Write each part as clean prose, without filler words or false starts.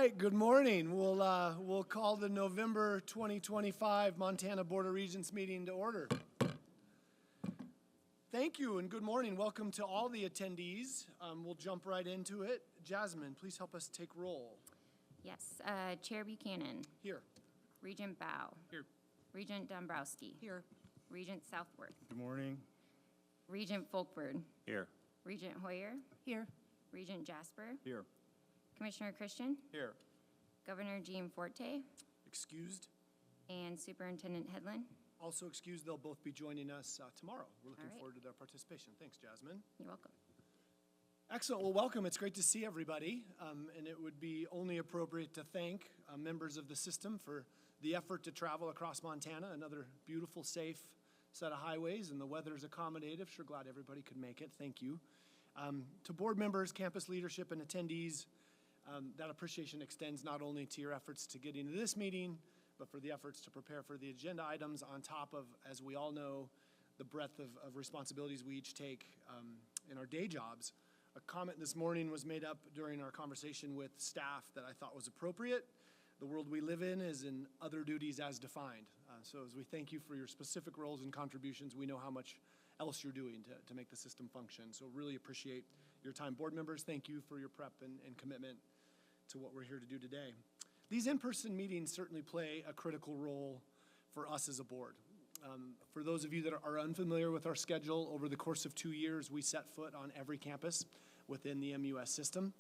right, good morning. We'll call the November 2025 Montana Board of Regents meeting to order. Thank you and good morning. Welcome to all the attendees. We'll jump right into it. Jasmine, please help us take roll. Yes, Chair Buchanan. Here. Regent Bow. Here. Regent Dombrowski. Here. Regent Southworth. Good morning. Regent Folkford. Here. Regent Hoyer. Here. Regent Jasper. Here. Commissioner Christian. Here. Governor Jean Forte. Excused. And Superintendent Hedlund. Also excused, they'll both be joining us tomorrow. We're looking All right. forward to their participation. Thanks, Jasmine. You're welcome. Excellent. Well, welcome. It's great to see everybody. And it would be only appropriate to thank members of the system for the effort to travel across Montana. Another beautiful, safe set of highways, and the weather's accommodative. Sure glad everybody could make it. Thank you. To board members, campus leadership, and attendees, that appreciation extends not only to your efforts to get into this meeting, but for the efforts to prepare for the agenda items on top of, as we all know, the breadth of responsibilities we each take in our day jobs. A comment this morning was made up during our conversation with staff that I thought was appropriate. The world we live in is in other duties as defined. So as we thank you for your specific roles and contributions, we know how much else you're doing to make the system function. So really appreciate your time. Board members, thank you for your prep and commitment to what we're here to do today. These in-person meetings certainly play a critical role for us as a board. For those of you that are unfamiliar with our schedule, over the course of 2 years, we set foot on every campus within the MUS system,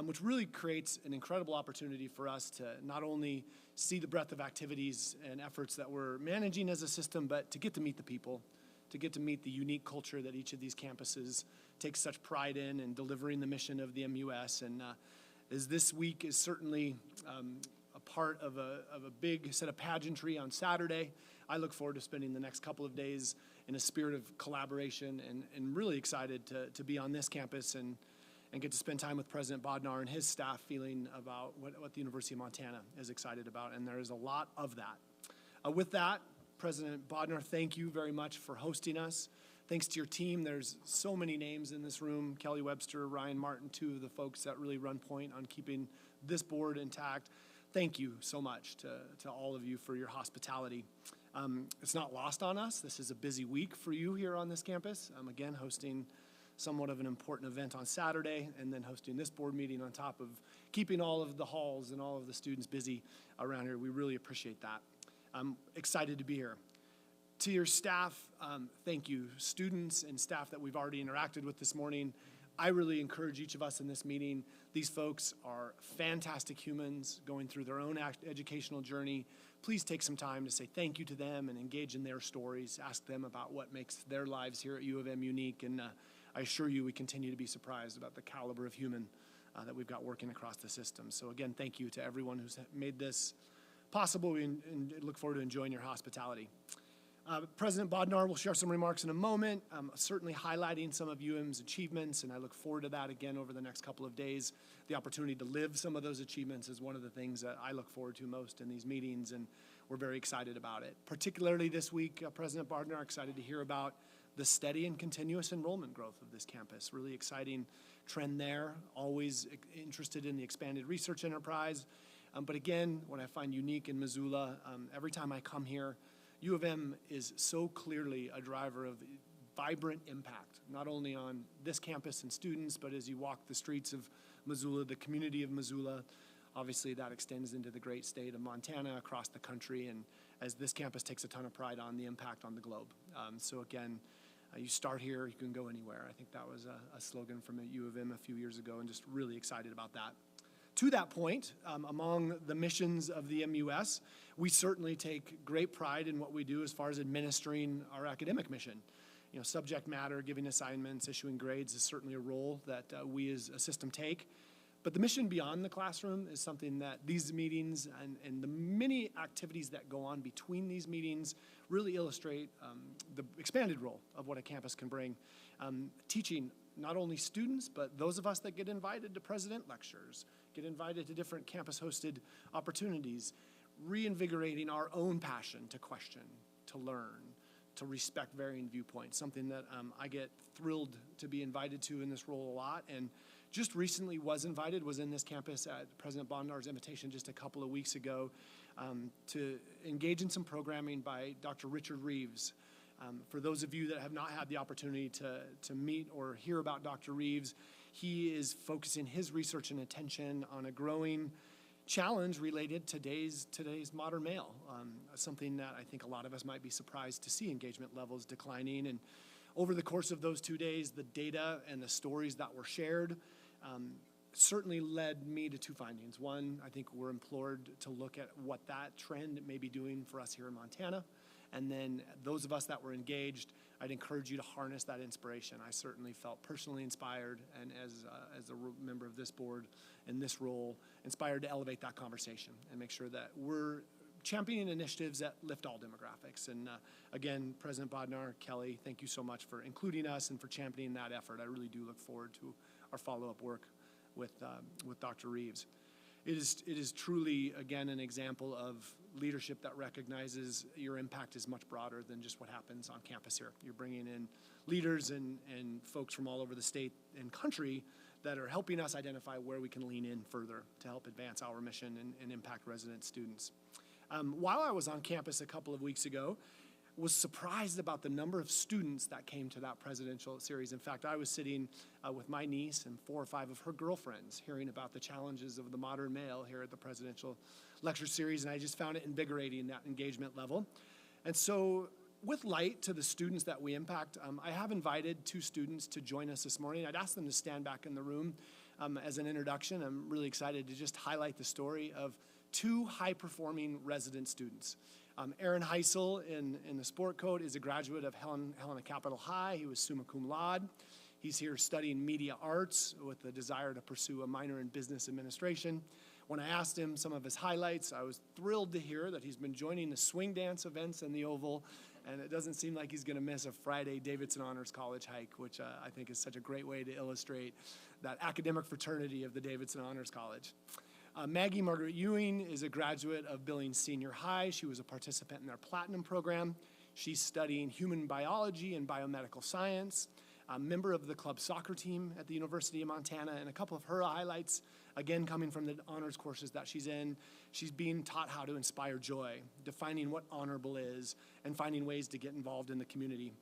which really creates an incredible opportunity for us to not only see the breadth of activities and efforts that we're managing as a system, but to get to meet the people, to get to meet the unique culture that each of these campuses takes such pride in delivering the mission of the MUS. And as this week is certainly a part of a big set of pageantry on Saturday, I look forward to spending the next couple of days in a spirit of collaboration and really excited to be on this campus and get to spend time with President Bodnar and his staff feeling about what the University of Montana is excited about, and there is a lot of that. With that, President Bodnar, thank you very much for hosting us. Thanks to your team. There's so many names in this room. Kelly Webster, Ryan Martin, two of the folks that really run point on keeping this board intact. Thank you so much to all of you for your hospitality. It's not lost on us. This is a busy week for you here on this campus. Again, hosting somewhat of an important event on Saturday and then hosting this board meeting on top of keeping all of the halls and all of the students busy around here. We really appreciate that. I'm excited to be here. To your staff, thank you. Students and staff that we've already interacted with this morning, I really encourage each of us in this meeting. These folks are fantastic humans going through their own educational journey. Please take some time to say thank you to them and engage in their stories. Ask them about what makes their lives here at U of M unique. And I assure you we continue to be surprised about the caliber of human that we've got working across the system. So again, thank you to everyone who's made this possible and look forward to enjoying your hospitality. President Bodnar will share some remarks in a moment, certainly highlighting some of UM's achievements, and I look forward to that again over the next couple of days. The opportunity to live some of those achievements is one of the things that I look forward to most in these meetings, and we're very excited about it. Particularly this week, President Bodnar, excited to hear about the steady and continuous enrollment growth of this campus. Really exciting trend there, always interested in the expanded research enterprise. But again, what I find unique in Missoula, every time I come here, U of M is so clearly a driver of vibrant impact, not only on this campus and students, but as you walk the streets of Missoula, the community of Missoula. Obviously, that extends into the great state of Montana, across the country, and as this campus takes a ton of pride on the impact on the globe. So again, you start here, you can go anywhere. I think that was a slogan from U of M a few years ago, and just really excited about that. To that point, among the missions of the MUS, we certainly take great pride in what we do as far as administering our academic mission. You know, subject matter, giving assignments, issuing grades is certainly a role that we as a system take. But the mission beyond the classroom is something that these meetings and the many activities that go on between these meetings really illustrate the expanded role of what a campus can bring. Teaching not only students, but those of us that get invited to president lectures, get invited to different campus-hosted opportunities, reinvigorating our own passion to question, to learn, to respect varying viewpoints, something that I get thrilled to be invited to in this role a lot, and just recently was invited, was in this campus at President Bondar's invitation just a couple of weeks ago to engage in some programming by Dr. Richard Reeves. For those of you that have not had the opportunity to meet or hear about Dr. Reeves, he is focusing his research and attention on a growing challenge related to today's modern male, something that I think a lot of us might be surprised to see engagement levels declining. And over the course of those 2 days, the data and the stories that were shared certainly led me to two findings. One, I think we're implored to look at what that trend may be doing for us here in Montana. And then those of us that were engaged, I'd encourage you to harness that inspiration. I certainly felt personally inspired, and as a member of this board in this role, inspired to elevate that conversation and make sure that we're championing initiatives that lift all demographics. And again, President Bodnar, Kelly, thank you so much for including us and for championing that effort. I really do look forward to our follow-up work with Dr. Reeves. It is truly, again, an example of leadership that recognizes your impact is much broader than just what happens on campus here. You're bringing in leaders and folks from all over the state and country that are helping us identify where we can lean in further to help advance our mission and impact resident students. While I was on campus a couple of weeks ago, was surprised about the number of students that came to that presidential series. In fact, I was sitting with my niece and 4 or 5 of her girlfriends hearing about the challenges of the modern male here at the presidential lecture series, and I just found it invigorating, that engagement level. And so with light to the students that we impact, I have invited 2 students to join us this morning. I'd ask them to stand back in the room as an introduction. I'm really excited to just highlight the story of 2 high-performing resident students. Aaron Heisel in the sport coat is a graduate of Helena Capital High. He was summa cum laude. He's here studying media arts with the desire to pursue a minor in business administration. When I asked him some of his highlights, I was thrilled to hear that he's been joining the swing dance events in the Oval, and it doesn't seem like he's going to miss a Friday Davidson Honors College hike, which I think is such a great way to illustrate that academic fraternity of the Davidson Honors College. Maggie Margaret Ewing is a graduate of Billings Senior High. She was a participant in their Platinum program. She's studying human biology and biomedical science, a member of the club soccer team at the University of Montana, and a couple of her highlights, again, coming from the honors courses that she's in. She's being taught how to inspire joy, defining what honorable is, and finding ways to get involved in the community.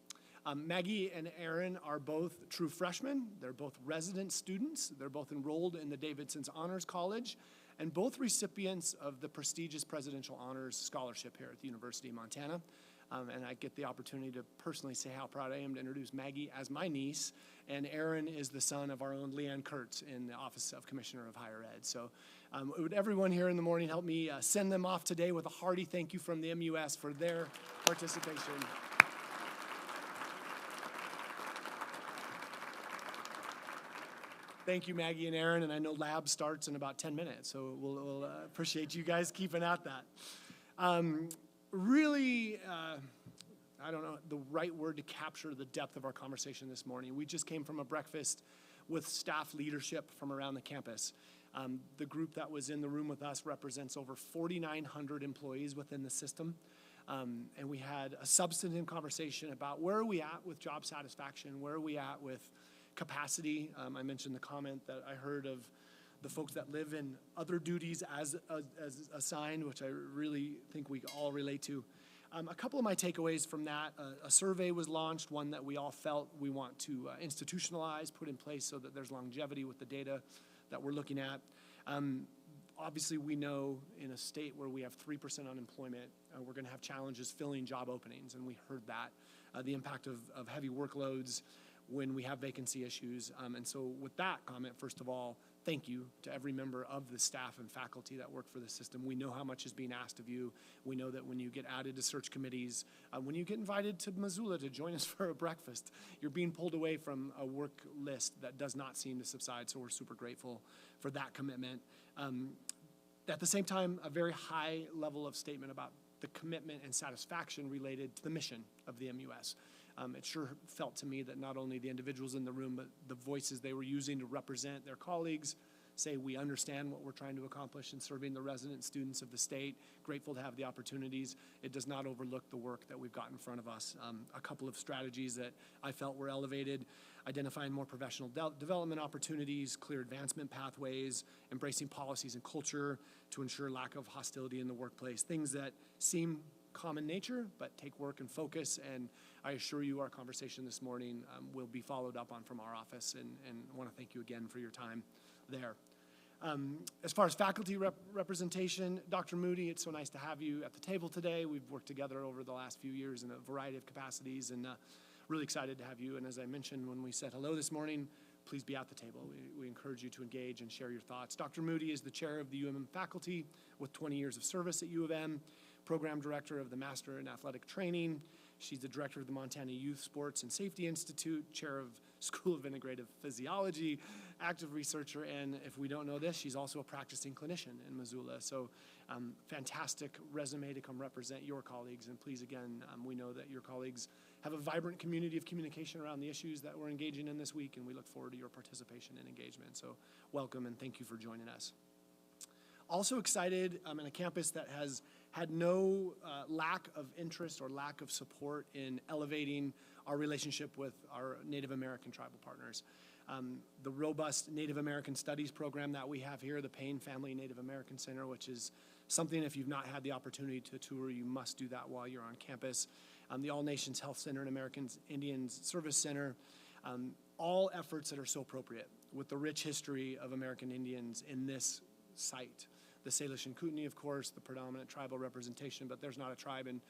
Maggie and Aaron are both true freshmen. They're both resident students. They're both enrolled in the Davidson's Honors College, and both recipients of the prestigious Presidential Honors Scholarship here at the University of Montana. And I get the opportunity to personally say how proud I am to introduce Maggie as my niece, and Aaron is the son of our own Leanne Kurtz in the Office of Commissioner of Higher Ed. So would everyone here in the morning help me send them off today with a hearty thank you from the MUS for their participation. Thank you, Maggie and Aaron, and I know lab starts in about 10 minutes, so we'll appreciate you guys keeping at that. Really, I don't know the right word to capture the depth of our conversation this morning. We just came from a breakfast with staff leadership from around the campus. The group that was in the room with us represents over 4,900 employees within the system. And we had a substantive conversation about where are we at with job satisfaction, where are we at with capacity. I mentioned the comment that I heard of the folks that live in other duties as assigned, which I really think we all relate to. A couple of my takeaways from that, a survey was launched, one that we all felt we want to institutionalize, put in place so that there's longevity with the data that we're looking at. Obviously, we know in a state where we have 3% unemployment, we're going to have challenges filling job openings, and we heard that, the impact of heavy workloads when we have vacancy issues. And so with that comment, first of all, thank you to every member of the staff and faculty that work for the system. We know how much is being asked of you. We know that when you get added to search committees, when you get invited to Missoula to join us for a breakfast, you're being pulled away from a work list that does not seem to subside, so we're super grateful for that commitment. At the same time, a very high level of statement about the commitment and satisfaction related to the mission of the MUS. It sure felt to me that not only the individuals in the room, but the voices they were using to represent their colleagues say we understand what we're trying to accomplish in serving the resident students of the state. Grateful to have the opportunities. It does not overlook the work that we've got in front of us. A couple of strategies that I felt were elevated: identifying more professional development opportunities, clear advancement pathways, embracing policies and culture to ensure lack of hostility in the workplace. Things that seem common nature, but take work and focus, and I assure you our conversation this morning will be followed up on from our office, and want to thank you again for your time there. As far as faculty representation, Dr. Moody, it's so nice to have you at the table today. We've worked together over the last few years in a variety of capacities, and really excited to have you. And as I mentioned when we said hello this morning, please be at the table. We encourage you to engage and share your thoughts. Dr. Moody is the chair of the UMM faculty with 20 years of service at U of M, program director of the Master in Athletic Training. She's the director of the Montana Youth Sports and Safety Institute, chair of School of Integrative Physiology, active researcher, and if we don't know this, she's also a practicing clinician in Missoula. So fantastic resume to come represent your colleagues, and please, again, we know that your colleagues have a vibrant community of communication around the issues that we're engaging in this week, and we look forward to your participation and engagement. So welcome, and thank you for joining us. Also excited in a campus that has had no lack of interest or lack of support in elevating our relationship with our Native American tribal partners. The robust Native American Studies program that we have here, the Payne Family Native American Center, which is something, if you've not had the opportunity to tour, you must do that while you're on campus. The All Nations Health Center and American Indians Service Center, all efforts that are so appropriate with the rich history of American Indians in this site. The Salish and Kootenai, of course, the predominant tribal representation, but there's not a tribe in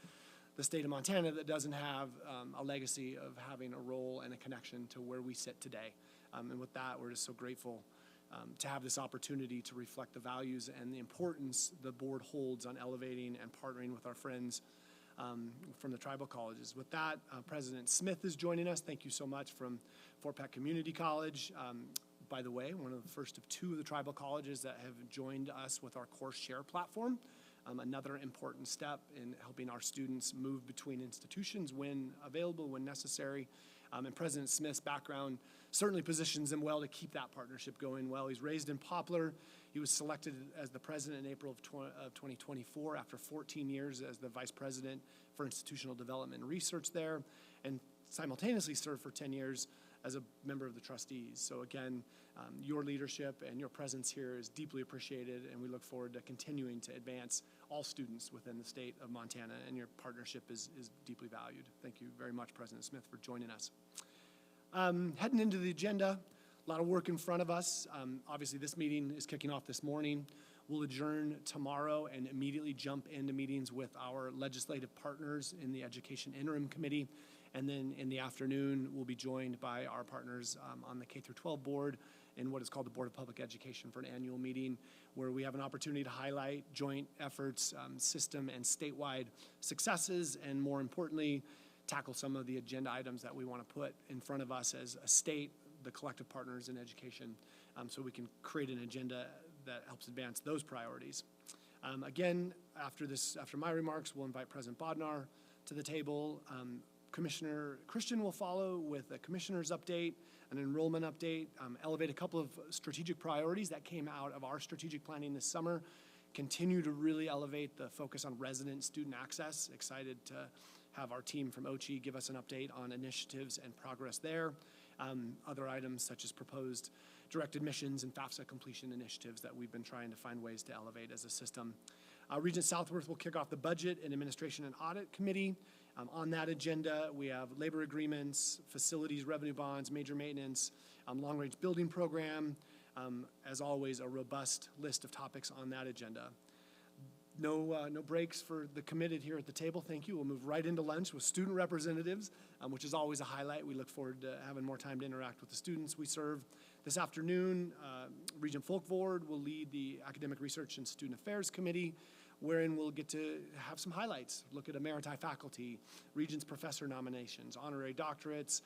the state of Montana that doesn't have a legacy of having a role and a connection to where we sit today. And with that, we're just so grateful to have this opportunity to reflect the values and the importance the board holds on elevating and partnering with our friends from the tribal colleges. With that, President Smith is joining us. Thank you so much from Fort Peck Community College. By the way, one of the first of two of the tribal colleges that have joined us with our course share platform. Another important step in helping our students move between institutions when available, when necessary. And President Smith's background certainly positions him well to keep that partnership going well. He's raised in Poplar. He was selected as the president in April of 2024 after 14 years as the vice president for institutional development and research there, and simultaneously served for 10 years as a member of the trustees. So again, your leadership and your presence here is deeply appreciated, and we look forward to continuing to advance all students within the state of Montana, and your partnership is deeply valued. Thank you very much, President Smith, for joining us. Heading into the agenda, a lot of work in front of us. Obviously, this meeting is kicking off this morning. We'll adjourn tomorrow and immediately jump into meetings with our legislative partners in the Education Interim Committee. And then in the afternoon, we'll be joined by our partners on the K-12 board in what is called the Board of Public Education for an annual meeting, where we have an opportunity to highlight joint efforts, system and statewide successes, and more importantly, tackle some of the agenda items that we want to put in front of us as a state, the collective partners in education, so we can create an agenda that helps advance those priorities. Again, after my remarks, we'll invite President Bodnar to the table. Commissioner Christian will follow with a commissioner's update, an enrollment update, elevate a couple of strategic priorities that came out of our strategic planning this summer, continue to really elevate the focus on resident student access. Excited to have our team from OCHI give us an update on initiatives and progress there. Other items such as proposed direct admissions and FAFSA completion initiatives that we've been trying to find ways to elevate as a system. Regent Southworth will kick off the Budget and Administration and Audit Committee. On that agenda, we have labor agreements, facilities, revenue bonds, major maintenance, long-range building program. As always, a robust list of topics on that agenda. No breaks for the committed here at the table. Thank you. We'll move right into lunch with student representatives, which is always a highlight. We look forward to having more time to interact with the students we serve. This afternoon, Regent Folkvord will lead the Academic Research and Student Affairs Committee, wherein we'll get to have some highlights, look at emeriti faculty, Regents professor nominations, honorary doctorates,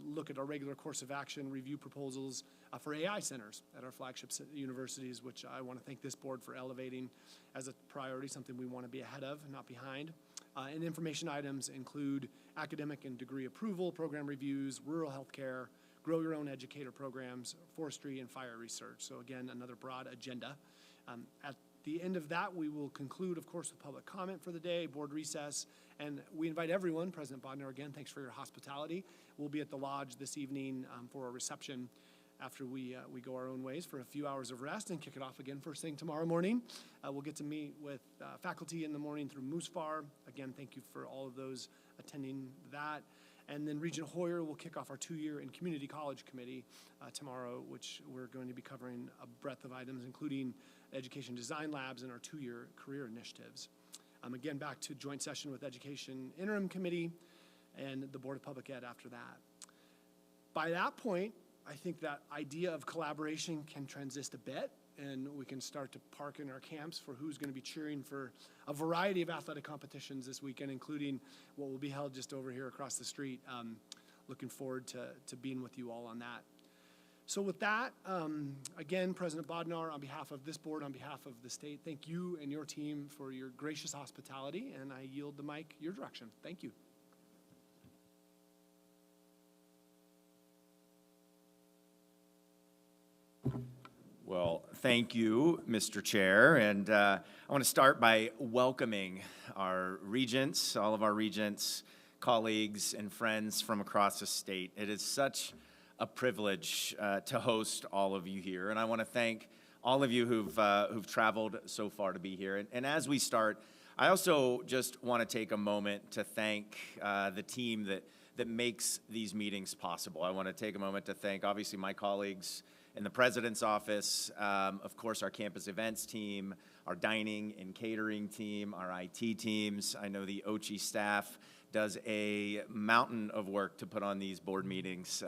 look at our regular course of action, review proposals for AI centers at our flagship universities, which I want to thank this board for elevating as a priority, something we want to be ahead of, not behind. And information items include academic and degree approval, program reviews, rural health care, grow your own educator programs, forestry, and fire research. So again, another broad agenda. At the end of that, we will conclude, of course, with public comment for the day, board recess, and we invite everyone, President Bodnar, again, thanks for your hospitality. We'll be at the lodge this evening for a reception after we go our own ways for a few hours of rest and kick it off again first thing tomorrow morning. We'll get to meet with faculty in the morning through Moosefar. Again, thank you for all of those attending that. And then Regent Hoyer will kick off our 2-year in Community College Committee tomorrow, which we're going to be covering a breadth of items, including education design labs and our 2-year career initiatives. Again, back to joint session with Education Interim Committee and the Board of Public Ed after that. By that point, I think that idea of collaboration can transist a bit, and we can start to park in our camps for who's going to be cheering for a variety of athletic competitions this weekend, including what will be held just over here across the street. Looking forward to being with you all on that. So with that, again, President Bodnar, on behalf of this board, on behalf of the state, thank you and your team for your gracious hospitality, and I yield the mic your direction. Thank you. Well, thank you, Mr. Chair, and I want to start by welcoming our regents, all of our regents, colleagues, and friends from across the state. It is such a privilege to host all of you here, and I want to thank all of you who've traveled so far to be here. And as we start, I also just want to take a moment to thank the team that makes these meetings possible. I want to take a moment to thank, obviously, my colleagues in the President's office, of course, our campus events team, our dining and catering team, our IT teams. I know the OCHI staff does a mountain of work to put on these board meetings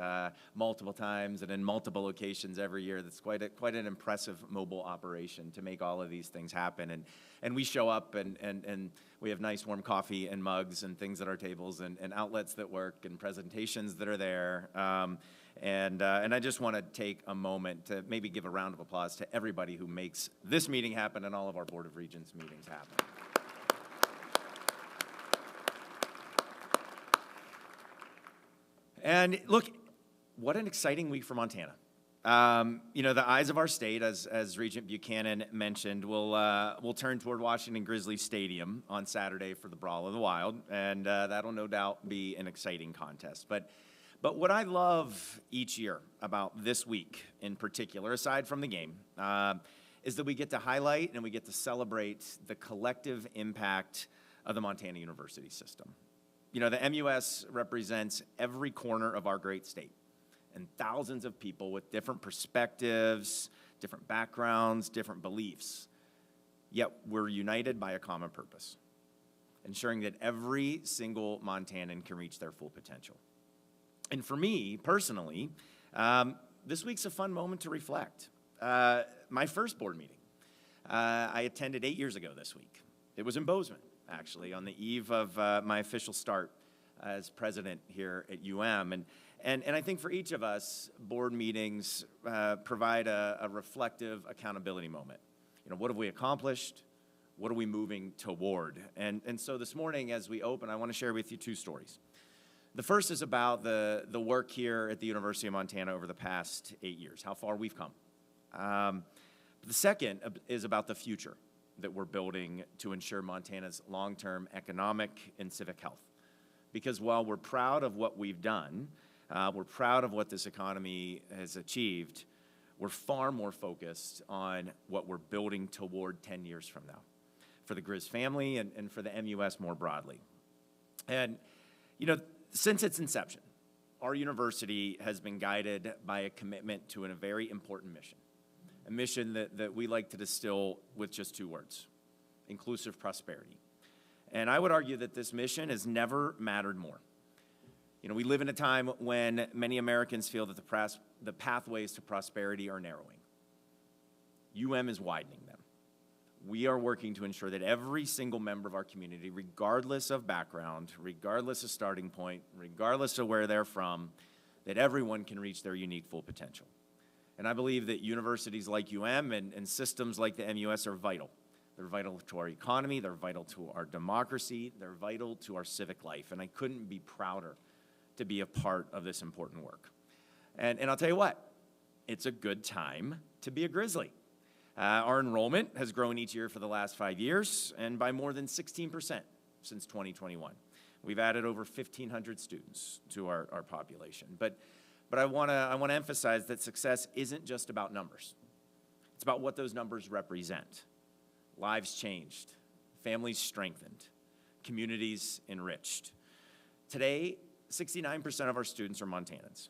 multiple times and in multiple locations every year. That's quite an impressive mobile operation to make all of these things happen. And we show up and we have nice warm coffee and mugs and things at our tables and outlets that work and presentations that are there. And I just want to take a moment to maybe give a round of applause to everybody who makes this meeting happen and all of our Board of Regents meetings happen. And look, what an exciting week for Montana. You know, the eyes of our state, as Regent Buchanan mentioned, will turn toward Washington Grizzlies Stadium on Saturday for the Brawl of the Wild, and that'll no doubt be an exciting contest. But what I love each year about this week in particular, aside from the game, is that we get to highlight and we get to celebrate the collective impact of the Montana University system. You know, the MUS represents every corner of our great state and thousands of people with different perspectives, different backgrounds, different beliefs. Yet we're united by a common purpose, ensuring that every single Montanan can reach their full potential. And for me, personally, this week's a fun moment to reflect. My first board meeting, I attended 8 years ago this week. It was in Bozeman, actually, on the eve of my official start as president here at UM. And I think for each of us, board meetings provide a reflective accountability moment. You know, what have we accomplished? What are we moving toward? And so this morning, as we open, I want to share with you 2 stories. The first is about the work here at the University of Montana over the past 8 years, how far we've come. The second is about the future that we're building to ensure Montana's long-term economic and civic health. Because while we're proud of what we've done, we're proud of what this economy has achieved, we're far more focused on what we're building toward 10 years from now for the Grizz family and for the MUS more broadly. And, you know, since its inception, our university has been guided by a commitment to a very important mission, a mission that we like to distill with just 2 words: inclusive prosperity. And I would argue that this mission has never mattered more. You know, we live in a time when many Americans feel that the pathways to prosperity are narrowing. UM is widening them. We are working to ensure that every single member of our community, regardless of background, regardless of starting point, regardless of where they're from, that everyone can reach their unique full potential. And I believe that universities like UM and systems like the MUS are vital. They're vital to our economy, they're vital to our democracy, they're vital to our civic life, and I couldn't be prouder to be a part of this important work. And I'll tell you what, it's a good time to be a Grizzly. Our enrollment has grown each year for the last 5 years, and by more than 16% since 2021. We've added over 1,500 students to our population. But I want to emphasize that success isn't just about numbers. It's about what those numbers represent. Lives changed, families strengthened, communities enriched. Today, 69% of our students are Montanans.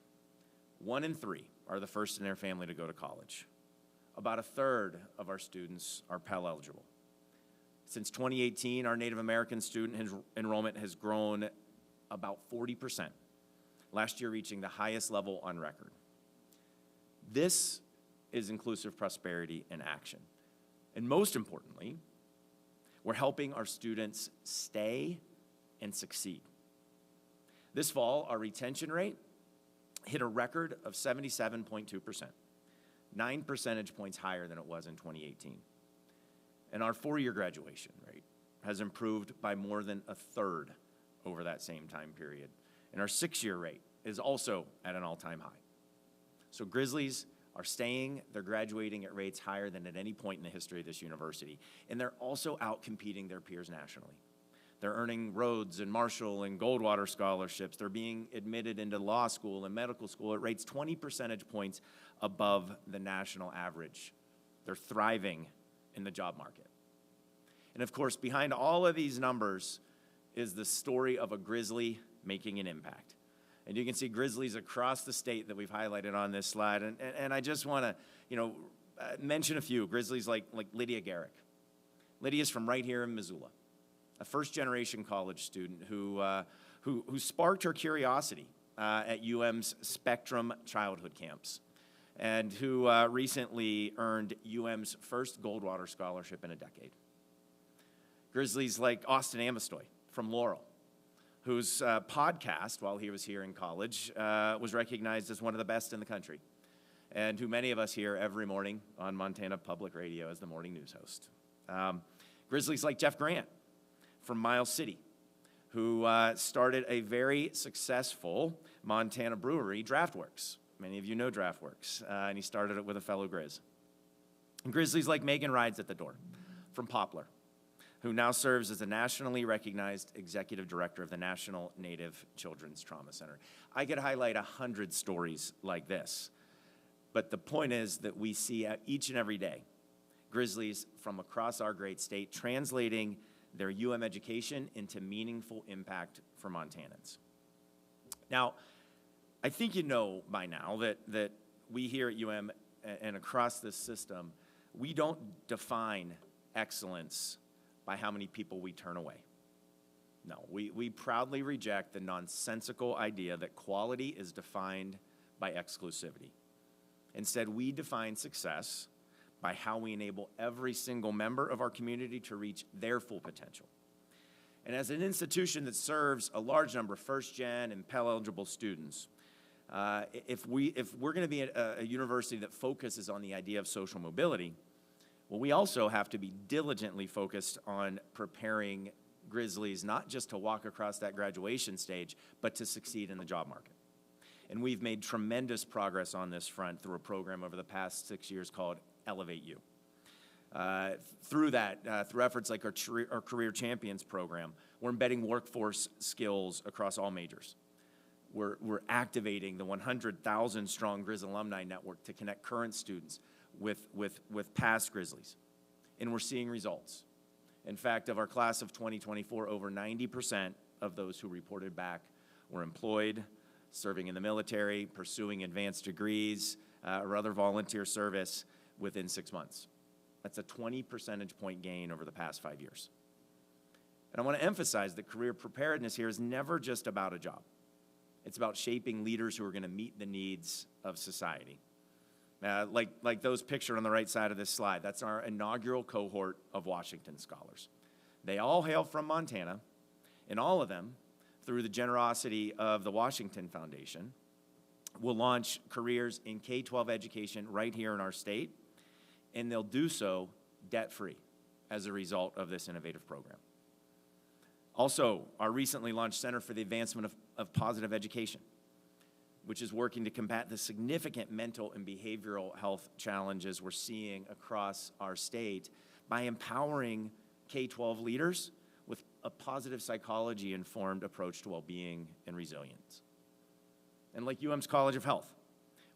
1 in 3 are the first in their family to go to college. About a third of our students are Pell eligible. Since 2018, our Native American student enrollment has grown about 40%, last year reaching the highest level on record. This is inclusive prosperity in action. And most importantly, we're helping our students stay and succeed. This fall, our retention rate hit a record of 77.2%, 9 percentage points higher than it was in 2018. And our 4-year graduation rate has improved by more than a third over that same time period. And our 6-year rate is also at an all-time high. So Grizzlies are staying, they're graduating at rates higher than at any point in the history of this university. And they're also out-competing their peers nationally. They're earning Rhodes and Marshall and Goldwater scholarships. They're being admitted into law school and medical school at rates 20 percentage points above the national average. They're thriving in the job market. And of course, behind all of these numbers is the story of a Grizzly making an impact. And you can see Grizzlies across the state that we've highlighted on this slide. And I just want to, mention a few. Grizzlies like Lydia Garrick. Lydia's from right here in Missoula, a first-generation college student who sparked her curiosity at UM's Spectrum childhood camps, and who recently earned UM's first Goldwater scholarship in a decade. Grizzlies like Austin Amistoy from Laurel, whose podcast, while he was here in college, was recognized as one of the best in the country, and who many of us hear every morning on Montana Public Radio as the morning news host. Grizzlies like Jeff Grant from Miles City, who started a very successful Montana brewery, DraftWorks. Many of you know DraftWorks, and he started it with a fellow Grizz. And Grizzlies like Megan Rides at the Door from Poplar, who now serves as a nationally recognized executive director of the National Native Children's Trauma Center. I could highlight 100 stories like this, but the point is that we see each and every day Grizzlies from across our great state translating their UM education into meaningful impact for Montanans. Now, I think you know by now that we here at UM and across this system, we don't define excellence by how many people we turn away. No, we proudly reject the nonsensical idea that quality is defined by exclusivity. Instead, we define success by how we enable every single member of our community to reach their full potential. And as an institution that serves a large number of first-gen and Pell-eligible students, if we're going to be a university that focuses on the idea of social mobility, well, we also have to be diligently focused on preparing Grizzlies not just to walk across that graduation stage, but to succeed in the job market. And we've made tremendous progress on this front through a program over the past 6 years called Elevate You. Through efforts like our Career Champions program, we're embedding workforce skills across all majors. We're activating the 100,000 strong Grizz alumni network to connect current students with past Grizzlies. And we're seeing results. In fact, of our class of 2024, over 90% of those who reported back were employed, serving in the military, pursuing advanced degrees, or other volunteer service within 6 months. That's a 20 percentage point gain over the past 5 years. And I want to emphasize that career preparedness here is never just about a job. It's about shaping leaders who are going to meet the needs of society. Like those pictured on the right side of this slide, that's our inaugural cohort of Washington scholars. They all hail from Montana, and all of them, through the generosity of the Washington Foundation, will launch careers in K-12 education right here in our state, and they'll do so debt-free as a result of this innovative program. Also, our recently launched Center for the Advancement of Positive Education. which is working to combat the significant mental and behavioral health challenges we're seeing across our state by empowering K-12 leaders with a positive psychology-informed approach to well-being and resilience. And like UM's College of Health,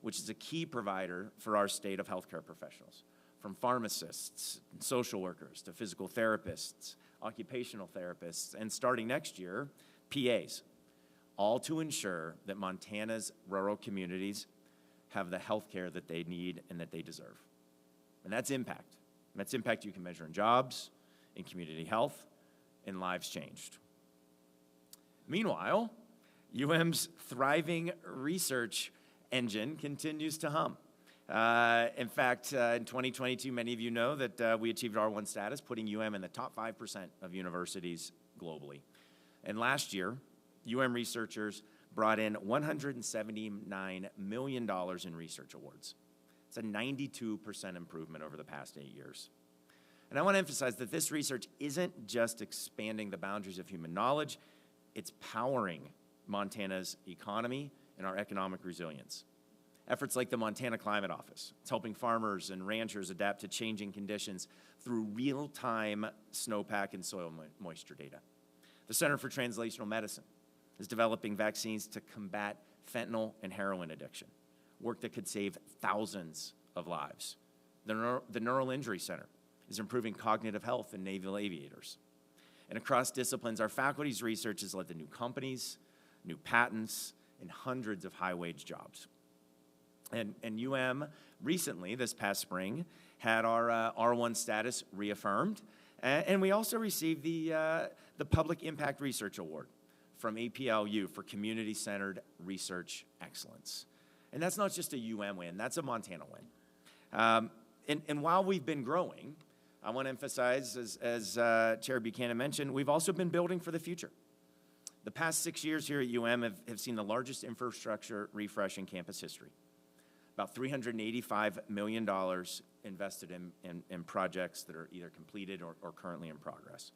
which is a key provider for our state of healthcare professionals, from pharmacists, social workers, to physical therapists, occupational therapists, and starting next year, PAs, all to ensure that Montana's rural communities have the health care that they need and that they deserve. And that's impact. And that's impact you can measure in jobs, in community health, in lives changed. Meanwhile, UM's thriving research engine continues to hum. In fact, in 2022, many of you know that we achieved R1 status, putting UM in the top 5% of universities globally. And last year, UM researchers brought in $179 million in research awards. It's a 92% improvement over the past 8 years. And I want to emphasize that this research isn't just expanding the boundaries of human knowledge, it's powering Montana's economy and our economic resilience. Efforts like the Montana Climate Office, it's helping farmers and ranchers adapt to changing conditions through real-time snowpack and soil moisture data. The Center for Translational Medicine is developing vaccines to combat fentanyl and heroin addiction, work that could save thousands of lives. The Neural Injury Center is improving cognitive health in naval aviators. And across disciplines, our faculty's research has led to new companies, new patents, and hundreds of high-wage jobs. And UM recently, this past spring, had our R1 status reaffirmed, and we also received the Public Impact Research Award from APLU for community-centered research excellence. And that's not just a UM win, that's a Montana win. And while we've been growing, I want to emphasize, as Chair Buchanan mentioned, we've also been building for the future. The past 6 years here at UM have seen the largest infrastructure refresh in campus history. About $385 million invested in projects that are either completed or currently in progress.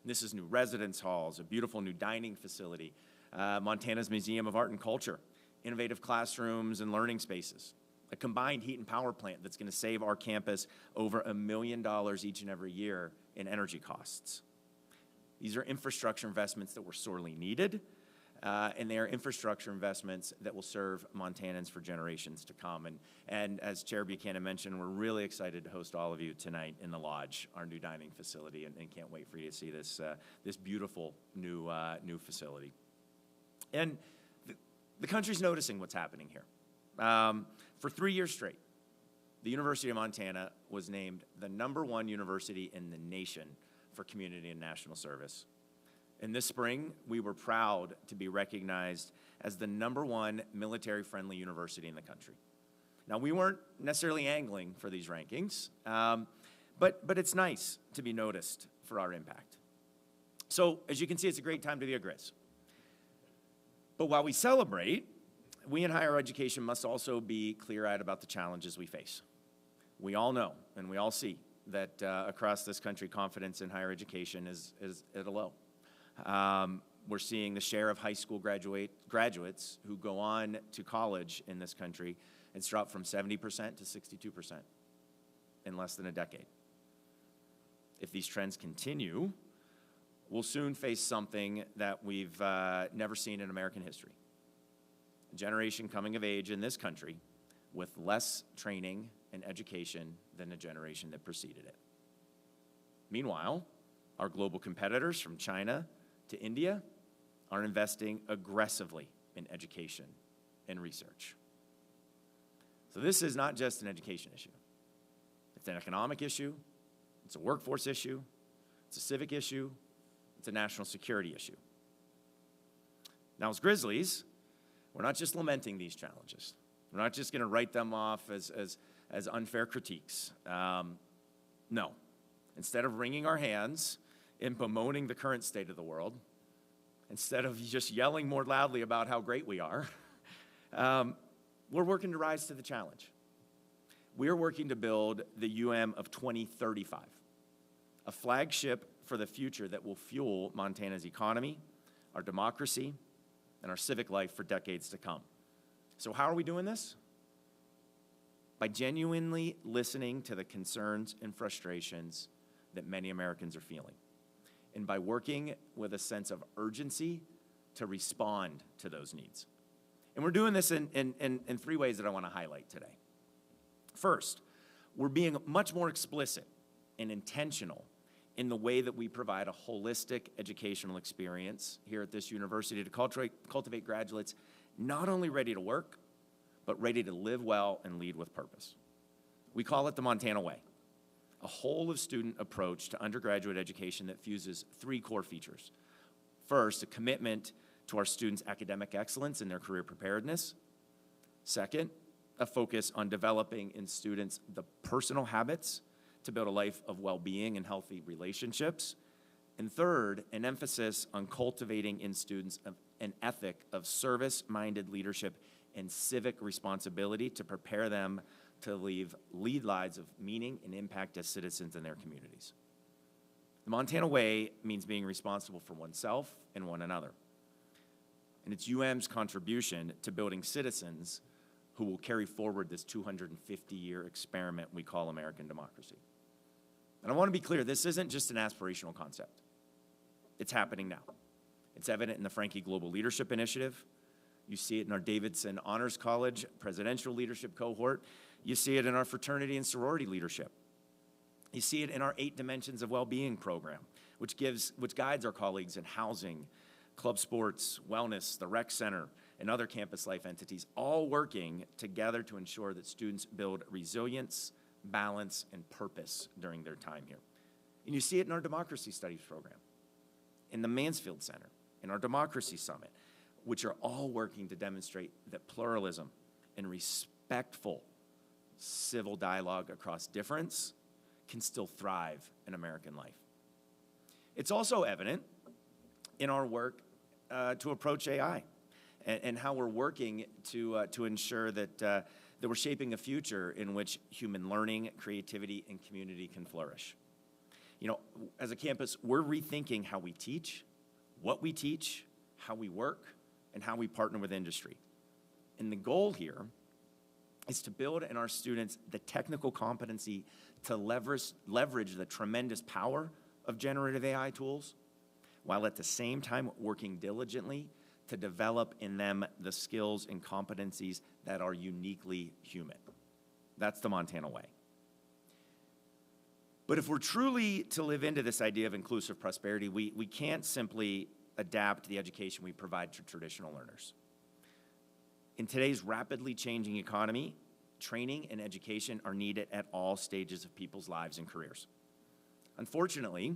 And this is new residence halls, a beautiful new dining facility, Montana's Museum of Art and Culture, innovative classrooms and learning spaces, a combined heat and power plant that's going to save our campus over $1 million each and every year in energy costs. These are infrastructure investments that were sorely needed, and they are infrastructure investments that will serve Montanans for generations to come. And as Chair Buchanan mentioned, we're really excited to host all of you tonight in the Lodge, our new dining facility, and can't wait for you to see this beautiful new facility. And the country's noticing what's happening here. For 3 years straight, the University of Montana was named the #1 university in the nation for community and national service. And this spring, we were proud to be recognized as the #1 military-friendly university in the country. Now, we weren't necessarily angling for these rankings, but it's nice to be noticed for our impact. So, as you can see, it's a great time to be a Grizz. But while we celebrate, we in higher education must also be clear-eyed about the challenges we face. We all know and we all see that across this country, confidence in higher education is at a low. We're seeing the share of high school graduates who go on to college in this country, it's dropped from 70% to 62% in less than a decade. If these trends continue, we'll soon face something that we've never seen in American history. A generation coming of age in this country with less training and education than the generation that preceded it. Meanwhile, our global competitors from China to India are investing aggressively in education and research. So this is not just an education issue. It's an economic issue, it's a workforce issue, it's a civic issue, it's a national security issue. Now, as Grizzlies, we're not just lamenting these challenges. We're not just going to write them off as unfair critiques. No. Instead of wringing our hands and bemoaning the current state of the world, instead of just yelling more loudly about how great we are, we're working to rise to the challenge. We're working to build the UM of 2035, a flagship for the future that will fuel Montana's economy, our democracy, and our civic life for decades to come. So how are we doing this? By genuinely listening to the concerns and frustrations that many Americans are feeling, and by working with a sense of urgency to respond to those needs. And we're doing this in three ways that I want to highlight today. First, we're being much more explicit and intentional in the way that we provide a holistic educational experience here at this university to cultivate graduates not only ready to work, but ready to live well and lead with purpose. We call it the Montana Way, a whole-of-student approach to undergraduate education that fuses three core features. First, a commitment to our students' academic excellence and their career preparedness. Second, a focus on developing in students the personal habits to build a life of well-being and healthy relationships. And third, an emphasis on cultivating in students an ethic of service-minded leadership and civic responsibility to prepare them to lead lives of meaning and impact as citizens in their communities. The Montana Way means being responsible for oneself and one another. And it's UM's contribution to building citizens who will carry forward this 250-year experiment we call American democracy. And I want to be clear, this isn't just an aspirational concept. It's happening now. It's evident in the Franke Global Leadership Initiative. You see it in our Davidson Honors College presidential leadership cohort. You see it in our fraternity and sorority leadership. You see it in our 8 Dimensions of Well-Being program, which guides our colleagues in housing, club sports, wellness, the rec center, and other campus life entities, all working together to ensure that students build resilience, balance, and purpose during their time here. And you see it in our Democracy Studies program, in the Mansfield Center, in our Democracy Summit, which are all working to demonstrate that pluralism and respectful civil dialogue across difference can still thrive in American life. It's also evident in our work to approach AI and how we're working to ensure that we're shaping a future in which human learning, creativity, and community can flourish. You know, as a campus, we're rethinking how we teach, what we teach, how we work, and how we partner with industry. And the goal here is to build in our students the technical competency to leverage the tremendous power of generative AI tools, while at the same time working diligently to develop in them the skills and competencies that are uniquely human. That's the Montana Way. But if we're truly to live into this idea of inclusive prosperity, we can't simply adapt the education we provide to traditional learners. In today's rapidly changing economy, training and education are needed at all stages of people's lives and careers. Unfortunately,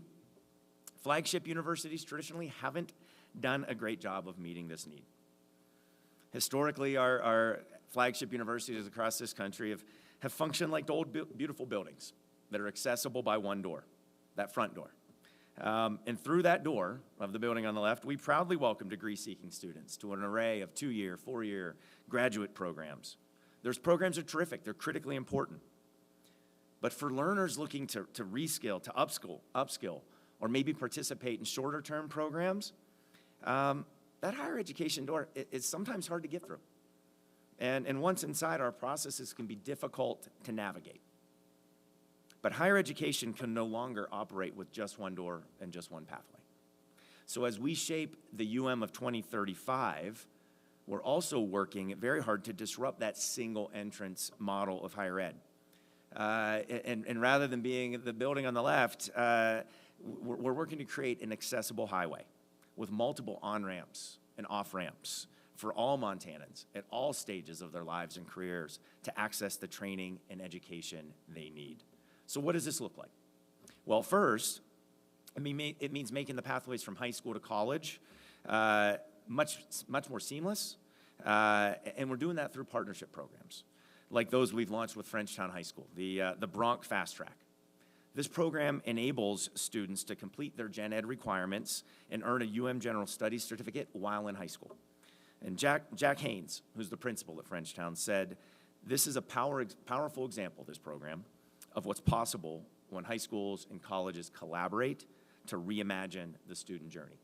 flagship universities traditionally haven't done a great job of meeting this need. Historically, our flagship universities across this country have functioned like old, beautiful buildings that are accessible by one door, that front door. And through that door of the building on the left, we proudly welcome degree-seeking students to an array of 2-year, 4-year graduate programs. Those programs are terrific. They're critically important. But for learners looking to reskill, to upskill, or maybe participate in shorter-term programs, that higher education door is sometimes hard to get through. And once inside, our processes can be difficult to navigate. But higher education can no longer operate with just one door and just one pathway. So as we shape the UM of 2035, we're also working very hard to disrupt that single entrance model of higher ed. And rather than being the building on the left, we're working to create an accessible highway with multiple on-ramps and off-ramps for all Montanans at all stages of their lives and careers to access the training and education they need. So what does this look like? Well, first, it means making the pathways from high school to college much more seamless, and we're doing that through partnership programs, like those we've launched with Frenchtown High School, the Bronc Fast Track. This program enables students to complete their gen ed requirements and earn a UM General Studies certificate while in high school. And Jack Haynes, who's the principal at Frenchtown, said, "This is a powerful example, this program, of what's possible when high schools and colleges collaborate to reimagine the student journey."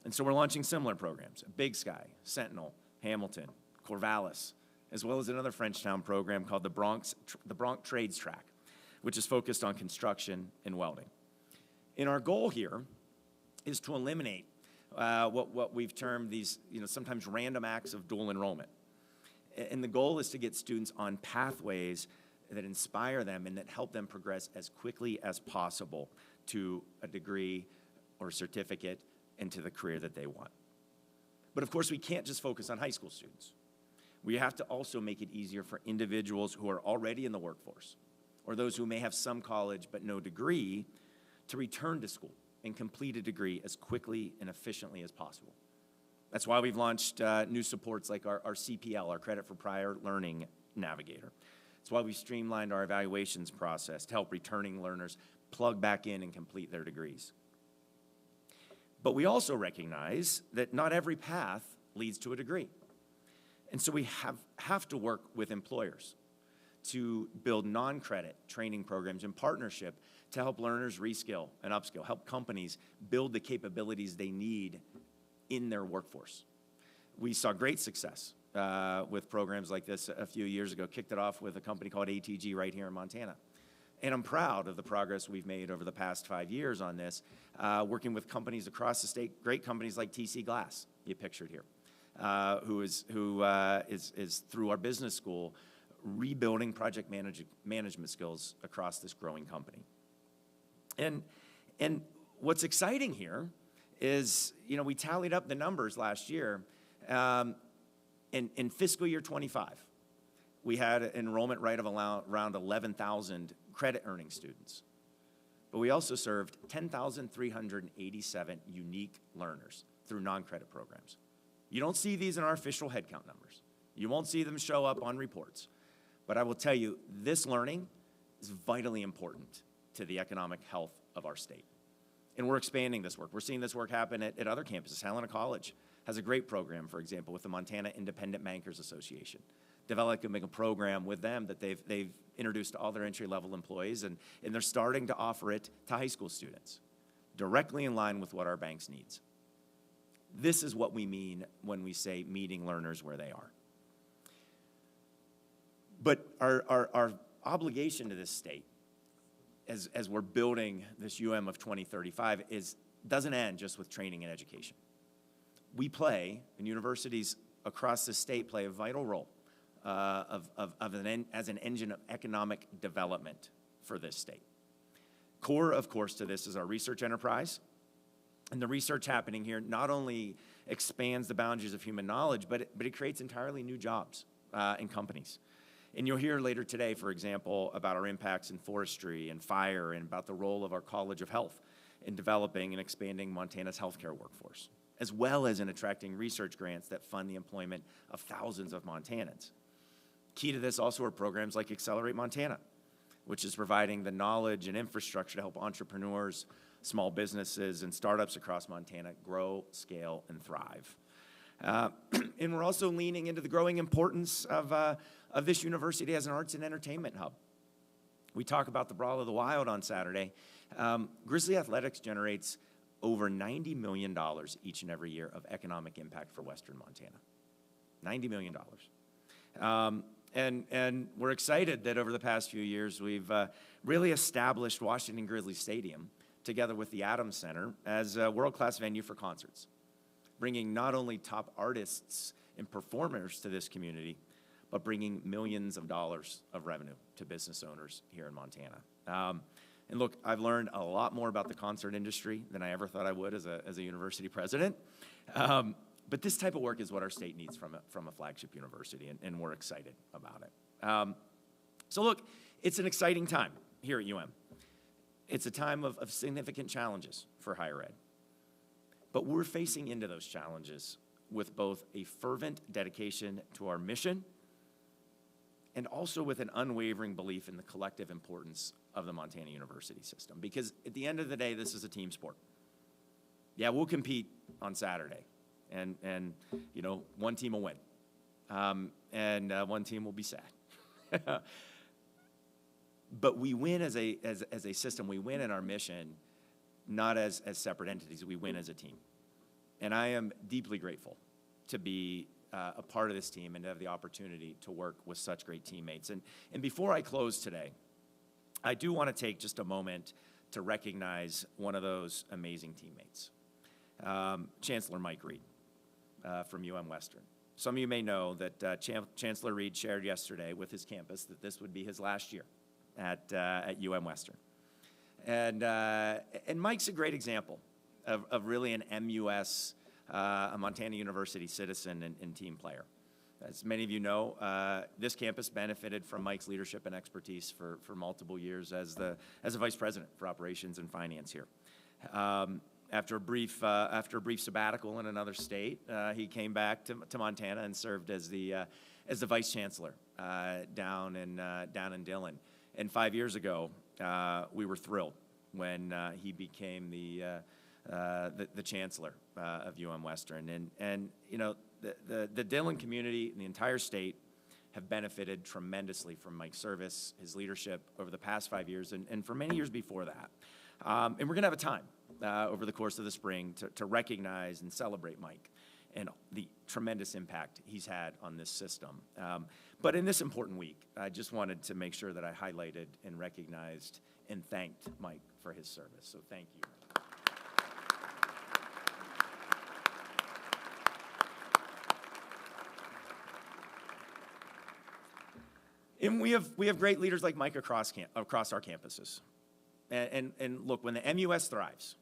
And so we're launching similar programs at Big Sky, Sentinel, Hamilton, Corvallis, as well as another Frenchtown program called the Bronx Trades Track, which is focused on construction and welding. And our goal here is to eliminate what we've termed these, sometimes random acts of dual enrollment. And the goal is to get students on pathways that inspire them and that help them progress as quickly as possible to a degree or certificate and to the career that they want. But of course, we can't just focus on high school students. We have to also make it easier for individuals who are already in the workforce or those who may have some college but no degree to return to school and complete a degree as quickly and efficiently as possible. That's why we've launched new supports like our CPL, our Credit for Prior Learning Navigator. It's why we've streamlined our evaluations process to help returning learners plug back in and complete their degrees. But we also recognize that not every path leads to a degree. And so we have to work with employers to build non-credit training programs in partnership to help learners reskill and upskill, help companies build the capabilities they need in their workforce. We saw great success with programs like this a few years ago, kicked it off with a company called ATG right here in Montana. And I'm proud of the progress we've made over the past 5 years on this, working with companies across the state, great companies like TC Glass, you pictured here, who is through our business school, rebuilding project management skills across this growing company. And what's exciting here is, we tallied up the numbers last year. In fiscal year 25, we had an enrollment rate of around 11,000 credit earning students. But we also served 10,387 unique learners through non-credit programs. You don't see these in our official headcount numbers. You won't see them show up on reports. But I will tell you, this learning is vitally important to the economic health of our state. And we're expanding this work. We're seeing this work happen at other campuses. Helena College has a great program, for example, with the Montana Independent Bankers Association, developing a program with them that they've introduced to all their entry-level employees, and they're starting to offer it to high school students, directly in line with what our banks needs. This is what we mean when we say meeting learners where they are. But our obligation to this state, as we're building this UM of 2035, doesn't end just with training and education. We play, and universities across the state play a vital role as an engine of economic development for this state. Core, of course, to this is our research enterprise. And the research happening here not only expands the boundaries of human knowledge, but it creates entirely new jobs and companies. And you'll hear later today, for example, about our impacts in forestry and fire and about the role of our College of Health in developing and expanding Montana's healthcare workforce, as well as in attracting research grants that fund the employment of thousands of Montanans. Key to this also are programs like Accelerate Montana, which is providing the knowledge and infrastructure to help entrepreneurs, small businesses, and startups across Montana grow, scale, and thrive. And we're also leaning into the growing importance of this university as an arts and entertainment hub. We talk about the Brawl of the Wild on Saturday. Grizzly Athletics generates over $90 million each and every year of economic impact for Western Montana. $90 million. And we're excited that over the past few years, we've really established Washington Grizzly Stadium together with the Adams Center as a world-class venue for concerts, bringing not only top artists and performers to this community, but bringing millions of dollars of revenue to business owners here in Montana. And look, I've learned a lot more about the concert industry than I ever thought I would as a university president. But this type of work is what our state needs from a flagship university, and we're excited about it. So look, it's an exciting time here at UM. It's a time of significant challenges for higher ed. But we're facing into those challenges with both a fervent dedication to our mission and also with an unwavering belief in the collective importance of the Montana university system. Because at the end of the day, this is a team sport. Yeah, we'll compete on Saturday, and one team will win, and one team will be sad. But we win as a system. We win in our mission, not as separate entities. We win as a team. And I am deeply grateful to be a part of this team and to have the opportunity to work with such great teammates. And before I close today, I do want to take just a moment to recognize one of those amazing teammates, Chancellor Mike Reed from Western. Some of you may know that Chancellor Reed shared yesterday with his campus that this would be his last year at Western. And Mike's a great example of really an MUS, a Montana University citizen and team player. As many of you know, this campus benefited from Mike's leadership and expertise for multiple years as a vice president for operations and finance here. After a brief sabbatical in another state, he came back to Montana and served as the vice chancellor down in Dillon. And 5 years ago, we were thrilled when he became the chancellor of Western. And you know, the Dillon community and the entire state have benefited tremendously from Mike's service, his leadership over the past 5 years, and for many years before that. And we're gonna have a time over the course of the spring to recognize and celebrate Mike and the tremendous impact he's had on this system. But in this important week, I just wanted to make sure that I highlighted and recognized and thanked Mike for his service. So thank you. And we have great leaders like Mike across our campuses. And look, when the MUS thrives,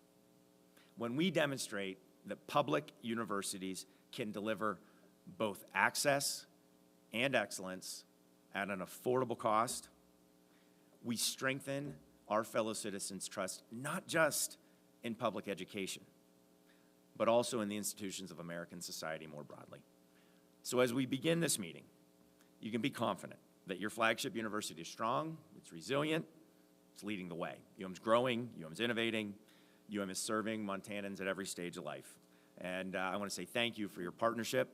when we demonstrate that public universities can deliver both access and excellence at an affordable cost, we strengthen our fellow citizens' trust, not just in public education, but also in the institutions of American society more broadly. So as we begin this meeting, you can be confident that your flagship university is strong, it's resilient, it's leading the way. UM's growing, UM's innovating, UM is serving Montanans at every stage of life. And I want to say thank you for your partnership,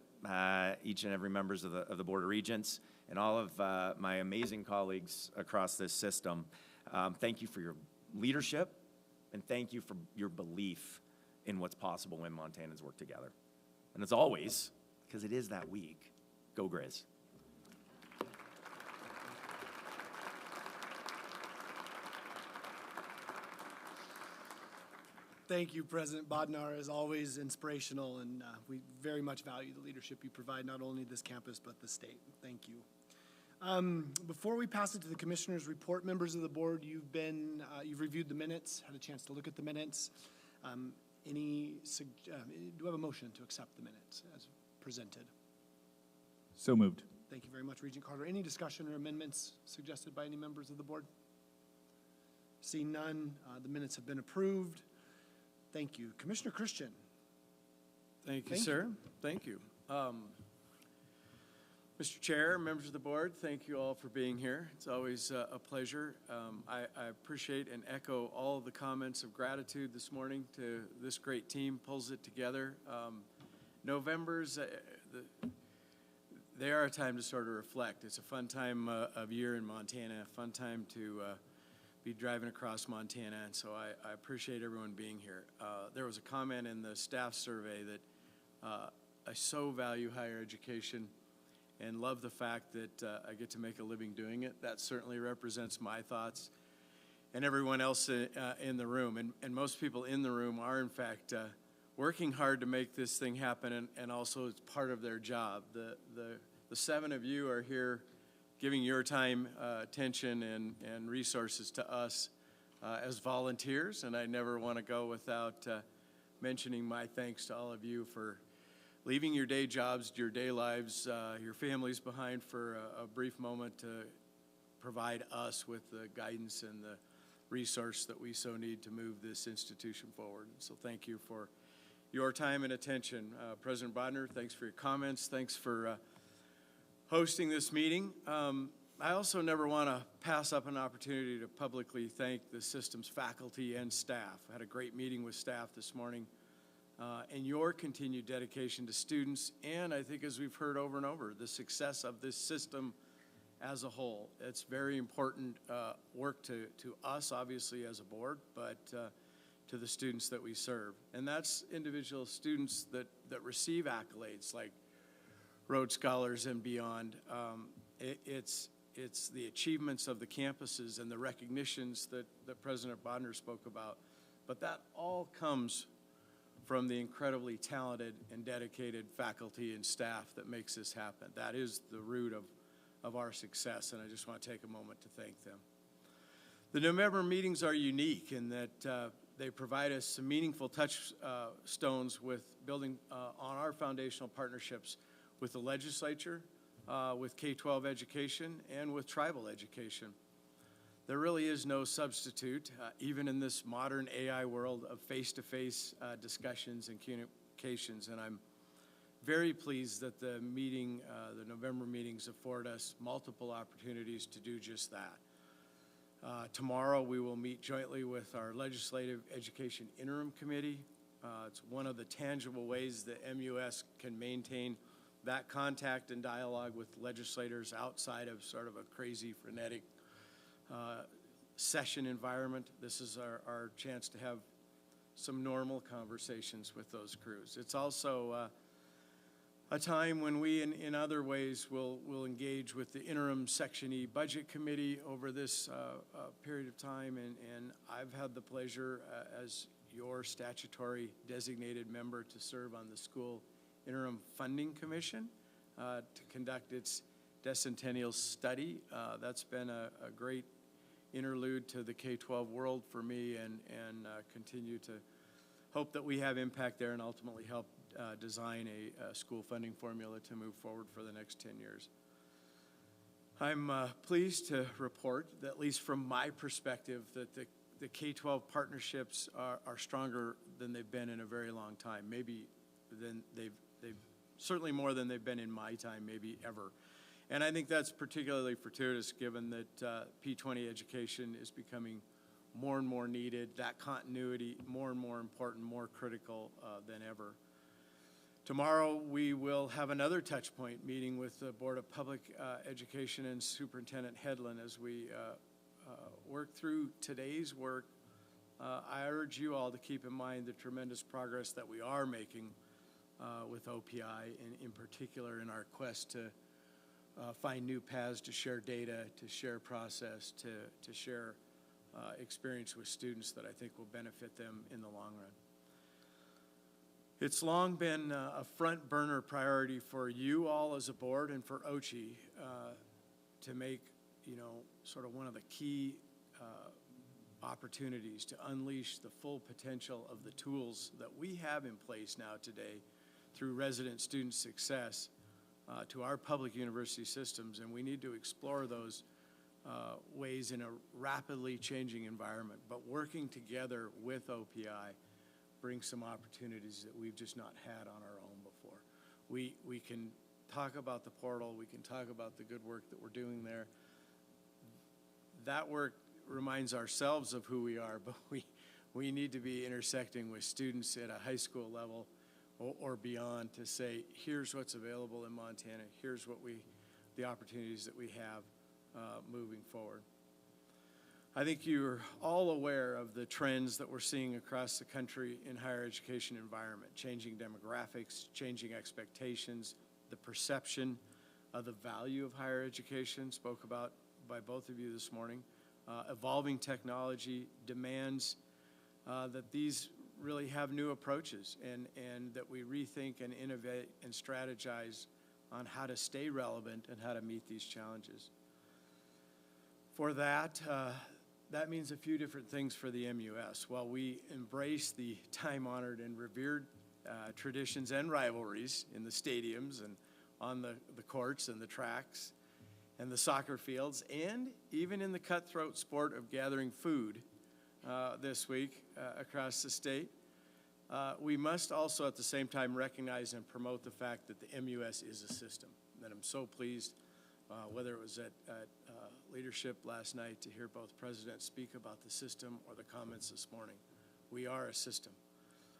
each and every members of the Board of Regents, and all of my amazing colleagues across this system. Thank you for your leadership, and thank you for your belief in what's possible when Montanans work together. And as always, because it is that week, go Grizz. Thank you, President Bodnar, as always inspirational, and we very much value the leadership you provide, not only this campus, but the state. Thank you. Before we pass it to the commissioners' report, members of the board, you've reviewed the minutes, had a chance to look at the minutes. Do we have a motion to accept the minutes as presented? So moved. Thank you very much, Regent Carter. Any discussion or amendments suggested by any members of the board? Seeing none, the minutes have been approved. Thank you. Commissioner Christian. Thank you, sir. Thank you. Mr. Chair, members of the board, thank you all for being here. It's always a pleasure. I appreciate and echo all of the comments of gratitude this morning to this great team, pulls it together. Novembers, they are a time to sort of reflect. It's a fun time of year in Montana, a fun time to be driving across Montana, and so I appreciate everyone being here. There was a comment in the staff survey that I so value higher education and love the fact that I get to make a living doing it. That certainly represents my thoughts and everyone else in the room. And most people in the room are, in fact, working hard to make this thing happen, and also it's part of their job. The 7 of you are here giving your time, attention, and resources to us as volunteers, and I never want to go without mentioning my thanks to all of you for leaving your day jobs, your day lives, your families behind for a brief moment to provide us with the guidance and the resource that we so need to move this institution forward. So thank you for your time and attention. President Bodnar, thanks for your comments. Thanks for hosting this meeting. I also never want to pass up an opportunity to publicly thank the system's faculty and staff. I had a great meeting with staff this morning, and your continued dedication to students, and I think, as we've heard over and over, the success of this system as a whole. It's very important work to us, obviously, as a board, but to the students that we serve. And that's individual students that receive accolades like Rhodes Scholars and beyond. It's the achievements of the campuses and the recognitions that President Bodnar spoke about. But that all comes from the incredibly talented and dedicated faculty and staff that makes this happen. That is the root of our success, and I just want to take a moment to thank them. The November meetings are unique in that they provide us some meaningful touchstones with building on our foundational partnerships with the legislature, with K-12 education, and with tribal education. There really is no substitute, even in this modern AI world, of face-to-face discussions and communications, and I'm very pleased that the November meetings afford us multiple opportunities to do just that. Tomorrow we will meet jointly with our Legislative Education Interim Committee. It's one of the tangible ways that MUS can maintain that contact and dialogue with legislators outside of sort of a crazy, frenetic session environment. This is our chance to have some normal conversations with those crews. It's also a time when we, in other ways, will engage with the interim Section E Budget Committee over this period of time, and I've had the pleasure as your statutory designated member to serve on the School Interim Funding Commission to conduct its decennial study. That's been a great interlude to the K-12 world for me, and continue to hope that we have impact there and ultimately help design a school funding formula to move forward for the next 10 years. I'm pleased to report that, at least from my perspective, that the K-12 partnerships are stronger than they've been in a very long time. Maybe than they've certainly more than they've been in my time, maybe ever. And I think that's particularly fortuitous given that P20 education is becoming more and more needed, that continuity more and more important, more critical than ever. Tomorrow we will have another touch point meeting with the Board of Public Education and Superintendent Hedlund as we work through today's work. I urge you all to keep in mind the tremendous progress that we are making with OPI, and in particular in our quest to find new paths to share data, to share process, to share experience with students that I think will benefit them in the long run. It's long been a front burner priority for you all as a board and for OCHI to make, sort of one of the key opportunities to unleash the full potential of the tools that we have in place now today through resident student success to our public university systems, and we need to explore those ways in a rapidly changing environment. But working together with OPI brings some opportunities that we've just not had on our own before. We can talk about the portal, we can talk about the good work that we're doing there. That work reminds ourselves of who we are, but we need to be intersecting with students at a high school level or beyond to say, here's what's available in Montana, here's what the opportunities that we have moving forward. I think you're all aware of the trends that we're seeing across the country in higher education environment, changing demographics, changing expectations, the perception of the value of higher education, spoke about by both of you this morning, evolving technology demands that these really have new approaches, and that we rethink and innovate and strategize on how to stay relevant and how to meet these challenges. For that, that means a few different things for the MUS. While we embrace the time-honored and revered traditions and rivalries in the stadiums and on the courts and the tracks and the soccer fields, and even in the cutthroat sport of gathering food this week across the state, we must also at the same time recognize and promote the fact that the MUS is a system. And I'm so pleased, whether it was at leadership last night, to hear both presidents speak about the system or the comments this morning. We are a system.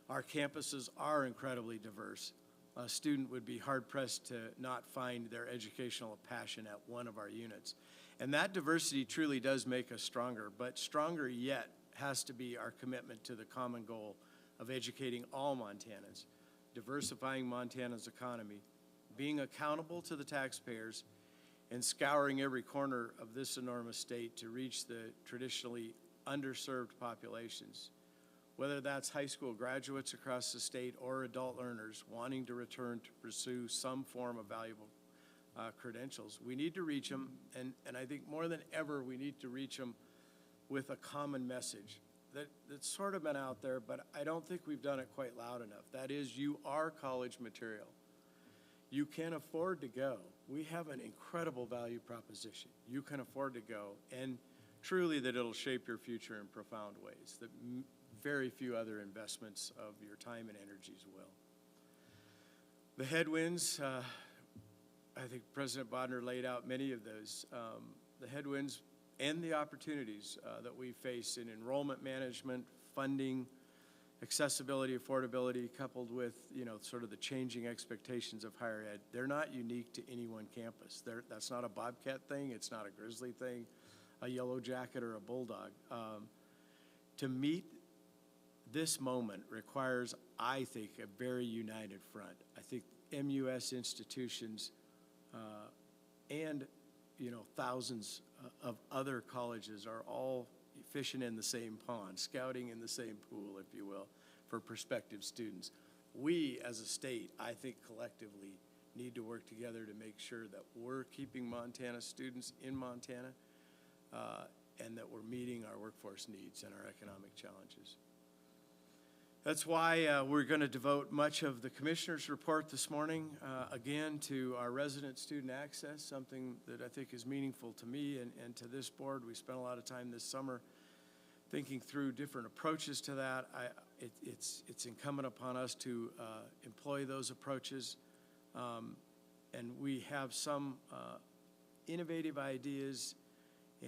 Our campuses are incredibly diverse. A student would be hard-pressed to not find their educational passion at one of our units. And that diversity truly does make us stronger, but stronger yet has to be our commitment to the common goal of educating all Montanans, diversifying Montana's economy, being accountable to the taxpayers, and scouring every corner of this enormous state to reach the traditionally underserved populations, whether that's high school graduates across the state or adult learners wanting to return to pursue some form of valuable credentials. We need to reach them, and I think more than ever, we need to reach them with a common message that's sort of been out there, but I don't think we've done it quite loud enough. That is, you are college material. You can afford to go. We have an incredible value proposition. You can afford to go, and truly that it'll shape your future in profound ways that very few other investments of your time and energies will. The headwinds, I think President Bodner laid out many of those. The headwinds and the opportunities that we face in enrollment management, funding, accessibility, affordability, coupled with, sort of the changing expectations of higher ed. They're not unique to any one campus. That's not a Bobcat thing. It's not a Grizzly thing, a Yellow Jacket or a Bulldog. To meet this moment requires, I think, a very united front. I think MUS institutions and, thousands of other colleges are all fishing in the same pond, scouting in the same pool, if you will, for prospective students. We, as a state, I think collectively need to work together to make sure that we're keeping Montana students in Montana and that we're meeting our workforce needs and our economic challenges. That's why we're going to devote much of the Commissioner's report this morning, again, to our resident student access, something that I think is meaningful to me and to this board. We spent a lot of time this summer thinking through different approaches to that. It's incumbent upon us to employ those approaches, and we have some innovative ideas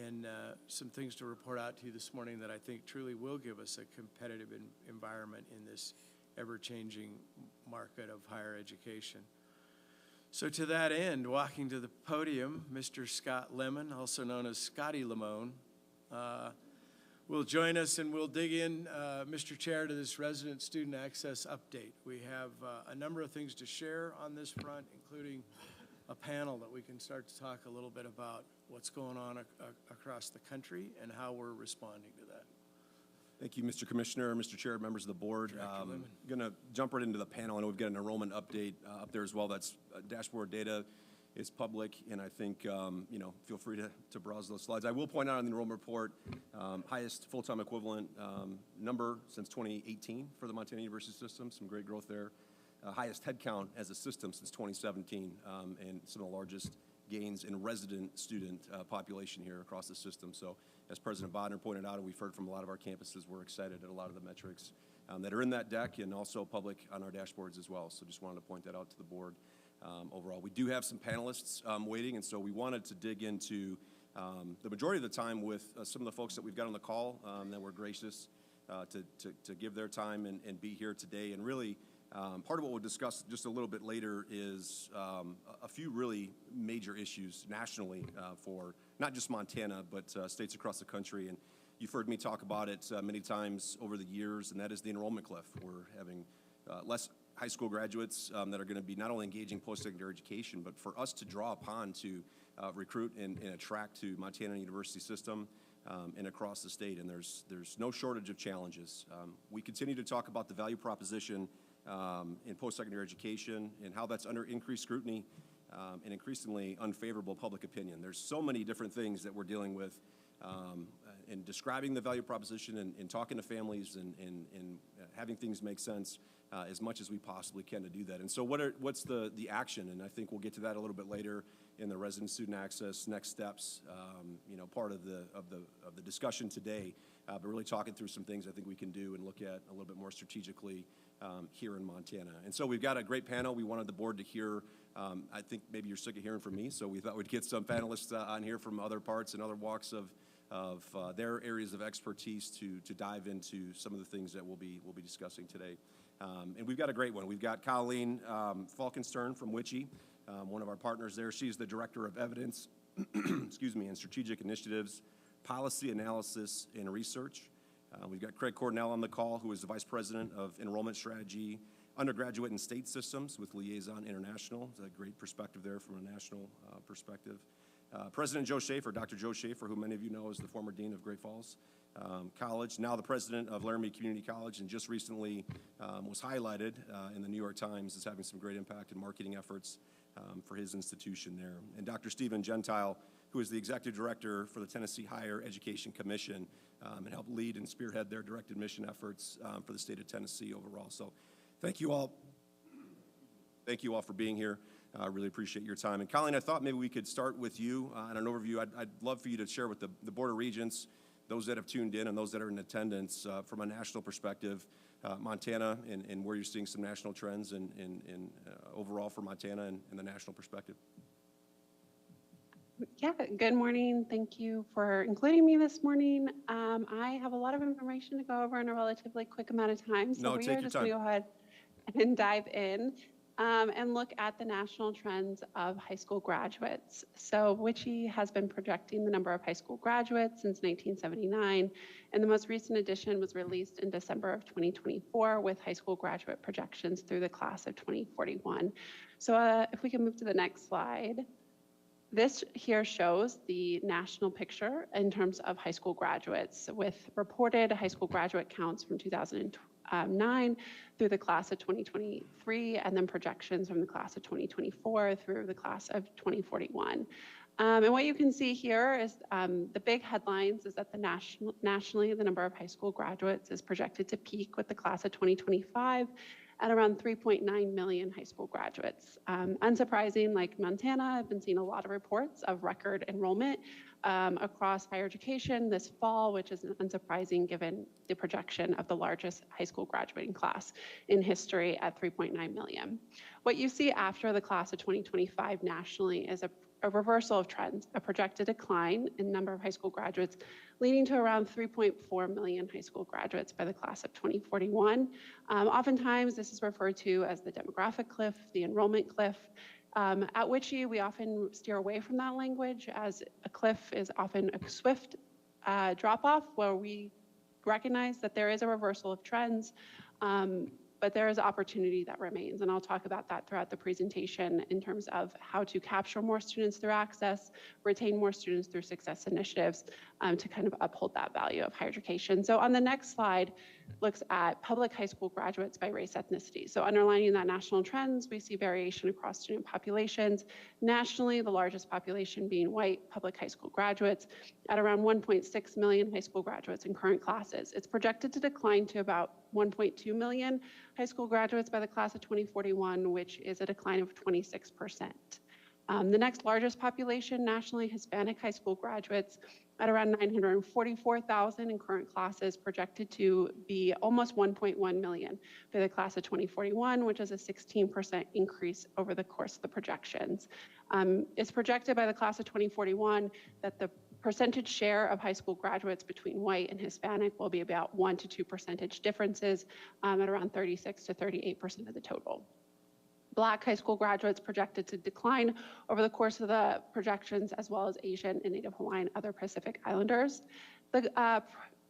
and some things to report out to you this morning that I think truly will give us a competitive environment in this ever-changing market of higher education. So to that end, walking to the podium, Mr. Scott Lemon, also known as Scotty Lemon, will join us, and we'll dig in, Mr. Chair, to this resident student access update. We have a number of things to share on this front, including a panel that we can start to talk a little bit about what's going on across the country and how we're responding to that. Thank you, Mr. Commissioner, Mr. Chair, members of the board. I'm going to jump right into the panel. I know we've got an enrollment update up there as well. That's dashboard data is public, and I think, feel free to browse those slides. I will point out on the enrollment report, highest full-time equivalent number since 2018 for the Montana University system, some great growth there. Highest headcount as a system since 2017, and some of the largest gains in resident student population here across the system. So as President Bodner pointed out, and we've heard from a lot of our campuses, we're excited at a lot of the metrics that are in that deck and also public on our dashboards as well. So just wanted to point that out to the board. Overall, we do have some panelists waiting, and so we wanted to dig into the majority of the time with some of the folks that we've got on the call that were gracious to give their time and be here today. And really, part of what we'll discuss just a little bit later is a few really major issues nationally for not just Montana, but states across the country. And you've heard me talk about it many times over the years, and that is the enrollment cliff. We're having less high school graduates that are going to be not only engaging post-secondary education, but for us to draw upon to recruit and attract to Montana University system and across the state. And there's no shortage of challenges. We continue to talk about the value proposition in post-secondary education and how that's under increased scrutiny and increasingly unfavorable public opinion. There's so many different things that we're dealing with in describing the value proposition and talking to families and having things make sense as much as we possibly can to do that. And so what's the action? And I think we'll get to that a little bit later in the resident student access next steps, part of the discussion today, but really talking through some things I think we can do and look at a little bit more strategically here in Montana. And so we've got a great panel. We wanted the board to hear, I think maybe you're sick of hearing from me, so we thought we'd get some panelists on here from other parts and other walks of their areas of expertise to dive into some of the things that we'll be discussing today. And we've got a great one. We've got Colleen Falkenstern from WICHE, one of our partners there. She's the Director of Evidence, and Strategic Initiatives, Policy Analysis and Research. We've got Craig Cornell on the call, who is the Vice President of Enrollment Strategy, undergraduate and state systems with Liaison International. It's a great perspective there from a national perspective. President Joe Schaefer, Dr. Joe Schaefer, who many of you know is the former dean of Great Falls College, now the president of Laramie Community College, and just recently was highlighted in the New York Times as having some great impact in marketing efforts for his institution there. And Dr. Stephen Gentile, who is the executive director for the Tennessee Higher Education Commission, and helped lead and spearhead their direct admission efforts for the state of Tennessee overall. So thank you all. Thank you all for being here. I really appreciate your time. And Colleen, I thought maybe we could start with you on an overview. I'd love for you to share with the Board of Regents, those that have tuned in and those that are in attendance from a national perspective, Montana and where you're seeing some national trends and overall for Montana and the national perspective. Yeah, good morning. Thank you for including me this morning. I have a lot of information to go over in a relatively quick amount of time. So we are just going to go ahead and dive in and look at the national trends of high school graduates. So WICHE has been projecting the number of high school graduates since 1979, and the most recent edition was released in December of 2024 with high school graduate projections through the class of 2041. So if we can move to the next slide. This here shows the national picture in terms of high school graduates with reported high school graduate counts from 2009 through the class of 2023, and then projections from the class of 2024 through the class of 2041. And what you can see here is the big headlines is that nationally, the number of high school graduates is projected to peak with the class of 2025 at around 3.9 million high school graduates. Unsurprising, like Montana, I've been seeing a lot of reports of record enrollment across higher education this fall, which is unsurprising given the projection of the largest high school graduating class in history at 3.9 million. What you see after the class of 2025 nationally is a reversal of trends, a projected decline in number of high school graduates, leading to around 3.4 million high school graduates by the class of 2041. Oftentimes, this is referred to as the demographic cliff, the enrollment cliff. At WICHE, we often steer away from that language, as a cliff is often a swift drop-off where we recognize that there is a reversal of trends, but there is opportunity that remains. And I'll talk about that throughout the presentation in terms of how to capture more students through access, retain more students through success initiatives to kind of uphold that value of higher education. So on the next slide, looks at public high school graduates by race ethnicity. So underlining that national trends, we see variation across student populations. Nationally, the largest population being white public high school graduates at around 1.6 million high school graduates in current classes. It's projected to decline to about 1.2 million high school graduates by the class of 2041, which is a decline of 26%. The next largest population nationally, Hispanic high school graduates at around 944,000 in current classes, projected to be almost 1.1 million for the class of 2041, which is a 16% increase over the course of the projections. It's projected by the class of 2041 that the percentage share of high school graduates between white and Hispanic will be about 1 to 2 percentage differences at around 36 to 38% of the total. Black high school graduates projected to decline over the course of the projections, as well as Asian and Native Hawaiian, other Pacific Islanders. The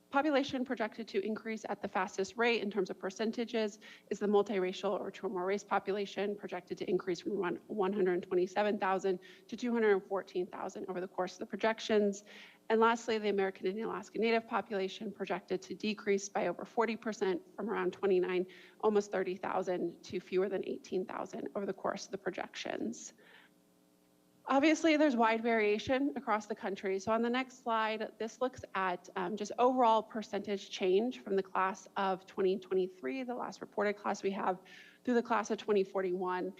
population projected to increase at the fastest rate in terms of percentages is the multiracial or two or more race population, projected to increase from 127,000 to 214,000 over the course of the projections. And lastly, the American Indian Alaska Native population projected to decrease by over 40% from around 29, almost 30,000 to fewer than 18,000 over the course of the projections. Obviously, there's wide variation across the country. So on the next slide, this looks at just overall percentage change from the class of 2023, the last reported class we have, through the class of 2041.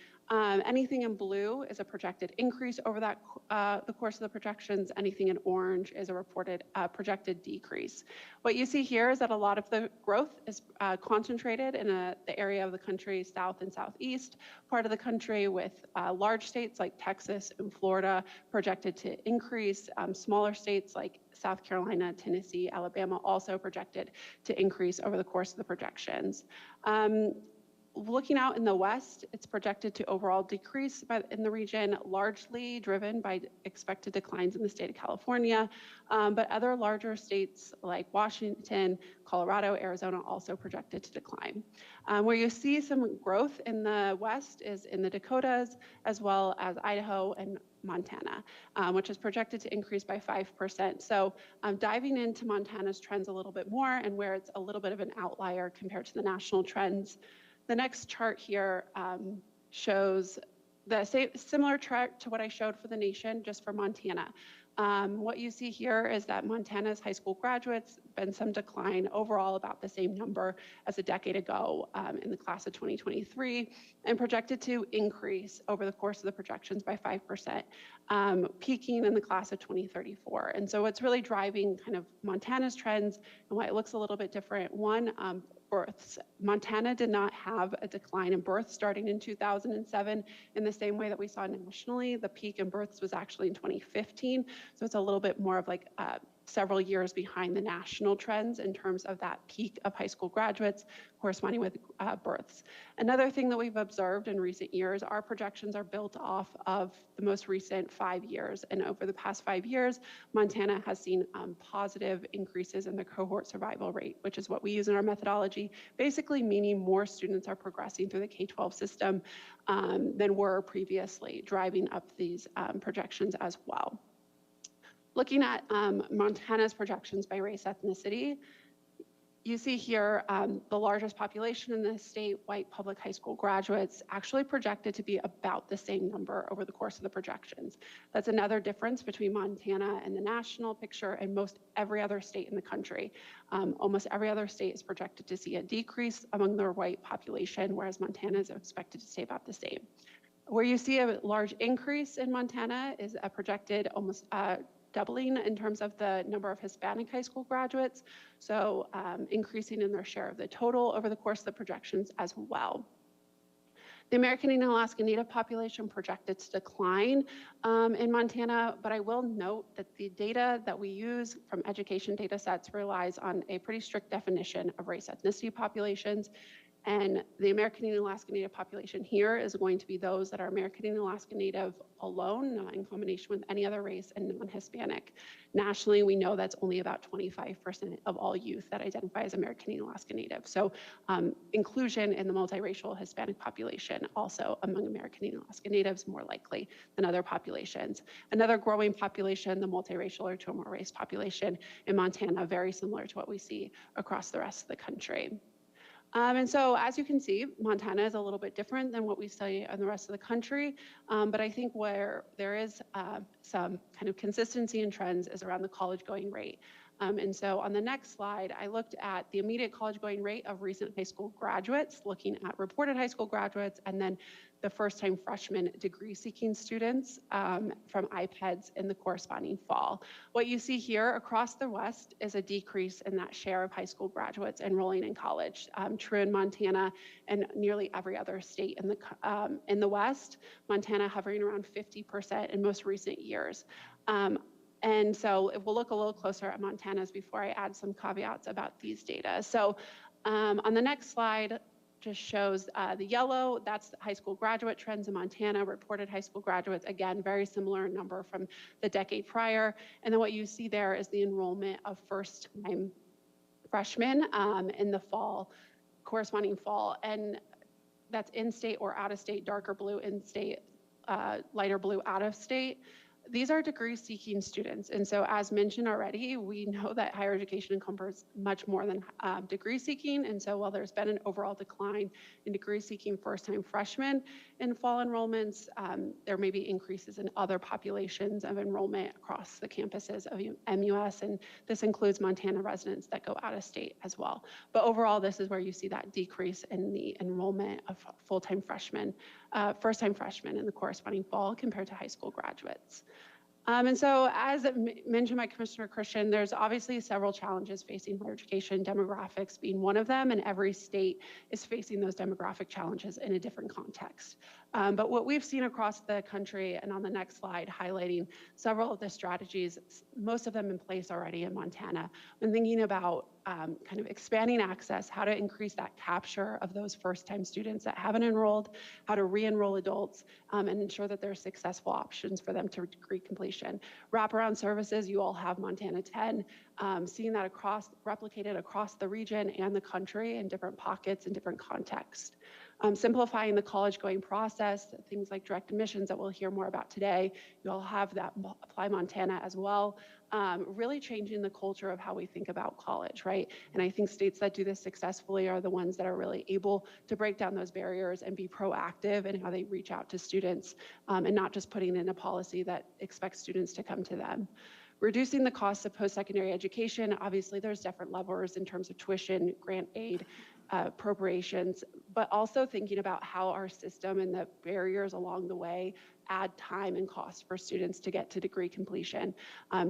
Anything in blue is a projected increase over that the course of the projections. Anything in orange is a reported projected decrease. What you see here is that a lot of the growth is concentrated in the area of the country, south and southeast part of the country, with large states like Texas and Florida projected to increase. Smaller states like South Carolina, Tennessee, Alabama also projected to increase over the course of the projections. Looking out in the west, it's projected to overall decrease in the region, largely driven by expected declines in the state of California, but other larger states like Washington, Colorado, Arizona also projected to decline. Where you see some growth in the west is in the Dakotas, as well as Idaho and Montana, which is projected to increase by 5%. So diving into Montana's trends a little bit more and where it's a little bit of an outlier compared to the national trends. The next chart here shows the similar chart to what I showed for the nation, just for Montana. What you see here is that Montana's high school graduates been some decline, overall about the same number as a decade ago in the class of 2023, and projected to increase over the course of the projections by 5%, peaking in the class of 2034. And so what's really driving kind of Montana's trends and why it looks a little bit different, one, births. Montana did not have a decline in births starting in 2007 in the same way that we saw nationally. The peak in births was actually in 2015. So it's a little bit more of like several years behind the national trends in terms of that peak of high school graduates corresponding with births. Another thing that we've observed in recent years, our projections are built off of the most recent 5 years. And over the past 5 years, Montana has seen positive increases in the cohort survival rate, which is what we use in our methodology, basically meaning more students are progressing through the K-12 system than were previously, driving up these projections as well. Looking at Montana's projections by race ethnicity, you see here the largest population in the state, white public high school graduates, actually projected to be about the same number over the course of the projections. That's another difference between Montana and the national picture and most every other state in the country. Almost every other state is projected to see a decrease among their white population, whereas Montana is expected to stay about the same. Where you see a large increase in Montana is a projected almost doubling in terms of the number of Hispanic high school graduates, so increasing in their share of the total over the course of the projections as well. The American Indian Alaska Native population projected to decline in Montana, but I will note that the data that we use from education data sets relies on a pretty strict definition of race ethnicity populations. And the American Indian Alaska Native population here is going to be those that are American Indian Alaska Native alone, not in combination with any other race, and non-Hispanic. Nationally, we know that's only about 25% of all youth that identify as American Indian Alaska Native. So inclusion in the multiracial Hispanic population, also among American Indian Alaska Natives, more likely than other populations. Another growing population, the multiracial or two or more race population in Montana, very similar to what we see across the rest of the country. And so, as you can see, Montana is a little bit different than what we see in the rest of the country, but I think where there is some kind of consistency in trends is around the college-going rate. And so on the next slide, I looked at the immediate college-going rate of recent high school graduates, looking at reported high school graduates, and then the first-time freshman degree-seeking students from IPEDS in the corresponding fall. What you see here across the West is a decrease in that share of high school graduates enrolling in college. True in Montana and nearly every other state in the West, Montana hovering around 50% in most recent years. And so we'll look a little closer at Montana's before I add some caveats about these data. So on the next slide, just shows the yellow, that's high school graduate trends in Montana, reported high school graduates, again, very similar number from the decade prior. And then what you see there is the enrollment of first-time freshmen in the fall, corresponding fall. And that's in-state or out-of-state, darker blue in-state, lighter blue out-of-state. These are degree-seeking students. And so as mentioned already, we know that higher education encompasses much more than degree-seeking. And so while there's been an overall decline in degree-seeking first-time freshmen in fall enrollments, there may be increases in other populations of enrollment across the campuses of MUS. And this includes Montana residents that go out of state as well. But overall, this is where you see that decrease in the enrollment of full-time freshmen, first-time freshmen in the corresponding fall compared to high school graduates. And so as mentioned by Commissioner Christian, there's obviously several challenges facing higher education, demographics being one of them, and every state is facing those demographic challenges in a different context. But what we've seen across the country, and on the next slide, highlighting several of the strategies, most of them in place already in Montana, when thinking about kind of expanding access, how to increase that capture of those first-time students that haven't enrolled, how to re-enroll adults, and ensure that there are successful options for them to degree completion. Wraparound services, you all have Montana 10, seeing that replicated across the region and the country in different pockets and different contexts. Simplifying the college-going process, things like direct admissions that we'll hear more about today. You all have that Apply Montana as well. Really changing the culture of how we think about college, right? And I think states that do this successfully are the ones that are really able to break down those barriers and be proactive in how they reach out to students, and not just putting in a policy that expects students to come to them. Reducing the costs of post-secondary education. Obviously, there's different levers in terms of tuition, grant aid, appropriations, but also thinking about how our system and the barriers along the way add time and cost for students to get to degree completion.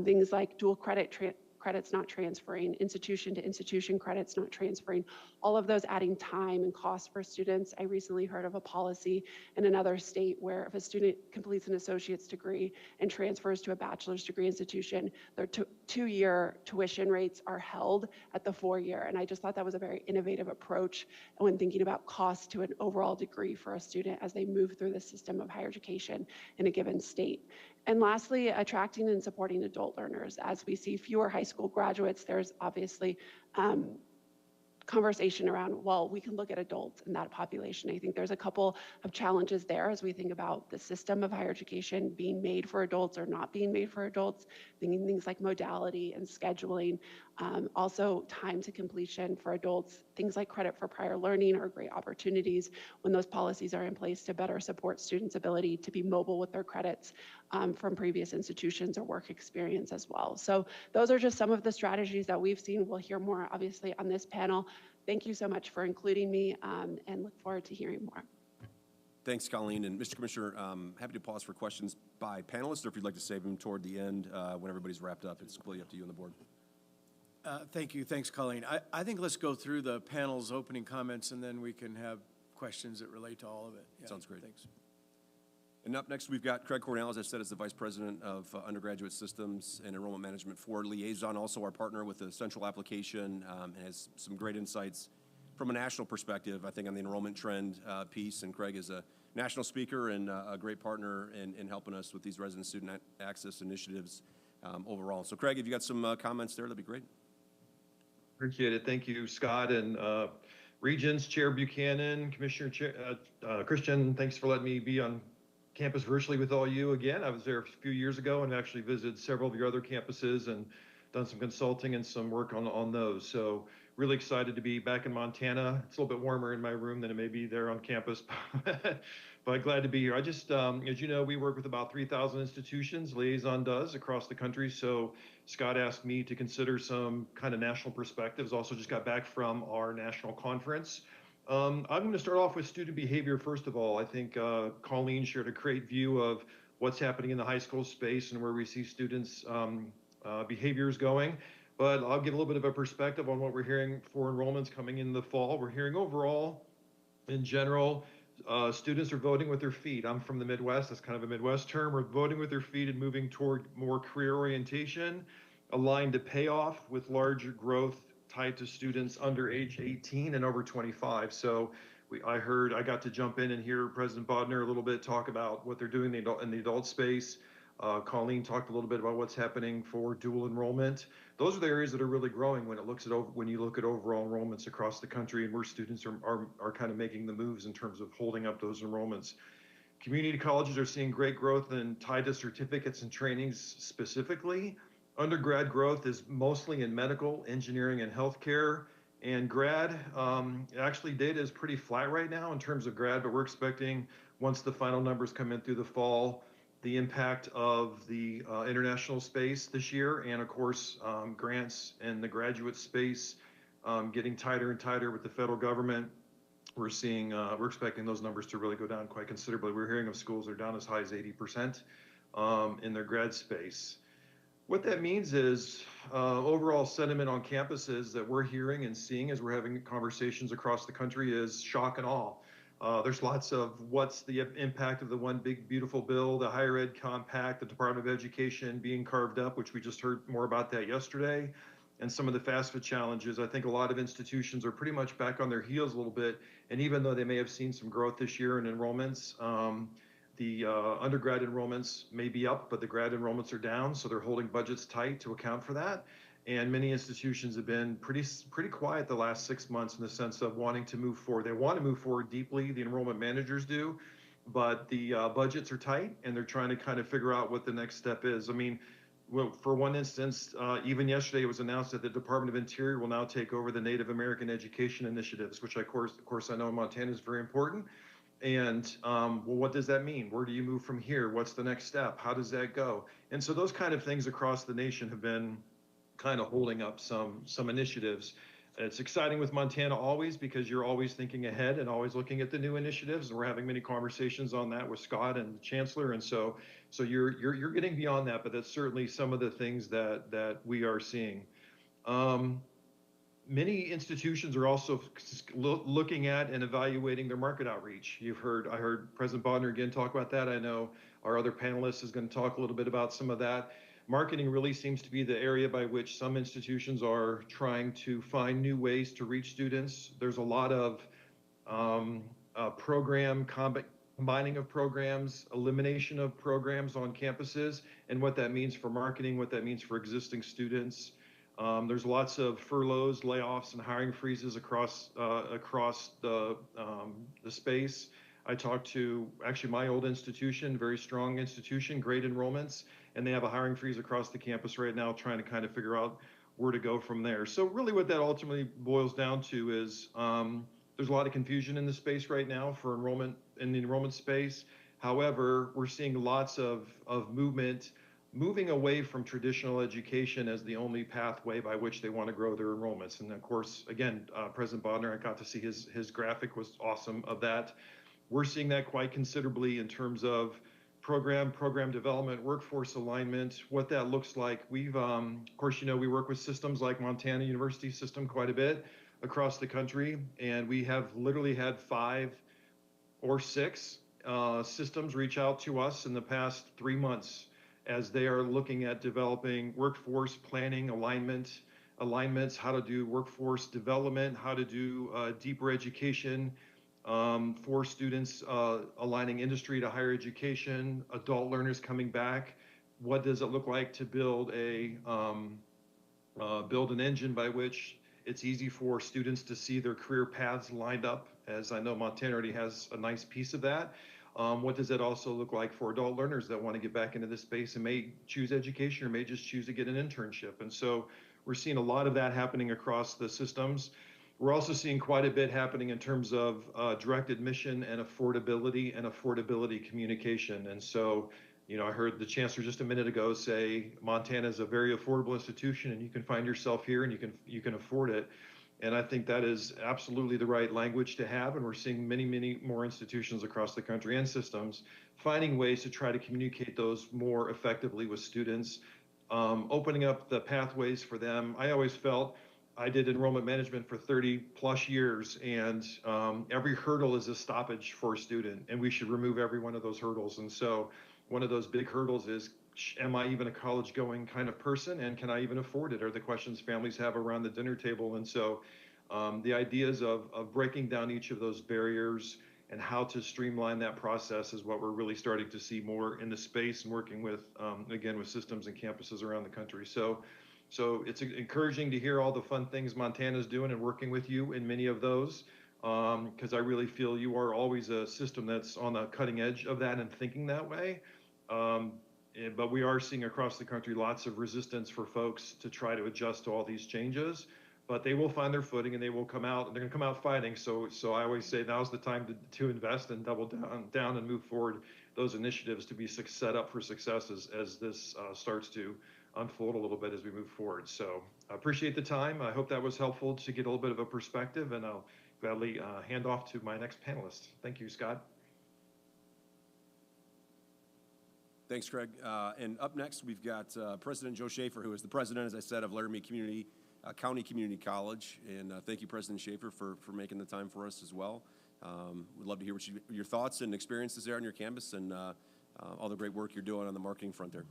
Things like dual credits not transferring, institution to institution credits not transferring, all of those adding time and cost for students. I recently heard of a policy in another state where if a student completes an associate's degree and transfers to a bachelor's degree institution, their two-year tuition rates are held at the 4-year. And I just thought that was a very innovative approach when thinking about cost to an overall degree for a student as they move through the system of higher education in a given state. And lastly, attracting and supporting adult learners. As we see fewer high school graduates, there's obviously conversation around, well, we can look at adults in that population. I think there's a couple of challenges there as we think about the system of higher education being made for adults or not being made for adults, thinking things like modality and scheduling, also time to completion for adults, things like credit for prior learning are great opportunities when those policies are in place to better support students' ability to be mobile with their credits from previous institutions or work experience as well. So those are just some of the strategies that we've seen. We'll hear more obviously on this panel. Thank you so much for including me, and look forward to hearing more. Thanks, Colleen. And Mr. Commissioner, happy to pause for questions by panelists, or if you'd like to save them toward the end when everybody's wrapped up. It's completely up to you on the board. Thank you. Thanks, Colleen. I think let's go through the panel's opening comments, and then we can have questions that relate to all of it. Yeah, sounds great. Thanks. And up next, we've got Craig Cornell, as I said, as the Vice President of Undergraduate Systems and Enrollment Management for Liaison, also our partner with the central application, and has some great insights from a national perspective, I think, on the enrollment trend piece. And Craig is a national speaker and a great partner in helping us with these resident student access initiatives overall. So Craig, if you got some comments there, that'd be great. Appreciate it. Thank you, Scott, and Regents, Chair Buchanan, Commissioner Christian, thanks for letting me be on campus virtually with all you again. I was there a few years ago and actually visited several of your other campuses and done some consulting and some work on those. So really excited to be back in Montana. It's a little bit warmer in my room than it may be there on campus, but glad to be here. I just, as you know, we work with about 3,000 institutions, Liaison does, across the country. So Scott asked me to consider some kind of national perspectives. Also just got back from our national conference. I'm going to start off with student behavior, first of all. I think Colleen shared a great view of what's happening in the high school space and where we see students' behaviors going. But I'll give a little bit of a perspective on what we're hearing for enrollments coming in the fall. We're hearing overall, in general, students are voting with their feet. I'm from the Midwest. That's kind of a Midwest term. We're voting with their feet and moving toward more career orientation, aligned to payoff with larger growth tied to students under age 18 and over 25. So I got to jump in and hear President Bodner a little bit talk about what they're doing in the adult space. Colleen talked a little bit about what's happening for dual enrollment. Those are the areas that are really growing when you look at overall enrollments across the country and where students are kind of making the moves in terms of holding up those enrollments. Community colleges are seeing great growth and tied to certificates and trainings specifically. Undergrad growth is mostly in medical, engineering, and healthcare. And grad, actually data is pretty flat right now in terms of grad, but we're expecting once the final numbers come in through the fall, the impact of the international space this year, and of course, grants in the graduate space getting tighter and tighter with the federal government. We're expecting those numbers to really go down quite considerably. We're hearing of schools that are down as high as 80% in their grad space. What that means is overall sentiment on campuses that we're hearing and seeing as we're having conversations across the country is shock and awe. There's lots of what's the impact of the one big beautiful bill, the higher ed compact, the Department of Education being carved up, which we just heard more about that yesterday. and some of the FAFSA challenges, I think a lot of institutions are pretty much back on their heels a little bit. And even though they may have seen some growth this year in enrollments, the undergrad enrollments may be up, but the grad enrollments are down, so they're holding budgets tight to account for that. And many institutions have been pretty quiet the last 6 months in the sense of wanting to move forward. They want to move forward deeply, the enrollment managers do, but the budgets are tight, and they're trying to kind of figure out what the next step is. I mean, well, for one instance, even yesterday it was announced that the Department of Interior will now take over the Native American education initiatives, which of course I know in Montana is very important. And well, what does that mean? Where do you move from here? What's the next step? How does that go? And so those kind of things across the nation have been kind of holding up some initiatives. It's exciting with Montana always because you're always thinking ahead and always looking at the new initiatives, and we're having many conversations on that with Scott and the Chancellor, and so you're getting beyond that, but that's certainly some of the things that we are seeing. Many institutions are also looking at and evaluating their market outreach. I heard President Bodner again talk about that. I know our other panelist is going to talk a little bit about some of that. Marketing really seems to be the area by which some institutions are trying to find new ways to reach students. There's a lot of combining of programs, elimination of programs on campuses, and what that means for marketing, what that means for existing students. There's lots of furloughs, layoffs, and hiring freezes across the space. I talked to actually my old institution, very strong institution, great enrollments, and they have a hiring freeze across the campus right now, trying to kind of figure out where to go from there. So really what that ultimately boils down to is there's a lot of confusion in the space right now for enrollment, in the enrollment space. However, we're seeing lots of movement, moving away from traditional education as the only pathway by which they want to grow their enrollments. And of course, again, President Bodner, I got to see his graphic was awesome of that. We're seeing that quite considerably in terms of program development, workforce alignment, what that looks like. We've, of course, you know, we work with systems like Montana University System quite a bit across the country, and we have literally had 5 or 6 systems reach out to us in the past 3 months as they are looking at developing workforce planning, alignments, how to do workforce development, how to do deeper education for students, aligning industry to higher education, adult learners coming back. What does it look like to build an engine by which it's easy for students to see their career paths lined up, as I know Montana already has a nice piece of that. What does that also look like for adult learners that want to get back into this space and may choose education or may just choose to get an internship? And so we're seeing a lot of that happening across the systems. We're also seeing quite a bit happening in terms of direct admission and affordability communication. And so, you know, I heard the Chancellor just a minute ago say Montana is a very affordable institution and you can find yourself here and you can afford it. And I think that is absolutely the right language to have. And we're seeing many, many more institutions across the country and systems finding ways to try to communicate those more effectively with students, opening up the pathways for them. I always felt I did enrollment management for 30 plus years, and every hurdle is a stoppage for a student, and we should remove every one of those hurdles. And so one of those big hurdles is, am I even a college going kind of person, and can I even afford it, are the questions families have around the dinner table. And so the ideas of breaking down each of those barriers and how to streamline that process is what we're really starting to see more in the space and working with, again, with systems and campuses around the country. So it's encouraging to hear all the fun things Montana's doing and working with you in many of those, because I really feel you are always a system that's on the cutting edge of that and thinking that way. But we are seeing across the country lots of resistance for folks to try to adjust to all these changes. But they will find their footing and they will come out, and they're going to come out fighting. So I always say now's the time to invest and double down and move forward those initiatives to be set up for success as this starts to unfold a little bit as we move forward. So I appreciate the time. I hope that was helpful to get a little bit of a perspective, and I'll gladly hand off to my next panelist. Thank you, Scott. Thanks, Craig. And up next, we've got President Joe Schaefer, who is the president, as I said, of Laramie County Community College. And thank you, President Schaefer, for making the time for us as well. We'd love to hear your thoughts and experiences there on your campus and all the great work you're doing on the marketing front there.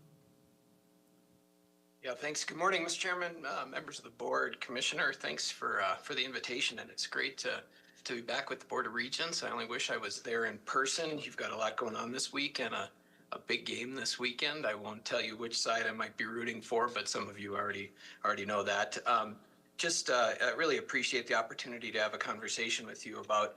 Yeah, thanks. Good morning, Mr. Chairman, members of the board, Commissioner. Thanks for the invitation, and it's great to be back with the Board of Regents. I only wish I was there in person. You've got a lot going on this week and a big game this weekend. I won't tell you which side I might be rooting for, but some of you already know that. I really appreciate the opportunity to have a conversation with you about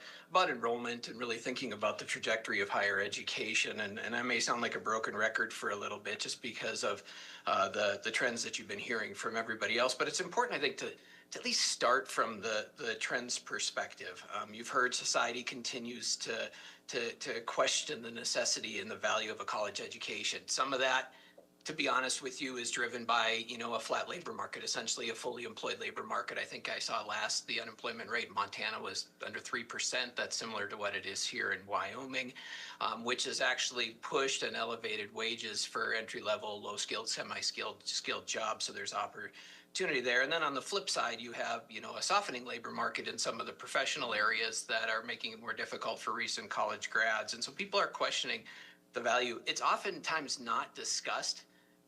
enrollment and really thinking about the trajectory of higher education. And I may sound like a broken record for a little bit just because of the trends that you've been hearing from everybody else. But it's important, I think, to at least start from the trends perspective. You've heard society continues to question the necessity and the value of a college education. Some of that, to be honest with you, is driven by, a flat labor market, essentially a fully employed labor market. I think I saw last the unemployment rate in Montana was under 3%. That's similar to what it is here in Wyoming, which has actually pushed and elevated wages for entry-level, low-skilled, skilled jobs. So there's opportunity there. And then on the flip side, you have, a softening labor market in some of the professional areas that are making it more difficult for recent college grads. And so people are questioning the value. It's oftentimes not discussed,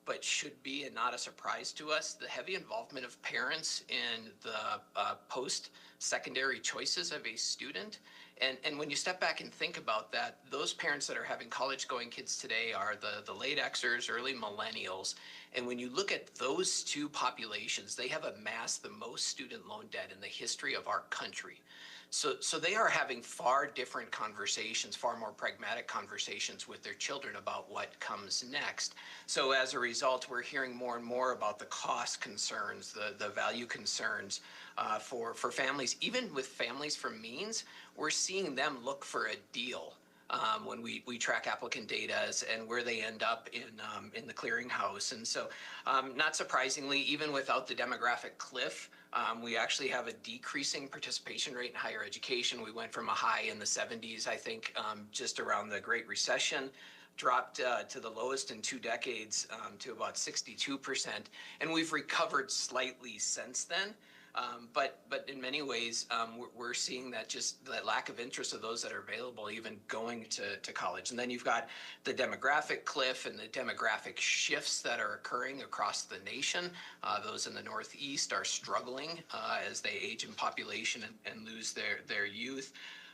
but should be, and not a surprise to us, the heavy involvement of parents in the post-secondary choices of a student. And when you step back and think about that, those parents that are having college-going kids today are the late Xers, early millennials. And when you look at those two populations, they have amassed the most student loan debt in the history of our country. So they are having far different conversations, far more pragmatic conversations with their children about what comes next. So as a result, we're hearing more and more about the cost concerns, the value concerns for families. Even with families from means, we're seeing them look for a deal when we track applicant data and where they end up in the clearinghouse. And so not surprisingly, even without the demographic cliff, we actually have a decreasing participation rate in higher education. We went from a high in the 70s, I think, just around the Great Recession, dropped to the lowest in 2 decades to about 62%. And we've recovered slightly since then. But in many ways, we're seeing that just that lack of interest of those that are available even going to college. And then you've got the demographic cliff and the demographic shifts that are occurring across the nation. Those in the Northeast are struggling as they age in population and lose their youth.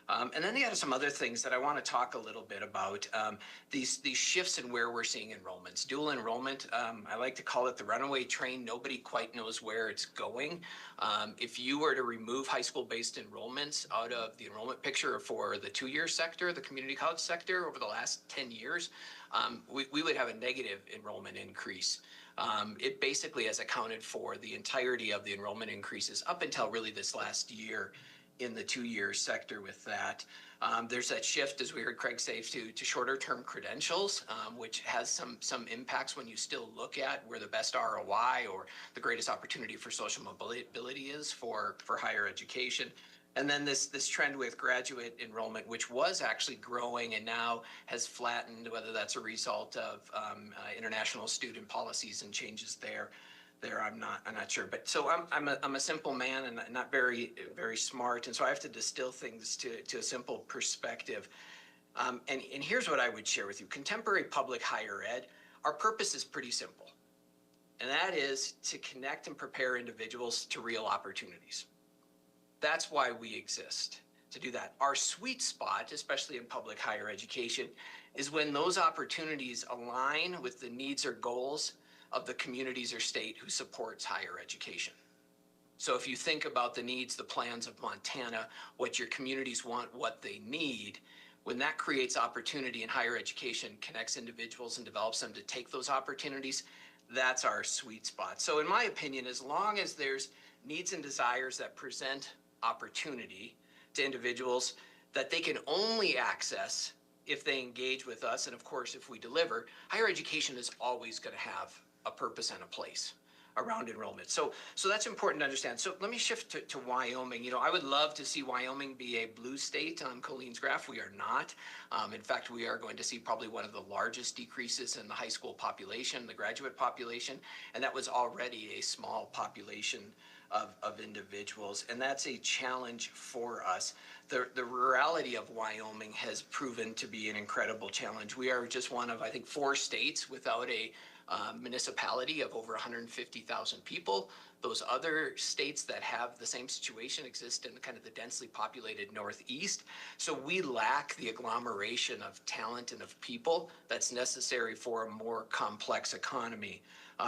And then you have some other things that I want to talk a little bit about. These shifts in where we're seeing enrollments. Dual enrollment, I like to call it the runaway train. Nobody quite knows where it's going. If you were to remove high school-based enrollments out of the enrollment picture for the 2-year sector, the community college sector, over the last 10 years, we would have a negative enrollment increase. It basically has accounted for the entirety of the enrollment increases up until really this last year in the 2-year sector with that. There's that shift, as we heard Craig say, to shorter term credentials, which has some impacts when you still look at where the best ROI or the greatest opportunity for social mobility is for higher education. And then this trend with graduate enrollment, which was actually growing and now has flattened, whether that's a result of international student policies and changes there, I'm not sure. But so I'm a simple man and not very smart, and so I have to distill things to a simple perspective. And here's what I would share with you: contemporary public higher ed, our purpose is pretty simple, and that is to connect and prepare individuals to real opportunities. That's why we exist, to do that. Our sweet spot, especially in public higher education, is when those opportunities align with the needs or goals of the communities or state who supports higher education. So if you think about the needs, the plans of Montana, what your communities want, what they need, when that creates opportunity in higher education, connects individuals and develops them to take those opportunities, that's our sweet spot. So in my opinion, as long as there's needs and desires that present opportunity to individuals that they can only access if they engage with us, and of course, if we deliver, higher education is always going to have a purpose and a place around enrollment. So that's important to understand. So let me shift to Wyoming. I would love to see Wyoming be a blue state on Colleen's graph. We are not. In fact, we are going to see probably one of the largest decreases in the high school population, the graduate population, and that was already a small population of individuals, and that's a challenge for us. The rurality of Wyoming has proven to be an incredible challenge. We are just one of, I think, 4 states without a municipality of over 150,000 people. Those other states that have the same situation exist in kind of the densely populated Northeast. So we lack the agglomeration of talent and of people that's necessary for a more complex economy.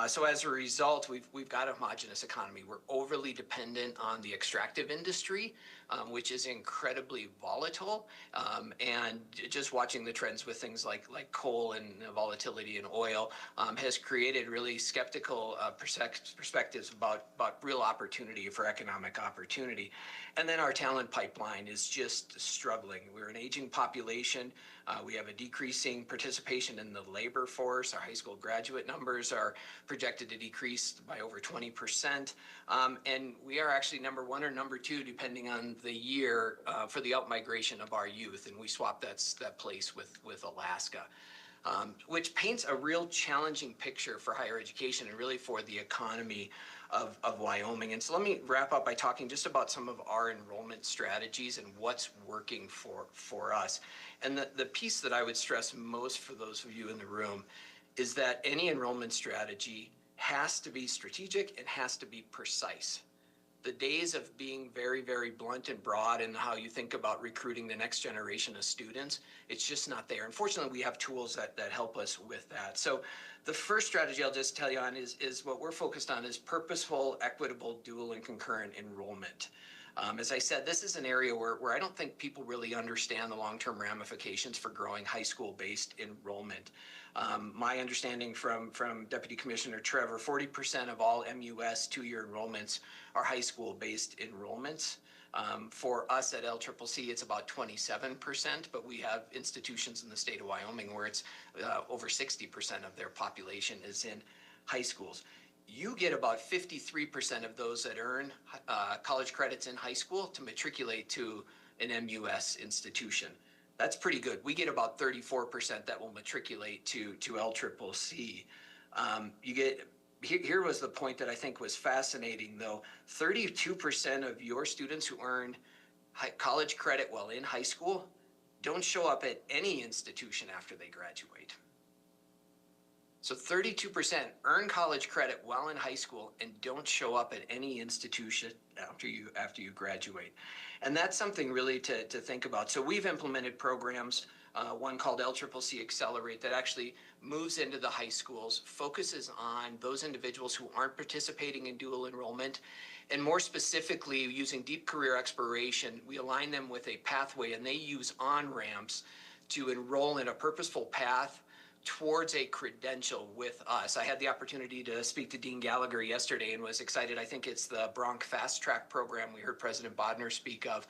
So as a result, we've got a homogeneous economy. We're overly dependent on the extractive industry, which is incredibly volatile. And just watching the trends with things like coal and volatility in oil has created really skeptical perspectives about real opportunity for economic opportunity. And then our talent pipeline is just struggling. We're an aging population. We have a decreasing participation in the labor force. Our high school graduate numbers are projected to decrease by over 20%. And we are actually number 1 or number 2, depending on the year, for the outmigration of our youth. And we swap that place with Alaska, which paints a real challenging picture for higher education and really for the economy of Wyoming. And so let me wrap up by talking just about some of our enrollment strategies and what's working for us. And the piece that I would stress most for those of you in the room is that any enrollment strategy has to be strategic and has to be precise. The days of being very, very blunt and broad in how you think about recruiting the next generation of students, it's just not there. Unfortunately, we have tools that help us with that. So the first strategy I'll just tell you on is what we're focused on is purposeful, equitable, dual, and concurrent enrollment. As I said, this is an area where I don't think people really understand the long-term ramifications for growing high school-based enrollment. My understanding from Deputy Commissioner Trevor, 40% of all MUS 2-year enrollments are high school-based enrollments. For us at LCCC, it's about 27%, but we have institutions in the state of Wyoming where it's over 60% of their population is in high schools. You get about 53% of those that earn college credits in high school to matriculate to an MUS institution. That's pretty good. We get about 34% that will matriculate to LCCC. Here was the point that I think was fascinating, though. 32% of your students who earn college credit while in high school don't show up at any institution after they graduate. So 32% earn college credit while in high school and don't show up at any institution after you graduate. And that's something really to think about. So we've implemented programs, one called LCCC Accelerate, that actually moves into the high schools, focuses on those individuals who aren't participating in dual enrollment, and more specifically, using deep career exploration, we align them with a pathway, and they use on-ramps to enroll in a purposeful path towards a credential with us. I had the opportunity to speak to Dean Gallagher yesterday and was excited. I think it's the Bronc Fast Track program we heard President Bodner speak of.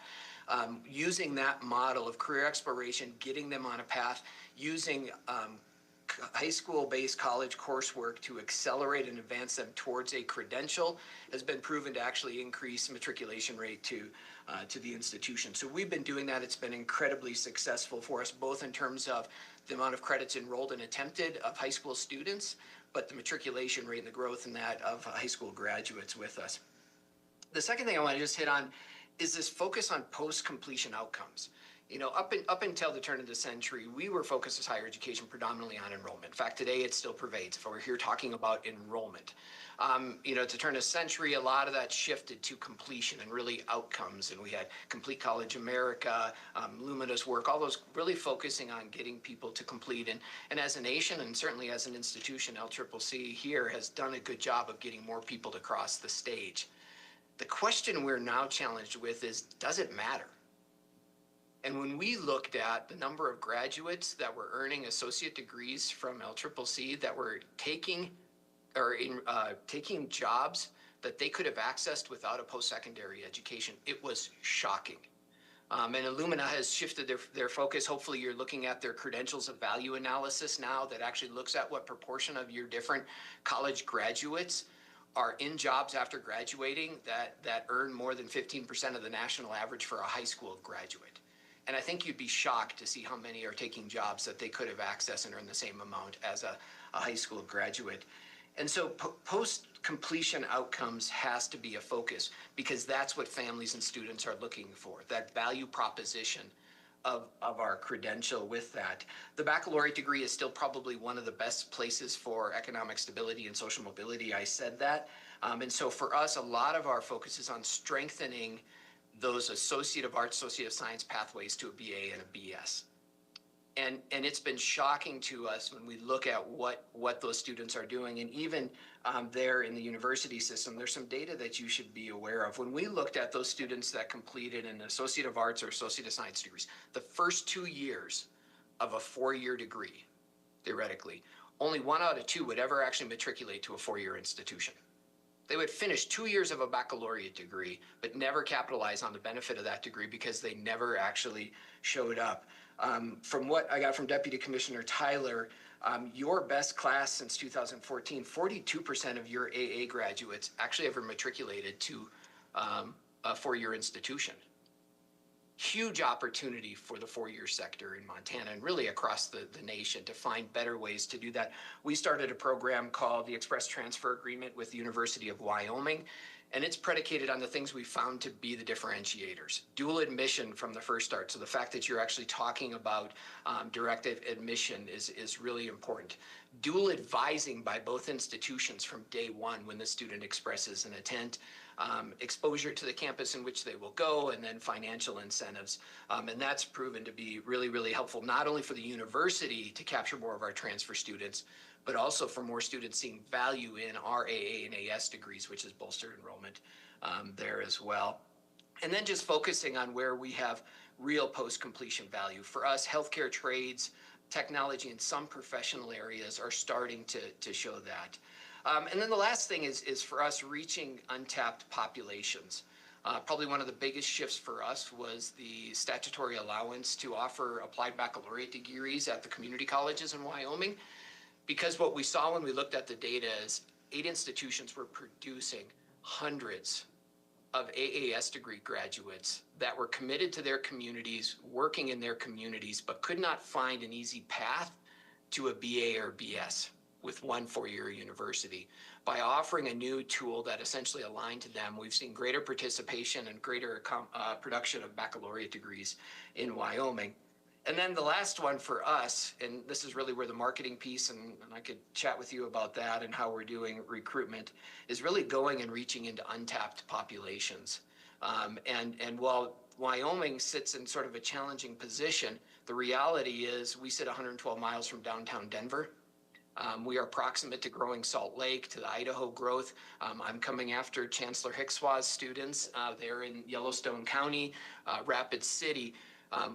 Using that model of career exploration, getting them on a path, using high school-based college coursework to accelerate and advance them towards a credential has been proven to actually increase matriculation rate to the institution. So we've been doing that. It's been incredibly successful for us, both in terms of the amount of credits enrolled and attempted of high school students, but the matriculation rate and the growth in that of high school graduates with us. The second thing I want to just hit on is this focus on post-completion outcomes. You know, up until the turn of the century, we were focused as higher education predominantly on enrollment. In fact, today it still pervades. If we're here talking about enrollment, you know, to turn a century, a lot of that shifted to completion and really outcomes. And we had Complete College America, Lumina's work, all those really focusing on getting people to complete. And as a nation, and certainly as an institution, LCCC here has done a good job of getting more people to cross the stage. The question we're now challenged with is, does it matter? And when we looked at the number of graduates that were earning associate degrees from LCCC that were taking jobs that they could have accessed without a post-secondary education, it was shocking. And Illumina has shifted their focus. Hopefully you're looking at their credentials of value analysis now that actually looks at what proportion of your different college graduates are in jobs after graduating that earn more than 15% of the national average for a high school graduate. And I think you'd be shocked to see how many are taking jobs that they could have accessed and earned the same amount as a high school graduate. And so post-completion outcomes has to be a focus because that's what families and students are looking for, that value proposition of our credential with that. The baccalaureate degree is still probably one of the best places for economic stability and social mobility. I said that. And so for us, a lot of our focus is on strengthening those Associate of Arts, Associate of Science pathways to a BA and a BS. And it's been shocking to us when we look at what those students are doing. And even there in the university system, there's some data that you should be aware of. When we looked at those students that completed an Associate of Arts or Associate of Science degrees, the first 2 years of a 4-year degree, theoretically, only 1 out of 2 would ever actually matriculate to a 4-year institution. They would finish 2 years of a baccalaureate degree, but never capitalize on the benefit of that degree because they never actually showed up. From what I got from Deputy Commissioner Tyler, your best class since 2014, 42% of your AA graduates actually ever matriculated to a 4-year institution. Huge opportunity for the 4-year sector in Montana and really across the nation to find better ways to do that. We started a program called the Express Transfer Agreement with the University of Wyoming, and it's predicated on the things we found to be the differentiators. Dual admission from the first start, so the fact that you're actually talking about direct admission is really important. Dual advising by both institutions from day one when the student expresses an intent. Exposure to the campus in which they will go, and then financial incentives. And that's proven to be really, really helpful, not only for the university to capture more of our transfer students, but also for more students seeing value in our AA and AS degrees, which has bolstered enrollment there as well. And then just focusing on where we have real post-completion value. For us, healthcare, trades, technology, and some professional areas are starting to show that. And then the last thing is for us reaching untapped populations. Probably one of the biggest shifts for us was the statutory allowance to offer applied baccalaureate degrees at the community colleges in Wyoming. Because what we saw when we looked at the data is 8 institutions were producing hundreds of AAS degree graduates that were committed to their communities, working in their communities, but could not find an easy path to a BA or BS with one 4-year university. By offering a new tool that essentially aligned to them, we've seen greater participation and greater production of baccalaureate degrees in Wyoming. And then the last one for us, and this is really where the marketing piece, and I could chat with you about that and how we're doing recruitment, is really going and reaching into untapped populations. And while Wyoming sits in sort of a challenging position, the reality is we sit 112 miles from downtown Denver. We are proximate to growing Salt Lake, to the Idaho growth. I'm coming after Chancellor Hickswah's students there in Yellowstone County, Rapid City.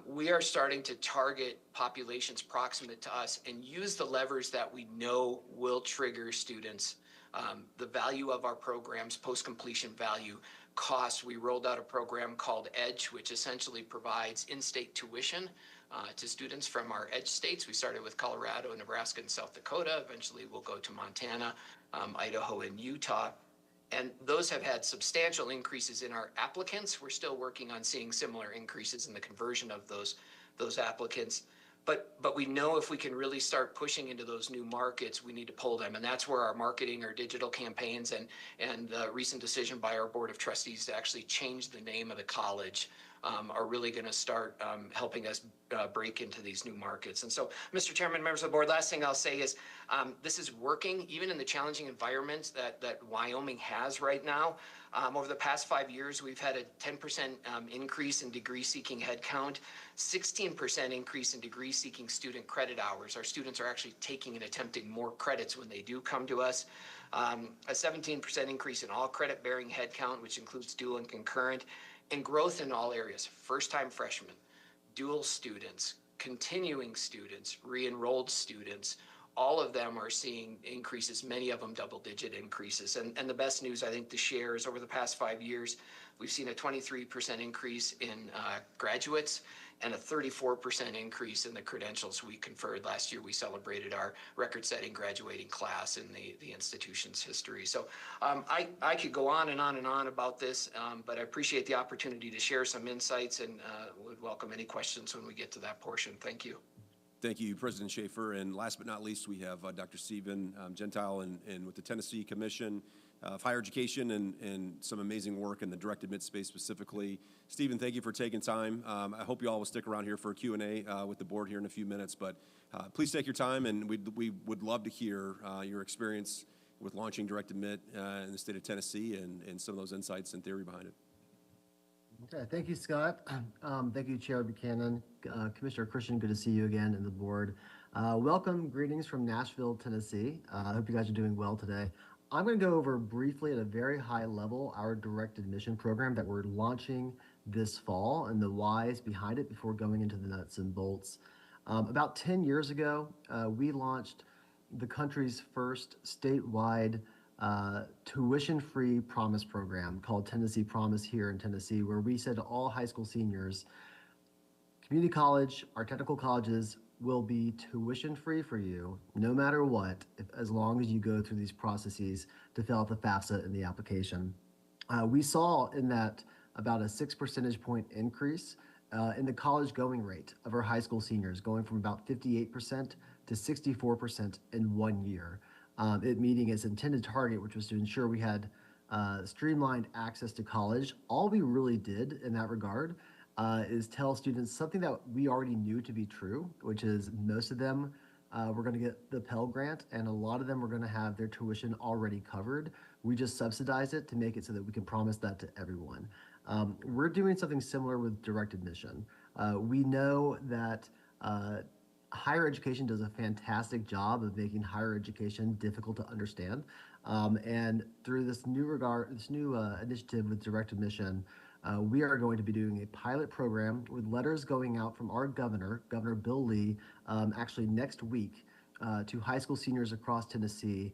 We are starting to target populations proximate to us and use the levers that we know will trigger students. The value of our programs, post-completion value, cost. We rolled out a program called EDGE, which essentially provides in-state tuition to students from our EDGE states. We started with Colorado, Nebraska, and South Dakota. Eventually, we'll go to Montana, Idaho, and Utah. And those have had substantial increases in our applicants. We're still working on seeing similar increases in the conversion of those applicants. But we know if we can really start pushing into those new markets, we need to pull them. And that's where our marketing, our digital campaigns, and the recent decision by our Board of Trustees to actually change the name of the college are really going to start helping us break into these new markets. And so, Mr. Chairman, members of the board, last thing I'll say is this is working even in the challenging environments that Wyoming has right now. Over the past 5 years, we've had a 10% increase in degree-seeking headcount, 16% increase in degree-seeking student credit hours. Our students are actually taking and attempting more credits when they do come to us. A 17% increase in all credit-bearing headcount, which includes dual and concurrent, and growth in all areas: first-time freshmen, dual students, continuing students, re-enrolled students. All of them are seeing increases, many of them double-digit increases. And the best news, I think, to share is over the past 5 years, we've seen a 23% increase in graduates and a 34% increase in the credentials we conferred. Last year, we celebrated our record-setting graduating class in the institution's history. So I could go on and on and on about this, but I appreciate the opportunity to share some insights and would welcome any questions when we get to that portion. Thank you. Thank you, President Schaefer. And last but not least, we have Dr. Stephen Gentile and with the Tennessee Commission of higher education and some amazing work in the direct admit space specifically. Stephen, thank you for taking time. I hope you all will stick around here for a Q&A with the board here in a few minutes, but please take your time, and we would love to hear your experience with launching direct admit in the state of Tennessee and some of those insights and theory behind it. Okay, thank you, Scott. Thank you, Chair Buchanan. Commissioner Christian, good to see you again and the board. Welcome, greetings from Nashville, Tennessee. I hope you guys are doing well today. I'm going to go over briefly at a very high level our direct admission program that we're launching this fall and the whys behind it before going into the nuts and bolts. About 10 years ago, we launched the country's first statewide tuition-free promise program called Tennessee Promise here in Tennessee, where we said to all high school seniors, community college, our technical colleges will be tuition-free for you no matter what, as long as you go through these processes to fill out the FAFSA and the application. We saw in that about a 6 percentage point increase in the college going rate of our high school seniors, going from about 58% to 64% in 1 year. It meeting its intended target, which was to ensure we had streamlined access to college. All we really did in that regard is tell students something that we already knew to be true, which is most of them were going to get the Pell Grant, and a lot of them were going to have their tuition already covered. We just subsidized it to make it so that we can promise that to everyone. We're doing something similar with direct admission. We know that higher education does a fantastic job of making higher education difficult to understand. And through this new initiative with direct admission, we are going to be doing a pilot program with letters going out from our governor, Governor Bill Lee, actually next week to high school seniors across Tennessee,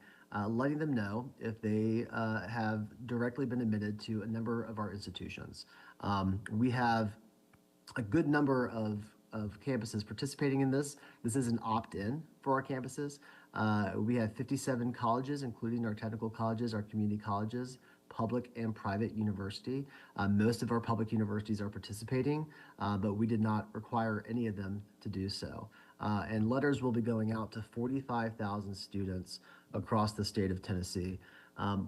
letting them know if they have directly been admitted to a number of our institutions. We have a good number of campuses participating in this. This is an opt-in for our campuses. We have 57 colleges, including our technical colleges, our community colleges, public and private university. Most of our public universities are participating, but we did not require any of them to do so. And letters will be going out to 45,000 students across the state of Tennessee.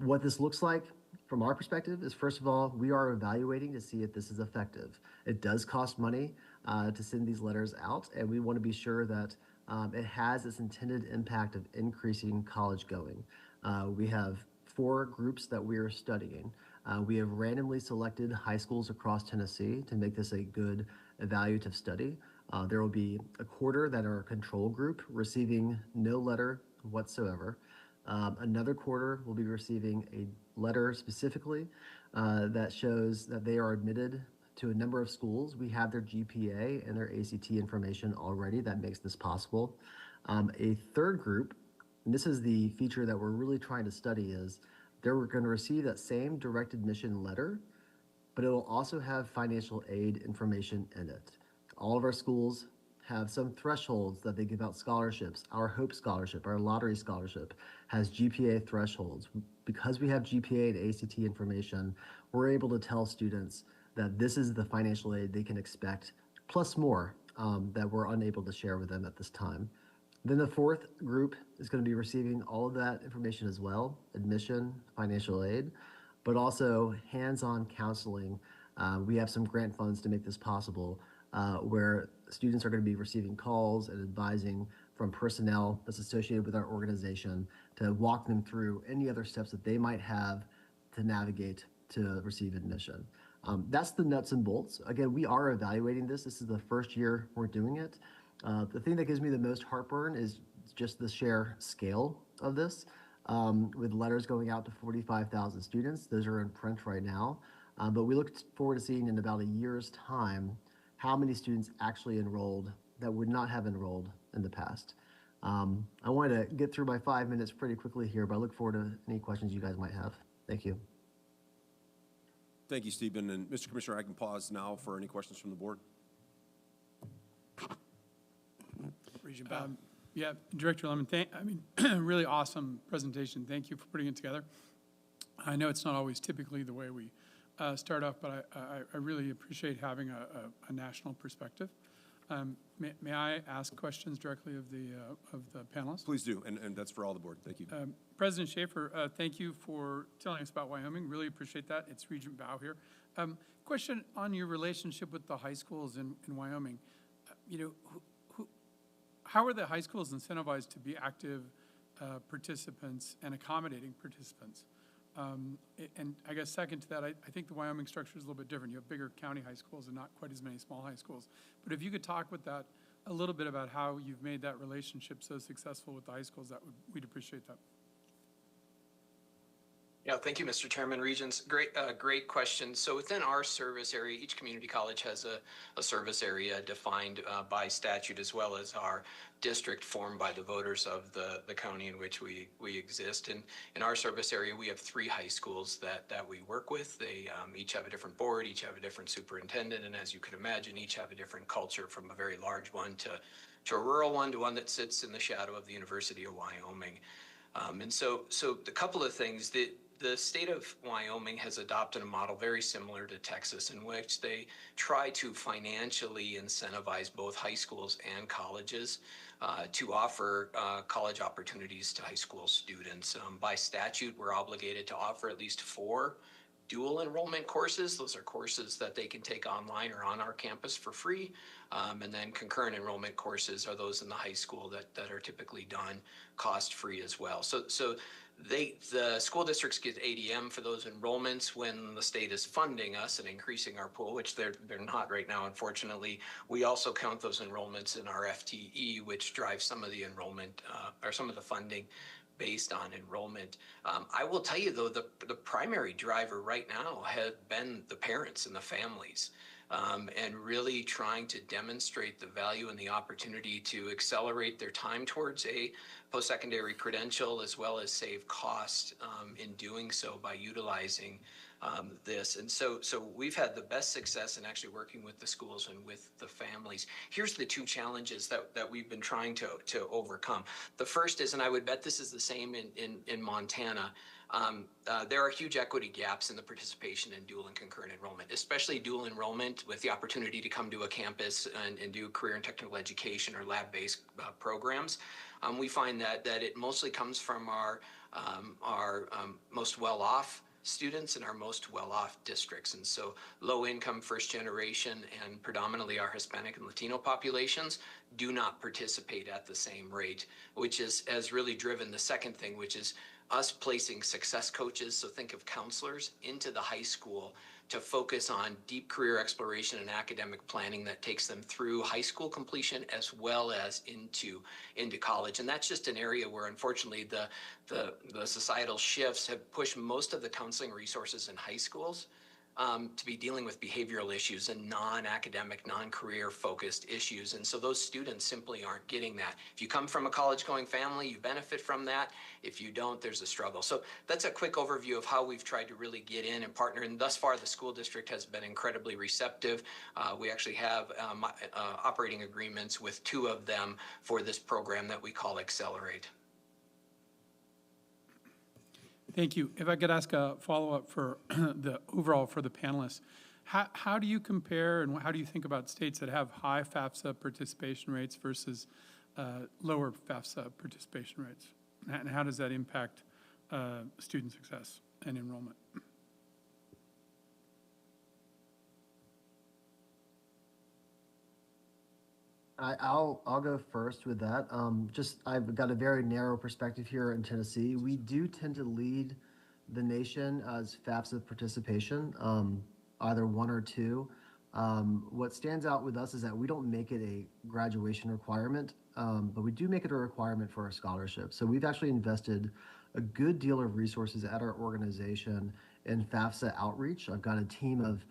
What this looks like from our perspective is, first of all, we are evaluating to see if this is effective. It does cost money to send these letters out, and we want to be sure that it has its intended impact of increasing college going. We have 4 groups that we are studying. We have randomly selected high schools across Tennessee to make this a good evaluative study. There will be a quarter that are a control group receiving no letter whatsoever. Another quarter will be receiving a letter specifically that shows that they are admitted to a number of schools. We have their GPA and their ACT information already that makes this possible. A third group, and this is the feature that we're really trying to study, is they're going to receive that same direct admission letter, but it will also have financial aid information in it. All of our schools have some thresholds that they give out scholarships. Our Hope Scholarship, our Lottery Scholarship, has GPA thresholds. Because we have GPA and ACT information, we're able to tell students that this is the financial aid they can expect, plus more that we're unable to share with them at this time. Then the fourth group is going to be receiving all of that information as well, admission, financial aid, but also hands-on counseling. We have some grant funds to make this possible, where students are going to be receiving calls and advising from personnel that's associated with our organization to walk them through any other steps that they might have to navigate to receive admission. That's the nuts and bolts. Again, we are evaluating this. This is the first year we're doing it. The thing that gives me the most heartburn is just the sheer scale of this, with letters going out to 45,000 students. Those are in print right now. But we look forward to seeing in about a year's time how many students actually enrolled that would not have enrolled in the past. I wanted to get through my 5 minutes pretty quickly here, but I look forward to any questions you guys might have. Thank you. Thank you, Stephen. And Mr. Commissioner, I can pause now for any questions from the board. Regent Bow. Yeah, Director Lemon, really awesome presentation. Thank you for putting it together. I know it's not always typically the way we start off, but I really appreciate having a national perspective. May I ask questions directly of the panelists? Please do, and that's for all the board. Thank you. President Schaefer, thank you for telling us about Wyoming. Really appreciate that. It's Regent Bow here. Question on your relationship with the high schools in Wyoming. How are the high schools incentivized to be active participants and accommodating participants? And I guess second to that, I think the Wyoming structure is a little bit different. You have bigger county high schools and not quite as many small high schools. But if you could talk with that a little bit about how you've made that relationship so successful with the high schools, we'd appreciate that. Yeah, thank you, Mr. Chairman, Regents. Great question. So within our service area, each community college has a service area defined by statute, as well as our district formed by the voters of the county in which we exist. And in our service area, we have 3 high schools that we work with. They each have a different board, each have a different superintendent, and as you can imagine, each have a different culture, from a very large one to a rural one, to one that sits in the shadow of the University of Wyoming. And so a couple of things that the state of Wyoming has adopted a model very similar to Texas, in which they try to financially incentivize both high schools and colleges to offer college opportunities to high school students. By statute, we're obligated to offer at least 4 dual enrollment courses. Those are courses that they can take online or on our campus for free. And then concurrent enrollment courses are those in the high school that are typically done cost-free as well. So the school districts get ADM for those enrollments when the state is funding us and increasing our pool, which they're not right now, unfortunately. We also count those enrollments in our FTE, which drives some of the enrollment or some of the funding based on enrollment. I will tell you, though, the primary driver right now has been the parents and the families. And really trying to demonstrate the value and the opportunity to accelerate their time towards a post-secondary credential, as well as save cost in doing so by utilizing this. And so we've had the best success in actually working with the schools and with the families. Here's the 2 challenges that we've been trying to overcome. The first is, and I would bet this is the same in Montana, there are huge equity gaps in the participation in dual and concurrent enrollment, especially dual enrollment with the opportunity to come to a campus and do career and technical education or lab-based programs. We find that it mostly comes from our most well-off students in our most well-off districts. And so low-income, first-generation, and predominantly our Hispanic and Latino populations do not participate at the same rate, which has really driven the second thing, which is us placing success coaches, so think of counselors, into the high school to focus on deep career exploration and academic planning that takes them through high school completion as well as into college. And that's just an area where, unfortunately, the societal shifts have pushed most of the counseling resources in high schools to be dealing with behavioral issues and non-academic, non-career focused issues. And so those students simply aren't getting that. If you come from a college-going family, you benefit from that. If you don't, there's a struggle. So that's a quick overview of how we've tried to really get in and partner. And thus far, the school district has been incredibly receptive. We actually have operating agreements with 2 of them for this program that we call Accelerate. Thank you. If I could ask a follow-up for the overall for the panelists, how do you compare and how do you think about states that have high FAFSA participation rates versus lower FAFSA participation rates? And how does that impact student success and enrollment? I'll go first with that. I've got a very narrow perspective here in Tennessee. We do tend to lead the nation as FAFSA participation, either 1 or 2. What stands out with us is that we don't make it a graduation requirement, but we do make it a requirement for our scholarship. So we've actually invested a good deal of resources at our organization in FAFSA outreach. I've got a team of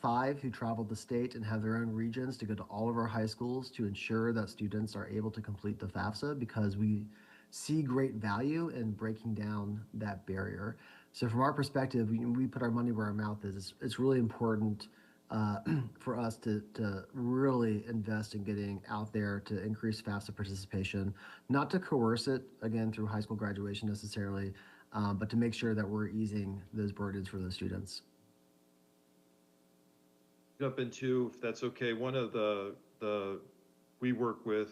5 who travel the state and have their own regions to go to all of our high schools to ensure that students are able to complete the FAFSA, because we see great value in breaking down that barrier. So from our perspective, we put our money where our mouth is. It's really important for us to really invest in getting out there to increase FAFSA participation, not to coerce it, again, through high school graduation necessarily, but to make sure that we're easing those burdens for those students. Jump into, if that's okay, one of the we work with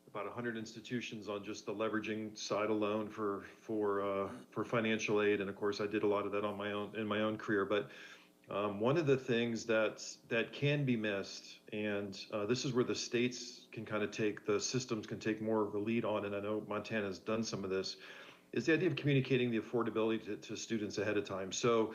about 100 institutions on just the leveraging side alone for financial aid, and of course I did a lot of that on my own in my own career. But one of the things that can be missed, and this is where the states can kind of the systems can take more of a lead on, and I know Montana has done some of this, is the idea of communicating the affordability to students ahead of time. So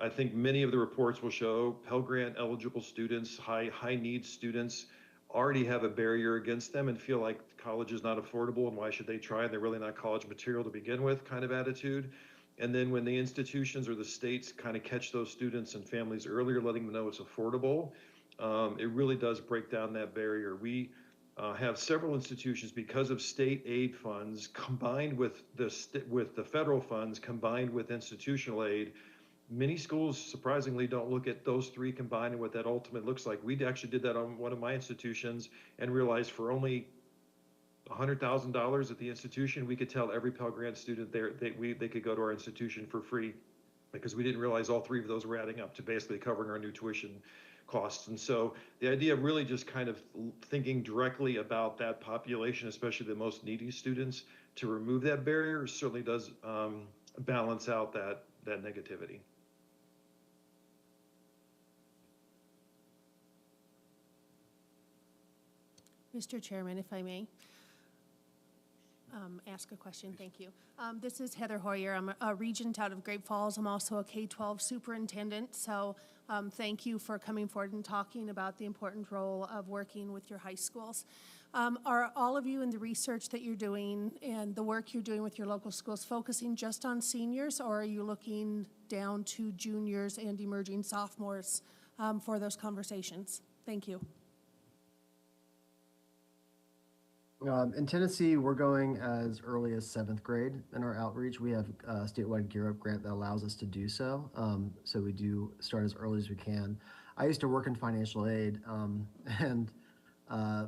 I think many of the reports will show Pell Grant eligible students, high needs students, already have a barrier against them and feel like college is not affordable and why should they try? They're really not college material to begin with, kind of attitude. And then when the institutions or the states kind of catch those students and families earlier, letting them know it's affordable, it really does break down that barrier. We have several institutions, because of state aid funds combined with the federal funds combined with institutional aid. Many schools surprisingly don't look at those three combined and what that ultimate looks like. We actually did that on one of my institutions and realized for only $100,000 at the institution, we could tell every Pell Grant student there they could go to our institution for free, because we didn't realize all three of those were adding up to basically covering our new tuition costs. And so the idea of really just kind of thinking directly about that population, especially the most needy students, to remove that barrier certainly does balance out that negativity. Mr. Chairman, if I may ask a question, thank you. This is Heather Hoyer. I'm a regent out of Great Falls. I'm also a K-12 superintendent, so thank you for coming forward and talking about the important role of working with your high schools. Are all of you in the research that you're doing and the work you're doing with your local schools focusing just on seniors, or are you looking down to juniors and emerging sophomores for those conversations? Thank you. In Tennessee, we're going as early as 7th grade in our outreach. We have a statewide Gear Up grant that allows us to do so. So we do start as early as we can. I used to work in financial aid, and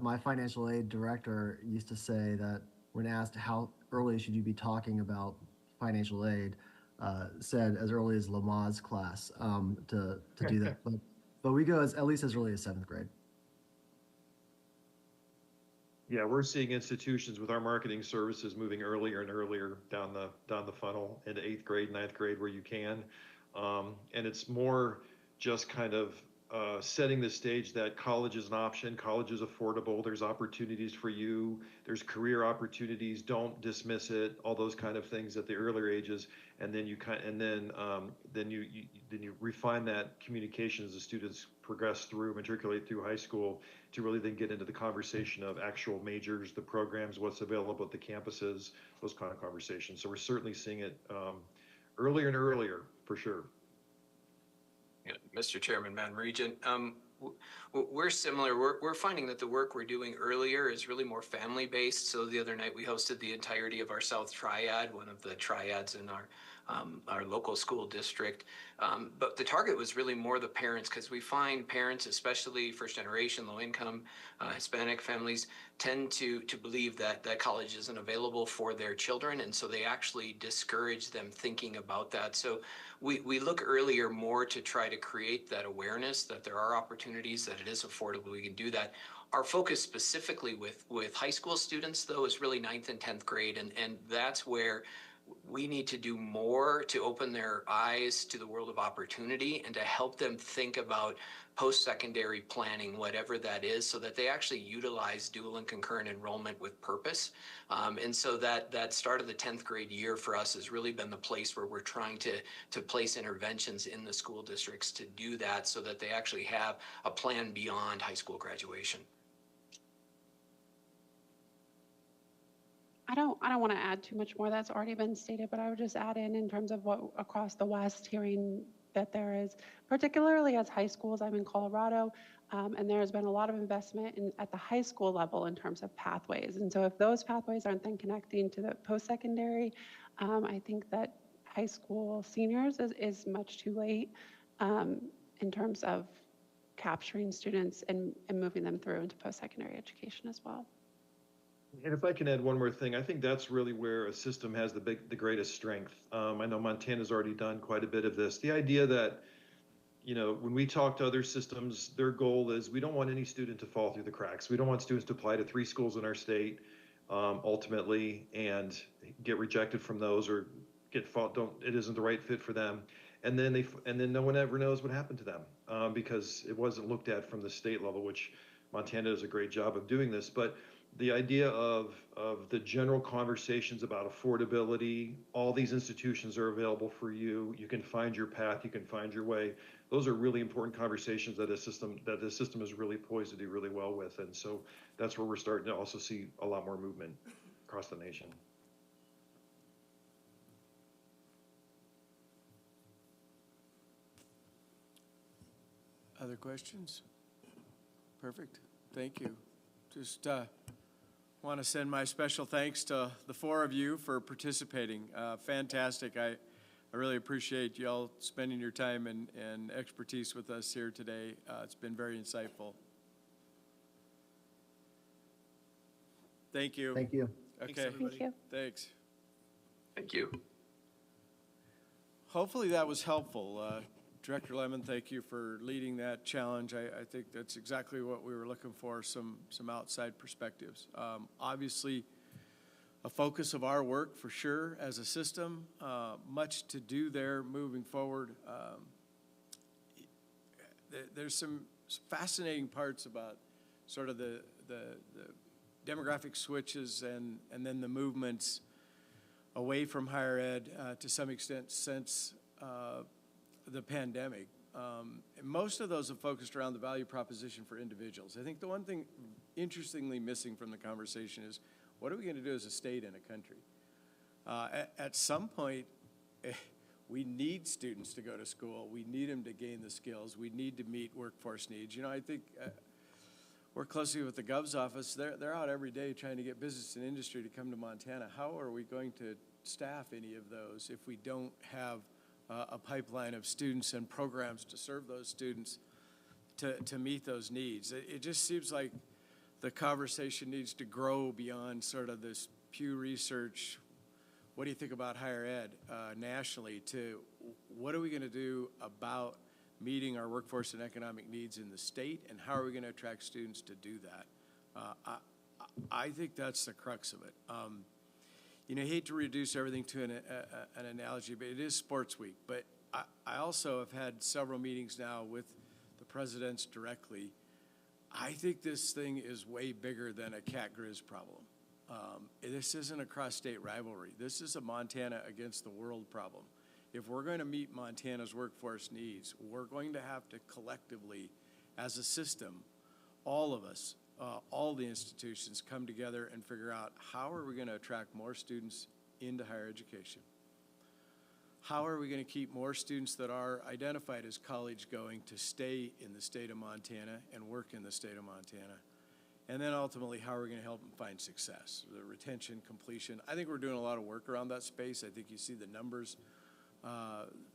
my financial aid director used to say that when asked how early should you be talking about financial aid, said as early as Lamaze class to do that. But we go at least as early as 7th grade. Yeah, we're seeing institutions with our marketing services moving earlier and earlier down the funnel into 8th grade, 9th grade where you can. And it's more just kind of setting the stage that college is an option, college is affordable, there's opportunities for you, there's career opportunities, don't dismiss it, all those kind of things at the earlier ages, and then you refine that communication as the students progress through, matriculate through high school, to really then get into the conversation of actual majors, the programs, what's available at the campuses, those kind of conversations. So we're certainly seeing it earlier and earlier, for sure. Yeah, Mr. Chairman, Madam Regent, we're similar. We're finding that the work we're doing earlier is really more family-based. So the other night we hosted the entirety of our South Triad, one of the triads in our local school district. But the target was really more the parents, because we find parents, especially first generation, low income, Hispanic families, tend to believe that college isn't available for their children. And so they actually discourage them thinking about that. So we look earlier more to try to create that awareness that there are opportunities, that it is affordable, we can do that. Our focus specifically with high school students, though, is really 9th and 10th grade. And that's where we need to do more to open their eyes to the world of opportunity and to help them think about post-secondary planning, whatever that is, so that they actually utilize dual and concurrent enrollment with purpose. And so that start of the 10th grade year for us has really been the place where we're trying to place interventions in the school districts to do that, so that they actually have a plan beyond high school graduation. I don't want to add too much more that's already been stated, but I would just add in terms of what across the West, hearing that there is, particularly as high schools, I'm in Colorado, and there has been a lot of investment at the high school level in terms of pathways. And so if those pathways aren't then connecting to the post-secondary, I think that high school seniors is much too late in terms of capturing students and moving them through into post-secondary education as well. And if I can add one more thing, I think that's really where a system has the greatest strength. I know Montana's already done quite a bit of this. The idea that, you know, when we talk to other systems, their goal is we don't want any student to fall through the cracks. We don't want students to apply to 3 schools in our state ultimately and get rejected from those or it isn't the right fit for them. And then no one ever knows what happened to them because it wasn't looked at from the state level, which Montana does a great job of doing this. But the idea of the general conversations about affordability, all these institutions are available for you. You can find your path, you can find your way. Those are really important conversations that the system is really poised to do really well with. And so that's where we're starting to also see a lot more movement across the nation. Other questions? Perfect. Thank you. Just want to send my special thanks to the 4 of you for participating. Fantastic. I really appreciate y'all spending your time and expertise with us here today. It's been very insightful. Thank you. Thank you. Okay. Thanks, everybody. Thank you. Thanks. Thank you. Hopefully that was helpful. Director Lemon, thank you for leading that challenge. I think that's exactly what we were looking for, some outside perspectives. Obviously, a focus of our work for sure as a system, much to do there moving forward. There's some fascinating parts about sort of the demographic switches and then the movements away from higher ed to some extent since the pandemic. And most of those have focused around the value proposition for individuals. I think the one thing interestingly missing from the conversation is what are we going to do as a state and a country? At some point, we need students to go to school. We need them to gain the skills. We need to meet workforce needs. You know, I think work closely with the Gov's office. They're out every day trying to get business and industry to come to Montana. How are we going to staff any of those if we don't have a pipeline of students and programs to serve those students to meet those needs? It just seems like the conversation needs to grow beyond sort of this Pew Research, what do you think about higher ed nationally, to what are we going to do about meeting our workforce and economic needs in the state, and how are we going to attract students to do that? I think that's the crux of it. You know, I hate to reduce everything to an analogy, but it is sports week. But I also have had several meetings now with the presidents directly. I think this thing is way bigger than a Cat Grizz problem. This isn't a cross-state rivalry. This is a Montana against the world problem. If we're going to meet Montana's workforce needs, we're going to have to collectively, as a system, all of us, all the institutions come together and figure out how are we going to attract more students into higher education? How are we going to keep more students that are identified as college going to stay in the state of Montana and work in the state of Montana? And then ultimately, how are we going to help them find success? The retention, completion. I think we're doing a lot of work around that space. I think you see the numbers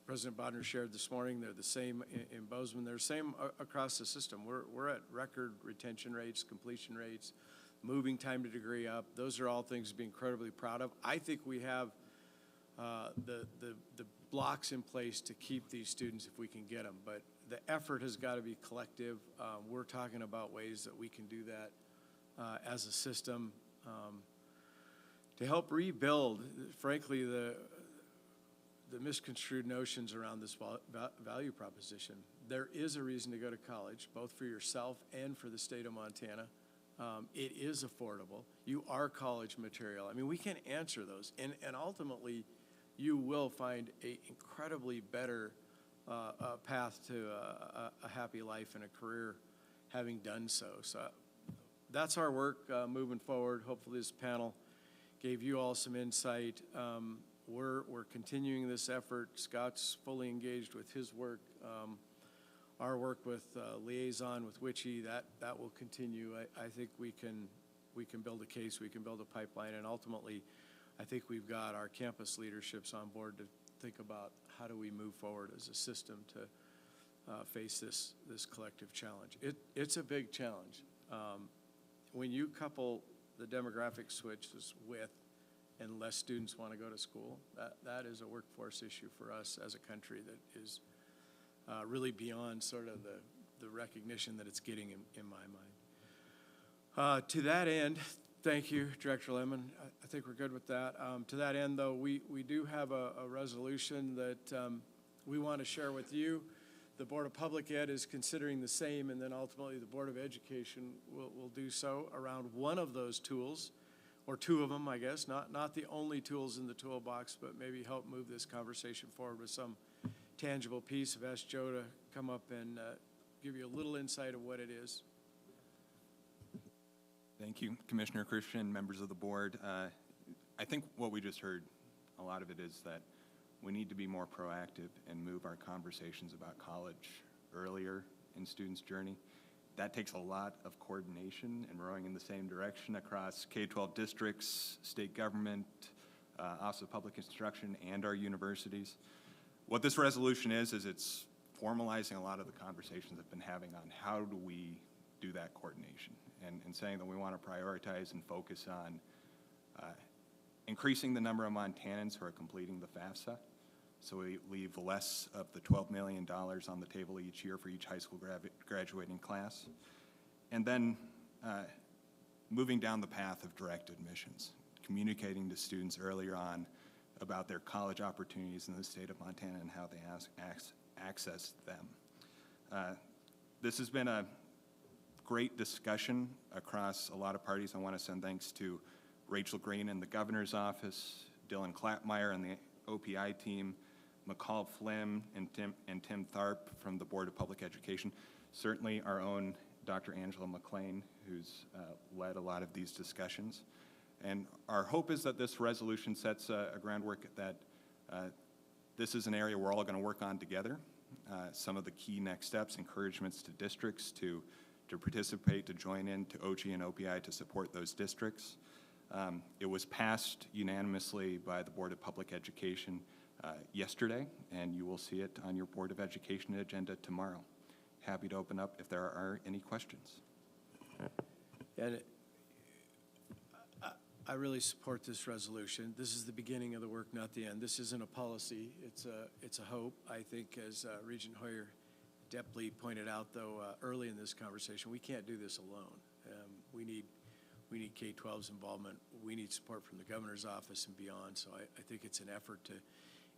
President Bodner shared this morning. They're the same in Bozeman. They're the same across the system. We're at record retention rates, completion rates, moving time to degree up. Those are all things to be incredibly proud of. I think we have the blocks in place to keep these students if we can get them. But the effort has got to be collective. We're talking about ways that we can do that as a system to help rebuild, frankly, the misconstrued notions around this value proposition. There is a reason to go to college, both for yourself and for the state of Montana. It is affordable. You are college material. I mean, we can answer those. And ultimately, you will find an incredibly better path to a happy life and a career having done so. So that's our work moving forward. Hopefully this panel gave you all some insight. We're continuing this effort. Scott's fully engaged with his work. Our work with liaison with Witchy, that will continue. I think we can build a case, we can build a pipeline, and ultimately, I think we've got our campus leaderships on board to think about how do we move forward as a system to face this collective challenge. It's a big challenge. When you couple the demographic switches with and less students want to go to school, that is a workforce issue for us as a country that is really beyond sort of the recognition that it's getting in my mind. To that end, thank you, Director Lemon. I think we're good with that. To that end, though, we do have a resolution that we want to share with you. The Board of Public Ed is considering the same, and then ultimately the Board of Education will do so around one of those tools, or two of them, I guess, not the only tools in the toolbox, but maybe help move this conversation forward with some tangible piece. I've asked Joe to come up and give you a little insight of what it is. Thank you, Commissioner Christian, members of the board. I think what we just heard, a lot of it is that we need to be more proactive and move our conversations about college earlier in students' journey. That takes a lot of coordination and rowing in the same direction across K-12 districts, state government, Office of Public Instruction, and our universities. What this resolution is it's formalizing a lot of the conversations I've been having on how do we do that coordination, and saying that we want to prioritize and focus on increasing the number of Montanans who are completing the FAFSA, so we leave less of the $12 million on the table each year for each high school graduating class. And then moving down the path of direct admissions, communicating to students earlier on about their college opportunities in the state of Montana and how they access them. This has been a great discussion across a lot of parties. I want to send thanks to Rachel Green in the governor's office, Dylan Clapmeyer and the OPI team, McCall Flynn and Tim Tharp from the Board of Public Education, certainly our own Dr. Angela McLean, who's led a lot of these discussions. And our hope is that this resolution sets a groundwork that this is an area we're all going to work on together. Some of the key next steps, encouragements to districts to participate, to join in, to OG and OPI to support those districts. It was passed unanimously by the Board of Public Education yesterday, and you will see it on your Board of Education agenda tomorrow. Happy to open up if there are any questions. And I really support this resolution. This is the beginning of the work, not the end. This isn't a policy, it's a hope. I think, as Regent Hoyer depthly pointed out, though, early in this conversation, we can't do this alone. We need K-12's involvement. We need support from the governor's office and beyond. So I think it's an effort to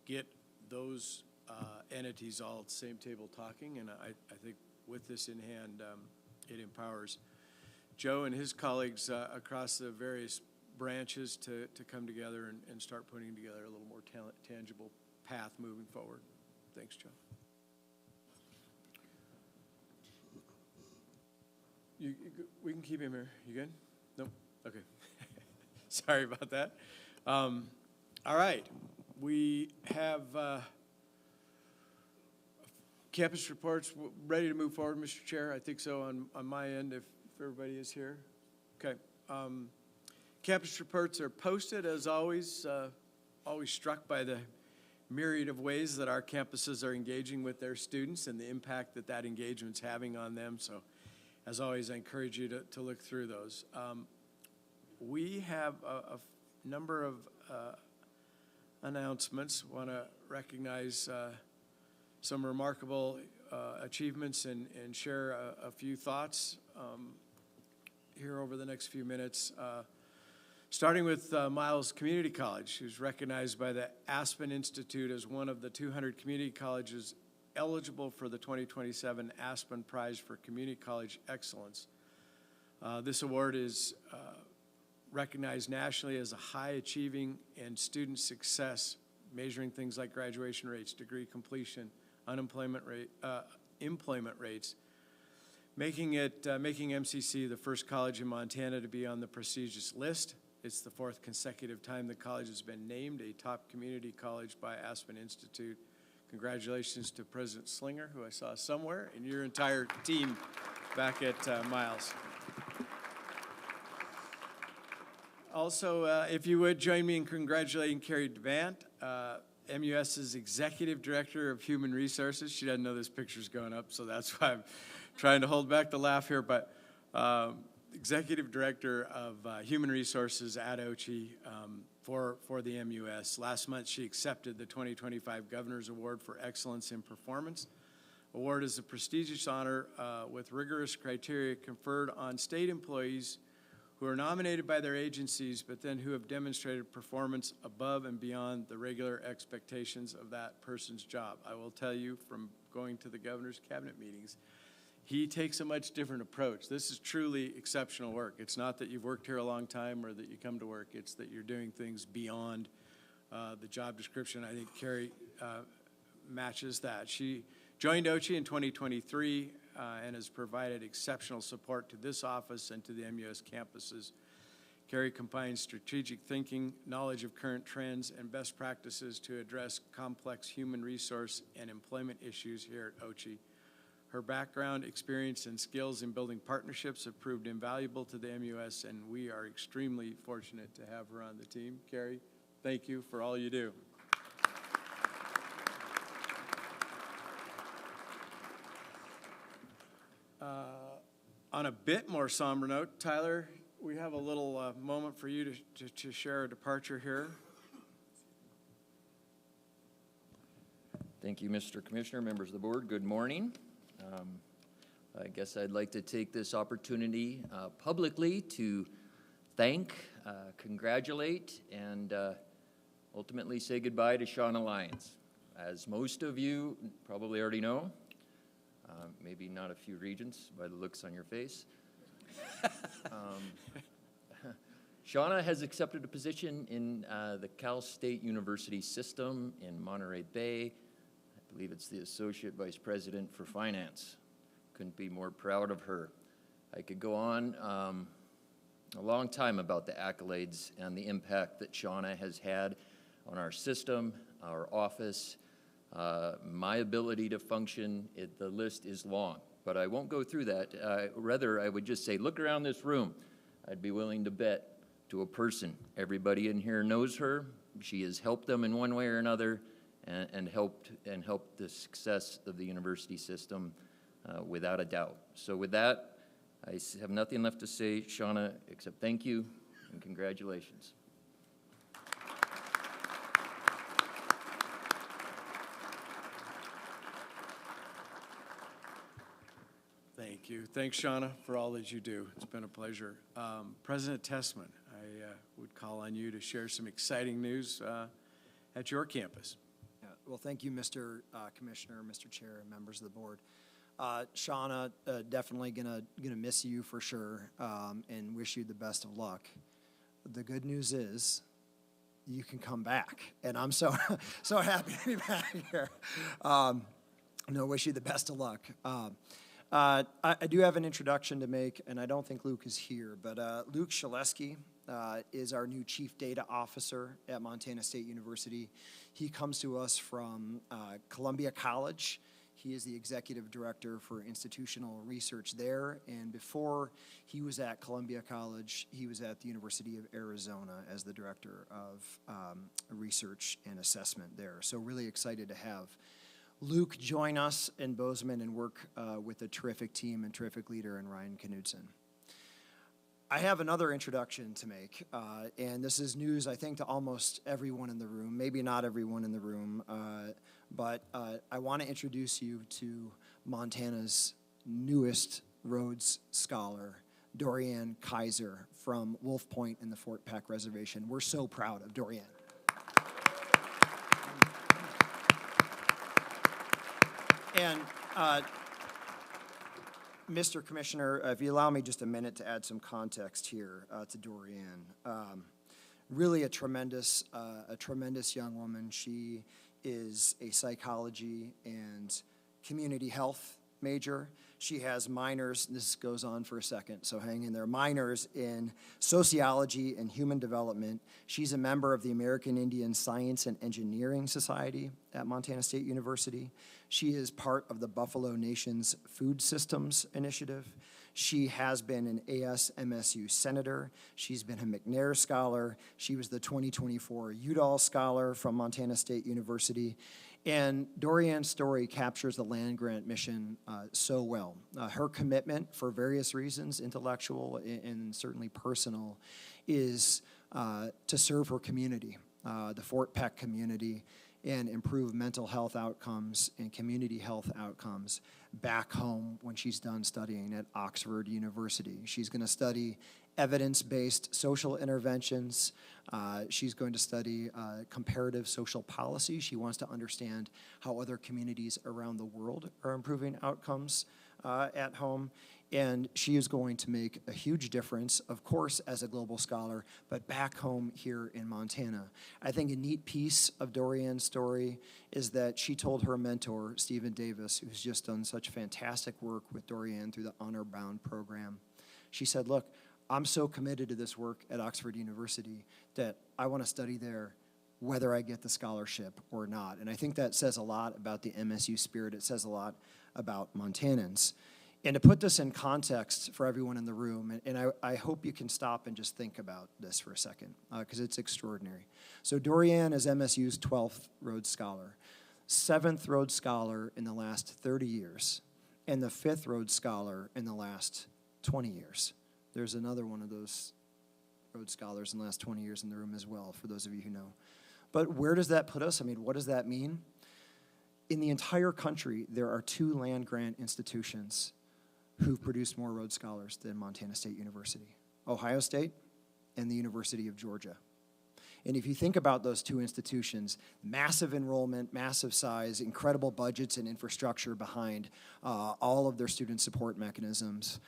get those entities all at the same table talking. And I think with this in hand, it empowers Joe and his colleagues across the various branches to come together and start putting together a little more tangible path moving forward. Thanks, Joe. We can keep him here. You good? Nope. Okay. Sorry about that. All right. We have campus reports ready to move forward, Mr. Chair. I think so on my end, if everybody is here. Okay. Campus reports are posted, as always. Always struck by the myriad of ways that our campuses are engaging with their students and the impact that engagement's having on them. So, as always, I encourage you to look through those. We have a number of announcements. Want to recognize some remarkable achievements and share a few thoughts here over the next few minutes. Starting with Miles Community College, who's recognized by the Aspen Institute as one of the 200 community colleges eligible for the 2027 Aspen Prize for Community College Excellence. This award is recognized nationally as a high achieving and student success, measuring things like graduation rates, degree completion, unemployment rate, employment rates, making MCC the first college in Montana to be on the prestigious list. It's the fourth consecutive time the college has been named a top community college by Aspen Institute. Congratulations to President Slinger, who I saw somewhere, and your entire team back at Miles. Also, if you would join me in congratulating Carrie Devant, MUS's Executive Director of Human Resources. She doesn't know this picture's going up, so that's why I'm trying to hold back the laugh here, but Executive Director of Human Resources at OCHI for the MUS. Last month, she accepted the 2025 Governor's Award for Excellence in Performance. Award is a prestigious honor with rigorous criteria conferred on state employees who are nominated by their agencies, but then who have demonstrated performance above and beyond the regular expectations of that person's job. I will tell you from going to the governor's cabinet meetings, he takes a much different approach. This is truly exceptional work. It's not that you've worked here a long time or that you come to work. It's that you're doing things beyond the job description. I think Carrie matches that. She joined OCHI in 2023 and has provided exceptional support to this office and to the MUS campuses. Carrie combines strategic thinking, knowledge of current trends, and best practices to address complex human resource and employment issues here at OCHI. Her background, experience, and skills in building partnerships have proved invaluable to the MUS, and we are extremely fortunate to have her on the team. Carrie, thank you for all you do. On a bit more somber note, Tyler, we have a little moment for you to share a departure here. Thank you, Mr. Commissioner, members of the board. Good morning. I guess I'd like to take this opportunity publicly to thank, congratulate, and ultimately say goodbye to Shauna Lyons. As most of you probably already know, maybe not a few regents by the looks on your face, Shauna has accepted a position in the Cal State University system in Monterey Bay. I believe it's the Associate Vice President for Finance. Couldn't be more proud of her. I could go on a long time about the accolades and the impact that Shauna has had on our system, our office, my ability to function. The list is long, but I won't go through that. Rather, I would just say, look around this room. I'd be willing to bet to a person. Everybody in here knows her. She has helped them in one way or another, and helped the success of the university system without a doubt. So with that, I have nothing left to say, Shauna, except thank you and congratulations. Thank you. Thanks, Shauna, for all that you do. It's been a pleasure. President Tessman, I would call on you to share some exciting news at your campus. Well, thank you, Mr. Commissioner, Mr. Chair, and members of the board. Shauna, definitely gonna miss you for sure, and wish you the best of luck. The good news is you can come back, and I'm so happy to be back here. Wish you the best of luck. I do have an introduction to make, and I don't think Luke is here, but Luke Shaleski is our new Chief Data Officer at Montana State University. He comes to us from Columbia College. He is the Executive Director for Institutional Research there, and before he was at Columbia College, he was at the University of Arizona as the Director of Research and Assessment there. So really excited to have Luke join us in Bozeman and work with a terrific team and terrific leader in Ryan Knudsen. I have another introduction to make, and this is news, I think, to almost everyone in the room, maybe not everyone in the room, but I want to introduce you to Montana's newest Rhodes Scholar, Dorianne Kaiser from Wolf Point in the Fort Peck Reservation. We're so proud of Dorianne. And Mr. Commissioner, if you allow me just a minute to add some context here to Dorianne. Really a tremendous young woman. She is a psychology and community health major. She has minors, and this goes on for a second, so hang in there, minors in sociology and human development. She's a member of the American Indian Science and Engineering Society at Montana State University. She is part of the Buffalo Nation's Food Systems Initiative. She has been an ASMSU Senator. She's been a McNair Scholar. She was the 2024 Udall Scholar from Montana State University. And Dorianne's story captures the land-grant mission so well. Her commitment, for various reasons, intellectual and certainly personal, is to serve her community, the Fort Peck community, and improve mental health outcomes and community health outcomes back home when she's done studying at Oxford University. She's going to study evidence-based social interventions. She's going to study comparative social policy. She wants to understand how other communities around the world are improving outcomes at home. And she is going to make a huge difference, of course, as a global scholar, but back home here in Montana. I think a neat piece of Dorian's story is that she told her mentor, Stephen Davis, who's just done such fantastic work with Dorian through the Honor Bound program. She said, look, I'm so committed to this work at Oxford University that I want to study there whether I get the scholarship or not. And I think that says a lot about the MSU spirit. It says a lot about Montanans. And to put this in context for everyone in the room, and I hope you can stop and just think about this for a second, because it's extraordinary. So Dorian is MSU's 12th Rhodes Scholar, 7th Rhodes Scholar in the last 30 years, and the 5th Rhodes Scholar in the last 20 years. There's another one of those Rhodes Scholars in the last 20 years in the room as well, for those of you who know. But where does that put us? I mean, what does that mean? In the entire country, there are 2 land-grant institutions who've produced more Rhodes Scholars than Montana State University, Ohio State and the University of Georgia. And if you think about those 2 institutions, massive enrollment, massive size, incredible budgets and infrastructure behind all of their student support mechanisms,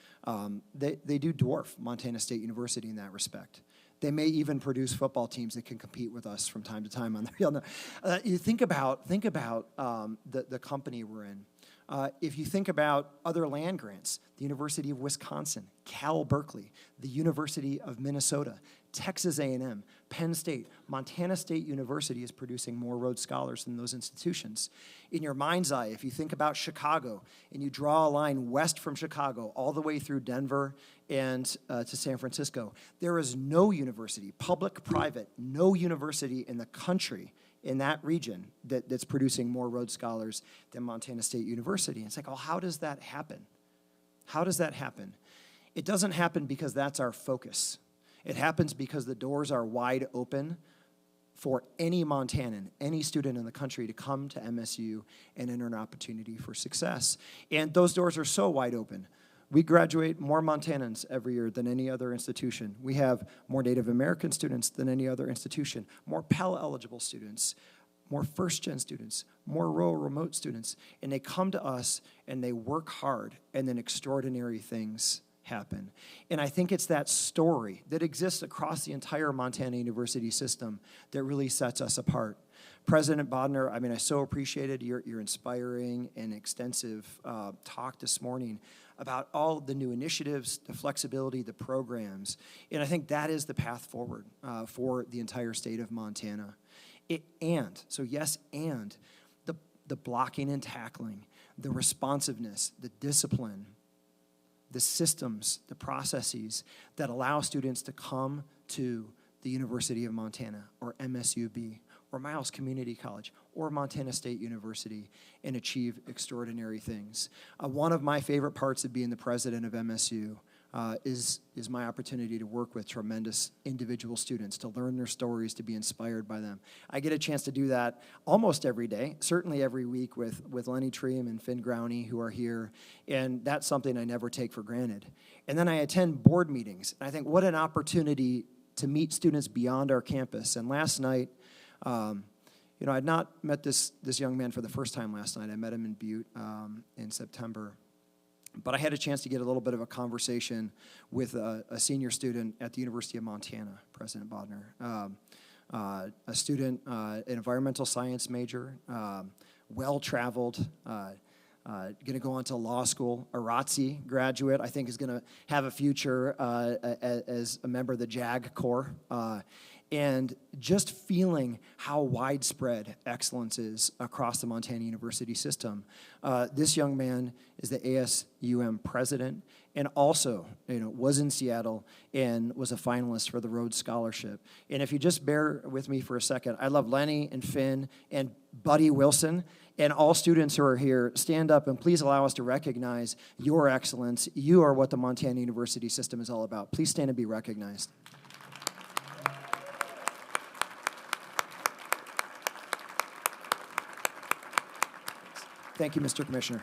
they do dwarf Montana State University in that respect. They may even produce football teams that can compete with us from time to time on the field. You think about the company we're in. If you think about other land grants, the University of Wisconsin, Cal Berkeley, the University of Minnesota, Texas A&M, Penn State, Montana State University is producing more Rhodes Scholars than those institutions. In your mind's eye, if you think about Chicago and you draw a line west from Chicago all the way through Denver and to San Francisco, there is no university, public, private, no university in the country in that region that's producing more Rhodes Scholars than Montana State University. And it's like, oh, how does that happen? How does that happen? It doesn't happen because that's our focus. It happens because the doors are wide open for any Montanan, any student in the country to come to MSU and enter an opportunity for success. And those doors are so wide open. We graduate more Montanans every year than any other institution. We have more Native American students than any other institution, more Pell-eligible students, more first-gen students, more rural remote students. And they come to us and they work hard, and then extraordinary things happen. And I think it's that story that exists across the entire Montana University system that really sets us apart. President Bodner, I mean, I so appreciated your inspiring and extensive talk this morning about all the new initiatives, the flexibility, the programs. And I think that is the path forward for the entire state of Montana. The blocking and tackling, the responsiveness, the discipline, the systems, the processes that allow students to come to the University of Montana or MSUB or Miles Community College or Montana State University and achieve extraordinary things. One of my favorite parts of being the president of MSU is my opportunity to work with tremendous individual students, to learn their stories, to be inspired by them. I get a chance to do that almost every day, certainly every week with Lenny Treem and Finn Growney, who are here, and that's something I never take for granted. And then I attend board meetings, and I think what an opportunity to meet students beyond our campus. And last night, I'd not met this young man for the first time last night. I met him in Butte in September. But I had a chance to get a little bit of a conversation with a senior student at the University of Montana, President Bodner. A student, an environmental science major, well-traveled, going to go on to law school, a ROTC graduate, I think is going to have a future as a member of the JAG Corps. And just feeling how widespread excellence is across the Montana University system. This young man is the ASUM president and also was in Seattle and was a finalist for the Rhodes Scholarship. And if you just bear with me for a second, I love Lenny and Finn and Buddy Wilson and all students who are here. Stand up and please allow us to recognize your excellence. You are what the Montana University system is all about. Please stand and be recognized. Thank you, Mr. Commissioner.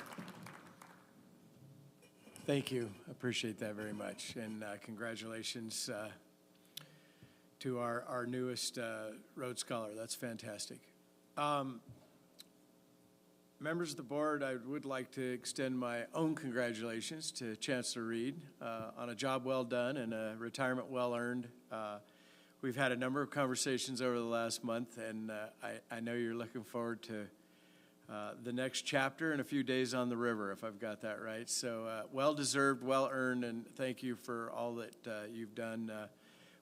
Thank you. Appreciate that very much. And congratulations to our newest Rhodes Scholar. That's fantastic. Members of the board, I would like to extend my own congratulations to Chancellor Reed on a job well done and a retirement well earned. We've had a number of conversations over the last month, and I know you're looking forward to the next chapter in a few days on the river, if I've got that right. So well-deserved, well-earned, and thank you for all that you've done,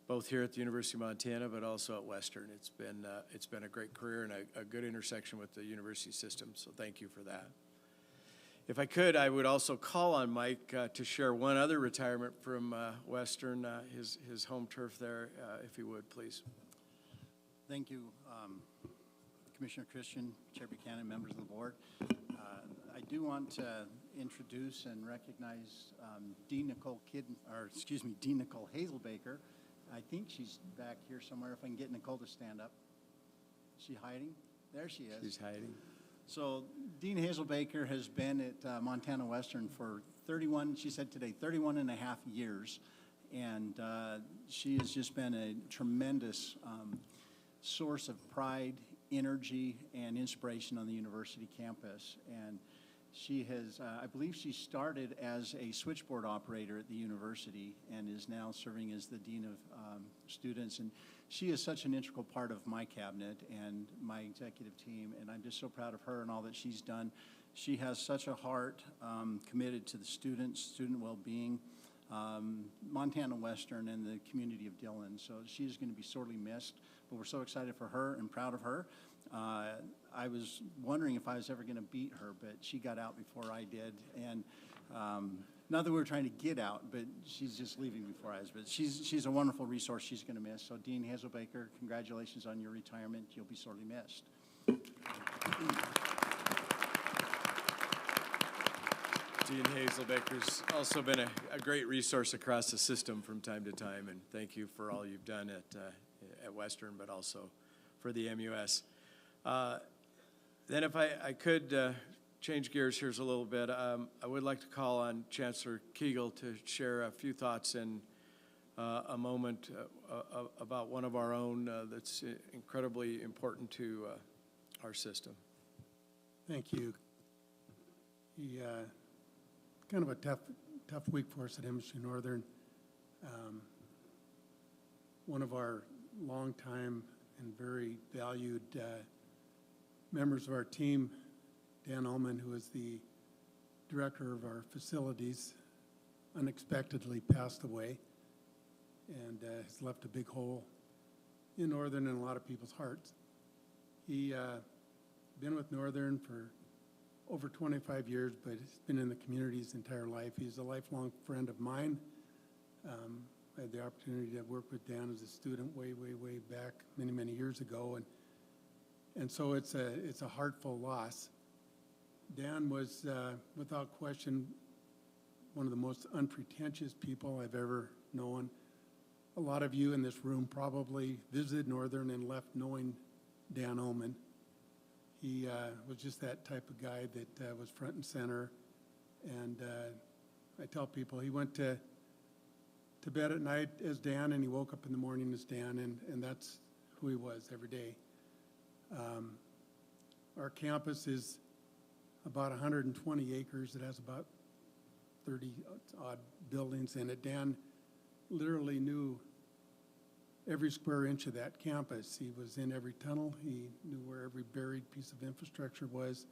both here at the University of Montana, but also at Western. It's been a great career and a good intersection with the university system, so thank you for that. If I could, I would also call on Mike to share one other retirement from Western, his home turf there, if he would, please. Thank you, Commissioner Christian, Chair Buchanan, members of the board. I do want to introduce and recognize Dean Nicole Hazelbaker. I think she's back here somewhere. If I can get Nicole to stand up. Is she hiding? There she is. She's hiding. So Dean Hazelbaker has been at Montana Western for 31 and a half years. And she has just been a tremendous source of pride, energy, and inspiration on the university campus. And she has, I believe she started as a switchboard operator at the university and is now serving as the Dean of Students. And she is such an integral part of my cabinet and my executive team, and I'm just so proud of her and all that she's done. She has such a heart committed to the students, student well-being, Montana Western, and the community of Dillon. So she is going to be sorely missed, but we're so excited for her and proud of her. I was wondering if I was ever going to beat her, but she got out before I did. And not that we were trying to get out, but she's just leaving before I was. But she's a wonderful resource she's going to miss. So Dean Hazelbaker, congratulations on your retirement. You'll be sorely missed. Dean Hazelbaker's also been a great resource across the system from time to time, and thank you for all you've done at Western, but also for the MUS. Then if I could change gears here a little bit, I would like to call on Chancellor Kegel to share a few thoughts and a moment about one of our own that's incredibly important to our system. Thank you. Kind of a tough week for us at MSU Northern. One of our longtime and very valued members of our team, Dan Ullman, who is the director of our facilities, unexpectedly passed away and has left a big hole in Northern and a lot of people's hearts. He been with Northern for over 25 years, but he's been in the community his entire life. He's a lifelong friend of mine. I had the opportunity to work with Dan as a student way back many years ago, and so it's a heartful loss. Dan was, without question, one of the most unpretentious people I've ever known. A lot of you in this room probably visited Northern and left knowing Dan Ullman. He was just that type of guy that was front and center. And I tell people he went to bed at night as Dan and he woke up in the morning as Dan, and that's who he was every day. Our campus is about 120 acres. It has about 30 odd buildings in it. Dan literally knew every square inch of that campus. He was in every tunnel. He knew where every buried piece of infrastructure was.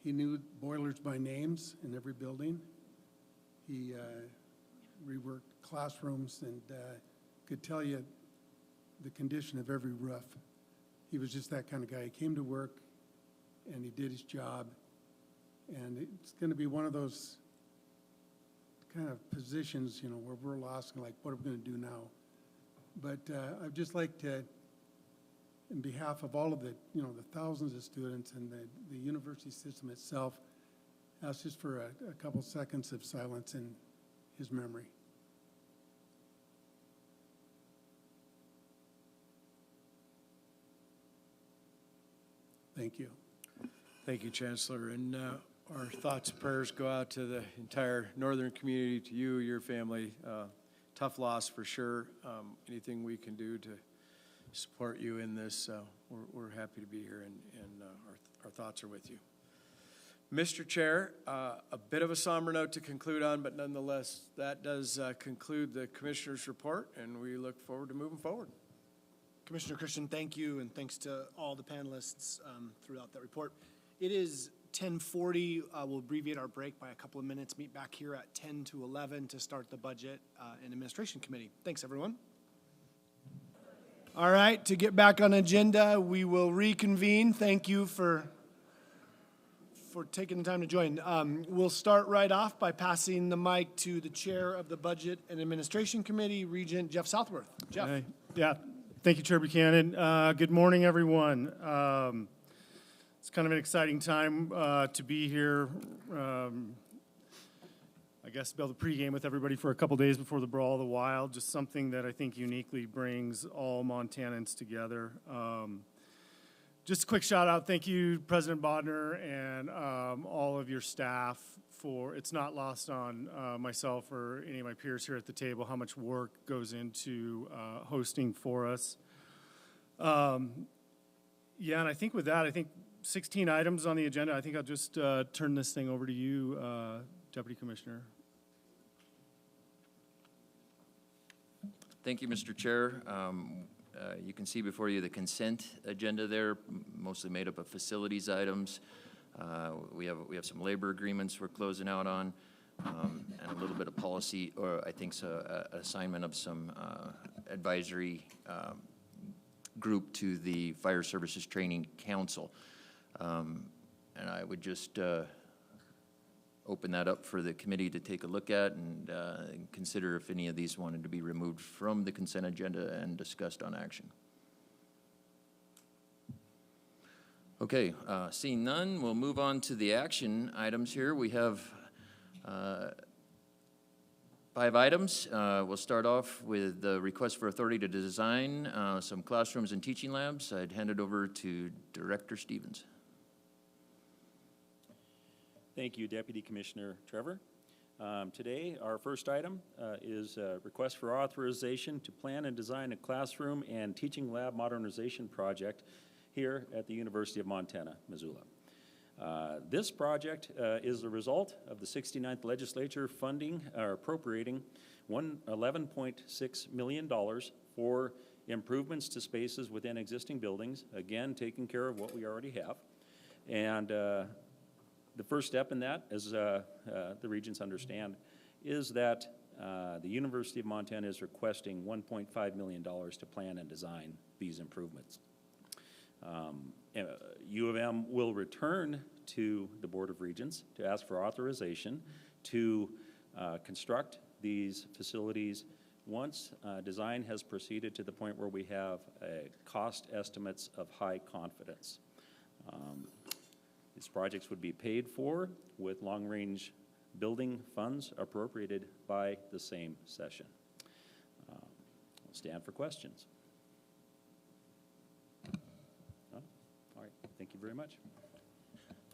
He knew boilers by names in every building. He reworked classrooms and could tell you the condition of every roof. He was just that kind of guy. He came to work and he did his job. And it's going to be one of those kind of positions, you know, where we're lost and like, what are we going to do now? But I'd just like to, in behalf of all of the, you know, the thousands of students and the university system itself, ask just for a couple seconds of silence in his memory. Thank you. Thank you, Chancellor. And our thoughts and prayers go out to the entire northern community, to you, your family. Tough loss for sure. Anything we can do to support you in this, we're happy to be here, and our thoughts are with you. Mr. Chair, a bit of a somber note to conclude on, but nonetheless, that does conclude the Commissioner's report, and we look forward to moving forward. Commissioner Christian, thank you, and thanks to all the panelists throughout that report. It is 10:40. We'll abbreviate our break by a couple of minutes, meet back here at 10 to 11 to start the Budget and Administration Committee. Thanks, everyone. All right, to get back on agenda, we will reconvene. Thank you for taking the time to join. We'll start right off by passing the mic to the Chair of the Budget and Administration Committee, Regent Jeff Southworth. Jeff. Hey. Yeah, thank you, Chair Buchanan. Good morning, everyone. It's kind of an exciting time to be here. I guess to be able to pregame with everybody for a couple days before the Brawl of the Wild, just something that I think uniquely brings all Montanans together. Just a quick shout out, thank you, President Bodner and all of your staff it's not lost on myself or any of my peers here at the table how much work goes into hosting for us. Yeah, and I think with that, 16 items on the agenda. I think I'll just turn this thing over to you, Deputy Commissioner. Thank you, Mr. Chair. You can see before you the consent agenda there, mostly made up of facilities items. We have some labor agreements we're closing out on, and a little bit of policy, or I think so, assignment of some advisory group to the Fire Services Training Council. And I would just open that up for the committee to take a look at and consider if any of these wanted to be removed from the consent agenda and discussed on action. Okay, seeing none, we'll move on to the action items here. We have 5 items. We'll start off with the request for authority to design some classrooms and teaching labs. I'd hand it over to Director Stevens. Thank you, Deputy Commissioner Trevor. Today, our first item is a request for authorization to plan and design a classroom and teaching lab modernization project here at the University of Montana, Missoula. This project is the result of the 69th legislature funding or appropriating $11.6 million for improvements to spaces within existing buildings, again, taking care of what we already have. And the first step in that, as the regents understand, is that the University of Montana is requesting $1.5 million to plan and design these improvements. U of M will return to the Board of Regents to ask for authorization to construct these facilities once design has proceeded to the point where we have cost estimates of high confidence. These projects would be paid for with long-range building funds appropriated by the same session. I'll stand for questions. Oh, all right, thank you very much.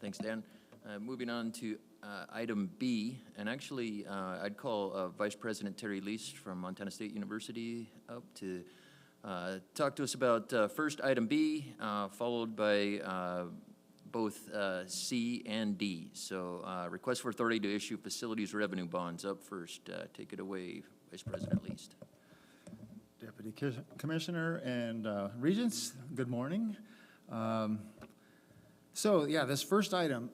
Thanks, Dan. Moving on to item B, and actually I'd call Vice President Terry Lease from Montana State University up to talk to us about first item B, followed by both C and D. So request for authority to issue facilities revenue bonds up first. Take it away, Vice President Lease. Deputy Commissioner and Regents, good morning. So yeah, this first item,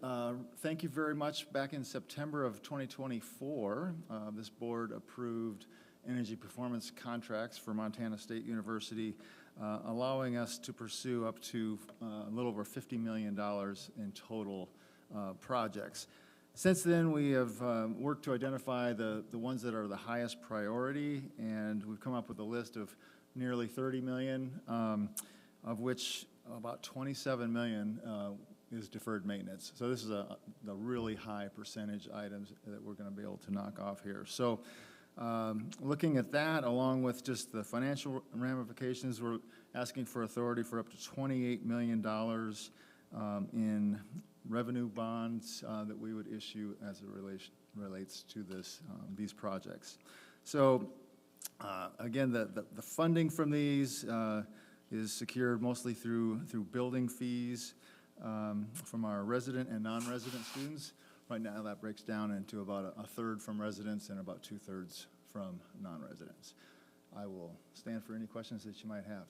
thank you very much. Back in September of 2024, this board approved energy performance contracts for Montana State University, allowing us to pursue up to a little over $50 million in total projects. Since then, we have worked to identify the ones that are the highest priority, and we've come up with a list of nearly 30 million, of which about 27 million is deferred maintenance. So this is the really high percentage items that we're going to be able to knock off here. So looking at that, along with just the financial ramifications, we're asking for authority for up to $28 million in revenue bonds that we would issue as it relates to these projects. So again, the funding from these is secured mostly through building fees from our resident and non-resident students. Right now, that breaks down into about a third from residents and about 2/3 from non-residents. I will stand for any questions that you might have.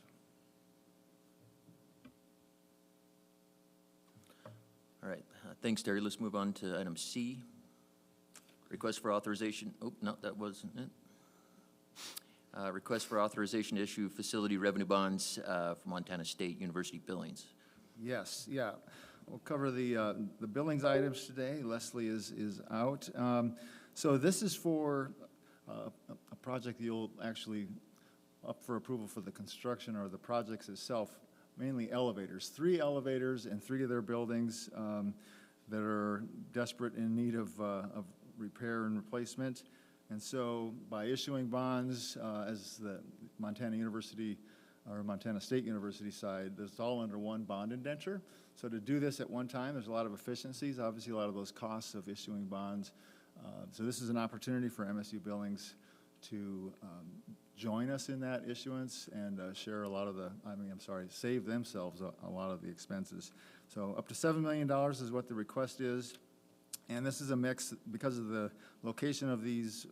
All right, thanks, Terry. Let's move on to item C. Request for authorization, oh, no, that wasn't it. Request for authorization to issue facility revenue bonds for Montana State University Billings. Yes, yeah. We'll cover the Billings items today. Leslie is out. So this is for a project you'll actually up for approval for the construction or the projects itself, mainly elevators. 3 elevators in 3 of their buildings that are desperate in need of repair and replacement. And so by issuing bonds, as the Montana University or Montana State University side, it's all under one bond indenture. So to do this at one time, there's a lot of efficiencies, obviously a lot of those costs of issuing bonds. So this is an opportunity for MSU Billings to join us in that issuance and share a lot of save themselves a lot of the expenses. So up to $7 million is what the request is. And this is a mix because of the location of these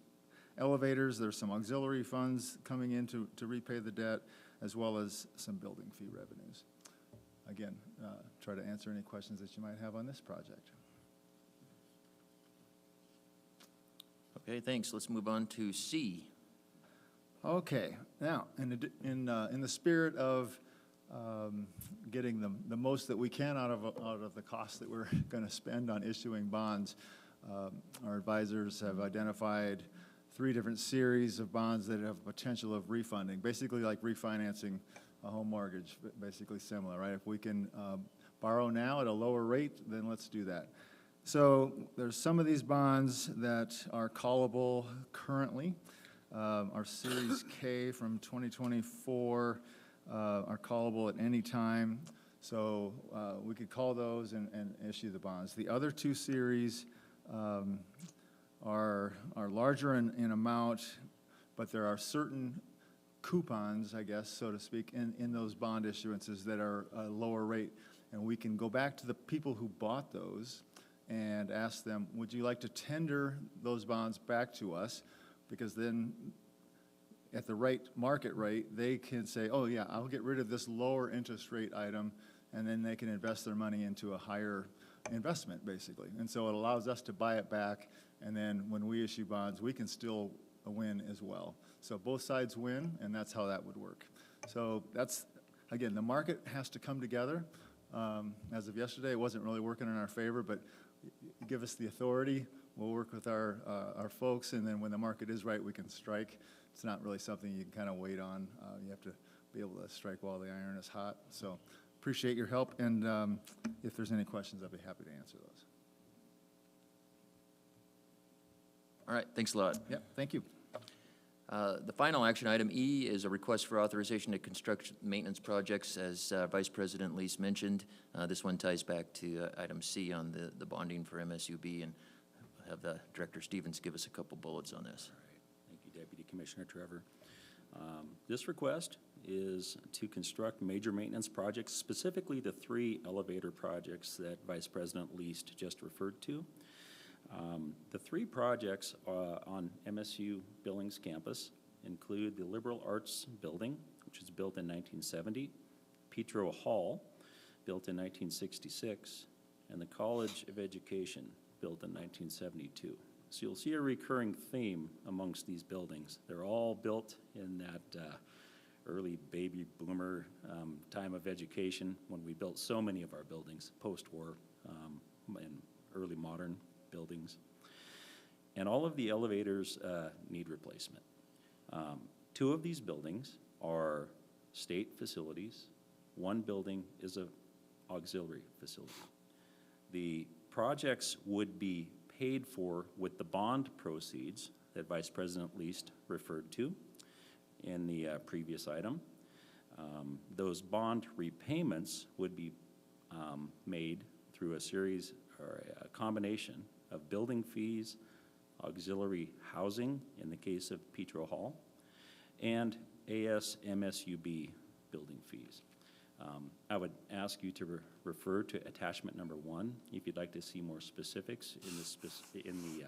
elevators. There's some auxiliary funds coming in to repay the debt, as well as some building fee revenues. Again, try to answer any questions that you might have on this project. Okay, thanks. Let's move on to C. Okay, now, in the spirit of getting the most that we can out of the cost that we're going to spend on issuing bonds, our advisors have identified 3 different series of bonds that have potential of refunding, basically like refinancing a home mortgage, basically similar, right? If we can borrow now at a lower rate, then let's do that. So there's some of these bonds that are callable currently. Our Series K from 2024 are callable at any time. So we could call those and issue the bonds. The other 2 series are larger in amount, but there are certain coupons, I guess, so to speak, in those bond issuances that are a lower rate. And we can go back to the people who bought those and ask them, would you like to tender those bonds back to us? Because then at the right market rate, they can say, oh yeah, I'll get rid of this lower interest rate item, and then they can invest their money into a higher investment, basically. And so it allows us to buy it back, and then when we issue bonds, we can still win as well. So both sides win, and that's how that would work. So that's, again, the market has to come together. As of yesterday, it wasn't really working in our favor, but give us the authority. We'll work with our folks, and then when the market is right, we can strike. It's not really something you can kind of wait on. You have to be able to strike while the iron is hot. So appreciate your help, and if there's any questions, I'll be happy to answer those. All right, thanks a lot. Yeah, thank you. The final action item E is a request for authorization to construct maintenance projects, as Vice President Lease mentioned. This one ties back to item C on the bonding for MSUB, and I'll have the Director Stevens give us a couple bullets on this. All right. Thank you, Deputy Commissioner Trevor. This request is to construct major maintenance projects, specifically the 3 elevator projects that Vice President Lease just referred to. The 3 projects on MSU Billings campus include the Liberal Arts Building, which was built in 1970, Petro Hall, built in 1966, and the College of Education, built in 1972. So you'll see a recurring theme amongst these buildings. They're all built in that early baby boomer time of education when we built so many of our buildings, post-war and early modern buildings. And all of the elevators need replacement. 2 of these buildings are state facilities. 1 building is an auxiliary facility. The projects would be paid for with the bond proceeds that Vice President Lease referred to in the previous item. Those bond repayments would be made through a series or a combination of building fees, auxiliary housing in the case of Petro Hall, and ASMSUB building fees. I would ask you to refer to attachment number 1 if you'd like to see more specifics in the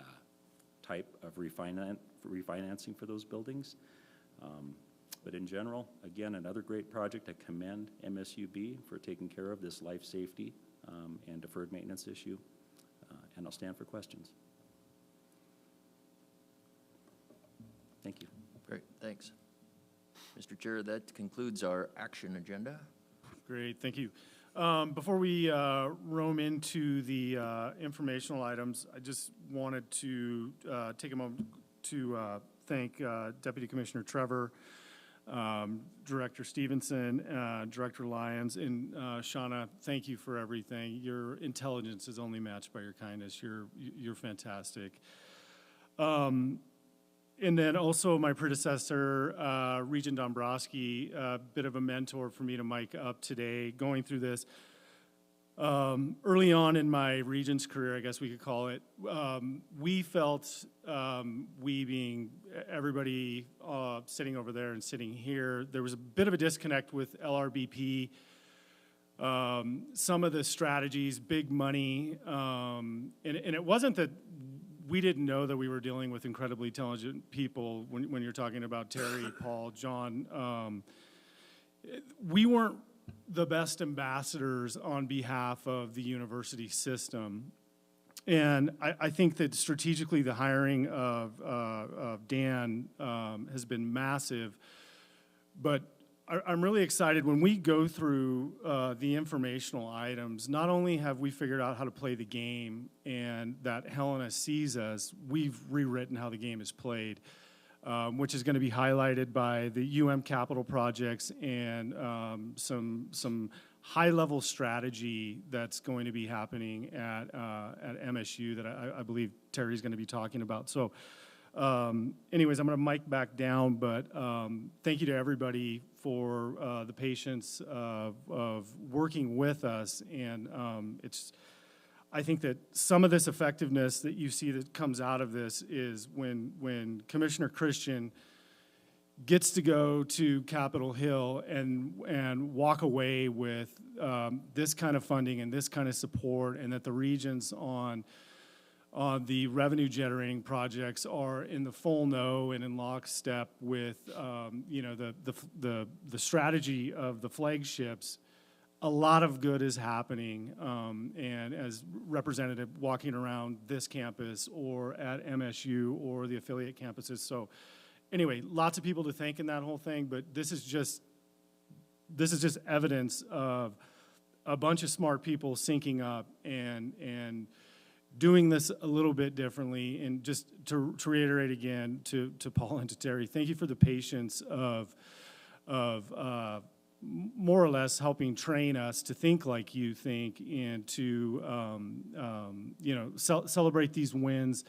type of refinancing for those buildings. But in general, again, another great project. I commend MSUB for taking care of this life safety and deferred maintenance issue, and I'll stand for questions. Thank you. Great, thanks. Mr. Chair, that concludes our action agenda. Great, thank you. Before we roam into the informational items, I just wanted to take a moment to thank Deputy Commissioner Trevor, Director Stevenson, Director Lyons, and Shauna, thank you for everything. Your intelligence is only matched by your kindness. You're fantastic. And then also my predecessor, Regent Dombrowski, a bit of a mentor for me to mic up today, going through this. Early on in my Regents career, I guess we could call it, we felt, we being everybody sitting over there and sitting here, there was a bit of a disconnect with LRBP. Some of the strategies, big money, and it wasn't that we didn't know that we were dealing with incredibly intelligent people when you're talking about Terry, Paul, John. We weren't the best ambassadors on behalf of the university system. And I think that strategically the hiring of Dan has been massive. But I'm really excited when we go through the informational items. Not only have we figured out how to play the game and that Helena sees us, we've rewritten how the game is played, which is going to be highlighted by the capital projects and some high-level strategy that's going to be happening at MSU that I believe Terry's going to be talking about. So anyways, I'm going to mic back down, but thank you to everybody for the patience of working with us. And I think that some of this effectiveness that you see that comes out of this is when Commissioner Christian gets to go to Capitol Hill and walk away with this kind of funding and this kind of support, and that the regions on the revenue-generating projects are in the full know and in lockstep with, the strategy of the flagships. A lot of good is happening, and as representative walking around this campus or at MSU or the affiliate campuses. So anyway, lots of people to thank in that whole thing, but this is just evidence of a bunch of smart people syncing up and doing this a little bit differently. And just to reiterate again to Paul and to Terry, thank you for the patience of more or less helping train us to think like you think and to celebrate these wins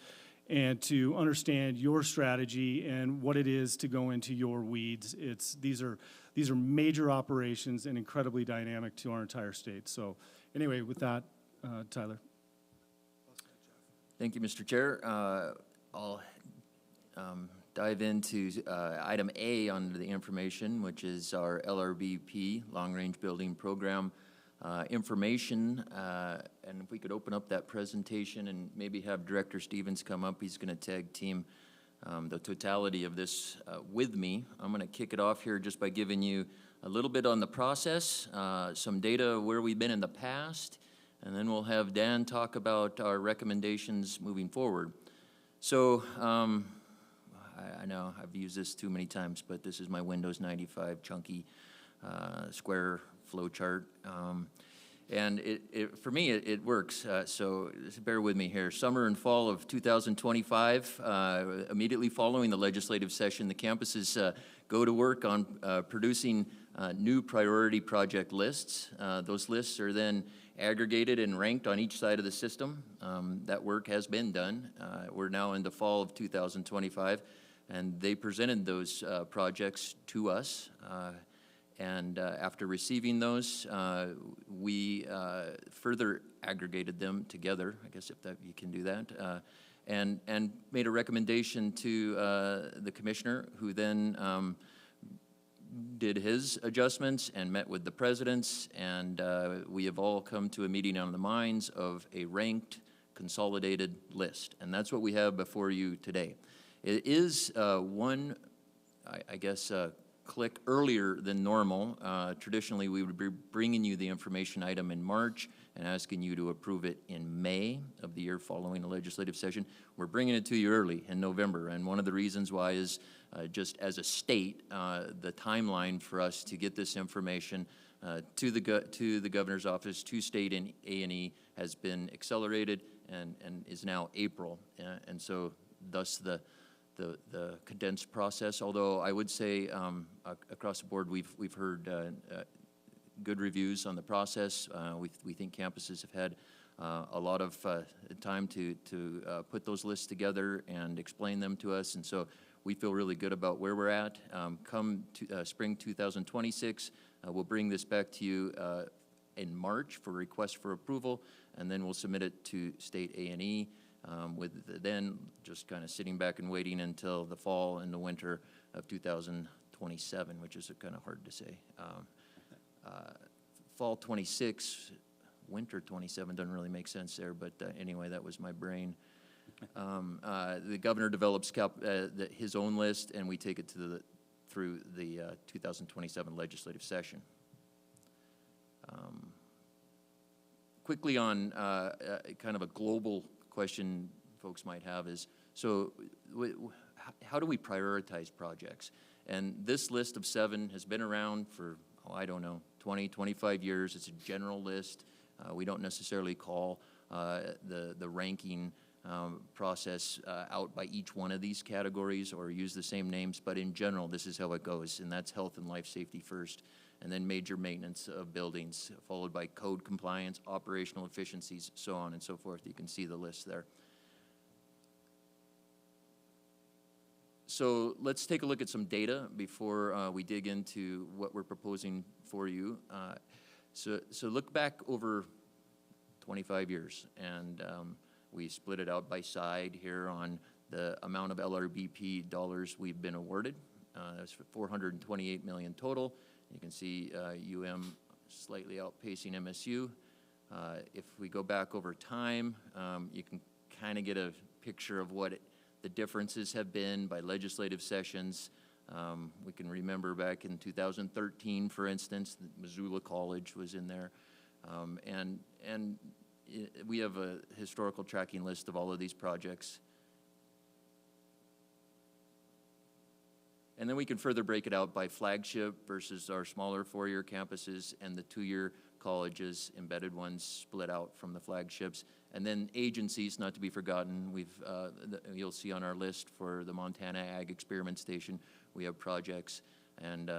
and to understand your strategy and what it is to go into your weeds. These are major operations and incredibly dynamic to our entire state. So anyway, with that, Tyler. Thank you, Mr. Chair. I'll dive into item A on the information, which is our LRBP, Long Range Building Program information. And if we could open up that presentation and maybe have Director Stevens come up, he's going to tag team the totality of this with me. I'm going to kick it off here just by giving you a little bit on the process, some data where we've been in the past, and then we'll have Dan talk about our recommendations moving forward. So I know I've used this too many times, but this is my Windows 95 chunky square flow chart. And for me, it works, so just bear with me here. Summer and fall of 2025, immediately following the legislative session, the campuses go to work on producing new priority project lists. Those lists are then aggregated and ranked on each side of the system. That work has been done. We're now in the fall of 2025, and they presented those projects to us. And after receiving those, we further aggregated them together, I guess if that, you can do that, and made a recommendation to the commissioner, who then did his adjustments and met with the presidents, and we have all come to a meeting on the minds of a ranked, consolidated list. And that's what we have before you today. It is one, I guess, click earlier than normal. Traditionally, we would be bringing you the information item in March and asking you to approve it in May of the year following the legislative session. We're bringing it to you early in November, and one of the reasons why is just as a state, the timeline for us to get this information to the governor's office, to state and A&E, has been accelerated and is now April, and so thus the condensed process. Although I would say across the board, we've heard good reviews on the process. We think campuses have had a lot of time to put those lists together and explain them to us, and so we feel really good about where we're at. Come to, spring 2026, we'll bring this back to you in March for request for approval, and then we'll submit it to state A&E. With then just kind of sitting back and waiting until the fall and the winter of 2027, which is kind of hard to say. Fall 26, winter 27 doesn't really make sense there, but anyway, that was my brain. The governor develops his own list, and we take it to through the 2027 legislative session. Quickly on kind of a global question folks might have is, so how do we prioritize projects? And this list of 7 has been around for, I don't know, 20, 25 years. It's a general list. We don't necessarily call the ranking process out by each one of these categories or use the same names, but in general, this is how it goes, and that's health and life safety first, and then major maintenance of buildings, followed by code compliance, operational efficiencies, so on and so forth. You can see the list there. So let's take a look at some data before we dig into what we're proposing for you. So look back over 25 years, and we split it out by side here on the amount of LRBP dollars we've been awarded. That's for $428 million total. You can see UM slightly outpacing MSU. If we go back over time, you can kind of get a picture of what the differences have been by legislative sessions. We can remember back in 2013, for instance, Missoula College was in there. And we have a historical tracking list of all of these projects. And then we can further break it out by flagship versus our smaller 4-year campuses and the 2-year colleges, embedded ones split out from the flagships. And then agencies, not to be forgotten, you'll see on our list for the Montana Ag Experiment Station, we have projects, and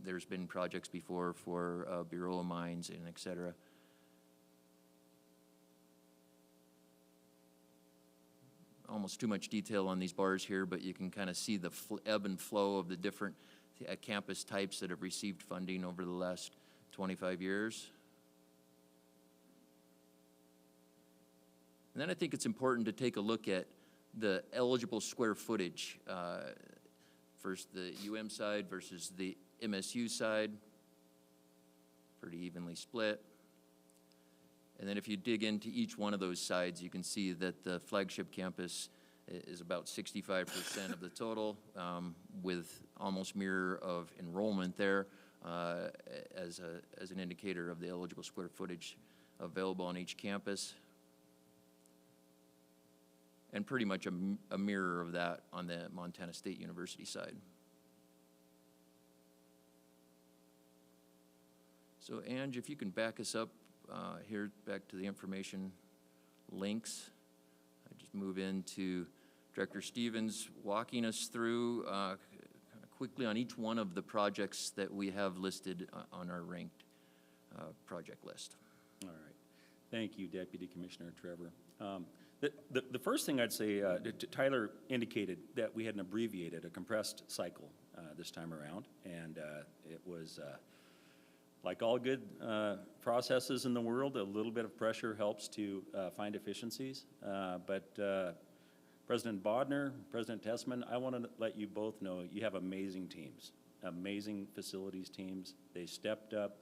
there's been projects before for Bureau of Mines and et cetera. Almost too much detail on these bars here, but you can kind of see the ebb and flow of the different campus types that have received funding over the last 25 years. And then I think it's important to take a look at the eligible square footage. First the UM side versus the MSU side, pretty evenly split. And then if you dig into each one of those sides, you can see that the flagship campus is about 65% of the total, with almost mirror of enrollment there as an indicator of the eligible square footage available on each campus. And pretty much a mirror of that on the Montana State University side. So Ange, if you can back us up here back to the information links. I just move into Director Stevens walking us through quickly on each one of the projects that we have listed on our ranked project list. All right. Thank you, Deputy Commissioner Trevor. The first thing I'd say, Tyler indicated that we had an abbreviated, a compressed cycle this time around, and it was, like all good processes in the world, a little bit of pressure helps to find efficiencies. But President Bodner, President Tessman, I want to let you both know you have amazing teams, amazing facilities teams. They stepped up.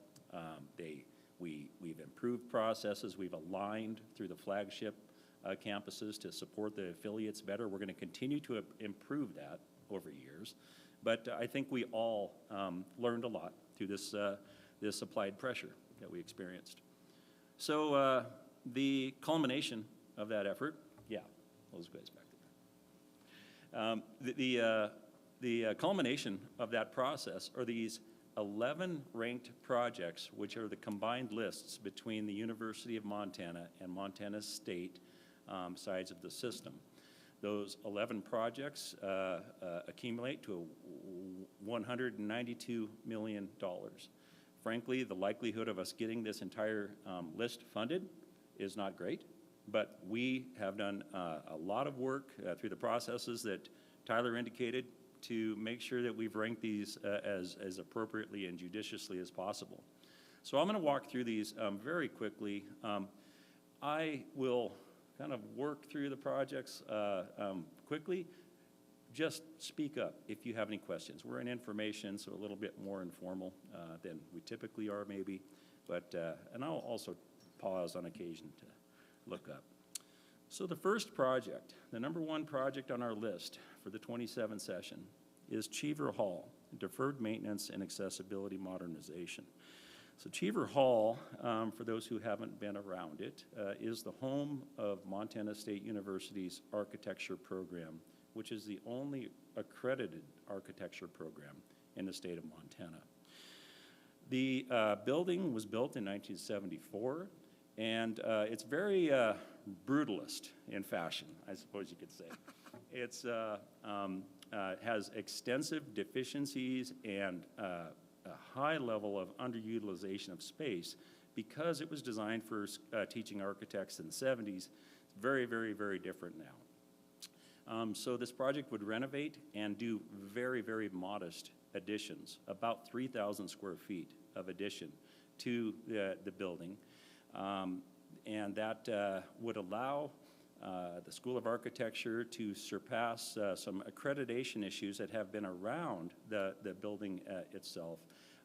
We've improved processes. We've aligned through the flagship campuses to support the affiliates better. We're going to continue to improve that over years. But I think we all learned a lot through this applied pressure that we experienced. So the culmination of that effort, yeah, those guys back there. The culmination of that process are these 11 ranked projects, which are the combined lists between the University of Montana and Montana State sides of the system. Those 11 projects accumulate to $192 million. Frankly, the likelihood of us getting this entire list funded is not great, but we have done a lot of work through the processes that Tyler indicated to make sure that we've ranked these as appropriately and judiciously as possible. So I'm going to walk through these very quickly. I will kind of work through the projects quickly. Just speak up if you have any questions. We're in information, so a little bit more informal than we typically are maybe, but, and I'll also pause on occasion to look up. So the first project, the number one project on our list for the 27 session is Cheever Hall, Deferred Maintenance and Accessibility Modernization. So Cheever Hall, for those who haven't been around it, is the home of Montana State University's architecture program, which is the only accredited architecture program in the state of Montana. The building was built in 1974, and it's very brutalist in fashion, I suppose you could say. It's has extensive deficiencies and a high level of underutilization of space because it was designed for teaching architects in the 70s. It's very, very, very different now. So this project would renovate and do very, very modest additions, about 3,000 square feet of addition to the building. And that would allow the School of Architecture to surpass some accreditation issues that have been around the building itself,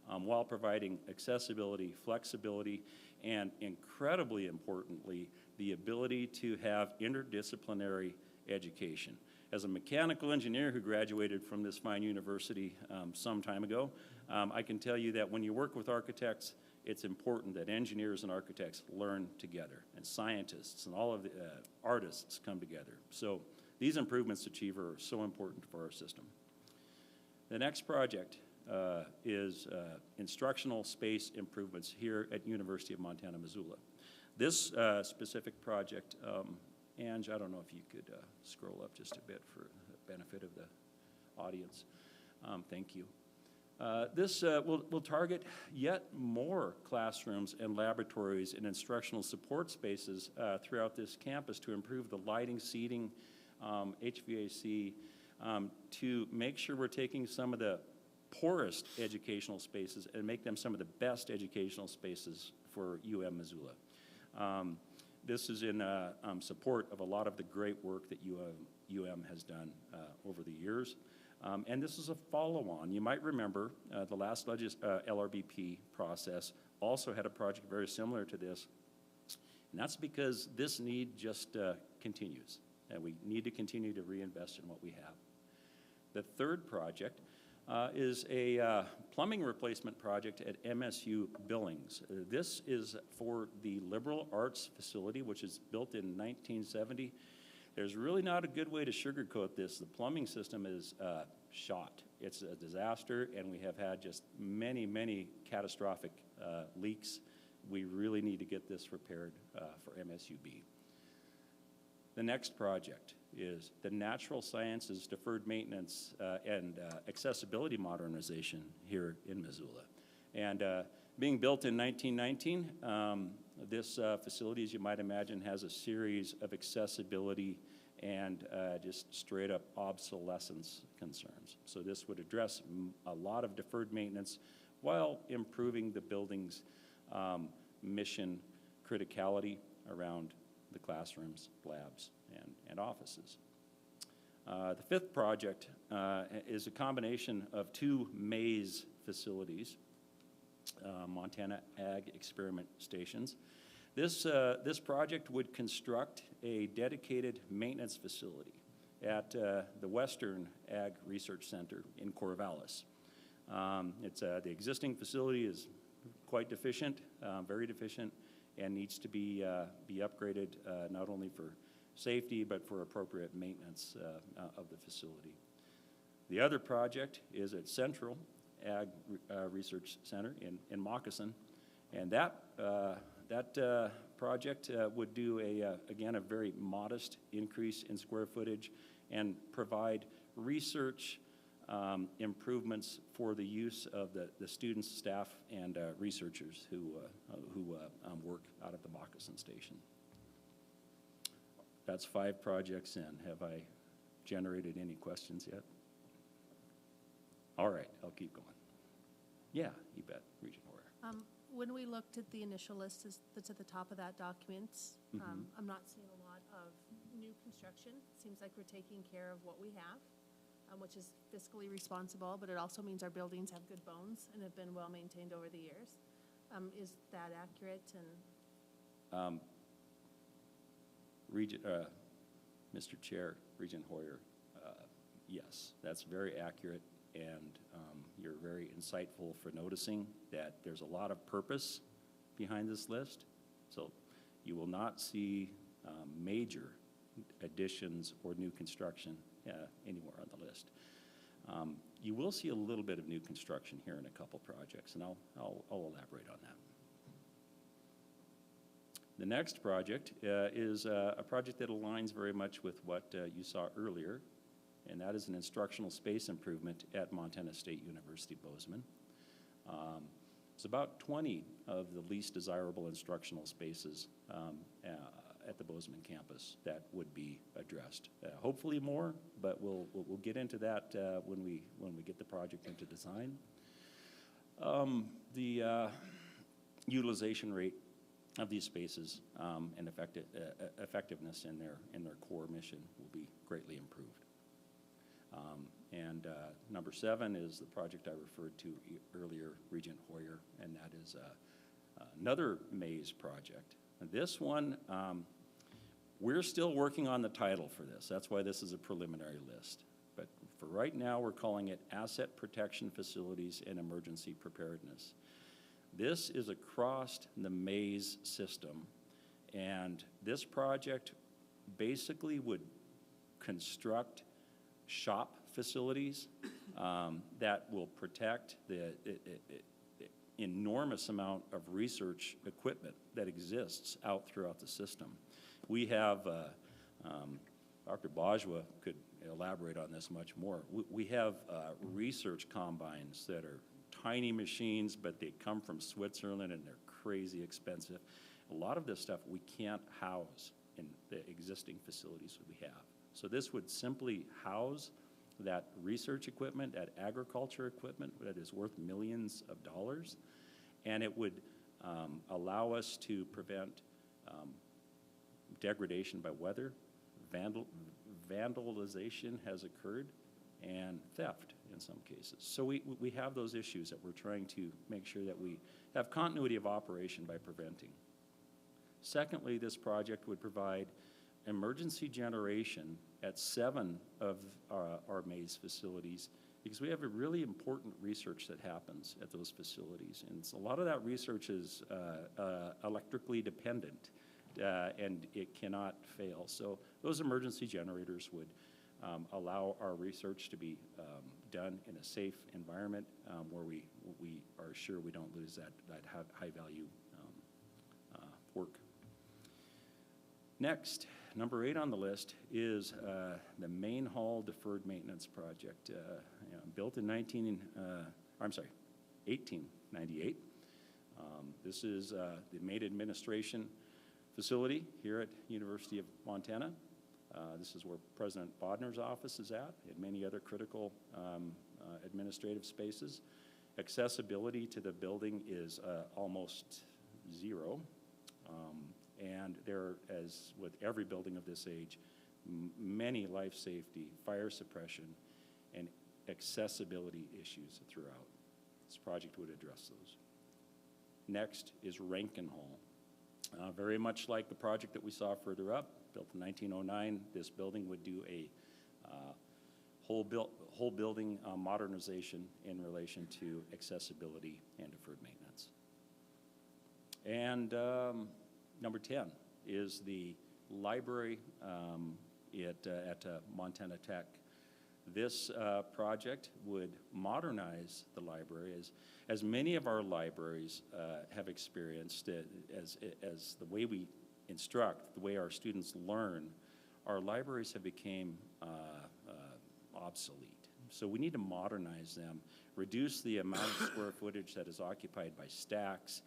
while providing accessibility, flexibility, and incredibly importantly, the ability to have interdisciplinary education. As a mechanical engineer who graduated from this fine university some time ago, I can tell you that when you work with architects, it's important that engineers and architects learn together, and scientists and all of the artists come together. So these improvements to Cheever are so important for our system. The next project is instructional space improvements here at University of Montana, Missoula. This specific project, Ange, I don't know if you could scroll up just a bit for the benefit of the audience. Thank you. This will target yet more classrooms and laboratories and instructional support spaces throughout this campus to improve the lighting, seating, HVAC, to make sure we're taking some of the poorest educational spaces and make them some of the best educational spaces for Missoula. This is in support of a lot of the great work that has done over the years. And this is a follow-on. You might remember the last LRBP process also had a project very similar to this. And that's because this need just continues. And we need to continue to reinvest in what we have. The third project is a plumbing replacement project at MSU Billings. This is for the liberal arts facility, which is built in 1970. There's really not a good way to sugarcoat this. The plumbing system is shot. It's a disaster, and we have had just many, many catastrophic leaks. We really need to get this repaired for MSUB. The next project is the Natural Sciences Deferred Maintenance and Accessibility Modernization here in Missoula. And Being built in 1919, this facility, as you might imagine, has a series of accessibility and just straight up obsolescence concerns. So this would address a lot of deferred maintenance while improving the building's mission criticality around the classrooms, labs, and offices. The fifth project is a combination of two maze facilities, Montana Ag Experiment Stations. This project would construct a dedicated maintenance facility at the Western Ag Research Center in Corvallis. The existing facility is quite deficient, very deficient, and needs to be upgraded not only for safety but for appropriate maintenance of the facility. The other project is at Central Ag Research Center in Moccasin, and that project would do again a very modest increase in square footage and provide research improvements for the use of the students, staff, and researchers who work out at the Moccasin Station. That's 5 projects in. Have I generated any questions yet? All right, I'll keep going. Yeah, you bet, Regent Hoyer. When we looked at the initial list that's at the top of that document, I'm not seeing a lot of new construction. Seems like we're taking care of what we have, which is fiscally responsible, but it also means our buildings have good bones and have been well maintained over the years. Is that accurate? And Mr. Chair, Regent Hoyer, yes, that's very accurate, and you're very insightful for noticing that there's a lot of purpose behind this list. So you will not see major additions or new construction anywhere on the list. You will see a little bit of new construction here in a couple projects, and I'll elaborate on that. The next project is a project that aligns very much with what you saw earlier, and that is an instructional space improvement at Montana State University, Bozeman. It's about 20 of the least desirable instructional spaces at the Bozeman campus that would be addressed. Hopefully more, but we'll get into that when we get the project into design. The utilization rate of these spaces and effectiveness in their core mission will be greatly improved. Number 7 is the project I referred to earlier, Regent Hoyer, and that is another maze project. This one, we're still working on the title for this. That's why this is a preliminary list. But for right now, we're calling it Asset Protection Facilities and Emergency Preparedness. This is across the maze system, and this project basically would construct shop facilities that will protect the enormous amount of research equipment that exists out throughout the system. We have, Dr. Bajwa could elaborate on this much more. We have research combines that are tiny machines, but they come from Switzerland and they're crazy expensive. A lot of this stuff we can't house in the existing facilities that we have. So this would simply house that research equipment, that agriculture equipment that is worth millions of dollars, and it would allow us to prevent degradation by weather, vandalization has occurred, and theft in some cases. So we have those issues that we're trying to make sure that we have continuity of operation by preventing. Secondly, this project would provide emergency generation at 7 of our maze facilities, because we have a really important research that happens at those facilities. And a lot of that research is electrically dependent, and it cannot fail. So those emergency generators would allow our research to be done in a safe environment where we are sure we don't lose that high-value work. Next, number 8 on the list is the Main Hall Deferred Maintenance Project. Built in 1898. This is the main administration facility here at University of Montana. This is where President Bodner's office is at, and many other critical administrative spaces. Accessibility to the building is almost zero. And there, as with every building of this age, many life safety, fire suppression, and accessibility issues throughout. This project would address those. Next is Rankin Hall. Very much like the project that we saw further up, built in 1909, this building would do a whole building modernization in relation to accessibility and deferred maintenance. And number 10 is the library at Montana Tech. This project would modernize the library, as many of our libraries have experienced as the way we instruct, the way our students learn, our libraries have become obsolete. So we need to modernize them, reduce the amount of square footage that is occupied by stacks,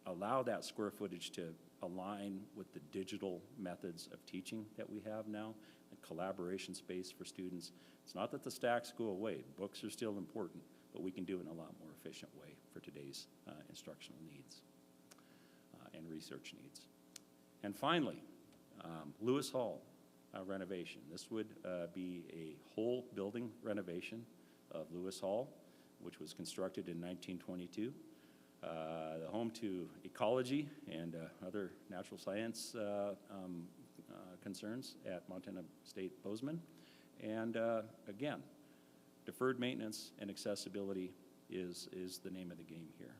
allow that square footage to align with the digital methods of teaching that we have now, a collaboration space for students. It's not that the stacks go away. Books are still important, but we can do it in a lot more efficient way for today's instructional needs and research needs. And finally, Lewis Hall renovation. This would be a whole building renovation of Lewis Hall, which was constructed in 1922. The home to ecology and other natural science concerns at Montana State Bozeman. And again, deferred maintenance and accessibility is the name of the game here.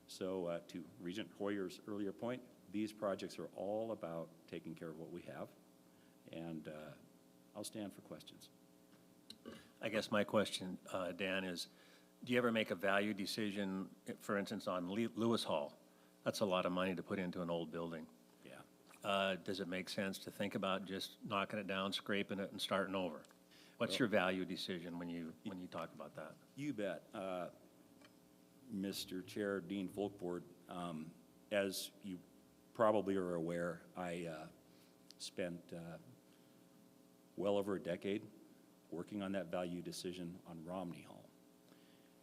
So to Regent Hoyer's earlier point, these projects are all about taking care of what we have. And I'll stand for questions. I guess my question, Dan, is do you ever make a value decision, for instance, on Lewis Hall? That's a lot of money to put into an old building. Yeah. Does it make sense to think about just knocking it down, scraping it, and starting over? What's your value decision when you talk about that? You bet. Mr. Chair, Dean Folkboard, as you probably are aware, I spent well over a decade working on that value decision on Romney Hall.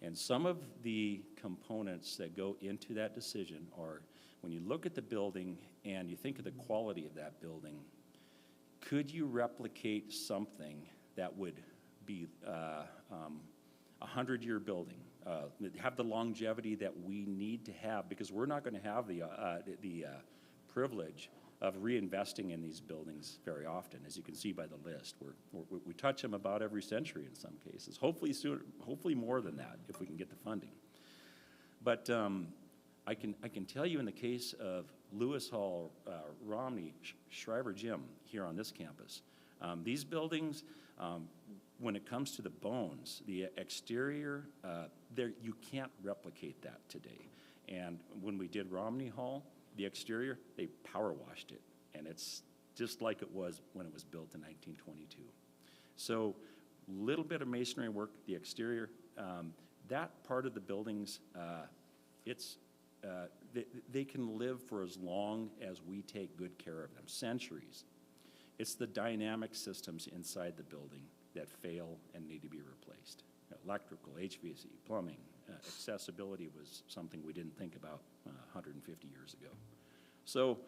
And some of the components that go into that decision are, when you look at the building and you think of the quality of that building, could you replicate something that would be a 100-year building, have the longevity that we need to have, because we're not going to have the privilege of reinvesting in these buildings very often, as you can see by the list. We touch them about every century in some cases, hopefully sooner, hopefully more than that if we can get the funding. But I can tell you in the case of Lewis Hall, Romney, Schreiber Gym here on this campus, these buildings, when it comes to the bones, the exterior, you can't replicate that today. And when we did Romney Hall, the exterior, they power washed it, and it's just like it was when it was built in 1922. So a little bit of masonry work, the exterior, that part of the buildings, they can live for as long as we take good care of them, centuries. It's the dynamic systems inside the building that fail and need to be replaced. Electrical, HVAC, plumbing, accessibility was something we didn't think about 150 years ago. So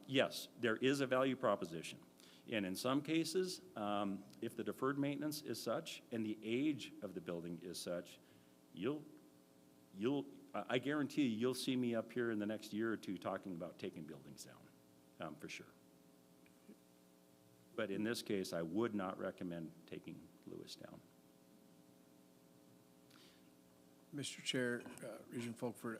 yes, there is a value proposition. And in some cases, if the deferred maintenance is such and the age of the building is such, I guarantee you'll see me up here in the next year or two talking about taking buildings down, for sure. But in this case, I would not recommend taking Lewis down. Mr. Chair, Regent Folkford,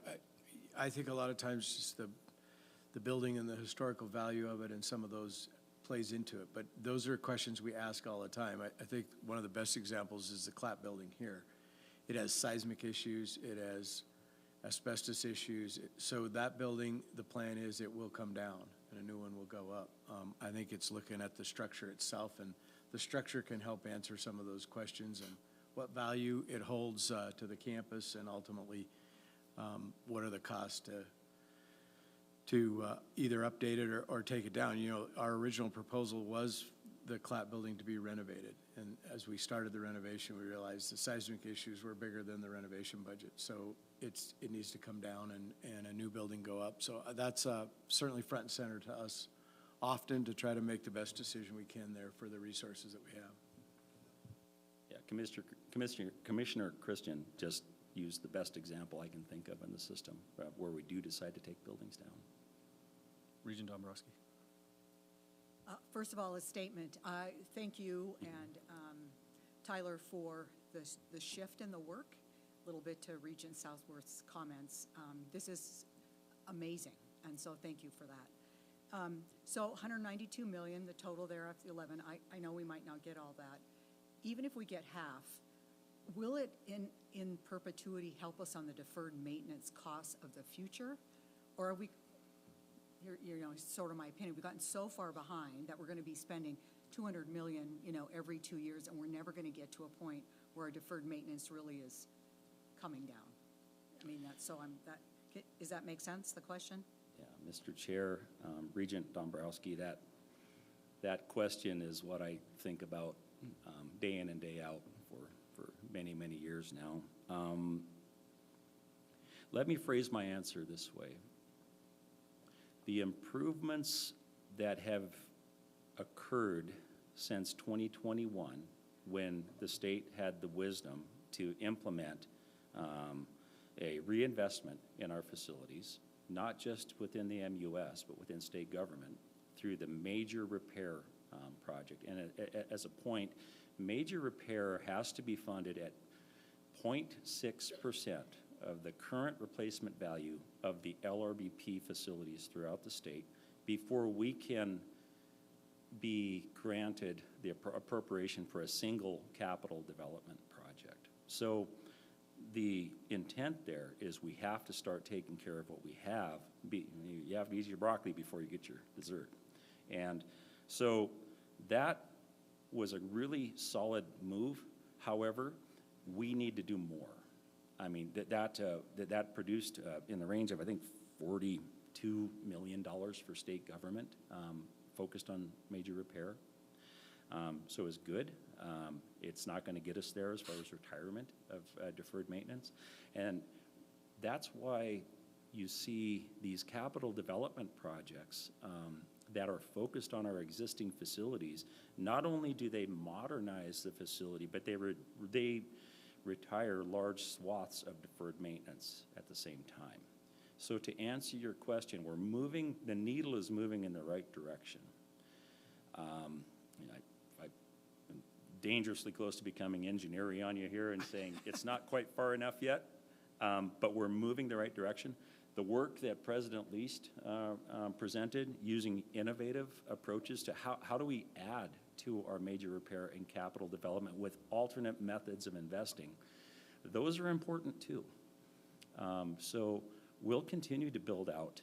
I think a lot of times just the building and the historical value of it and some of those plays into it. But those are questions we ask all the time. I think one of the best examples is the Clapp building here. It has seismic issues. It has asbestos issues. So that building, the plan is it will come down and a new one will go up. I think it's looking at the structure itself, and the structure can help answer some of those questions and what value it holds to the campus and ultimately what are the costs to either update it or take it down. You know, our original proposal was the Clapp building to be renovated. And as we started the renovation, we realized the seismic issues were bigger than the renovation budget. So it needs to come down and a new building go up. So that's certainly front and center to us often, to try to make the best decision we can there for the resources that we have. Yeah, Commissioner Christian just used the best example I can think of in the system where we do decide to take buildings down. Regent Dombrowski. First of all, a statement. Thank you and Tyler for the shift in the work. A little bit to Regent Southworth's comments. This is amazing, and so thank you for that. So 192 million, the total there of the 11. I know we might not get all that. Even if we get half, will it in perpetuity help us on the deferred maintenance costs of the future? Or are we, you know, sort of my opinion, we've gotten so far behind that we're going to be spending 200 million, you know, every 2 years, and we're never going to get to a point where our deferred maintenance really is coming down. I mean, does that make sense, the question? Yeah, Mr. Chair, Regent Dombrowski, that question is what I think about day in and day out for many, many years now. Let me phrase my answer this way. The improvements that have occurred since 2021, when the state had the wisdom to implement a reinvestment in our facilities, not just within the MUS, but within state government, through the major repair project. And as a point, major repair has to be funded at 0.6% of the current replacement value of the LRBP facilities throughout the state before we can be granted the appropriation for a single capital development project. So the intent there is we have to start taking care of what we have. You have to eat your broccoli before you get your dessert. And so that was a really solid move. However, we need to do more. I mean, that produced in the range of, I think, $42 million for state government focused on major repair. So it's good. It's not going to get us there as far as retirement of deferred maintenance. And that's why you see these capital development projects that are focused on our existing facilities. Not only do they modernize the facility, but they retire large swaths of deferred maintenance at the same time. So to answer your question, the needle is moving in the right direction. I'm dangerously close to becoming engineering on you here and saying it's not quite far enough yet, but we're moving the right direction. The work that President Least presented using innovative approaches to how do we add to our major repair and capital development with alternate methods of investing, those are important too. So we'll continue to build out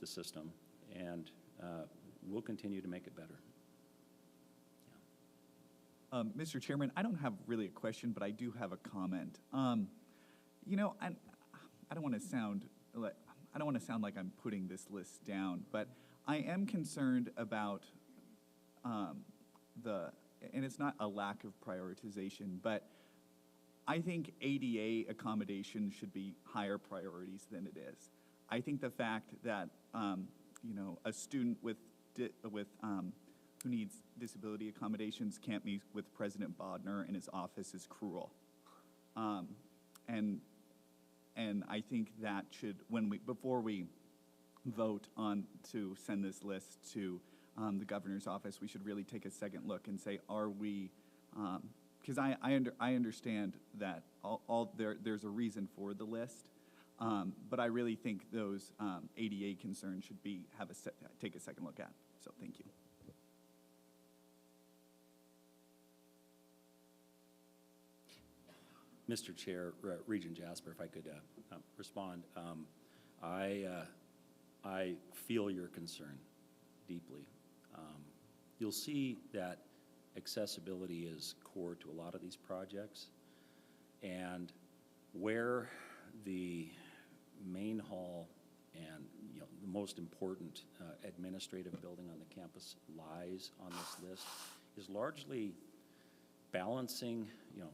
the system, and we'll continue to make it better. Mr. Chairman, I don't have really a question, but I do have a comment. You know, I don't want to sound like I'm putting this list down, but I am concerned about and it's not a lack of prioritization, but I think ADA accommodation should be higher priorities than it is. I think the fact that you know, a student with who needs disability accommodations can't meet with President Bodnar in his office is cruel. And I think that should, before we vote on to send this list to the governor's office, we should really take a second look and say, are we, because I understand that there's a reason for the list, but I really think those ADA concerns should take a second look at. So thank you. Mr. Chair, Regent Jasper, if I could respond. I feel your concern deeply. You'll see that accessibility is core to a lot of these projects, and where the main hall and, you know, the most important administrative building on the campus lies on this list is largely balancing, you know,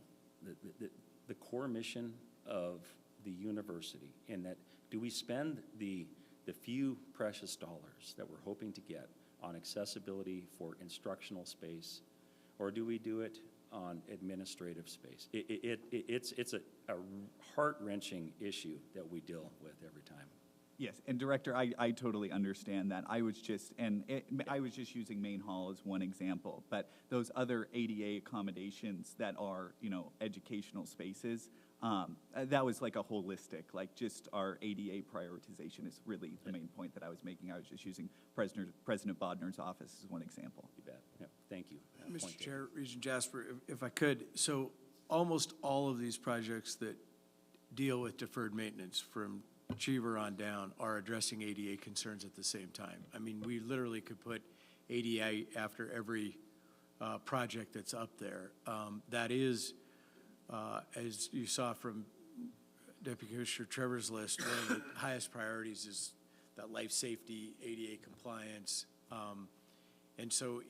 the core mission of the university, in that do we spend the few precious dollars that we're hoping to get on accessibility for instructional space, or do we do it on administrative space? It's a heart-wrenching issue that we deal with every time. Yes, and Director, I totally understand that. I was just using Main Hall as one example, but those other ADA accommodations that are, you know, educational spaces, that was like a holistic, like just our ADA prioritization is really the main point that I was making. I was just using President Bodner's office as one example. You bet. Yep. Thank you. Mr. Chair, Regent Jasper, if I could, so almost all of these projects that deal with deferred maintenance from Cheever on down are addressing ADA concerns at the same time. I mean, we literally could put ADA after every project that's up there. That is, as you saw from Deputy Commissioner Trevor's list, one of the highest priorities is that life safety, ADA compliance. And so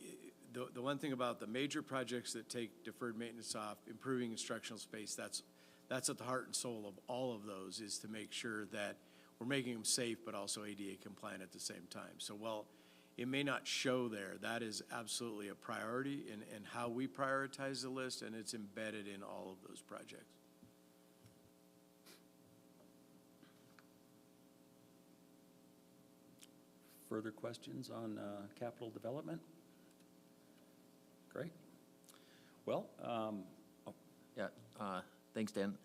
the one thing about the major projects that take deferred maintenance off, improving instructional space, that's at the heart and soul of all of those, is to make sure that we're making them safe but also ADA compliant at the same time. So while it may not show there, that is absolutely a priority in how we prioritize the list, and it's embedded in all of those projects. Further questions on capital development? Great. Well, thanks, Dan.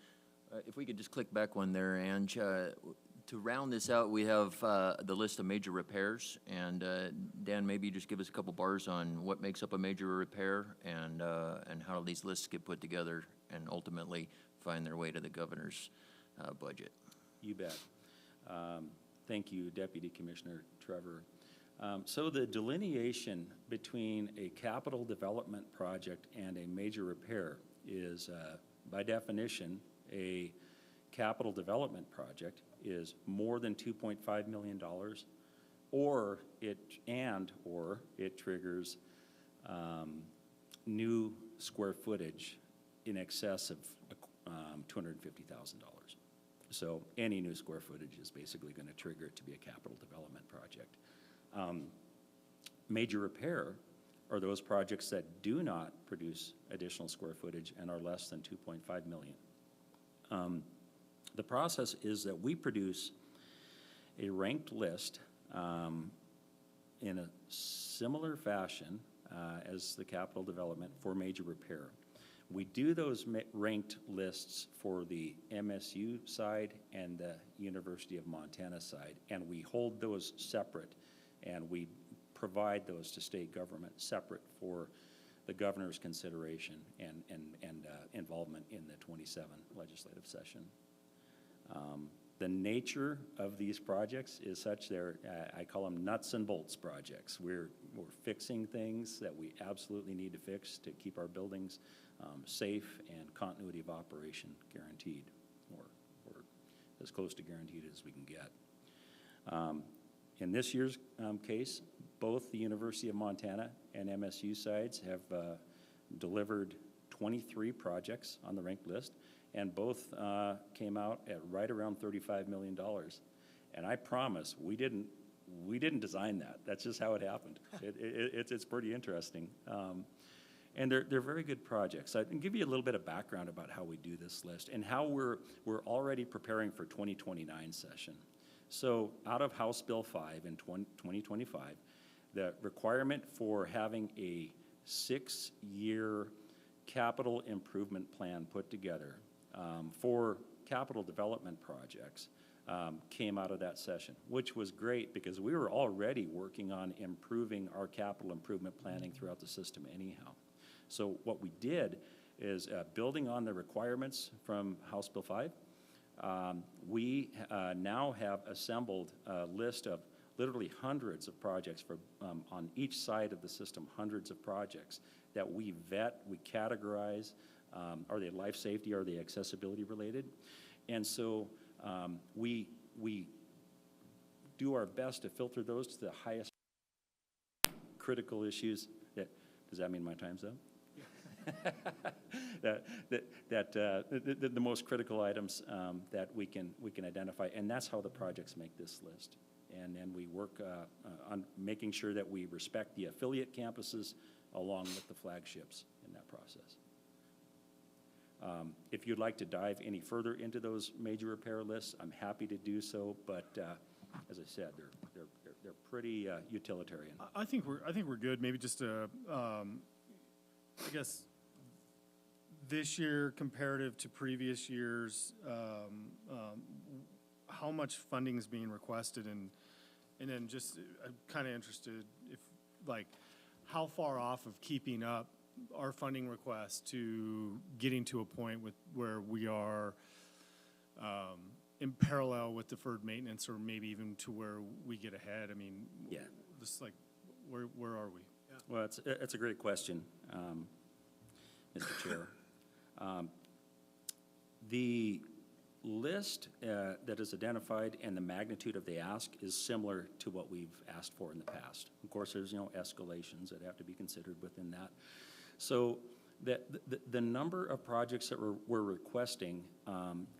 If we could just click back one there, Ange. To round this out, we have the list of major repairs, and Dan, maybe just give us a couple bars on what makes up a major repair and how these lists get put together and ultimately find their way to the governor's budget. You bet. Thank you, Deputy Commissioner Trevor. So the delineation between a capital development project and a major repair is, by definition, a capital development project is more than $2.5 million, or it triggers new square footage in excess of $250,000. So any new square footage is basically going to trigger it to be a capital development project. Major repair are those projects that do not produce additional square footage and are less than $2.5 million. The process is that we produce a ranked list in a similar fashion as the capital development for major repair. We do those ranked lists for the MSU side and the University of Montana side, and we hold those separate, and we provide those to state government separate for the governor's consideration and involvement in the 27 legislative session. The nature of these projects is such I call them nuts and bolts projects. We're fixing things that we absolutely need to fix to keep our buildings safe and continuity of operation guaranteed, or as close to guaranteed as we can get. In this year's case, both the University of Montana and MSU sides have delivered 23 projects on the ranked list, and both came out at right around $35 million. And I promise, we didn't design that. That's just how it happened. It's pretty interesting. And they're very good projects. I can give you a little bit of background about how we do this list and how we're already preparing for 2029 session. So out of House Bill 5 in 2025, the requirement for having a 6-year capital improvement plan put together for capital development projects came out of that session, which was great because we were already working on improving our capital improvement planning throughout the system anyhow. So what we did is, building on the requirements from House Bill 5, we now have assembled a list of literally hundreds of projects for on each side of the system, hundreds of projects that we vet, we categorize. Are they life safety? Are they accessibility related? And so we we do our best to filter those to the highest critical issues. Does that mean my time's up? The most critical items that we can identify, and that's how the projects make this list. And then we work on making sure that we respect the affiliate campuses along with the flagships in that process. If you'd like to dive any further into those major repair lists, I'm happy to do so. But as I said, they're pretty utilitarian. I think we're good. Maybe just I guess this year comparative to previous years, how much funding is being requested, and then just I'm kind of interested if like how far off of keeping up our funding requests to getting to a point where we are in parallel with deferred maintenance, or maybe even to where we get ahead. I mean, yeah, just like where are we? Yeah. Well, it's a great question, Mr. Chair. The list that is identified and the magnitude of the ask is similar to what we've asked for in the past. Of course, there's escalations that have to be considered within that. So the number of projects that we're requesting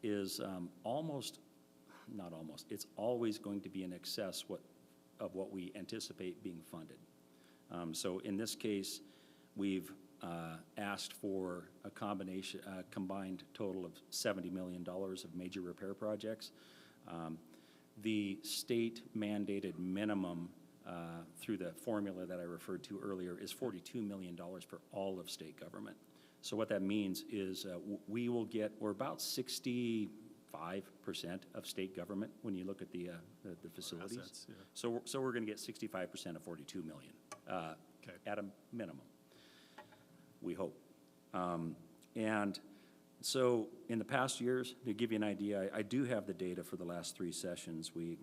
is it's always going to be in excess of what we anticipate being funded. So in this case, we've asked for a combined total of $70 million of major repair projects. The state mandated minimum through the formula that I referred to earlier is $42 million for all of state government. So what that means is we're about 65% of state government when you look at the facilities. Assets, yeah. So we're going to get 65% of $42 million at a minimum, we hope. And so in the past years, to give you an idea, I do have the data for the last 3 sessions. We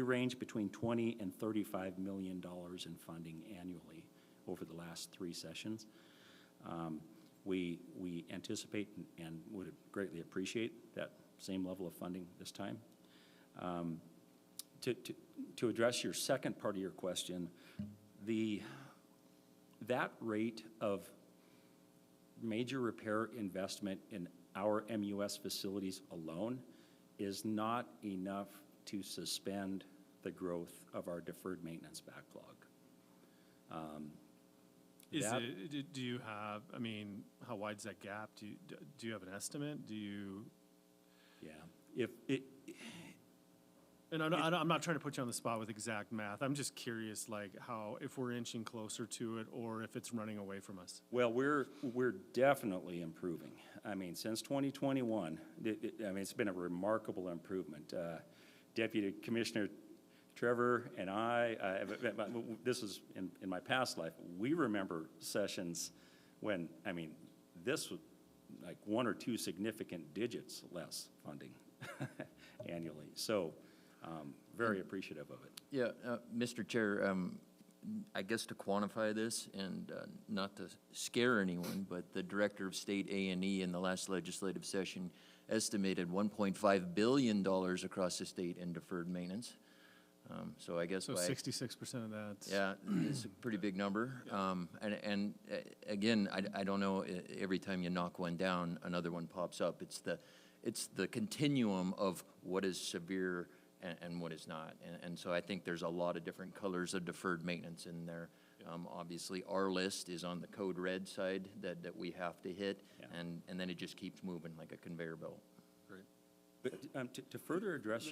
range between $20 and $35 million in funding annually over the last 3 sessions. We anticipate and would greatly appreciate that same level of funding this time. To address your second part of your question, that rate of major repair investment in our MUS facilities alone is not enough to suspend the growth of our deferred maintenance backlog. Do you have, I mean, how wide's that gap? Do you have an estimate? Yeah. And I'm not trying to put you on the spot with exact math. I'm just curious, like, if we're inching closer to it or if it's running away from us. Well, we're definitely improving. I mean, since 2021, it's been a remarkable improvement. Deputy Commissioner Trevor and this is in my past life, we remember sessions when, this was like 1 or 2 significant digits less funding annually. So, very appreciative of it. Yeah, Mr. Chair, I guess to quantify this and not to scare anyone, but the Director of State A&E in the last legislative session estimated $1.5 billion across the state in deferred maintenance. So I guess 66% of that. Yeah, it's a pretty big number. And again, I don't know. Every time you knock one down, another one pops up. It's the continuum of what is severe and what is not. And so I think there's a lot of different colors of deferred maintenance in there. Obviously, our list is on the code red side that we have to hit, and then it just keeps moving like a conveyor belt. Great. But to further address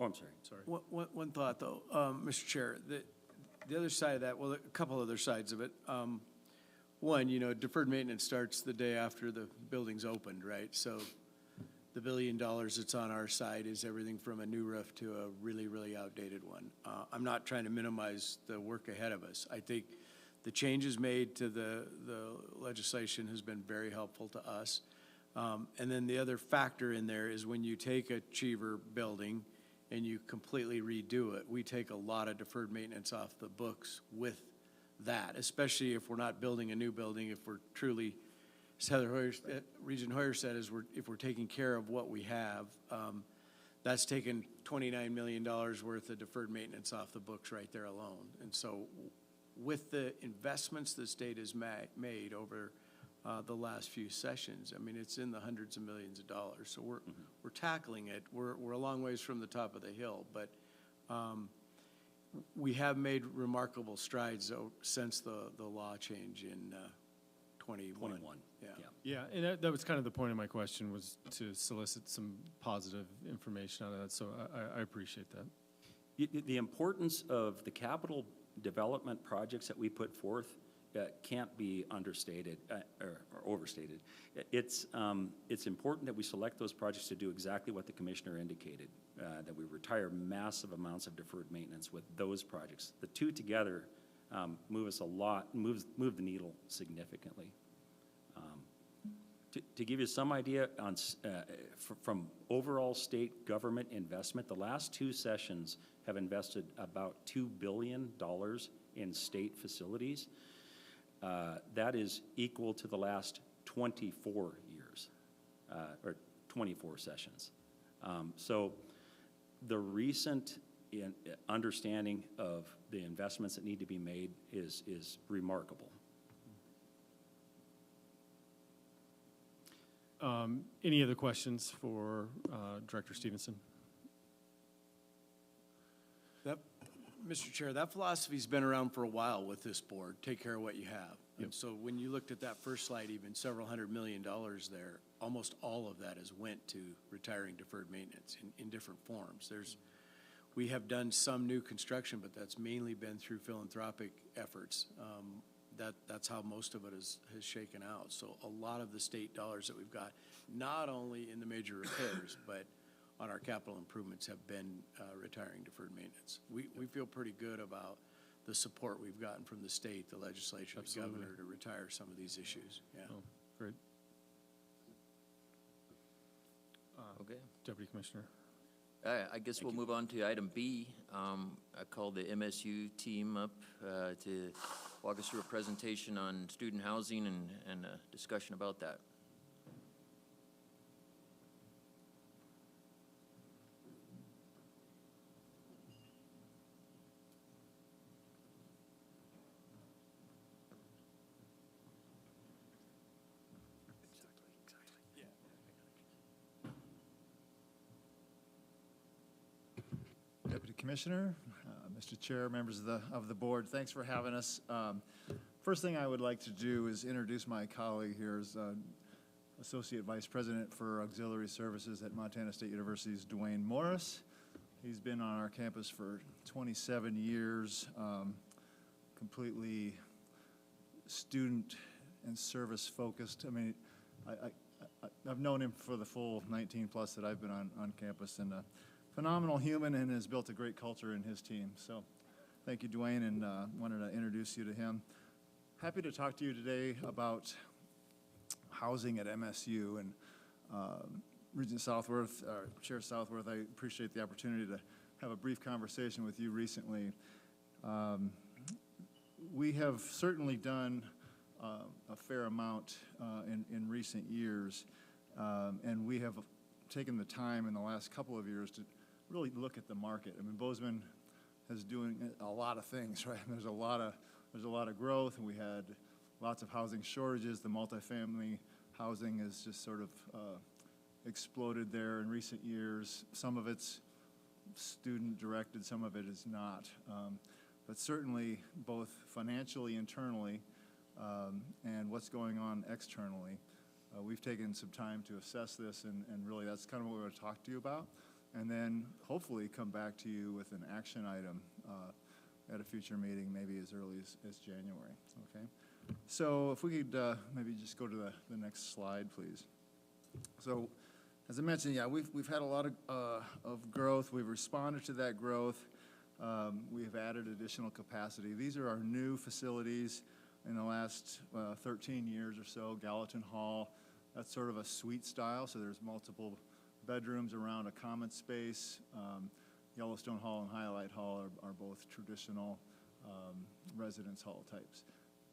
oh, I'm sorry. One thought, though, Mr. Chair, the other side of that, well, a couple other sides of it. One, deferred maintenance starts the day after the building's opened, right? So the $1 billion that's on our side is everything from a new roof to a really, really outdated one. I'm not trying to minimize the work ahead of us. I think the changes made to the legislation has been very helpful to us. And then the other factor in there is when you take a Cheever building and you completely redo it, we take a lot of deferred maintenance off the books with that, especially if we're not building a new building, if we're truly, as Regent Hoyer said, if we're taking care of what we have. that's taken $29 million worth of deferred maintenance off the books right there alone. And so with the investments the state has made over the last few sessions, I mean, it's in the hundreds of millions of dollars. So we're tackling it. We're a long ways from the top of the hill, but we have made remarkable strides since the law change in 21. Yeah. Yeah, and that was kind of the point of my question, was to solicit some positive information out of that, so I appreciate that. The importance of the capital development projects that we put forth can't be understated or overstated. It's important that we select those projects to do exactly what the commissioner indicated, that we retire massive amounts of deferred maintenance with those projects. The two together move the needle significantly. To give you some idea on from overall state government investment, the last two sessions have invested about $2 billion in state facilities. That is equal to the last 24 years, or 24 sessions. So the recent understanding of the investments that need to be made is remarkable. Any other questions for Director Stevenson? Mr. Chair, that philosophy's been around for a while with this board. Take care of what you have. Yep. And so when you looked at that first slide, even several $100 million there, almost all of that has went to retiring deferred maintenance in different forms. We have done some new construction, but that's mainly been through philanthropic efforts. That's how most of it has shaken out. So a lot of the state dollars that we've got, not only in the major repairs, but on our capital improvements, have been retiring deferred maintenance. We feel pretty good about the support we've gotten from the state, the legislature, Absolutely. the governor to retire some of these issues. Yeah. Oh, great. Okay. Deputy Commissioner. I guess we'll move on to item B. I called the MSU team up to walk us through a presentation on student housing and a discussion about that. Deputy Commissioner, Mr. Chair, members of the board, thanks for having us. First thing I would like to do is introduce my colleague here as Associate Vice President for Auxiliary Services at Montana State University's Dwayne Morris. He's been on our campus for 27 years, completely student and service focused. I mean, I've known him for the full 19 plus that I've been on campus, and a phenomenal human, and has built a great culture in his team. So thank you, Dwayne, and wanted to introduce you to him. Happy to talk to you today about housing at MSU, and Regent Southworth, Chair Southworth, I appreciate the opportunity to have a brief conversation with you recently. We have certainly done a fair amount in recent years, and we have taken the time in the last couple of years to really look at the market. I mean, Bozeman is doing a lot of things, right? There's a lot of growth, and we had lots of housing shortages. The multifamily housing has just sort of exploded there in recent years. Some of it's student-directed, some of it is not. But certainly, both financially, internally, and what's going on externally, we've taken some time to assess this, and really that's kind of what we're going to talk to you about, and then hopefully come back to you with an action item at a future meeting, maybe as early as January, okay? So if we could maybe just go to the next slide, please. So as I mentioned, yeah, we've had a lot of growth. We've responded to that growth. We've added additional capacity. These are our new facilities in the last 13 years or so. Gallatin Hall, that's sort of a suite style, so there's multiple bedrooms around a common space. Yellowstone Hall and Highlight Hall are both traditional residence hall types.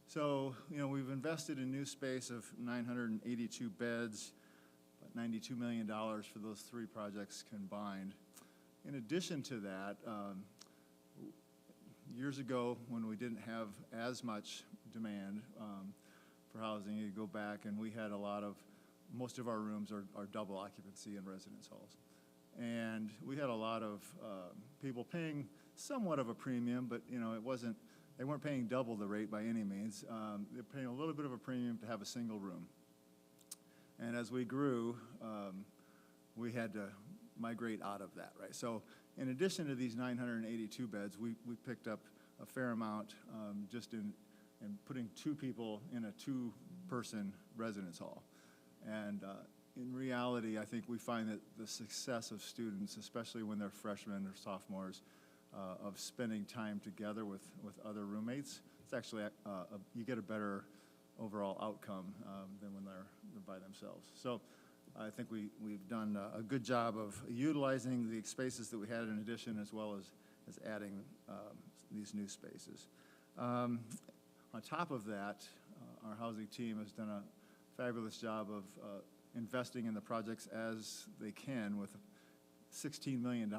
So, you know, we've invested in new space of 982 beds, $92 million for those three projects combined. In addition to that, years ago, when we didn't have as much demand for housing, you go back and we had most of our rooms are double occupancy in residence halls. And we had a lot of people paying somewhat of a premium, but they weren't paying double the rate by any means. They're paying a little bit of a premium to have a single room. And as we grew, we had to migrate out of that, right? So in addition to these 982 beds, we picked up a fair amount just in putting two people in a two-person residence hall. And in reality, I think we find that the success of students, especially when they're freshmen or sophomores, of spending time together with other roommates, it's actually, you get a better overall outcome than when they're by themselves. So I think we've done a good job of utilizing the spaces that we had in addition, as well as adding these new spaces. On top of that, our housing team has done a fabulous job of investing in the projects as they can, with $16 million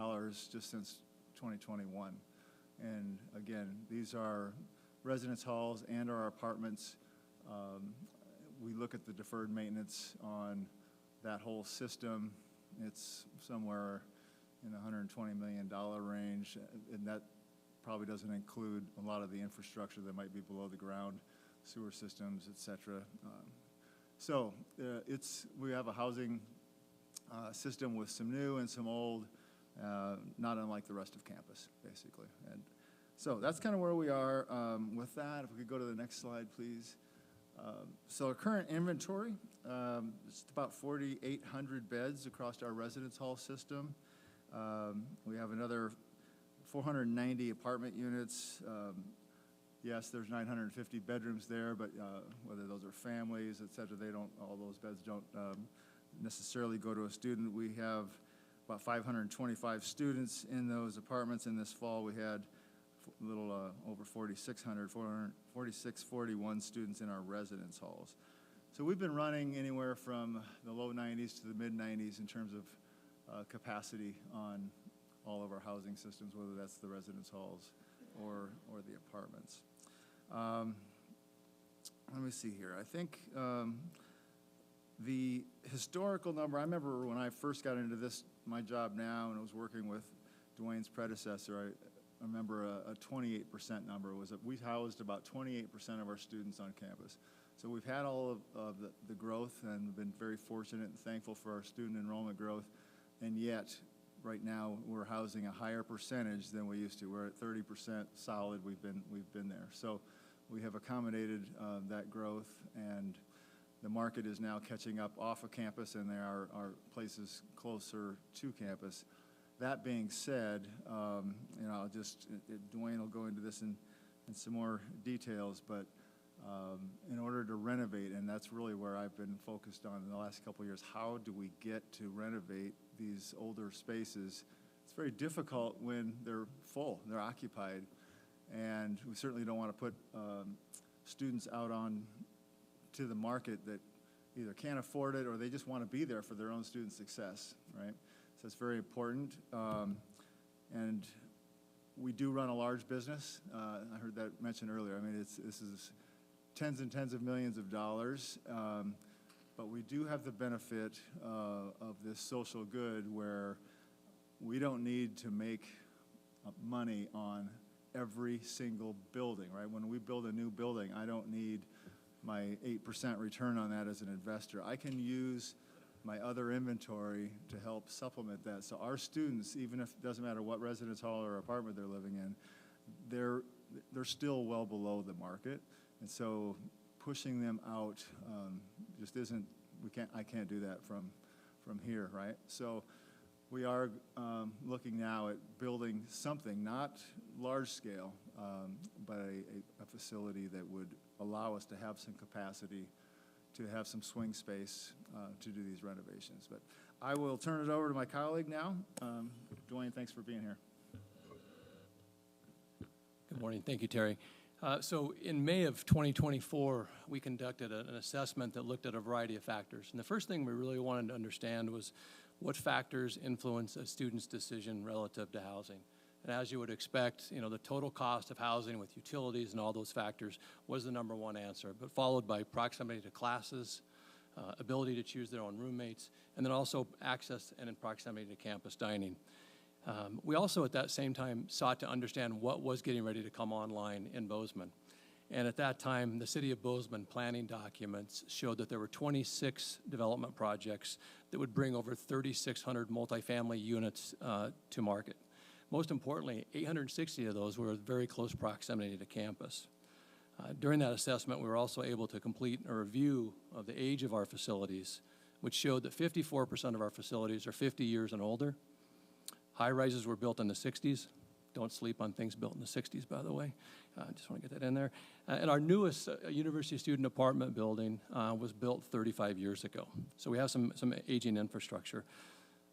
just since 2021. And again, these are residence halls and our apartments. We look at the deferred maintenance on that whole system. It's somewhere in the $120 million range, and that probably doesn't include a lot of the infrastructure that might be below the ground, sewer systems, et cetera. So we have a housing system with some new and some old, not unlike the rest of campus, basically. And so that's kind of where we are with that. If we could go to the next slide, please. So our current inventory, it's about 4,800 beds across our residence hall system. We have another 490 apartment units. Yes, there's 950 bedrooms there, but whether those are families, et cetera, all those beds don't necessarily go to a student. We have about 525 students in those apartments. In this fall, we had a little over 4,641 students in our residence halls. So we've been running anywhere from the low 90s to the mid 90s in terms of capacity on all of our housing systems, whether that's the residence halls or the apartments. Let me see here. I think the historical number, I remember when I first got into my job now, and I was working with Dwayne's predecessor, I remember a 28% number. We housed about 28% of our students on campus. So we've had all of the growth and been very fortunate and thankful for our student enrollment growth, and yet right now we're housing a higher percentage than we used to. We're at 30% solid. We've been there. So we have accommodated that growth, and the market is now catching up off of campus, and there are places closer to campus. That being said, Dwayne will go into this in some more details, but in order to renovate, and that's really where I've been focused on in the last couple of years, how do we get to renovate these older spaces? It's very difficult when they're full, they're occupied, and we certainly don't want to put students out on to the market that either can't afford it or they just want to be there for their own student success, right? So it's very important. And we do run a large business. I heard that mentioned earlier. I mean, this is tens and tens of millions of dollars. But we do have the benefit of this social good where we don't need to make money on every single building, right? When we build a new building, I don't need my 8% return on that as an investor. I can use my other inventory to help supplement that. So our students, even if it doesn't matter what residence hall or apartment they're living in, they're still well below the market. And so pushing them out just isn't, I can't do that from here, right? So we are looking now at building something, not large scale, but a facility that would allow us to have some capacity, to have some swing space to do these renovations. But I will turn it over to my colleague now. Dwayne, thanks for being here. Good morning. Thank you, Terry. So in May of 2024, we conducted an assessment that looked at a variety of factors. And the first thing we really wanted to understand was what factors influence a student's decision relative to housing. And as you would expect, the total cost of housing with utilities and all those factors was the number one answer, but followed by proximity to classes, ability to choose their own roommates, and then also access and in proximity to campus dining. We also at that same time sought to understand what was getting ready to come online in Bozeman. And at that time, the City of Bozeman planning documents showed that there were 26 development projects that would bring over 3,600 multifamily units to market. Most importantly, 860 of those were in very close proximity to campus. During that assessment, we were also able to complete a review of the age of our facilities, which showed that 54% of our facilities are 50 years and older. High-rises were built in the 60s. Don't sleep on things built in the 60s, by the way. I just want to get that in there. And our newest university student apartment building was built 35 years ago. So we have some aging infrastructure.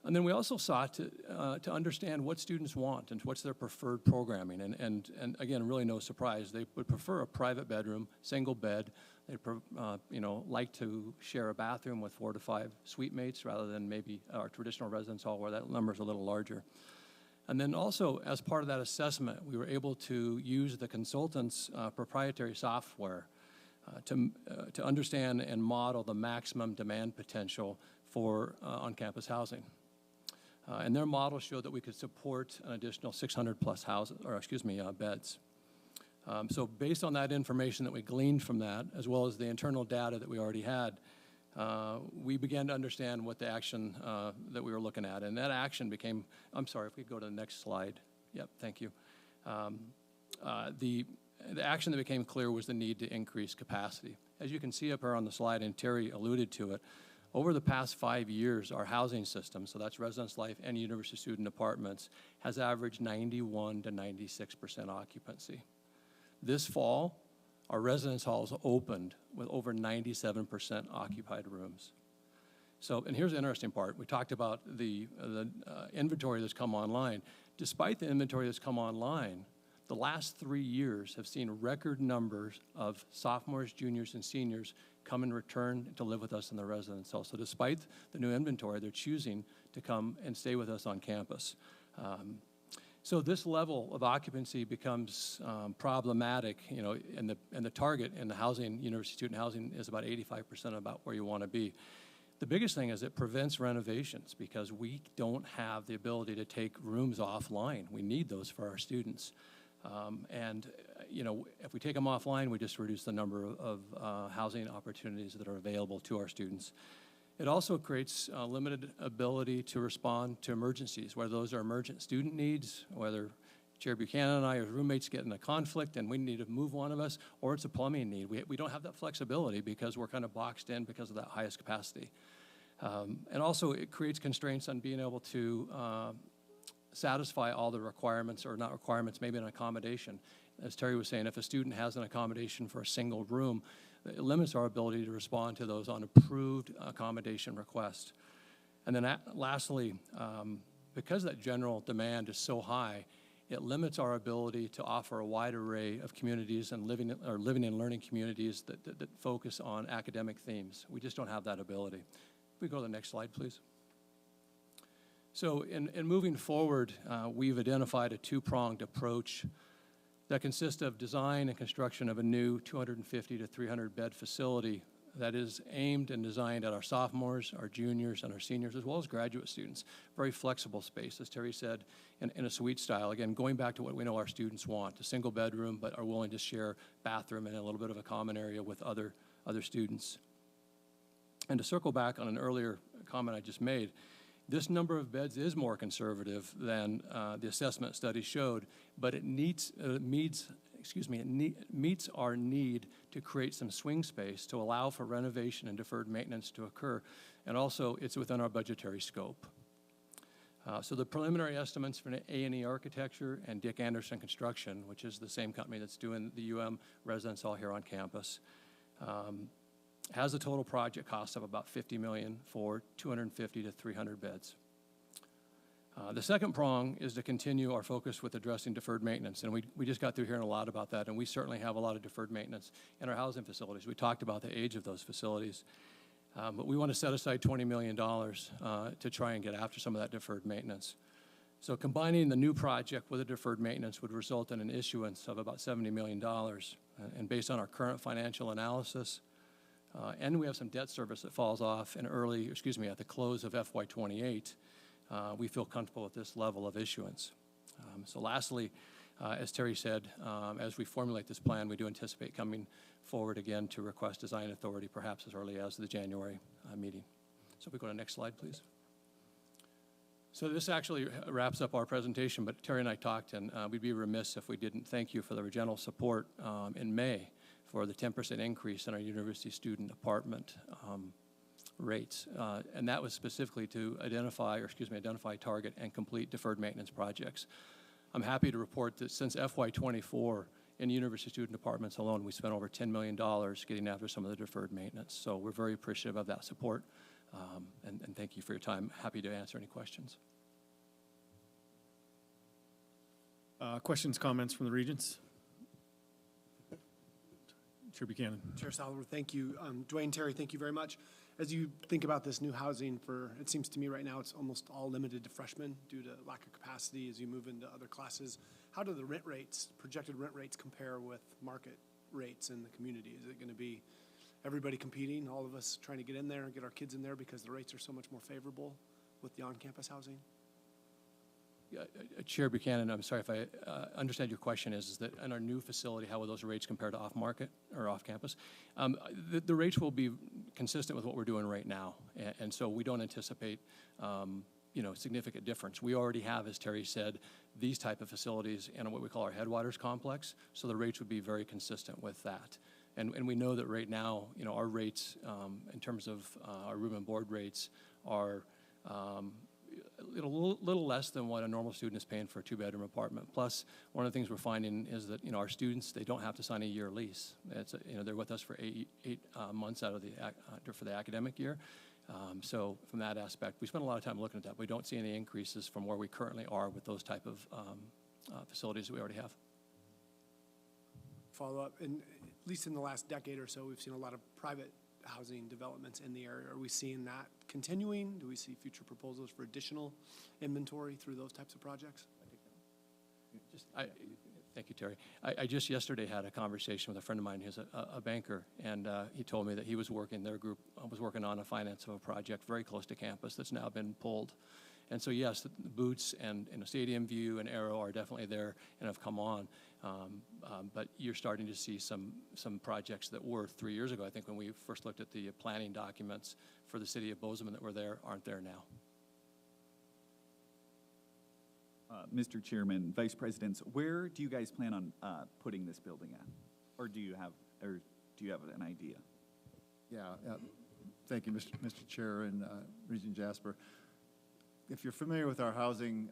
And then we also sought to understand what students want and what's their preferred programming. And again, really no surprise, they would prefer a private bedroom, single bed. They'd like to share a bathroom with 4 to 5 suite mates rather than maybe our traditional residence hall where that number is a little larger. And then also, as part of that assessment, we were able to use the consultant's proprietary software to understand and model the maximum demand potential for on-campus housing. And their model showed that we could support an additional 600 plus beds. So based on that information that we gleaned from that, as well as the internal data that we already had, we began to understand what the action that we were looking at. And that action became, I'm sorry, if we could go to the next slide. Yep, thank you. The action that became clear was the need to increase capacity. As you can see up here on the slide, and Terry alluded to it, over the past 5 years, our housing system, so that's residence life and university student apartments, has averaged 91 to 96% occupancy. This fall, our residence halls opened with over 97% occupied rooms. So, and here's the interesting part. We talked about the inventory that's come online. Despite the inventory that's come online, the last 3 years have seen record numbers of sophomores, juniors, and seniors come and return to live with us in the residence hall. So despite the new inventory, they're choosing to come and stay with us on campus. So this level of occupancy becomes problematic, and the target in the housing, university student housing, is about 85% about where you want to be. The biggest thing is it prevents renovations because we don't have the ability to take rooms offline. We need those for our students. If we take them offline, we just reduce the number of housing opportunities that are available to our students. It also creates a limited ability to respond to emergencies, whether those are emergent student needs, whether Chair Buchanan and I as roommates get in a conflict and we need to move one of us, or it's a plumbing need. We don't have that flexibility because we're kind of boxed in because of that highest capacity. And also it creates constraints on being able to satisfy all the requirements, or not requirements, maybe an accommodation. As Terry was saying, if a student has an accommodation for a single room, it limits our ability to respond to those on approved accommodation requests. And then lastly, because that general demand is so high, it limits our ability to offer a wide array of communities and living and learning communities that focus on academic themes. We just don't have that ability. If we go to the next slide, please. So in moving forward, we've identified a two-pronged approach that consists of design and construction of a new 250 to 300 bed facility that is aimed and designed at our sophomores, our juniors, and our seniors, as well as graduate students. Very flexible space, as Terry said, in a suite style. Again, going back to what we know our students want, a single bedroom, but are willing to share bathroom and a little bit of a common area with other students. And to circle back on an earlier comment I just made, this number of beds is more conservative than the assessment study showed, but it meets our need to create some swing space to allow for renovation and deferred maintenance to occur, and also it's within our budgetary scope. So the preliminary estimates for A&E Architecture and Dick Anderson Construction, which is the same company that's doing the UM residence hall here on campus, has a total project cost of about $50 million for 250 to 300 beds. The second prong is to continue our focus with addressing deferred maintenance, and we just got through hearing a lot about that, and we certainly have a lot of deferred maintenance in our housing facilities. We talked about the age of those facilities, but we want to set aside $20 million to try and get after some of that deferred maintenance. So combining the new project with the deferred maintenance would result in an issuance of about $70 million, and based on our current financial analysis, and we have some debt service that falls off at the close of FY28, we feel comfortable with this level of issuance. So lastly, as Terry said, as we formulate this plan, we do anticipate coming forward again to request design authority, perhaps as early as the January meeting. So if we go to the next slide, please. So this actually wraps up our presentation, but Terry and I talked, and we'd be remiss if we didn't thank you for the general support in May for the 10% increase in our university student apartment rates, and that was specifically to identify, target, and complete deferred maintenance projects. I'm happy to report that since FY24, in university student apartments alone, we spent over $10 million getting after some of the deferred maintenance. So we're very appreciative of that support, and thank you for your time. Happy to answer any questions. Questions, comments from the regents? Chair Buchanan. Chair Salver, thank you. Dwayne, Terry, thank you very much. As you think about this new housing it seems to me right now it's almost all limited to freshmen due to lack of capacity as you move into other classes. How do the projected rent rates compare with market rates in the community? Is it going to be everybody competing, all of us trying to get in there and get our kids in there because the rates are so much more favorable with the on-campus housing? Chair Buchanan, I'm sorry if I understand your question is that in our new facility, how will those rates compare to off-market or off-campus? The rates will be consistent with what we're doing right now, and so we don't anticipate significant difference. We already have, as Terry said, these type of facilities in what we call our headwaters complex, so the rates would be very consistent with that. And we know that right now, our rates in terms of our room and board rates are a little less than what a normal student is paying for a two-bedroom apartment. Plus, one of the things we're finding is that our students, they don't have to sign a year lease. It's they're with us for eight months out of for the academic year. So from that aspect, we spend a lot of time looking at that. We don't see any increases from where we currently are with those type of facilities that we already have. Follow up, and at least in the last decade or so, we've seen a lot of private housing developments in the area. Are we seeing that continuing? Do we see future proposals for additional inventory through those types of projects? Thank you, Terry. I just yesterday had a conversation with a friend of mine who's a banker, and he told me that their group was working on a finance of a project very close to campus that's now been pulled. And so, yes, the Boots and Stadium View and Arrow are definitely there and have come on. But you're starting to see some projects that were 3 years ago, I think, when we first looked at the planning documents for the city of Bozeman that were there, aren't there now. Mr. Chairman, Vice Presidents, where do you guys plan on putting this building at? Or do you have an idea? Yeah, thank you, Mr. Chair and Regent Jasper. If you're familiar with our housing,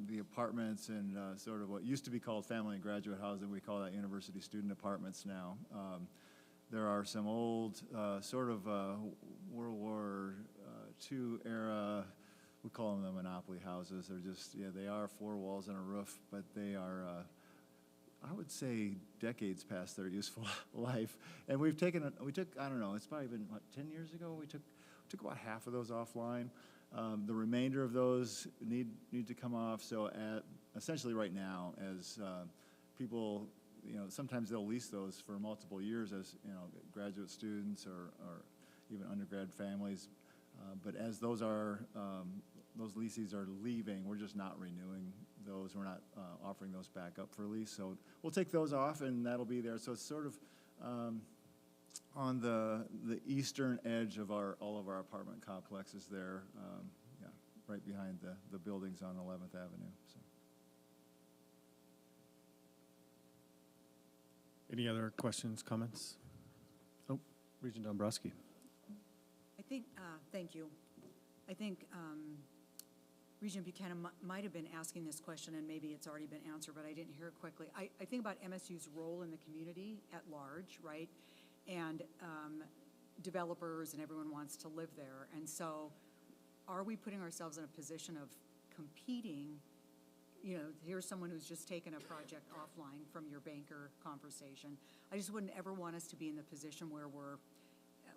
the apartments and sort of what used to be called family and graduate housing, we call that university student apartments now. There are some old sort of World War II era, we call them the monopoly houses. They're just, they are four walls and a roof, but they are, I would say, decades past their useful life. And we took, I don't know, it's probably been, 10 years ago? We took about half of those offline. The remainder of those need to come off. So essentially right now, as people, sometimes they'll lease those for multiple years as, graduate students or even undergrad families. But as those leases are leaving, we're just not renewing those. We're not offering those back up for lease. So we'll take those off, and that'll be there. So it's sort of on the eastern edge of all of our apartment complexes there, right behind the buildings on 11th Avenue. So. Any other questions, comments? Oh, Regent Dombrowski. I think, thank you. I think Regent Buchanan might have been asking this question, and maybe it's already been answered, but I didn't hear it quickly. I think about MSU's role in the community at large, right? And developers and everyone wants to live there. And so are we putting ourselves in a position of competing, you know, here's someone who's just taken a project offline from your banker conversation. I just wouldn't ever want us to be in the position where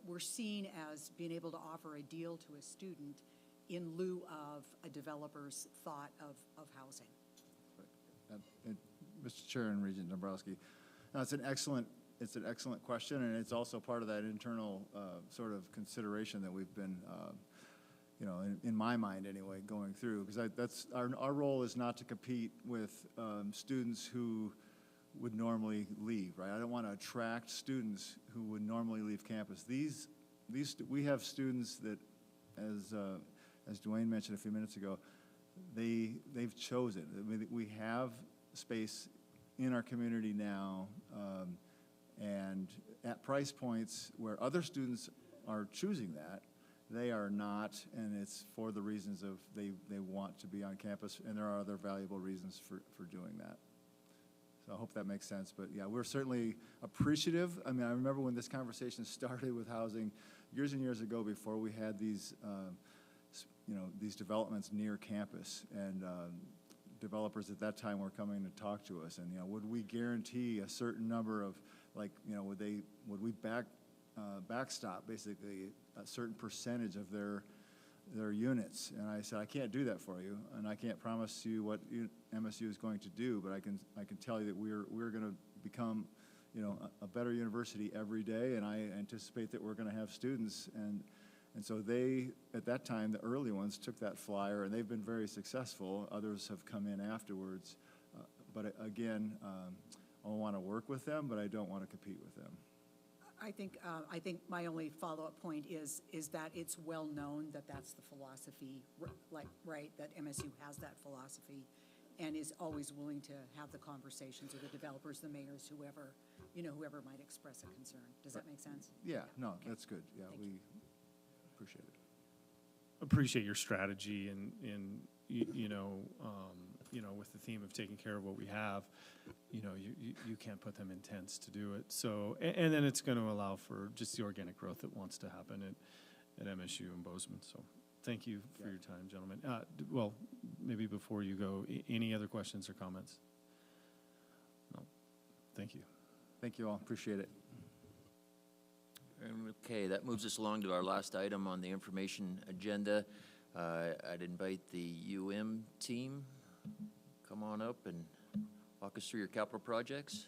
we're seen as being able to offer a deal to a student in lieu of a developer's thought of housing. Mr. Chair and Regent Dombrowski, it's an excellent question, and it's also part of that internal sort of consideration that we've been, you know, in my mind anyway, going through, because that's our role is not to compete with students who would normally leave, right? I don't want to attract students who would normally leave campus. We have students that, as Dwayne mentioned a few minutes ago, they've chosen. I mean, we have space in our community now, and at price points where other students are choosing that, they are not, and it's for the reasons of they want to be on campus, and there are other valuable reasons for doing that. So I hope that makes sense, but yeah, we're certainly appreciative. I mean, I remember when this conversation started with housing years and years ago, before we had these, you know, these developments near campus, and developers at that time were coming to talk to us, and, you know, would we guarantee a certain number of, like, you know, would we backstop basically a certain percentage of their units? And I said, I can't do that for you, and I can't promise you what MSU is going to do, but I can tell you that we're going to become, you know, a better university every day, and I anticipate that we're going to have students, and so they, at that time, the early ones took that flyer, and they've been very successful. Others have come in afterwards, but again, I want to work with them, but I don't want to compete with them. I think my only follow-up point is that it's well known that that's the philosophy, like, right, that MSU has that philosophy and is always willing to have the conversations with the developers, the mayors, whoever might express a concern. Does that make sense? Yeah, no, okay. That's good. Yeah, we appreciate it. Appreciate your strategy, and you know, with the theme of taking care of what we have, you know, you can't put them in tents to do it. So, and then it's going to allow for just the organic growth that wants to happen at MSU and Bozeman. So, thank you for your time, gentlemen. Well, maybe before you go, any other questions or comments? No. Thank you. Thank you all. Appreciate it. Okay, that moves us along to our last item on the information agenda. I'd invite the team, come on up and walk us through your capital projects.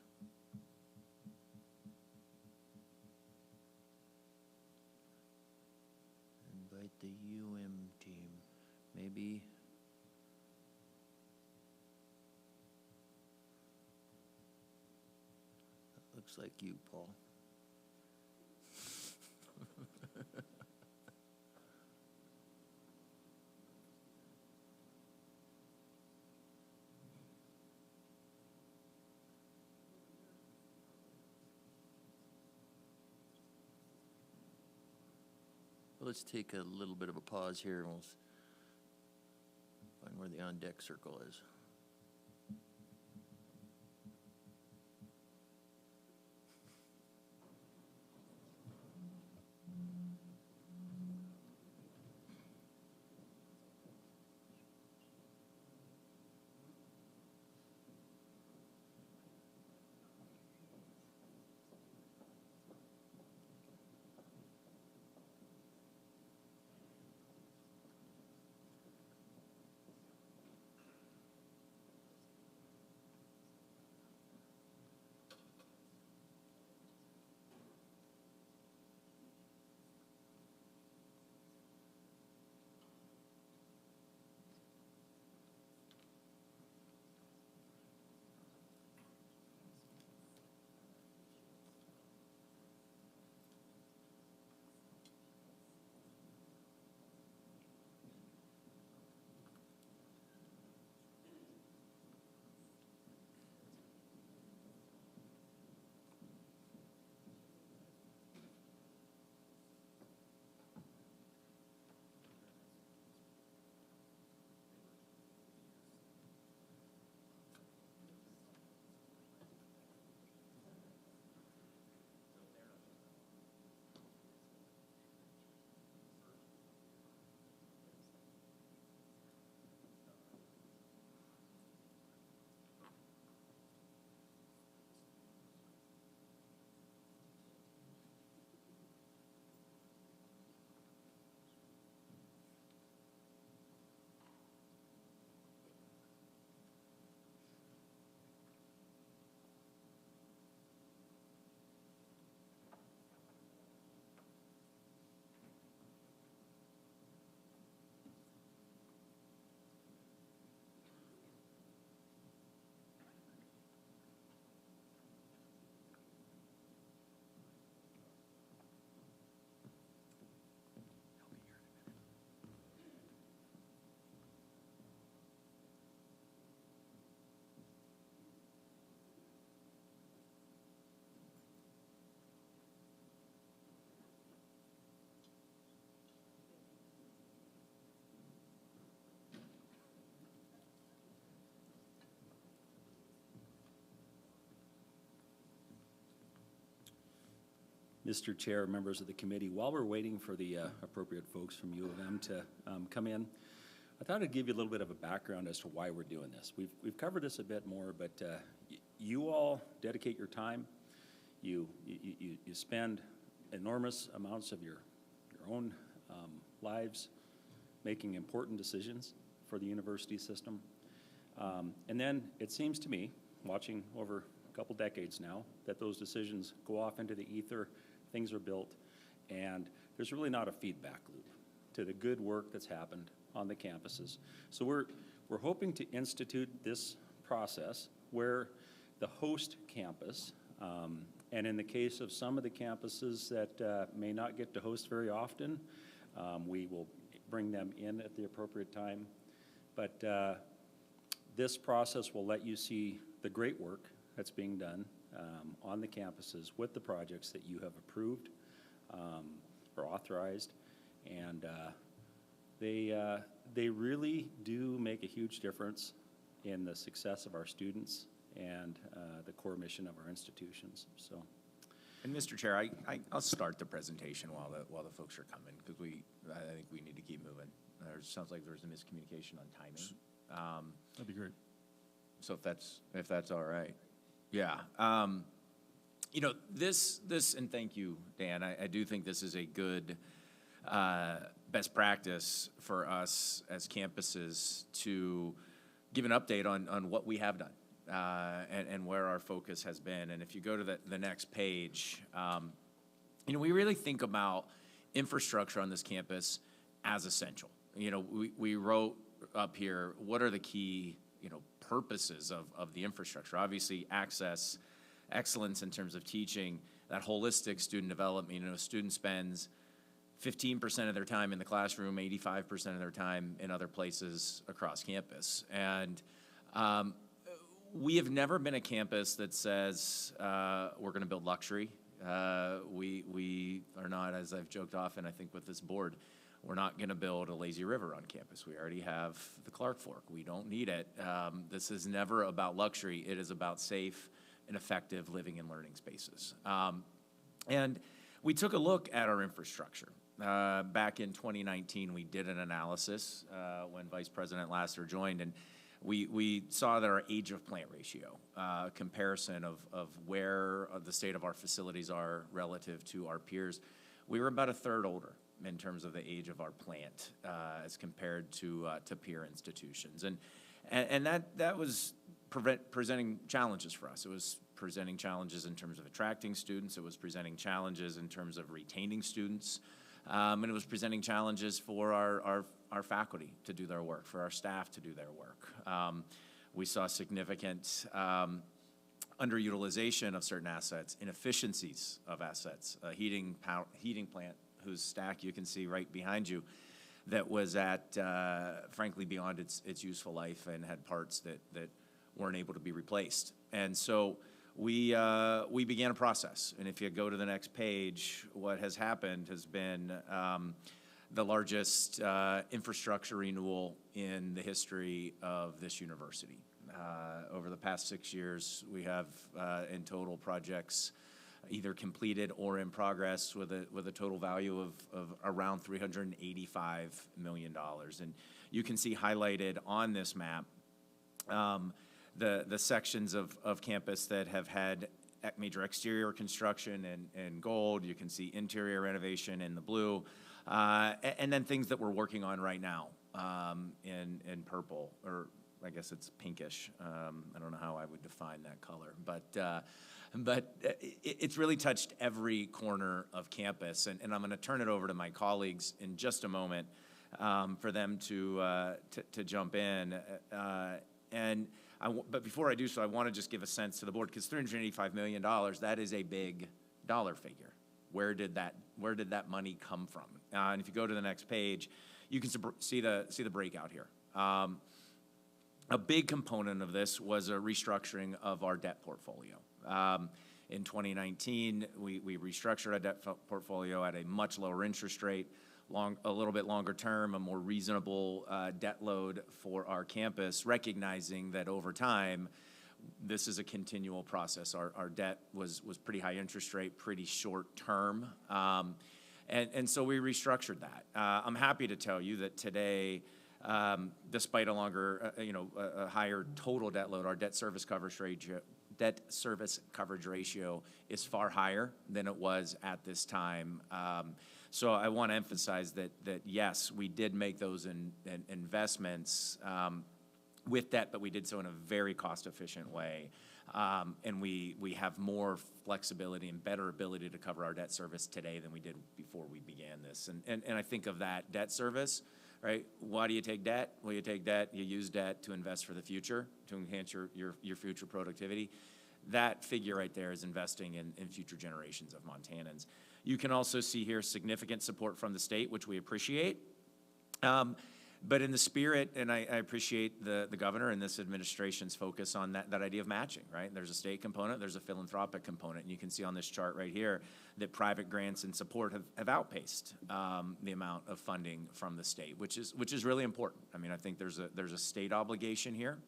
Invite the team. Maybe. That looks like you, Paul. Let's take a little bit of a pause here, and we'll find where the on-deck circle is. Mr. Chair, members of the committee, while we're waiting for the appropriate folks from U of M to come in, I thought I'd give you a little bit of a background as to why we're doing this. We've covered this a bit more, but you all dedicate your time. You spend enormous amounts of your own lives making important decisions for the university system. And then it seems to me, watching over a couple decades now, that those decisions go off into the ether, things are built, and there's really not a feedback loop to the good work that's happened on the campuses. So we're hoping to institute this process where the host campus, and in the case of some of the campuses that may not get to host very often, we will bring them in at the appropriate time. But this process will let you see the great work that's being done on the campuses with the projects that you have approved or authorized, and they really do make a huge difference in the success of our students and the core mission of our institutions. So. And Mr. Chair, I'll start the presentation while the folks are coming, because I think we need to keep moving. There sounds like there's a miscommunication on timing. That'd be great. So if that's all right, yeah. You know, this and thank you, Dan. I do think this is a good best practice for us as campuses to give an update on what we have done. And where our focus has been. And if you go to the next page, you know, we really think about infrastructure on this campus as essential. You know, we wrote up here, what are the key, you know, purposes of the infrastructure? Obviously, access, excellence in terms of teaching, that holistic student development. You know, a student spends 15% of their time in the classroom, 85% of their time in other places across campus. And we have never been a campus that says we're going to build luxury. We are not, as I've joked often, I think, with this board, we're not going to build a lazy river on campus. We already have the Clark Fork. We don't need it. This is never about luxury. It is about safe and effective living and learning spaces. And we took a look at our infrastructure. Back in 2019, we did an analysis when Vice President Lasser joined, and we saw that our age of plant ratio, comparison of where the state of our facilities are relative to our peers, we were about a third older in terms of the age of our plant as compared to peer institutions. And that was presenting challenges for us. It was presenting challenges in terms of attracting students. It was presenting challenges in terms of retaining students. And it was presenting challenges for our faculty to do their work, for our staff to do their work. We saw significant underutilization of certain assets, inefficiencies of assets, a heating plant whose stack you can see right behind you that was at, frankly, beyond its useful life and had parts that weren't able to be replaced. And so we began a process. And if you go to the next page, what has happened has been the largest infrastructure renewal in the history of this university. Over the past 6 years, we have in total projects either completed or in progress with a total value of around $385 million. And you can see highlighted on this map the sections of campus that have had major exterior construction in gold. You can see interior renovation in the blue, and then things that we're working on right now in purple, or I guess it's pinkish. I don't know how I would define that color, but it's really touched every corner of campus. And I'm going to turn it over to my colleagues in just a moment for them to jump in. But before I do so, I want to just give a sense to the board, because $385 million, that is a big dollar figure. Where did that money come from? And if you go to the next page, you can see the breakout here. A big component of this was a restructuring of our debt portfolio. In 2019, we restructured our debt portfolio at a much lower interest rate, a little bit longer term, a more reasonable debt load for our campus, recognizing that over time this is a continual process. Our debt was pretty high interest rate, pretty short term. And so we restructured that. I'm happy to tell you that today, despite a longer, a higher total debt load, our debt service coverage ratio is far higher than it was at this time. So I want to emphasize that yes, we did make those investments with debt, but we did so in a very cost-efficient way. And we have more flexibility and better ability to cover our debt service today than we did before we began this. And I think of that debt service, right? Why do you take debt? Well, you take debt, you use debt to invest for the future, to enhance your future productivity. That figure right there is investing in future generations of Montanans. You can also see here significant support from the state, which we appreciate. But in the spirit, and I appreciate the governor and this administration's focus on that idea of matching, right? There's a state component, there's a philanthropic component. And you can see on this chart right here that private grants and support have outpaced the amount of funding from the state, which is really important. I mean, I think there's a state obligation here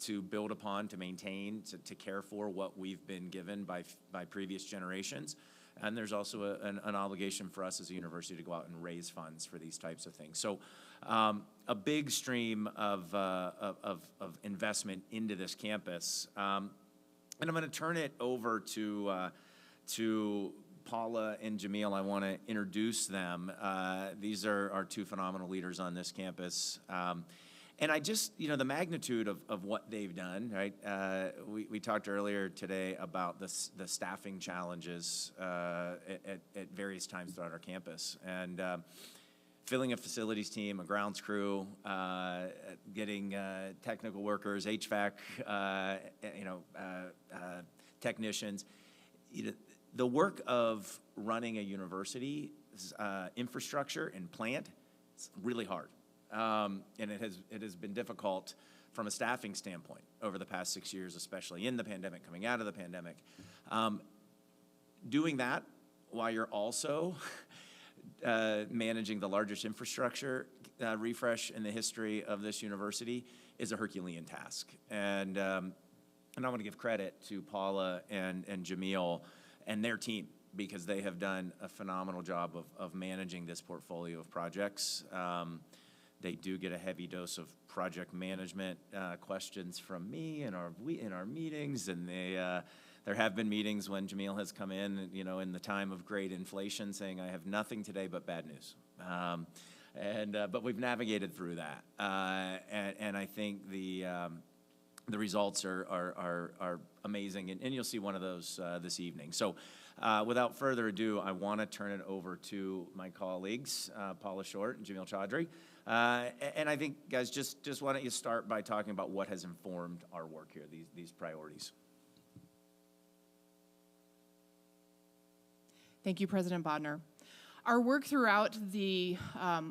to build upon, to maintain, to care for what we've been given by previous generations. And there's also an obligation for us as a university to go out and raise funds for these types of things. So a big stream of investment into this campus. And I'm going to turn it over to Paula and Jamil. I want to introduce them. These are our two phenomenal leaders on this campus. And I just, the magnitude of what they've done, right? We talked earlier today about the staffing challenges at various times throughout our campus. And filling a facilities team, a grounds crew, getting technical workers, HVAC, technicians. The work of running a university infrastructure and plant is really hard. And it has been difficult from a staffing standpoint over the past 6 years, especially in the pandemic, coming out of the pandemic. Doing that while you're also managing the largest infrastructure refresh in the history of this university is a Herculean task. And I want to give credit to Paula and Jamil and their team, because they have done a phenomenal job of managing this portfolio of projects. They do get a heavy dose of project management questions from me in our meetings, and there have been meetings when Jamil has come in, in the time of great inflation, saying, "I have nothing today but bad news." But we've navigated through that, and I think the results are amazing, and you'll see one of those this evening. So. Without further ado, I want to turn it over to my colleagues, Paula Short and Jamil Chaudhry. And I think, guys, just why don't you start by talking about what has informed our work here, these priorities. Thank you, President Bodnar. Our work throughout the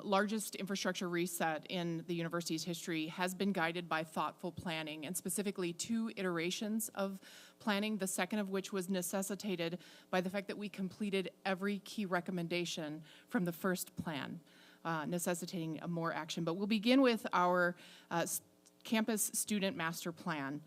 largest infrastructure reset in the university's history has been guided by thoughtful planning, and specifically 2 iterations of planning, the second of which was necessitated by the fact that we completed every key recommendation from the first plan, necessitating more action. But we'll begin with our campus student master plan.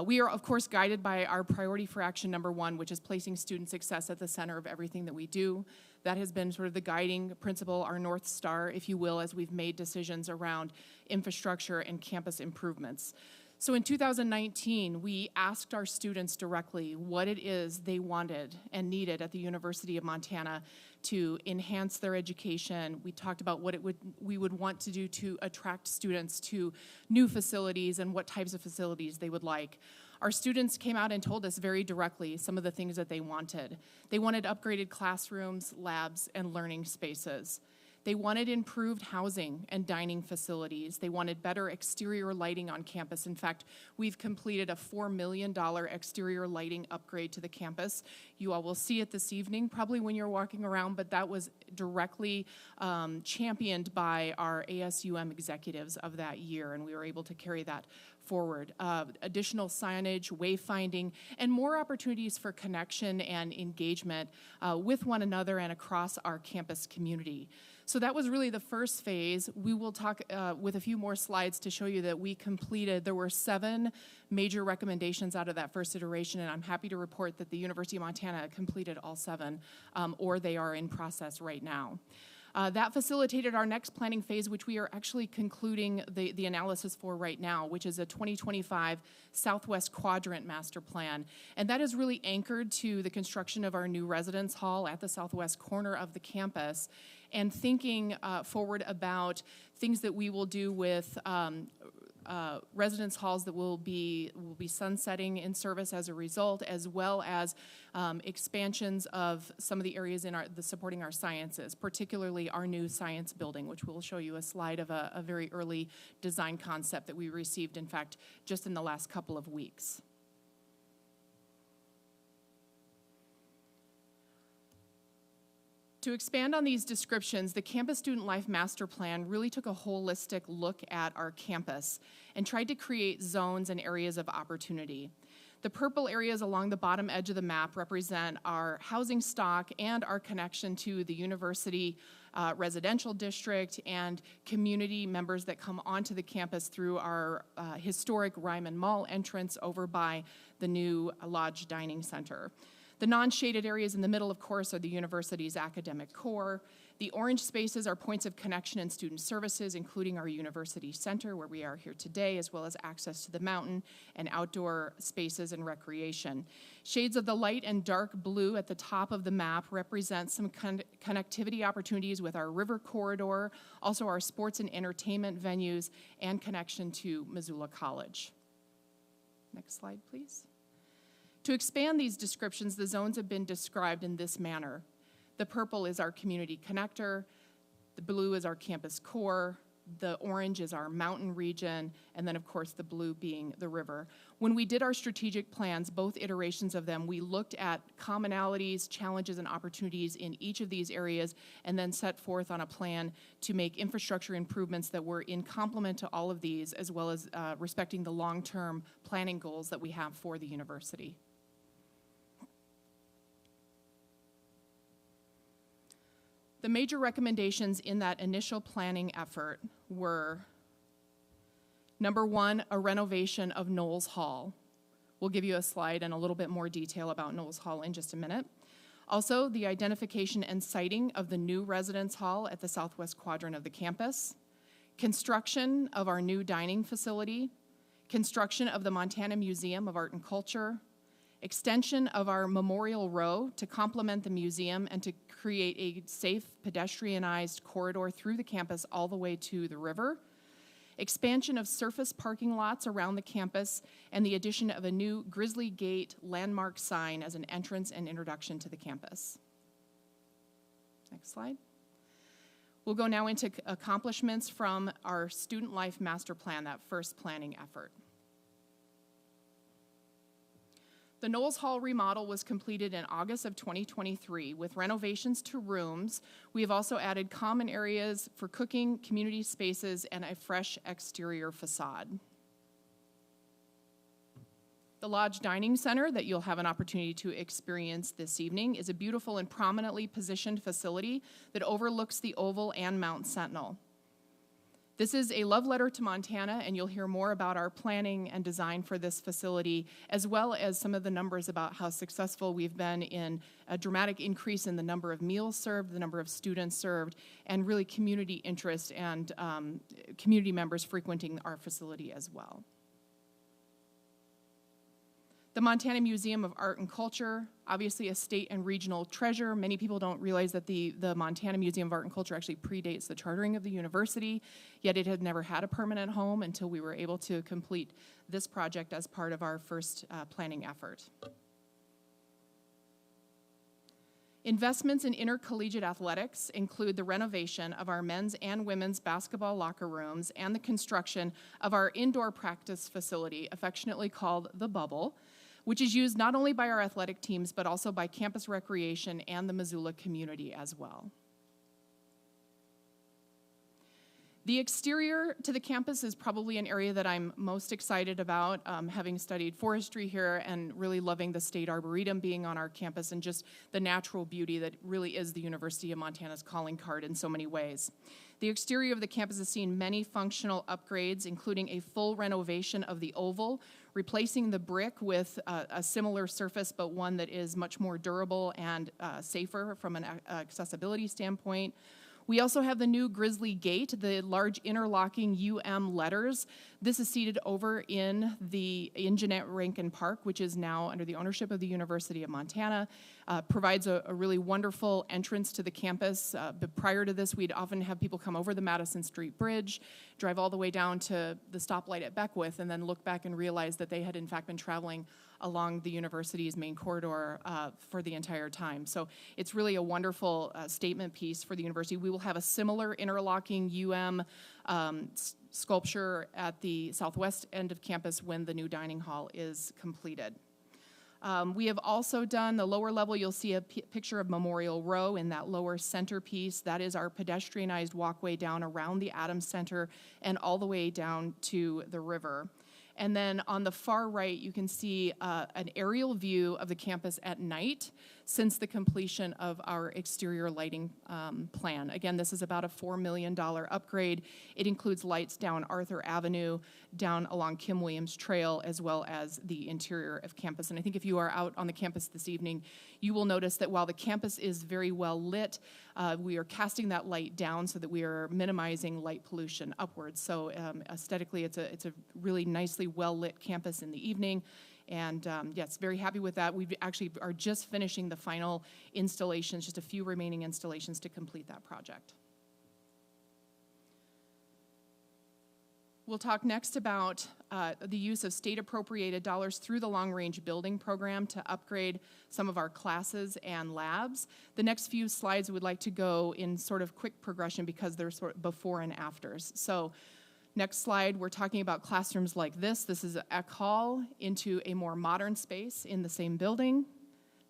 We are, of course, guided by our priority for action number 1, which is placing student success at the center of everything that we do. That has been sort of the guiding principle, our North Star, if you will, as we've made decisions around infrastructure and campus improvements. So in 2019, we asked our students directly what it is they wanted and needed at the University of Montana to enhance their education. We talked about what we would want to do to attract students to new facilities and what types of facilities they would like. Our students came out and told us very directly some of the things that they wanted. They wanted upgraded classrooms, labs, and learning spaces. They wanted improved housing and dining facilities. They wanted better exterior lighting on campus. In fact, we've completed a $4 million exterior lighting upgrade to the campus. You all will see it this evening, probably when you're walking around, but that was directly championed by our ASUM executives of that year, and we were able to carry that forward. Additional signage, wayfinding, and more opportunities for connection and engagement with one another and across our campus community. So that was really the first phase. We will talk with a few more slides to show you that we completed, there were 7 major recommendations out of that first iteration, and I'm happy to report that the University of Montana completed all 7, or they are in process right now. That facilitated our next planning phase, which we are actually concluding the analysis for right now, which is a 2025 Southwest Quadrant Master Plan. And that is really anchored to the construction of our new residence hall at the southwest corner of the campus, and thinking forward about things that we will do with residence halls that will be sunsetting in service as a result, as well as expansions of some of the areas in supporting our sciences, particularly our new science building, which we'll show you a slide of a very early design concept that we received, in fact, just in the last couple of weeks. To expand on these descriptions, the Campus Student Life Master Plan really took a holistic look at our campus and tried to create zones and areas of opportunity. The purple areas along the bottom edge of the map represent our housing stock and our connection to the university residential district and community members that come onto the campus through our historic Ryman Mall entrance over by the new Lodge Dining Center. The non-shaded areas in the middle, of course, are the university's academic core. The orange spaces are points of connection and student services, including our university center, where we are here today, as well as access to the mountain and outdoor spaces and recreation. Shades of the light and dark blue at the top of the map represent some connectivity opportunities with our river corridor, also our sports and entertainment venues, and connection to Missoula College. Next slide, please. To expand these descriptions, the zones have been described in this manner. The purple is our community connector, the blue is our campus core, the orange is our mountain region, and then of course the blue being the river. When we did our strategic plans, both iterations of them, we looked at commonalities, challenges, and opportunities in each of these areas, and then set forth on a plan to make infrastructure improvements that were in complement to all of these, as well as respecting the long-term planning goals that we have for the university. The major recommendations in that initial planning effort were, number 1, a renovation of Knowles Hall. We'll give you a slide and a little bit more detail about Knowles Hall in just a minute. Also, the identification and siting of the new residence hall at the southwest quadrant of the campus, construction of our new dining facility, construction of the Montana Museum of Art and Culture, extension of our Memorial Row to complement the museum and to create a safe pedestrianized corridor through the campus all the way to the river, expansion of surface parking lots around the campus, and the addition of a new Grizzly Gate landmark sign as an entrance and introduction to the campus. Next slide. We'll go now into accomplishments from our Student Life Master Plan, that first planning effort. The Knowles Hall remodel was completed in August of 2023 with renovations to rooms. We have also added common areas for cooking, community spaces, and a fresh exterior facade. The Lodge Dining Center that you'll have an opportunity to experience this evening is a beautiful and prominently positioned facility that overlooks the Oval and Mount Sentinel. This is a love letter to Montana, and you'll hear more about our planning and design for this facility, as well as some of the numbers about how successful we've been in a dramatic increase in the number of meals served, the number of students served, and really community interest and community members frequenting our facility as well. The Montana Museum of Art and Culture, obviously a state and regional treasure. Many people don't realize that the Montana Museum of Art and Culture actually predates the chartering of the university, yet it had never had a permanent home until we were able to complete this project as part of our first planning effort. Investments in intercollegiate athletics include the renovation of our men's and women's basketball locker rooms and the construction of our indoor practice facility, affectionately called the Bubble, which is used not only by our athletic teams, but also by campus recreation and the Missoula community as well. The exterior to the campus is probably an area that I'm most excited about, having studied forestry here and really loving the State Arboretum being on our campus and just the natural beauty that really is the University of Montana's calling card in so many ways. The exterior of the campus has seen many functional upgrades, including a full renovation of the oval, replacing the brick with a similar surface, but one that is much more durable and safer from an accessibility standpoint. We also have the new Grizzly Gate, the large interlocking UM letters. This is seated over in Jeanette Rankin Park, which is now under the ownership of the University of Montana. Provides a really wonderful entrance to the campus. But prior to this, we'd often have people come over the Madison Street Bridge, drive all the way down to the stoplight at Beckwith, and then look back and realize that they had in fact been traveling along the university's main corridor for the entire time. So it's really a wonderful statement piece for the university. We will have a similar interlocking sculpture at the southwest end of campus when the new dining hall is completed. We have also done the lower level. You'll see a picture of Memorial Row in that lower centerpiece. That is our pedestrianized walkway down around the Adams Center and all the way down to the river. And then on the far right, you can see an aerial view of the campus at night since the completion of our exterior lighting plan. Again, this is about a $4 million upgrade. It includes lights down Arthur Avenue, down along Kim Williams Trail, as well as the interior of campus. And I think if you are out on the campus this evening, you will notice that while the campus is very well lit, we are casting that light down so that we are minimizing light pollution upwards. So aesthetically, it's a really nicely well-lit campus in the evening. And yes, very happy with that. We actually are just finishing the final installations, just a few remaining installations to complete that project. We'll talk next about the use of state-appropriated dollars through the long-range building program to upgrade some of our classes and labs. The next few slides would like to go in sort of quick progression because they're sort of before and afters. So next slide, we're talking about classrooms like this. This is Eck Hall into a more modern space in the same building.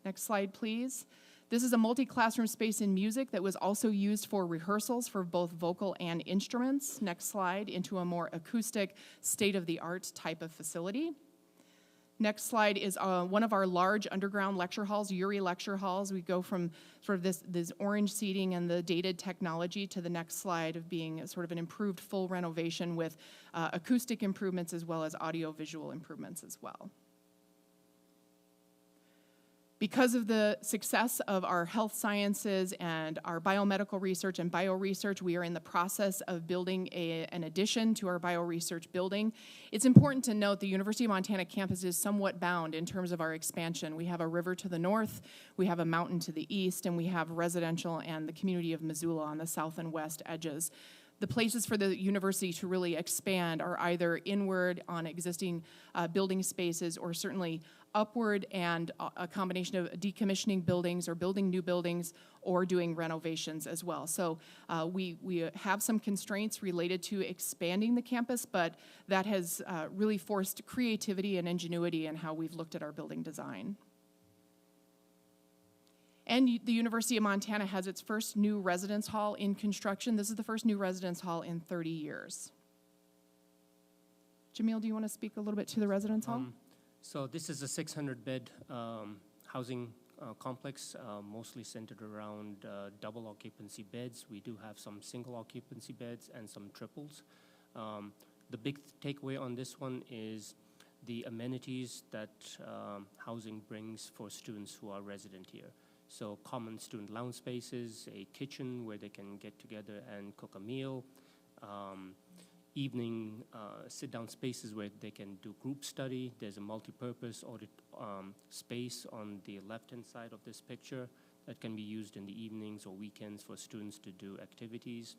Next slide, please. This is a multi-classroom space in music that was also used for rehearsals for both vocal and instruments. Next slide, into a more acoustic, state-of-the-art type of facility. Next slide is one of our large underground lecture halls, Urey lecture halls. We go from sort of this orange seating and the dated technology to the next slide of being sort of an improved full renovation with acoustic improvements as well as audio-visual improvements as well. Because of the success of our health sciences and our biomedical research and bioresearch, we are in the process of building an addition to our bioresearch building. It's important to note the University of Montana campus is somewhat bound in terms of our expansion. We have a river to the north, we have a mountain to the east, and we have residential and the community of Missoula on the south and west edges. The places for the university to really expand are either inward on existing building spaces or certainly upward and a combination of decommissioning buildings or building new buildings or doing renovations as well. So we have some constraints related to expanding the campus, but that has really forced creativity and ingenuity in how we've looked at our building design. And the University of Montana has its first new residence hall in construction. This is the first new residence hall in 30 years. Jamil, do you want to speak a little bit to the residence hall? So this is a 600-bed housing complex, mostly centered around double occupancy beds. We do have some single occupancy beds and some triples. The big takeaway on this one is the amenities that housing brings for students who are resident here. So common student lounge spaces, a kitchen where they can get together and cook a meal, evening sit-down spaces where they can do group study. There's a multi-purpose audit space on the left-hand side of this picture that can be used in the evenings or weekends for students to do activities.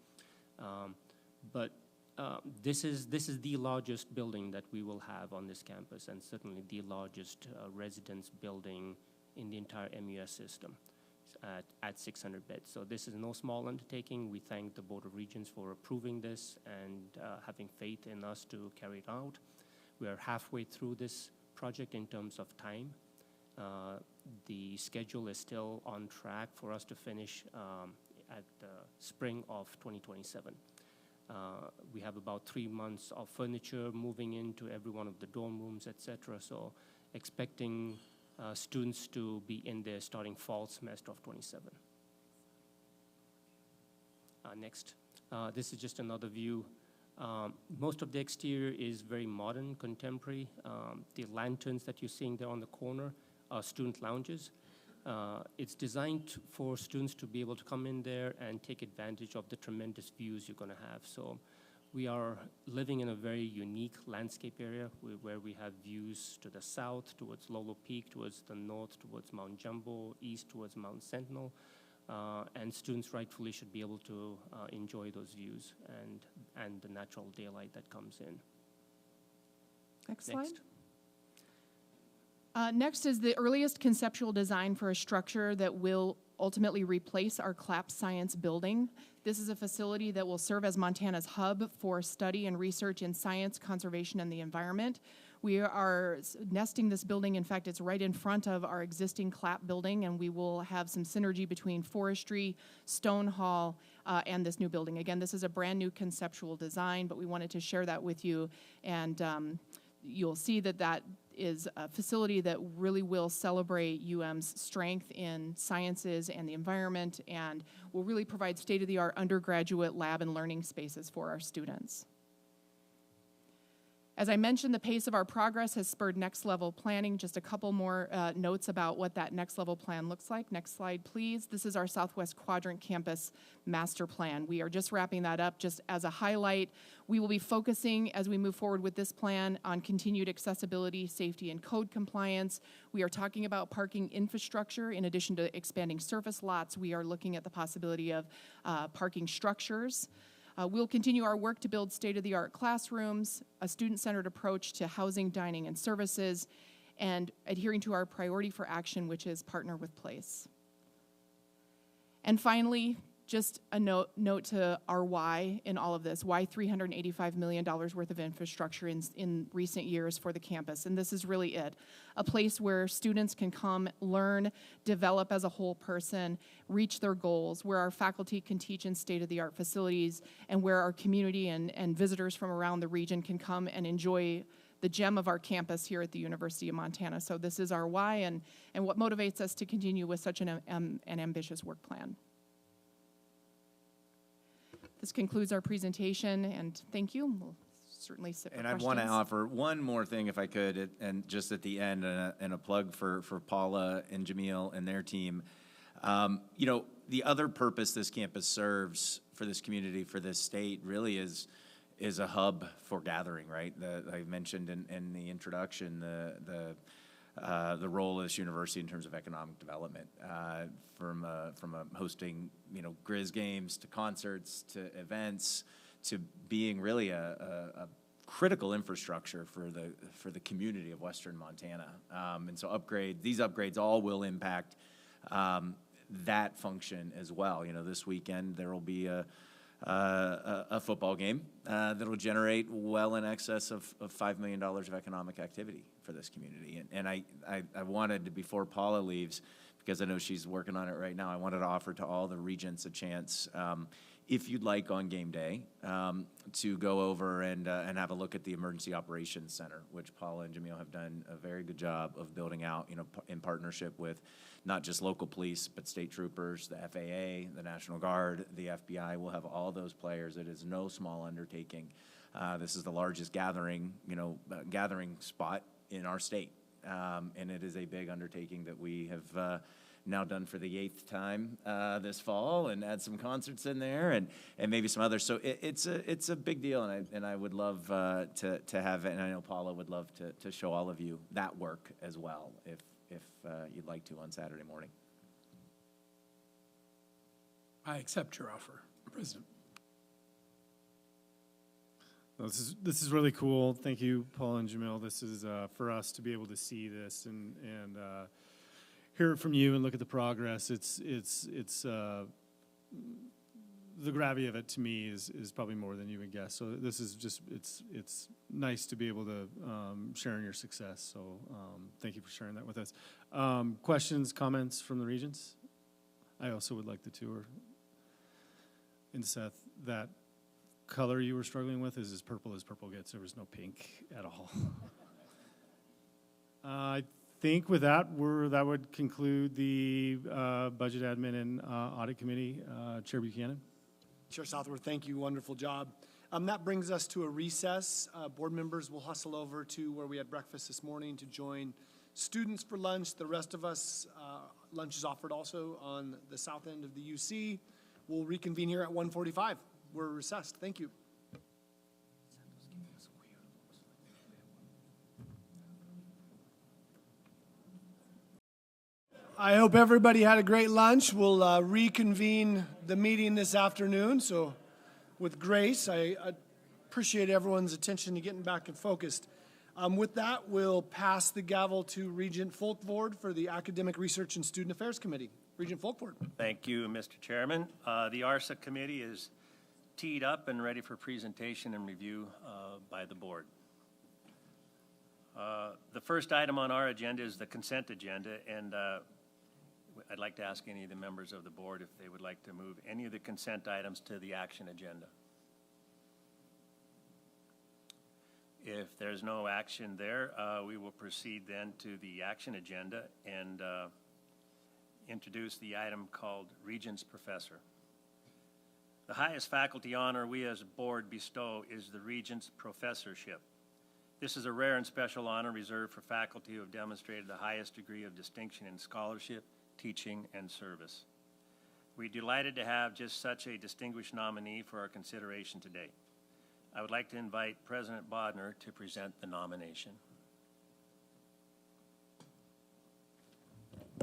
This is the largest building that we will have on this campus, and certainly the largest residence building in the entire MUS system at 600 beds. So this is no small undertaking. We thank the Board of Regents for approving this and having faith in us to carry it out. We are halfway through this project in terms of time. The schedule is still on track for us to finish at the spring of 2027. We have about 3 months of furniture moving into every one of the dorm rooms, etc. So expecting students to be in there starting fall semester of 27. Next. This is just another view. Most of the exterior is very modern, contemporary. The lanterns that you're seeing there on the corner are student lounges. It's designed for students to be able to come in there and take advantage of the tremendous views you're going to have. So we are living in a very unique landscape area where we have views to the south, towards Lolo Peak, towards the north, towards Mount Jumbo, east towards Mount Sentinel. And students rightfully should be able to enjoy those views and the natural daylight that comes in. Next slide. Next is the earliest conceptual design for a structure that will ultimately replace our CLAP Science building. This is a facility that will serve as Montana's hub for study and research in science, conservation, and the environment. We are nesting this building. In fact, it's right in front of our existing CLAP building, and we will have some synergy between forestry, Stone Hall, and this new building. Again, this is a brand new conceptual design, but we wanted to share that with you. And you'll see that that is a facility that really will celebrate UM's strength in sciences and the environment, and will really provide state-of-the-art undergraduate lab and learning spaces for our students. As I mentioned, the pace of our progress has spurred next level planning. Just a couple more notes about what that next level plan looks like. Next slide, please. This is our Southwest Quadrant Campus Master Plan. We are just wrapping that up. Just as a highlight, we will be focusing as we move forward with this plan on continued accessibility, safety, and code compliance. We are talking about parking infrastructure. In addition to expanding surface lots, we are looking at the possibility of parking structures. We'll continue our work to build state-of-the-art classrooms, a student-centered approach to housing, dining, and services, and adhering to our priority for action, which is partner with place. And finally, just a note to our why in all of this. Why $385 million worth of infrastructure in recent years for the campus? And this is really it. A place where students can come, learn, develop as a whole person, reach their goals, where our faculty can teach in state-of-the-art facilities, and where our community and visitors from around the region can come and enjoy the gem of our campus here at the University of Montana. So this is our why and what motivates us to continue with such an ambitious work plan. This concludes our presentation, and thank you. We'll certainly sit for questions. And I want to offer one more thing, if I could, and just at the end, and a plug for Paula and Jamil and their team. You know, the other purpose this campus serves for this community, for this state, really is a hub for gathering, right? I mentioned in the introduction the role of this university in terms of economic development, from hosting, you know, Grizz games to concerts to events, to being really a critical infrastructure for the community of Western Montana. And so these upgrades all will impact that function as well. You know, this weekend there will be a football game that will generate well in excess of $5 million of economic activity for this community. And I wanted to, before Paula leaves, because I know she's working on it right now, I wanted to offer to all the regents a chance, if you'd like on game day, to go over and have a look at the Emergency Operations Center, which Paula and Jamil have done a very good job of building out, you know, in partnership with not just local police, but state troopers, the FAA, the National Guard, the FBI. Will have all those players. It is no small undertaking. This is the largest gathering spot in our state, and it is a big undertaking that we have now done for the 8th time this fall, and add some concerts in there, and maybe some others. So it's a big deal, and I would love to have it, and I know Paula would love to show all of you that work as well, if you'd like to, on Saturday morning. I accept your offer, President. Well, this is really cool. Thank you, Paul and Jamil. This is for us to be able to see this and hear it from you and look at the progress. It's the gravity of it to me is probably more than you would guess. So this is just it's nice to be able to share in your success. So thank you for sharing that with us. Questions, comments from the regents? I also would like the tour. And Seth, that color you were struggling with is as purple gets. There was no pink at all. I think with that, that would conclude the Budget Admin and Audit Committee. Chair Buchanan. Chair Southworth, thank you. Wonderful job. That brings us to a recess. Board members will hustle over to where we had breakfast this morning to join students for lunch. The rest of us, lunch is offered also on the south end of the UC. We'll reconvene here at 1:45. We're recessed. Thank you. I hope everybody had a great lunch. We'll reconvene the meeting this afternoon. So with grace, I appreciate everyone's attention to getting back and focused. With that, we'll pass the gavel to Regent Folkvord for the Academic Research and Student Affairs Committee. Regent Folkvord. Thank you, Mr. Chairman. The ARSA committee is teed up and ready for presentation and review by the board. The first item on our agenda is the consent agenda, and I'd like to ask any of the members of the board if they would like to move any of the consent items to the action agenda. If there's no action there, we will proceed then to the action agenda and introduce the item called Regents Professor. The highest faculty honor we as a board bestow is the Regents Professorship. This is a rare and special honor reserved for faculty who have demonstrated the highest degree of distinction in scholarship, teaching, and service. We're delighted to have just such a distinguished nominee for our consideration today. I would like to invite President Bodner to present the nomination.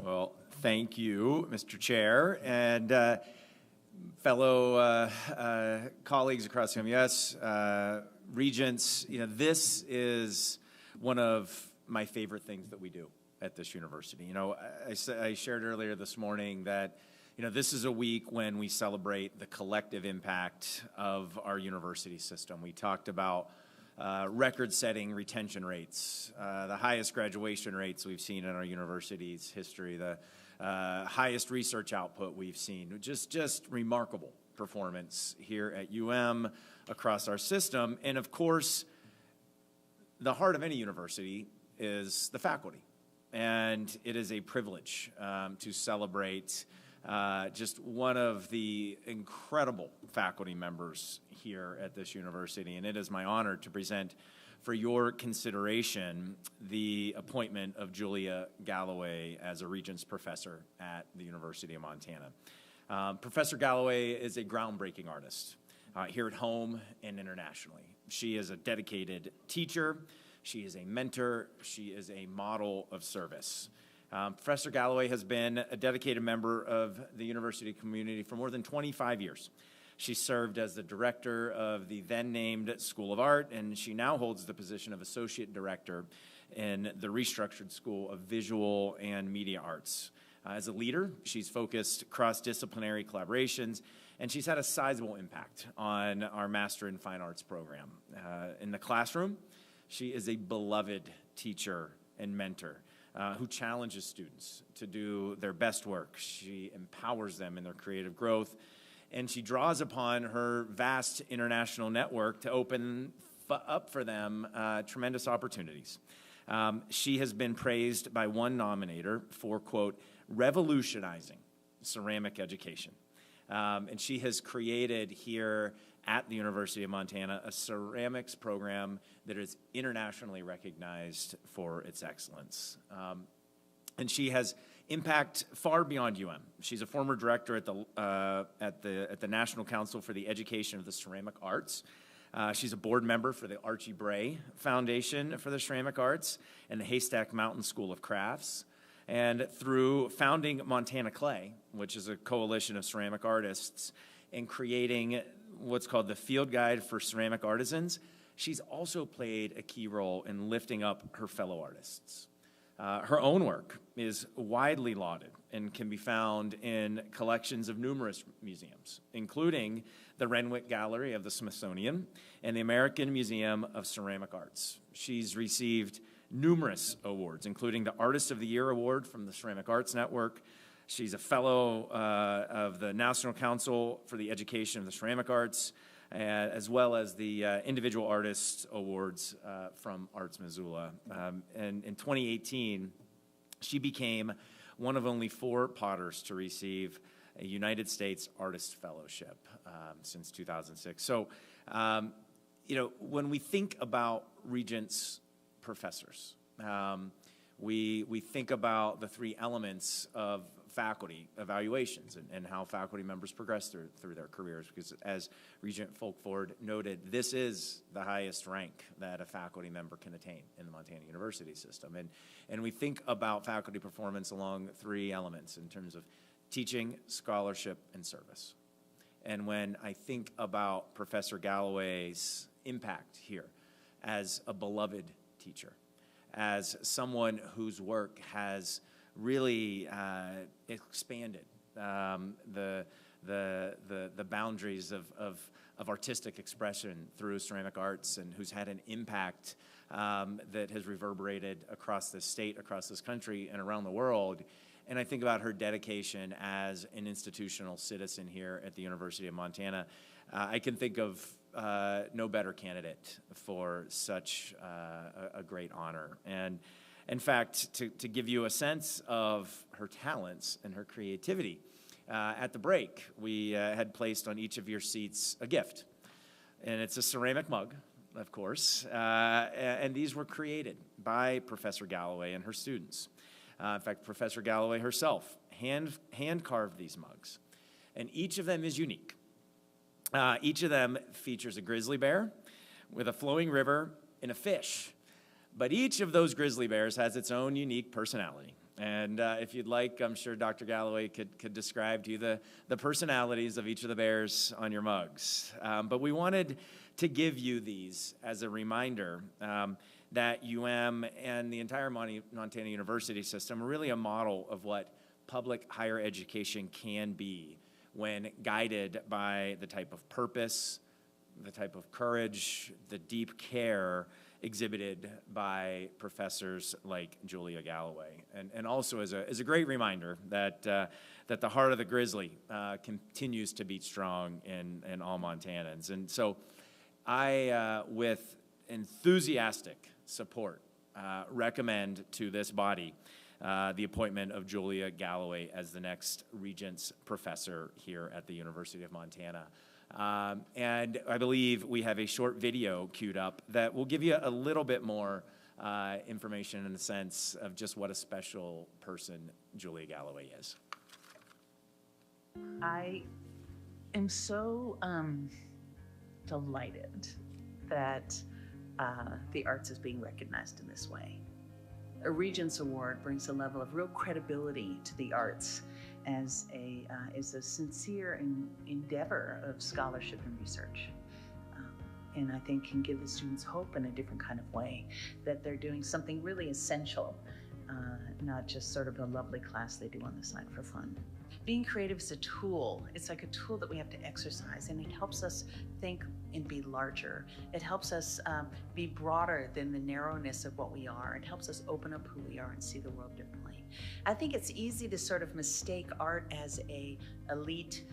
Well, thank you, Mr. Chair, and fellow colleagues across the MUS, regents. This is one of my favorite things that we do at this university. I shared earlier this morning that this is a week when we celebrate the collective impact of our university system. We talked about record-setting retention rates, the highest graduation rates we've seen in our university's history, the highest research output we've seen. Just remarkable performance here at UM across our system. And of course, the heart of any university is the faculty. And it is a privilege to celebrate just one of the incredible faculty members here at this university. And it is my honor to present for your consideration the appointment of Julia Galloway as a Regents Professor at the University of Montana. Professor Galloway is a groundbreaking artist here at home and internationally. She is a dedicated teacher. She is a mentor. She is a model of service. Professor Galloway has been a dedicated member of the university community for more than 25 years. She served as the director of the then-named School of Art, and she now holds the position of associate director in the restructured School of Visual and Media Arts. As a leader, she's focused cross-disciplinary collaborations, and she's had a sizable impact on our Master in Fine Arts program. In the classroom, she is a beloved teacher and mentor who challenges students to do their best work. She empowers them in their creative growth, and she draws upon her vast international network to open up for them tremendous opportunities. She has been praised by one nominator for, quote, revolutionizing ceramic education. And she has created here at the University of Montana a ceramics program that is internationally recognized for its excellence. And she has impact far beyond UM. She's a former director at the National Council for the Education of the Ceramic Arts. She's a board member for the Archie Bray Foundation for the Ceramic Arts and the Haystack Mountain School of Crafts. And through founding Montana Clay, which is a coalition of ceramic artists, and creating what's called the Field Guide for Ceramic Artisans, she's also played a key role in lifting up her fellow artists. Her own work is widely lauded and can be found in collections of numerous museums, including the Renwick Gallery of the Smithsonian and the American Museum of Ceramic Arts. She's received numerous awards, including the Artist of the Year Award from the Ceramic Arts Network. She's a fellow of the National Council for the Education of the Ceramic Arts. as well as the Individual Artist Awards from Arts Missoula. And in 2018, she became one of only 4 potters to receive a United States Artist Fellowship since 2006. So, when we think about Regents professors, we think about the 3 elements of faculty evaluations and how faculty members progress through their careers, because as Regent Folkford noted, this is the highest rank that a faculty member can attain in the Montana University system. And we think about faculty performance along 3 elements in terms of teaching, scholarship, and service. And when I think about Professor Galloway's impact here as a beloved teacher, as someone whose work has really expanded the boundaries of artistic expression through ceramic arts, and who's had an impact that has reverberated across this state, across this country, and around the world. And I think about her dedication as an institutional citizen here at the University of Montana. I can think of no better candidate for such a great honor. And in fact, to give you a sense of her talents and her creativity, at the break, we had placed on each of your seats a gift. And it's a ceramic mug, of course, and these were created by Professor Galloway and her students. In fact, Professor Galloway herself hand-carved these mugs, and each of them is unique. Each of them features a grizzly bear with a flowing river and a fish. But each of those grizzly bears has its own unique personality. And if you'd like, I'm sure Dr. Galloway could describe to you the personalities of each of the bears on your mugs. But we wanted to give you these as a reminder that UM and the entire Montana University system are really a model of what public higher education can be when guided by the type of purpose, the type of courage, the deep care exhibited by professors like Julia Galloway. And also as a great reminder that the heart of the grizzly continues to beat strong in all Montanans. And so I, with enthusiastic support, recommend to this body the appointment of Julia Galloway as the next Regents professor here at the University of Montana. And I believe we have a short video queued up that will give you a little bit more information in the sense of just what a special person Julia Galloway is. I am so delighted that the arts is being recognized in this way. A Regents Award brings a level of real credibility to the arts as a sincere endeavor of scholarship and research. And I think can give the students hope in a different kind of way, that they're doing something really essential, not just sort of a lovely class they do on the side for fun. Being creative is a tool. It's like a tool that we have to exercise, and it helps us think and be larger. It helps us be broader than the narrowness of what we are. It helps us open up who we are and see the world differently. I think it's easy to sort of mistake art as a elite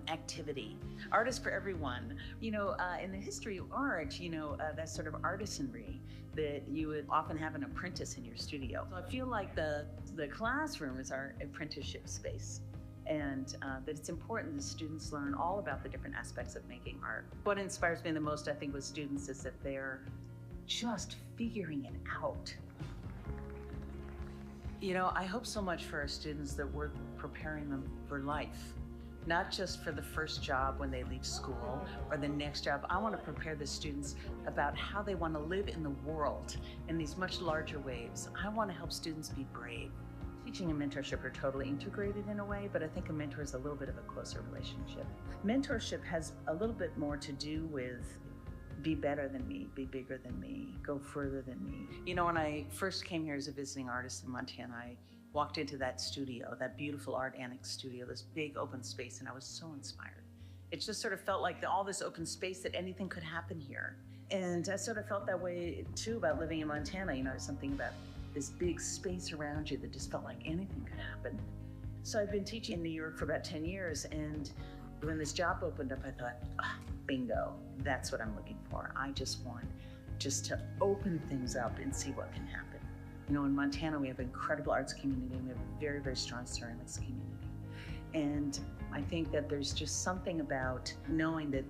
activity. Art is for everyone. You know, in the history of art, you know, that sort of artisanry that you would often have an apprentice in your studio. So I feel like the classroom is our apprenticeship space. And that it's important that students learn all about the different aspects of making art. What inspires me the most, I think, with students is that they're just figuring it out. You know, I hope so much for our students that we're preparing them for life, not just for the first job when they leave school or the next job. I want to prepare the students about how they want to live in the world in these much larger ways. I want to help students be brave. Teaching and mentorship are totally integrated in a way, but I think a mentor is a little bit of a closer relationship. Mentorship has a little bit more to do with be better than me, be bigger than me, go further than me. You know, when I first came here as a visiting artist in Montana, I walked into that studio, that beautiful art annex studio, this big open space, and I was so inspired. It just sort of felt like all this open space, that anything could happen here. And I sort of felt that way too about living in Montana. You know, something about this big space around you that just felt like anything could happen. So I've been teaching in New York for about 10 years, and when this job opened up, I thought, bingo. That's what I'm looking for. I just want to open things up and see what can happen. You know, in Montana, we have an incredible arts community, and we have a very, very strong ceramics community. And I think that there's just something about knowing that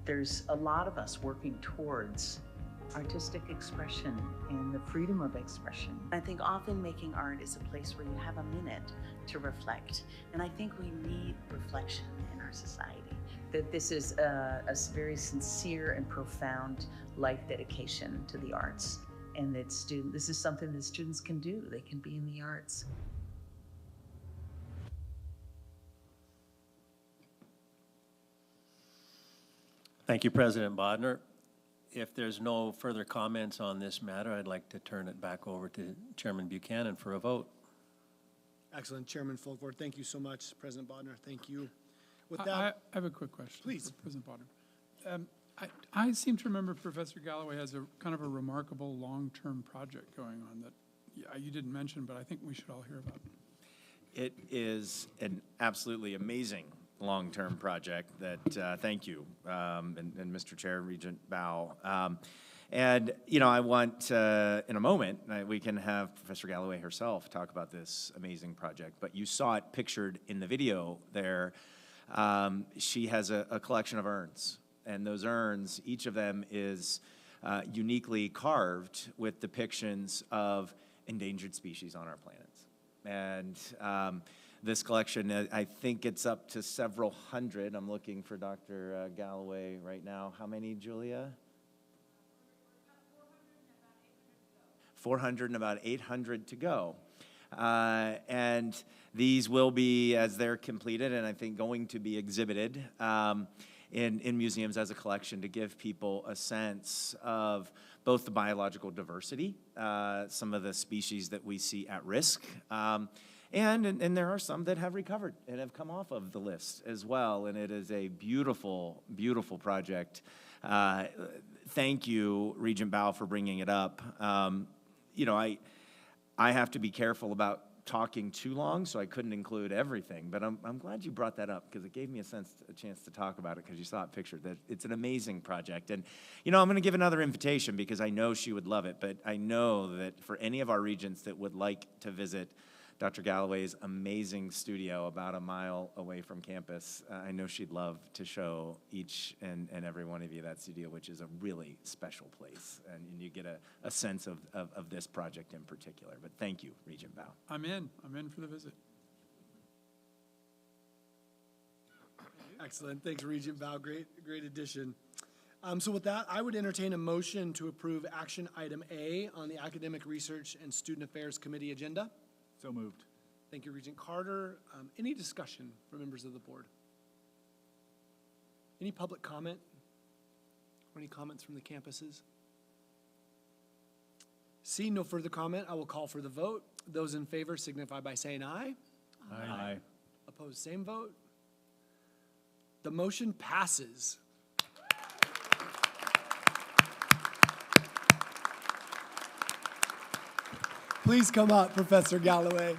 there's a lot of us working towards artistic expression and the freedom of expression. I think often making art is a place where you have a minute to reflect. And I think we need reflection in our society. That this is a very sincere and profound life dedication to the arts. And that this is something that students can do. They can be in the arts. Thank you, President Bodner. If there's no further comments on this matter, I'd like to turn it back over to Chairman Buchanan for a vote. Excellent, Chairman Fulford. Thank you so much, President Bodner. Thank you. With that, I have a quick question. Please. For President Bodner. I seem to remember Professor Galloway has a kind of a remarkable long-term project going on that you didn't mention, but I think we should all hear about. It is an absolutely amazing long-term project that, thank you, and Mr. Chair, Regent Bao. And, you know, I want, in a moment, we can have Professor Galloway herself talk about this amazing project, but you saw it pictured in the video there. She has a collection of urns, and those urns, each of them is uniquely carved with depictions of endangered species on our planets. And this collection, I think it's up to several hundred. I'm looking for Dr. Galloway right now. How many, Julia? 400 and about 800 to go. And these will be, as they're completed, and I think going to be exhibited in museums as a collection to give people a sense of both the biological diversity, some of the species that we see at risk, and there are some that have recovered and have come off of the list as well. And it is a beautiful, beautiful project. Thank you, Regent Bao, for bringing it up. You know, I have to be careful about talking too long, so I couldn't include everything. But I'm glad you brought that up because it gave me a chance to talk about it because you saw it pictured. That it's an amazing project. And, you know, I'm going to give another invitation because I know she would love it. But I know that for any of our regents that would like to visit Dr. Galloway's amazing studio about a mile away from campus, I know she'd love to show each and every one of you that studio, which is a really special place. And you get a sense of this project in particular. But thank you, Regent Bao. I'm in for the visit. Excellent. Thanks, Regent Bao. Great addition. So with that, I would entertain a motion to approve action item A on the Academic Research and Student Affairs Committee agenda. So moved. Thank you, Regent Carter. Any discussion from members of the board? Any public comment? Or any comments from the campuses? Seeing no further comment, I will call for the vote. Those in favor signify by saying aye. Aye. Opposed, same vote. The motion passes. Please come up, Professor Galloway.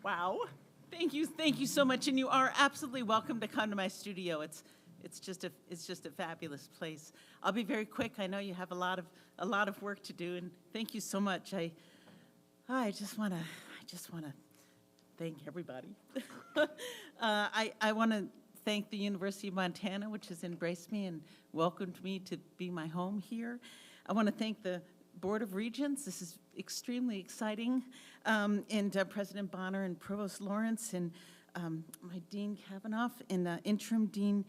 Wow. Thank you so much, and you are absolutely welcome to come to my studio. It's just a fabulous place. I'll be very quick. I know you have a lot of work to do, and thank you so much. I just want to thank everybody. I want to thank the University of Montana, which has embraced me and welcomed me to be my home here. I want to thank the Board of Regents. This is extremely exciting. And President Bonner and Provost Lawrence and my Dean Kavanaugh and Interim Dean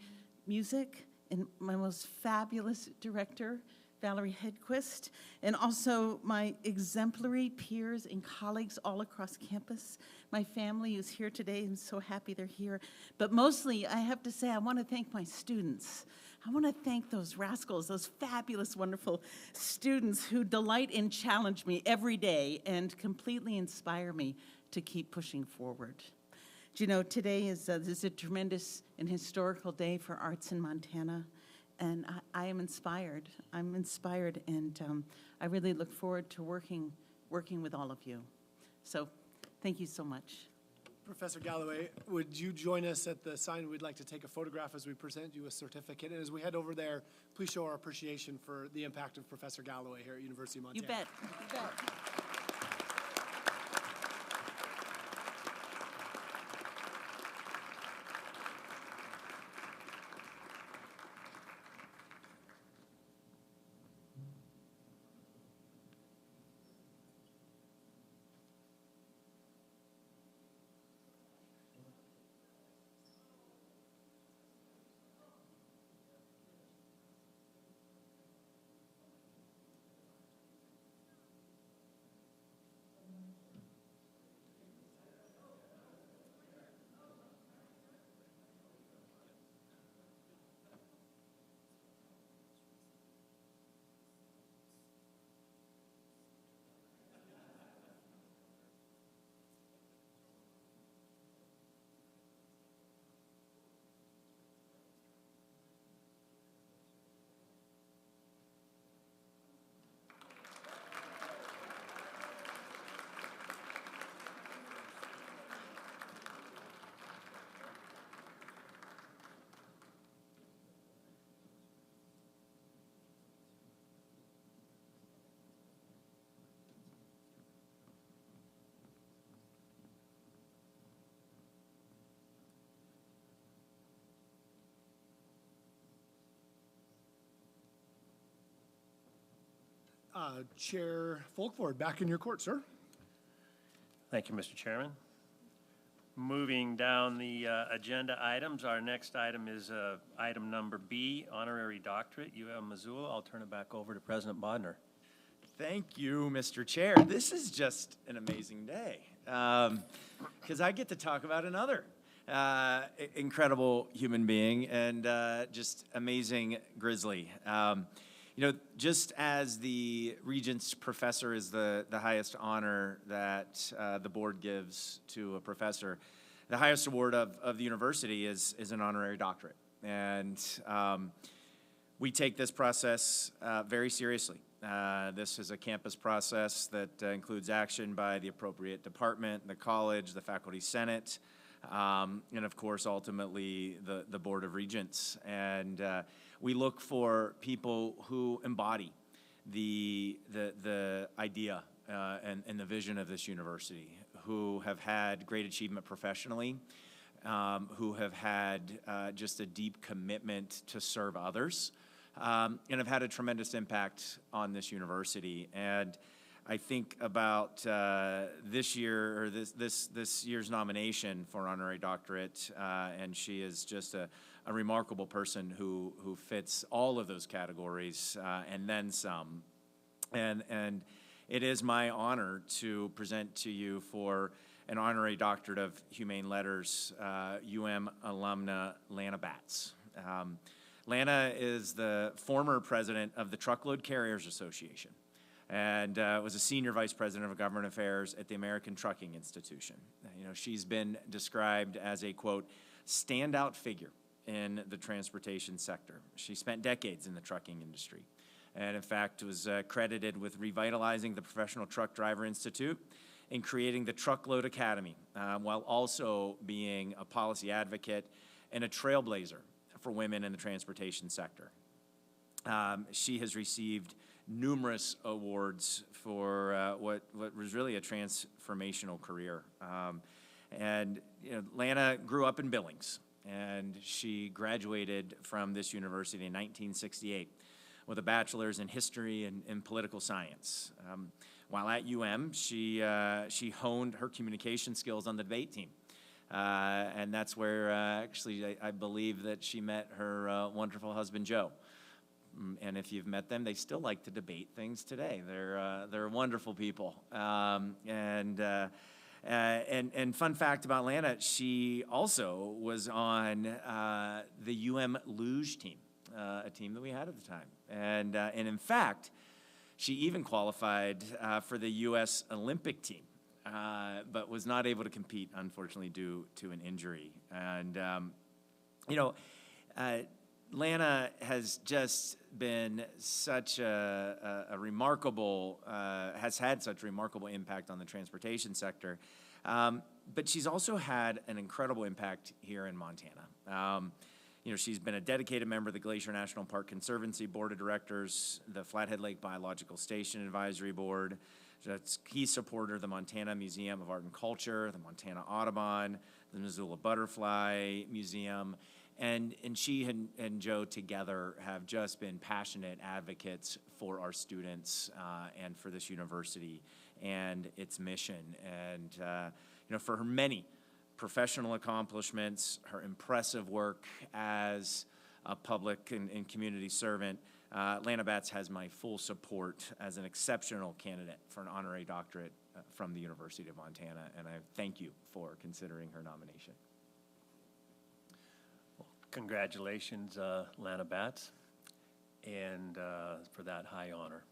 Music and my most fabulous director, Valerie Hedquist, and also my exemplary peers and colleagues all across campus. My family who's here today, I'm so happy they're here. But mostly, I have to say, I want to thank my students. I want to thank those rascals, those fabulous, wonderful students who delight and challenge me every day and completely inspire me to keep pushing forward. Do you know, today is a tremendous and historical day for arts in Montana. and I am inspired. I'm inspired, and I really look forward to working with all of you. So thank you so much. Professor Galloway, would you join us at the sign? We'd like to take a photograph as we present you a certificate. And as we head over there, please show our appreciation for the impact of Professor Galloway here at University of Montana. You bet. You bet. Chair Folkford, back in your court, sir. Thank you, Mr. Chairman. Moving down the agenda items, our next item is item number B, Honorary Doctorate, UM Missoula. I'll turn it back over to President Bodner. Thank you, Mr. Chair. This is just an amazing day because I get to talk about another incredible human being and just amazing grizzly. You know, just as the Regents Professor is the highest honor that the board gives to a professor, the highest award of the university is an honorary doctorate. And we take this process very seriously. This is a campus process that includes action by the appropriate department, the college, the faculty senate, and of course, ultimately, the Board of Regents. And we look for people who embody the idea and the vision of this university, who have had great achievement professionally, who have had just a deep commitment to serve others, and have had a tremendous impact on this university. And I think about this year, or this year's nomination for honorary doctorate, and she is just a remarkable person who fits all of those categories and then some. And it is my honor to present to you for an honorary doctorate of humane letters, UM alumna Lana Batts. Lana is the former president of the Truckload Carriers Association and was a senior vice president of government affairs at the American Trucking Institution. You know, she's been described as a, quote, standout figure in the transportation sector. She spent decades in the trucking industry and, in fact, was credited with revitalizing the Professional Truck Driver Institute and creating the Truckload Academy, while also being a policy advocate and a trailblazer for women in the transportation sector. She has received numerous awards for what was really a transformational career. And you know, Lana grew up in Billings, and she graduated from this university in 1968 with a bachelor's in history and political science. While at UM, she honed her communication skills on the debate team. And that's where actually I believe that she met her wonderful husband, Joe. And if you've met them, they still like to debate things today. They're wonderful people. And fun fact about Lana, she also was on the UM Luge team, a team that we had at the time. And in fact, she even qualified for the U.S. Olympic team, but was not able to compete, unfortunately, due to an injury. And, you know, Lana has just been such a remarkable, has had such remarkable impact on the transportation sector. But she's also had an incredible impact here in Montana. She's been a dedicated member of the Glacier National Park Conservancy Board of Directors, the Flathead Lake Biological Station Advisory Board. That's key supporter of the Montana Museum of Art and Culture, the Montana Audubon, the Missoula Butterfly Museum. And she and Joe together have just been passionate advocates for our students and for this university and its mission. And, for her many professional accomplishments, her impressive work as a public and community servant, Lana Batts has my full support as an exceptional candidate for an honorary doctorate from the University of Montana, and I thank you for considering her nomination. Congratulations, Lana Batts, and for that high honor.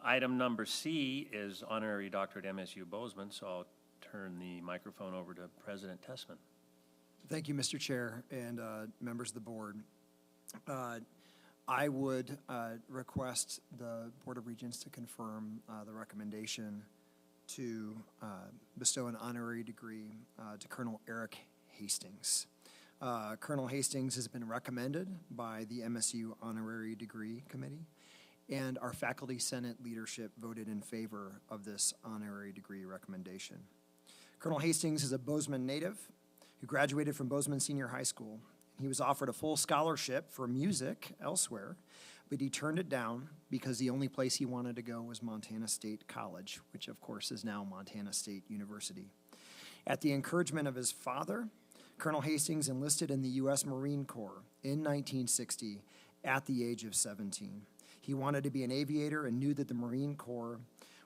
Item number C is honorary doctorate MSU Bozeman, so I'll turn the microphone over to President Tessman. Thank you, Mr. Chair and members of the board. I would request the Board of Regents to confirm the recommendation to bestow an honorary degree to Colonel Eric Hastings. Colonel Hastings has been recommended by the MSU Honorary Degree Committee, and our Faculty Senate leadership voted in favor of this honorary degree recommendation. Colonel Hastings is a Bozeman native who graduated from Bozeman Senior High School. He was offered a full scholarship for music elsewhere, but he turned it down because the only place he wanted to go was Montana State College, which of course is now Montana State University. At the encouragement of his father, Colonel Hastings enlisted in the U.S. Marine Corps in 1960 at the age of 17. He wanted to be an aviator and knew that the Marine Corps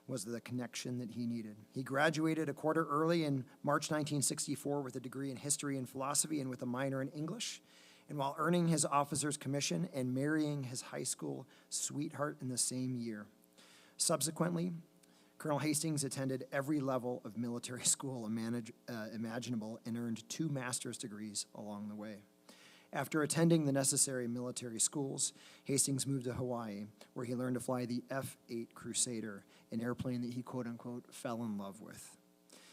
was the connection that he needed. He graduated a quarter early in March 1964 with a degree in history and philosophy and with a minor in English. And while earning his officer's commission and marrying his high school sweetheart in the same year. Subsequently, Colonel Hastings attended every level of military school imaginable and earned 2 master's degrees along the way. After attending the necessary military schools, Hastings moved to Hawaii, where he learned to fly the F-8 Crusader, an airplane that he quote-unquote fell in love with.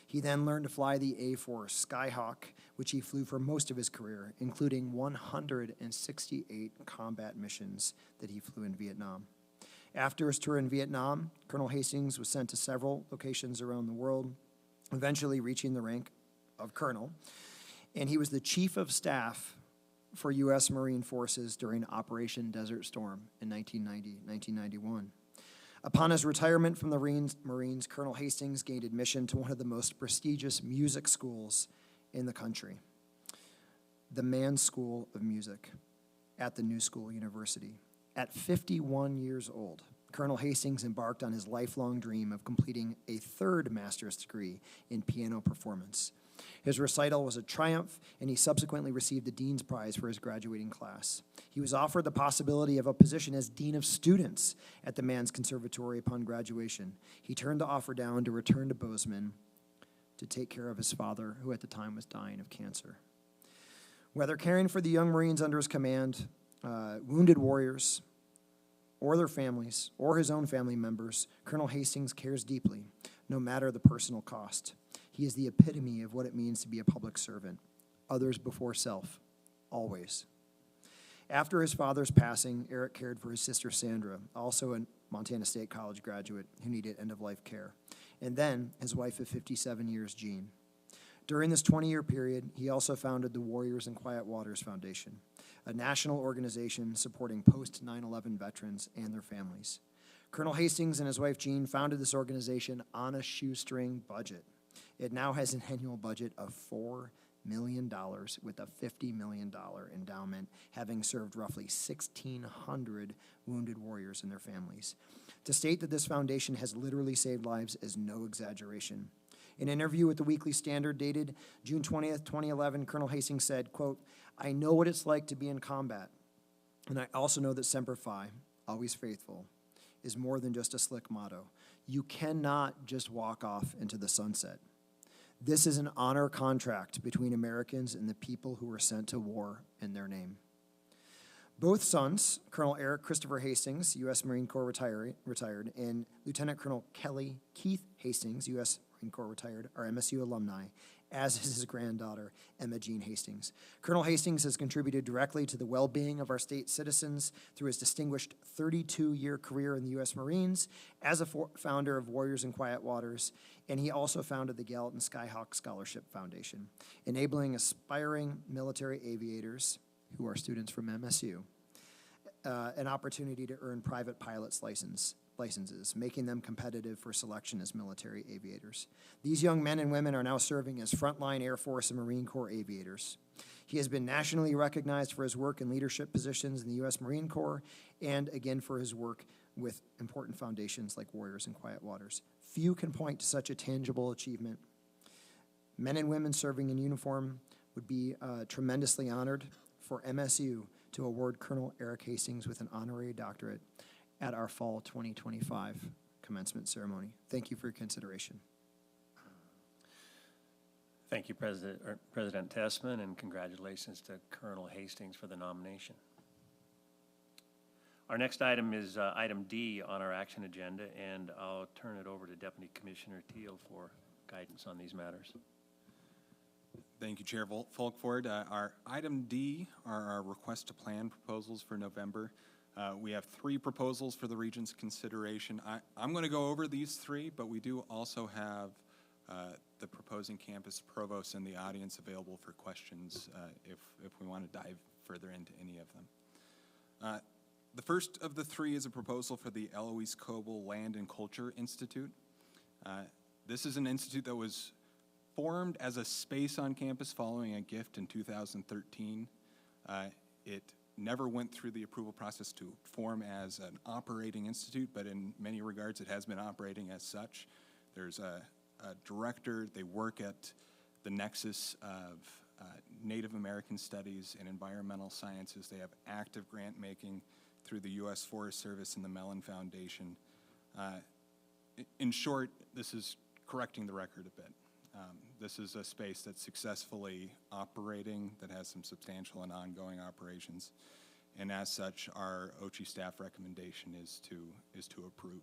He then learned to fly the A-4 Skyhawk, which he flew for most of his career, including 168 combat missions that he flew in Vietnam. After his tour in Vietnam, Colonel Hastings was sent to several locations around the world, eventually reaching the rank of colonel, and he was the chief of staff for U.S. Marine Forces during Operation Desert Storm in 1990-1991. Upon his retirement from the Marines, Colonel Hastings gained admission to one of the most prestigious music schools in the country, the Mann School of Music at the New School University. At 51 years old, Colonel Hastings embarked on his lifelong dream of completing a 3rd master's degree in piano performance. His recital was a triumph, and he subsequently received the Dean's Prize for his graduating class. He was offered the possibility of a position as Dean of Students at the Mann's Conservatory upon graduation. He turned the offer down to return to Bozeman to take care of his father, who at the time was dying of cancer. Whether caring for the young Marines under his command, wounded warriors, or their families, or his own family members, Colonel Hastings cares deeply, no matter the personal cost. He is the epitome of what it means to be a public servant. Others before self, always. After his father's passing, Eric cared for his sister Sandra, also a Montana State College graduate who needed end-of-life care, and then his wife of 57 years, Jean. During this 20-year period, he also founded the Warriors in Quiet Waters Foundation, a national organization supporting post-9/11 veterans and their families. Colonel Hastings and his wife, Jean, founded this organization on a shoestring budget. It now has an annual budget of $4 million with a $50 million endowment, having served roughly 1,600 wounded warriors and their families. To state that this foundation has literally saved lives is no exaggeration. In an interview with the Weekly Standard dated June 20th, 2011, Colonel Hastings said, quote, "I know what it's like to be in combat, and I also know that Semper Fi, always faithful, is more than just a slick motto. You cannot just walk off into the sunset. This is an honor contract between Americans and the people who were sent to war in their name." Both sons, Colonel Eric Christopher Hastings, U.S. Marine Corps retired, and Lieutenant Colonel Kelly Keith Hastings, U.S. Marine Corps retired, are MSU alumni, as is his granddaughter, Emma Jean Hastings. Colonel Hastings has contributed directly to the well-being of our state citizens through his distinguished 32-year career in the U.S. Marines as a founder of Warriors in Quiet Waters, and he also founded the Gallatin Skyhawk Scholarship Foundation, enabling aspiring military aviators, who are students from MSU, an opportunity to earn private pilot's licenses, making them competitive for selection as military aviators. These young men and women are now serving as frontline Air Force and Marine Corps aviators. He has been nationally recognized for his work in leadership positions in the U.S. Marine Corps, and again for his work with important foundations like Warriors in Quiet Waters. Few can point to such a tangible achievement. Men and women serving in uniform would be tremendously honored for MSU to award Colonel Eric Hastings with an honorary doctorate at our fall 2025 commencement ceremony. Thank you for your consideration. Thank you, President Tessman, and congratulations to Colonel Hastings for the nomination. Our next item is item D on our action agenda, and I'll turn it over to Deputy Commissioner Teal for guidance on these matters. Thank you, Chair Folkford. Our item D are our request to plan proposals for November. We have 3 proposals for the Regent's consideration. I'm going to go over these 3, but we do also have the proposing campus provost in the audience available for questions if we want to dive further into any of them. The first of the 3 is a proposal for the Eloise Coble Land and Culture Institute. This is an institute that was formed as a space on campus following a gift in 2013. It never went through the approval process to form as an operating institute, but in many regards it has been operating as such. There's a director. They work at the nexus of Native American studies and environmental sciences. They have active grant making through the U.S. Forest Service and the Mellon Foundation. In short, this is correcting the record a bit. This is a space that's successfully operating, that has some substantial and ongoing operations, and as such, our OCHI staff recommendation is to approve.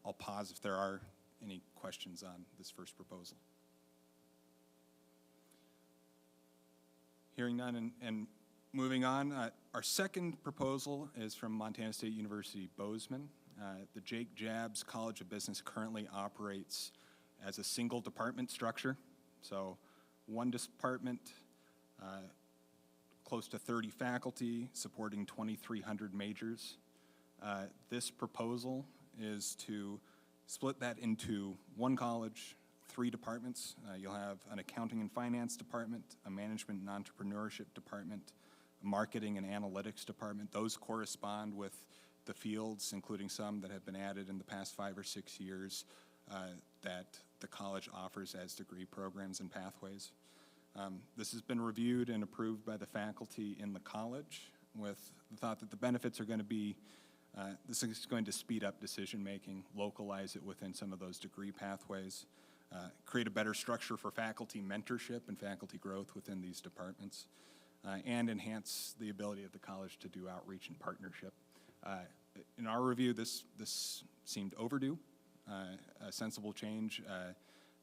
I'll pause if there are any questions on this first proposal. Hearing none, and moving on, our second proposal is from Montana State University Bozeman. The Jake Jabs College of Business currently operates as a single department structure. So one department, close to 30 faculty, supporting 2,300 majors. This proposal is to split that into one college, 3 departments. You'll have an accounting and finance department, a management and entrepreneurship department, a marketing and analytics department. Those correspond with the fields, including some that have been added in the past 5 or 6 years that the college offers as degree programs and pathways. This has been reviewed and approved by the faculty in the college with the thought that the benefits are going to be, this is going to speed up decision making, localize it within some of those degree pathways, create a better structure for faculty mentorship and faculty growth within these departments, and enhance the ability of the college to do outreach and partnership. In our review, this seemed overdue. A sensible change. I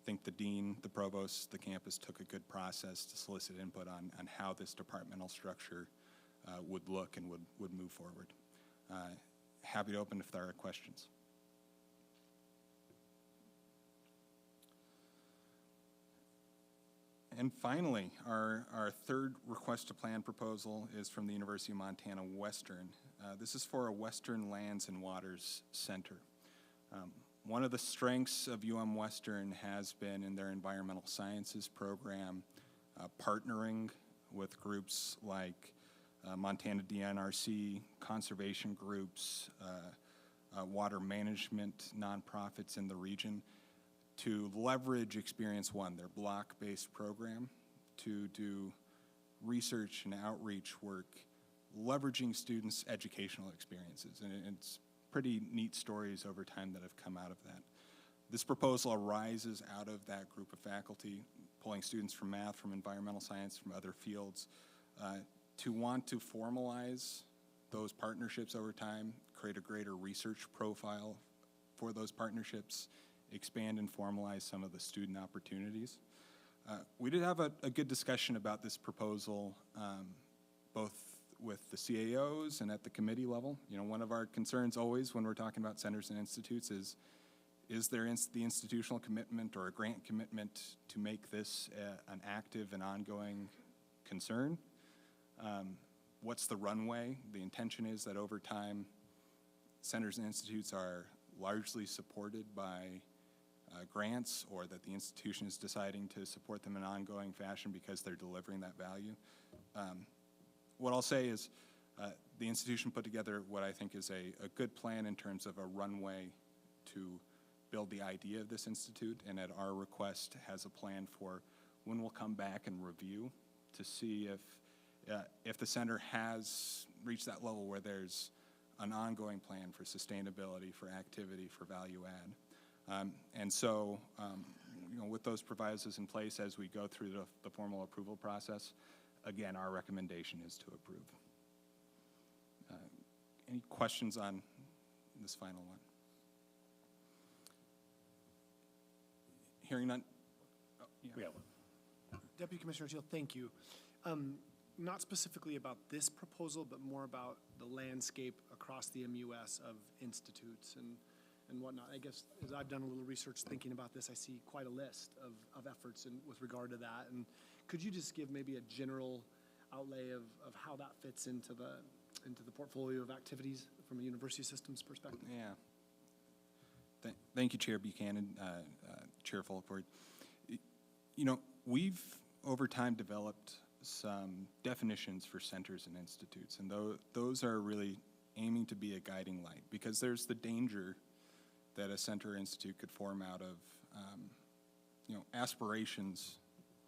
think the dean, the provost, the campus took a good process to solicit input on how this departmental structure would look and would move forward. Happy to open if there are questions. And finally, our third request to plan proposal is from the University of Montana Western. This is for a Western Lands and Waters Center. One of the strengths of Western has been in their environmental sciences program, partnering with groups like Montana DNRC, conservation groups, water management nonprofits in the region to leverage Experience One, their block-based program, to do research and outreach work, leveraging students' educational experiences. And it's pretty neat stories over time that have come out of that. This proposal arises out of that group of faculty, pulling students from math, from environmental science, from other fields, to want to formalize those partnerships over time, create a greater research profile for those partnerships, expand and formalize some of the student opportunities. We did have a good discussion about this proposal, both with the CAOs and at the committee level. You know, one of our concerns always when we're talking about centers and institutes is there the institutional commitment or a grant commitment to make this an active and ongoing concern? What's the runway? The intention is that over time, centers and institutes are largely supported by grants, or that the institution is deciding to support them in an ongoing fashion because they're delivering that value. What I'll say is the institution put together what I think is a good plan in terms of a runway to build the idea of this institute, and at our request has a plan for when we'll come back and review to see if the center has reached that level where there's an ongoing plan for sustainability, for activity, for value add. And so, you know, with those provisos in place as we go through the formal approval process, again, our recommendation is to approve. Any questions on this final one? Hearing none. Oh, yeah. We have one. Deputy Commissioner Teal, thank you. Not specifically about this proposal, but more about the landscape across the MUS of institutes and whatnot. I guess as I've done a little research thinking about this, I see quite a list of efforts with regard to that. And could you just give maybe a general outlay of how that fits into the portfolio of activities from a university systems perspective? Yeah. Thank you, Chair Buchanan, Chair Fulford. You know, we've over time developed some definitions for centers and institutes, and those are really aiming to be a guiding light, because there's the danger that a center or institute could form out of, you know, aspirations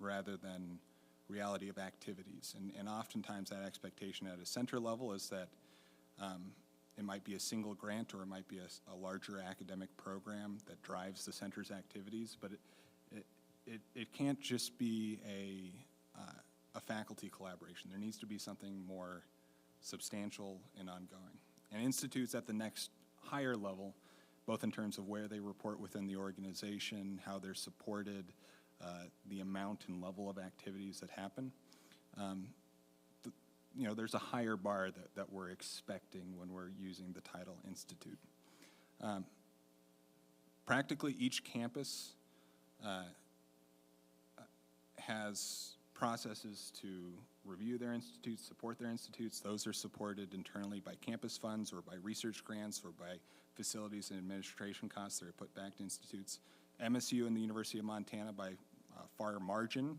rather than reality of activities. And oftentimes that expectation at a center level is that it might be a single grant, or it might be a larger academic program that drives the center's activities, but it can't just be a faculty collaboration. There needs to be something more substantial and ongoing. And institutes at the next higher level, both in terms of where they report within the organization, how they're supported, the amount and level of activities that happen, you know, there's a higher bar that we're expecting when we're using the title institute. Practically each campus has processes to review their institutes, support their institutes. Those are supported internally by campus funds or by research grants or by facilities and administration costs that are put back to institutes. MSU and the University of Montana, by far margin,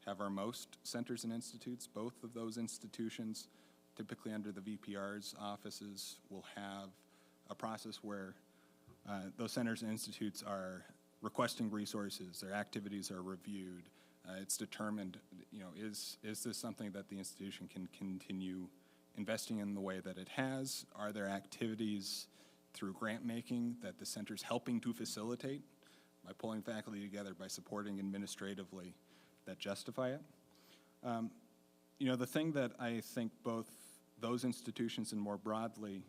have our most centers and institutes. Both of those institutions, typically under the VPR's offices, will have a process where those centers and institutes are requesting resources, their activities are reviewed. It's determined, you know, is this something that the institution can continue investing in the way that it has? Are there activities through grant making that the center's helping to facilitate by pulling faculty together, by supporting administratively, that justify it? You know, the thing that I think both those institutions and more broadly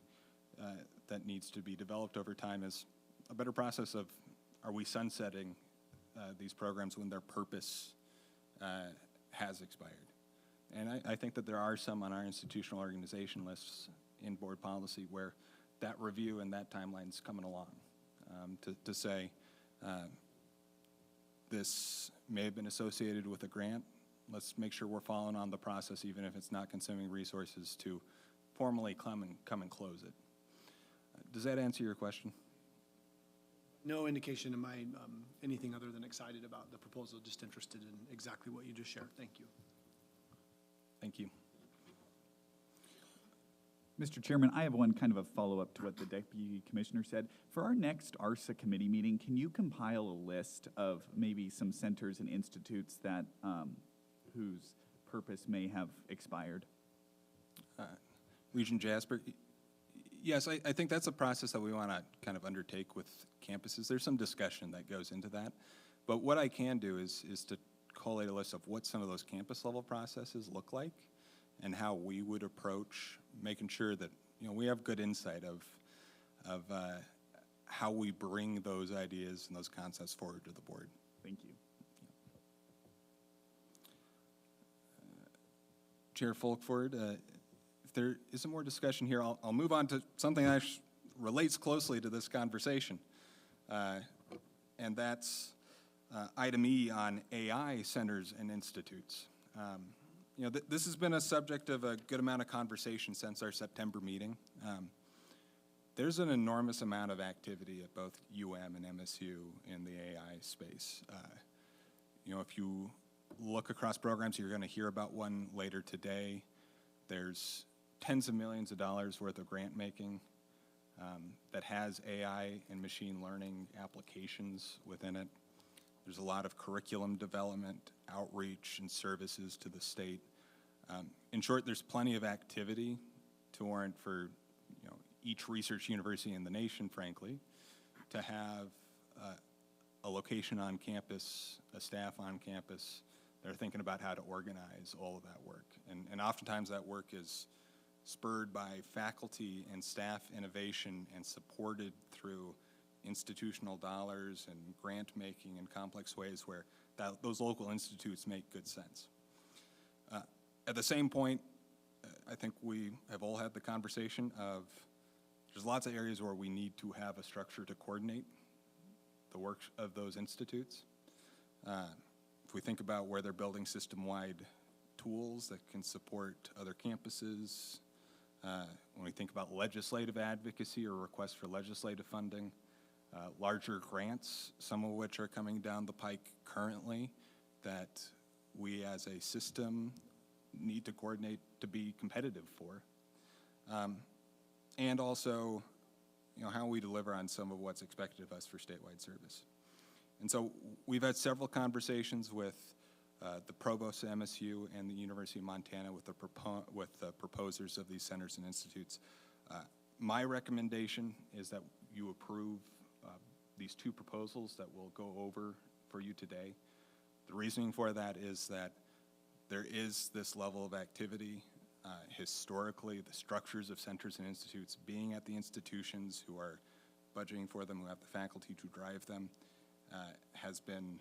that needs to be developed over time is a better process of, are we sunsetting these programs when their purpose has expired? And I think that there are some on our institutional organization lists in board policy where that review and that timeline's coming along to say this may have been associated with a grant. Let's make sure we're following on the process, even if it's not consuming resources, to formally come and close it. Does that answer your question? No indication of my anything other than excited about the proposal, just interested in exactly what you just shared. Thank you. Thank you. Mr. Chairman, I have one kind of a follow-up to what the Deputy Commissioner said. For our next ARSA committee meeting, can you compile a list of maybe some centers and institutes that whose purpose may have expired? Regent Jasper, yes, I think that's a process that we want to kind of undertake with campuses. There's some discussion that goes into that. But what I can do is to collate a list of what some of those campus level processes look like and how we would approach making sure that, we have good insight of how we bring those ideas and those concepts forward to the board. Thank you. Chair Folkford, if there isn't more discussion here, I'll move on to something that relates closely to this conversation, and that's item E on AI centers and institutes. This has been a subject of a good amount of conversation since our September meeting. There's an enormous amount of activity at both UM and MSU in the AI space. If you look across programs, you're going to hear about one later today. There's tens of millions of dollars worth of grant making that has AI and machine learning applications within it. There's a lot of curriculum development, outreach, and services to the state. In short, there's plenty of activity to warrant for each research university in the nation, frankly, to have a location on campus, a staff on campus. They're thinking about how to organize all of that work. And oftentimes that work is spurred by faculty and staff innovation and supported through institutional dollars and grant making in complex ways where those local institutes make good sense. At the same point, I think we have all had the conversation of there's lots of areas where we need to have a structure to coordinate the work of those institutes. If we think about where they're building system-wide tools that can support other campuses, when we think about legislative advocacy or requests for legislative funding, larger grants, some of which are coming down the pike currently that we as a system need to coordinate to be competitive for. And also, how we deliver on some of what's expected of us for statewide service. And so we've had several conversations with the provost of MSU and the University of Montana with the proposers of these centers and institutes. My recommendation is that you approve these two proposals that we'll go over for you today. The reasoning for that is that there is this level of activity. Historically, the structures of centers and institutes being at the institutions who are budgeting for them, who have the faculty to drive them, has been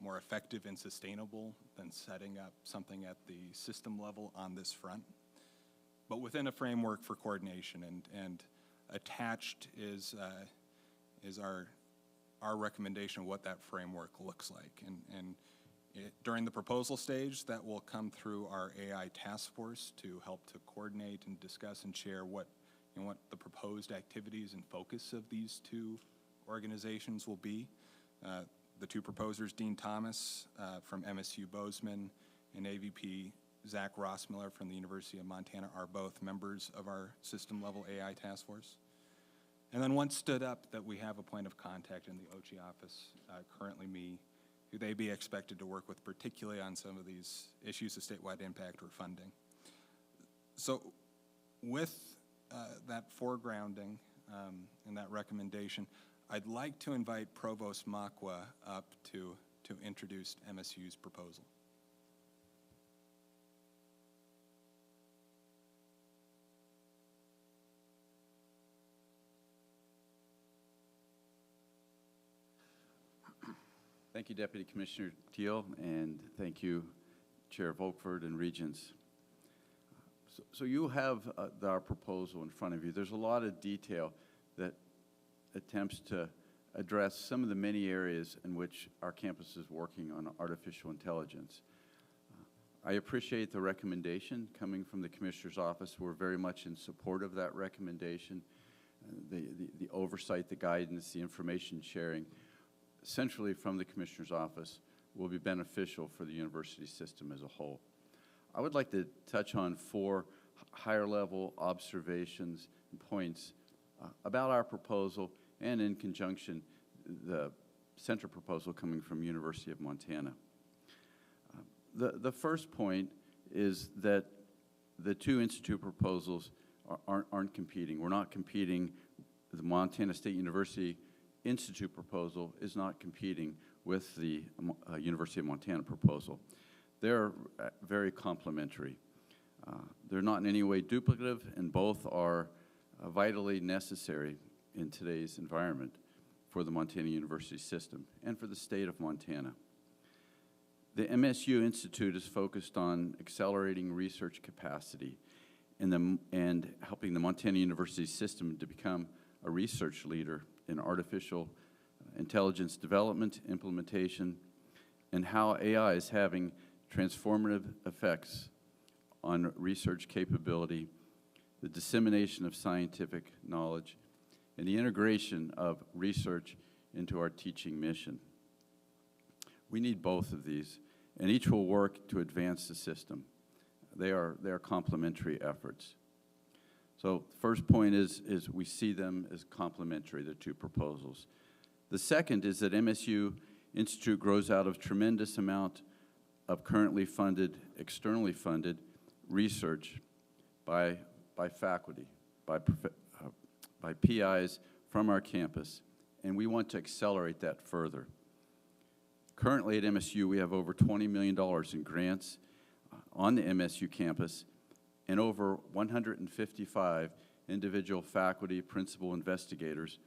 more effective and sustainable than setting up something at the system level on this front. But within a framework for coordination, and attached is our recommendation of what that framework looks like. And during the proposal stage, that will come through our AI task force to help to coordinate and discuss and share what the proposed activities and focus of these two organizations will be. The two proposers, Dean Thomas from MSU Bozeman and AVP Zach Rossmiller from the University of Montana, are both members of our system-level AI task force. And then one stood up that we have a point of contact in the OCHI office, currently me, who they be expected to work with particularly on some of these issues of statewide impact or funding. So with that foregrounding and that recommendation, I'd like to invite Provost Makwa up to introduce MSU's proposal. Thank you, Deputy Commissioner Teal, and thank you, Chair Volkford and Regents. So you have our proposal in front of you. There's a lot of detail that attempts to address some of the many areas in which our campus is working on artificial intelligence. I appreciate the recommendation coming from the Commissioner's office. We're very much in support of that recommendation, the oversight, the guidance, the information sharing, centrally from the Commissioner's office, will be beneficial for the university system as a whole. I would like to touch on 4 higher-level observations and points about our proposal, and in conjunction, the center proposal coming from University of Montana. The first point is that the two institute proposals aren't competing. We're not competing. The Montana State University Institute proposal is not competing with the University of Montana proposal. They're very complementary. They're not in any way duplicative, and both are vitally necessary in today's environment for the Montana University system and for the state of Montana. The MSU Institute is focused on accelerating research capacity and helping the Montana University system to become a research leader in artificial intelligence development, implementation, and how AI is having transformative effects on research capability, the dissemination of scientific knowledge, and the integration of research into our teaching mission. We need both of these, and each will work to advance the system. They are complementary efforts. So the first point is we see them as complementary, the two proposals. The second is that MSU Institute grows out of tremendous amount of currently funded, externally funded research by faculty, by PIs from our campus, and we want to accelerate that further. Currently at MSU, we have over $20 million in grants on the MSU campus and over 155 individual faculty, principal investigators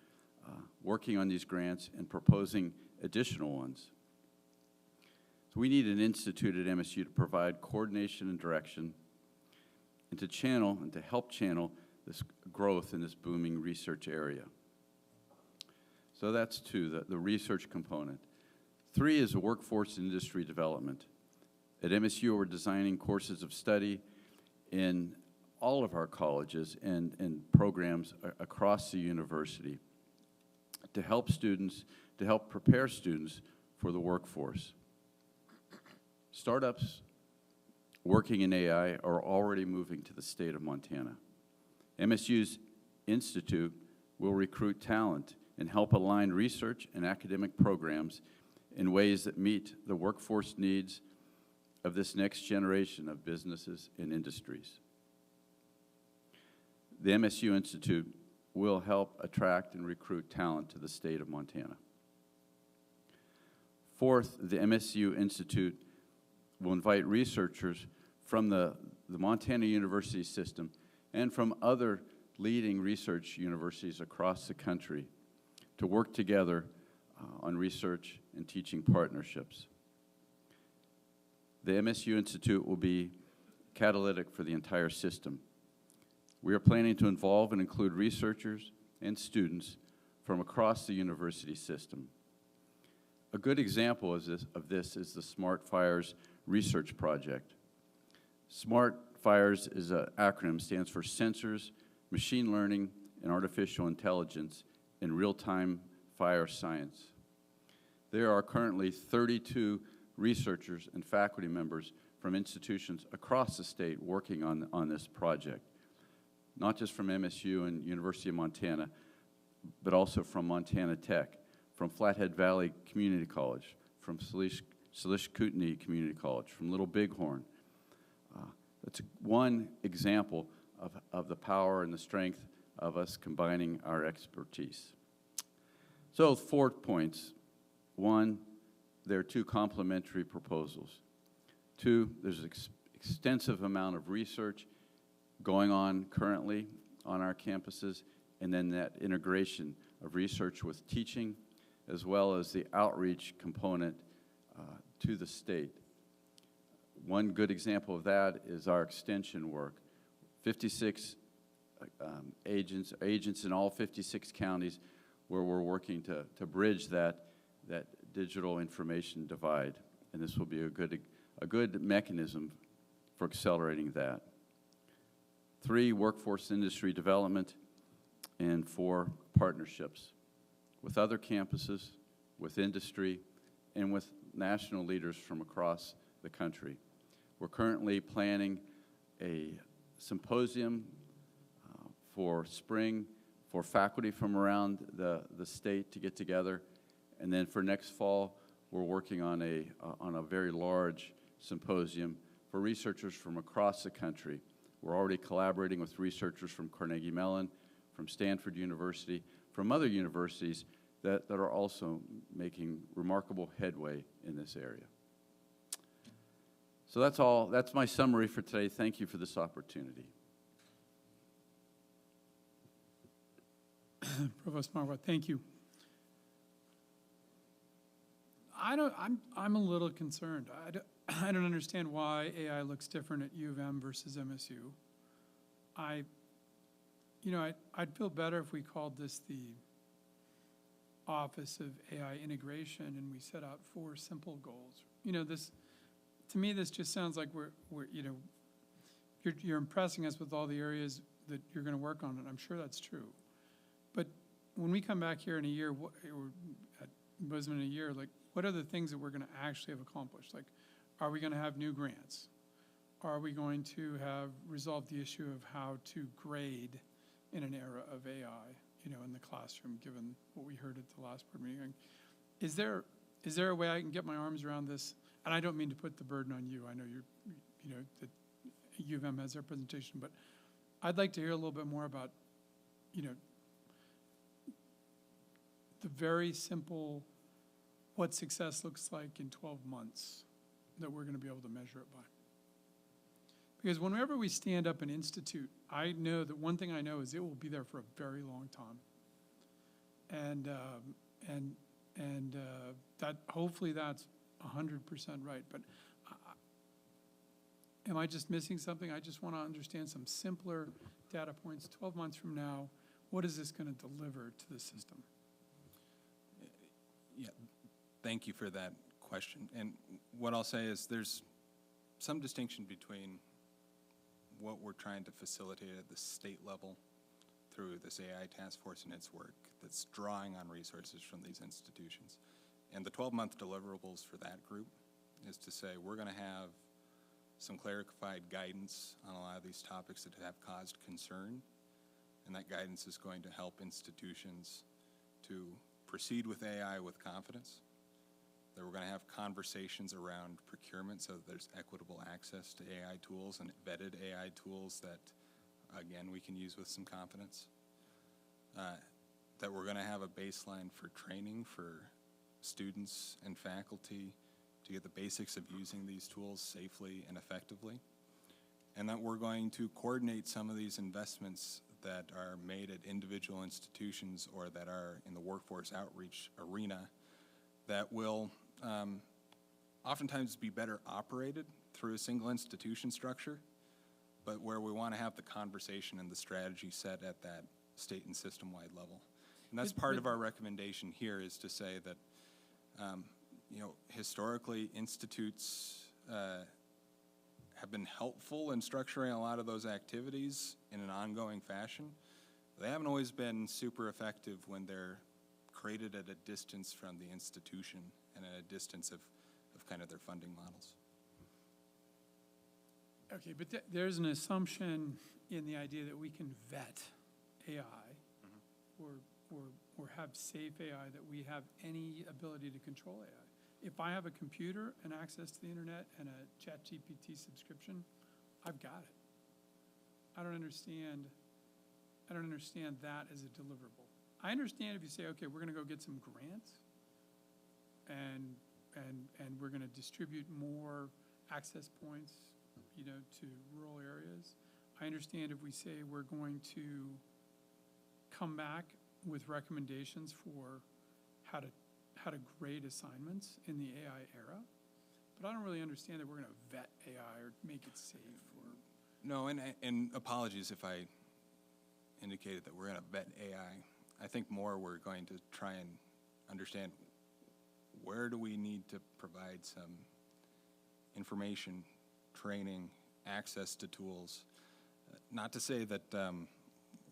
working on these grants and proposing additional ones. So we need an institute at MSU to provide coordination and direction and to channel and to help channel this growth in this booming research area. So that's two, the research component. Three is a workforce and industry development. At MSU, we're designing courses of study in all of our colleges and programs across the university to help students, to help prepare students for the workforce. Startups working in AI are already moving to the state of Montana. MSU's Institute will recruit talent and help align research and academic programs in ways that meet the workforce needs of this next generation of businesses and industries. The MSU Institute will help attract and recruit talent to the state of Montana. Fourth, the MSU Institute will invite researchers from the Montana University system and from other leading research universities across the country to work together on research and teaching partnerships. The MSU Institute will be catalytic for the entire system. We are planning to involve and include researchers and students from across the university system. A good example of this is the Smart Fires research project. Smart Fires is an acronym, stands for Sensors, Machine Learning, and Artificial Intelligence in Real-Time Fire Science. There are currently 32 researchers and faculty members from institutions across the state working on this project, not just from MSU and University of Montana, but also from Montana Tech, from Flathead Valley Community College, from Salish Kootenai Community College, from Little Bighorn. That's one example of the power and the strength of us combining our expertise. So 4 points. 1, there are 2 complementary proposals. 2, there's an extensive amount of research going on currently on our campuses, and then that integration of research with teaching, as well as the outreach component to the state. One good example of that is our extension work. 56 agents in all 56 counties where we're working to bridge that digital information divide, and this will be a good mechanism for accelerating that. 3, workforce industry development, and 4, partnerships with other campuses, with industry, and with national leaders from across the country. We're currently planning a symposium for spring for faculty from around the state to get together, and then for next fall, we're working on a very large symposium for researchers from across the country. We're already collaborating with researchers from Carnegie Mellon, from Stanford University, from other universities that are also making remarkable headway in this area. So that's all. That's my summary for today. Thank you for this opportunity. Provost Marwa, thank you. I'm a little concerned. I don't understand why AI looks different at U of M versus MSU. I'd feel better if we called this the Office of AI Integration and we set out 4 simple goals. To me, this just sounds like you're impressing us with all the areas that you're going to work on, and I'm sure that's true. But when we come back here in a year, or at Bozeman in a year, like, what are the things that we're going to actually have accomplished? Like, are we going to have new grants? Are we going to have resolved the issue of how to grade in an era of AI, in the classroom, given what we heard at the last board meeting? Is there a way I can get my arms around this? And I don't mean to put the burden on you. I know that U of M has their presentation, but I'd like to hear a little bit more about, the very simple, what success looks like in 12 months that we're going to be able to measure it by. Because whenever we stand up an institute, I know that one thing I know is it will be there for a very long time. And that hopefully that's 100% right. But am I just missing something? I just want to understand some simpler data points. 12 months from now, what is this going to deliver to the system? Yeah, thank you for that question. And what I'll say is there's some distinction between what we're trying to facilitate at the state level through this AI task force and its work that's drawing on resources from these institutions. And the 12-month deliverables for that group is to say we're going to have some clarified guidance on a lot of these topics that have caused concern, and that guidance is going to help institutions to proceed with AI with confidence, that we're going to have conversations around procurement so that there's equitable access to AI tools and vetted AI tools that, again, we can use with some confidence, that we're going to have a baseline for training for students and faculty to get the basics of using these tools safely and effectively, and that we're going to coordinate some of these investments that are made at individual institutions or that are in the workforce outreach arena that will oftentimes be better operated through a single institution structure, but where we want to have the conversation and the strategy set at that state and system-wide level. And that's part of our recommendation here, is to say that historically, institutes have been helpful in structuring a lot of those activities in an ongoing fashion. They haven't always been super effective when they're created at a distance from the institution and at a distance of kind of their funding models. Okay, but there's an assumption in the idea that we can vet AI or have safe AI, that we have any ability to control AI. If I have a computer and access to the internet and a ChatGPT subscription, I've got it. I don't understand that as a deliverable. I understand if you say, okay, we're going to go get some grants and we're going to distribute more access points, to rural areas. I understand if we say we're going to come back with recommendations for how to grade assignments in the AI era, but I don't really understand that we're going to vet AI or make it safe. No, and apologies if I indicated that we're going to vet AI. I think more we're going to try and understand where do we need to provide some information, training, access to tools. Not to say that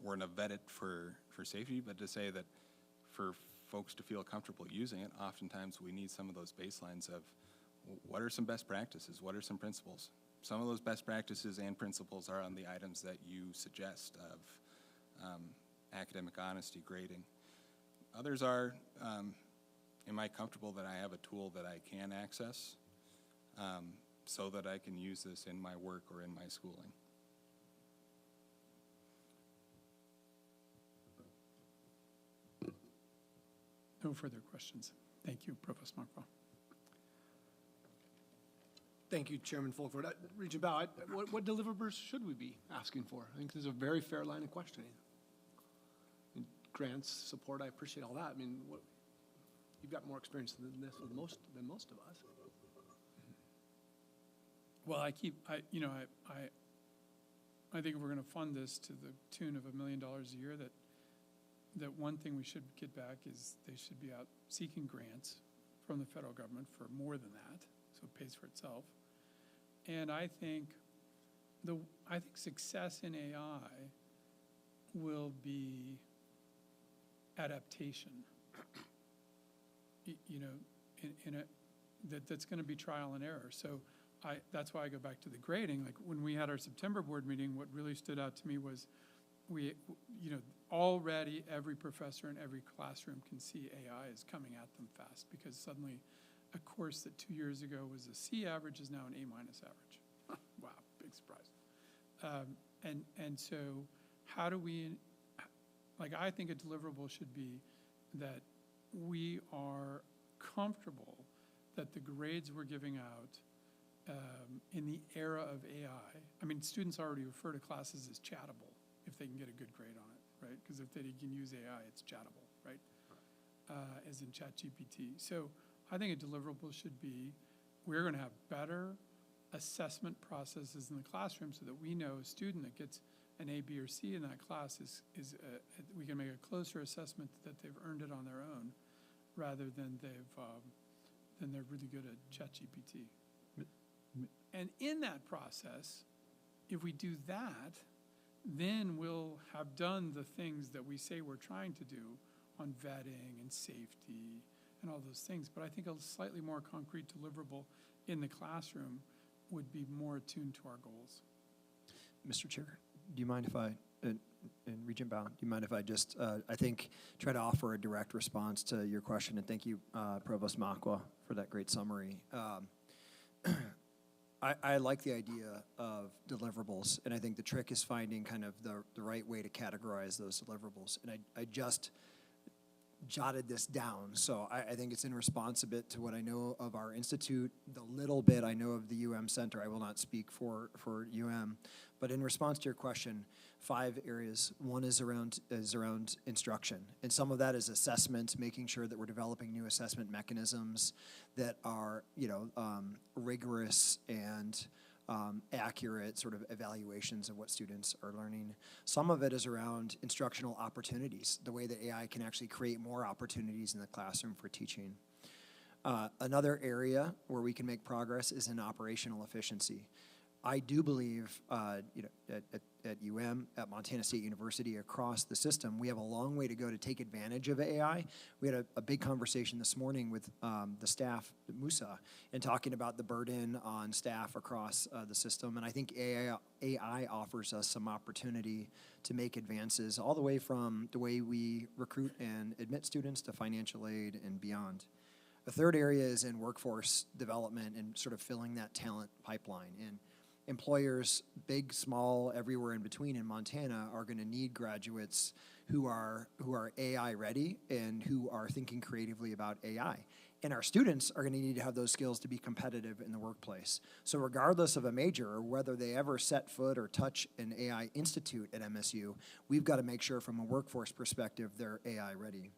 we're going to vet it for safety, but to say that for folks to feel comfortable using it, oftentimes we need some of those baselines of what are some best practices, what are some principles. Some of those best practices and principles are on the items that you suggest of academic honesty, grading. Others are, am I comfortable that I have a tool that I can access so that I can use this in my work or in my schooling? No further questions. Thank you, Provost Markwell. Thank you, Chairman Fulford. Regent Bow, what deliverables should we be asking for? I think this is a very fair line of questioning. Grants, support, I appreciate all that. I mean, you've got more experience than this than most of us. Well, I think if we're going to fund this to the tune of $1 million a year, that one thing we should get back is they should be out seeking grants from the federal government for more than that, so it pays for itself. And I think success in AI will be adaptation. That's going to be trial and error. So that's why I go back to the grading. Like when we had our September board meeting, what really stood out to me was already every professor in every classroom can see AI is coming at them fast, because suddenly a course that 2 years ago was a C average is now an A- average. Wow, big surprise. And so how do we, I think a deliverable should be that we are comfortable that the grades we're giving out in the era of AI, I mean, students already refer to classes as chattable if they can get a good grade on it, right? Because if they can use AI, it's chattable, right? As in ChatGPT. So I think a deliverable should be, we're going to have better assessment processes in the classroom so that we know a student that gets an A, B, or C in that class we can make a closer assessment that they've earned it on their own, rather than they're really good at ChatGPT. And in that process, if we do that, then we'll have done the things that we say we're trying to do on vetting and safety and all those things. But I think a slightly more concrete deliverable in the classroom would be more attuned to our goals. Mr. Chair, do you mind if I, and Regent Bound, do you mind if I just, I think, try to offer a direct response to your question? And thank you, Provost Makwa, for that great summary. I like the idea of deliverables, and I think the trick is finding kind of the right way to categorize those deliverables. And I just jotted this down, so I think it's in response a bit to what I know of our institute, the little bit I know of the UM Center. I will not speak for UM, but in response to your question, 5 areas. One is around instruction, and some of that is assessment, making sure that we're developing new assessment mechanisms that are rigorous and accurate sort of evaluations of what students are learning. Some of it is around instructional opportunities, the way that AI can actually create more opportunities in the classroom for teaching. Another area where we can make progress is in operational efficiency. I do believe at UM, at Montana State University, across the system, we have a long way to go to take advantage of AI. We had a big conversation this morning with the staff at Musa and talking about the burden on staff across the system. And I think AI offers us some opportunity to make advances all the way from the way we recruit and admit students to financial aid and beyond. The third area is in workforce development and sort of filling that talent pipeline. And employers, big, small, everywhere in between in Montana, are going to need graduates who are AI ready and who are thinking creatively about AI. And our students are going to need to have those skills to be competitive in the workplace. So regardless of a major or whether they ever set foot or touch an AI institute at MSU, we've got to make sure from a workforce perspective they're AI ready.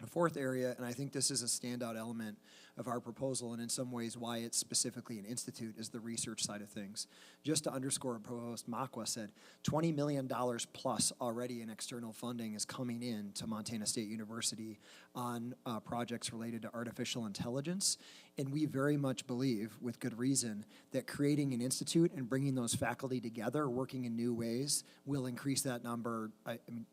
The fourth area, and I think this is a standout element of our proposal, and in some ways why it's specifically an institute, is the research side of things. Just to underscore what Provost Makwa said, $20 million plus already in external funding is coming in to Montana State University on projects related to artificial intelligence. And we very much believe, with good reason, that creating an institute and bringing those faculty together, working in new ways, will increase that number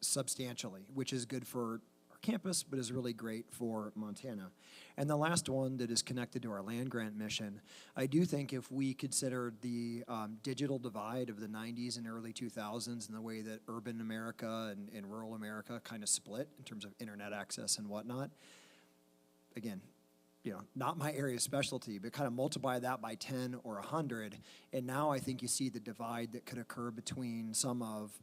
substantially, which is good for campus, but is really great for Montana. And the last one that is connected to our land grant mission, I do think if we consider the digital divide of the 90s and early 2000s and the way that urban America and rural America kind of split in terms of internet access and whatnot, again, not my area of specialty, but kind of multiply that by 10 or 100, and now I think you see the divide that could occur between some of,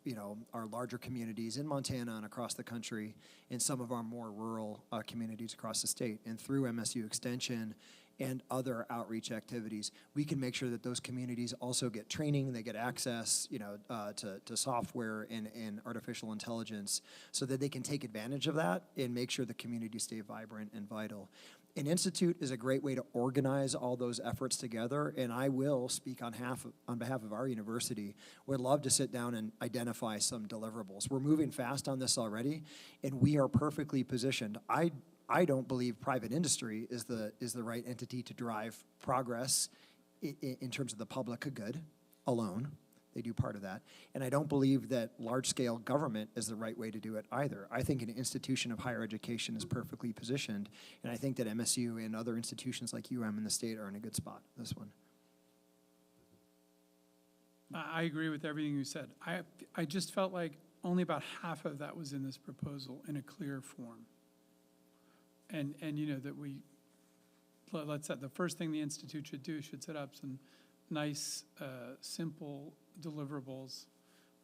our larger communities in Montana and across the country and some of our more rural communities across the state. And through MSU Extension and other outreach activities, we can make sure that those communities also get training, they get access, to software and artificial intelligence, so that they can take advantage of that and make sure the communities stay vibrant and vital. An institute is a great way to organize all those efforts together, and I will speak on behalf of our university. We'd love to sit down and identify some deliverables. We're moving fast on this already, and we are perfectly positioned. I don't believe private industry is the right entity to drive progress in terms of the public good alone. They do part of that. And I don't believe that large-scale government is the right way to do it either. I think an institution of higher education is perfectly positioned, and I think that MSU and other institutions like UM in the state are in a good spot, this one. I agree with everything you said. I just felt like only about half of that was in this proposal in a clear form. And that let's set the first thing the Institute should do, should set up some nice, simple deliverables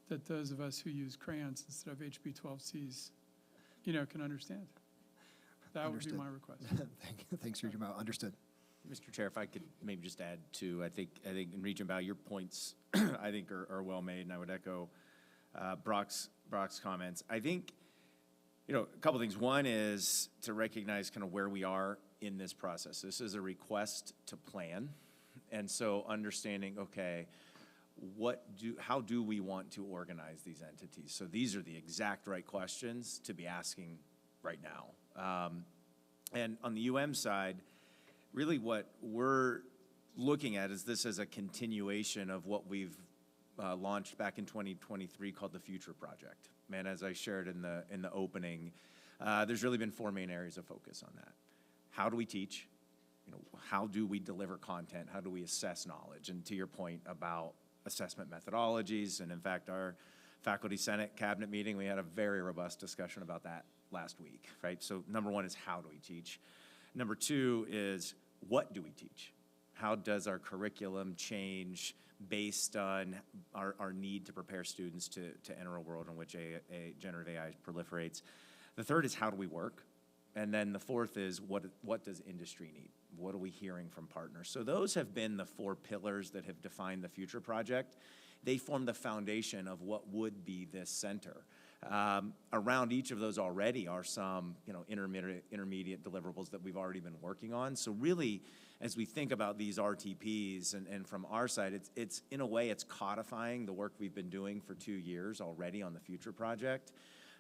that those of us who use crayons instead of HB 12Cs, can understand. That would be my request. Thanks, Regent Bao. Understood. Mr. Chair, if I could maybe just add to, I think in Regent Bao, your points I think are well made, and I would echo Brock's comments. I think a couple things. One is to recognize kind of where we are in this process. This is a request to plan, and so understanding, okay, how do we want to organize these entities? So these are the exact right questions to be asking right now. And on the UM side, really what we're looking at is this as a continuation of what we've launched back in 2023 called the Future Project. And as I shared in the opening, there's really been 4 main areas of focus on that. How do we teach? How do we deliver content? How do we assess knowledge? And to your point about assessment methodologies, and in fact, our Faculty Senate cabinet meeting, we had a very robust discussion about that last week, right? So number 1 is how do we teach? Number 2 is what do we teach? How does our curriculum change based on our need to prepare students to enter a world in which generative AI proliferates? The 3rd is how do we work? And then the 4th is what does industry need? What are we hearing from partners? So those have been the 4 pillars that have defined the Future Project. They form the foundation of what would be this center. Around each of those already are some intermediate deliverables that we've already been working on. So really, as we think about these RTPs, and from our side, it's in a way, it's codifying the work we've been doing for 2 years already on the Future Project.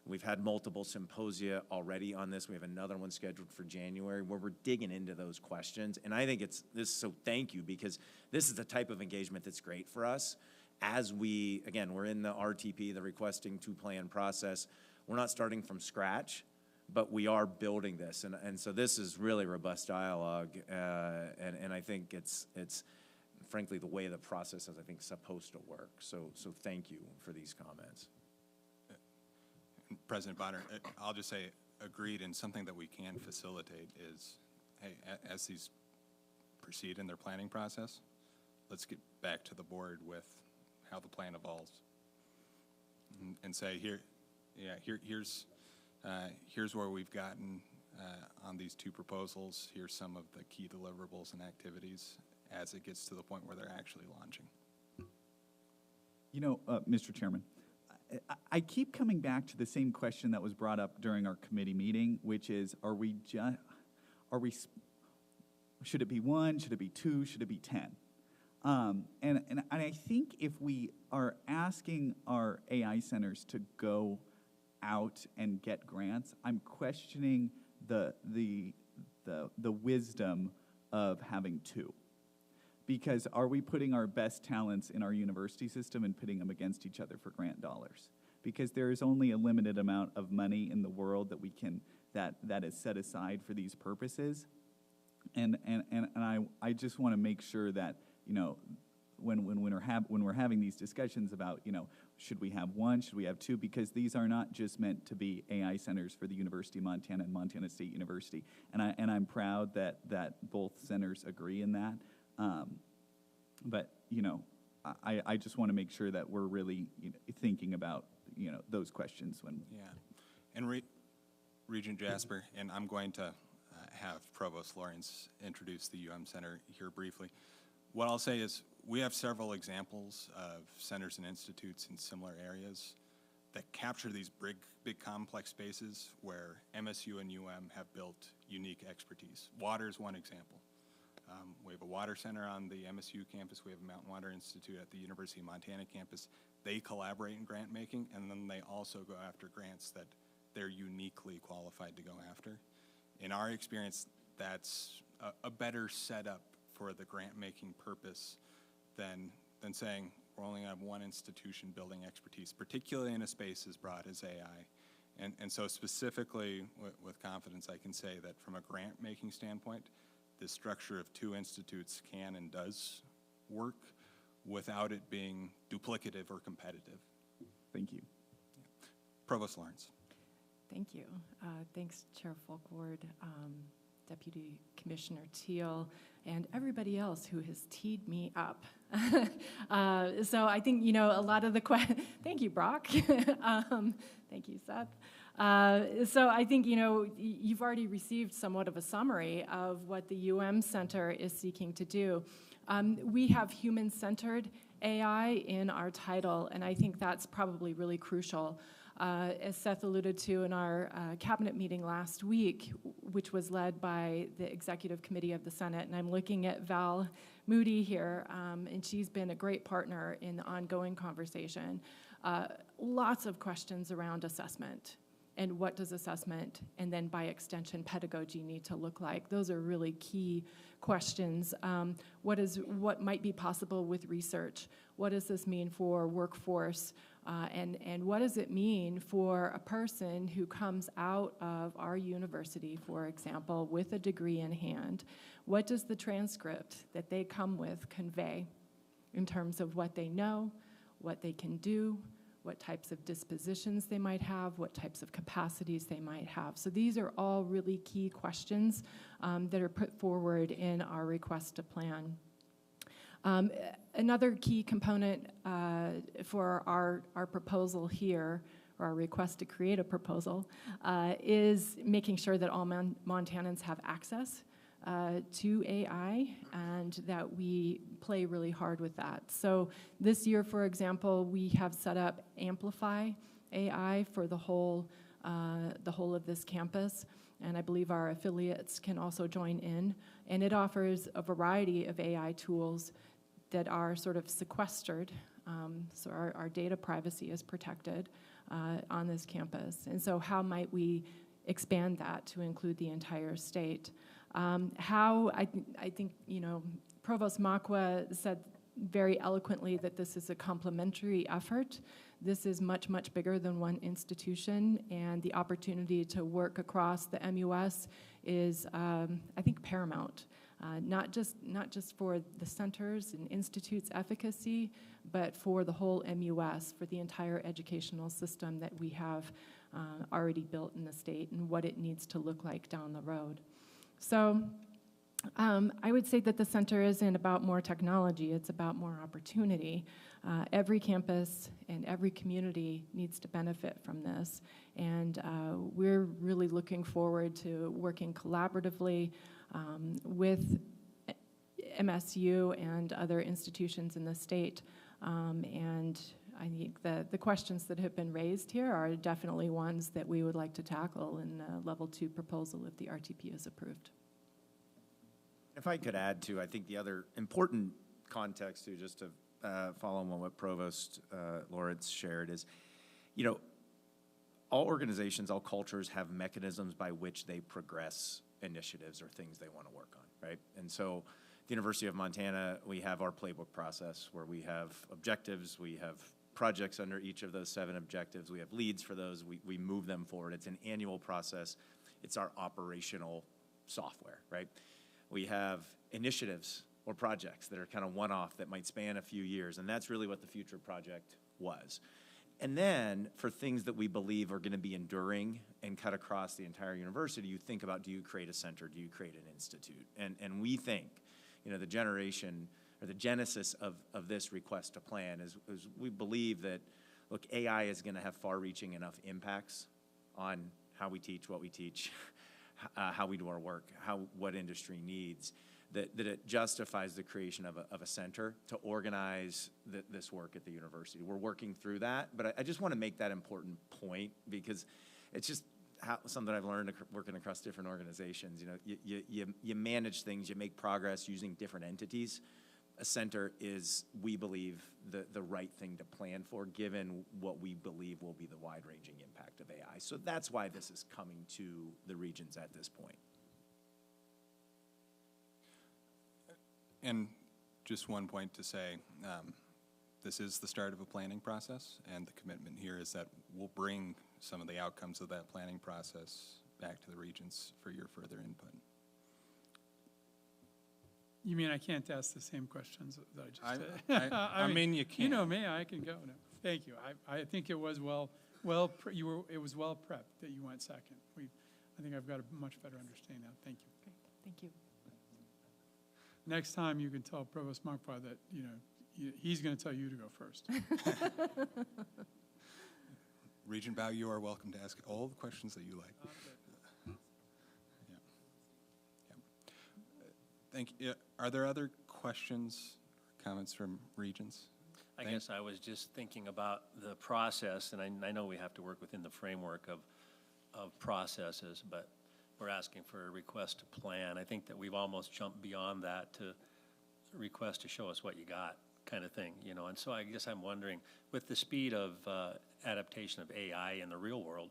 We've had multiple symposia already on this. We have another one scheduled for January where we're digging into those questions. And I think so thank you, because this is the type of engagement that's great for us. As we're in the RTP, the requesting to plan process. We're not starting from scratch, but we are building this. And so this is really robust dialogue. And I think it's frankly the way the process is, I think, supposed to work. So thank you for these comments. President Bonner, I'll just say agreed, and something that we can facilitate is, hey, as these proceed in their planning process, let's get back to the board with how the plan evolves and say, here's where we've gotten on these 2 proposals. Here's some of the key deliverables and activities as it gets to the point where they're actually launching. Mr. Chairman, I keep coming back to the same question that was brought up during our committee meeting, which is, should it be 1, should it be 2, should it be 10? And I think if we are asking our AI centers to go out and get grants, I'm questioning the wisdom of having 2. Because are we putting our best talents in our university system and pitting them against each other for grant dollars? Because there is only a limited amount of money in the world that is set aside for these purposes. And I just want to make sure that, when we're having these discussions about, should we have 1, should we have 2? Because these are not just meant to be AI centers for the University of Montana and Montana State University. And I'm proud that both centers agree in that. But I just want to make sure that we're really thinking about those questions when. Yeah, and Regent Jasper, and I'm going to have Provost Lawrence introduce the Center here briefly. What I'll say is we have several examples of centers and institutes in similar areas that capture these big complex spaces where MSU and have built unique expertise. Water is one example. We have a water center on the MSU campus. We have a Mountain Water Institute at the University of Montana campus. They collaborate in grant making, and then they also go after grants that they're uniquely qualified to go after. In our experience, that's a better setup for the grant making purpose than saying we're only going to have one institution building expertise, particularly in a space as broad as AI. And so specifically with confidence, I can say that from a grant making standpoint, this structure of two institutes can and does work without it being duplicative or competitive. Thank you. Provost Lawrence. Thank you. Thanks, Chair Folkward, Deputy Commissioner Teal, and everybody else who has teed me up. So I think, a lot of the thank you, Brock. Thank you, Seth. So I think, you've already received somewhat of a summary of what the Center is seeking to do. We have human-centered AI in our title, and I think that's probably really crucial. As Seth alluded to in our cabinet meeting last week, which was led by the Executive Committee of the Senate, and I'm looking at Val Moody here, and she's been a great partner in the ongoing conversation. Lots of questions around assessment, and what does assessment, and then by extension pedagogy, need to look like? Those are really key questions. What might be possible with research? What does this mean for workforce? And what does it mean for a person who comes out of our university, for example, with a degree in hand? What does the transcript that they come with convey in terms of what they know, what they can do, what types of dispositions they might have, what types of capacities they might have? So these are all really key questions that are put forward in our request to plan. Another key component for our proposal here, or our request to create a proposal, is making sure that all Montanans have access to AI, and that we play really hard with that. So this year, for example, we have set up Amplify AI for the whole of this campus, and I believe our affiliates can also join in. And it offers a variety of AI tools that are sort of sequestered, so our data privacy is protected on this campus. And so how might we expand that to include the entire state? I think, Provost Makwa said very eloquently that this is a complementary effort. This is much, much bigger than one institution, and the opportunity to work across the MUS is, I think, paramount. Not just for the centers and institutes' efficacy, but for the whole MUS, for the entire educational system that we have already built in the state and what it needs to look like down the road. So I would say that the center isn't about more technology, it's about more opportunity. Every campus and every community needs to benefit from this, and we're really looking forward to working collaboratively with MSU and other institutions in the state. And I think the questions that have been raised here are definitely ones that we would like to tackle in the Level 2 proposal if the RTP is approved. If I could add to, I think the other important context to just to follow on what Provost Lawrence shared is, all organizations, all cultures have mechanisms by which they progress initiatives or things they want to work on, right? And so the University of Montana, we have our playbook process where we have objectives, we have projects under each of those 7 objectives, we have leads for those, we move them forward. It's an annual process. It's our operational software, right? We have initiatives or projects that are kind of one-off that might span a few years, and that's really what the Future Project was. And then for things that we believe are going to be enduring and cut across the entire university, you think about, do you create a center, do you create an institute? And we think, the generation or the genesis of this request to plan is we believe that, look, AI is going to have far-reaching enough impacts on how we teach, what we teach, how we do our work, what industry needs, that it justifies the creation of a center to organize this work at the university. We're working through that, but I just want to make that important point because it's just something I've learned working across different organizations. You manage things, you make progress using different entities. A center is, we believe, the right thing to plan for, given what we believe will be the wide-ranging impact of AI. So that's why this is coming to the Regents at this point. And just one point to say, this is the start of a planning process, and the commitment here is that we'll bring some of the outcomes of that planning process back to the Regents for your further input. You mean I can't ask the same questions that I just did? I mean, you can. You know me, I can go. No, thank you. I think it was it was well prepped that you went second. I think I've got a much better understanding now. Thank you. Okay, thank you. Next time you can tell Provost Monkpa that, he's going to tell you to go first. Regent Bao, you are welcome to ask all the questions that you like. Thank you. Are there other questions, comments from Regents? I guess I was just thinking about the process, and I know we have to work within the framework of processes, but we're asking for a request to plan. I think that we've almost jumped beyond that to request to show us what you got kind of thing, And so I guess I'm wondering, with the speed of adaptation of AI in the real world,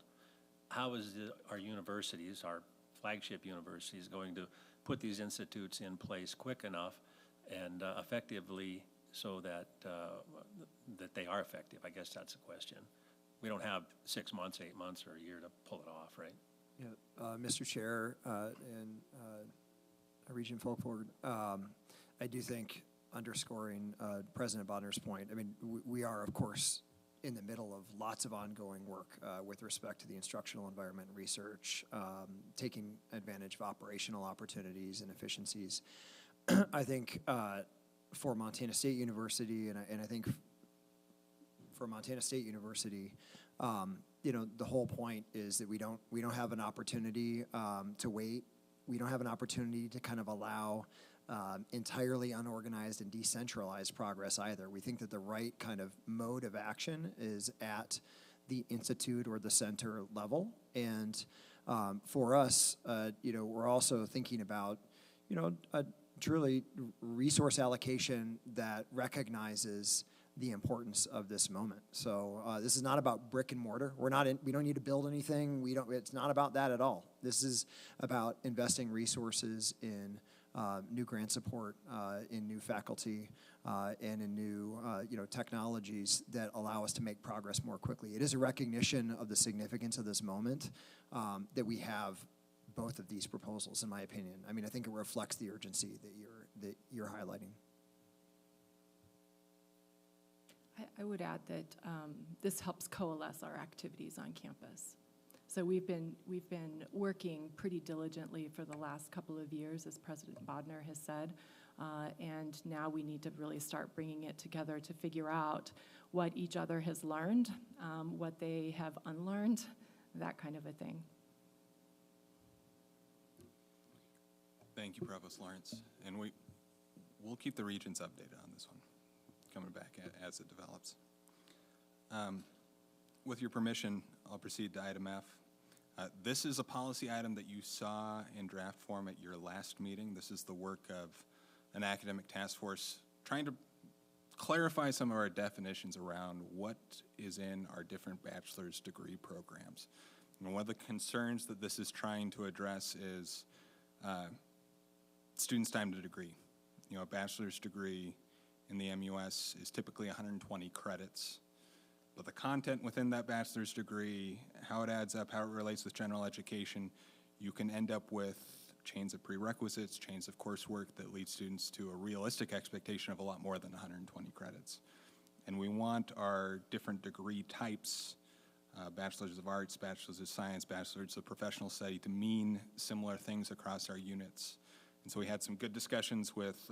how is our universities, our flagship universities, going to put these institutes in place quick enough and effectively so that that they are effective? I guess that's the question. We don't have 6 months, 8 months, or a year to pull it off, right? Yeah, Mr. Chair and Regent Folkford, I do think underscoring President Bodner's point, I mean, we are, of course, in the middle of lots of ongoing work with respect to the instructional environment and research, taking advantage of operational opportunities and efficiencies. I think for Montana State University, and I think for Montana State University, the whole point is that we don't have an opportunity to wait. We don't have an opportunity to kind of allow entirely unorganized and decentralized progress either. We think that the right kind of mode of action is at the institute or the center level. And for us, we're also thinking about, a truly resource allocation that recognizes the importance of this moment. So this is not about brick and mortar. We don't need to build anything. It's not about that at all. This is about investing resources in new grant support, in new faculty, and in new technologies that allow us to make progress more quickly. It is a recognition of the significance of this moment that we have both of these proposals, in my opinion. I mean, I think it reflects the urgency that you're highlighting. I would add that this helps coalesce our activities on campus. So we've been working pretty diligently for the last couple of years, as President Bodner has said, and now we need to really start bringing it together to figure out what each other has learned, what they have unlearned, that kind of a thing. Thank you, Provost Lawrence. And we'll keep the Regents updated on this one, coming back as it develops. With your permission, I'll proceed to item F. This is a policy item that you saw in draft form at your last meeting. This is the work of an academic task force trying to clarify some of our definitions around what is in our different bachelor's degree programs. And one of the concerns that this is trying to address is students' time to degree. A bachelor's degree in the MUS is typically 120 credits. But the content within that bachelor's degree, how it adds up, how it relates with general education, you can end up with chains of prerequisites, chains of coursework that lead students to a realistic expectation of a lot more than 120 credits. And we want our different degree types, bachelor's of arts, bachelor's of science, bachelor's of professional study, to mean similar things across our units. And so we had some good discussions with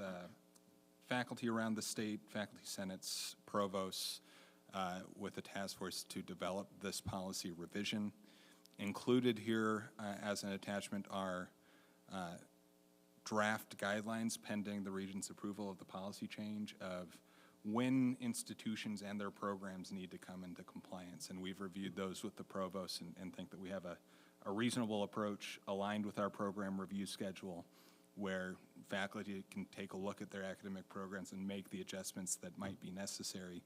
faculty around the state, faculty senates, provosts, with the task force to develop this policy revision. Included here as an attachment are draft guidelines pending the Regent's approval of the policy change of when institutions and their programs need to come into compliance. And we've reviewed those with the provost and think that we have a reasonable approach aligned with our program review schedule where faculty can take a look at their academic programs and make the adjustments that might be necessary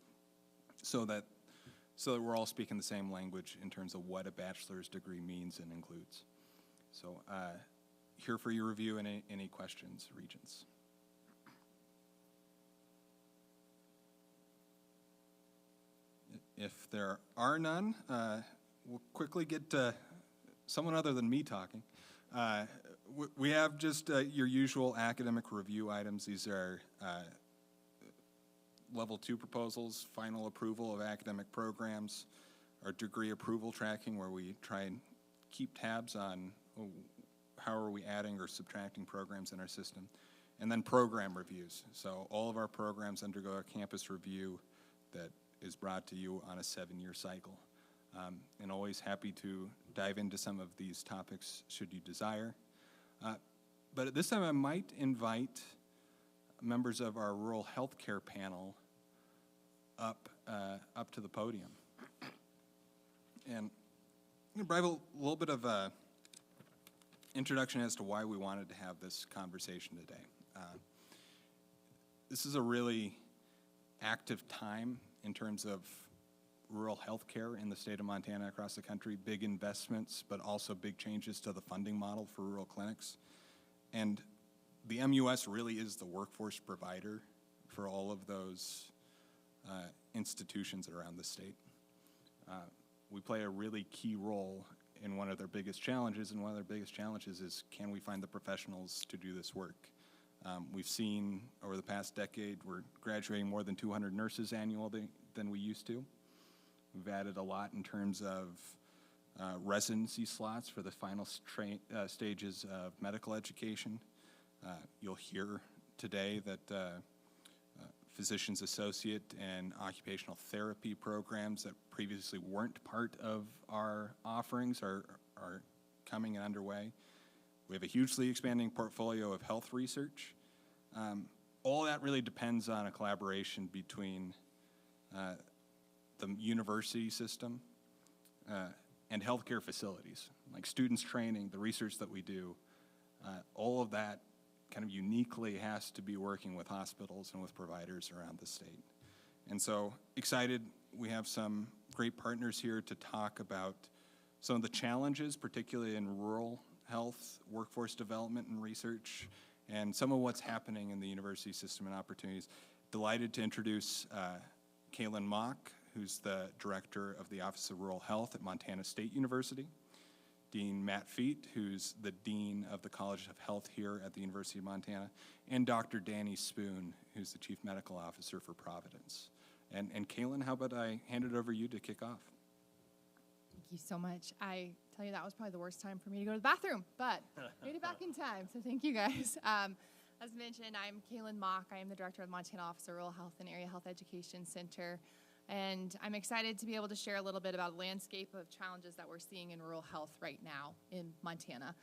so that we're all speaking the same language in terms of what a bachelor's degree means and includes. So here for your review and any questions, Regents. If there are none, we'll quickly get to someone other than me talking. We have just your usual academic review items. These are level 2 proposals, final approval of academic programs, our degree approval tracking where we try and keep tabs on how are we adding or subtracting programs in our system, and then program reviews. So all of our programs undergo a campus review that is brought to you on a 7-year cycle. And always happy to dive into some of these topics should you desire. But at this time I might invite members of our rural healthcare panel up to the podium. And I'm going to provide a little bit of a introduction as to why we wanted to have this conversation today. This is a really active time in terms of rural health care in the state of Montana, across the country, big investments, but also big changes to the funding model for rural clinics. And the MUS really is the workforce provider for all of those institutions around the state. We play a really key role in one of their biggest challenges, and one of their biggest challenges is, can we find the professionals to do this work? We've seen over the past decade, we're graduating more than 200 nurses annually than we used to. We've added a lot in terms of residency slots for the final stages of medical education. You'll hear today that physician's associate and occupational therapy programs that previously weren't part of our offerings are coming and underway. We have a hugely expanding portfolio of health research. All that really depends on a collaboration between the university system and healthcare facilities, like students training, the research that we do. All of that kind of uniquely has to be working with hospitals and with providers around the state. And so excited, we have some great partners here to talk about some of the challenges, particularly in rural health, workforce development and research, and some of what's happening in the university system and opportunities. Delighted to introduce Kaylin Mock, who's the director of the Office of Rural Health at Montana State University. Dean Matt Feet, who's the Dean of the College of Health here at the University of Montana, and Dr. Danny Spoon, who's the Chief Medical Officer for Providence. And Kaylin, how about I hand it over to you to kick off? Thank you so much. I tell you, that was probably the worst time for me to go to the bathroom, but made it back in time, so thank you guys. As mentioned, I'm Kaylin Mock. I am the director of Montana Office of Rural Health and Area Health Education Center. And I'm excited to be able to share a little bit about the landscape of challenges that we're seeing in rural health right now in Montana.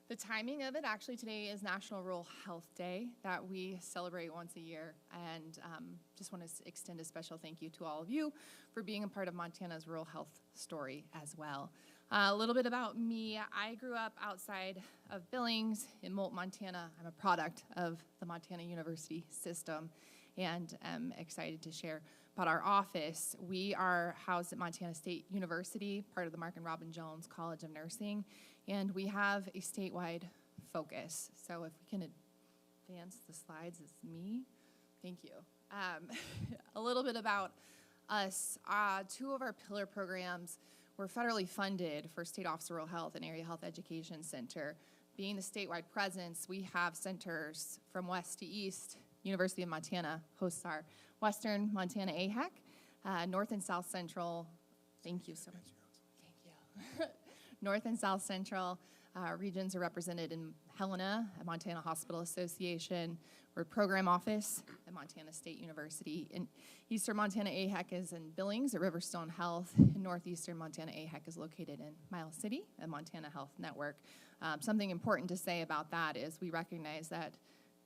The timing of it, actually today is National Rural Health Day that we celebrate once a year. And just want to extend a special thank you to all of you for being a part of Montana's rural health story as well. A little bit about me. I grew up outside of Billings in Moult, Montana. I'm a product of the Montana University system and am excited to share about our office. We are housed at Montana State University, part of the Mark and Robin Jones College of Nursing, and we have a statewide focus. So if we can advance the slides, it's me. Thank you. A little bit about us. 2 of our pillar programs were federally funded for State Office of Rural Health and Area Health Education Center. Being the statewide presence, we have centers from west to east. University of Montana hosts our Western Montana AHEC, North and South Central, thank you so much. Thank you. North and South Central regions are represented in Helena, Montana Hospital Association. We're program office at Montana State University. In Eastern Montana, AHEC is in Billings at Riverstone Health. In Northeastern Montana, AHEC is located in Miles City at Montana Health Network. Something important to say about that is we recognize that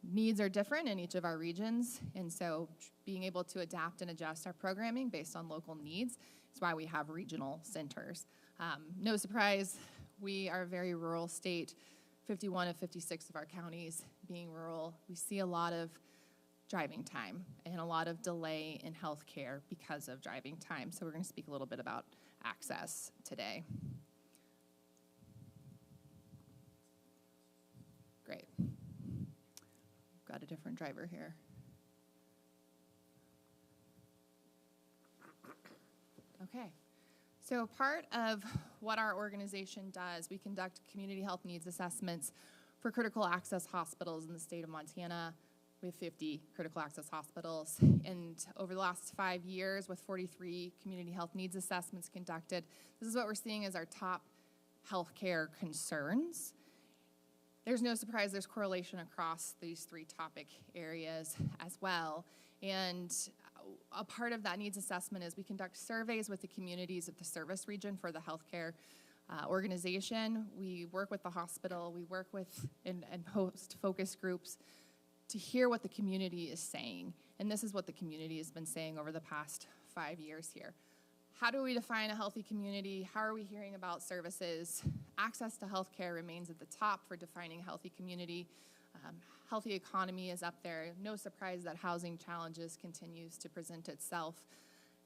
needs are different in each of our regions, and so being able to adapt and adjust our programming based on local needs is why we have regional centers. No surprise, we are a very rural state. 51 of 56 of our counties being rural. We see a lot of driving time and a lot of delay in health care because of driving time. So we're going to speak a little bit about access today. Great. Got a different driver here. Okay. So part of what our organization does, we conduct community health needs assessments for critical access hospitals in the state of Montana. We have 50 critical access hospitals. And over the last 5 years, with 43 community health needs assessments conducted, this is what we're seeing as our top healthcare concerns. There's no surprise there's correlation across these three topic areas as well. And a part of that needs assessment is we conduct surveys with the communities of the service region for the healthcare organization. We work with the hospital, we work with and host focus groups to hear what the community is saying. And this is what the community has been saying over the past 5 years here. How do we define a healthy community? How are we hearing about services? Access to healthcare remains at the top for defining a healthy community. Healthy economy is up there. No surprise that housing challenges continues to present itself.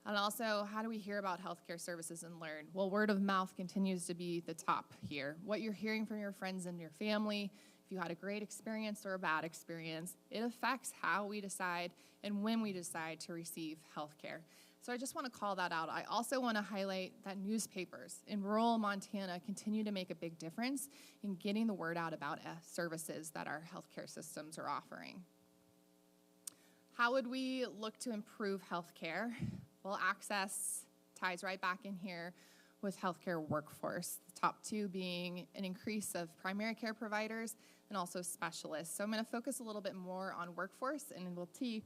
And also, how do we hear about healthcare services and learn? Well, word of mouth continues to be the top here. What you're hearing from your friends and your family, if you had a great experience or a bad experience, it affects how we decide and when we decide to receive healthcare. So I just want to call that out. I also want to highlight that newspapers in rural Montana continue to make a big difference in getting the word out about services that our healthcare systems are offering. How would we look to improve healthcare? Well, access ties right back in here with healthcare workforce, the top two being an increase of primary care providers and also specialists. So I'm going to focus a little bit more on workforce, and we'll tee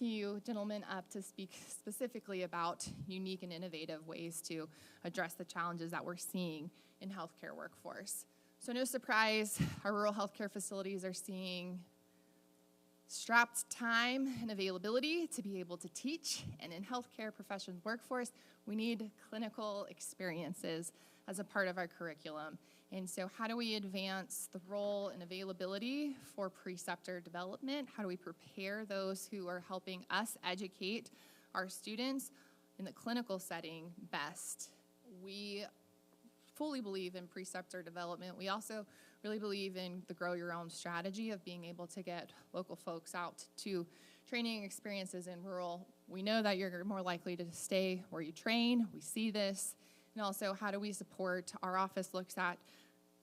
you gentlemen up to speak specifically about unique and innovative ways to address the challenges that we're seeing in healthcare workforce. So no surprise, our rural healthcare facilities are seeing strapped time and availability to be able to teach, and in healthcare profession workforce, we need clinical experiences as a part of our curriculum. And so how do we advance the role and availability for preceptor development? How do we prepare those who are helping us educate our students in the clinical setting best? We fully believe in preceptor development. We also really believe in the grow your own strategy of being able to get local folks out to training experiences in rural. We know that you're more likely to stay where you train. We see this. And also, how do we support? Our office looks at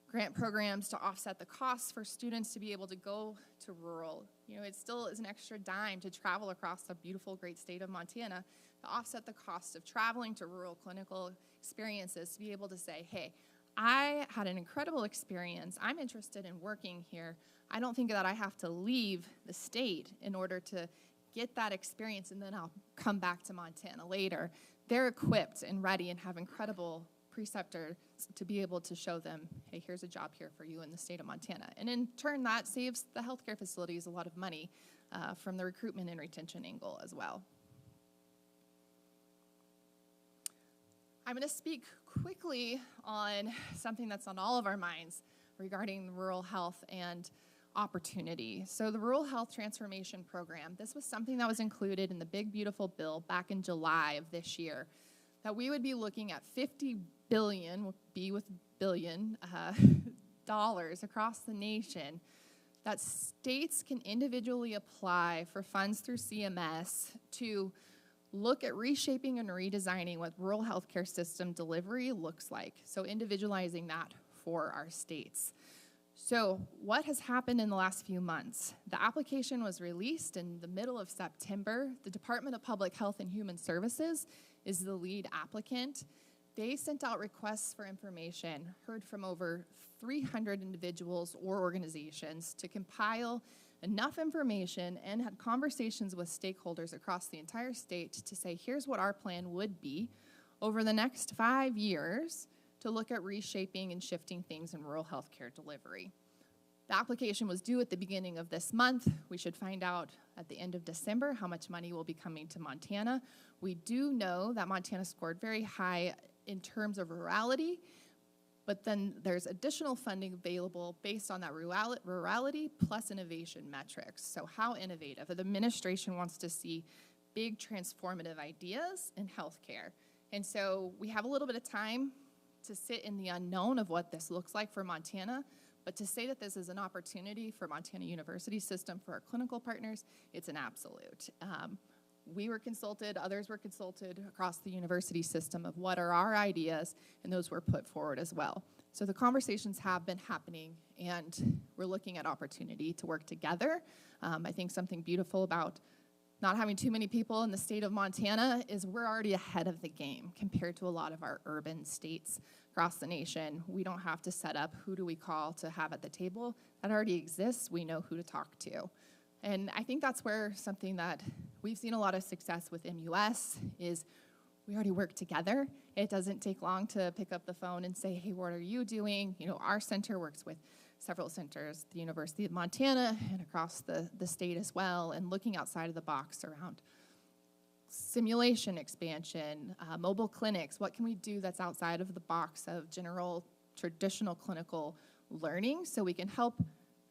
grant programs to offset the costs for students to be able to go to rural. You know, it still is an extra dime to travel across the beautiful, great state of Montana to offset the cost of traveling to rural clinical experiences, to be able to say, hey, I had an incredible experience. I'm interested in working here. I don't think that I have to leave the state in order to get that experience, and then I'll come back to Montana later. They're equipped and ready and have incredible preceptors to be able to show them, hey, here's a job here for you in the state of Montana. And in turn, that saves the healthcare facilities a lot of money from the recruitment and retention angle as well. I'm going to speak quickly on something that's on all of our minds regarding rural health and opportunity. So the Rural Health Transformation Program, this was something that was included in the Big Beautiful Bill back in July of this year, that we would be looking at $50 billion, B with billion, dollars across the nation, that states can individually apply for funds through CMS to look at reshaping and redesigning what rural healthcare system delivery looks like. So individualizing that for our states. So what has happened in the last few months? The application was released in the middle of September. The Department of Public Health and Human Services is the lead applicant. They sent out requests for information, heard from over 300 individuals or organizations to compile enough information and had conversations with stakeholders across the entire state to say, here's what our plan would be over the next 5 years to look at reshaping and shifting things in rural healthcare delivery. The application was due at the beginning of this month. We should find out at the end of December how much money will be coming to Montana. We do know that Montana scored very high in terms of rurality, but then there's additional funding available based on that rurality plus innovation metrics. So how innovative? The administration wants to see big transformative ideas in healthcare. And so we have a little bit of time to sit in the unknown of what this looks like for Montana, but to say that this is an opportunity for Montana University System, for our clinical partners, it's an absolute. We were consulted, others were consulted across the university system of what are our ideas, and those were put forward as well. So the conversations have been happening, and we're looking at opportunity to work together. I think something beautiful about not having too many people in the state of Montana is we're already ahead of the game compared to a lot of our urban states across the nation. We don't have to set up who do we call to have at the table. That already exists. We know who to talk to. And I think that's where something that we've seen a lot of success with MUS is we already work together. It doesn't take long to pick up the phone and say, hey, what are you doing? You know, our center works with several centers, the University of Montana and across the state as well, and looking outside of the box around simulation expansion, mobile clinics. What can we do that's outside of the box of general traditional clinical learning so we can help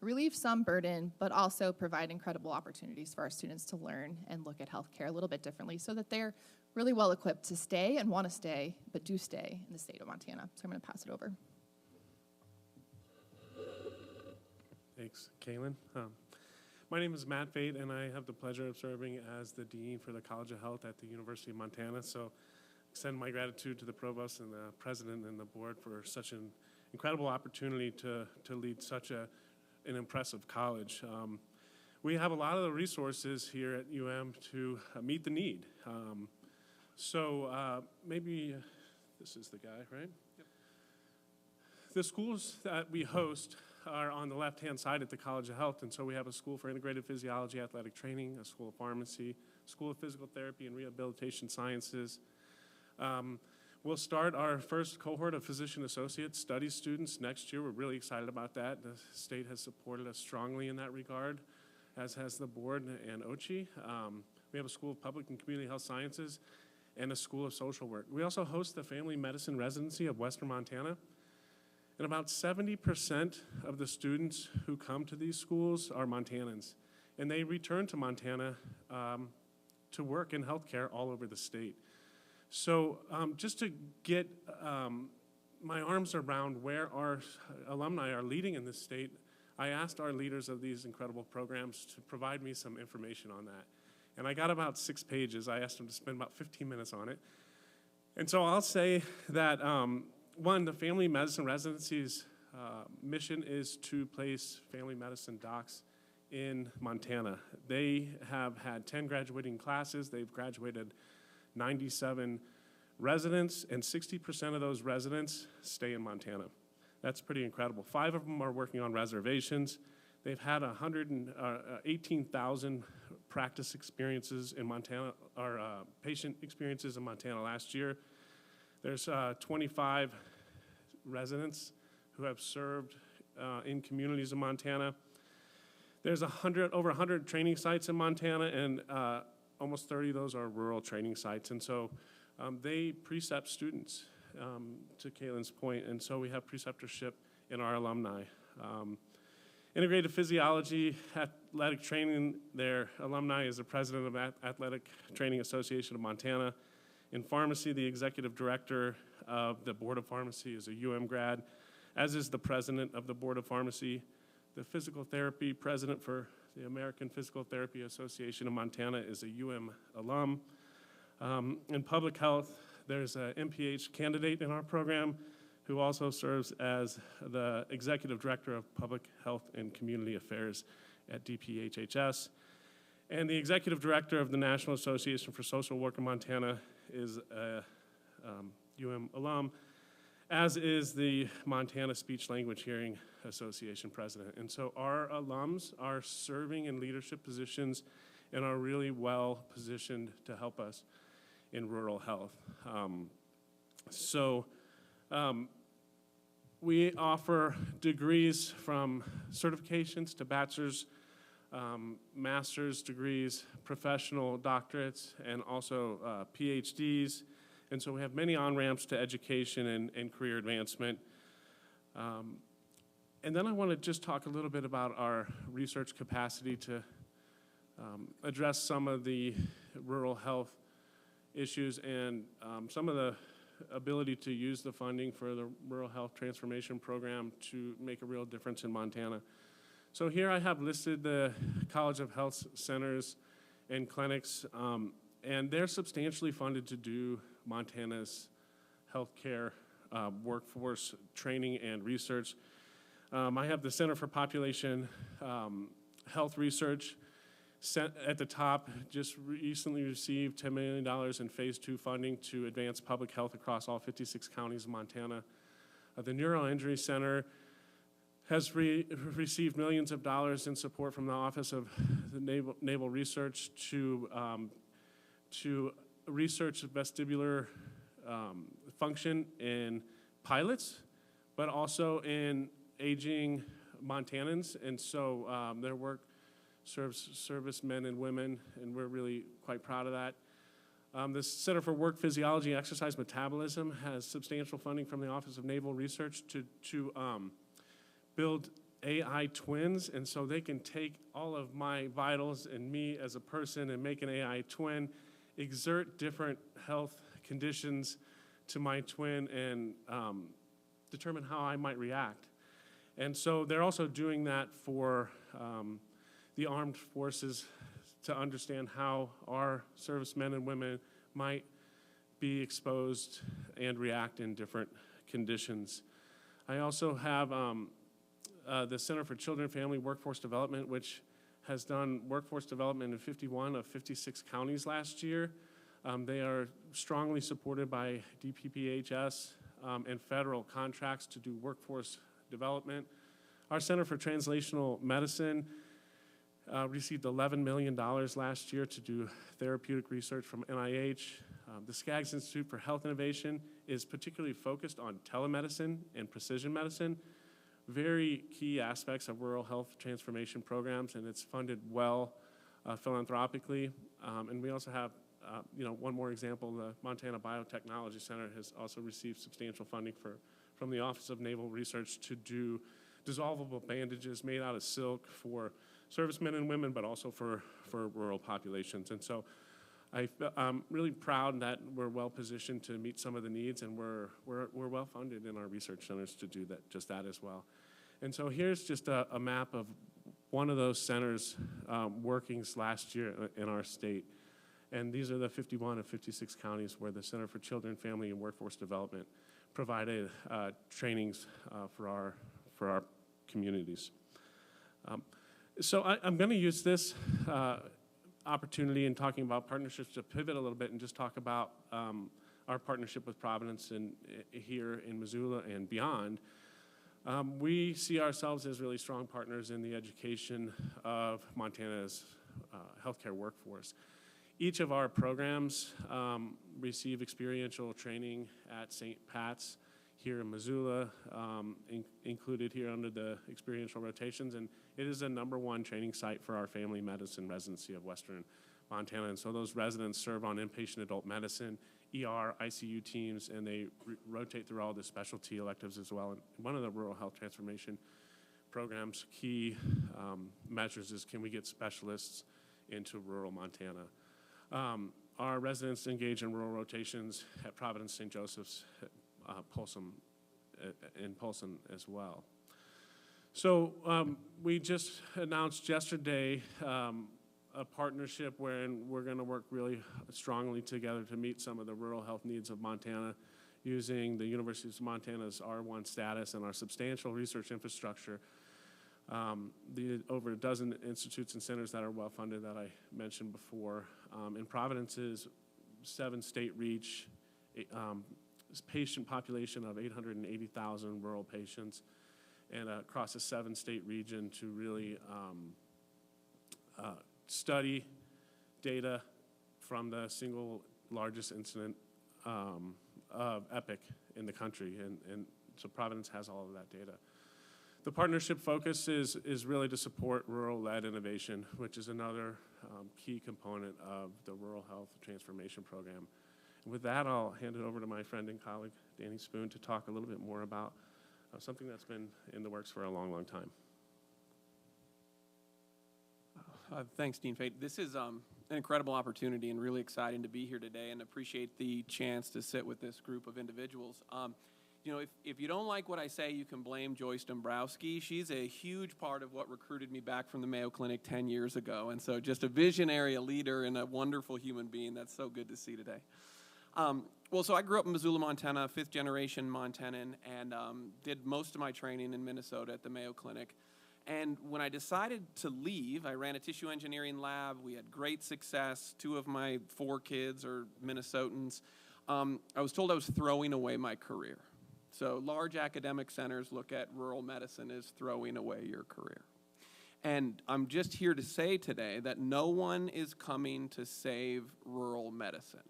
relieve some burden, but also provide incredible opportunities for our students to learn and look at healthcare a little bit differently so that they're really well equipped to stay and want to stay, but do stay in the state of Montana. So I'm going to pass it over. Thanks, Kaylin. My name is Matt Fate, and I have the pleasure of serving as the Dean for the College of Health at the University of Montana. So extend my gratitude to the Provost and the President and the Board for such an incredible opportunity to lead such an impressive college. We have a lot of the resources here at UM to meet the need. Maybe this is the guy, right? Yep. The schools that we host are on the left-hand side at the College of Health, and so we have a school for integrated physiology, athletic training, a school of pharmacy, school of physical therapy and rehabilitation sciences. We'll start our first cohort of physician associate study students next year. We're really excited about that. The state has supported us strongly in that regard, as has the board and OCHI. We have a school of public and community health sciences and a school of social work. We also host the family medicine residency of Western Montana. And about 70% of the students who come to these schools are Montanans. And they return to Montana to work in healthcare all over the state. So just to get my arms around where our alumni are leading in this state, I asked our leaders of these incredible programs to provide me some information on that. And I got about 6 pages. I asked them to spend about 15 minutes on it. And so I'll say that one, the family medicine residency's mission is to place family medicine docs in Montana. They have had 10 graduating classes. They've graduated 97 residents, and 60% of those residents stay in Montana. That's pretty incredible. 5 of them are working on reservations. They've had 18,000 practice experiences in Montana, or patient experiences in Montana last year. There's 25 residents who have served in communities in Montana. There's over 100 training sites in Montana, and almost 30 of those are rural training sites. And so they precept students, to Kaylin's point, and so we have preceptorship in our alumni. Integrated Physiology, Athletic Training, their alumni is the president of Athletic Training Association of Montana. In pharmacy, the executive director of the Board of Pharmacy is a UM grad, as is the president of the Board of Pharmacy. The physical therapy president for the American Physical Therapy Association of Montana is a UM alum. In public health, there's an MPH candidate in our program who also serves as the executive director of public health and community affairs at DPHHS. And the executive director of the National Association for Social Work in Montana is a UM alum. as is the Montana Speech Language Hearing Association president. And so our alums are serving in leadership positions and are really well positioned to help us in rural health. We offer degrees from certifications to bachelor's, master's degrees, professional doctorates, and also PhDs. And so we have many on-ramps to education and career advancement. And then I want to just talk a little bit about our research capacity to address some of the rural health issues and some of the ability to use the funding for the Rural Health Transformation Program to make a real difference in Montana. So here I have listed the College of Health centers and clinics, and they're substantially funded to do Montana's healthcare workforce training and research. I have the Center for Population Health Research at the top, just recently received $10 million in phase 2 funding to advance public health across all 56 counties of Montana. The Neuroinjury Center has received millions of dollars in support from the Office of the Naval Research to research vestibular function in pilots, but also in aging Montanans. And so their work serves servicemen and women, and we're really quite proud of that. The Center for Work Physiology and Exercise Metabolism has substantial funding from the Office of Naval Research to build AI twins, and so they can take all of my vitals and me as a person and make an AI twin, exert different health conditions to my twin, and determine how I might react. And so they're also doing that for the armed forces to understand how our servicemen and women might be exposed and react in different conditions. I also have the Center for Children and Family Workforce Development, which has done workforce development in 51 of 56 counties last year. They are strongly supported by DPPHS and federal contracts to do workforce development. Our Center for Translational Medicine received $11 million last year to do therapeutic research from NIH. The Skaggs Institute for Health Innovation is particularly focused on telemedicine and precision medicine, very key aspects of rural health transformation programs, and it's funded well philanthropically. And we also have, one more example, the Montana Biotechnology Center has also received substantial funding from the Office of Naval Research to do dissolvable bandages made out of silk for servicemen and women, but also for rural populations. And so I'm really proud that we're well positioned to meet some of the needs, and we're well funded in our research centers to do just that as well. And so here's just a map of one of those centers' workings last year in our state. And these are the 51 of 56 counties where the Center for Children, Family, and Workforce Development provided trainings for our communities. So I'm going to use this opportunity in talking about partnerships to pivot a little bit and just talk about our partnership with Providence and here in Missoula and beyond. We see ourselves as really strong partners in the education of Montana's healthcare workforce. Each of our programs receive experiential training at St. Pat's here in Missoula, included here under the experiential rotations, and it is the #1 training site for our family medicine residency of Western Montana. And so those residents serve on inpatient adult medicine, ER, ICU teams, and they rotate through all the specialty electives as well. And one of the rural health transformation program's key measures is, can we get specialists into rural Montana? Our residents engage in rural rotations at Providence, St. Joseph's, in Polson as well. So we just announced yesterday a partnership wherein we're going to work really strongly together to meet some of the rural health needs of Montana using the University of Montana's R1 status and our substantial research infrastructure. The over a dozen institutes and centers that are well funded that I mentioned before, in Providence's 7-state reach, this patient population of 880,000 rural patients, and across a 7-state region to really study data from the single largest incident of EPIC in the country, and so Providence has all of that data. The partnership focus is really to support rural-led innovation, which is another key component of the Rural Health Transformation Program. And with that, I'll hand it over to my friend and colleague, Danny Spoon, to talk a little bit more about something that's been in the works for a long, long time. Thanks, Dean Fate. This is an incredible opportunity and really exciting to be here today, and appreciate the chance to sit with this group of individuals. You know, if you don't like what I say, you can blame Joyce Dombrowski. She's a huge part of what recruited me back from the Mayo Clinic 10 years ago, and so just a visionary, a leader, and a wonderful human being. That's so good to see today. Well, so I grew up in Missoula, Montana, 5th-generation Montanan, and did most of my training in Minnesota at the Mayo Clinic. And when I decided to leave, I ran a tissue engineering lab. We had great success. 2 of my 4 kids are Minnesotans. I was told I was throwing away my career. So large academic centers look at rural medicine as throwing away your career. And I'm just here to say today that no one is coming to save rural medicine.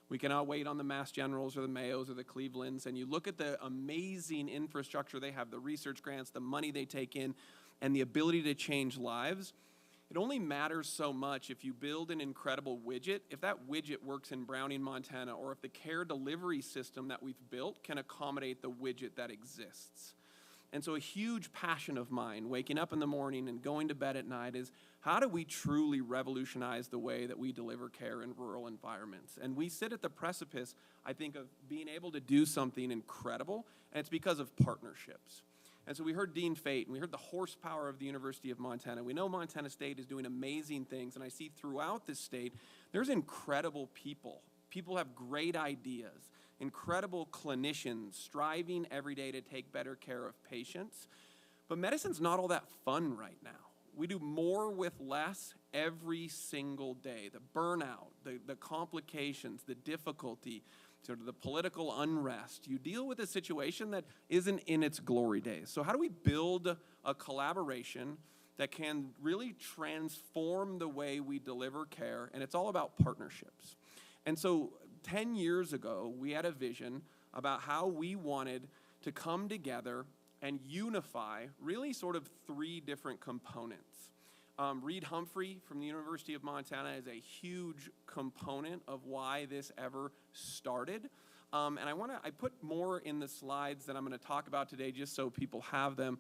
We cannot wait on the Mass Generals or the Mayos or the Clevelands, and you look at the amazing infrastructure they have, the research grants, the money they take in, and the ability to change lives. It only matters so much if you build an incredible widget, if that widget works in Browning, Montana, or if the care delivery system that we've built can accommodate the widget that exists. And so a huge passion of mine, waking up in the morning and going to bed at night, is how do we truly revolutionize the way that we deliver care in rural environments? And we sit at the precipice, I think, of being able to do something incredible, and it's because of partnerships. And so we heard Dean Fate, and we heard the horsepower of the University of Montana. We know Montana State is doing amazing things, and I see throughout this state, there's incredible people. People have great ideas, incredible clinicians striving every day to take better care of patients. But medicine's not all that fun right now. We do more with less every single day. The burnout, the complications, the difficulty, sort of the political unrest. You deal with a situation that isn't in its glory days. So how do we build a collaboration that can really transform the way we deliver care? And it's all about partnerships. And so 10 years ago, we had a vision about how we wanted to come together and unify really sort of 3 different components. Reed Humphrey from the University of Montana is a huge component of why this ever started. And I put more in the slides that I'm going to talk about today just so people have them.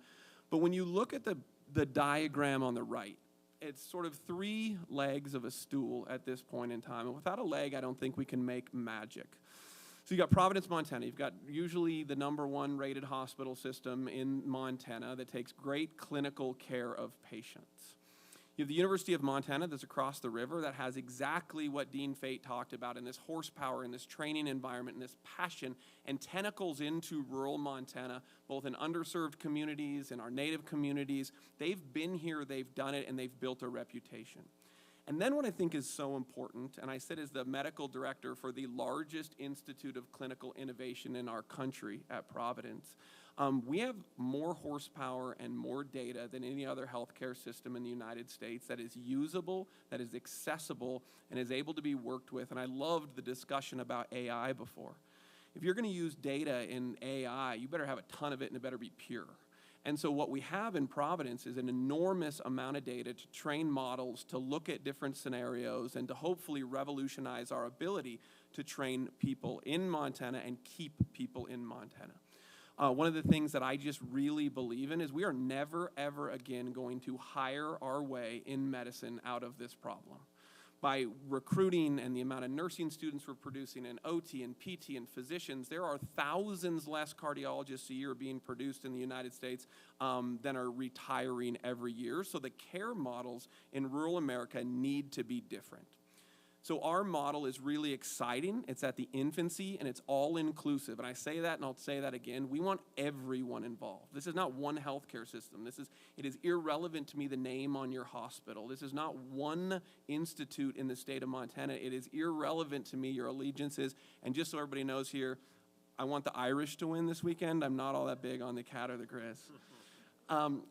But when you look at the diagram on the right, it's sort of 3 legs of a stool at this point in time. And without a leg, I don't think we can make magic. So you got Providence, Montana. You've got usually the #1 rated hospital system in Montana that takes great clinical care of patients. You have the University of Montana that's across the river that has exactly what Dean Fate talked about in this horsepower, in this training environment, and this passion and tentacles into rural Montana, both in underserved communities and our native communities. They've been here, they've done it, and they've built a reputation. And then what I think is so important, and I sit as the medical director for the largest institute of clinical innovation in our country at Providence. We have more horsepower and more data than any other healthcare system in the United States that is usable, that is accessible, and is able to be worked with. And I loved the discussion about AI before. If you're going to use data in AI, you better have a ton of it, and it better be pure. And so what we have in Providence is an enormous amount of data to train models, to look at different scenarios, and to hopefully revolutionize our ability to train people in Montana and keep people in Montana. One of the things that I just really believe in is we are never, ever again going to hire our way in medicine out of this problem. By recruiting and the amount of nursing students we're producing, and OT and PT and physicians, there are thousands less cardiologists a year being produced in the United States than are retiring every year. So the care models in rural America need to be different. So our model is really exciting. It's at the infancy, and it's all-inclusive. And I say that, and I'll say that again. We want everyone involved. This is not one healthcare system. It is irrelevant to me the name on your hospital. This is not one institute in the state of Montana. It is irrelevant to me your allegiances. And just so everybody knows here, I want the Irish to win this weekend. I'm not all that big on the Cat or the Grizz.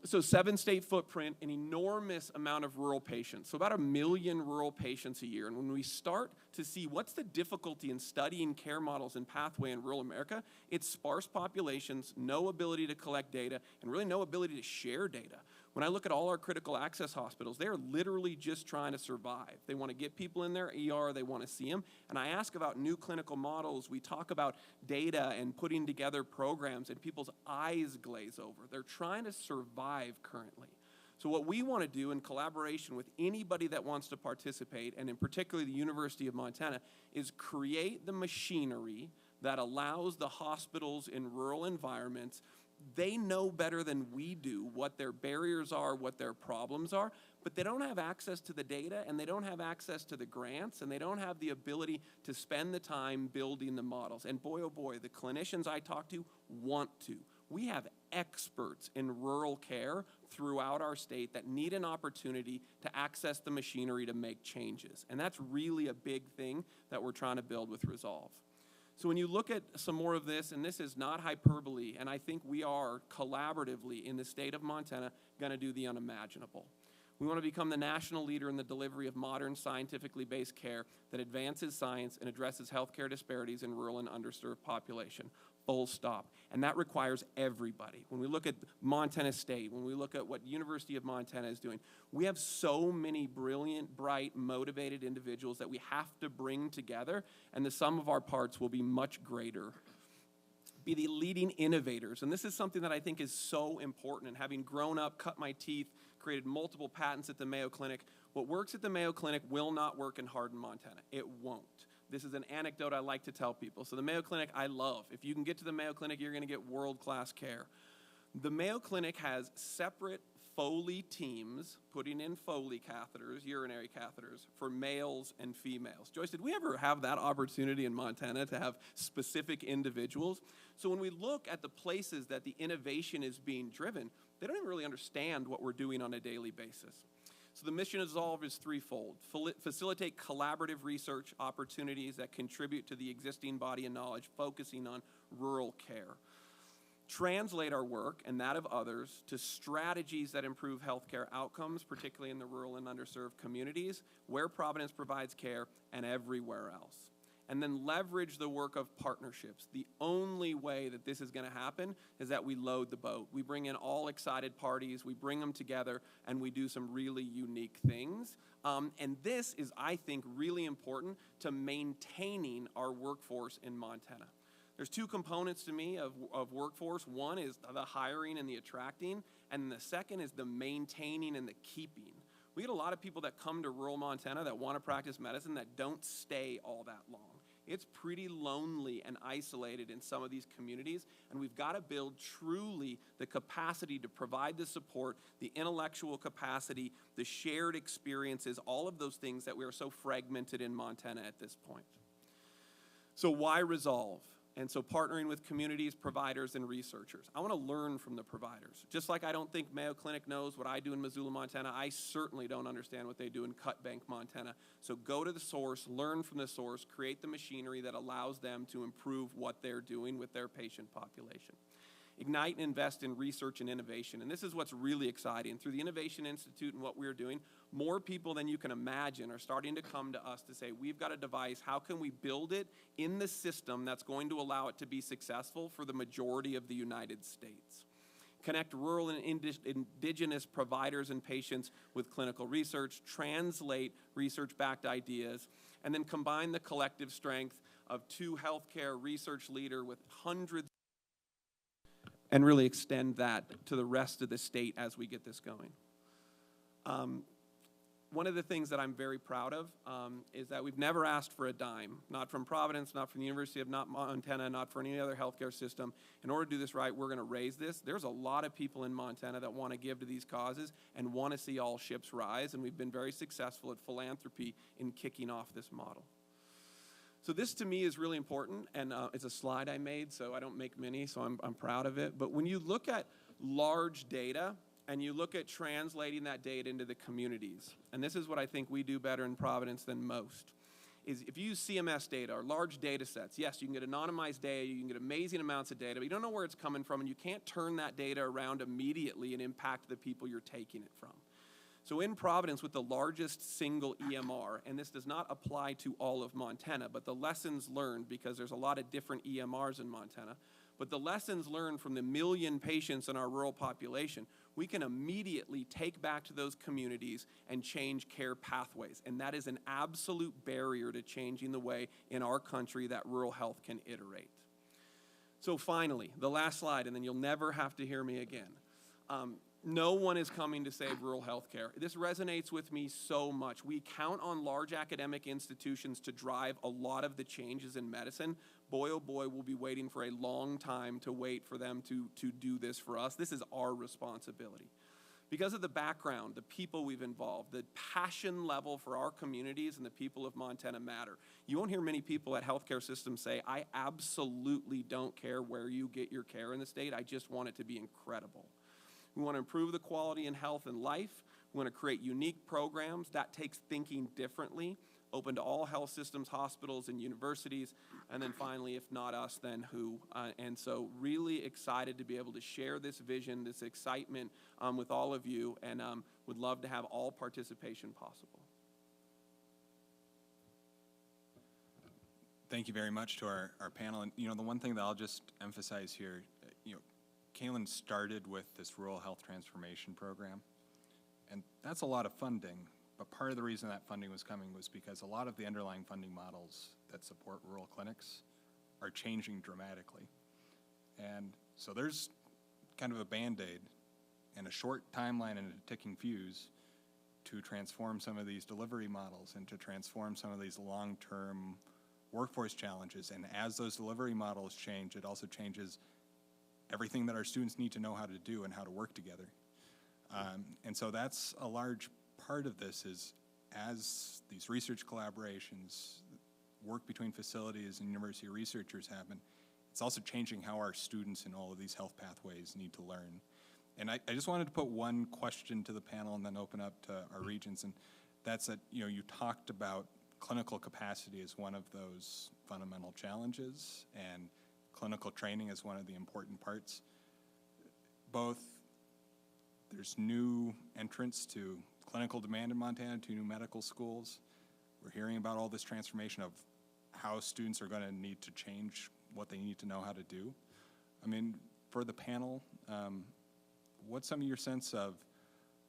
So 7-state footprint, an enormous amount of rural patients. So about 1 million rural patients a year. And when we start to see what's the difficulty in studying care models and pathway in rural America, it's sparse populations, no ability to collect data, and really no ability to share data. When I look at all our critical access hospitals, they're literally just trying to survive. They want to get people in their ER, they want to see them. And I ask about new clinical models. We talk about data and putting together programs, and people's eyes glaze over. They're trying to survive currently. So what we want to do in collaboration with anybody that wants to participate, and in particular the University of Montana, is create the machinery that allows the hospitals in rural environments. They know better than we do what their barriers are, what their problems are, but they don't have access to the data, and they don't have access to the grants, and they don't have the ability to spend the time building the models. And boy, oh boy, the clinicians I talk to want to. We have experts in rural care throughout our state that need an opportunity to access the machinery to make changes. And that's really a big thing that we're trying to build with Resolve. So when you look at some more of this, and this is not hyperbole, and I think we are collaboratively in the state of Montana going to do the unimaginable. We want to become the national leader in the delivery of modern, scientifically based care that advances science and addresses healthcare disparities in rural and underserved population. Full stop. And that requires everybody. When we look at Montana State, when we look at what University of Montana is doing, we have so many brilliant, bright, motivated individuals that we have to bring together, and the sum of our parts will be much greater. Be the leading innovators. And this is something that I think is so important. And having grown up, cut my teeth, created multiple patents at the Mayo Clinic, what works at the Mayo Clinic will not work in Hardin, Montana. It won't. This is an anecdote I like to tell people. So the Mayo Clinic, I love. If you can get to the Mayo Clinic, you're going to get world-class care. The Mayo Clinic has separate Foley teams putting in Foley catheters, urinary catheters, for males and females. Joyce, did we ever have that opportunity in Montana to have specific individuals? So when we look at the places that the innovation is being driven, they don't even really understand what we're doing on a daily basis. So the mission of Resolve is threefold. Facilitate collaborative research opportunities that contribute to the existing body of knowledge, focusing on rural care. Translate our work and that of others to strategies that improve healthcare outcomes, particularly in the rural and underserved communities, where Providence provides care and everywhere else. And then leverage the work of partnerships. The only way that this is going to happen is that we load the boat. We bring in all excited parties, we bring them together, and we do some really unique things. And this is, I think, really important to maintaining our workforce in Montana. There's two components to me of workforce. One is the hiring and the attracting, and the second is the maintaining and the keeping. We get a lot of people that come to rural Montana that want to practice medicine that don't stay all that long. It's pretty lonely and isolated in some of these communities, and we've got to build truly the capacity to provide the support, the intellectual capacity, the shared experiences, all of those things that we are so fragmented in Montana at this point. So why Resolve? And so partnering with communities, providers, and researchers. I want to learn from the providers. Just like I don't think Mayo Clinic knows what I do in Missoula, Montana, I certainly don't understand what they do in Cut Bank, Montana. So go to the source, learn from the source, create the machinery that allows them to improve what they're doing with their patient population. Ignite and invest in research and innovation. And this is what's really exciting. Through the Innovation Institute and what we're doing, more people than you can imagine are starting to come to us to say, we've got a device, how can we build it in the system that's going to allow it to be successful for the majority of the United States? Connect rural and indigenous providers and patients with clinical research, translate research-backed ideas, and then combine the collective strength of two healthcare research leaders with hundreds and really extend that to the rest of the state as we get this going. One of the things that I'm very proud of is that we've never asked for a dime, not from Providence, not from the University of Montana, not for any other healthcare system. In order to do this right, we're going to raise this. There's a lot of people in Montana that want to give to these causes and want to see all ships rise, and we've been very successful at philanthropy in kicking off this model. So this to me is really important, and it's a slide I made, so I don't make many, so I'm proud of it. But when you look at large data, and you look at translating that data into the communities, and this is what I think we do better in Providence than most. is if you use CMS data or large data sets, yes, you can get anonymized data, you can get amazing amounts of data, but you don't know where it's coming from, and you can't turn that data around immediately and impact the people you're taking it from. So in Providence, with the largest single EMR, and this does not apply to all of Montana, but the lessons learned, because there's a lot of different EMRs in Montana, but the lessons learned from the 1 million patients in our rural population, we can immediately take back to those communities and change care pathways. And that is an absolute barrier to changing the way in our country that rural health can iterate. So finally, the last slide, and then you'll never have to hear me again. No one is coming to save rural health care. This resonates with me so much. We count on large academic institutions to drive a lot of the changes in medicine. Boy, oh boy, we'll be waiting for a long time to wait for them to do this for us. This is our responsibility. Because of the background, the people we've involved, the passion level for our communities and the people of Montana matter. You won't hear many people at healthcare systems say, I absolutely don't care where you get your care in the state. I just want it to be incredible. We want to improve the quality in health and life. We want to create unique programs. That takes thinking differently, open to all health systems, hospitals, and universities. And then finally, if not us, then who? And so really excited to be able to share this vision, this excitement with all of you, and would love to have all participation possible. Thank you very much to our panel. And, the one thing that I'll just emphasize here, Kaylin started with this Rural Health Transformation Program, and that's a lot of funding, but part of the reason that funding was coming was because a lot of the underlying funding models that support rural clinics are changing dramatically. And so there's kind of a Band-Aid and a short timeline and a ticking fuse to transform some of these delivery models and to transform some of these long-term workforce challenges. And as those delivery models change, it also changes everything that our students need to know how to do and how to work together. And so that's a large part of this is as these research collaborations, work between facilities and university researchers happen, it's also changing how our students in all of these health pathways need to learn. And I just wanted to put one question to the panel and then open up to our regents, and that's that, you talked about clinical capacity as one of those fundamental challenges, and clinical training is one of the important parts. There's new entrants to clinical demand in Montana, to new medical schools. We're hearing about all this transformation of how students are going to need to change what they need to know how to do. I mean, for the panel, what's some of your sense of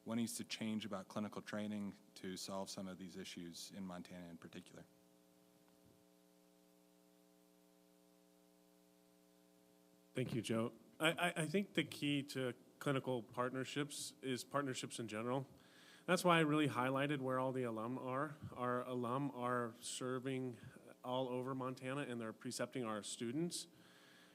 what needs to change about clinical training to solve some of these issues in Montana in particular? Thank you, Joe. I think the key to clinical partnerships is partnerships in general. That's why I really highlighted where all the alum are. Our alum are serving all over Montana, and they're precepting our students.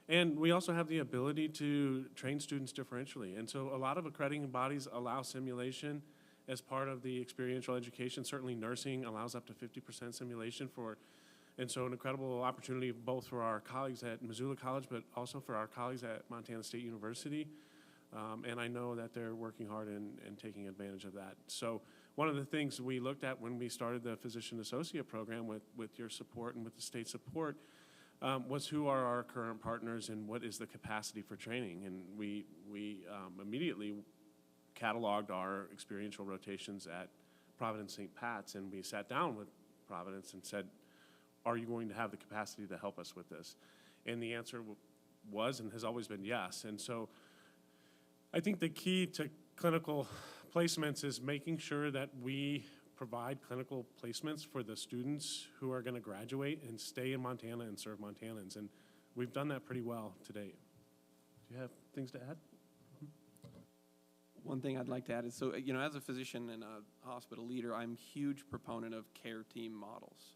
And we also have the ability to train students differentially. And so a lot of accrediting bodies allow simulation as part of the experiential education. Certainly nursing allows up to 50% simulation and so an incredible opportunity both for our colleagues at Missoula College, but also for our colleagues at Montana State University. And I know that they're working hard and taking advantage of that. So one of the things we looked at when we started the Physician Associate Program with your support and with the state support was who are our current partners and what is the capacity for training. And we immediately cataloged our experiential rotations at Providence St. Pat's, and we sat down with Providence and said, are you going to have the capacity to help us with this? And the answer was and has always been yes. And so I think the key to clinical placements is making sure that we provide clinical placements for the students who are going to graduate and stay in Montana and serve Montanans. And we've done that pretty well to date. Do you have things to add? One thing I'd like to add is, so, as a physician and a hospital leader, I'm a huge proponent of care team models.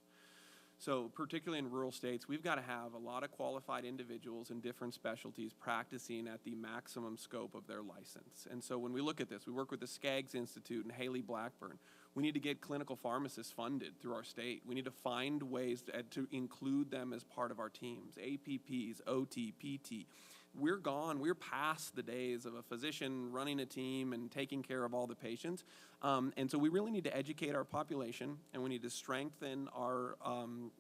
So particularly in rural states, we've got to have a lot of qualified individuals in different specialties practicing at the maximum scope of their license. And so when we look at this, we work with the Skaggs Institute and Haley Blackburn. We need to get clinical pharmacists funded through our state. We need to find ways to include them as part of our teams, APPs, OT, PT. we're gone. We're past the days of a physician running a team and taking care of all the patients. And so we really need to educate our population, and we need to strengthen our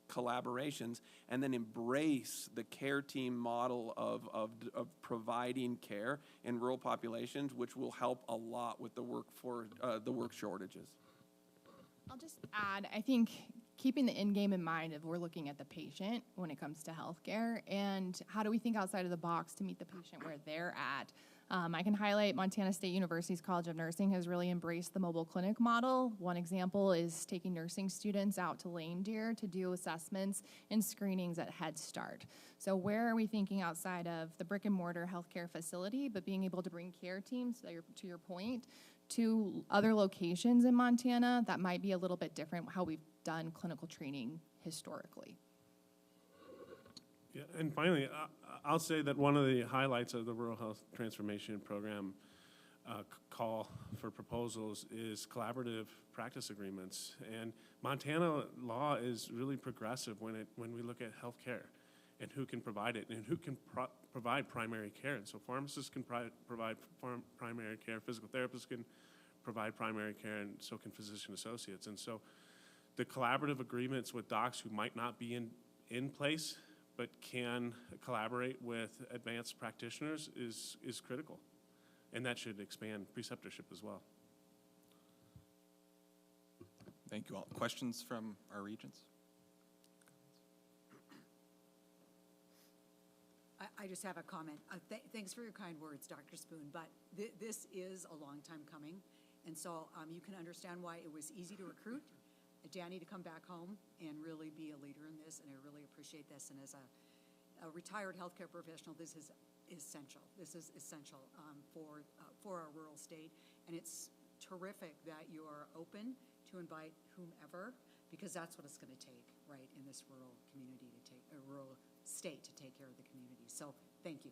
collaborations, and then embrace the care team model of providing care in rural populations, which will help a lot with the work shortages. I'll just add, I think keeping the end game in mind if we're looking at the patient when it comes to healthcare, and how do we think outside of the box to meet the patient where they're at. I can highlight Montana State University's College of Nursing has really embraced the mobile clinic model. One example is taking nursing students out to Lame Deer to do assessments and screenings at Head Start. So where are we thinking outside of the brick and mortar healthcare facility, but being able to bring care teams, to your point, to other locations in Montana that might be a little bit different how we've done clinical training historically. Yeah, and finally, I'll say that one of the highlights of the Rural Health Transformation Program call for proposals is collaborative practice agreements. And Montana law is really progressive when we look at healthcare and who can provide it and who can provide primary care. And so pharmacists can provide primary care, physical therapists can provide primary care, and so can physician associates. And so the collaborative agreements with docs who might not be in place but can collaborate with advanced practitioners is critical. And that should expand preceptorship as well. Thank you all. Questions from our regents? I just have a comment. Thanks for your kind words, Dr. Spoon, but this is a long time coming. And so you can understand why it was easy to recruit Danny to come back home and really be a leader in this, and I really appreciate this. And as a retired healthcare professional, this is essential. This is essential for our rural state, and it's terrific that you are open to invite whomever, because that's what it's going to take, right, in this rural community to take a rural state to take care of the community. So thank you.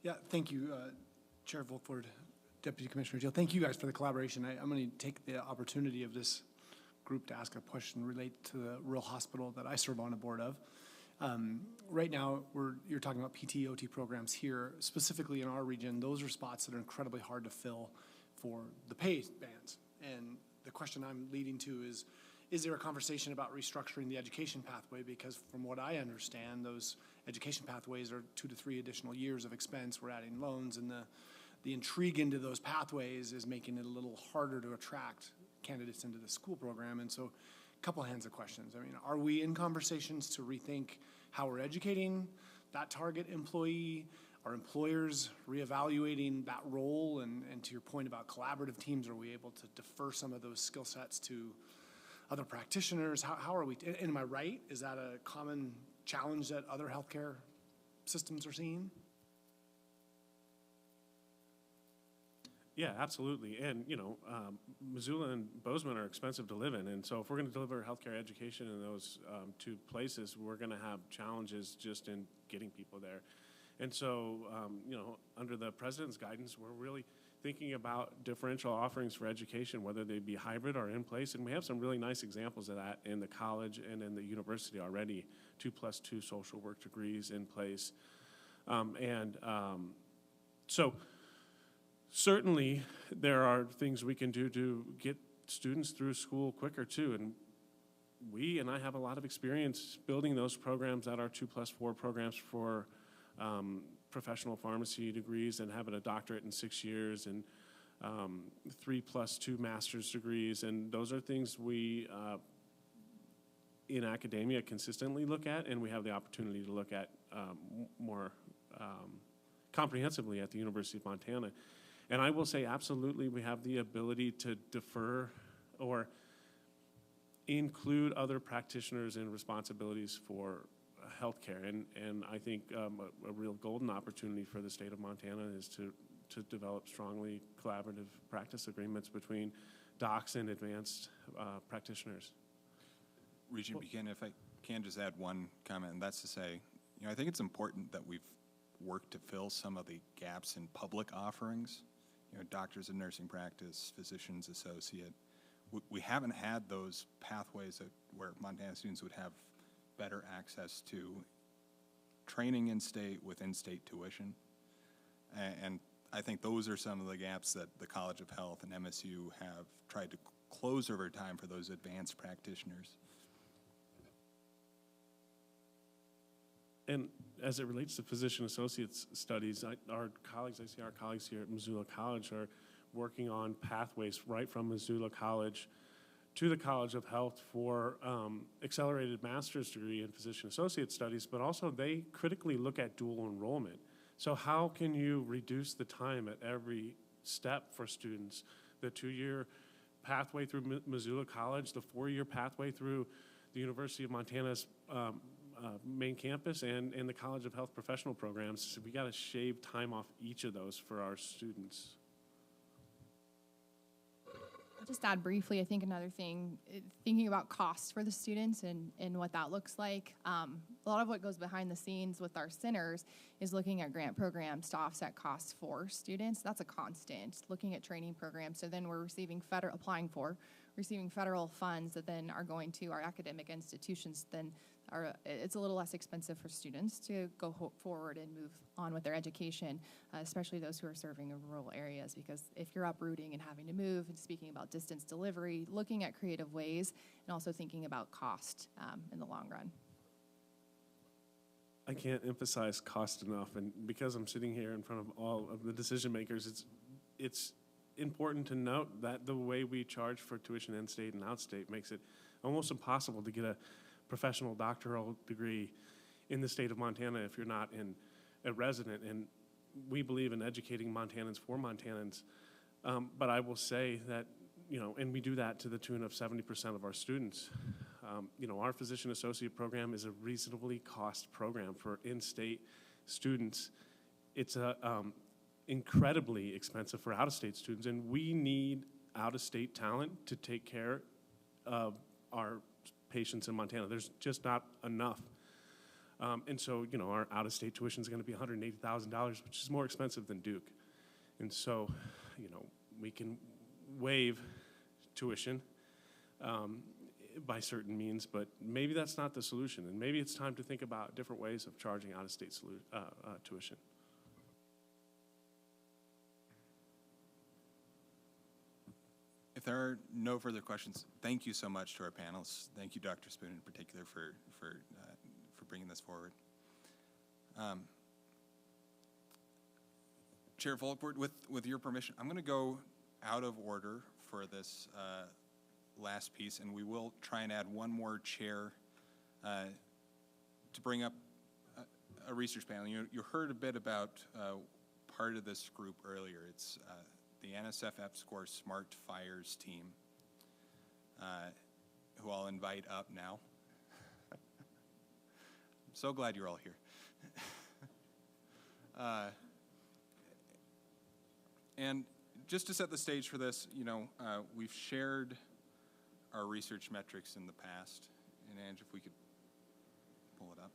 Yeah, thank you, Chair Volkford, Deputy Commissioner Teal. Thank you guys for the collaboration. I'm going to take the opportunity of this group to ask a question related to the rural hospital that I serve on a board of. Right now, you're talking about PT, OT programs here, specifically in our region. Those are spots that are incredibly hard to fill for the pay bands. And the question I'm leading to is there a conversation about restructuring the education pathway? Because from what I understand, those education pathways are 2 to 3 additional years of expense. We're adding loans, and the intrigue into those pathways is making it a little harder to attract candidates into the school program. And so a couple hands of questions. I mean, are we in conversations to rethink how we're educating that target employee? Are employers reevaluating that role? And to your point about collaborative teams, are we able to defer some of those skill sets to other practitioners? How are we, and am I right? Is that a common challenge that other healthcare systems are seeing? Yeah, absolutely. And, Missoula and Bozeman are expensive to live in. And so if we're going to deliver healthcare education in those 2 places, we're going to have challenges just in getting people there. And so, under the president's guidance, we're really thinking about differential offerings for education, whether they be hybrid or in place. And we have some really nice examples of that in the college and in the university already, 2+2 social work degrees in place. So certainly there are things we can do to get students through school quicker too. And I have a lot of experience building those programs that are 2+4 programs for professional pharmacy degrees and having a doctorate in 6 years and 3+2 master's degrees. And those are things we in academia consistently look at, and we have the opportunity to look at more comprehensively at the University of Montana. And I will say absolutely we have the ability to defer or include other practitioners in responsibilities for healthcare, and I think a real golden opportunity for the state of Montana is to develop strongly collaborative practice agreements between docs and advanced practitioners. Regent Buchanan, if I can just add one comment, and that's to say, I think it's important that we've worked to fill some of the gaps in public offerings. Doctors of nursing practice, physicians associate. we haven't had those pathways where Montana students would have better access to training in-state with in-state tuition. And I think those are some of the gaps that the College of Health and MSU have tried to close over time for those advanced practitioners. And as it relates to physician associates studies, I see our colleagues here at Missoula College are working on pathways right from Missoula College to the College of Health for accelerated master's degree in physician associate studies, but also they critically look at dual enrollment. So how can you reduce the time at every step for students? The 2-year pathway through Missoula College, the 4-year pathway through the University of Montana's main campus and the College of Health professional programs. So we got to shave time off each of those for our students. I'll just add briefly, I think another thing, thinking about costs for the students and what that looks like. A lot of what goes behind the scenes with our centers is looking at grant programs to offset costs for students. That's a constant. Looking at training programs, so then we're receiving receiving federal funds that then are going to our academic institutions, then it's a little less expensive for students to go forward and move on with their education, especially those who are serving in rural areas, because if you're uprooting and having to move, and speaking about distance delivery, looking at creative ways, and also thinking about cost in the long run. I can't emphasize cost enough, and because I'm sitting here in front of all of the decision makers, it's important to note that the way we charge for tuition in-state and out-state makes it almost impossible to get a professional doctoral degree in the state of Montana if you're not a resident. And we believe in educating Montanans for Montanans. But I will say that, and we do that to the tune of 70% of our students. Our physician associate program is a reasonably cost program for in-state students. It's incredibly expensive for out-of-state students, and we need out-of-state talent to take care of our patients in Montana. There's just not enough. And so, our out-of-state tuition is going to be $180,000, which is more expensive than Duke. And so, we can waive tuition by certain means, but maybe that's not the solution. And maybe it's time to think about different ways of charging out-of-state tuition. If there are no further questions, thank you so much to our panelists. Thank you, Dr. Spoon, in particular, for bringing this forward. Chair Volkbord, with your permission, I'm going to go out of order for this last piece, and we will try and add one more chair to bring up a research panel. You heard a bit about part of this group earlier. It's the NSF EPSCoR Smart Fires team, who I'll invite up now. I'm so glad you're all here. And just to set the stage for this, we've shared our research metrics in the past. And Ange, if we could pull it up.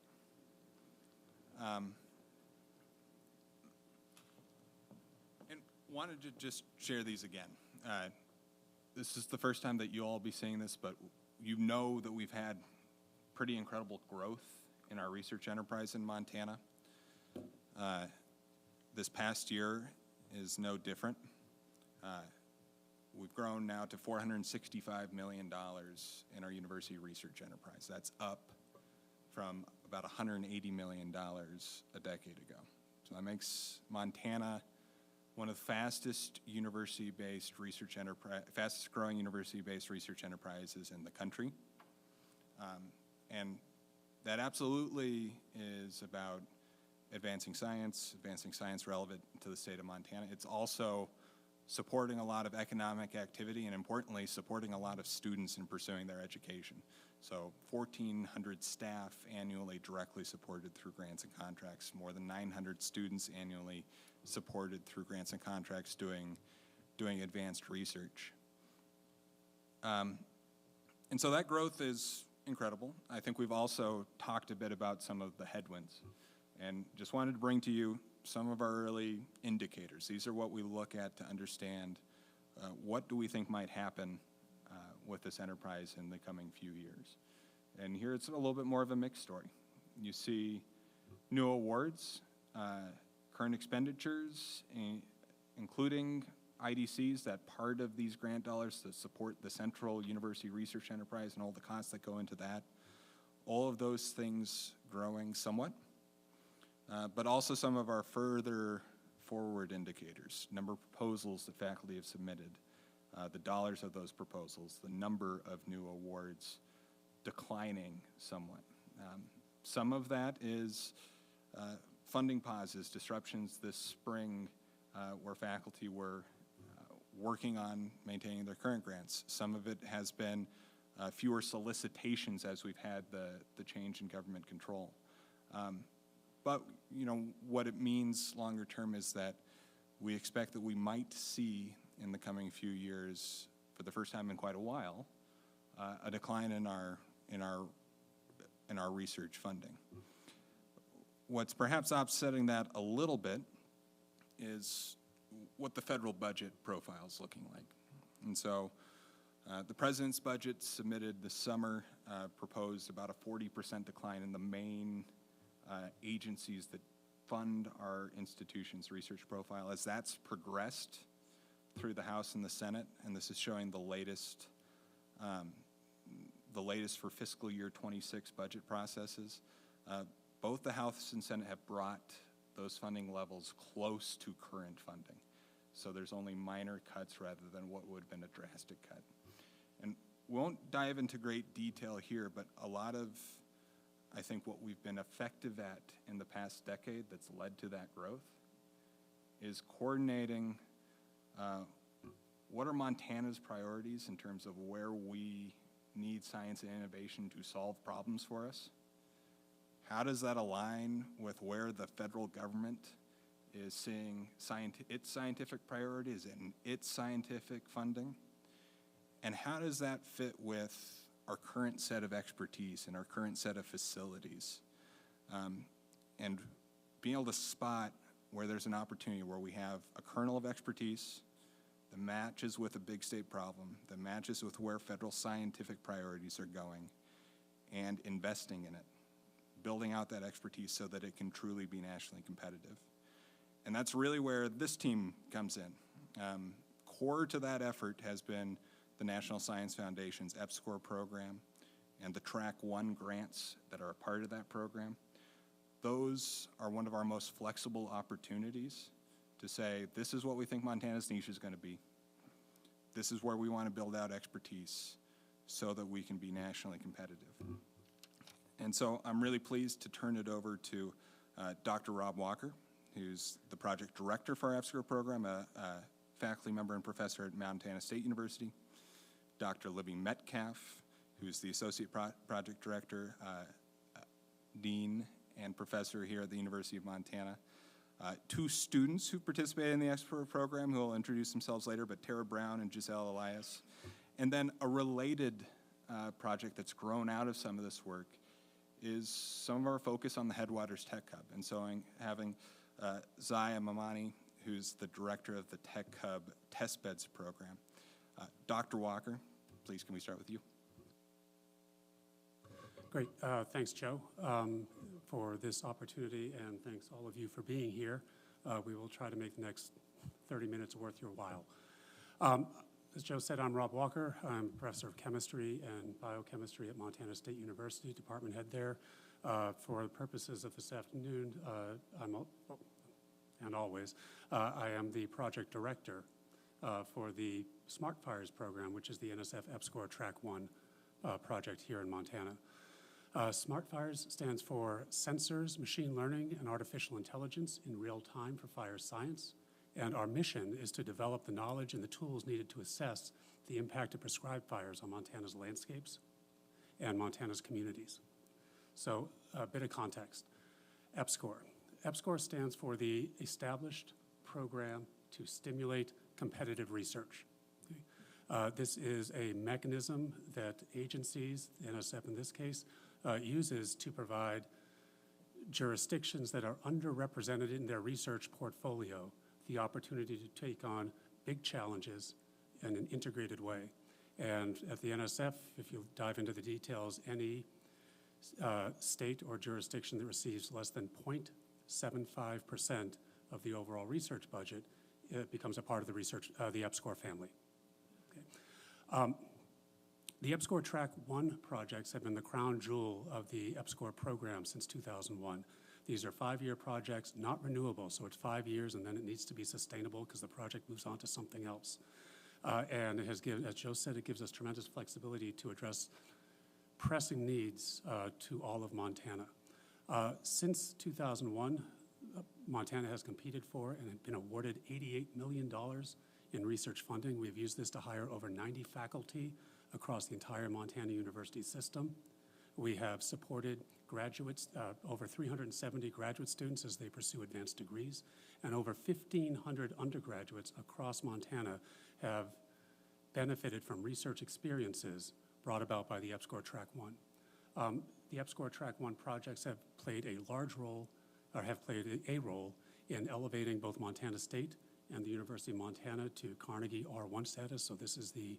And wanted to just share these again. This is the first time that you'll all be seeing this, but you know that we've had pretty incredible growth in our research enterprise in Montana. This past year is no different. We've grown now to $465 million in our university research enterprise. That's up from about $180 million a decade ago. So that makes Montana one of the fastest university-based research enterprise, fastest growing university-based research enterprises in the country. And that absolutely is about advancing science relevant to the state of Montana. It's also supporting a lot of economic activity and, importantly, supporting a lot of students in pursuing their education. So 1,400 staff annually directly supported through grants and contracts, more than 900 students annually supported through grants and contracts doing advanced research. And so that growth is incredible. I think we've also talked a bit about some of the headwinds, and just wanted to bring to you some of our early indicators. These are what we look at to understand what do we think might happen with this enterprise in the coming few years. And here it's a little bit more of a mixed story. You see new awards, current expenditures, including IDCs, that part of these grant dollars to support the central university research enterprise and all the costs that go into that. All of those things growing somewhat, but also some of our further forward indicators, number of proposals that faculty have submitted, the dollars of those proposals, the number of new awards declining somewhat. Some of that is funding pauses, disruptions this spring where faculty were working on maintaining their current grants. Some of it has been fewer solicitations as we've had the change in government control. But you know, what it means longer term is that we expect that we might see in the coming few years, for the first time in quite a while, a decline in our research funding. What's perhaps offsetting that a little bit is what the federal budget profile is looking like. And so the president's budget submitted this summer proposed about a 40% decline in the main agencies that fund our institution's research profile. As that's progressed through the House and the Senate, and this is showing the latest for fiscal year 26 budget processes, both the House and Senate have brought those funding levels close to current funding. So there's only minor cuts rather than what would have been a drastic cut. And we won't dive into great detail here, but a lot of, I think, what we've been effective at in the past decade that's led to that growth is coordinating what are Montana's priorities in terms of where we need science and innovation to solve problems for us. How does that align with where the federal government is seeing its scientific priorities and its scientific funding? And how does that fit with our current set of expertise and our current set of facilities? And being able to spot where there's an opportunity where we have a kernel of expertise that matches with a big state problem, that matches with where federal scientific priorities are going, and investing in it, building out that expertise so that it can truly be nationally competitive. And that's really where this team comes in. Core to that effort has been the National Science Foundation's EPSCoR program and the Track 1 grants that are a part of that program. Those are one of our most flexible opportunities to say, this is what we think Montana's niche is going to be. This is where we want to build out expertise so that we can be nationally competitive. And so I'm really pleased to turn it over to Dr. Rob Walker, who's the project director for our EPSCoR program, a faculty member and professor at Montana State University. Dr. Libby Metcalf, who's the associate project director, dean, and professor here at the University of Montana. Two students who participated in the EPSCoR program who will introduce themselves later, but Tara Brown and Giselle Elias. And then a related project that's grown out of some of this work is some of our focus on the Headwaters Tech Hub. And so having Zaya Mamani, who's the director of the Tech Hub Test Beds program. Dr. Walker, please can we start with you? Great, thanks Joe for this opportunity, and thanks all of you for being here. We will try to make the next 30 minutes worth your while. As Joe said, I'm Rob Walker. I'm professor of chemistry and biochemistry at Montana State University, department head there. For the purposes of this afternoon, and always, I am the project director for the Smart Fires program, which is the NSF EPSCoR Track 1 project here in Montana. Smart Fires stands for Sensors, Machine Learning, and Artificial Intelligence in Real Time for Fire Science. And our mission is to develop the knowledge and the tools needed to assess the impact of prescribed fires on Montana's landscapes and Montana's communities. So a bit of context. EPSCoR. EPSCoR stands for the Established Program to Stimulate Competitive Research. This is a mechanism that agencies, NSF in this case, uses to provide jurisdictions that are underrepresented in their research portfolio the opportunity to take on big challenges in an integrated way. And at the NSF, if you dive into the details, any state or jurisdiction that receives less than 0.75% of the overall research budget, it becomes a part of the the EPSCoR family. Okay. The EPSCoR Track 1 projects have been the crown jewel of the EPSCoR program since 2001. These are 5-year projects, not renewable, so it's 5 years and then it needs to be sustainable because the project moves on to something else. And it has given, as Joe said, it gives us tremendous flexibility to address pressing needs to all of Montana. Since 2001, Montana has competed for and been awarded $88 million in research funding. We've used this to hire over 90 faculty across the entire Montana University system. We have supported graduates, over 370 graduate students as they pursue advanced degrees, and over 1,500 undergraduates across Montana have benefited from research experiences brought about by the EPSCoR Track 1. The EPSCoR Track 1 projects have played a large role, or have played a role in elevating both Montana State and the University of Montana to Carnegie R1 status. So this is the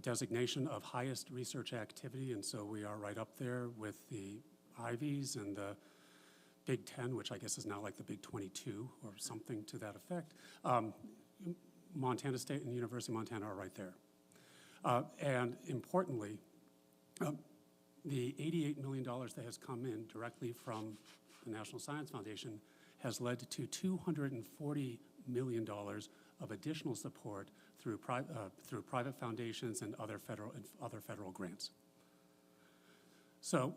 designation of highest research activity, and so we are right up there with the Ivies and the Big 10, which I guess is now like the Big 22 or something to that effect. Montana State and the University of Montana are right there. And importantly, the $88 million that has come in directly from the National Science Foundation has led to $240 million of additional support through private foundations and other federal grants. So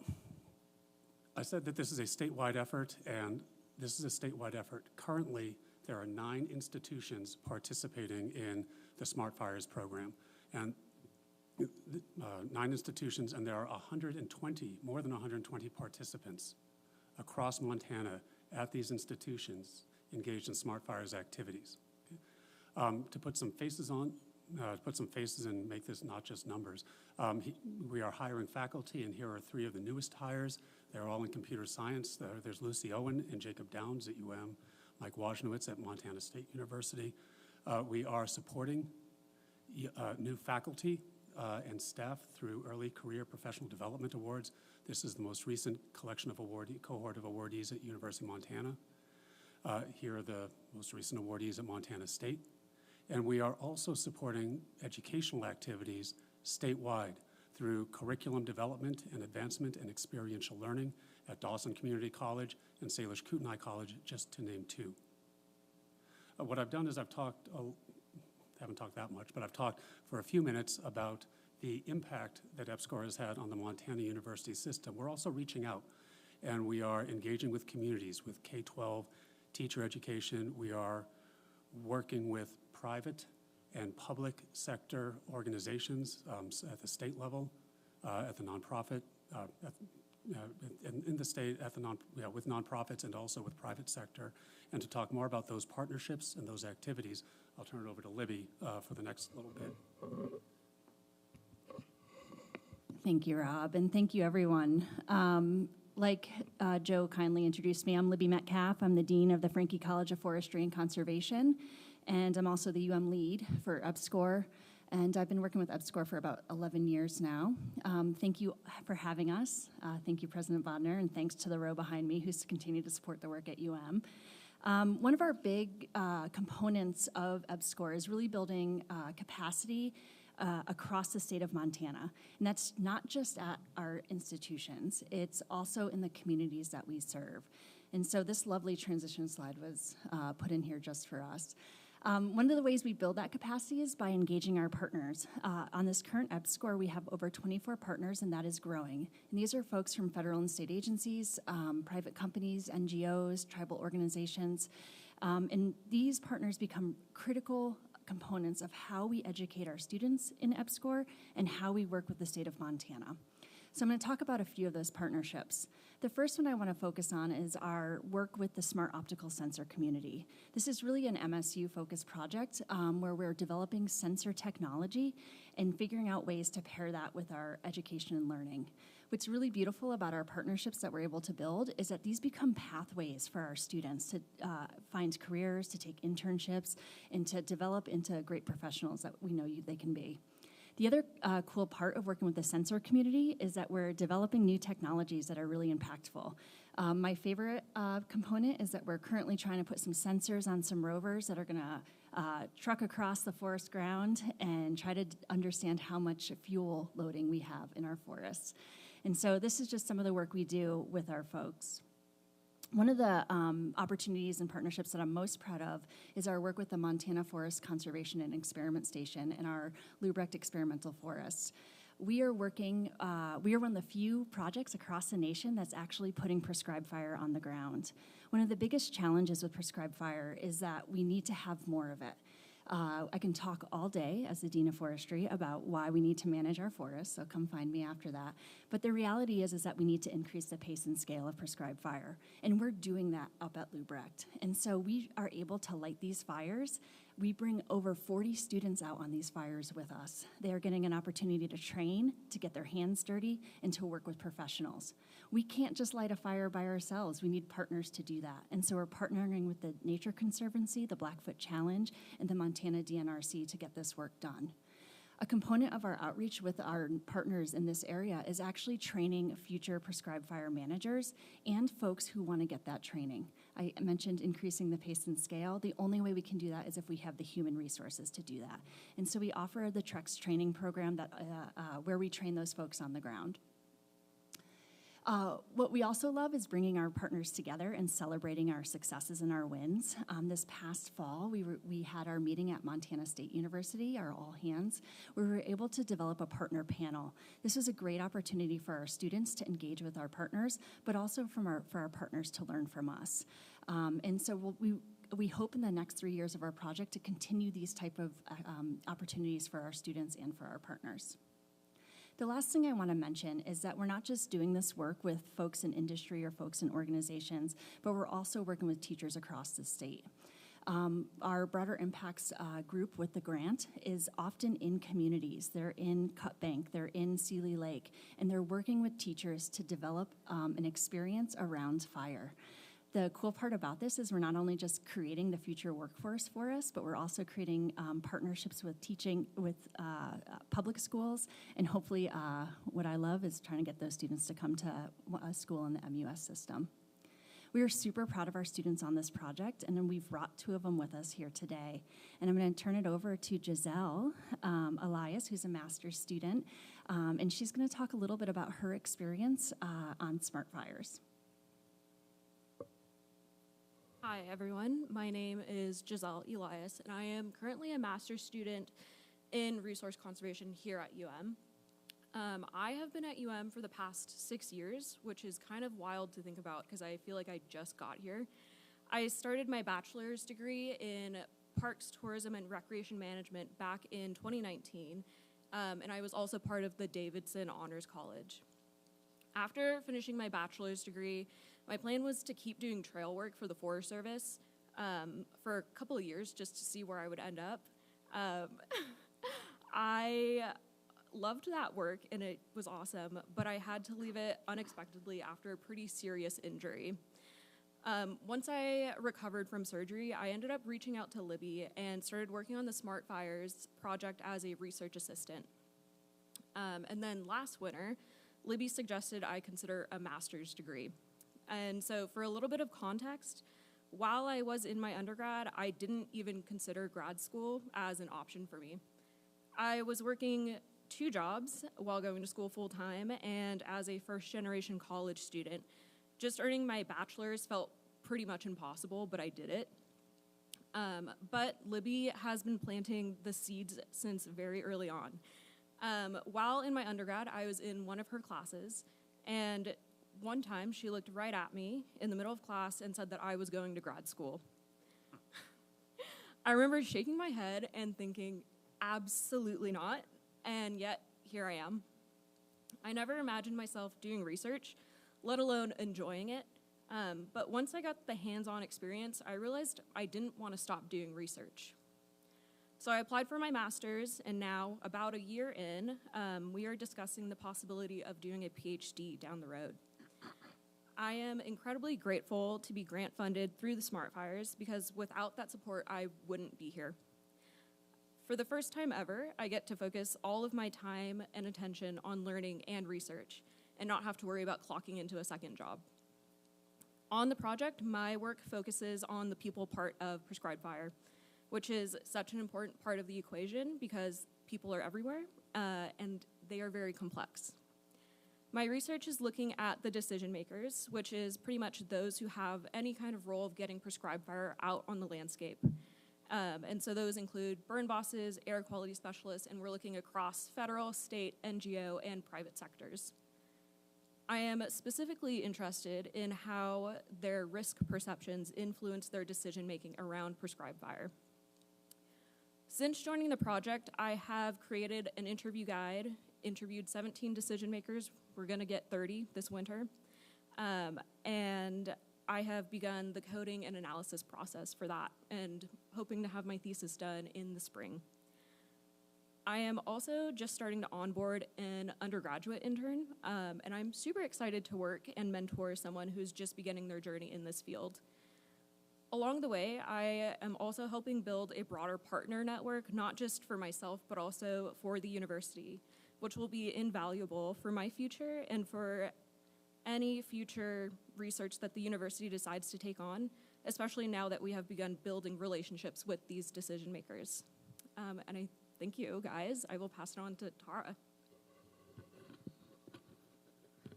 I said that this is a statewide effort, and this is a statewide effort. Currently, there are 9 institutions participating in the Smart Fires program, and 9 institutions, and there are more than 120 participants across Montana at these institutions engaged in Smart Fires activities. To put some faces and make this not just numbers, we are hiring faculty, and here are 3 of the newest hires. They're all in computer science. There's Lucy Owen and Jacob Downs at UM, Mike Wojnowicz at Montana State University. We are supporting new faculty and staff through early career professional development awards. This is the most recent collection of cohort of awardees at University of Montana. Here are the most recent awardees at Montana State. And we are also supporting educational activities statewide through curriculum development and advancement and experiential learning at Dawson Community College and Salish Kootenai College, just to name 2. What I've done is haven't talked that much, but I've talked for a few minutes about the impact that EPSCoR has had on the Montana University system. We're also reaching out, and we are engaging with communities, with K-12 teacher education. We are working with private and public sector organizations at the state level, at the nonprofit, in the state, with nonprofits and also with private sector. And to talk more about those partnerships and those activities, I'll turn it over to Libby for the next little bit. Thank you, Rob, and thank you, everyone. Like Joe kindly introduced me, I'm Libby Metcalf. I'm the Dean of the Franke College of Forestry and Conservation, and I'm also the UM lead for EPSCoR, and I've been working with EPSCoR for about 11 years now. Thank you for having us. Thank you, President Bodner, and thanks to the row behind me who's continued to support the work at UM. One of our big components of EPSCoR is really building capacity across the state of Montana. And that's not just at our institutions, it's also in the communities that we serve. And so this lovely transition slide was put in here just for us. One of the ways we build that capacity is by engaging our partners. On this current EPSCoR, we have over 24 partners, and that is growing. And these are folks from federal and state agencies, private companies, NGOs, tribal organizations. And these partners become critical components of how we educate our students in EPSCoR and how we work with the state of Montana. So I'm going to talk about a few of those partnerships. The first one I want to focus on is our work with the Smart Optical Sensor community. This is really an MSU-focused project where we're developing sensor technology and figuring out ways to pair that with our education and learning. What's really beautiful about our partnerships that we're able to build is that these become pathways for our students to find careers, to take internships, and to develop into great professionals that we know they can be. The other cool part of working with the sensor community is that we're developing new technologies that are really impactful. My favorite component is that we're currently trying to put some sensors on some rovers that are going to truck across the forest ground and try to understand how much fuel loading we have in our forests. And so this is just some of the work we do with our folks. One of the opportunities and partnerships that I'm most proud of is our work with the Montana Forest Conservation and Experiment Station and our Lubrecht Experimental Forests. We are one of the few projects across the nation that's actually putting prescribed fire on the ground. One of the biggest challenges with prescribed fire is that we need to have more of it. I can talk all day as the Dean of Forestry about why we need to manage our forests, so come find me after that. But the reality is that we need to increase the pace and scale of prescribed fire, and we're doing that up at Lubrecht. And so we are able to light these fires. We bring over 40 students out on these fires with us. They are getting an opportunity to train, to get their hands dirty, and to work with professionals. We can't just light a fire by ourselves. We need partners to do that. And so we're partnering with the Nature Conservancy, the Blackfoot Challenge, and the Montana DNRC to get this work done. A component of our outreach with our partners in this area is actually training future prescribed fire managers and folks who want to get that training. I mentioned increasing the pace and scale. The only way we can do that is if we have the human resources to do that. And so we offer the TREX training program that, where we train those folks on the ground. What we also love is bringing our partners together and celebrating our successes and our wins. This past fall, we had our meeting at Montana State University, our all hands, where we were able to develop a partner panel. This was a great opportunity for our students to engage with our partners, but also for our partners to learn from us. And so we hope in the next 3 years of our project to continue these type of opportunities for our students and for our partners. The last thing I want to mention is that we're not just doing this work with folks in industry or folks in organizations, but we're also working with teachers across the state. Our Broader Impacts group with the grant is often in communities. They're in Cut Bank, they're in Seeley Lake, and they're working with teachers to develop an experience around fire. The cool part about this is we're not only just creating the future workforce for us, but we're also creating partnerships with teaching with public schools, and hopefully what I love is trying to get those students to come to a school in the MUS system. We are super proud of our students on this project, and then we've brought 2 of them with us here today. And I'm going to turn it over to Giselle Elias, who's a master's student, and she's going to talk a little bit about her experience on Smart Fires. Hi, everyone. My name is Giselle Elias, and I am currently a master's student in resource conservation here at UM. I have been at UM for the past 6 years, which is kind of wild to think about because I feel like I just got here. I started my bachelor's degree in Parks, Tourism, and Recreation Management back in 2019, and I was also part of the Davidson Honors College. After finishing my bachelor's degree, my plan was to keep doing trail work for the Forest Service for a couple of years just to see where I would end up. I loved that work and it was awesome, but I had to leave it unexpectedly after a pretty serious injury. Once I recovered from surgery, I ended up reaching out to Libby and started working on the Smart Fires project as a research assistant. And then last winter, Libby suggested I consider a master's degree. And so for a little bit of context, while I was in my undergrad, I didn't even consider grad school as an option for me. I was working 2 jobs while going to school full time and as a first-generation college student. Just earning my bachelor's felt pretty much impossible, but I did it. But Libby has been planting the seeds since very early on. While in my undergrad, I was in one of her classes, and one time she looked right at me in the middle of class and said that I was going to grad school. I remember shaking my head and thinking, absolutely not, and yet here I am. I never imagined myself doing research, let alone enjoying it, but once I got the hands-on experience, I realized I didn't want to stop doing research. So I applied for my master's, and now, about a year in, we are discussing the possibility of doing a PhD down the road. I am incredibly grateful to be grant funded through the Smart Fires because without that support, I wouldn't be here. For the first time ever, I get to focus all of my time and attention on learning and research and not have to worry about clocking into a second job. On the project, my work focuses on the people part of prescribed fire, which is such an important part of the equation because people are everywhere and they are very complex. My research is looking at the decision makers, which is pretty much those who have any kind of role of getting prescribed fire out on the landscape. And so those include burn bosses, air quality specialists, and we're looking across federal, state, NGO, and private sectors. I am specifically interested in how their risk perceptions influence their decision-making around prescribed fire. Since joining the project, I have created an interview guide, interviewed 17 decision makers. We're gonna get 30 this winter. And I have begun the coding and analysis process for that and hoping to have my thesis done in the spring. I am also just starting to onboard an undergraduate intern, and I'm super excited to work and mentor someone who's just beginning their journey in this field. Along the way, I am also helping build a broader partner network, not just for myself, but also for the university, which will be invaluable for my future and for any future research that the university decides to take on, especially now that we have begun building relationships with these decision makers. And I thank you, guys. I will pass it on to Tara.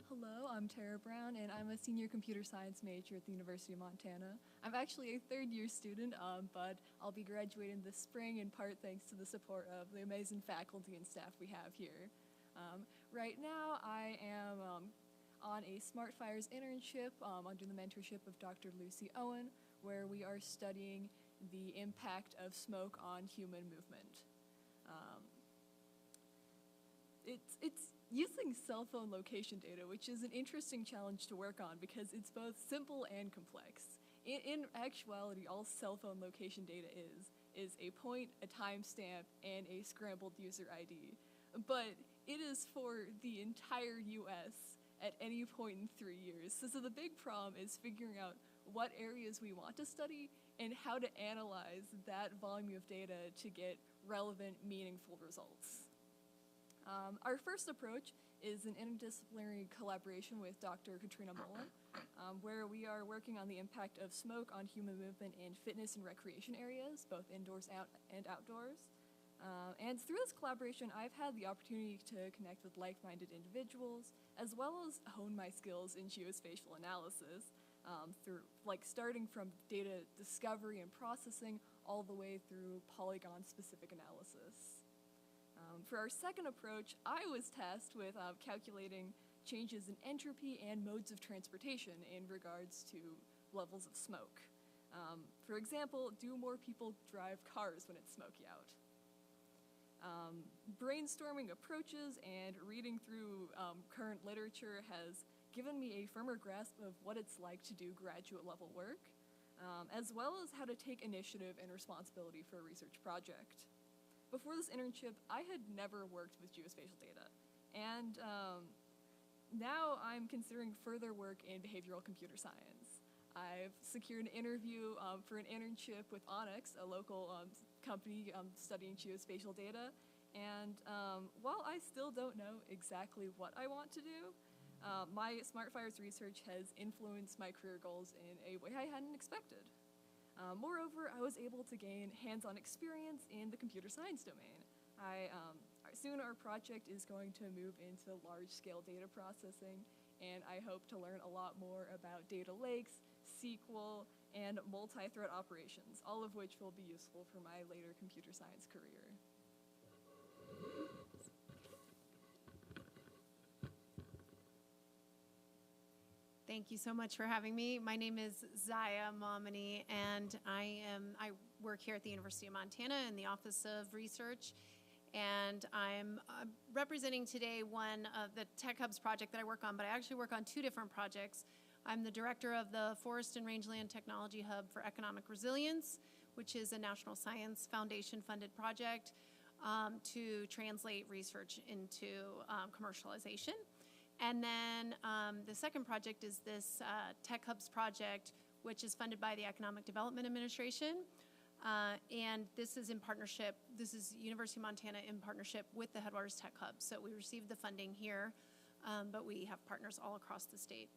Hello, I'm Tara Brown, and I'm a senior computer science major at the University of Montana. I'm actually a third-year student, but I'll be graduating this spring in part thanks to the support of the amazing faculty and staff we have here. Right now, I am on a Smart Fires internship under the mentorship of Dr. Lucy Owen, where we are studying the impact of smoke on human movement. It's using cell phone location data, which is an interesting challenge to work on because it's both simple and complex. In actuality, all cell phone location data is a point, a timestamp, and a scrambled user ID. But it is for the entire US at any point in 3 years. So the big problem is figuring out what areas we want to study and how to analyze that volume of data to get relevant, meaningful results. Our first approach is an interdisciplinary collaboration with Dr. Katrina Mullen, where we are working on the impact of smoke on human movement in fitness and recreation areas, both indoors and outdoors. And through this collaboration, I've had the opportunity to connect with like-minded individuals, as well as hone my skills in geospatial analysis, starting from data discovery and processing all the way through polygon-specific analysis. For our second approach, I was tasked with calculating changes in entropy and modes of transportation in regards to levels of smoke. For example, do more people drive cars when it's smoky out? Brainstorming approaches and reading through current literature has given me a firmer grasp of what it's like to do graduate level work, as well as how to take initiative and responsibility for a research project. Before this internship, I had never worked with geospatial data, and now I'm considering further work in behavioral computer science. I've secured an interview for an internship with Onyx, a local company studying geospatial data, and while I still don't know exactly what I want to do, my Smart Fires research has influenced my career goals in a way I hadn't expected. Moreover, I was able to gain hands-on experience in the computer science domain. Soon our project is going to move into large-scale data processing, and I hope to learn a lot more about data lakes, SQL, and multi-thread operations, all of which will be useful for my later computer science career. Thank you so much for having me. My name is Zaya Momini, and I work here at the University of Montana in the Office of Research, and I'm representing today one of the Tech Hubs project that I work on, but I actually work on two different projects. I'm the director of the Forest and Rangeland Technology Hub for Economic Resilience, which is a National Science Foundation funded project to translate research into commercialization. And then the second project is this Tech Hubs project, which is funded by the Economic Development Administration. And this is in partnership, this is University of Montana in partnership with the Headwaters Tech Hub. So we received the funding here, but we have partners all across the state.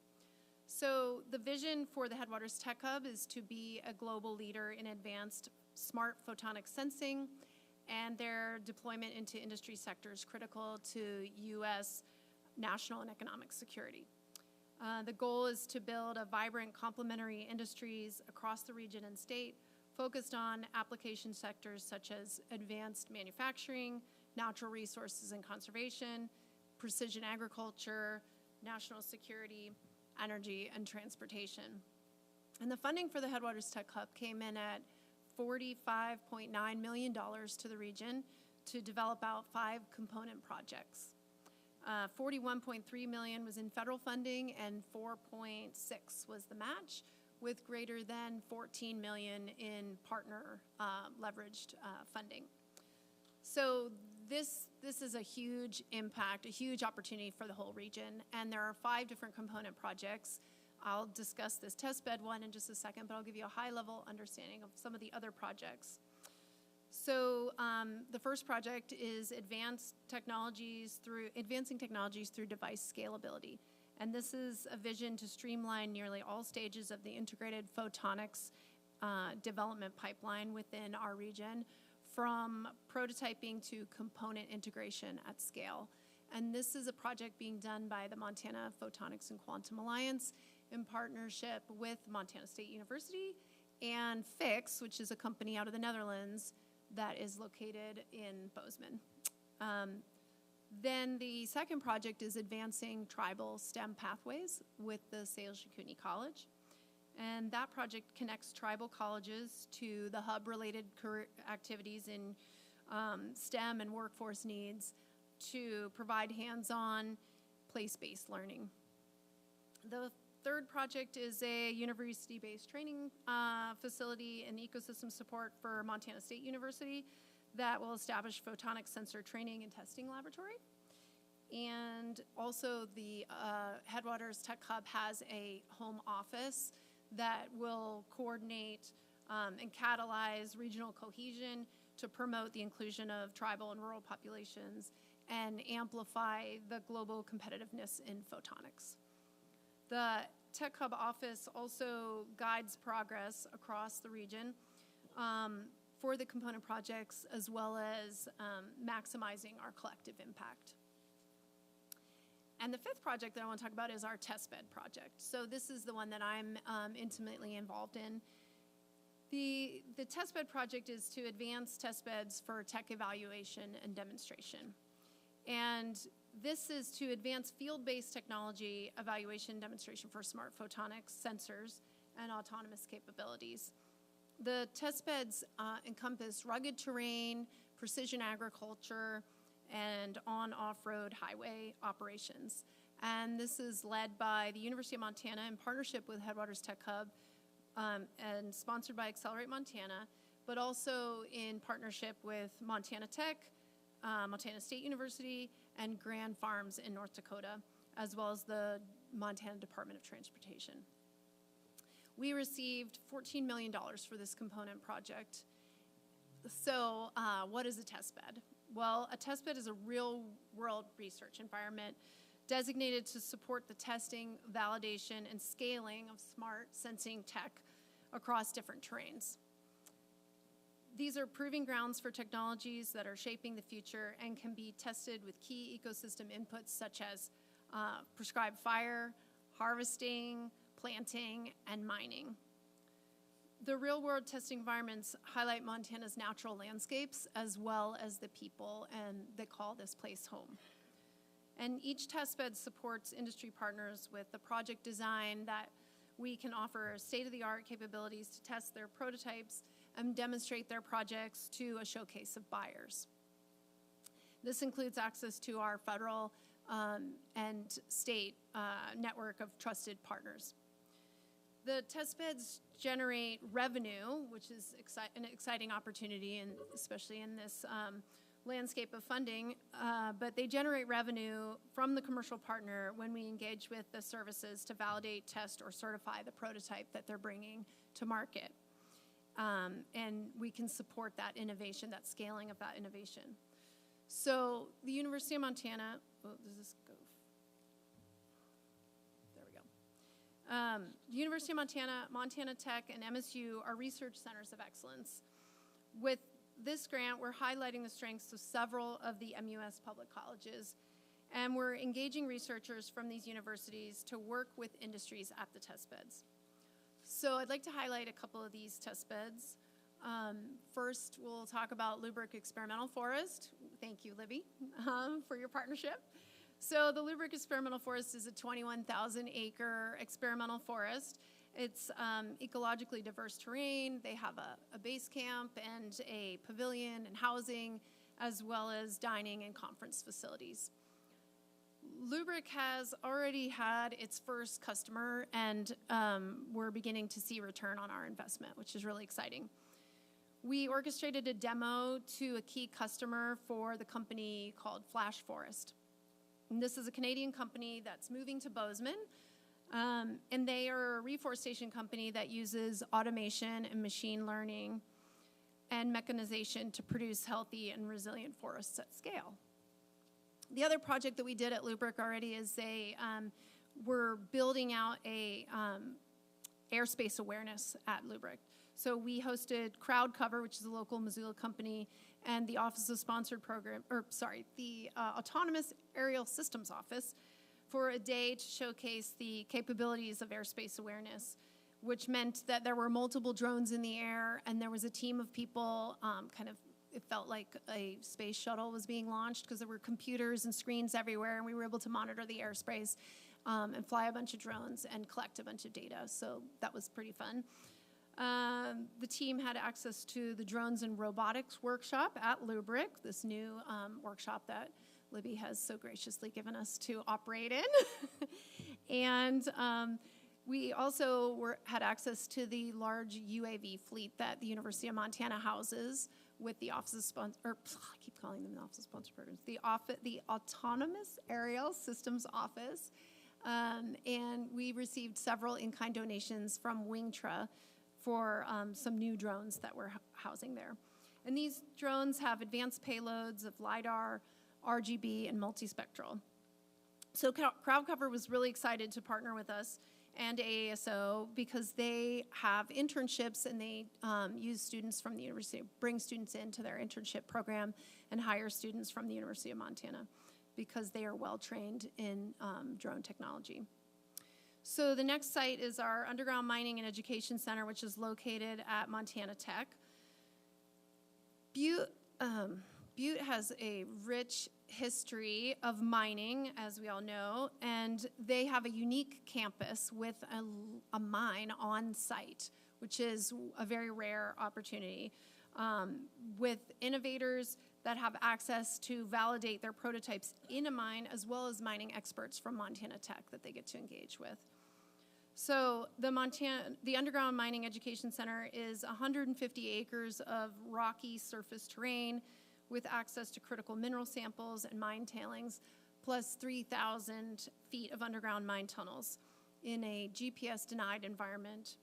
So the vision for the Headwaters Tech Hub is to be a global leader in advanced smart photonic sensing and their deployment into industry sectors critical to U.S. national and economic security. The goal is to build a vibrant complementary industries across the region and state focused on application sectors such as advanced manufacturing, natural resources and conservation, precision agriculture, national security, energy, and transportation. And the funding for the Headwaters Tech Hub came in at $45.9 million to the region to develop out 5 component projects. $41.3 million was in federal funding and $4.6 was the match, with greater than $14 million in partner leveraged funding. So this is a huge impact, a huge opportunity for the whole region, and there are 5 different component projects. I'll discuss this testbed one in just a second, but I'll give you a high-level understanding of some of the other projects. So the first project is advancing technologies through device scalability. And this is a vision to streamline nearly all stages of the integrated photonics development pipeline within our region, from prototyping to component integration at scale. And this is a project being done by the Montana Photonics and Quantum Alliance in partnership with Montana State University and FIX, which is a company out of the Netherlands that is located in Bozeman. Then the second project is advancing tribal STEM pathways with the Salish and Kootenai College. And that project connects tribal colleges to the hub-related career activities in STEM and workforce needs to provide hands-on, place-based learning. The third project is a university-based training facility and ecosystem support for Montana State University that will establish photonic sensor training and testing laboratory. And also the Headwaters Tech Hub has a home office that will coordinate and catalyze regional cohesion to promote the inclusion of tribal and rural populations and amplify the global competitiveness in photonics. The Tech Hub office also guides progress across the region for the component projects, as well as maximizing our collective impact. And the fifth project that I want to talk about is our testbed project. So this is the one that I'm intimately involved in. The testbed project is to advance testbeds for tech evaluation and demonstration. And this is to advance field-based technology evaluation and demonstration for smart photonics sensors and autonomous capabilities. The testbeds encompass rugged terrain, precision agriculture, and on-off-road highway operations. And this is led by the University of Montana in partnership with Headwaters Tech Hub and sponsored by Accelerate Montana, but also in partnership with Montana Tech, Montana State University, and Grand Farms in North Dakota, as well as the Montana Department of Transportation. We received $14 million for this component project. So what is a testbed? Well, a testbed is a real-world research environment designated to support the testing, validation, and scaling of smart sensing tech across different terrains. These are proving grounds for technologies that are shaping the future and can be tested with key ecosystem inputs such as prescribed fire, harvesting, planting, and mining. The real-world testing environments highlight Montana's natural landscapes as well as the people, and they call this place home. And each testbed supports industry partners with the project design that we can offer state-of-the-art capabilities to test their prototypes and demonstrate their projects to a showcase of buyers. This includes access to our federal and state network of trusted partners. The testbeds generate revenue, which is an exciting opportunity, and especially in this landscape of funding, but they generate revenue from the commercial partner when we engage with the services to validate, test, or certify the prototype that they're bringing to market. and we can support that innovation, that scaling of that innovation. So the University of Montana, does this go? There we go. University of Montana, Montana Tech, and MSU are research centers of excellence. With this grant, we're highlighting the strengths of several of the MUS public colleges, and we're engaging researchers from these universities to work with industries at the test beds. So I'd like to highlight a couple of these test beds. First, we'll talk about Lubric Experimental Forest. Thank you, Libby, for your partnership. So the Lubric Experimental Forest is a 21,000-acre experimental forest. It's ecologically diverse terrain. They have a base camp and a pavilion and housing, as well as dining and conference facilities. Lubric has already had its first customer, and we're beginning to see return on our investment, which is really exciting. We orchestrated a demo to a key customer for the company called Flash Forest. And this is a Canadian company that's moving to Bozeman, and they are a reforestation company that uses automation and machine learning and mechanization to produce healthy and resilient forests at scale. The other project that we did at Lubric already is we're building out a airspace awareness at Lubric. So we hosted Crowd Cover, which is a local Missoula company, and the Office of Sponsored Program, the Autonomous Aerial Systems Office for a day to showcase the capabilities of airspace awareness, which meant that there were multiple drones in the air, and there was a team of people it felt like a space shuttle was being launched because there were computers and screens everywhere, and we were able to monitor the airspace and fly a bunch of drones and collect a bunch of data. So that was pretty fun. The team had access to the Drones and Robotics workshop at Lubric, this new workshop that Libby has so graciously given us to operate in. And we also had access to the large UAV fleet that the University of Montana houses with the Office of I keep calling them the Office of Sponsored Programs, the Autonomous Aerial Systems Office. And we received several in-kind donations from Wingtra for some new drones that we're housing there. And these drones have advanced payloads of LiDAR, RGB, and multispectral. So Crowd Cover was really excited to partner with us and AASO because they have internships, and they use students from the university, bring students into their internship program and hire students from the University of Montana because they are well trained in drone technology. So the next site is our Underground Mining and Education Center, which is located at Montana Tech. Butte has a rich history of mining, as we all know, and they have a unique campus with a mine on site, which is a very rare opportunity, with innovators that have access to validate their prototypes in a mine, as well as mining experts from Montana Tech that they get to engage with. So the Underground Mining Education Center is 150 acres of rocky surface terrain with access to critical mineral samples and mine tailings, plus 3,000 feet of underground mine tunnels in a GPS-denied environment.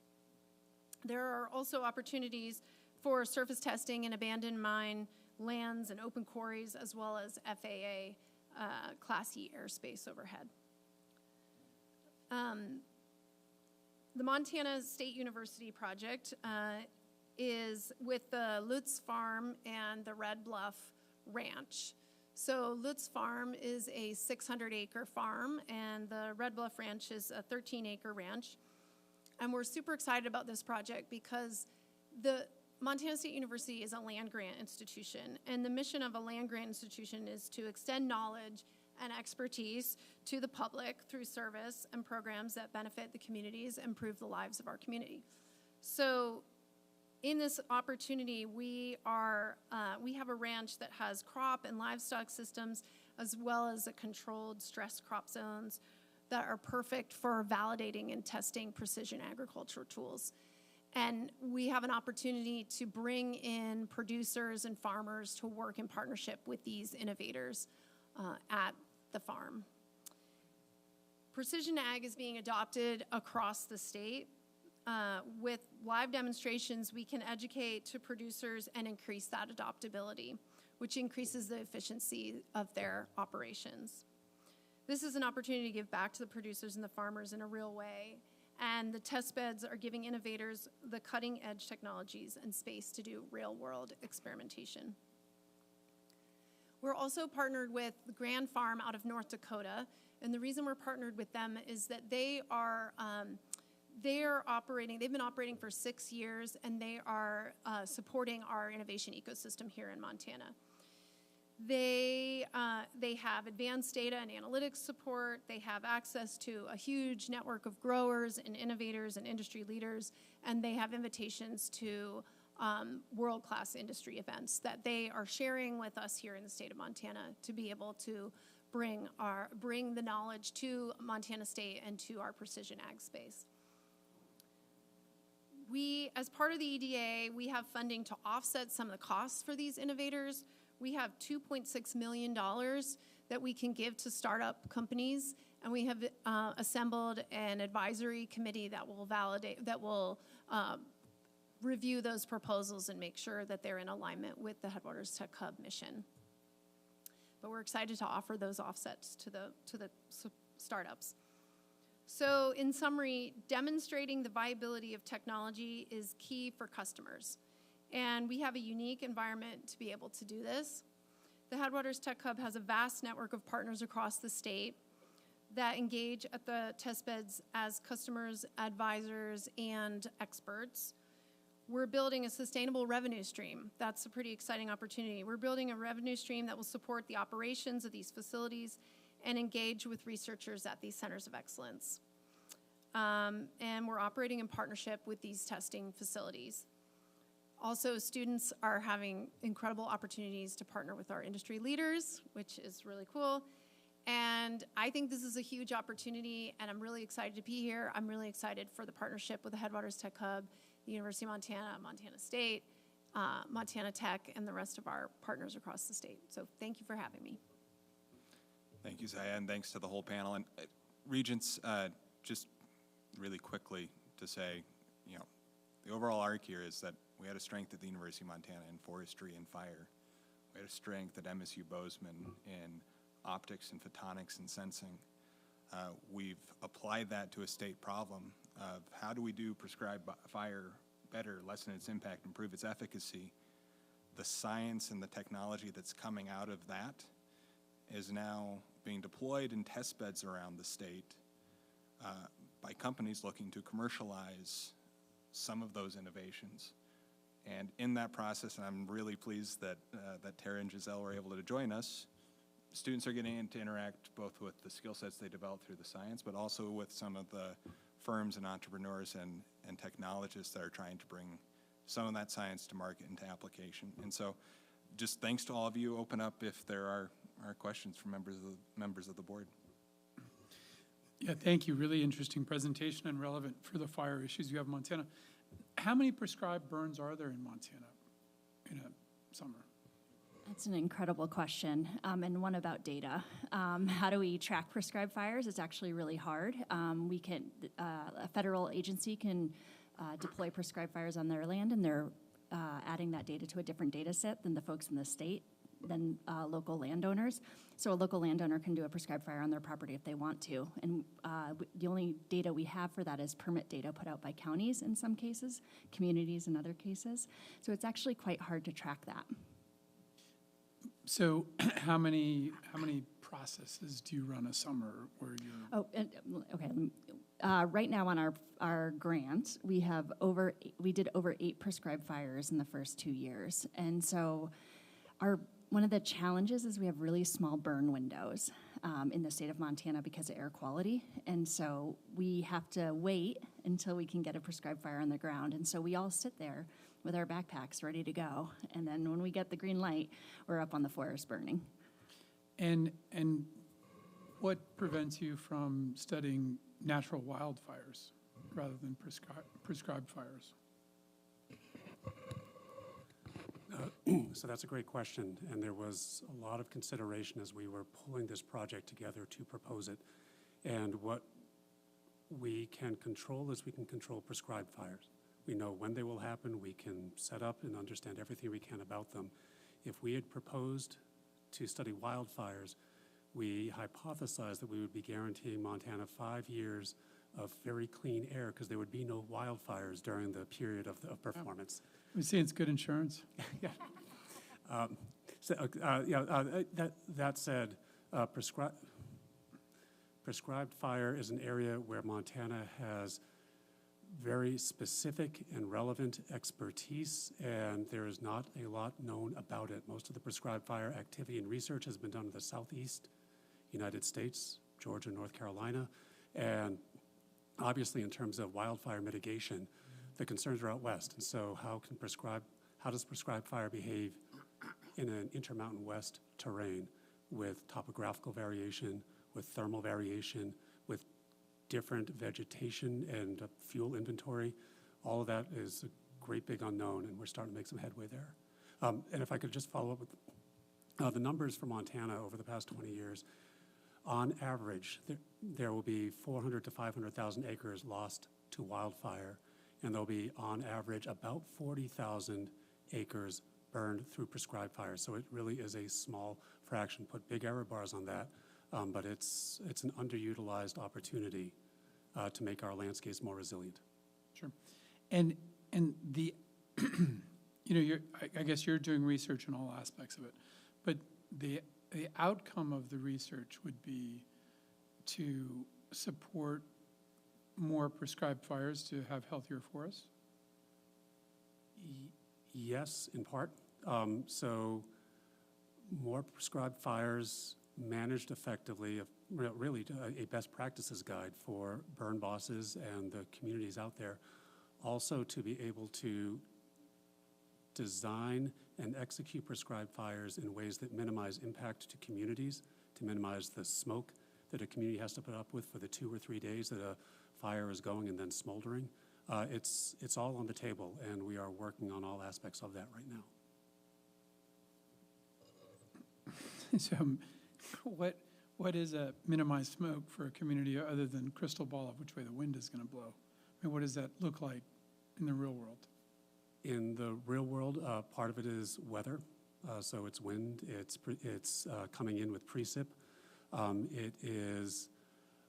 There are also opportunities for surface testing in abandoned mine lands and open quarries, as well as FAA Class E airspace overhead. The Montana State University project is with the Lutz Farm and the Red Bluff Ranch. So Lutz Farm is a 600-acre farm, and the Red Bluff Ranch is a 13-acre ranch. And we're super excited about this project because the Montana State University is a land-grant institution, and the mission of a land-grant institution is to extend knowledge and expertise to the public through service and programs that benefit the communities and improve the lives of our community. So in this opportunity, we have a ranch that has crop and livestock systems, as well as a controlled stress crop zones that are perfect for validating and testing precision agriculture tools. And we have an opportunity to bring in producers and farmers to work in partnership with these innovators at the farm. Precision ag is being adopted across the state. with live demonstrations, we can educate to producers and increase that adoptability, which increases the efficiency of their operations. This is an opportunity to give back to the producers and the farmers in a real way, and the test beds are giving innovators the cutting-edge technologies and space to do real-world experimentation. We're also partnered with the Grand Farm out of North Dakota, and the reason we're partnered with them is that they've been operating for 6 years, and they are supporting our innovation ecosystem here in Montana. They have advanced data and analytics support. They have access to a huge network of growers and innovators and industry leaders, and they have invitations to world-class industry events that they are sharing with us here in the state of Montana to be able to bring the knowledge to Montana State and to our precision ag space. We, as part of the EDA, we have funding to offset some of the costs for these innovators. We have $2.6 million that we can give to startup companies, and we have assembled an advisory committee that will review those proposals and make sure that they're in alignment with the Headwaters Tech Hub mission. But we're excited to offer those offsets to the startups. So in summary, demonstrating the viability of technology is key for customers. And we have a unique environment to be able to do this. The Headwaters Tech Hub has a vast network of partners across the state that engage at the test beds as customers, advisors, and experts. We're building a sustainable revenue stream. That's a pretty exciting opportunity. We're building a revenue stream that will support the operations of these facilities and engage with researchers at these centers of excellence. And we're operating in partnership with these testing facilities. Also, students are having incredible opportunities to partner with our industry leaders, which is really cool. And I think this is a huge opportunity, and I'm really excited to be here. I'm really excited for the partnership with the Headwaters Tech Hub, the University of Montana, Montana State, Montana Tech, and the rest of our partners across the state. So thank you for having me. Thank you, Zaya, and thanks to the whole panel. And Regents, just really quickly to say, the overall arc here is that we had a strength at the University of Montana in forestry and fire. We had a strength at MSU Bozeman in optics and photonics and sensing. We've applied that to a state problem of how do we do prescribed fire better, lessen its impact, improve its efficacy. The science and the technology that's coming out of that is now being deployed in test beds around the state by companies looking to commercialize some of those innovations. And in that process, and I'm really pleased that Tara and Giselle were able to join us, students are getting to interact both with the skill sets they develop through the science, but also with some of the firms and entrepreneurs and technologists that are trying to bring some of that science to market and to application. And so just thanks to all of you. Open up if there are questions from members of the board. Yeah, thank you. Really interesting presentation and relevant for the fire issues you have in Montana. How many prescribed burns are there in Montana in a summer? That's an incredible question, and one about data. How do we track prescribed fires? It's actually really hard. A federal agency can deploy prescribed fires on their land, and they're adding that data to a different data set than the folks in the state, than local landowners. So a local landowner can do a prescribed fire on their property if they want to. And the only data we have for that is permit data put out by counties in some cases, communities in other cases. So it's actually quite hard to track that. So how many processes do you run a summer where you're? Okay. Right now on our grant, we did over 8 prescribed fires in the first 2 years. And so one of the challenges is we have really small burn windows in the state of Montana because of air quality. And so we have to wait until we can get a prescribed fire on the ground. And so we all sit there with our backpacks ready to go. And then when we get the green light, we're up on the forest burning. And what prevents you from studying natural wildfires rather than prescribed fires? So that's a great question, and there was a lot of consideration as we were pulling this project together to propose it. And what we can control as we can control prescribed fires. We know when they will happen. We can set up and understand everything we can about them. If we had proposed to study wildfires, we hypothesized that we would be guaranteeing Montana 5 years of very clean air because there would be no wildfires during the period of performance. We see it's good insurance. Yeah. That said, prescribed fire is an area where Montana has very specific and relevant expertise, and there is not a lot known about it. Most of the prescribed fire activity and research has been done in the southeast United States, Georgia, North Carolina, and obviously in terms of wildfire mitigation, the concerns are out west. And so how does prescribed fire behave in an intermountain west terrain with topographical variation, with thermal variation, with different vegetation and fuel inventory? All of that is a great big unknown, and we're starting to make some headway there. And if I could just follow up with the numbers for Montana over the past 20 years, on average, there will be 400 to 500,000 acres lost to wildfire, and there'll be, on average, about 40,000 acres burned through prescribed fire. So it really is a small fraction. Put big error bars on that, but it's an underutilized opportunity to make our landscapes more resilient. Sure. And the, I guess you're doing research in all aspects of it, but the outcome of the research would be to support more prescribed fires to have healthier forests? Yes, in part. So more prescribed fires managed effectively, really a best practices guide for burn bosses and the communities out there. Also to be able to design and execute prescribed fires in ways that minimize impact to communities, to minimize the smoke that a community has to put up with for the 2 or 3 days that a fire is going and then smoldering. It's all on the table, and we are working on all aspects of that right now. So what is a minimized smoke for a community other than crystal ball of which way the wind is going to blow? I mean, what does that look like in the real world? In the real world, part of it is weather. So it's wind, it's coming in with precip. It is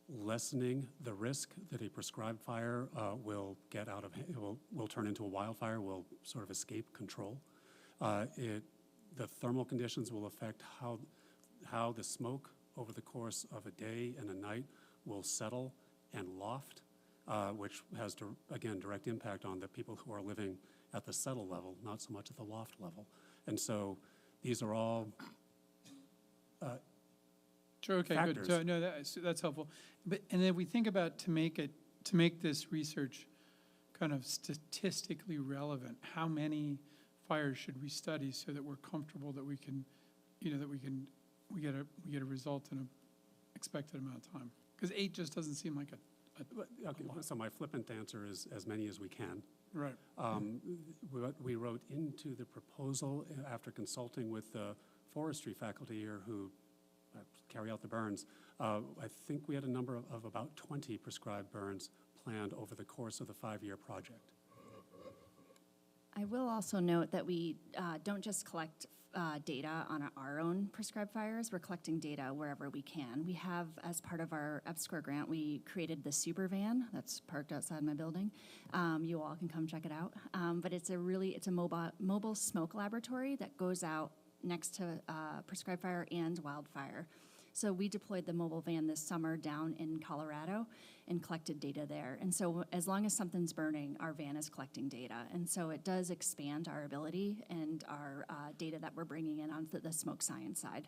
lessening the risk that a prescribed fire will get out of, will turn into a wildfire, will sort of escape control. The thermal conditions will affect how the smoke over the course of a day and a night will settle and loft, which has, again, direct impact on the people who are living at the settle level, not so much at the loft level. And so these are all sure, okay, factors. Good. So, no, that's helpful. But and then we think about to make this research kind of statistically relevant, how many fires should we study so that we're comfortable that we can, that we get a result in an expected amount of time? Because 8 just doesn't seem like a Okay, lot. so my flippant answer is as many as we can. Right. What we wrote into the proposal after consulting with the forestry faculty here who carry out the burns, I think we had a number of about 20 prescribed burns planned over the course of the 5-year project. I will also note that we don't just collect data on our own prescribed fires. We're collecting data wherever we can. We have, as part of our EPSCoR grant, we created the super van that's parked outside my building. You all can come check it out. But it's a mobile smoke laboratory that goes out next to prescribed fire and wildfire. So we deployed the mobile van this summer down in Colorado and collected data there. And so as long as something's burning, our van is collecting data. And so it does expand our ability and our data that we're bringing in onto the smoke science side.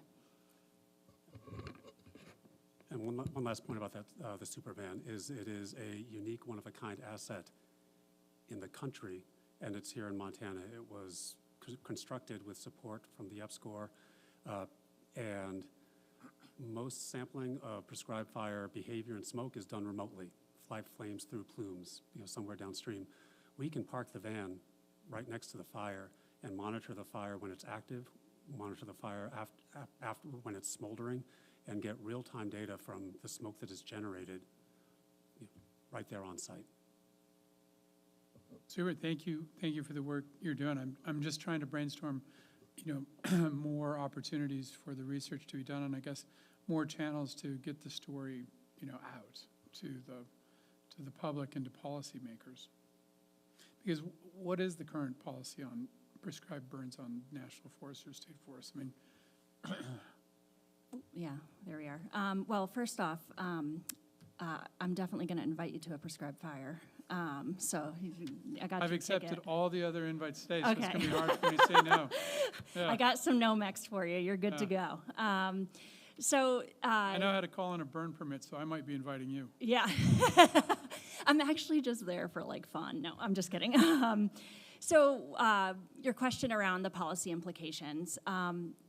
And one last point about that, the super van, is it is a unique, one-of-a-kind asset in the country, and it's here in Montana. It was constructed with support from the EPSCoR, and most sampling of prescribed fire behavior and smoke is done remotely. Fly flames through plumes, somewhere downstream. We can park the van right next to the fire and monitor the fire when it's active, monitor the fire after when it's smoldering, and get real-time data from the smoke that is generated right there on site. Super, thank you for the work you're doing. I'm just trying to brainstorm, more opportunities for the research to be done, and I guess more channels to get the story, out to the public and to policymakers. Because what is the current policy on prescribed burns on national forests or state forests? I mean, Yeah, there we are. Well, first off, I'm definitely going to invite you to a prescribed fire. So I got I've your accepted ticket. all the other invites today, so it's Okay. going to be hard for me to say no. Yeah. I got some Nomex for you. You're good to go. I know how to call in a burn permit, so I might be inviting you. Yeah. I'm actually just there for like fun. No, I'm just kidding. Your question around the policy implications,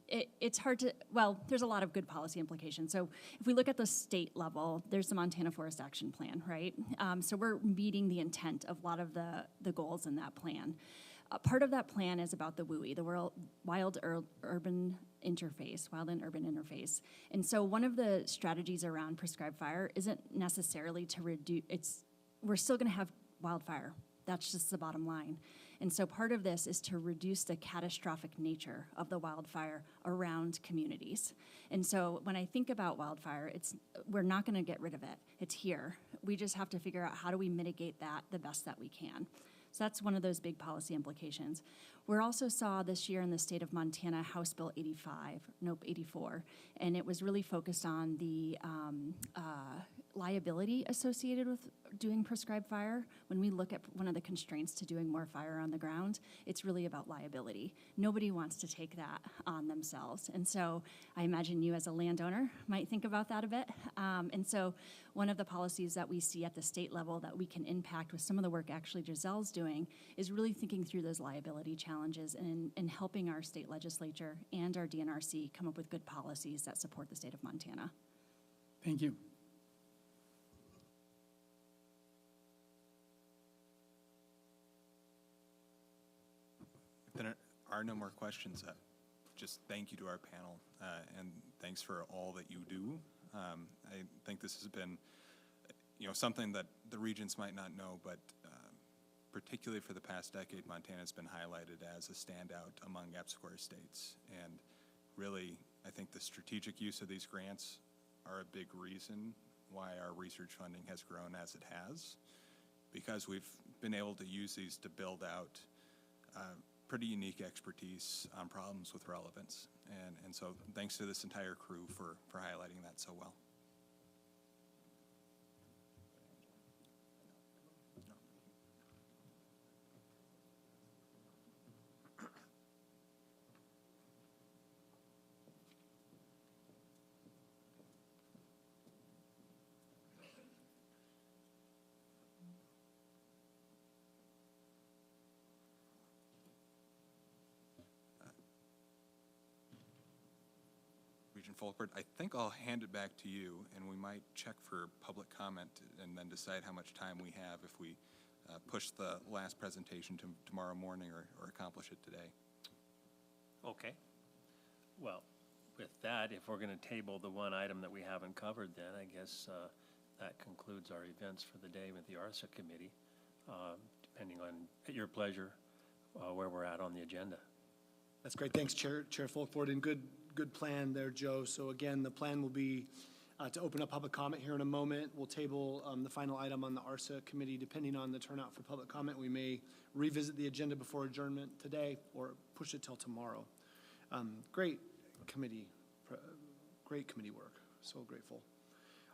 it's hard to, well, there's a lot of good policy implications. So if we look at the state level, there's the Montana Forest Action Plan, right? So we're meeting the intent of a lot of the goals in that plan. Part of that plan is about the WUI, the Wild and Urban Interface. And so one of the strategies around prescribed fire isn't necessarily to reduce, we're still going to have wildfire. That's just the bottom line. And so part of this is to reduce the catastrophic nature of the wildfire around communities. And so when I think about wildfire, we're not going to get rid of it. It's here. We just have to figure out how do we mitigate that the best that we can. So that's one of those big policy implications. We also saw this year in the state of Montana House Bill 84, and it was really focused on the liability associated with doing prescribed fire. When we look at one of the constraints to doing more fire on the ground, it's really about liability. Nobody wants to take that on themselves. And so I imagine you as a landowner might think about that a bit. And so one of the policies that we see at the state level that we can impact with some of the work actually Giselle's doing is really thinking through those liability challenges and helping our state legislature and our DNRC come up with good policies that support the state of Montana. Thank you. If there are no more questions, just thank you to our panel, and thanks for all that you do. I think this has been, something that the Regents might not know, but particularly for the past decade, Montana has been highlighted as a standout among EPSCoR states. And really, I think the strategic use of these grants are a big reason why our research funding has grown as it has, because we've been able to use these to build out pretty unique expertise on problems with relevance. And so thanks to this entire crew for highlighting that so well. Regent Folkert, I think I'll hand it back to you, and we might check for public comment and then decide how much time we have if we push the last presentation to tomorrow morning or accomplish it today. Okay. Well, with that, if we're going to table the one item that we haven't covered, then I guess that concludes our events for the day with the ARSA committee, depending on, at your pleasure, where we're at on the agenda. That's great. Thanks, Chair Folkford, and good plan there, Joe. So again, the plan will be to open up public comment here in a moment. We'll table the final item on the ARSA committee. Depending on the turnout for public comment, we may revisit the agenda before adjournment today or push it till tomorrow. Great committee work. So grateful.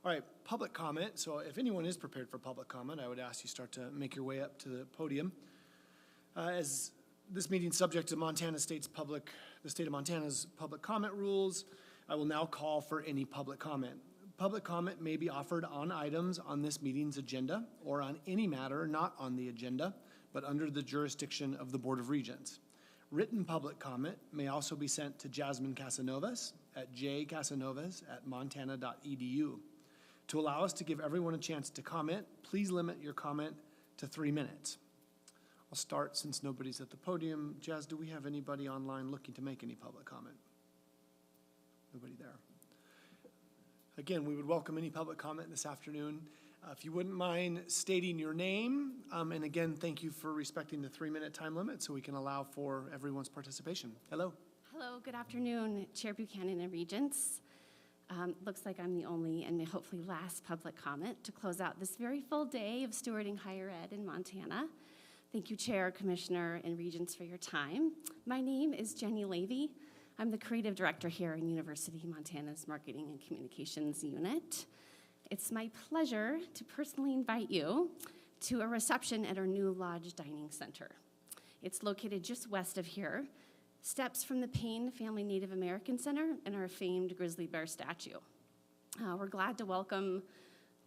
All right, public comment. So if anyone is prepared for public comment, I would ask you start to make your way up to the podium. As this meeting is subject to the state of Montana's public comment rules, I will now call for any public comment. Public comment may be offered on items on this meeting's agenda or on any matter not on the agenda, but under the jurisdiction of the Board of Regents. Written public comment may also be sent to Jasmine Casanovas at jcasanovas@montana.edu. To allow us to give everyone a chance to comment, please limit your comment to 3 minutes. I'll start since nobody's at the podium. Jazz, do we have anybody online looking to make any public comment? Nobody there. Again, we would welcome any public comment this afternoon. If you wouldn't mind stating your name, and again, thank you for respecting the 3-minute time limit so we can allow for everyone's participation. Hello. Hello, good afternoon, Chair Buchanan and Regents. Looks like I'm the only and hopefully last public comment to close out this very full day of stewarding higher ed in Montana. Thank you, Chair, Commissioner, and Regents for your time. My name is Jenny Levy. I'm the Creative Director here in University of Montana's Marketing and Communications Unit. It's my pleasure to personally invite you to a reception at our new Lodge Dining Center. It's located just west of here, steps from the Payne Family Native American Center and our famed grizzly bear statue. We're glad to welcome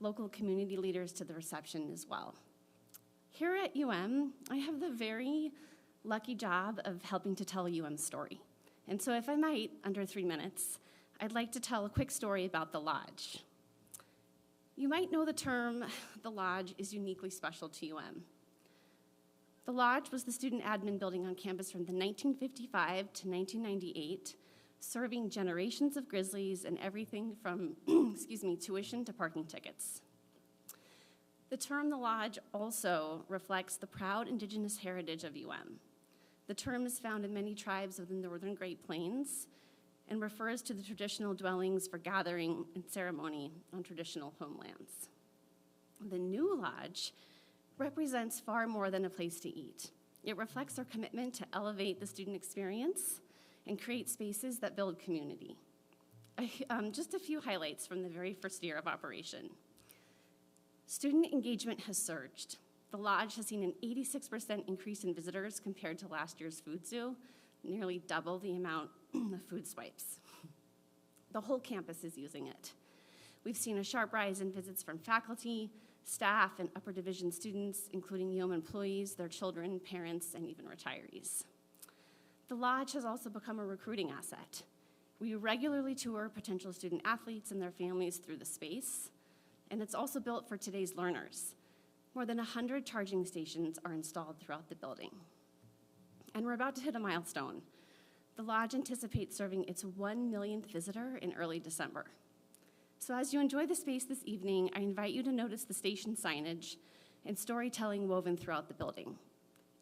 local community leaders to the reception as well. Here at UM, I have the very lucky job of helping to tell a UM story. And so if I might, under 3 minutes, I'd like to tell a quick story about the Lodge. You might know the term, the Lodge is uniquely special to UM. The Lodge was the student admin building on campus from the 1955 to 1998, serving generations of Grizzlies and everything from, tuition to parking tickets. The term the Lodge also reflects the proud indigenous heritage of UM. The term is found in many tribes of the northern Great Plains and refers to the traditional dwellings for gathering and ceremony on traditional homelands. The new Lodge represents far more than a place to eat. It reflects our commitment to elevate the student experience and create spaces that build community. Just a few highlights from the very first year of operation. Student engagement has surged. The Lodge has seen an 86% increase in visitors compared to last year's food zoo, nearly double the amount of food swipes. The whole campus is using it. We've seen a sharp rise in visits from faculty, staff, and upper division students, including UM employees, their children, parents, and even retirees. The Lodge has also become a recruiting asset. We regularly tour potential student athletes and their families through the space, and it's also built for today's learners. More than 100 charging stations are installed throughout the building. And we're about to hit a milestone. The Lodge anticipates serving its 1 millionth visitor in early December. So as you enjoy the space this evening, I invite you to notice the station signage and storytelling woven throughout the building.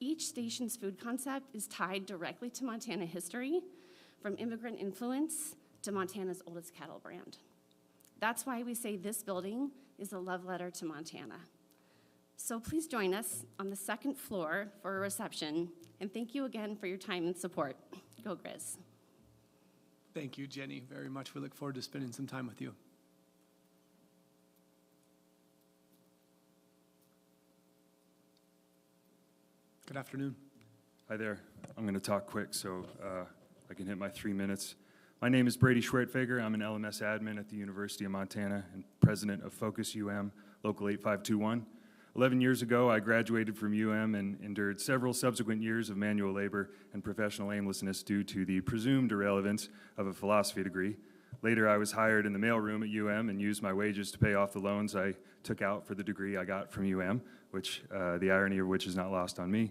Each station's food concept is tied directly to Montana history, from immigrant influence to Montana's oldest cattle brand. That's why we say this building is a love letter to Montana. So please join us on the second floor for a reception, and thank you again for your time and support. Go Grizz. Thank you, Jenny, very much. We look forward to spending some time with you. Good afternoon. Hi there. I'm going to talk quick so I can hit my 3 minutes. My name is Brady Schwertfeger. I'm an LMS admin at the University of Montana and president of Focus UM, Local 8521. 11 years ago, I graduated from UM and endured several subsequent years of manual labor and professional aimlessness due to the presumed irrelevance of a philosophy degree. Later, I was hired in the mailroom at UM and used my wages to pay off the loans I took out for the degree I got from UM, which the irony of which is not lost on me.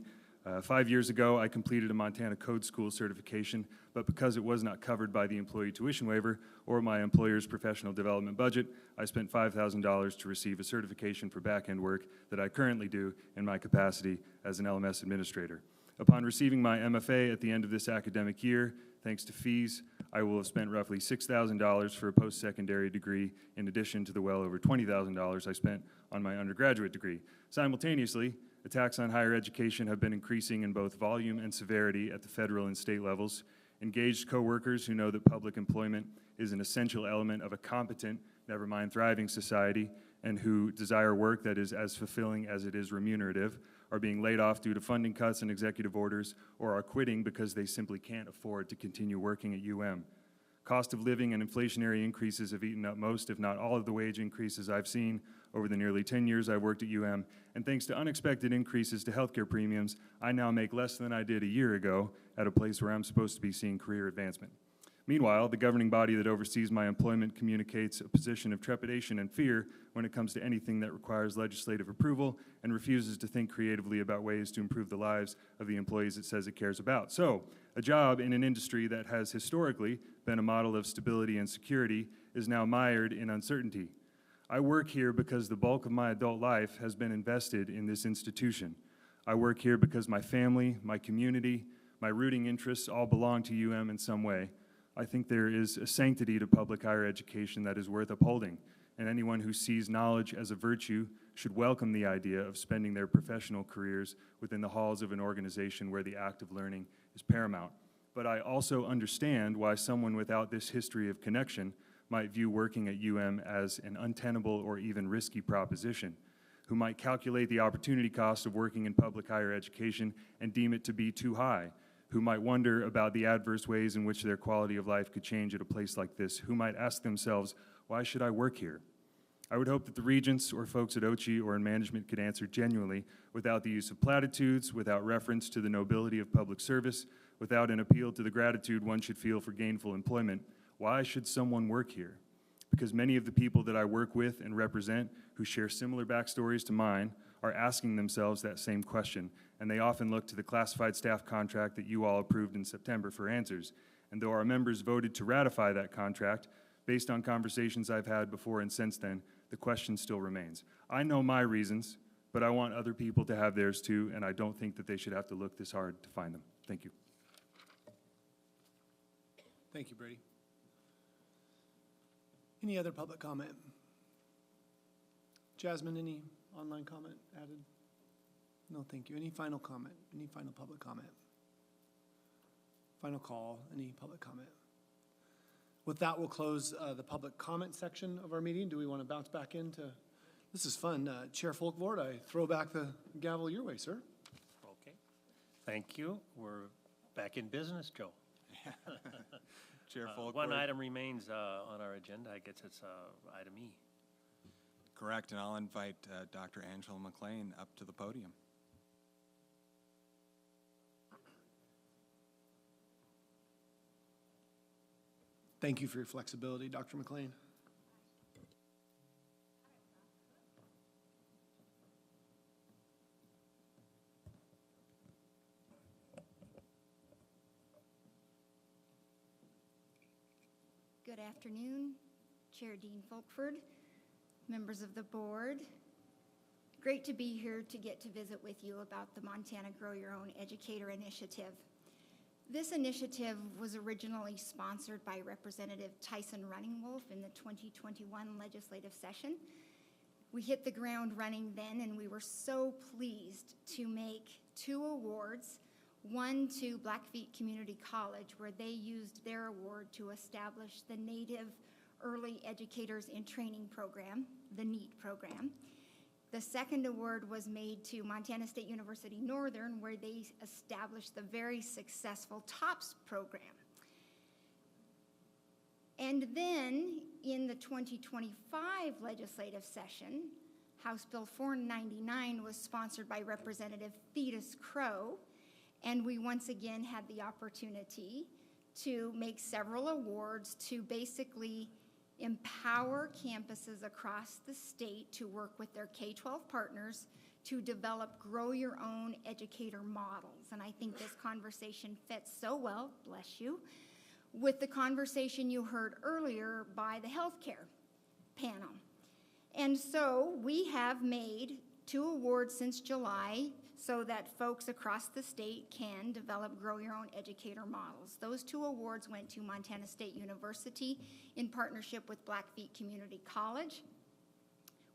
5 years ago, I completed a Montana Code School certification, but because it was not covered by the employee tuition waiver or my employer's professional development budget, I spent $5,000 to receive a certification for back-end work that I currently do in my capacity as an LMS administrator. Upon receiving my MFA at the end of this academic year, thanks to fees, I will have spent roughly $6,000 for a post-secondary degree in addition to the well over $20,000 I spent on my undergraduate degree. Simultaneously, attacks on higher education have been increasing in both volume and severity at the federal and state levels. Engaged coworkers who know that public employment is an essential element of a competent, never mind thriving society, and who desire work that is as fulfilling as it is remunerative, are being laid off due to funding cuts and executive orders, or are quitting because they simply can't afford to continue working at UM. Cost of living and inflationary increases have eaten up most, if not all, of the wage increases I've seen over the nearly 10 years I've worked at UM, and thanks to unexpected increases to healthcare premiums, I now make less than I did a year ago at a place where I'm supposed to be seeing career advancement. Meanwhile, the governing body that oversees my employment communicates a position of trepidation and fear when it comes to anything that requires legislative approval and refuses to think creatively about ways to improve the lives of the employees it says it cares about. So, a job in an industry that has historically been a model of stability and security is now mired in uncertainty. I work here because the bulk of my adult life has been invested in this institution. I work here because my family, my community, my rooting interests all belong to UM in some way. I think there is a sanctity to public higher education that is worth upholding, and anyone who sees knowledge as a virtue should welcome the idea of spending their professional careers within the halls of an organization where the act of learning is paramount. But I also understand why someone without this history of connection might view working at UM as an untenable or even risky proposition, who might calculate the opportunity cost of working in public higher education and deem it to be too high, who might wonder about the adverse ways in which their quality of life could change at a place like this, who might ask themselves, why should I work here? I would hope that the regents or folks at OCHI or in management could answer genuinely without the use of platitudes, without reference to the nobility of public service, without an appeal to the gratitude one should feel for gainful employment. Why should someone work here? Because many of the people that I work with and represent who share similar backstories to mine are asking themselves that same question, and they often look to the classified staff contract that you all approved in September for answers. And though our members voted to ratify that contract, based on conversations I've had before and since then, the question still remains. I know my reasons, but I want other people to have theirs too, and I don't think that they should have to look this hard to find them. Thank you. Thank you, Brady. Any other public comment? Jasmine, any online comment added? No, thank you. Any final comment? Any final public comment? Final call, any public comment? With that, we'll close the public comment section of our meeting. Do we want to bounce back into, this is fun. Chair Folkvord, I throw back the gavel your way, sir. Okay. Thank you. We're back in business, Joe. Chair Folkvord. One item remains on our agenda. I guess it's item E. Correct, and I'll invite Dr. Angela McLean up to the podium. Thank you for your flexibility, Dr. McLean. Good afternoon, Chair Dean Folkford, members of the board. Great to be here to get to visit with you about the Montana Grow Your Own Educator Initiative. This initiative was originally sponsored by Representative Tyson Runningwolf in the 2021 legislative session. We hit the ground running then, and we were so pleased to make 2 awards, one to Blackfeet Community College, where they used their award to establish the Native Early Educators in Training program, the NEAT program. The second award was made to Montana State University Northern, where they established the very successful TOPS program. And then in the 2025 legislative session, House Bill 499 was sponsored by Representative Thetis Crow, and we once again had the opportunity to make several awards to basically empower campuses across the state to work with their K-12 partners to develop grow your own educator models. And I think this conversation fits so well, bless you, with the conversation you heard earlier by the healthcare panel. And so we have made 2 awards since July so that folks across the state can develop grow your own educator models. Those 2 awards went to Montana State University in partnership with Blackfeet Community College.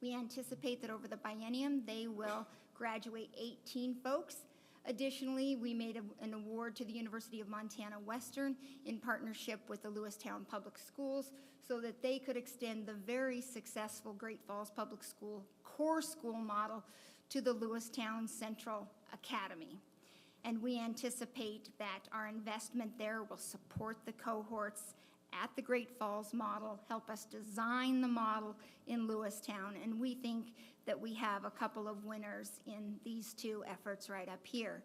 We anticipate that over the biennium they will graduate 18 folks. Additionally, we made an award to the University of Montana Western in partnership with the Lewistown Public Schools so that they could extend the very successful Great Falls Public School core school model to the Lewistown Central Academy. And we anticipate that our investment there will support the cohorts at the Great Falls model, help us design the model in Lewistown, and we think that we have a couple of winners in these 2 efforts right up here.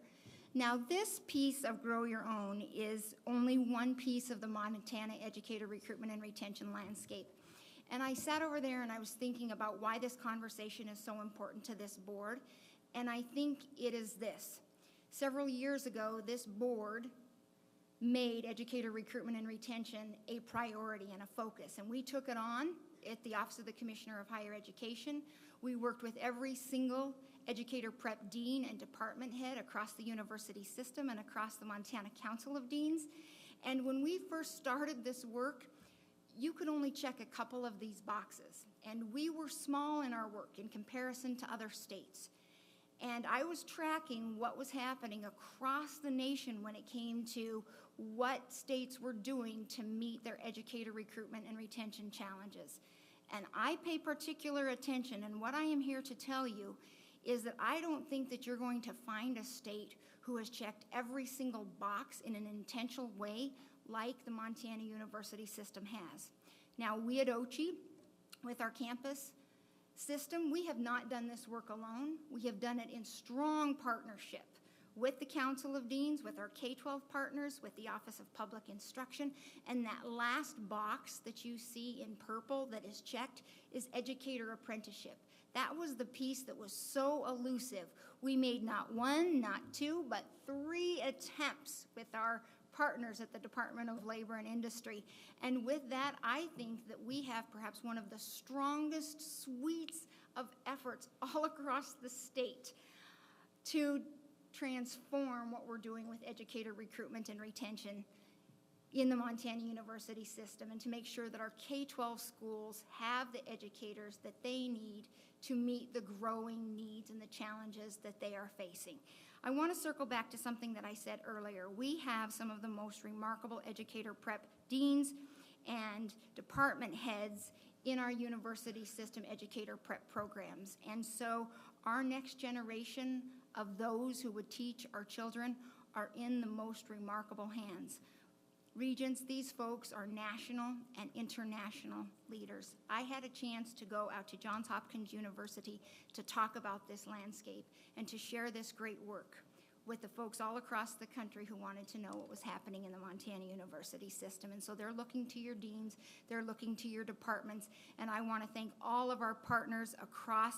Now, this piece of Grow Your Own is only one piece of the Montana educator recruitment and retention landscape. And I sat over there and I was thinking about why this conversation is so important to this board, and I think it is this. Several years ago, this board made educator recruitment and retention a priority and a focus, and we took it on at the Office of the Commissioner of Higher Education. We worked with every single educator prep dean and department head across the university system and across the Montana Council of Deans. And when we first started this work, you could only check a couple of these boxes. And we were small in our work in comparison to other states. And I was tracking what was happening across the nation when it came to what states were doing to meet their educator recruitment and retention challenges. And I pay particular attention, and what I am here to tell you is that I don't think that you're going to find a state who has checked every single box in an intentional way like the Montana University system has. Now, we at OCHI, with our campus system, we have not done this work alone. We have done it in strong partnership with the Council of Deans, with our K-12 partners, with the Office of Public Instruction, and that last box that you see in purple that is checked is educator apprenticeship. That was the piece that was so elusive. We made not one, not two, but 3 attempts with our partners at the Department of Labor and Industry. And with that, I think that we have perhaps one of the strongest suites of efforts all across the state to transform what we're doing with educator recruitment and retention in the Montana University system, and to make sure that our K-12 schools have the educators that they need to meet the growing needs and the challenges that they are facing. I want to circle back to something that I said earlier. We have some of the most remarkable educator prep deans and department heads in our university system educator prep programs. And so our next generation of those who would teach our children are in the most remarkable hands. Regents, these folks are national and international leaders. I had a chance to go out to Johns Hopkins University to talk about this landscape and to share this great work with the folks all across the country who wanted to know what was happening in the Montana University system. And so they're looking to your deans, they're looking to your departments, and I want to thank all of our partners across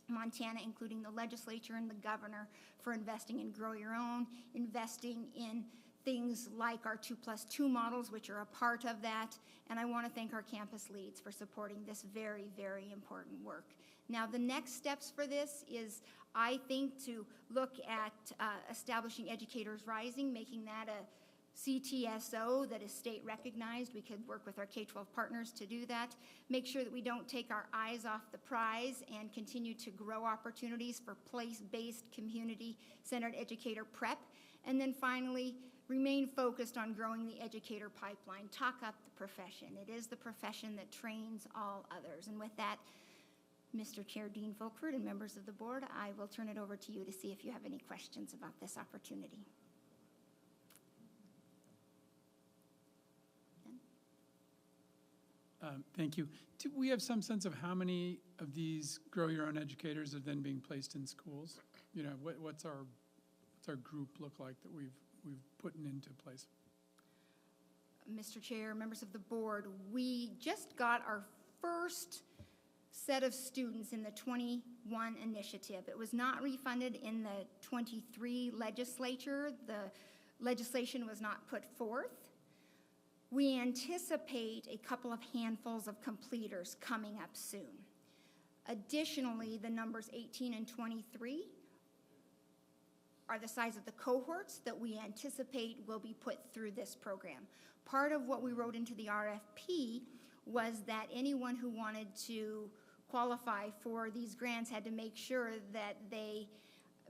Montana, including the legislature and the governor, for investing in Grow Your Own, investing in things like our 2+2 models, which are a part of that. And I want to thank our campus leads for supporting this very, very important work. Now, the next steps for this is, I think, to look at establishing Educators Rising, making that a CTSO that is state recognized. We could work with our K-12 partners to do that. Make sure that we don't take our eyes off the prize and continue to grow opportunities for place-based, community-centered educator prep. And then finally, remain focused on growing the educator pipeline. Talk up the profession. It is the profession that trains all others. And with that, Mr. Chair Dean Folkford and members of the board, I will turn it over to you to see if you have any questions about this opportunity. Thank you. Do we have some sense of how many of these Grow Your Own educators are then being placed in schools? You know, what's our group look like that we've put into place? Mr. Chair, members of the board, we just got our first set of students in the 21 initiative. It was not refunded in the 23 legislature. The legislation was not put forth. We anticipate a couple of handfuls of completers coming up soon. Additionally, the numbers 18 and 23 are the size of the cohorts that we anticipate will be put through this program. Part of what we wrote into the RFP was that anyone who wanted to qualify for these grants had to make sure that they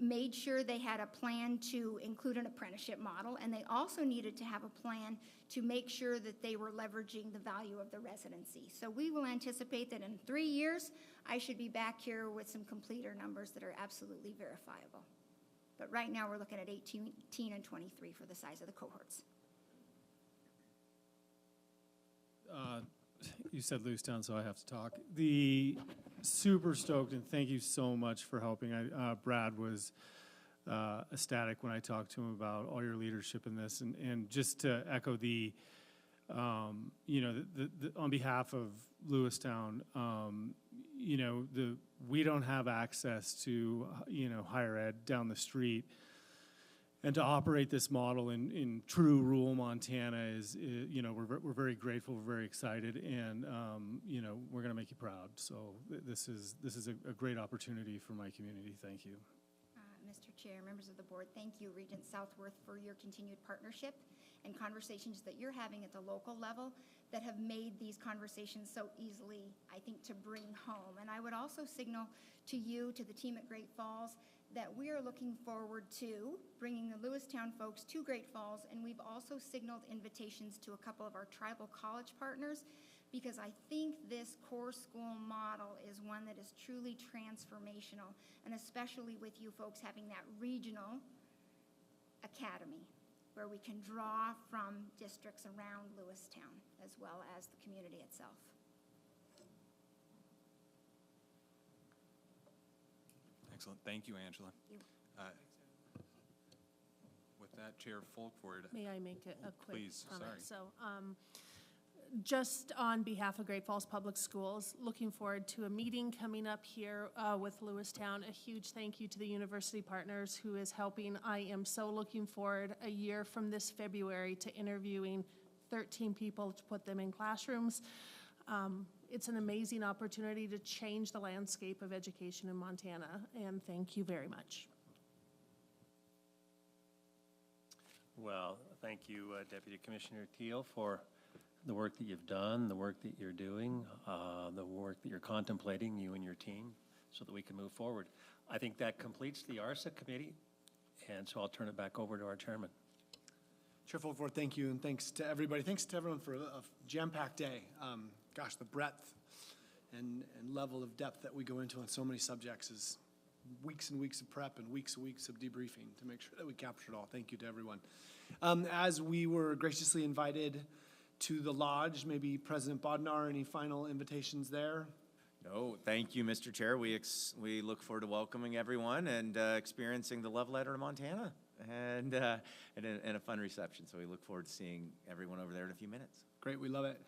made sure they had a plan to include an apprenticeship model, and they also needed to have a plan to make sure that they were leveraging the value of the residency. So we will anticipate that in 3 years, I should be back here with some completer numbers that are absolutely verifiable. But right now, we're looking at 18 and 23 for the size of the cohorts. You said loose down, so I have to talk. The super stoked, and thank you so much for helping. Brad was ecstatic when I talked to him about all your leadership in this, and just to echo the, you know, the on behalf of Lewistown, you know, we don't have access to, you know, higher ed down the street. And to operate this model in true rural Montana is, you know, we're very grateful, we're very excited, and you know, we're going to make you proud. So this is a great opportunity for my community. Thank you. Mr. Chair, members of the board, thank you, Regent Southworth, for your continued partnership and conversations that you're having at the local level that have made these conversations so easily, I think, to bring home. And I would also signal to you, to the team at Great Falls, that we are looking forward to bringing the Lewistown folks to Great Falls, and we've also signaled invitations to a couple of our tribal college partners, because I think this core school model is one that is truly transformational, and especially with you folks having that regional academy where we can draw from districts around Lewistown as well as the community itself. Excellent. Thank you, Angela. With that, Chair Folkford. May I make a quick Please, comment? sorry. So, just on behalf of Great Falls Public Schools, looking forward to a meeting coming up here with Lewistown. A huge thank you to the university partners who is helping. I am so looking forward a year from this February to interviewing 13 people to put them in classrooms. It's an amazing opportunity to change the landscape of education in Montana, and thank you very much. Well, thank you, Deputy Commissioner Teal, for the work that you've done, the work that you're doing, the work that you're contemplating, you and your team, so that we can move forward. I think that completes the ARSA committee, and so I'll turn it back over to our chairman. Chair Fulford, thank you, and thanks to everybody. Thanks to everyone for a jam-packed day. Gosh, the breadth and level of depth that we go into on so many subjects is weeks and weeks of prep and weeks of debriefing to make sure that we capture it all. Thank you to everyone. As we were graciously invited to the lodge, maybe President Bodnar, any final invitations there? No, thank you, Mr. Chair. We look forward to welcoming everyone and experiencing the love letter to Montana and a fun reception. So we look forward to seeing everyone over there in a few minutes. Great, we love it.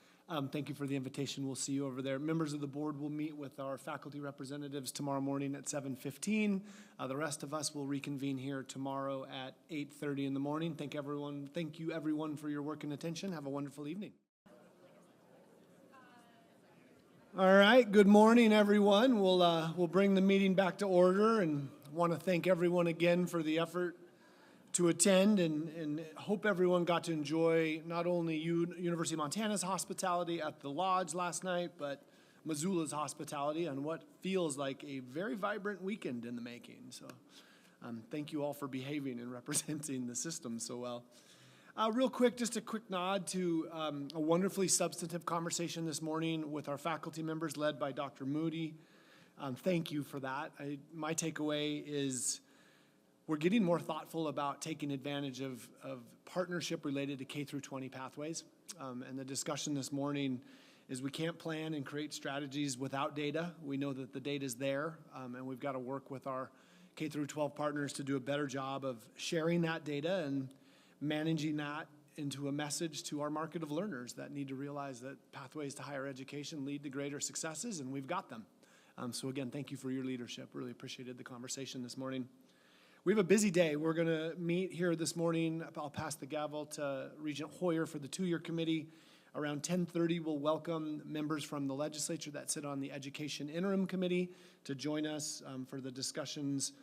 Thank you for the invitation. We'll see you over there. Members of the board will meet with our faculty representatives tomorrow morning at 7:15. The rest of us will reconvene here tomorrow at 8:30 in the morning. Thank you everyone for your work and attention. Have a wonderful evening. All right, good morning, everyone. We'll bring the meeting back to order, and want to thank everyone again for the effort to attend, and hope everyone got to enjoy not only University of Montana's hospitality at the lodge last night, but Missoula's hospitality on what feels like a very vibrant weekend in the making. So thank you all for behaving and representing the system so well. Real quick, just a quick nod to a wonderfully substantive conversation this morning with our faculty members led by Dr. Moody. Thank you for that. My takeaway is we're getting more thoughtful about taking advantage of partnership related to K through 20 pathways. And the discussion this morning is we can't plan and create strategies without data. We know that the data is there, and we've got to work with our K through 12 partners to do a better job of sharing that data and managing that into a message to our market of learners that need to realize that pathways to higher education lead to greater successes, and we've got them. So again, thank you for your leadership. Really appreciated the conversation this morning. We have a busy day. We're going to meet here this morning. I'll pass the gavel to Regent Hoyer for the two-year committee. Around 10:30, we'll welcome members from the legislature that sit on the Education Interim Committee to join us for the discussions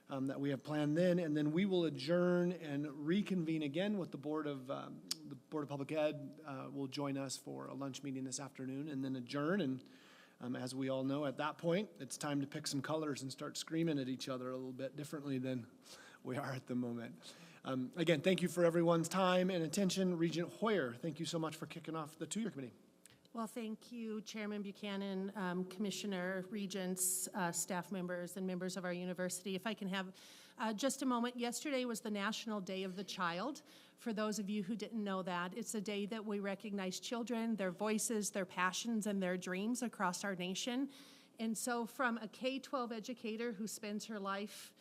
that we have planned then. And then we will adjourn and reconvene again with the Board of Public Ed. Will join us for a lunch meeting this afternoon, and then adjourn. And as we all know, at that point, it's time to pick some colors and start screaming at each other a little bit differently than we are at the moment. Again, thank you for everyone's time and attention. Regent Hoyer, thank you so much for kicking off the two-year committee. Well, thank you, Chairman Buchanan, Commissioner, Regents, staff members, and members of our university. If I can have just a moment. Yesterday was the National Day of the Child. For those of you who didn't know that, it's a day that we recognize children, their voices, their passions, and their dreams across our nation. And so from a K-12 educator who spends her life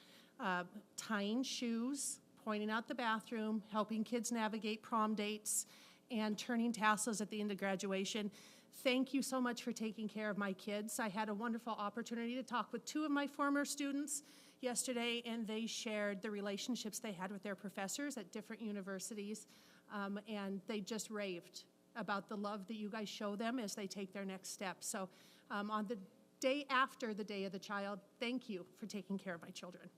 tying shoes, pointing out the bathroom, helping kids navigate prom dates, and turning tassels at the end of graduation, thank you so much for taking care of my kids. I had a wonderful opportunity to talk with two of my former students yesterday, and they shared the relationships they had with their professors at different universities, and they just raved about the love that you guys show them as they take their next step. So on the day after the Day of the Child, thank you for taking care of my children.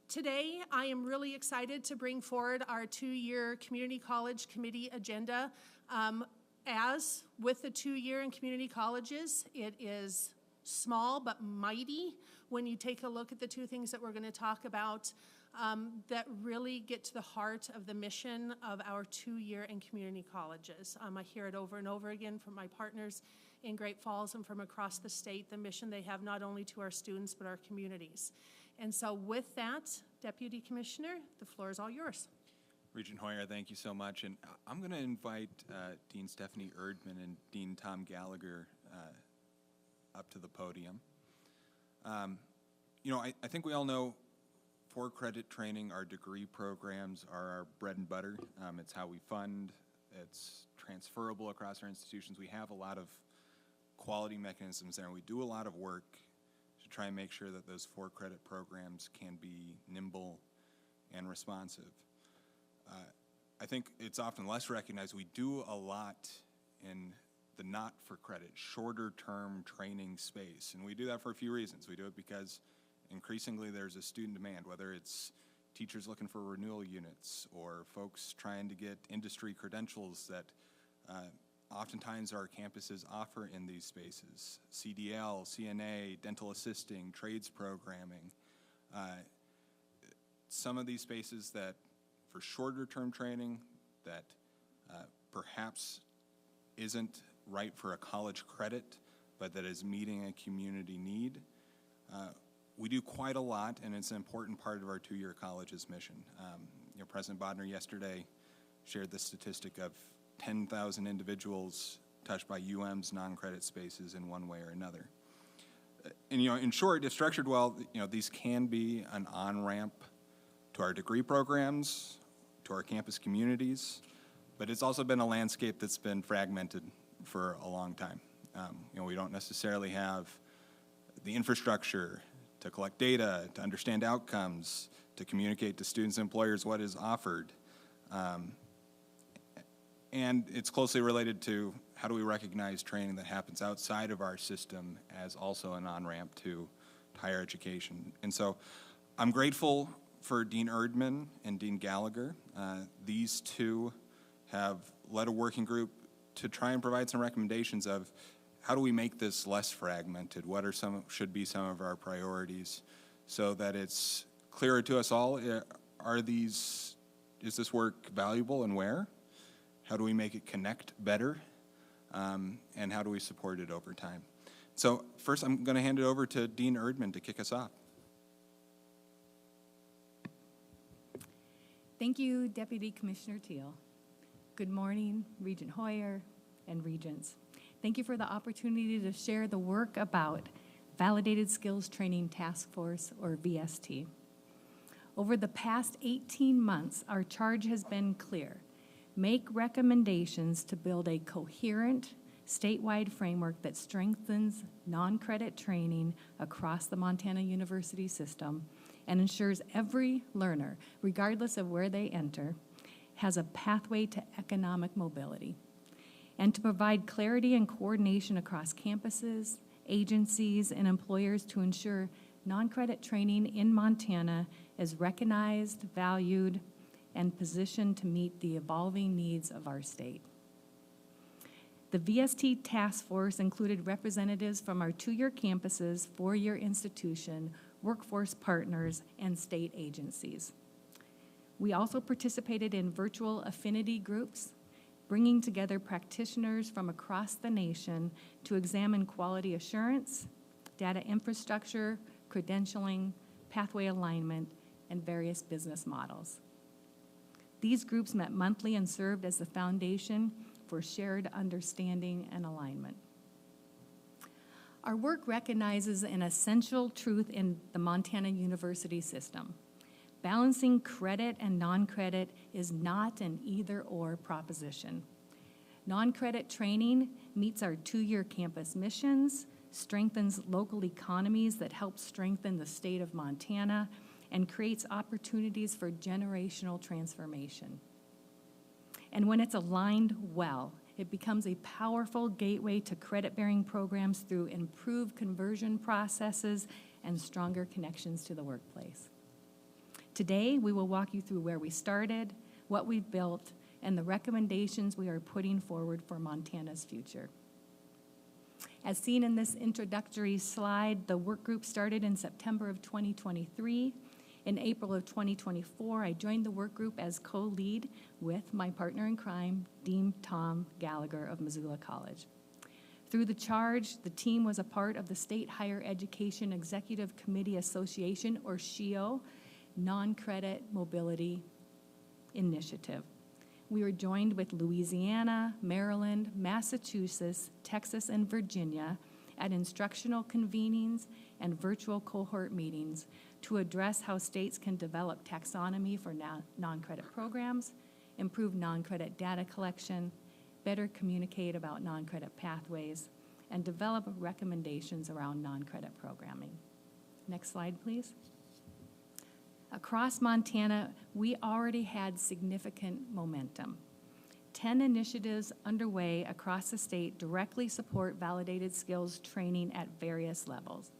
Today, I am really excited to bring forward our 2-year Community College Committee agenda. As with the 2-year in community colleges, it is small but mighty when you take a look at the 2 things that we're going to talk about that really get to the heart of the mission of our 2-year in community colleges. I hear it over and over again from my partners in Great Falls and from across the state, the mission they have not only to our students but our communities. And so with that, Deputy Commissioner, the floor is all yours. Regent Hoyer, thank you so much. And I'm going to invite Dean Stephanie Erdman and Dean Tom Gallagher up to the podium. You know, I think we all know for-credit training, our degree programs are our bread and butter. It's how we fund. It's transferable across our institutions. We have a lot of quality mechanisms there, and we do a lot of work to try and make sure that those for-credit programs can be nimble and responsive. I think it's often less recognized. We do a lot in the not-for-credit, shorter-term training space, and we do that for a few reasons. We do it because increasingly there's a student demand, whether it's teachers looking for renewal units or folks trying to get industry credentials that oftentimes our campuses offer in these spaces. CDL, CNA, dental assisting, trades programming. Some of these spaces that for shorter term training that perhaps isn't right for a college credit, but that is meeting a community need. We do quite a lot, and it's an important part of our 2-year college's mission. You know, President Bodner yesterday shared the statistic of 10,000 individuals touched by UM's non-credit spaces in one way or another. And, you know, in short, if structured well, you know, these can be an on-ramp to our degree programs, to our campus communities, but it's also been a landscape that's been fragmented for a long time. You know, we don't necessarily have the infrastructure to collect data, to understand outcomes, to communicate to students and employers what is offered. And it's closely related to how do we recognize training that happens outside of our system as also an on-ramp to higher education. And so I'm grateful for Dean Erdman and Dean Gallagher. These two have led a working group to try and provide some recommendations of how do we make this less fragmented? What are should be some of our priorities so that it's clearer to us all? Is this work valuable and where? How do we make it connect better? And how do we support it over time? So first, I'm going to hand it over to Dean Erdman to kick us off. Thank you, Deputy Commissioner Teal. Good morning, Regent Hoyer and Regents. Thank you for the opportunity to share the work about Validated Skills Training Task Force, or VST. Over the past 18 months, our charge has been clear. Make recommendations to build a coherent, statewide framework that strengthens non-credit training across the Montana University system and ensures every learner, regardless of where they enter, has a pathway to economic mobility, and to provide clarity and coordination across campuses, agencies, and employers to ensure non-credit training in Montana is recognized, valued, and positioned to meet the evolving needs of our state. The VST task force included representatives from our 2-year campuses, 4-year institution, workforce partners, and state agencies. We also participated in virtual affinity groups, bringing together practitioners from across the nation to examine quality assurance, data infrastructure, credentialing, pathway alignment, and various business models. These groups met monthly and served as the foundation for shared understanding and alignment. Our work recognizes an essential truth in the Montana University system. Balancing credit and non-credit is not an either-or proposition. Non-credit training meets our 2-year campus missions, strengthens local economies that help strengthen the state of Montana, and creates opportunities for generational transformation. And when it's aligned well, it becomes a powerful gateway to credit-bearing programs through improved conversion processes and stronger connections to the workplace. Today, we will walk you through where we started, what we've built, and the recommendations we are putting forward for Montana's future. As seen in this introductory slide, the work group started in September of 2023. In April of 2024, I joined the work group as co-lead with my partner in crime, Dean Tom Gallagher of Missoula College. Through the charge, the team was a part of the State Higher Education Executive Committee Association, or SHEO, Non-Credit Mobility Initiative. We were joined with Louisiana, Maryland, Massachusetts, Texas, and Virginia at instructional convenings and virtual cohort meetings to address how states can develop taxonomy for non-credit programs, improve non-credit data collection, better communicate about non-credit pathways, and develop recommendations around non-credit programming. Next slide, please. Across Montana, we already had significant momentum. 10 initiatives underway across the state directly support validated skills training at various levels.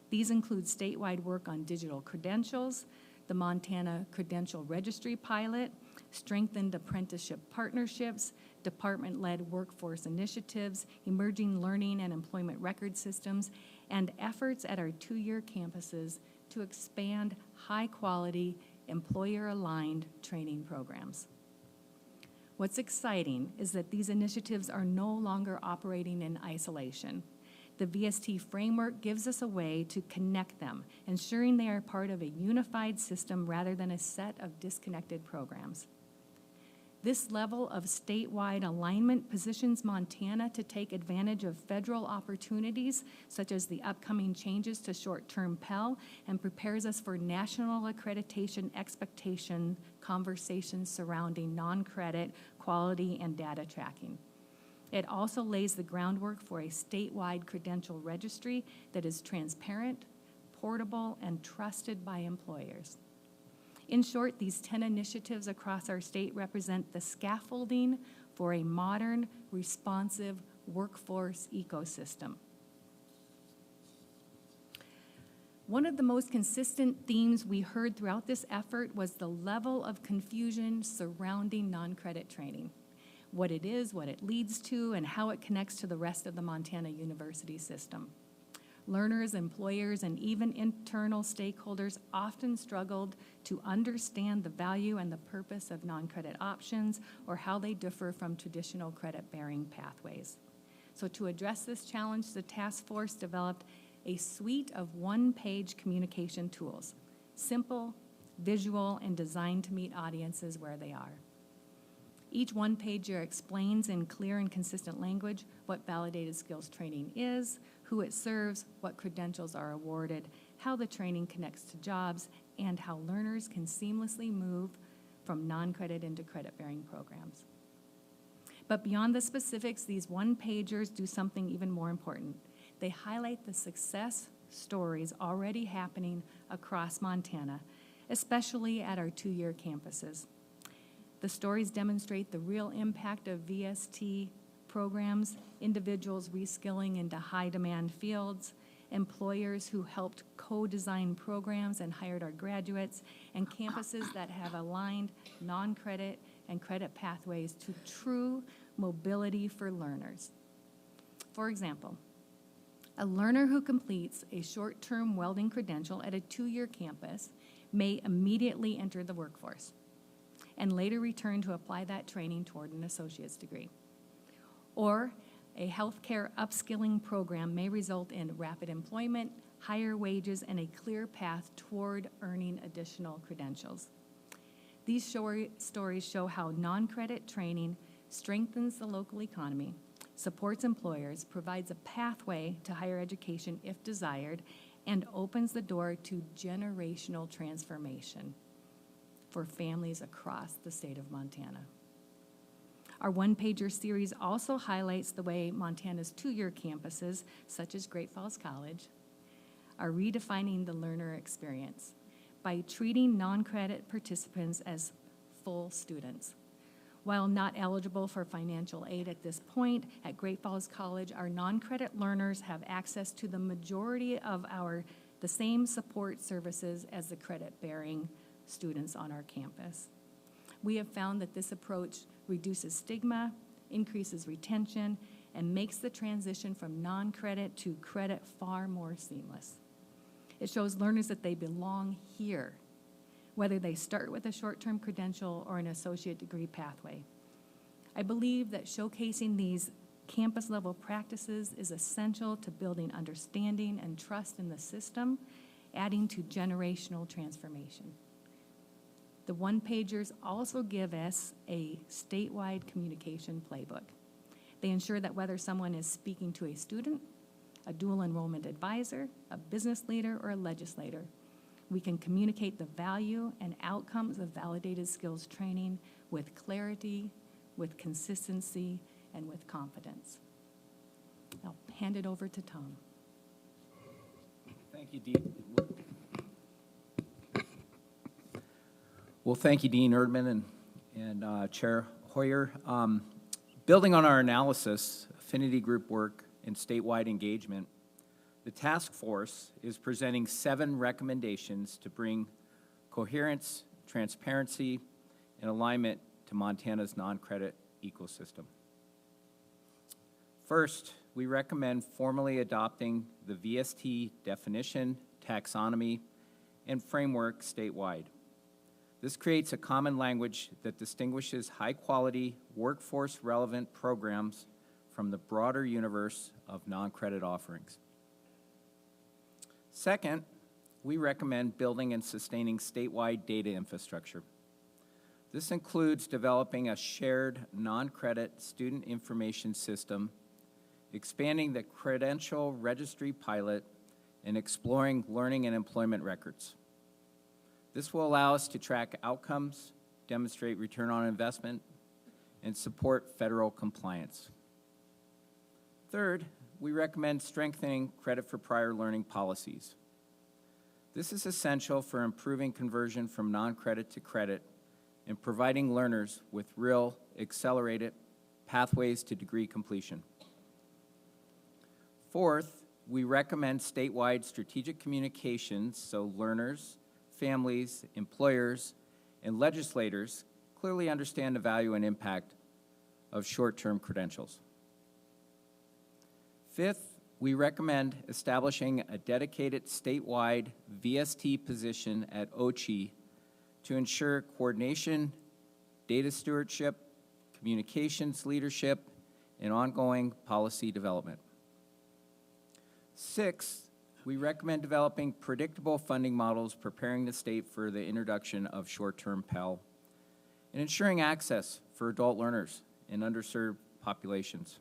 These include statewide work on digital credentials, the Montana Credential Registry pilot, strengthened apprenticeship partnerships, department-led workforce initiatives, emerging learning and employment record systems, and efforts at our two-year campuses to expand high-quality, employer-aligned training programs. What's exciting is that these initiatives are no longer operating in isolation. The VST framework gives us a way to connect them, ensuring they are part of a unified system rather than a set of disconnected programs. This level of statewide alignment positions Montana to take advantage of federal opportunities, such as the upcoming changes to short-term Pell, and prepares us for national accreditation expectation conversations surrounding non-credit, quality, and data tracking. It also lays the groundwork for a statewide credential registry that is transparent, portable, and trusted by employers. In short, these 10 initiatives across our state represent the scaffolding for a modern, responsive workforce ecosystem. One of the most consistent themes we heard throughout this effort was the level of confusion surrounding non-credit training, what it is, what it leads to, and how it connects to the rest of the Montana university system. Learners, employers, and even internal stakeholders often struggled to understand the value and the purpose of non-credit options or how they differ from traditional credit-bearing pathways. So to address this challenge, the task force developed a suite of one-page communication tools, simple, visual, and designed to meet audiences where they are. Each one-pager explains in clear and consistent language what validated skills training is, who it serves, what credentials are awarded, how the training connects to jobs, and how learners can seamlessly move from non-credit into credit-bearing programs. But beyond the specifics, these one-pagers do something even more important. They highlight the success stories already happening across Montana, especially at our two-year campuses. The stories demonstrate the real impact of VST programs, individuals reskilling into high-demand fields, employers who helped co-design programs and hired our graduates, and campuses that have aligned non-credit and credit pathways to true mobility for learners. For example, a learner who completes a short-term welding credential at a two-year campus may immediately enter the workforce and later return to apply that training toward an associate's degree. Or a healthcare upskilling program may result in rapid employment, higher wages, and a clear path toward earning additional credentials. These stories show how non-credit training strengthens the local economy, supports employers, provides a pathway to higher education if desired, and opens the door to generational transformation for families across the state of Montana. Our one-pager series also highlights the way Montana's two-year campuses, such as Great Falls College, are redefining the learner experience by treating non-credit participants as full students. While not eligible for financial aid at this point, at Great Falls College, our non-credit learners have access to the majority of the same support services as the credit-bearing students on our campus. We have found that this approach reduces stigma, increases retention, and makes the transition from non-credit to credit far more seamless. It shows learners that they belong here, whether they start with a short-term credential or an associate degree pathway. I believe that showcasing these campus-level practices is essential to building understanding and trust in the system, adding to generational transformation. The one-pagers also give us a statewide communication playbook. They ensure that whether someone is speaking to a student, a dual enrollment advisor, a business leader, or a legislator, we can communicate the value and outcomes of validated skills training with clarity, with consistency, and with confidence. I'll hand it over to Tom. Thank you, Dean. Well, thank you, Dean Erdman and Chair Hoyer. Building on our analysis, affinity group work, and statewide engagement, the task force is presenting 7 recommendations to bring coherence, transparency, and alignment to Montana's non-credit ecosystem. First, we recommend formally adopting the VST definition, taxonomy, and framework statewide. This creates a common language that distinguishes high-quality, workforce-relevant programs from the broader universe of non-credit offerings. Second, we recommend building and sustaining statewide data infrastructure. This includes developing a shared non-credit student information system, expanding the credential registry pilot, and exploring learning and employment records. This will allow us to track outcomes, demonstrate return on investment, and support federal compliance. Third, we recommend strengthening credit for prior learning policies. This is essential for improving conversion from non-credit to credit and providing learners with real, accelerated pathways to degree completion. Fourth, we recommend statewide strategic communications so learners, families, employers, and legislators clearly understand the value and impact of short-term credentials. Fifth, we recommend establishing a dedicated statewide VST position at OCHI to ensure coordination, data stewardship, communications leadership, and ongoing policy development. Sixth, we recommend developing predictable funding models, preparing the state for the introduction of short-term Pell, and ensuring access for adult learners in underserved populations.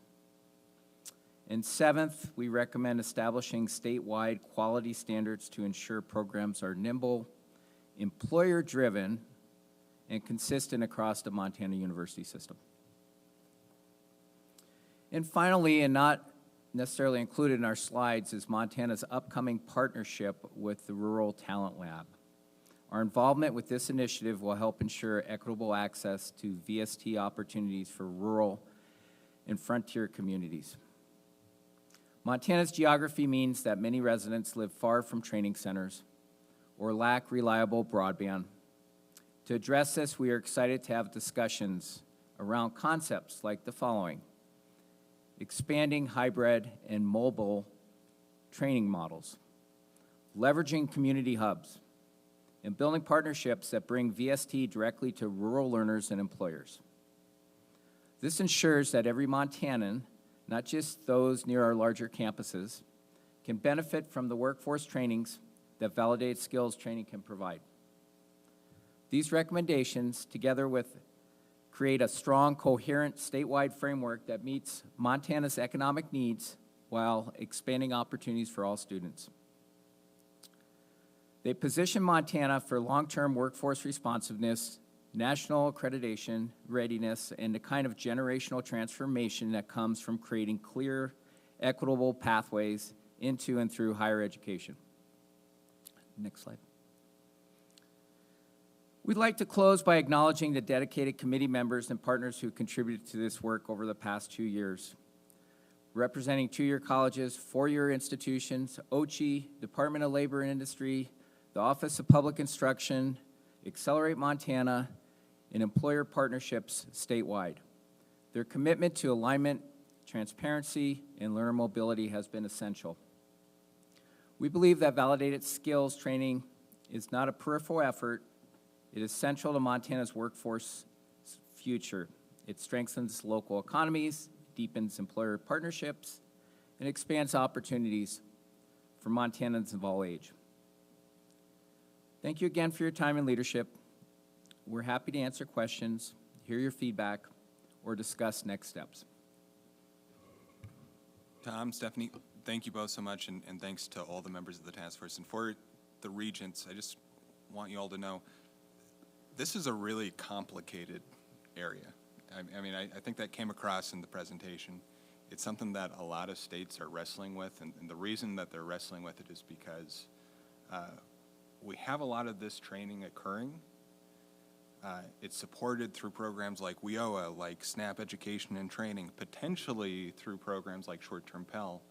And seventh, we recommend establishing statewide quality standards to ensure programs are nimble, employer-driven, and consistent across the Montana university system. And finally, and not necessarily included in our slides, is Montana's upcoming partnership with the Rural Talent Lab. Our involvement with this initiative will help ensure equitable access to VST opportunities for rural and frontier communities. Montana's geography means that many residents live far from training centers or lack reliable broadband. To address this, we are excited to have discussions around concepts like the following: expanding hybrid and mobile training models, leveraging community hubs, and building partnerships that bring VST directly to rural learners and employers. This ensures that every Montanan, not just those near our larger campuses, can benefit from the workforce trainings that validated skills training can provide. These recommendations, together with create a strong, coherent statewide framework that meets Montana's economic needs while expanding opportunities for all students. They position Montana for long-term workforce responsiveness, national accreditation, readiness, and the kind of generational transformation that comes from creating clear, equitable pathways into and through higher education. Next slide. We'd like to close by acknowledging the dedicated committee members and partners who contributed to this work over the past 2 years. Representing two-year colleges, four-year institutions, OCHI, Department of Labor and Industry, the Office of Public Instruction, Accelerate Montana, and employer partnerships statewide. Their commitment to alignment, transparency, and learner mobility has been essential. We believe that validated skills training is not a peripheral effort. It is central to Montana's workforce future. It strengthens local economies, deepens employer partnerships, and expands opportunities for Montanans of all age. Thank you again for your time and leadership. We're happy to answer questions, hear your feedback, or discuss next steps. Tom, Stephanie, thank you both so much, and thanks to all the members of the task force. And for the regents, I just want you all to know, this is a really complicated area. I mean, I think that came across in the presentation. It's something that a lot of states are wrestling with, and the reason that they're wrestling with it is because we have a lot of this training occurring. It's supported through programs like WIOA, like SNAP Education and Training, potentially through programs like Short-Term Pell.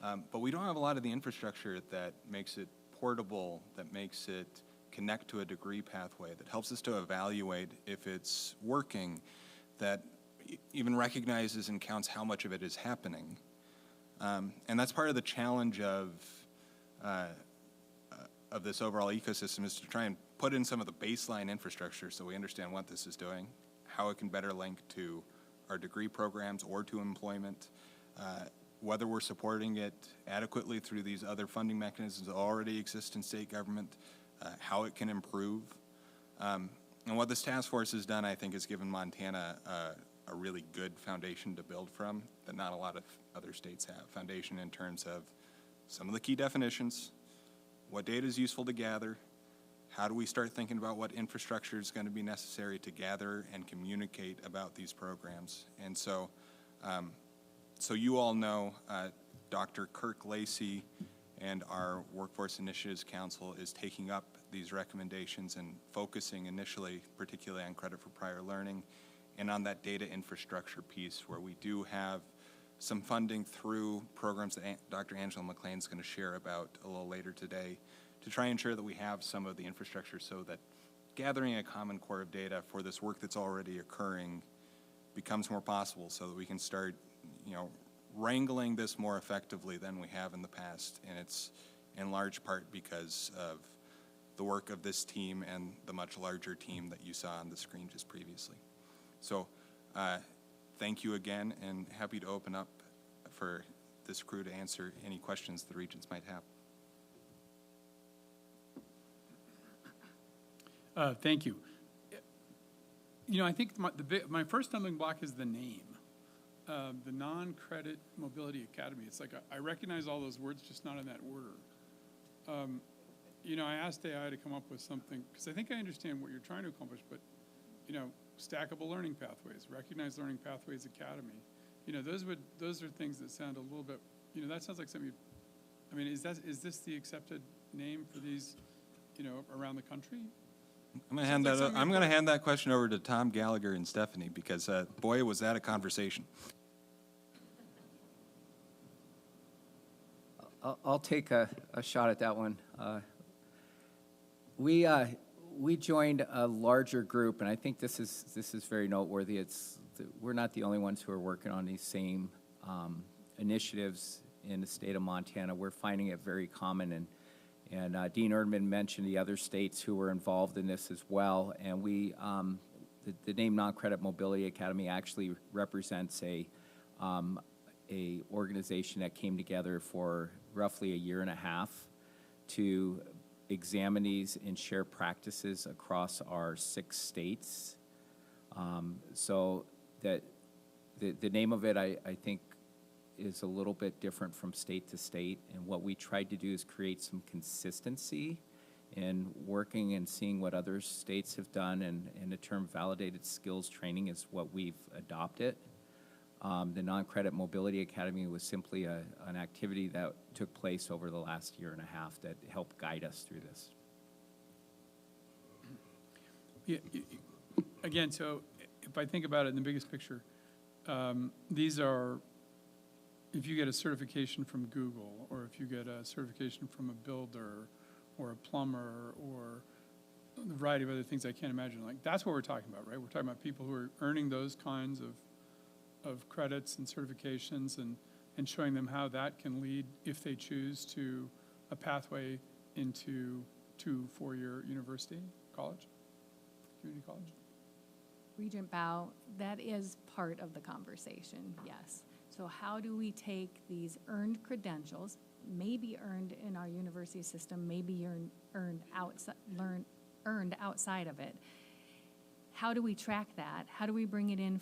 But we don't have a lot of the infrastructure that makes it portable, that makes it connect to a degree pathway, that helps us to evaluate if it's working, that even recognizes and counts how much of it is happening. And that's part of the challenge of this overall ecosystem, is to try and put in some of the baseline infrastructure so we understand what this is doing, how it can better link to our degree programs or to employment, whether we're supporting it adequately through these other funding mechanisms that already exist in state government, how it can improve. And what this task force has done, I think, is given Montana a really good foundation to build from that not a lot of other states have. Foundation in terms of some of the key definitions, what data is useful to gather, how do we start thinking about what infrastructure is going to be necessary to gather and communicate about these programs. And so, so you all know Dr. Kirk Lacey and our Workforce Initiatives Council is taking up these recommendations and focusing initially, particularly on credit for prior learning and on that data infrastructure piece where we do have some funding through programs that Dr. Angela McLean's going to share about a little later today to try and ensure that we have some of the infrastructure so that gathering a common core of data for this work that's already occurring becomes more possible so that we can start, wrangling this more effectively than we have in the past. And it's in large part because of the work of this team and the much larger team that you saw on the screen just previously. So thank you again, and happy to open up for this crew to answer any questions the regents might have. Thank you. I think my first stumbling block is the name. The Non-Credit Mobility Academy. It's like I recognize all those words, just not in that order. I asked AI to come up with something, because I think I understand what you're trying to accomplish, but, stackable learning pathways, recognized learning pathways academy. Those are things that sound a little bit, that sounds like something is this the accepted name for these, around the country? I'm going to hand that question over to Tom Gallagher and Stephanie, because boy, was that a conversation. I'll take a shot at that one. We joined a larger group, and I think this is very noteworthy. We're not the only ones who are working on these same initiatives in the state of Montana. We're finding it very common, and Dean Erdman mentioned the other states who were involved in this as well. And the name Non-Credit Mobility Academy actually represents a organization that came together for roughly a year and a half to examine these and share practices across our 6 states. So that the name of it, I think, is a little bit different from state to state. And what we tried to do is create some consistency in working and seeing what other states have done, and the term validated skills training is what we've adopted. The Non-Credit Mobility Academy was simply an activity that took place over the last year and a half that helped guide us through this. Yeah, again, so if I think about it in the biggest picture, these are, if you get a certification from Google, or if you get a certification from a builder or a plumber or a variety of other things I can't imagine, like, that's what we're talking about, right? We're talking about people who are earning those kinds of credits and certifications, and showing them how that can lead, if they choose, to a pathway into 4-year university, college, community college. Regent Bao, that is part of the conversation, yes. So how do we take these earned credentials, maybe earned in our university system, maybe earned outside of it? How do we track that? How do we bring it in,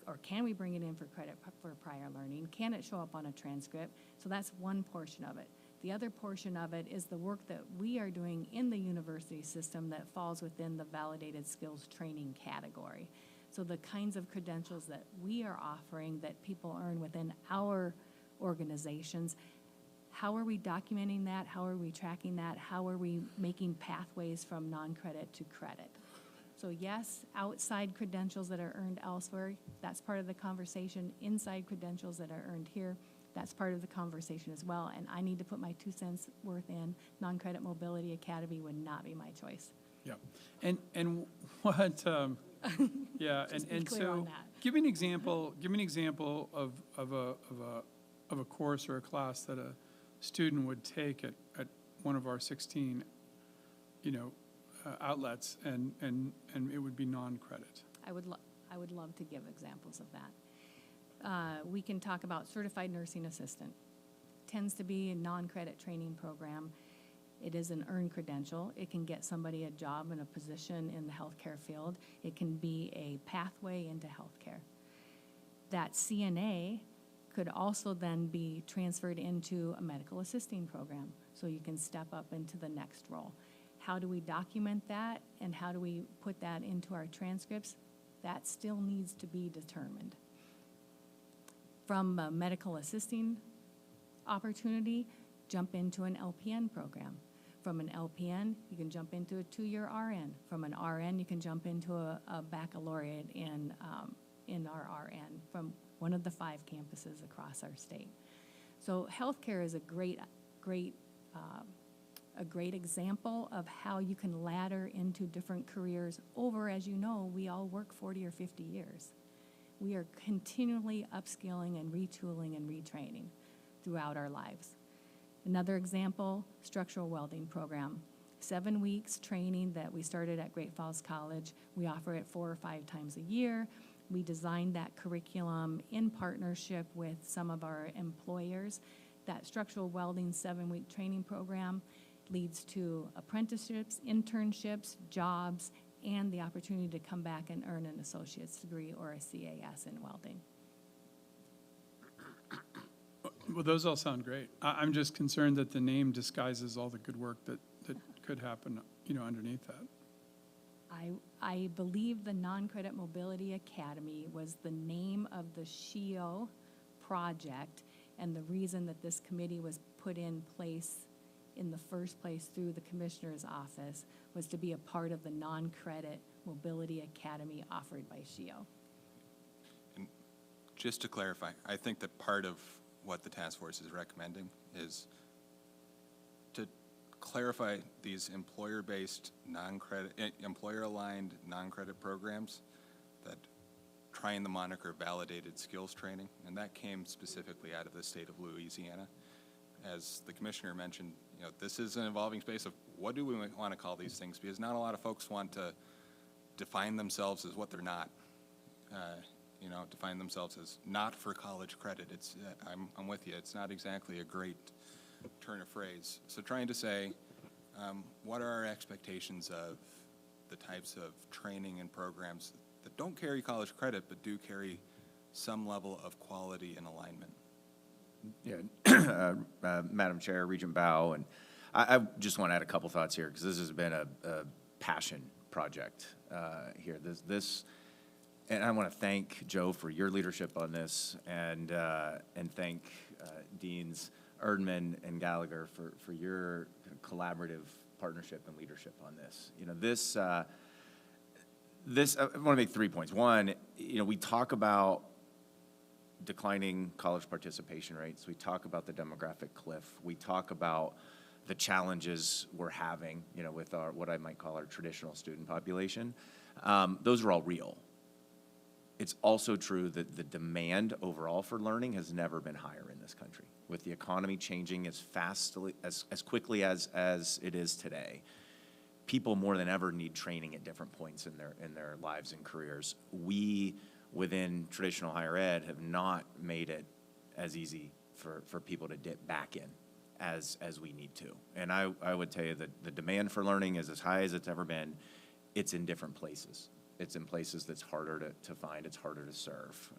or can we bring it in for credit for prior learning? Can it show up on a transcript? So that's one portion of it. The other portion of it is the work that we are doing in the university system that falls within the validated skills training category. So the kinds of credentials that we are offering that people earn within our organizations, how are we documenting that? How are we tracking that? How are we making pathways from non-credit to credit? So yes, outside credentials that are earned elsewhere, that's part of the conversation. Inside credentials that are earned here, that's part of the conversation as well. And I need to put my 2 cents worth in. Non-Credit Mobility Academy would not be my choice. Yeah, and what? Yeah, Just and be clear so on that. give me an example. Give me an example of a course or a class that a student would take at one of our 16, outlets, and it would be non-credit. I would love to give examples of that. We can talk about certified nursing assistant. Tends to be a non-credit training program. It is an earned credential. It can get somebody a job and a position in the healthcare field. It can be a pathway into healthcare. That CNA could also then be transferred into a medical assisting program, so you can step up into the next role. How do we document that, and how do we put that into our transcripts? That still needs to be determined. From a medical assisting opportunity, jump into an LPN program. From an LPN, you can jump into a 2-year RN. From an RN, you can jump into a baccalaureate in our RN from one of the 5 campuses across our state. So healthcare is a great example of how you can ladder into different careers over, as you know, we all work 40 or 50 years. We are continually upskilling and retooling and retraining throughout our lives. Another example, structural welding program. 7 weeks training that we started at Great Falls College. We offer it 4 or 5 times a year. We designed that curriculum in partnership with some of our employers. That structural welding 7-week training program leads to apprenticeships, internships, jobs, and the opportunity to come back and earn an associate's degree or a CAS in welding. Well, those all sound great. I'm just concerned that the name disguises all the good work that could happen, underneath that. I believe the Non-Credit Mobility Academy was the name of the SHIO project, and the reason that this committee was put in place in the first place through the Commissioner's office was to be a part of the Non-Credit Mobility Academy offered by SHIO. And just to clarify, I think that part of what the task force is recommending is to clarify these employer-based non-credit, employer-aligned non-credit programs that trying the moniker validated skills training, and that came specifically out of the state of Louisiana. As the commissioner mentioned, this is an evolving space of what do we want to call these things, because not a lot of folks want to define themselves as what they're not. Define themselves as not for college credit. It's I'm with you. It's not exactly a great turn of phrase. So trying to say, what are our expectations of the types of training and programs that don't carry college credit but do carry some level of quality and alignment? Yeah, Madam Chair, Regent Bao, and I just want to add a couple thoughts here, because this has been a passion project here. And I want to thank Joe for your leadership on this, and thank Deans Erdman and Gallagher for your collaborative partnership and leadership on this. You know, I want to make 3 points. One, you know, we talk about declining college participation rates. We talk about the demographic cliff. We talk about the challenges we're having, you know, with our, what I might call our traditional student population. Those are all real. It's also true that the demand overall for learning has never been higher in this country. With the economy changing as quickly as it is today, people more than ever need training at different points in their lives and careers. We, within traditional higher ed, have not made it as easy for people to dip back in as we need to. And I would tell you that the demand for learning is as high as it's ever been. It's in different places. It's in places that's harder to find, it's harder to serve.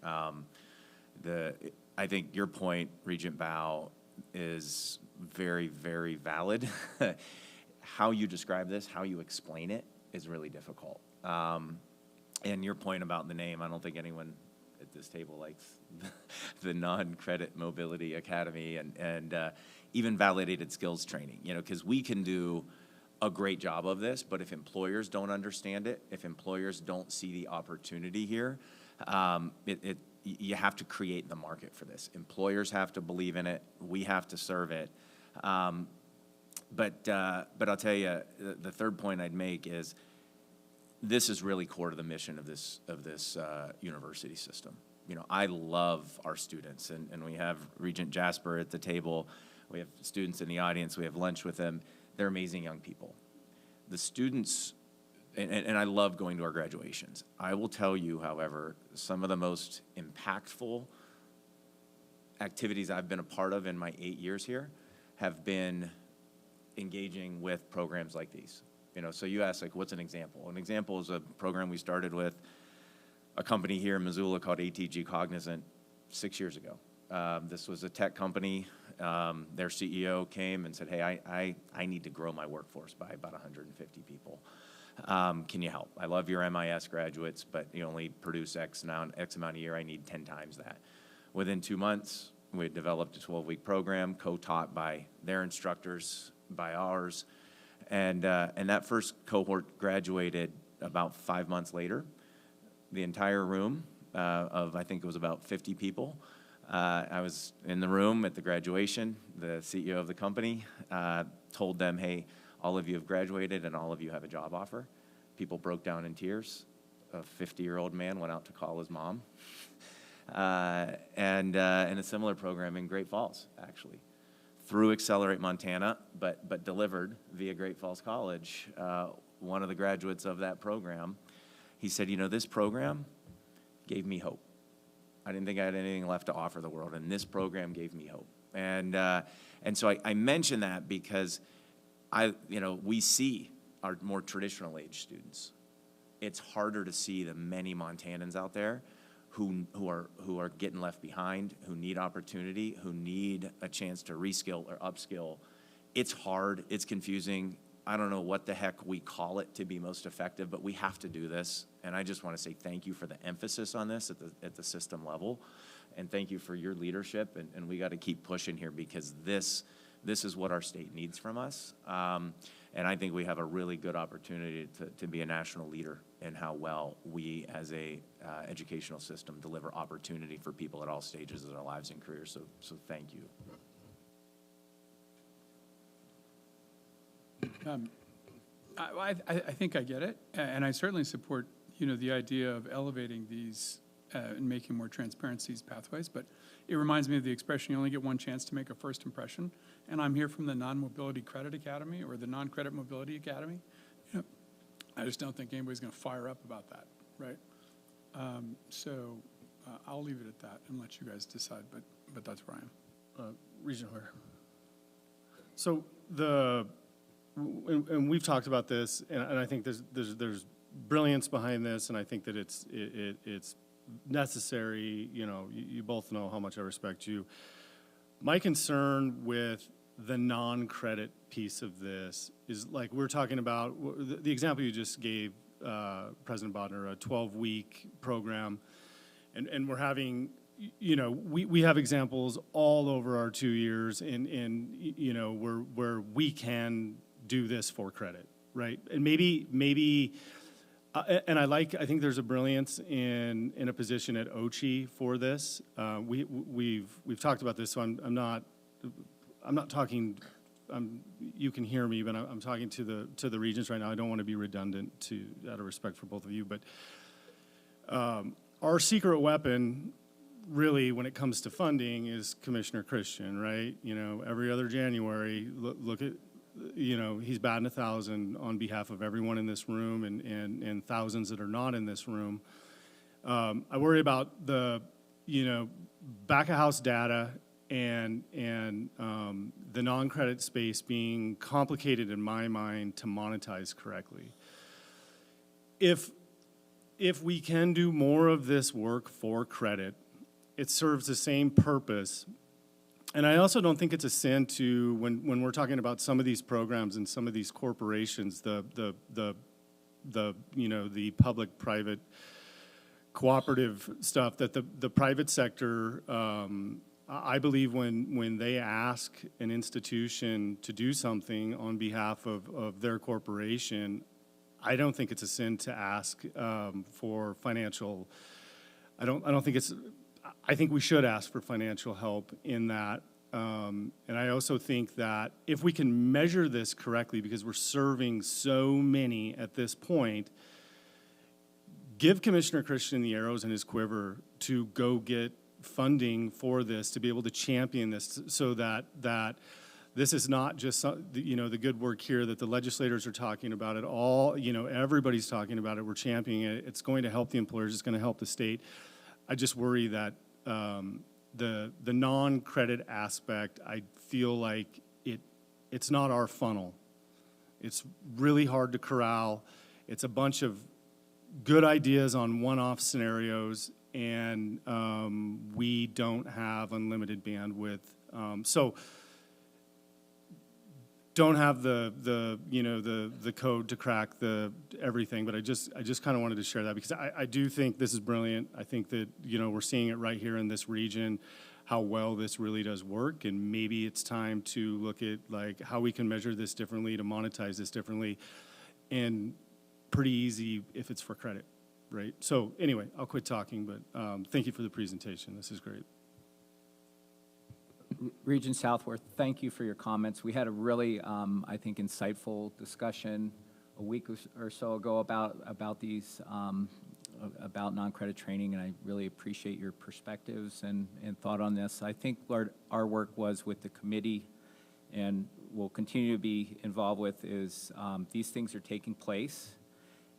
I think your point, Regent Bao, is very, very valid. How you describe this, how you explain it, is really difficult. And your point about the name, I don't think anyone at this table likes the non-credit mobility academy and even validated skills training, you know, because we can do a great job of this, but if employers don't understand it, if employers don't see the opportunity here, you have to create the market for this. Employers have to believe in it. We have to serve it. But I'll tell you, the third point I'd make is this is really core to the mission of this university system. You know, I love our students, and we have Regent Jasper at the table. We have students in the audience. We have lunch with them. They're amazing young people. The students, and I love going to our graduations. I will tell you, however, some of the most impactful activities I've been a part of in my 8 years here have been engaging with programs like these. You know, so you asked, like, what's an example? An example is a program we started with a company here in Missoula called ATG Cognizant 6 years ago. This was a tech company. Their CEO came and said, hey, I need to grow my workforce by about 150 people. Can you help? I love your MIS graduates, but you only produce X amount a year. I need 10 times that. Within 2 months, we had developed a 12-week program, co-taught by their instructors, by ours. And that first cohort graduated about 5 months later. The entire room of, I think it was about 50 people. I was in the room at the graduation. The CEO of the company told them, hey, all of you have graduated and all of you have a job offer. People broke down in tears. A 50-year-old man went out to call his mom. And a similar program in Great Falls, actually, through Accelerate Montana, but delivered via Great Falls College. One of the graduates of that program, he said, you know, this program gave me hope. I didn't think I had anything left to offer the world, and this program gave me hope. And so I mention that because we see our more traditional age students. It's harder to see the many Montanans out there who are getting left behind, who need opportunity, who need a chance to reskill or upskill. It's hard, it's confusing. I don't know what the heck we call it to be most effective, but we have to do this. And I just want to say thank you for the emphasis on this at the system level. And thank you for your leadership. And we got to keep pushing here because this is what our state needs from us. And I think we have a really good opportunity to be a national leader in how well we as a educational system deliver opportunity for people at all stages of their lives and careers. So thank you. I think I get it, and I certainly support, the idea of elevating these and making more transparent these pathways, but it reminds me of the expression, you only get one chance to make a first impression, and I'm here from the Non-Mobility Credit Academy or the Non-Credit Mobility Academy. I just don't think anybody's going to fire up about that, right? So I'll leave it at that and let you guys decide, but that's where I am. Regent Hoyer. So and we've talked about this, and I think there's brilliance behind this, and I think that it's necessary. You both know how much I respect you. My concern with the non-credit piece of this is like we're talking about the example you just gave, President Bodnar, a 12-week program, and we're having, you know, we have examples all over our 2 years in you know, where we can do this for credit, right? And maybe and I think there's a brilliance in a position at OCHI for this. We've talked about this, so I'm not talking. You can hear me, but I'm talking to the regents right now. I don't want to be redundant, out of respect for both of you. But our secret weapon, really, when it comes to funding, is Commissioner Christian, right? You know, every other January, look at. You know, he's batting 1,000 on behalf of everyone in this room and thousands that are not in this room. I worry about the, you know, back of house data and the non-credit space being complicated in my mind to monetize correctly. If we can do more of this work for credit, it serves the same purpose. And I also don't think it's a sin to, when we're talking about some of these programs and some of these corporations, the you know, the public-private cooperative stuff, that the private sector, I believe when they ask an institution to do something on behalf of their corporation, I don't think it's a sin to ask for financial. I think we should ask for financial help in that. And I also think that if we can measure this correctly, because we're serving so many at this point, give Commissioner Christian the arrows in his quiver to go get funding for this, to be able to champion this, so that this is not just, you know, the good work here that the legislators are talking about it all, you know, everybody's talking about it, we're championing it, it's going to help the employers, it's going to help the state. I just worry that the non-credit aspect, I feel like it's not our funnel. It's really hard to corral. It's a bunch of good ideas on one-off scenarios, and we don't have unlimited bandwidth. So don't have the you know, the code to crack everything, but I just kind of wanted to share that because I do think this is brilliant. I think that, you know, we're seeing it right here in this region, how well this really does work, and maybe it's time to look at like how we can measure this differently, to monetize this differently, and pretty easy if it's for credit, right? So anyway, I'll quit talking, but thank you for the presentation. This is great. Regent Southworth, thank you for your comments. We had a really, I think, insightful discussion a week or so ago about these, about non-credit training, and I really appreciate your perspectives and thought on this. I think our work was with the committee, and we'll continue to be involved with, is these things are taking place,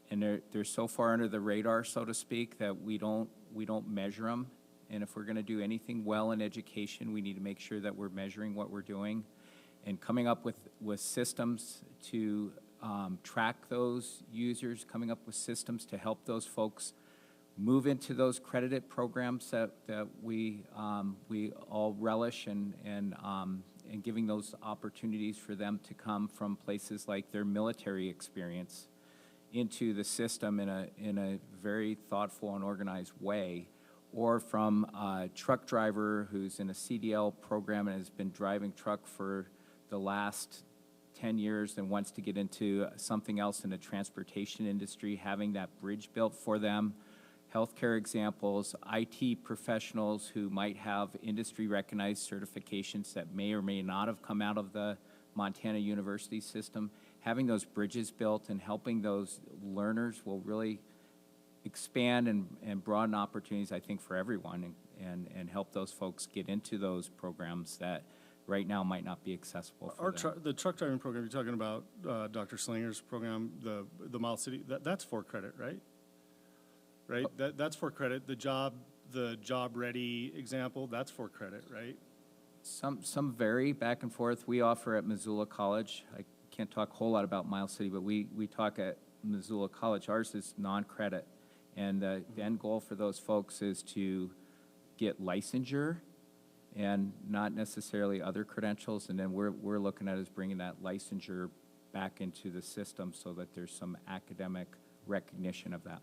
and they're so far under the radar, so to speak, that we don't measure them. And if we're going to do anything well in education, we need to make sure that we're measuring what we're doing and coming up with systems to track those users, coming up with systems to help those folks move into those credited programs that we all relish, and giving those opportunities for them to come from places like their military experience into the system in a very thoughtful and organized way. Or from a truck driver who's in a CDL program and has been driving truck for the last 10 years and wants to get into something else in the transportation industry, having that bridge built for them. Healthcare examples, IT professionals who might have industry-recognized certifications that may or may not have come out of the Montana University system. Having those bridges built and helping those learners will really expand and broaden opportunities, I think, for everyone, and help those folks get into those programs that right now might not be accessible for them. The truck driving program you're talking about, Dr. Slinger's program, the Miles City, that's for credit, right? Right? That's for credit. The job ready example, that's for credit, right? Some vary back and forth. We offer at Missoula College. I can't talk a whole lot about Miles City, but we talk at Missoula College. Ours is non-credit. And the end goal for those folks is to get licensure and not necessarily other credentials. And then we're looking at is bringing that licensure back into the system so that there's some academic recognition of that.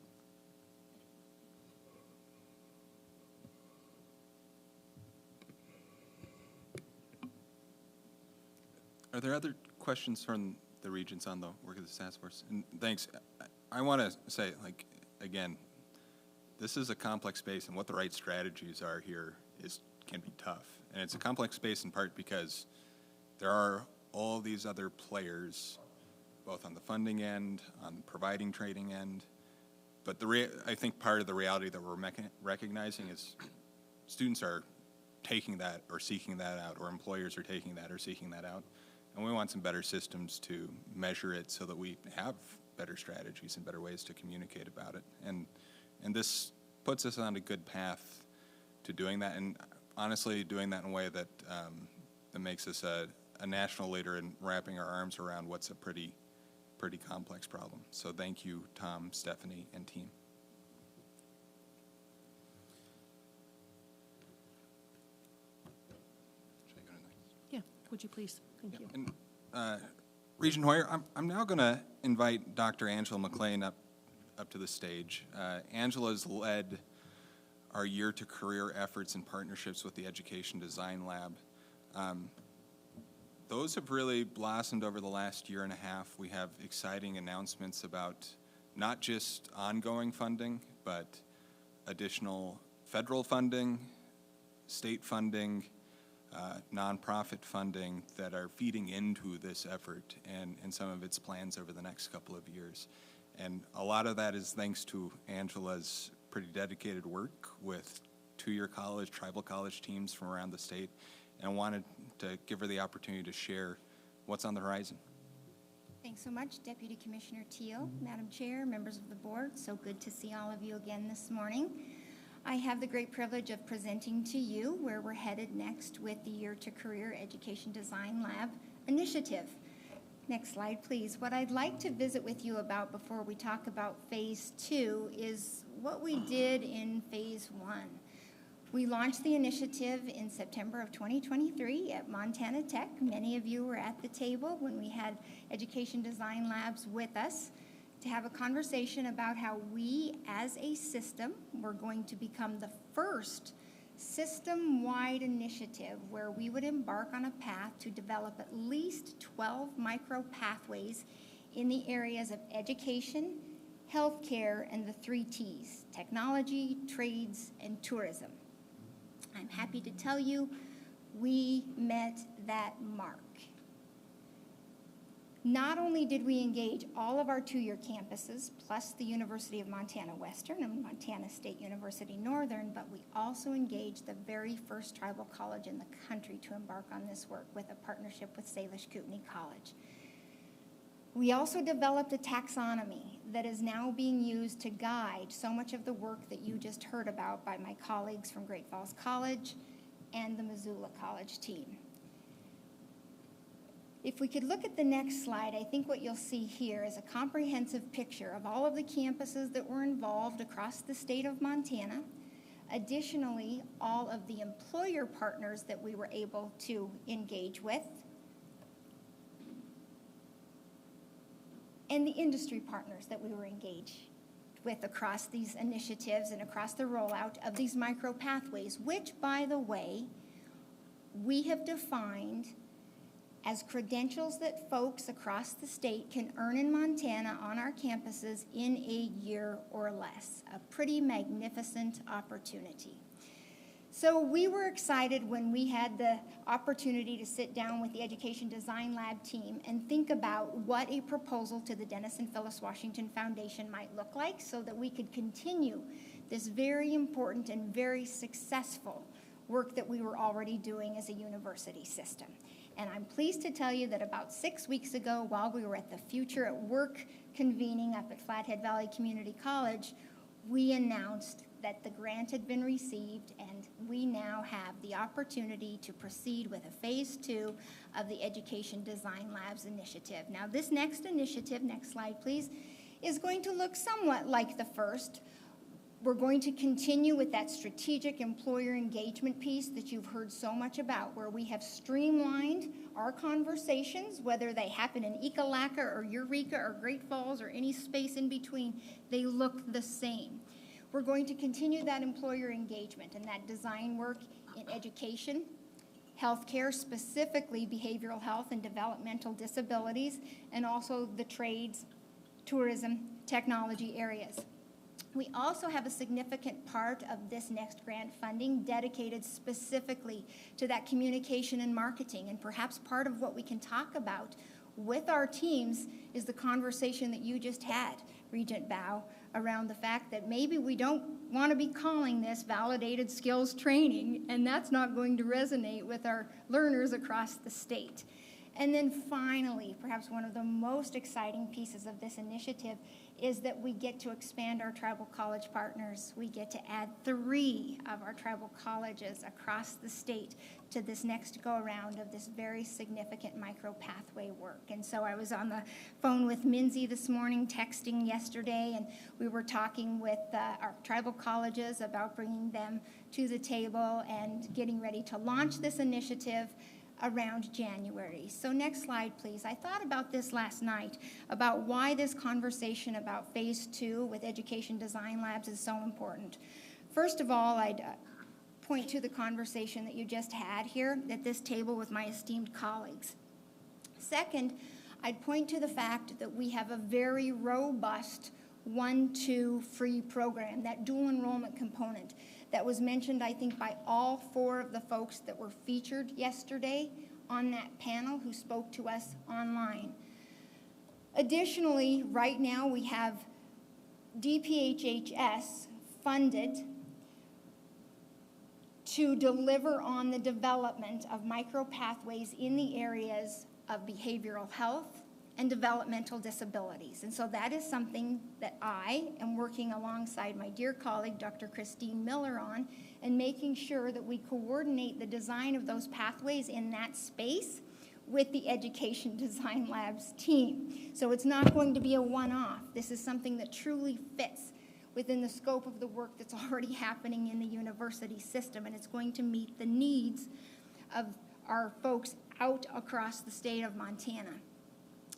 Are there other questions from the regents on the work of the task force? And thanks. I want to say, like, again, this is a complex space, and what the right strategies are here can be tough. And it's a complex space in part because there are all these other players, both on the funding end, on the providing training end. But I think part of the reality that we're recognizing is students are taking that or seeking that out, or employers are taking that or seeking that out. And we want some better systems to measure it so that we have better strategies and better ways to communicate about it. And this puts us on a good path to doing that, and honestly doing that in a way that that makes us a national leader in wrapping our arms around what's a pretty complex problem. So thank you, Tom, Stephanie, and team. Should I go to the next? Yeah, would you please? Thank you. And Regent Hoyer, I'm now going to invite Dr. Angela McLean up to the stage. Angela's led our Year to Career efforts and partnerships with the Education Design Lab. Those have really blossomed over the last year and a half. We have exciting announcements about not just ongoing funding, but additional federal funding, state funding, nonprofit funding that are feeding into this effort and some of its plans over the next couple of years. And a lot of that is thanks to Angela's pretty dedicated work with two-year college, tribal college teams from around the state, and I wanted to give her the opportunity to share what's on the horizon. Thanks so much, Deputy Commissioner Teal, Madam Chair, members of the board. So good to see all of you again this morning. I have the great privilege of presenting to you where we're headed next with the Year to Career Education Design Lab initiative. Next slide, please. What I'd like to visit with you about before we talk about phase 2 is what we did in phase 1. We launched the initiative in September of 2023 at Montana Tech. Many of you were at the table when we had Education Design Labs with us to have a conversation about how we as a system were going to become the first system-wide initiative where we would embark on a path to develop at least 12 micro pathways in the areas of education, healthcare, and the 3 T's, technology, trades, and tourism. I'm happy to tell you we met that mark. Not only did we engage all of our 2-year campuses, plus the University of Montana Western and Montana State University Northern, but we also engaged the very first tribal college in the country to embark on this work with a partnership with Salish Kootenai College. We also developed a taxonomy that is now being used to guide so much of the work that you just heard about by my colleagues from Great Falls College and the Missoula College team. If we could look at the next slide, I think what you'll see here is a comprehensive picture of all of the campuses that were involved across the state of Montana. Additionally, all of the employer partners that we were able to engage with, and the industry partners that we were engaged with across these initiatives and across the rollout of these micro pathways, which, by the way, we have defined as credentials that folks across the state can earn in Montana on our campuses in a year or less. A pretty magnificent opportunity. So we were excited when we had the opportunity to sit down with the Education Design Lab team and think about what a proposal to the Dennis and Phyllis Washington Foundation might look like so that we could continue this very important and very successful work that we were already doing as a university system. And I'm pleased to tell you that about 6 weeks ago, while we were at the Future at Work convening up at Flathead Valley Community College, we announced that the grant had been received, and we now have the opportunity to proceed with a phase 2 of the Education Design Labs initiative. Now, this next initiative, next slide please, is going to look somewhat like the first, We're going to continue with that strategic employer engagement piece that you've heard so much about, where we have streamlined our conversations, whether they happen in Ekalaka or Eureka or Great Falls or any space in between, they look the same. We're going to continue that employer engagement and that design work in education, healthcare, specifically behavioral health and developmental disabilities, and also the trades, tourism, technology areas. We also have a significant part of this next grant funding dedicated specifically to that communication and marketing. And perhaps part of what we can talk about with our teams is the conversation that you just had, Regent Bao, around the fact that maybe we don't want to be calling this validated skills training, and that's not going to resonate with our learners across the state. And then finally, perhaps one of the most exciting pieces of this initiative is that we get to expand our tribal college partners. We get to add 3 of our tribal colleges across the state to this next go-around of this very significant micro-pathway work. And so I was on the phone with Minzy this morning, texting yesterday, and we were talking with our tribal colleges about bringing them to the table and getting ready to launch this initiative around January. So next slide, please. I thought about this last night, about why this conversation about phase 2 with Education Design Labs is so important. First of all, I'd point to the conversation that you just had here at this table with my esteemed colleagues. Second, I'd point to the fact that we have a very robust 1-2 free program, that dual enrollment component that was mentioned, I think, by all 4 of the folks that were featured yesterday on that panel who spoke to us online. Additionally, right now we have DPHHS funded to deliver on the development of micro-pathways in the areas of behavioral health and developmental disabilities. And so that is something that I am working alongside my dear colleague, Dr. Christine Miller, on, and making sure that we coordinate the design of those pathways in that space with the Education Design Labs team. So it's not going to be a one-off. This is something that truly fits within the scope of the work that's already happening in the university system, and it's going to meet the needs of our folks out across the state of Montana.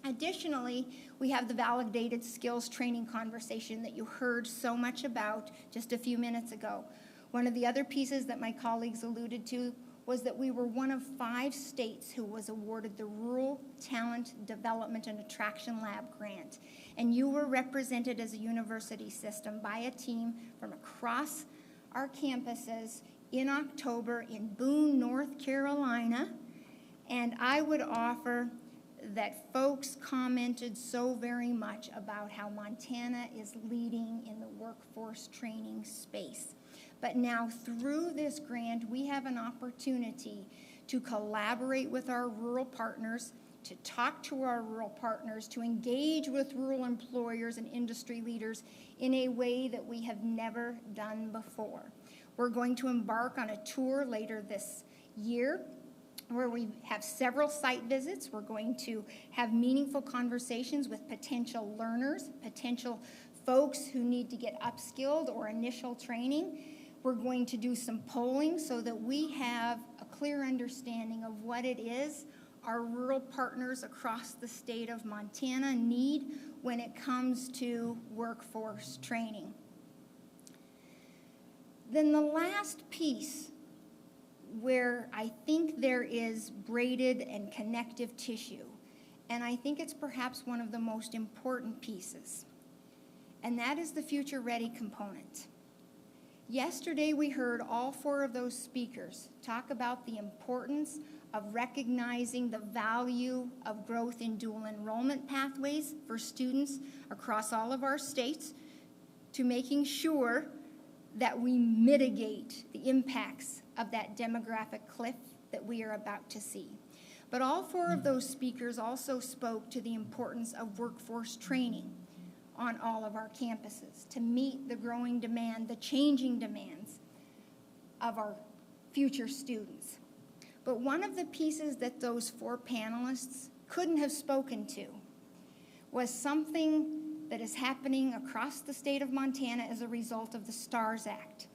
Additionally, we have the validated skills training conversation that you heard so much about just a few minutes ago. One of the other pieces that my colleagues alluded to was that we were one of 5 states who was awarded the Rural Talent Development and Attraction Lab grant. And you were represented as a university system by a team from across our campuses in October in Boone, North Carolina. And I would offer that folks commented so very much about how Montana is leading in the workforce training space. But now through this grant, we have an opportunity to collaborate with our rural partners, to talk to our rural partners, to engage with rural employers and industry leaders in a way that we have never done before. We're going to embark on a tour later this year where we have several site visits. We're going to have meaningful conversations with potential learners, potential folks who need to get upskilled or initial training. We're going to do some polling so that we have a clear understanding of what it is our rural partners across the state of Montana need when it comes to workforce training. Then the last piece where I think there is braided and connective tissue, and I think it's perhaps one of the most important pieces, and that is the future ready component. Yesterday we heard all 4 of those speakers talk about the importance of recognizing the value of growth in dual enrollment pathways for students across all of our states, to making sure that we mitigate the impacts of that demographic cliff that we are about to see. But all 4 of those speakers also spoke to the importance of workforce training on all of our campuses to meet the growing demand, the changing demands of our future students. But one of the pieces that those 4 panelists couldn't have spoken to was something that is happening across the state of Montana as a result of the STARS Act.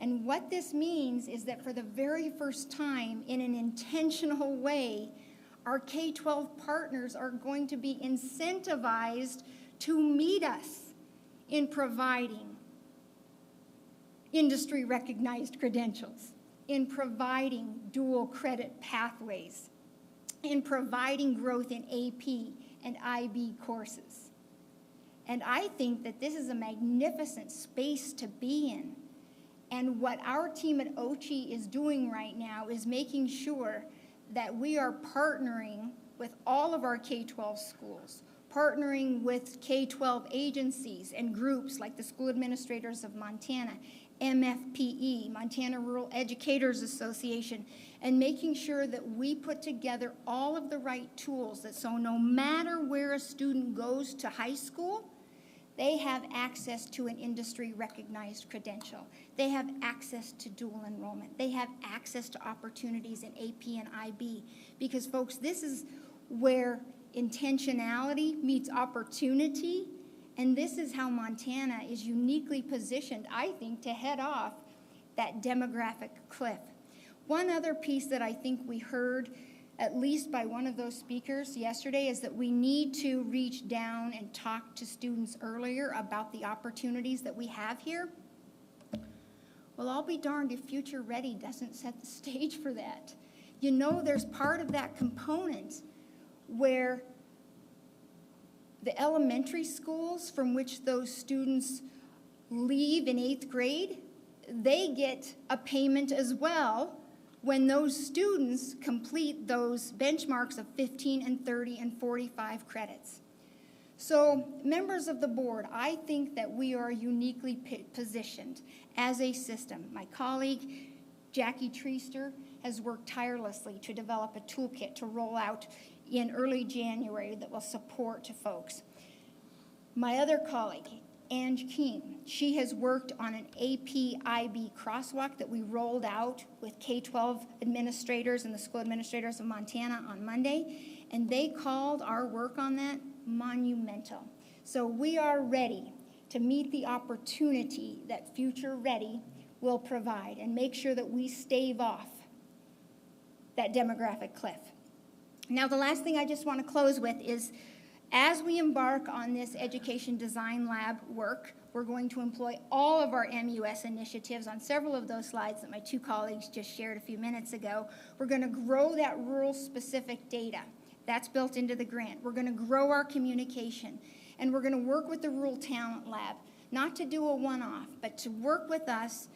And what this means is that for the very first time, in an intentional way, our K-12 partners are going to be incentivized to meet us in providing industry-recognized credentials, in providing dual credit pathways, in providing growth in AP and IB courses. And I think that this is a magnificent space to be in. And what our team at OCHI is doing right now is making sure that we are partnering with all of our K-12 schools, partnering with K-12 agencies and groups like the School Administrators of Montana, MFPE, Montana Rural Educators Association, and making sure that we put together all of the right tools that so no matter where a student goes to high school, they have access to an industry-recognized credential. They have access to dual enrollment. They have access to opportunities in AP and IB. Because, folks, this is where intentionality meets opportunity, and this is how Montana is uniquely positioned, I think, to head off that demographic cliff. One other piece that I think we heard, at least by one of those speakers yesterday, is that we need to reach down and talk to students earlier about the opportunities that we have here. Well, I'll be darned if Future Ready doesn't set the stage for that. You know, there's part of that component where the elementary schools from which those students leave in 8th grade, they get a payment as well when those students complete those benchmarks of 15 and 30 and 45 credits. So, members of the board, I think that we are uniquely positioned as a system. My colleague, Jackie Treaster, has worked tirelessly to develop a toolkit to roll out in early January that will support to folks. My other colleague, Ange Keene, she has worked on an AP-IB crosswalk that we rolled out with K-12 administrators and the School Administrators of Montana on Monday, and they called our work on that monumental. So we are ready to meet the opportunity that Future Ready will provide and make sure that we stave off that demographic cliff. Now, the last thing I just want to close with is, as we embark on this Education Design Lab work, we're going to employ all of our MUS initiatives on several of those slides that my two colleagues just shared a few minutes ago. We're going to grow that rural-specific data. That's built into the grant. We're going to grow our communication, and we're going to work with the Rural Talent Lab, not to do a one-off, but to work with us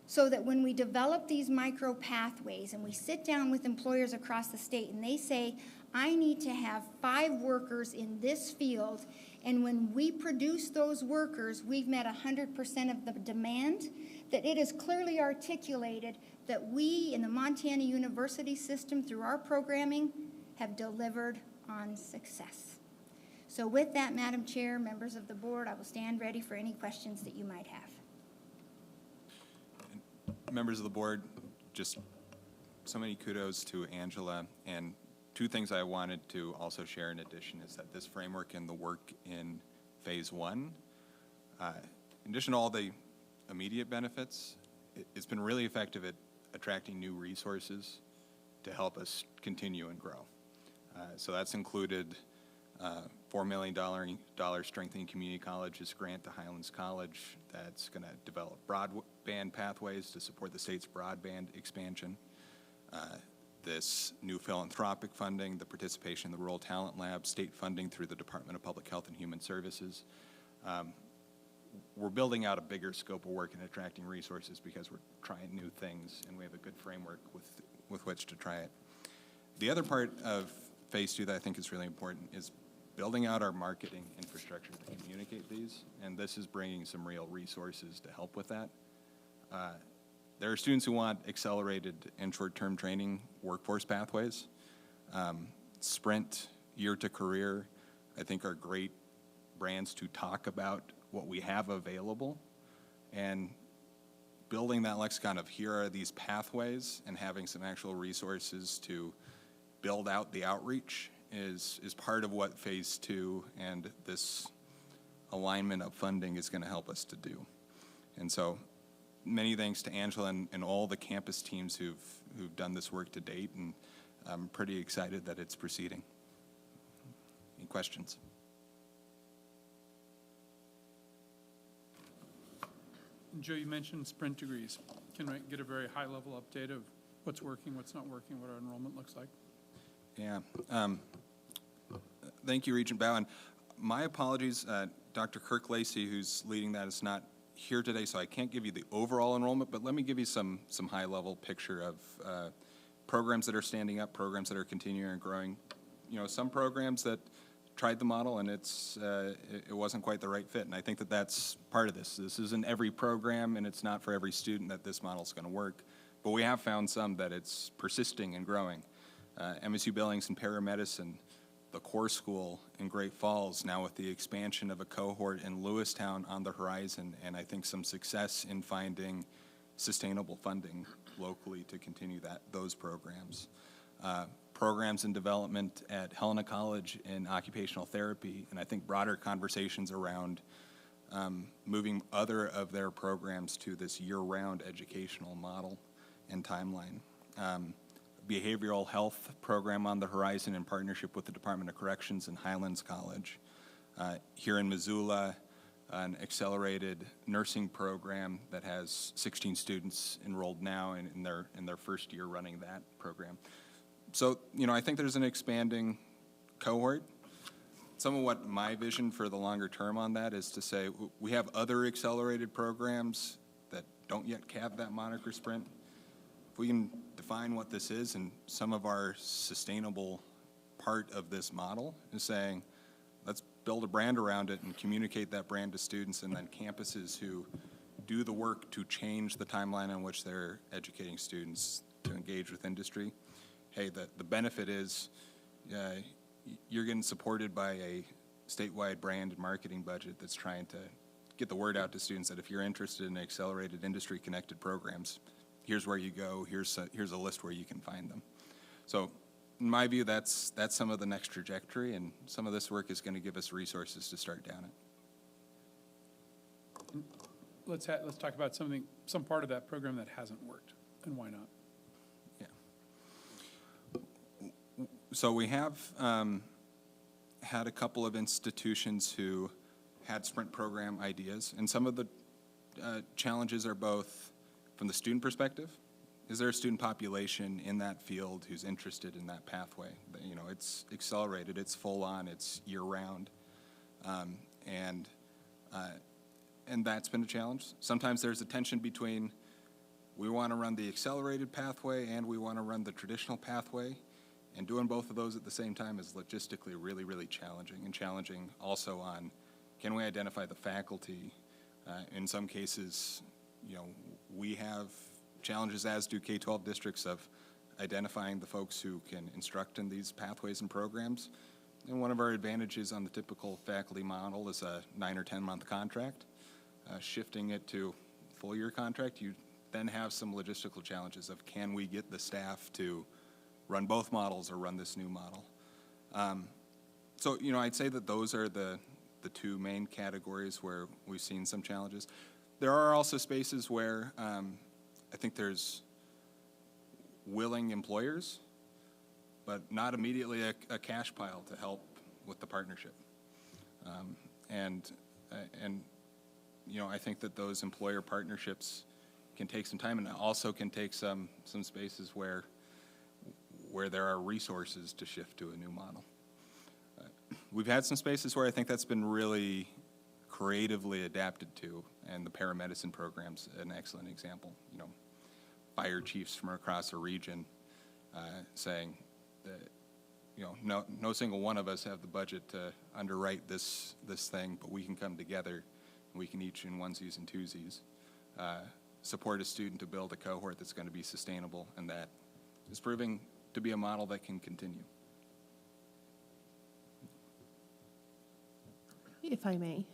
so that when we develop these micro pathways and we sit down with employers across the state and they say, I need to have 5 workers in this field, and when we produce those workers, we've met 100% of the demand, that it is clearly articulated that we in the Montana University system through our programming have delivered on success. So with that, Madam Chair, members of the board, I will stand ready for any questions that you might have. Members of the board, just so many kudos to Angela, and 2 things I wanted to also share in addition is that this framework and the work in phase 1, in addition to all the immediate benefits, it's been really effective at attracting new resources to help us continue and grow. So that's included $4 million Strengthening Community Colleges grant to Highlands College that's going to develop broadband pathways to support the state's broadband expansion. This new philanthropic funding, the participation in the Rural Talent Lab, state funding through the Department of Public Health and Human Services. We're building out a bigger scope of work and attracting resources because we're trying new things and we have a good framework with which to try it. The other part of phase 2 that I think is really important is building out our marketing infrastructure to communicate these, and this is bringing some real resources to help with that. There are students who want accelerated and short-term training workforce pathways. Sprint, Year to Career, I think are great brands to talk about what we have available, and building that lexicon of here are these pathways and having some actual resources to build out the outreach is part of what phase 2 and this alignment of funding is going to help us to do. And so many thanks to Angela and all the campus teams who've done this work to date, and I'm pretty excited that it's proceeding. Any questions? And Joe, you mentioned sprint degrees. Can I get a very high-level update of what's working, what's not working, what our enrollment looks like? Yeah. Thank you, Regent Bowen. My apologies. Dr. Kirk Lacey, who's leading that, is not here today, so I can't give you the overall enrollment, but let me give you some high-level picture of programs that are standing up, programs that are continuing and growing. You know, some programs that tried the model and it wasn't quite the right fit, and I think that that's part of this. This isn't every program, and it's not for every student that this model's going to work, but we have found some that it's persisting and growing. MSU Billings and paramedicine, the core school in Great Falls, now with the expansion of a cohort in Lewistown on the horizon, and I think some success in finding sustainable funding locally to continue those programs. Programs in development at Helena College in occupational therapy, and I think broader conversations around moving other of their programs to this year-round educational model and timeline. Behavioral health program on the horizon in partnership with the Department of Corrections and Highlands College. Here in Missoula, an accelerated nursing program that has 16 students enrolled now in their first year running that program. So, you know, I think there's an expanding cohort. Some of what my vision for the longer term on that is to say we have other accelerated programs that don't yet have that moniker sprint. If we can define what this is, and some of our sustainable part of this model is saying, let's build a brand around it and communicate that brand to students, and then campuses who do the work to change the timeline on which they're educating students to engage with industry. Hey, the benefit is you're getting supported by a statewide brand and marketing budget that's trying to get the word out to students that if you're interested in accelerated industry-connected programs, here's where you go, here's a list where you can find them. So in my view, that's some of the next trajectory, and some of this work is going to give us resources to start down it. Let's talk about some part of that program that hasn't worked, and why not? Yeah. So we have had a couple of institutions who had sprint program ideas, and some of the challenges are both from the student perspective. Is there a student population in that field who's interested in that pathway? You know, it's accelerated, it's full on, it's year round. And that's been a challenge. Sometimes there's a tension between we want to run the accelerated pathway and we want to run the traditional pathway. And doing both of those at the same time is logistically really, really challenging, and challenging also on, can we identify the faculty? In some cases, you know, we have challenges, as do K-12 districts, of identifying the folks who can instruct in these pathways and programs. And one of our advantages on the typical faculty model is a 9 or 10 month contract. Shifting it to full year contract, you then have some logistical challenges of, can we get the staff to run both models or run this new model? So, you know, I'd say that those are the two main categories where we've seen some challenges. There are also spaces where I think there's willing employers, but not immediately a cash pile to help with the partnership. And you know, I think that those employer partnerships can take some time, and also can take some spaces where there are resources to shift to a new model. We've had some spaces where I think that's been really creatively adapted to, and the paramedicine program's an excellent example. You know, fire chiefs from across a region saying that, you know, no single one of us have the budget to underwrite this thing, but we can come together and we can each in onesies and twosies support a student to build a cohort that's going to be sustainable, and that is proving to be a model that can continue. If I may,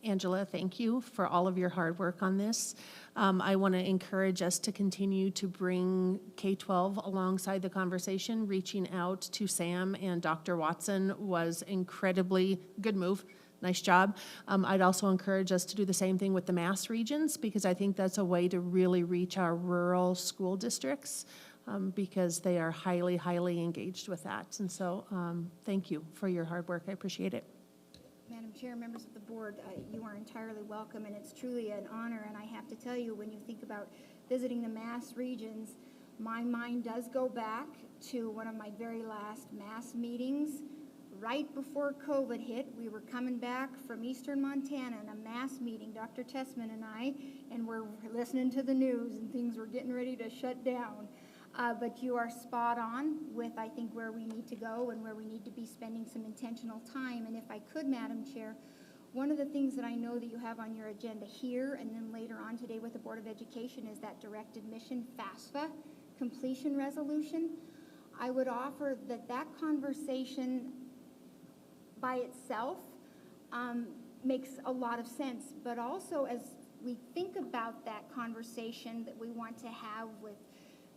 Angela, thank you for all of your hard work on this. I want to encourage us to continue to bring K-12 alongside the conversation. Reaching out to Sam and Dr. Watson was incredibly good move. Nice job. I'd also encourage us to do the same thing with the Mass regions, because I think that's a way to really reach our rural school districts, because they are highly, highly engaged with that. And so thank you for your hard work. I appreciate it. Madam Chair, members of the board, you are entirely welcome, and it's truly an honor. And I have to tell you, when you think about visiting the Mass regions, my mind does go back to one of my very last Mass meetings. Right before COVID hit, we were coming back from Eastern Montana in a Mass meeting, Dr. Tessman and I, and we're listening to the news, and things were getting ready to shut down. But you are spot on with, I think, where we need to go and where we need to be spending some intentional time. And if I could, Madam Chair, one of the things that I know that you have on your agenda here and then later on today with the Board of Education is that direct admission FAFSA completion resolution. I would offer that that conversation by itself makes a lot of sense, but also as we think about that conversation that we want to have with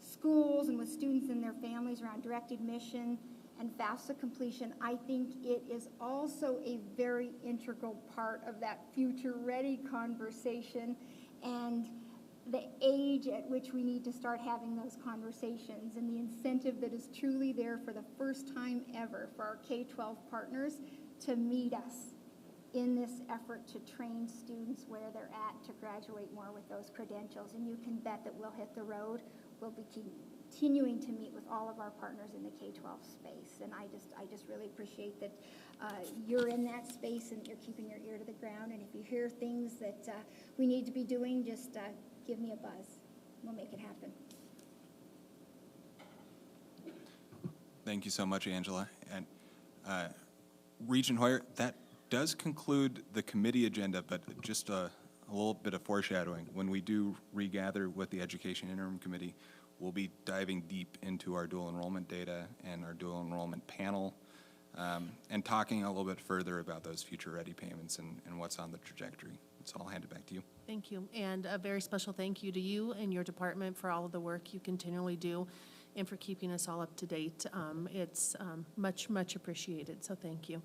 schools and with students and their families around direct admission and FAFSA completion, I think it is also a very integral part of that future-ready conversation and the age at which we need to start having those conversations and the incentive that is truly there for the first time ever for our K-12 partners to meet us in this effort to train students where they're at to graduate more with those credentials. And you can bet that we'll hit the road. We'll be continuing to meet with all of our partners in the K-12 space. And I just really appreciate that you're in that space and you're keeping your ear to the ground. And if you hear things that we need to be doing, just give me a buzz. We'll make it happen. Thank you so much, Angela. And Regent Hoyer, that does conclude the committee agenda, but just a little bit of foreshadowing. When we do regather with the Education Interim Committee, we'll be diving deep into our dual enrollment data and our dual enrollment panel, and talking a little bit further about those future ready payments and what's on the trajectory. So I'll hand it back to you. Thank you. And a very special thank you to you and your department for all of the work you continually do and for keeping us all up to date. It's much, much appreciated, so thank you.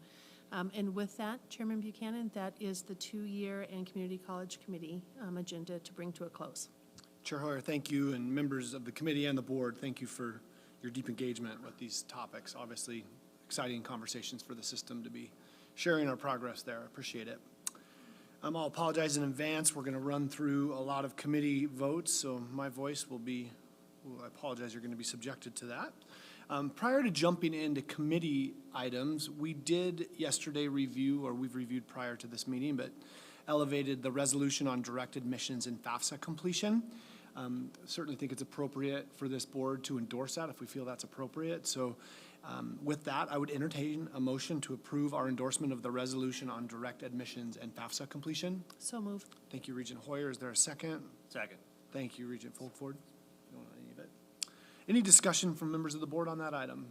And with that, Chairman Buchanan, that is the 2-year and Community College Committee agenda to bring to a close. Chair Hoyer, thank you, and members of the committee and the board, thank you for your deep engagement with these topics. Obviously, exciting conversations for the system to be sharing our progress there. I appreciate it. I'll apologize in advance. We're going to run through a lot of committee votes, so my voice will be, I apologize, you're going to be subjected to that. Prior to jumping into committee items, we did yesterday review, or we've reviewed prior to this meeting, but elevated the resolution on direct admissions and FAFSA completion. Certainly think it's appropriate for this board to endorse that if we feel that's appropriate. So with that, I would entertain a motion to approve our endorsement of the resolution on direct admissions and FAFSA completion. So moved. Thank you, Regent Hoyer. Is there a second? Second. Thank you, Regent Folkford. You don't want any of it. Any discussion from members of the board on that item?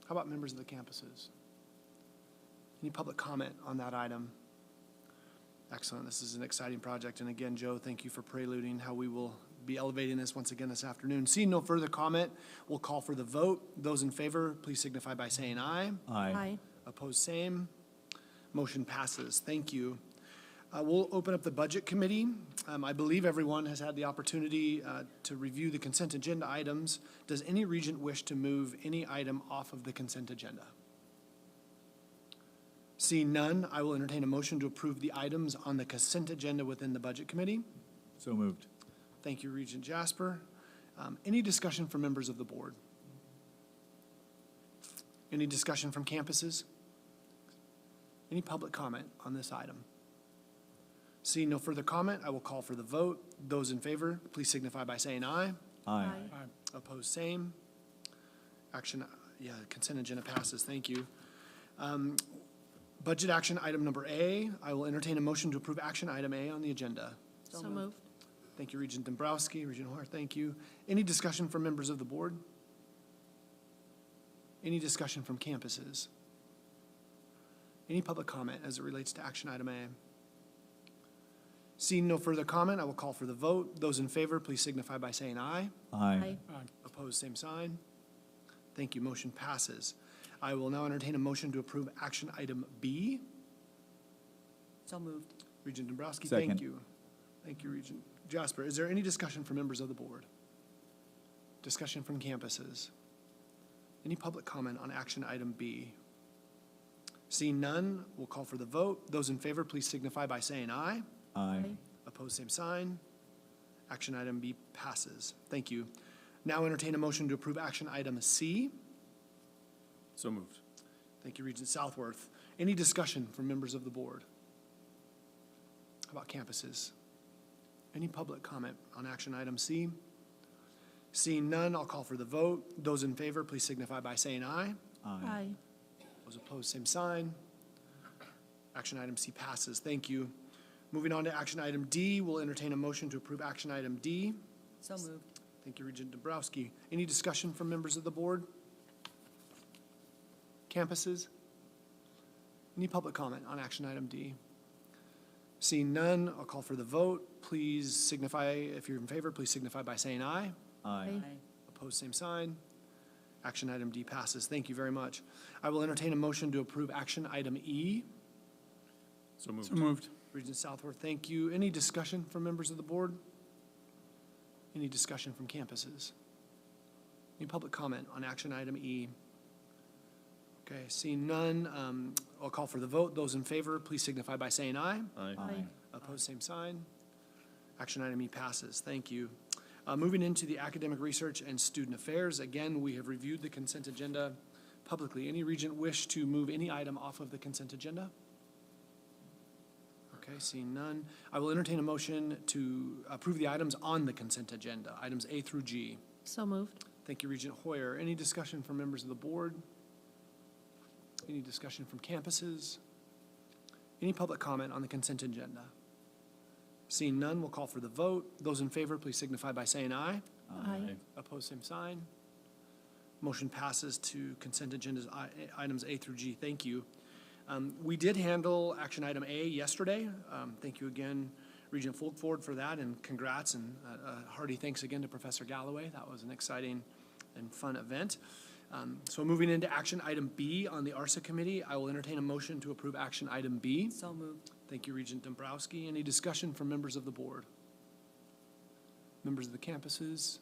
How about members of the campuses? Any public comment on that item? Excellent. This is an exciting project. And again, Joe, thank you for preluding how we will be elevating this once again this afternoon. Seeing no further comment, we'll call for the vote. Those in favor, please signify by saying aye. Aye. Aye. Opposed, same. Motion passes. Thank you. We'll open up the Budget Committee. I believe everyone has had the opportunity to review the consent agenda items. Does any regent wish to move any item off of the consent agenda? Seeing none, I will entertain a motion to approve the items on the consent agenda within the Budget Committee. So moved. Thank you, Regent Jasper. Any discussion from members of the board? Any discussion from campuses? Any public comment on this item? Seeing no further comment, I will call for the vote. Those in favor, please signify by saying aye. Aye. Opposed, same. Consent agenda passes. Thank you. Budget action item number A, I will entertain a motion to approve action item A on the agenda. So moved. Thank you, Regent Dombrowski. Regent Hoyer, thank you. Any discussion from members of the board? Any discussion from campuses? Any public comment as it relates to action item A? Seeing no further comment, I will call for the vote. Those in favor, please signify by saying aye. Aye. Opposed, same sign. Thank you. Motion passes. I will now entertain a motion to approve action item B. So moved. Regent Dombrowski, Second. thank you. Thank you, Regent Jasper. Is there any discussion from members of the board? Discussion from campuses? Any public comment on action item B? Seeing none, we'll call for the vote. Those in favor, please signify by saying aye. Aye. Opposed, same sign. Action item B passes. Thank you. Now entertain a motion to approve action item C. So moved. Thank you, Regent Southworth. Any discussion from members of the board? How about campuses? Any public comment on action item C? Seeing none, I'll call for the vote. Those in favor, please signify by saying aye. Aye. Those opposed, same sign. Action item C passes. Thank you. Moving on to action item D, we'll entertain a motion to approve action item D. So moved. Thank you, Regent Dombrowski. Any discussion from members of the board? Campuses? Any public comment on action item D? Seeing none, I'll call for the vote. Please signify, if you're in favor, please signify by saying aye. Aye. Opposed, same sign. Action item D passes. Thank you very much. I will entertain a motion to approve action item E. So moved. So moved. Regent Southworth, thank you. Any discussion from members of the board? Any discussion from campuses? Any public comment on action item E? Okay, seeing none, I'll call for the vote. Those in favor, please signify by saying aye. Aye. Opposed, same sign. Action item E passes. Thank you. Moving into the academic research and student affairs, again, we have reviewed the consent agenda publicly. Any regent wish to move any item off of the consent agenda? Okay, seeing none. I will entertain a motion to approve the items on the consent agenda, items A through G. So moved. Thank you, Regent Hoyer. Any discussion from members of the board? Any discussion from campuses? Any public comment on the consent agenda? Seeing none, we'll call for the vote. Those in favor, please signify by saying aye. Aye. Opposed, same sign. Motion passes to consent agendas, items A through G. Thank you. We did handle action item A yesterday. Thank you again, Regent Folkford, for that, and congrats, and hearty thanks again to Professor Galloway. That was an exciting and fun event. So moving into action item B on the ARSA committee, I will entertain a motion to approve action item B. So moved. Thank you, Regent Dombrowski. Any discussion from members of the board? Members of the campuses?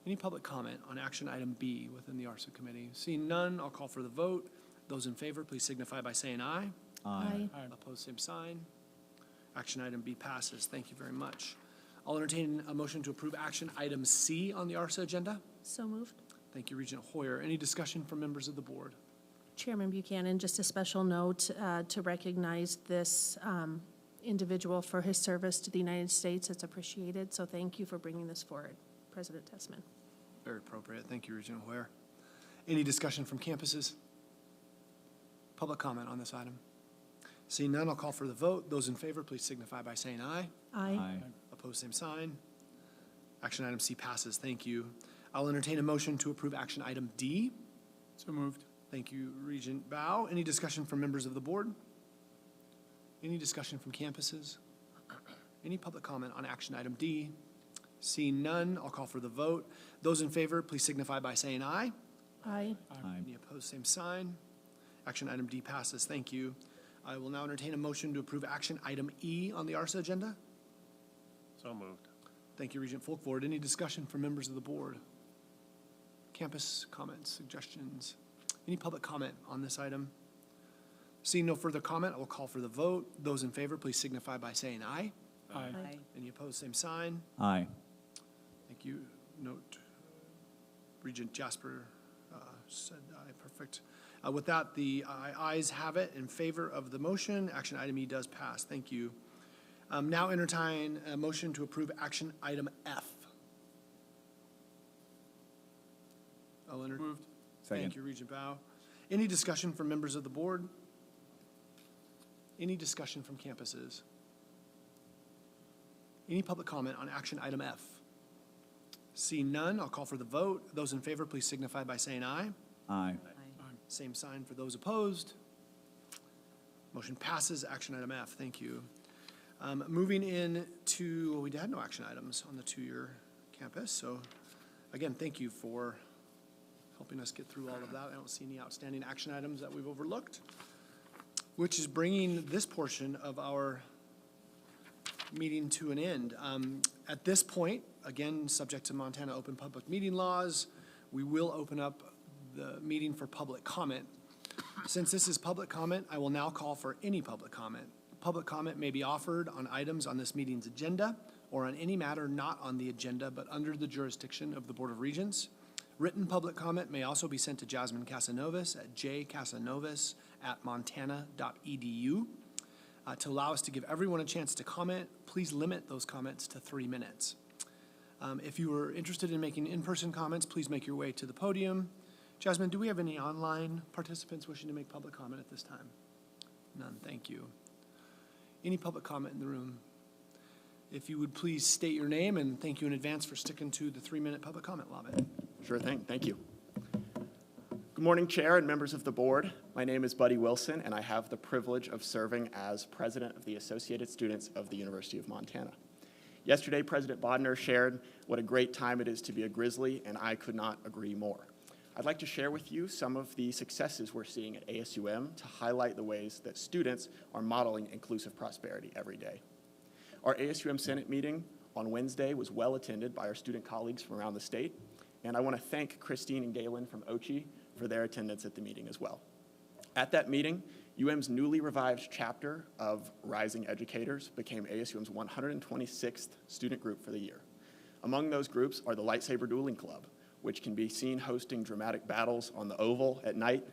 Any public comment on action item B within the ARSA committee? Seeing none, I'll call for the vote. Those in favor, please signify by saying aye. Aye. Opposed, same sign. Action item B passes. Thank you very much. I'll entertain a motion to approve action item C on the ARSA agenda. So moved. Thank you, Regent Hoyer. Any discussion from members of the board? Chairman Buchanan, just a special note to recognize this individual for his service to the United States. It's appreciated, so thank you for bringing this forward, President Tessman. Very appropriate. Thank you, Regent Hoyer. Any discussion from campuses? Public comment on this item? Seeing none, I'll call for the vote. Those in favor, please signify by saying aye. Aye. Opposed, same sign. Action item C passes. Thank you. I'll entertain a motion to approve action item D. So moved. Thank you, Regent Bao. Any discussion from members of the board? Any discussion from campuses? Any public comment on action item D? Seeing none, I'll call for the vote. Those in favor, please signify by saying aye. Aye. Any opposed, same sign. Action item D passes. Thank you. I will now entertain a motion to approve action item E on the ARSA agenda. So moved. Thank you, Regent Folkford. Any discussion from members of the board? Campus comments, suggestions? Any public comment on this item? Seeing no further comment, I will call for the vote. Those in favor, please signify by saying aye. Aye. Any opposed, same sign. Aye. Thank you. Note, Regent Jasper said aye. Perfect. With that, the ayes have it in favor of the motion. Action item E does pass. Thank you. Now entertain a motion to approve action item F. I'll enter. Moved. Second. Thank you, Regent Bao. Any discussion from members of the board? Any discussion from campuses? Any public comment on action item F? Seeing none, I'll call for the vote. Those in favor, please signify by saying aye. Aye. Same sign for those opposed. Motion passes. Action item F. Thank you. Moving into, well, we had no action items on the two-year campus, so again, thank you for helping us get through all of that. I don't see any outstanding action items that we've overlooked. which is bringing this portion of our meeting to an end. At this point, again, subject to Montana open public meeting laws, we will open up the meeting for public comment. Since this is public comment, I will now call for any public comment. Public comment may be offered on items on this meeting's agenda or on any matter not on the agenda but under the jurisdiction of the Board of Regents. Written public comment may also be sent to Jasmine Casanovas at jcasanovas@montana.edu. To allow us to give everyone a chance to comment, please limit those comments to 3 minutes. If you are interested in making in-person comments, please make your way to the podium. Jasmine, do we have any online participants wishing to make public comment at this time? None, thank you. Any public comment in the room? If you would please state your name, and thank you in advance for sticking to the 3-minute public comment limit. Sure thing, thank you. Good morning, Chair and members of the board. My name is Buddy Wilson, and I have the privilege of serving as president of the Associated Students of the University of Montana. Yesterday, President Bodner shared what a great time it is to be a Grizzly, and I could not agree more. I'd like to share with you some of the successes we're seeing at ASUM to highlight the ways that students are modeling inclusive prosperity every day. Our ASUM Senate meeting on Wednesday was well attended by our student colleagues from around the state, and I want to thank Christine and Galen from OCHI for their attendance at the meeting as well. At that meeting, UM's newly revived chapter of Rising Educators became ASUM's 126th student group for the year. Among those groups are the Lightsaber Dueling Club, which can be seen hosting dramatic battles on the Oval at night,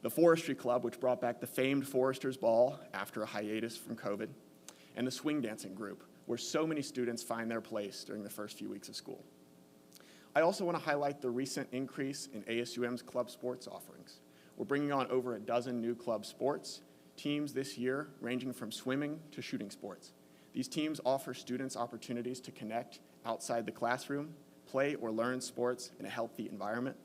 the Forestry Club, which brought back the famed Forester's Ball after a hiatus from COVID, and the Swing Dancing Group, where so many students find their place during the first few weeks of school. I also want to highlight the recent increase in ASUM's club sports offerings. We're bringing on over a dozen new club sports teams this year, ranging from swimming to shooting sports. These teams offer students opportunities to connect outside the classroom, play or learn sports in a healthy environment,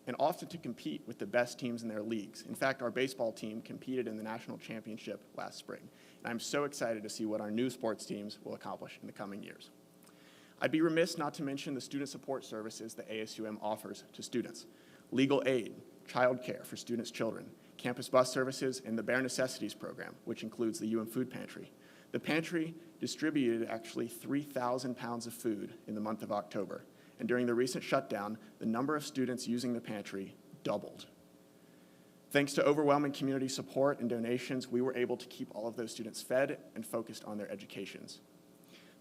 and often to compete with the best teams in their leagues. In fact, our baseball team competed in the national championship last spring, and I'm so excited to see what our new sports teams will accomplish in the coming years. I'd be remiss not to mention the student support services that ASUM offers to students: legal aid, childcare for students' children, campus bus services, and the Bare Necessities program, which includes the UM Food Pantry. The pantry distributed actually 3,000 pounds of food in the month of October, and during the recent shutdown, the number of students using the pantry doubled. Thanks to overwhelming community support and donations, we were able to keep all of those students fed and focused on their educations.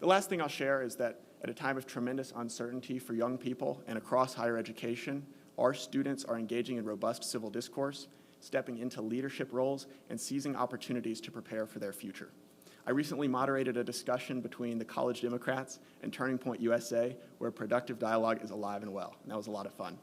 The last thing I'll share is that at a time of tremendous uncertainty for young people and across higher education, our students are engaging in robust civil discourse, stepping into leadership roles, and seizing opportunities to prepare for their future. I recently moderated a discussion between the College Democrats and Turning Point USA, where productive dialogue is alive and well, and that was a lot of fun.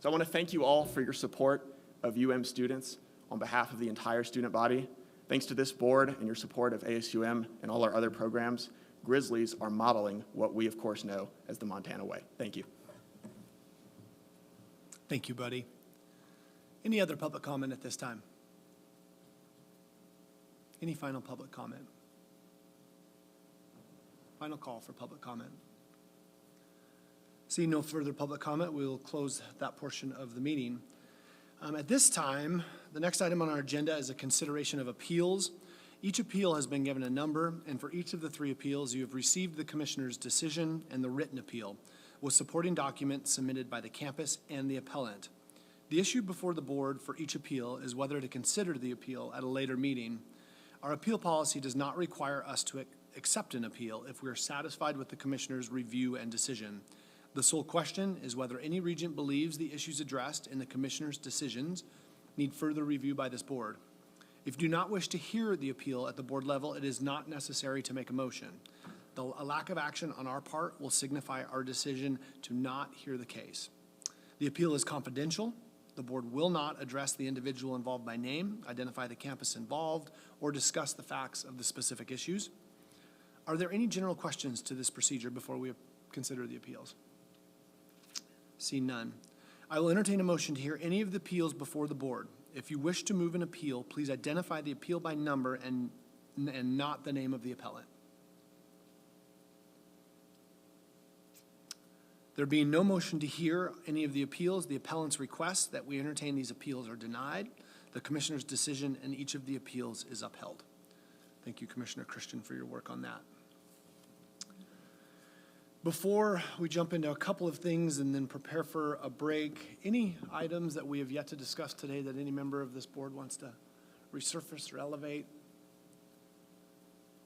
So I want to thank you all for your support of UM students on behalf of the entire student body. Thanks to this board and your support of ASUM and all our other programs, Grizzlies are modeling what we, of course, know as the Montana way. Thank you. Thank you, Buddy. Any other public comment at this time? Any final public comment? Final call for public comment. Seeing no further public comment, we will close that portion of the meeting. At this time, the next item on our agenda is a consideration of appeals. Each appeal has been given a number, and for each of the 3 appeals, you have received the commissioner's decision and the written appeal, with supporting documents submitted by the campus and the appellant. The issue before the board for each appeal is whether to consider the appeal at a later meeting. Our appeal policy does not require us to accept an appeal if we are satisfied with the commissioner's review and decision. The sole question is whether any regent believes the issues addressed in the commissioner's decisions need further review by this board. If you do not wish to hear the appeal at the board level, it is not necessary to make a motion. A lack of action on our part will signify our decision to not hear the case. The appeal is confidential. The board will not address the individual involved by name, identify the campus involved, or discuss the facts of the specific issues. Are there any general questions to this procedure before we consider the appeals? See none. I will entertain a motion to hear any of the appeals before the board. If you wish to move an appeal, please identify the appeal by number and not the name of the appellant. There being no motion to hear any of the appeals, the appellant's request that we entertain these appeals are denied. the commissioner's decision in each of the appeals is upheld. Thank you, Commissioner Christian, for your work on that. Before we jump into a couple of things and then prepare for a break, any items that we have yet to discuss today that any member of this board wants to resurface or elevate?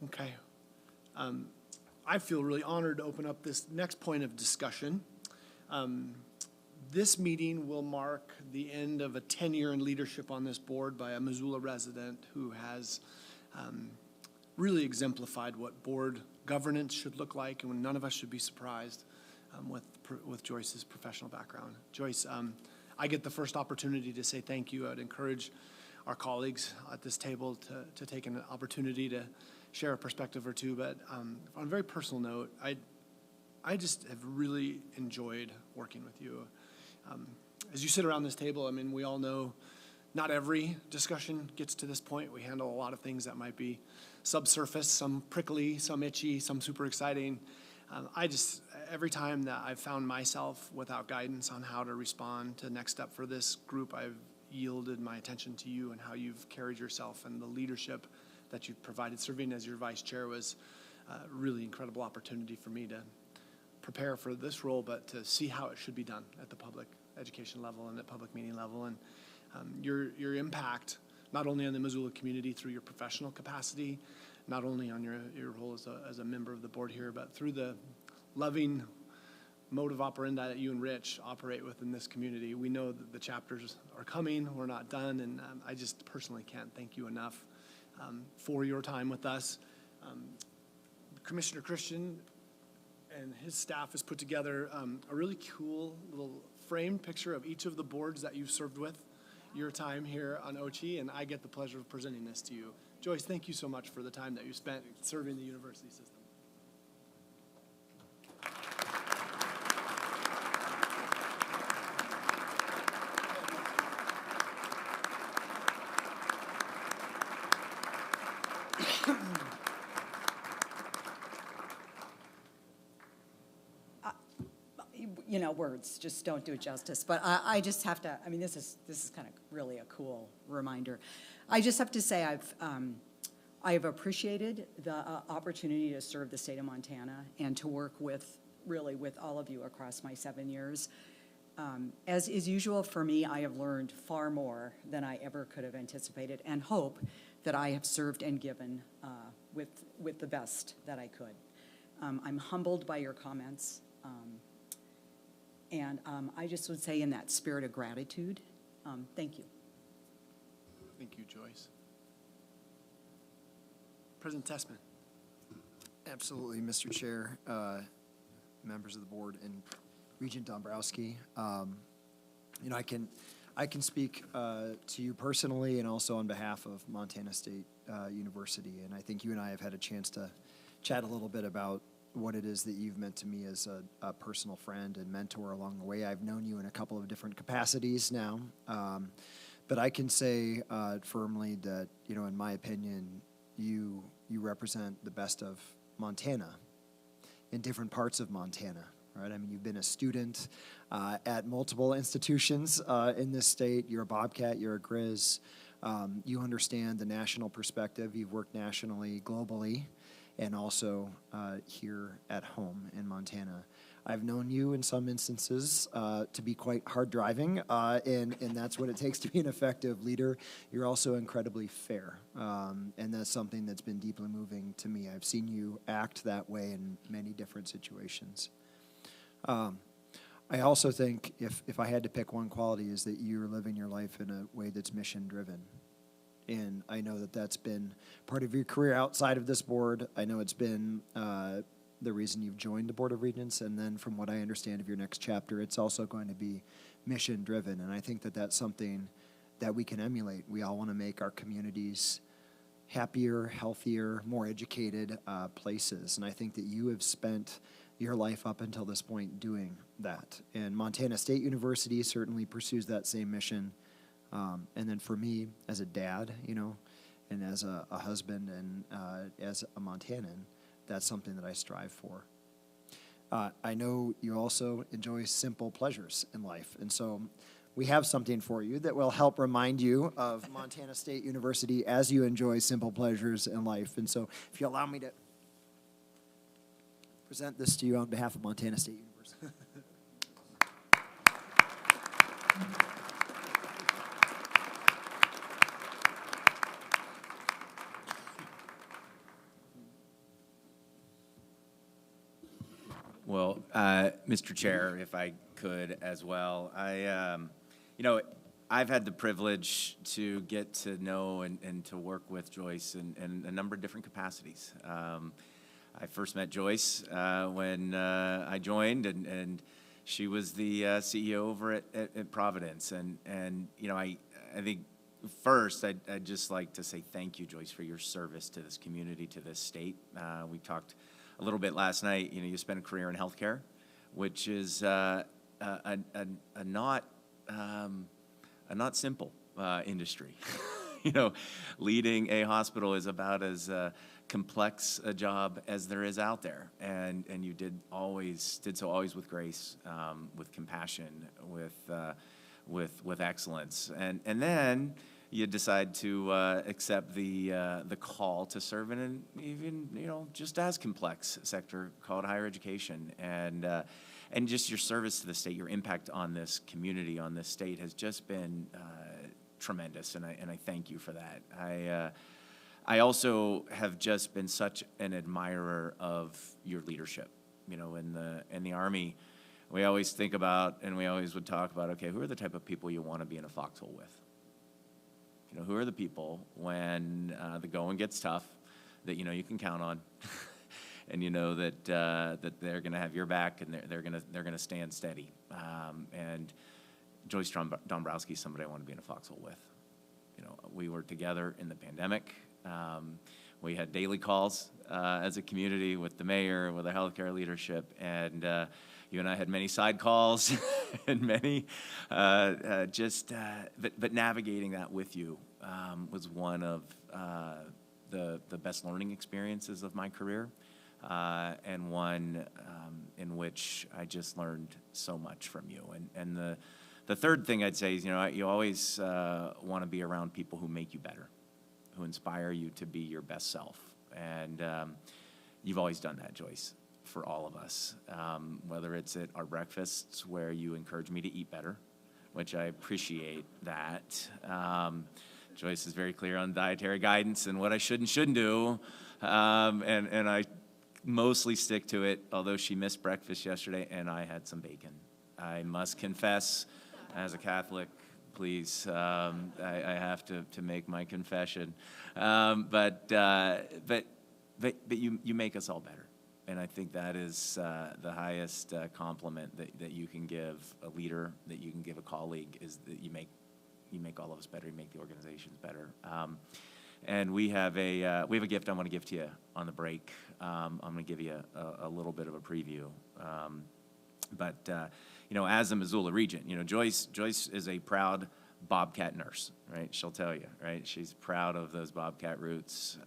Okay. I feel really honored to open up this next point of discussion. This meeting will mark the end of a tenure in leadership on this board by a Missoula resident who has really exemplified what board governance should look like, and none of us should be surprised with Joyce's professional background. Joyce, I get the first opportunity to say thank you. I'd encourage our colleagues at this table to take an opportunity to share a perspective or two, but on a very personal note, I just have really enjoyed working with you. As you sit around this table, I mean, we all know not every discussion gets to this point. We handle a lot of things that might be subsurface, some prickly, some itchy, some super exciting. Every time that I've found myself without guidance on how to respond to the next step for this group, I've yielded my attention to you and how you've carried yourself, and the leadership that you've provided. Serving as your vice chair was a really incredible opportunity for me to prepare for this role, but to see how it should be done at the public education level and at public meeting level. And your impact, not only on the Missoula community through your professional capacity, not only on your role as a member of the board here, but through the loving mode of operandi that you and Rich operate within this community. We know that the chapters are coming, we're not done, and I just personally can't thank you enough for your time with us. Commissioner Christian and his staff has put together a really cool little framed picture of each of the boards that you've served with your time here on OCHI, and I get the pleasure of presenting this to you. Joyce, thank you so much for the time that you spent serving the university system. You know, words just don't do it justice. But I just have to, I mean, this is kind of really a cool reminder. I just have to say I have appreciated the opportunity to serve the state of Montana and to work with all of you across my 7 years. As is usual for me, I have learned far more than I ever could have anticipated, and hope that I have served and given with the best that I could. I'm humbled by your comments. And I just would say, in that spirit of gratitude, thank you. Thank you, Joyce. President Tessman. Absolutely, Mr. Chair, members of the board, and Regent Dombrowski. You know, I can speak to you personally and also on behalf of Montana State University, and I think you and I have had a chance to chat a little bit about what it is that you've meant to me as a personal friend and mentor along the way. I've known you in a couple of different capacities now, but I can say firmly that, you know, in my opinion, you represent the best of Montana in different parts of Montana, right? I mean, you've been a student at multiple institutions in this state. You're a Bobcat, you're a Grizz. You understand the national perspective. You've worked nationally, globally, and also here at home in Montana. I've known you in some instances to be quite hard driving, and that's what it takes to be an effective leader. You're also incredibly fair, and that's something that's been deeply moving to me. I've seen you act that way in many different situations. I also think if I had to pick one quality, is that you're living your life in a way that's mission-driven. And I know that that's been part of your career outside of this board. I know it's been the reason you've joined the Board of Regents, and then from what I understand of your next chapter, it's also going to be mission-driven. And I think that that's something that we can emulate. We all want to make our communities happier, healthier, more educated places. And I think that you have spent your life up until this point doing that. And Montana State University certainly pursues that same mission. And then for me, as a dad, you know, and as a husband and as a Montanan, that's something that I strive for. I know you also enjoy simple pleasures in life. And so we have something for you that will help remind you of Montana State University as you enjoy simple pleasures in life. And so if you allow me to present this to you on behalf of Montana State University. Well, Mr. Chair, if I could as well, I've had the privilege to get to know and to work with Joyce in a number of different capacities. I first met Joyce when I joined, and she was the CEO over at Providence. And I think first, I'd just like to say thank you, Joyce, for your service to this community, to this state. We talked a little bit last night. You spent a career in healthcare, which is a not simple industry. Leading a hospital is about as complex a job as there is out there, and you did so always with grace, with compassion, with excellence, and then you decide to accept the call to serve in an even just as complex sector called higher education, and just your service to the state, your impact on this community, on this state, has just been tremendous, and I thank you for that. I also have just been such an admirer of your leadership. In the Army, we always think about, and we always would talk about, okay, who are the type of people you want to be in a foxhole with? Who are the people when the going gets tough that you can count on, and that they're going to have your back, and they're going to stand steady. And Joyce Dombrowski is somebody I want to be in a foxhole with. We were together in the pandemic. We had daily calls as a community with the mayor, with the healthcare leadership, and you and I had many side calls and many but navigating that with you was one of the best learning experiences of my career, and one in which I just learned so much from you. And the third thing I'd say is, you always want to be around people who make you better, who inspire you to be your best self. And you've always done that, Joyce, for all of us, whether it's at our breakfasts where you encourage me to eat better, which I appreciate that. Joyce is very clear on dietary guidance and what I should and shouldn't do, and I mostly stick to it, although she missed breakfast yesterday and I had some bacon. I must confess, as a Catholic, please, I have to make my confession. But you make us all better. And I think that is the highest compliment that you can give a leader, that you can give a colleague, is that you make all of us better, you make the organizations better. And we have a gift I want to give to you on the break. I'm going to give you a little bit of a preview. As a Missoula Regent, Joyce is a proud Bobcat nurse, right? She'll tell you, right? She's proud of those Bobcat roots.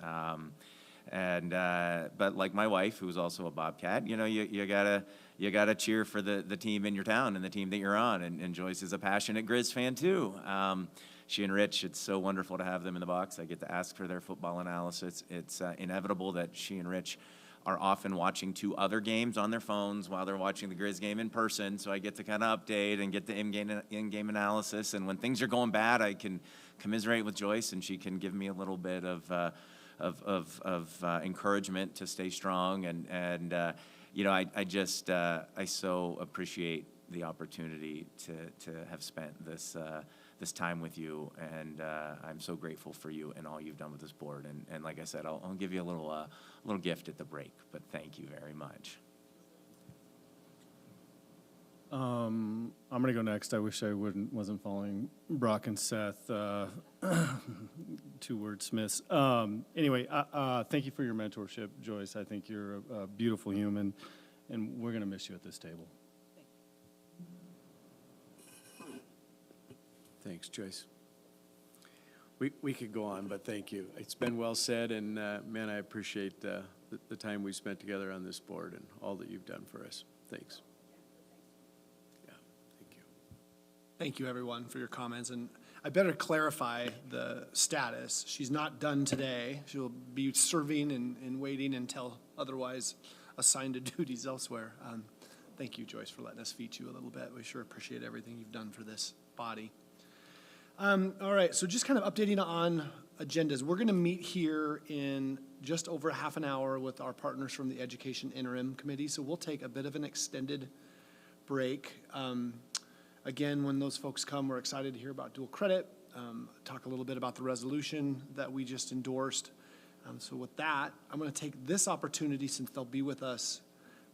But like my wife, who's also a Bobcat, you gotta cheer for the team in your town and the team that you're on. And Joyce is a passionate Grizz fan too. She and Rich, it's so wonderful to have them in the box. I get to ask for their football analysis. It's inevitable that she and Rich are often watching 2 other games on their phones while they're watching the Grizz game in person. So I get to kind of update and get the in-game analysis. And when things are going bad, I can commiserate with Joyce, and she can give me a little bit of encouragement to stay strong. I so appreciate the opportunity to have spent this time with you, and I'm so grateful for you and all you've done with this board. And like I said, I'll give you a little gift at the break, but thank you very much. I'm going to go next. I wish I wasn't following Brock and Seth, 2 wordsmiths. Anyway, thank you for your mentorship, Joyce. I think you're a beautiful human, and we're going to miss you at this table. Thanks, Joyce. We could go on, but thank you. It's been well said, and man, I appreciate the time we spent together on this board and all that you've done for us. Thanks. Yeah, thank you. Thank you, everyone, for your comments. And I better clarify the status. She's not done today. She'll be serving and waiting until otherwise assigned to duties elsewhere. Thank you, Joyce, for letting us feed you a little bit. We sure appreciate everything you've done for this body. All right, so just kind of updating on agendas. We're going to meet here in just over half an hour with our partners from the Education Interim Committee, so we'll take a bit of an extended break. Again, when those folks come, we're excited to hear about dual credit, talk a little bit about the resolution that we just endorsed. So with that, I'm going to take this opportunity, since they'll be with us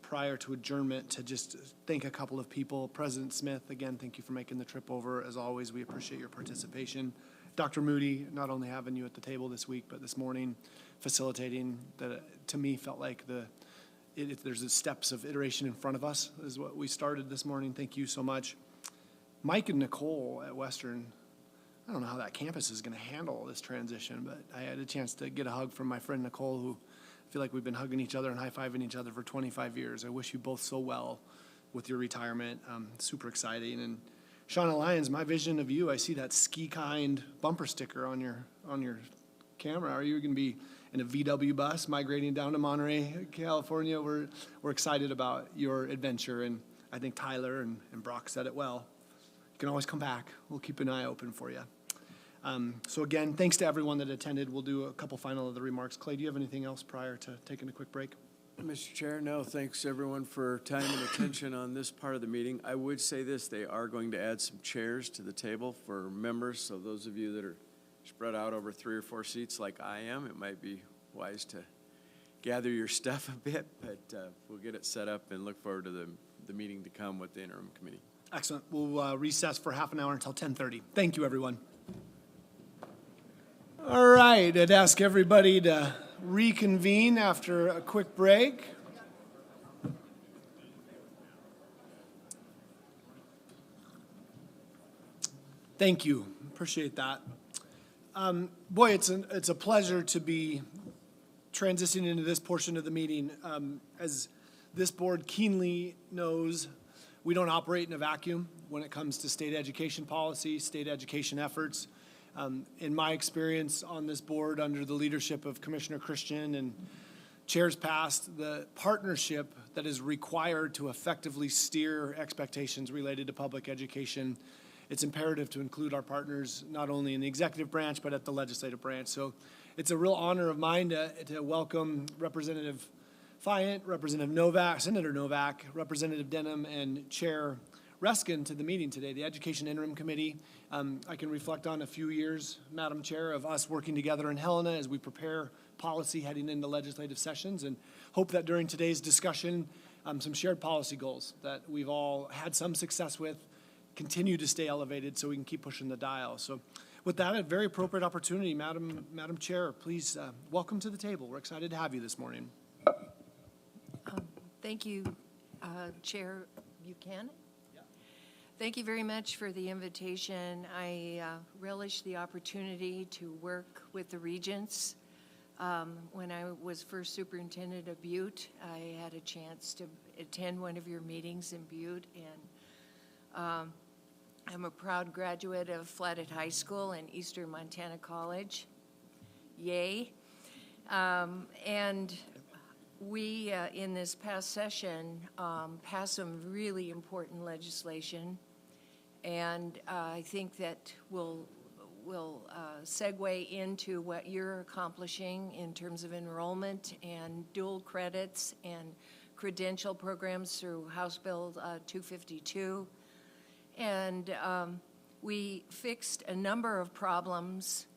prior to adjournment, to just thank a couple of people. President Smith, again, thank you for making the trip over. As always, we appreciate your participation. Dr. Moody, not only having you at the table this week, but this morning facilitating, that to me felt like there's the steps of iteration in front of us is what we started this morning. Thank you so much. Mike and Nicole at Western, I don't know how that campus is going to handle this transition, but I had a chance to get a hug from my friend Nicole, who I feel like we've been hugging each other and high-fiving each other for 25 years. I wish you both so well with your retirement. Super exciting. And Shauna Lyons, my vision of you, I see that ski kind bumper sticker on your camera. Are you going to be in a VW bus migrating down to Monterey, California? We're excited about your adventure, and I think Tyler and Brock said it well. You can always come back. We'll keep an eye open for you. So again, thanks to everyone that attended. We'll do a couple final other remarks. Clay, do you have anything else prior to taking a quick break? Mr. Chair, no, thanks everyone for time and attention on this part of the meeting. I would say this, they are going to add some chairs to the table for members, so those of you that are spread out over 3 or 4 seats like I am, it might be wise to gather your stuff a bit, but we'll get it set up and look forward to the meeting to come with the interim committee. Excellent. We'll recess for half an hour until 10:30. Thank you, everyone. All right, I'd ask everybody to reconvene after a quick break. Thank you. Appreciate that. Boy, it's a pleasure to be transitioning into this portion of the meeting. As this board keenly knows, we don't operate in a vacuum when it comes to state education policy, state education efforts. In my experience on this board, under the leadership of Commissioner Christian and chairs past, the partnership that is required to effectively steer expectations related to public education, it's imperative to include our partners not only in the executive branch, but at the legislative branch. So it's a real honor of mine to welcome Representative Fayant, Representative Novak, Senator Novak, Representative Denham, and Chair Reskin to the meeting today, the Education Interim Committee. I can reflect on a few years, Madam Chair, of us working together in Helena as we prepare policy heading into legislative sessions, and hope that during today's discussion, some shared policy goals that we've all had some success with continue to stay elevated so we can keep pushing the dial. So with that, a very appropriate opportunity, Madam Chair, please welcome to the table. We're excited to have you this morning. Thank you, Chair Buchanan. Thank you very much for the invitation. I relish the opportunity to work with the Regents. When I was first superintendent of Butte, I had a chance to attend one of your meetings in Butte, and I'm a proud graduate of Flathead High School and Eastern Montana College. Yay. And we, in this past session, passed some really important legislation, and I think that will segue into what you're accomplishing in terms of enrollment and dual credits and credential programs through House Bill 252. And we fixed a number of problems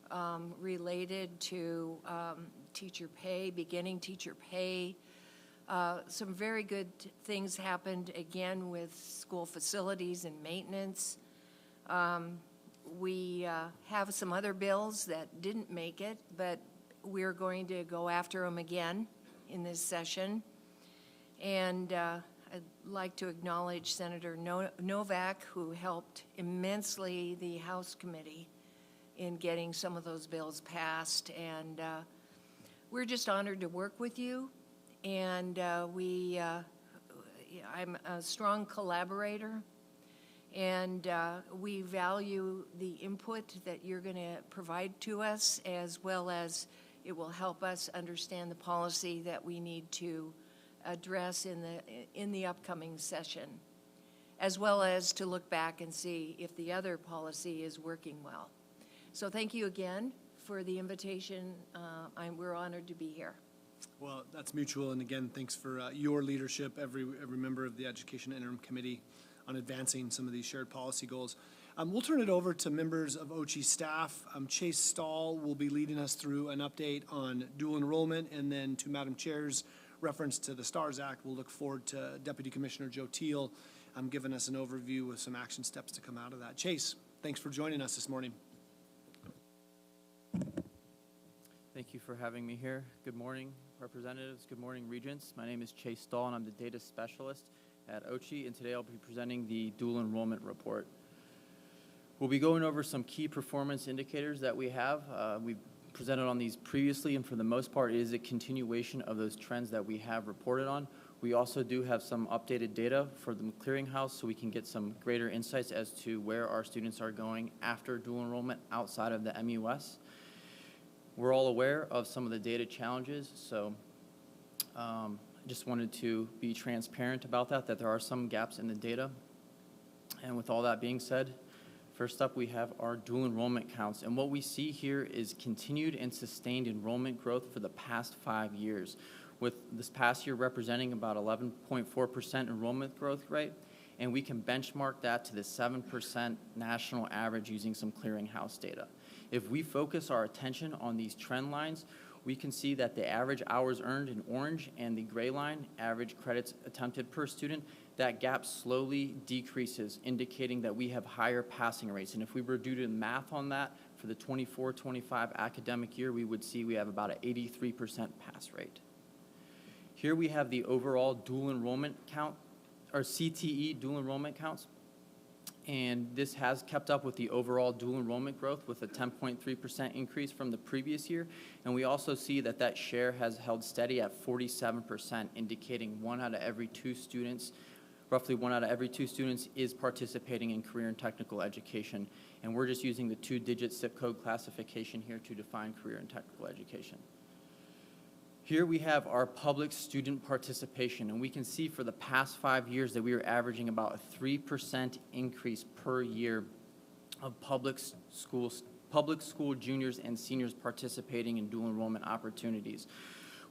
related to teacher pay, beginning teacher pay. Some very good things happened again with school facilities and maintenance. We have some other bills that didn't make it, but we're going to go after them again in this session. And I'd like to acknowledge Senator Novak, who helped immensely the House Committee in getting some of those bills passed. And we're just honored to work with you. And I'm a strong collaborator. And we value the input that you're going to provide to us, as well as it will help us understand the policy that we need to address in the upcoming session, as well as to look back and see if the other policy is working well. So thank you again for the invitation. We're honored to be here. Well, that's mutual, and again, thanks for your leadership, every member of the Education Interim Committee, on advancing some of these shared policy goals. We'll turn it over to members of OCHE staff. Chase Stahl will be leading us through an update on dual enrollment, and then to Madam Chair's reference to the STARS Act, we'll look forward to Deputy Commissioner Joe Teal giving us an overview with some action steps to come out of that. Chase, thanks for joining us this morning. Thank you for having me here. Good morning, representatives. Good morning, regents. My name is Chase Stahl, and I'm the data specialist at OCHE, and today I'll be presenting the dual enrollment report. We'll be going over some key performance indicators that we have. We've presented on these previously, and for the most part, it is a continuation of those trends that we have reported on. We also do have some updated data for the clearinghouse, so we can get some greater insights as to where our students are going after dual enrollment outside of the MUS. We're all aware of some of the data challenges, so I just wanted to be transparent about that there are some gaps in the data. And with all that being said, first up we have our dual enrollment counts. And what we see here is continued and sustained enrollment growth for the past 5 years, with this past year representing about 11.4% enrollment growth rate. And we can benchmark that to the 7% national average using some clearinghouse data. If we focus our attention on these trend lines, we can see that the average hours earned in orange and the gray line, average credits attempted per student, that gap slowly decreases, indicating that we have higher passing rates. And if we were to do the math on that for the 24-25 academic year, we would see we have about an 83% pass rate. Here we have the overall dual enrollment count, or CTE dual enrollment counts. And this has kept up with the overall dual enrollment growth with a 10.3% increase from the previous year. And we also see that that share has held steady at 47%, indicating 1 out of every 2 students, roughly 1 out of every 2 students is participating in career and technical education. And we're just using the 2-digit zip code classification here to define career and technical education. Here we have our public student participation, and we can see for the past 5 years that we are averaging about a 3% increase per year of public school juniors and seniors participating in dual enrollment opportunities.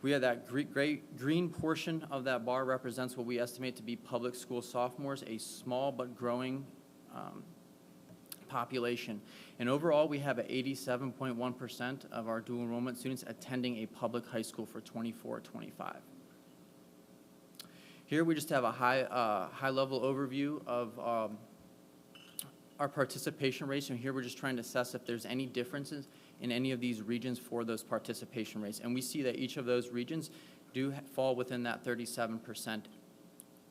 We have that great green portion of that bar represents what we estimate to be public school sophomores, a small but growing population. And overall, we have 87.1% of our dual enrollment students attending a public high school for 24-25. Here we just have a high-level overview of our participation rates, and here we're just trying to assess if there's any differences in any of these regions for those participation rates. And we see that each of those regions do fall within that 37%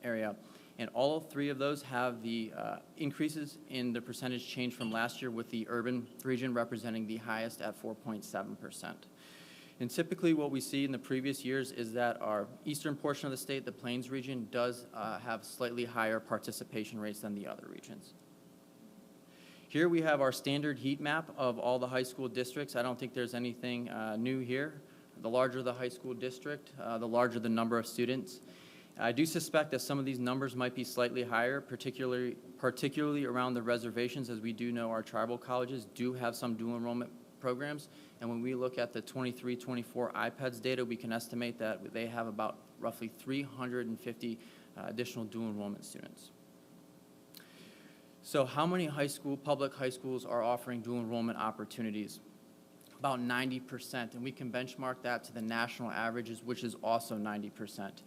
area. And all 3 of those have the increases in the percentage change from last year, with the urban region representing the highest at 4.7%. And typically what we see in the previous years is that our eastern portion of the state, the Plains region, does have slightly higher participation rates than the other regions. Here we have our standard heat map of all the high school districts. I don't think there's anything new here. The larger the high school district, the larger the number of students. I do suspect that some of these numbers might be slightly higher, particularly around the reservations, as we do know our tribal colleges do have some dual enrollment programs. And when we look at the 23-24 IPEDS data, we can estimate that they have about roughly 350 additional dual enrollment students. So how many public high schools are offering dual enrollment opportunities? About 90%, and we can benchmark that to the national averages, which is also 90%.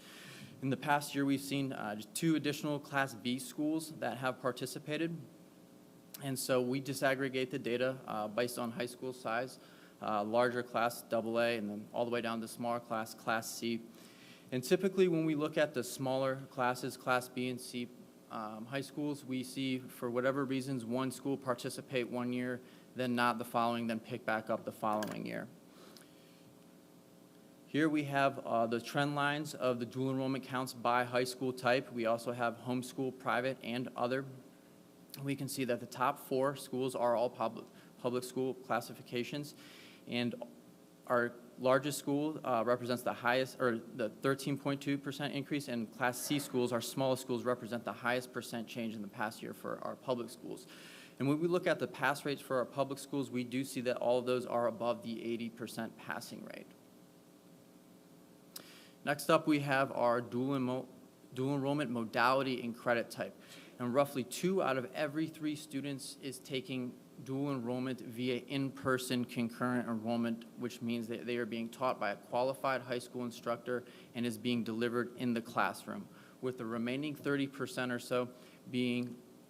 In the past year, we've seen just 2 additional Class B schools that have participated. And so we disaggregate the data based on high school size, larger class AA, and then all the way down to smaller class, Class C. And typically when we look at the smaller classes, Class B and C high schools, we see, for whatever reasons, one school participate one year, then not the following, then pick back up the following year. Here we have the trend lines of the dual enrollment counts by high school type. We also have homeschool, private, and other. we can see that the top 4 schools are all public school classifications, and our largest school represents the highest, or the 13.2% increase, and Class C schools, our smallest schools, represent the highest percent change in the past year for our public schools. And when we look at the pass rates for our public schools, we do see that all of those are above the 80% passing rate. Next up, we have our dual enrollment modality and credit type. And roughly 2 out of every 3 students is taking dual enrollment via in-person concurrent enrollment, which means that they are being taught by a qualified high school instructor and is being delivered in the classroom, with the remaining 30% or so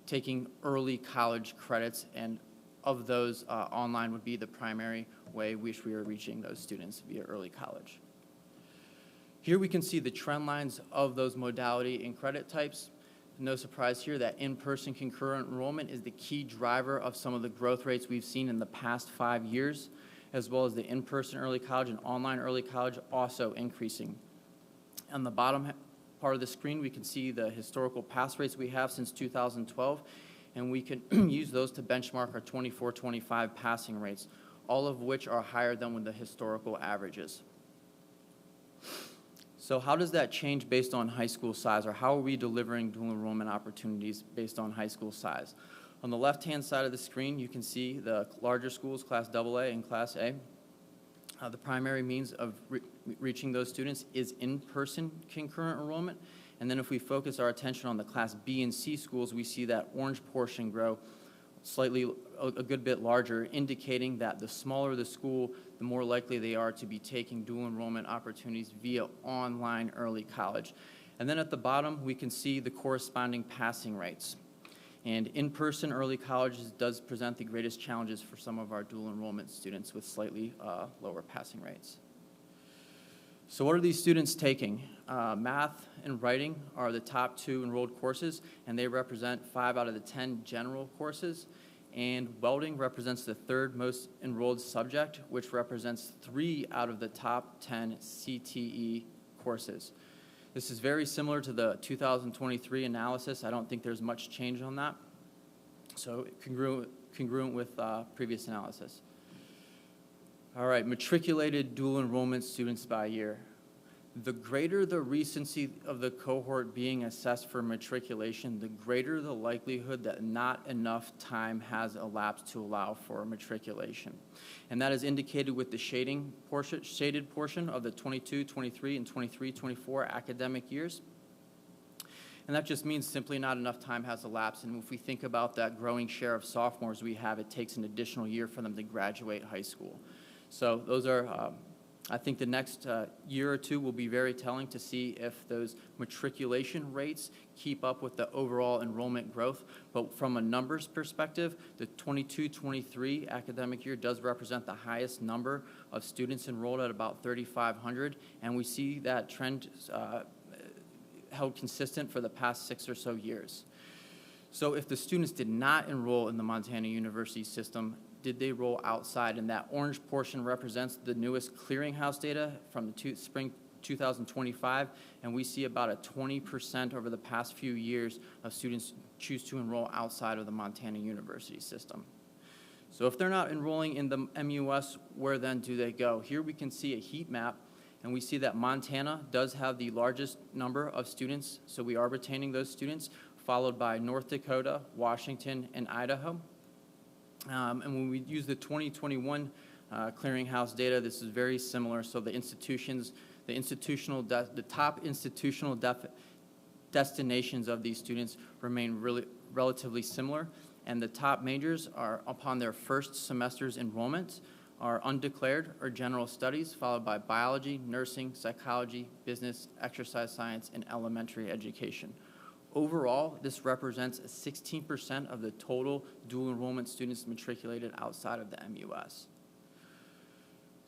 taking early college credits, and of those, online would be the primary way which we are reaching those students via early college. Here we can see the trend lines of those modality and credit types. No surprise here that in-person concurrent enrollment is the key driver of some of the growth rates we've seen in the past 5 years, as well as the in-person early college and online early college also increasing. On the bottom part of the screen, we can see the historical pass rates we have since 2012, and we can use those to benchmark our 24-25 passing rates, all of which are higher than with the historical averages. So how does that change based on high school size, or how are we delivering dual enrollment opportunities based on high school size? On the left-hand side of the screen, you can see the larger schools, Class AA and Class A. The primary means of reaching those students is in-person concurrent enrollment. And then if we focus our attention on the Class B and C schools, we see that orange portion grow slightly, a good bit larger, indicating that the smaller the school, the more likely they are to be taking dual enrollment opportunities via online early college. And then at the bottom, we can see the corresponding passing rates. And in-person early colleges does present the greatest challenges for some of our dual enrollment students with slightly lower passing rates. So what are these students taking? Math and writing are the top 2 enrolled courses, and they represent 5 out of the 10 general courses. And welding represents the 3rd most enrolled subject, which represents 3 out of the top 10 CTE courses. This is very similar to the 2023 analysis. I don't think there's much change on that. So congruent with previous analysis. All right, matriculated dual enrollment students by year. The greater the recency of the cohort being assessed for matriculation, the greater the likelihood that not enough time has elapsed to allow for matriculation. And that is indicated with the shaded portion of the 22-23 and 23-24 academic years. And that just means simply not enough time has elapsed. And if we think about that growing share of sophomores we have, it takes an additional year for them to graduate high school. So those are, I think the next year or 2 will be very telling to see if those matriculation rates keep up with the overall enrollment growth. But from a numbers perspective, the 22-23 academic year does represent the highest number of students enrolled at about 3,500. And we see that trend held consistent for the past 6 or so years. So if the students did not enroll in the Montana University system, did they roll outside? And that orange portion represents the newest clearinghouse data from the spring 2025, and we see about a 20% over the past few years of students choose to enroll outside of the Montana University system. So if they're not enrolling in the MUS, where then do they go? Here we can see a heat map, and we see that Montana does have the largest number of students, so we are retaining those students, followed by North Dakota, Washington, and Idaho. And when we use the 2021 clearinghouse data, this is very similar. So the top institutional destinations of these students remain relatively similar. And the top majors are, upon their first semester's enrollment, are undeclared or general studies, followed by biology, nursing, psychology, business, exercise science, and elementary education. Overall, this represents 16% of the total dual enrollment students matriculated outside of the MUS.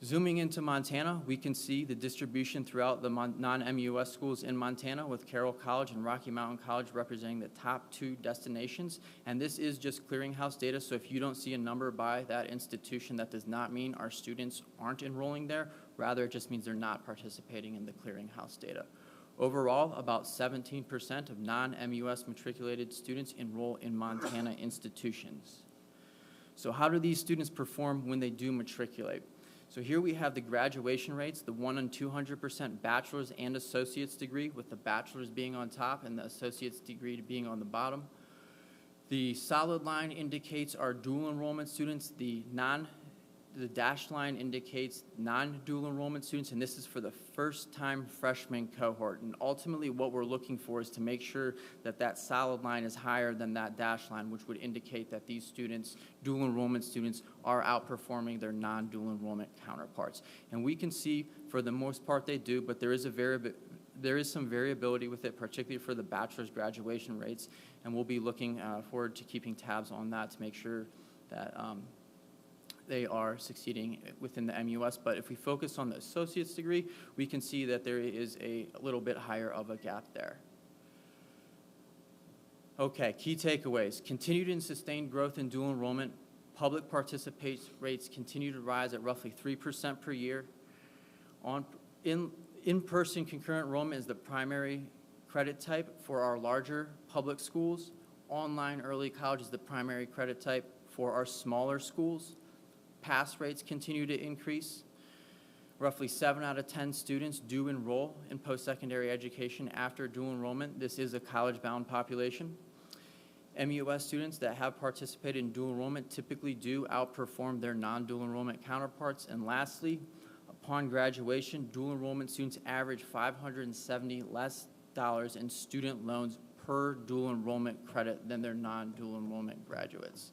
Zooming into Montana, we can see the distribution throughout the non-MUS schools in Montana, with Carroll College and Rocky Mountain College representing the top 2 destinations. And this is just clearinghouse data, so if you don't see a number by that institution, that does not mean our students aren't enrolling there. Rather, it just means they're not participating in the clearinghouse data. Overall, about 17% of non-MUS matriculated students enroll in Montana institutions. So how do these students perform when they do matriculate? So here we have the graduation rates, the 1 and 200% bachelor's and associate's degree, with the bachelor's being on top and the associate's degree being on the bottom. The solid line indicates our dual enrollment students. The dashed line indicates non-dual enrollment students, and this is for the first-time freshman cohort. And ultimately, what we're looking for is to make sure that that solid line is higher than that dashed line, which would indicate that these students, dual enrollment students, are outperforming their non-dual enrollment counterparts. And we can see, for the most part, they do, but there is some variability with it, particularly for the bachelor's graduation rates, and we'll be looking forward to keeping tabs on that to make sure that they are succeeding within the MUS. But if we focus on the associate's degree, we can see that there is a little bit higher of a gap there. Okay, key takeaways. Continued and sustained growth in dual enrollment. Public participation rates continue to rise at roughly 3% per year. In-person concurrent enrollment is the primary credit type for our larger public schools. Online early college is the primary credit type for our smaller schools. Pass rates continue to increase. Roughly 7 out of 10 students do enroll in post-secondary education after dual enrollment. This is a college-bound population. MUS students that have participated in dual enrollment typically do outperform their non-dual enrollment counterparts. And lastly, upon graduation, dual enrollment students average $570 less in student loans per dual enrollment credit than their non-dual enrollment graduates.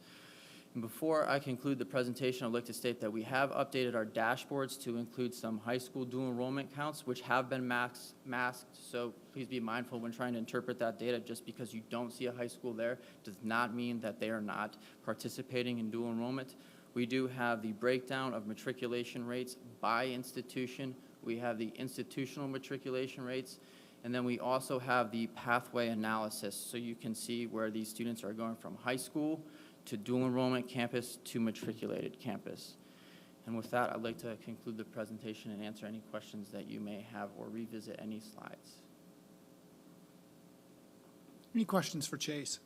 And before I conclude the presentation, I'd like to state that we have updated our dashboards to include some high school dual enrollment counts, which have been masked, so please be mindful when trying to interpret that data. Just because you don't see a high school there does not mean that they are not participating in dual enrollment. We do have the breakdown of matriculation rates by institution. We have the institutional matriculation rates, and then we also have the pathway analysis, so you can see where these students are going from high school to dual enrollment campus to matriculated campus. And with that, I'd like to conclude the presentation and answer any questions that you may have or revisit any slides. Any questions for Chase?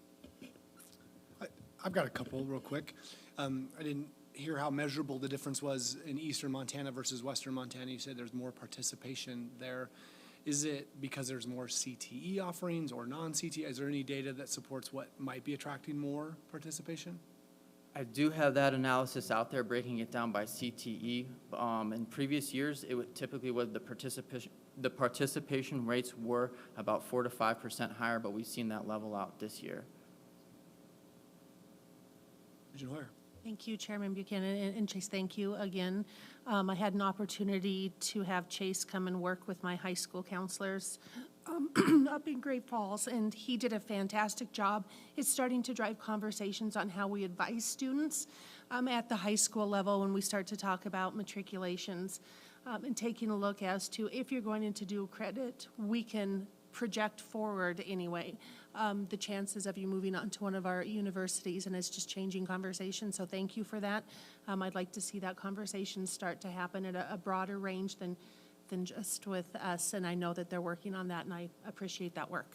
I've got a couple real quick. I didn't hear how measurable the difference was in eastern Montana versus western Montana. You said there's more participation there. Is it because there's more CTE offerings or non-CTE? Is there any data that supports what might be attracting more participation? I do have that analysis out there, breaking it down by CTE. In previous years, it would typically was the participation rates were about 4 to 5% higher, but we've seen that level out this year. Regent Hoyer. Thank you, Chairman Buchanan, and Chase, thank you again. I had an opportunity to have Chase come and work with my high school counselors up in Great Falls, and he did a fantastic job. It's starting to drive conversations on how we advise students at the high school level when we start to talk about matriculations, and taking a look as to if you're going into dual credit, we can project forward anyway the chances of you moving on to one of our universities, and it's just changing conversation. So thank you for that. I'd like to see that conversation start to happen at a broader range than just with us, and I know that they're working on that, and I appreciate that work.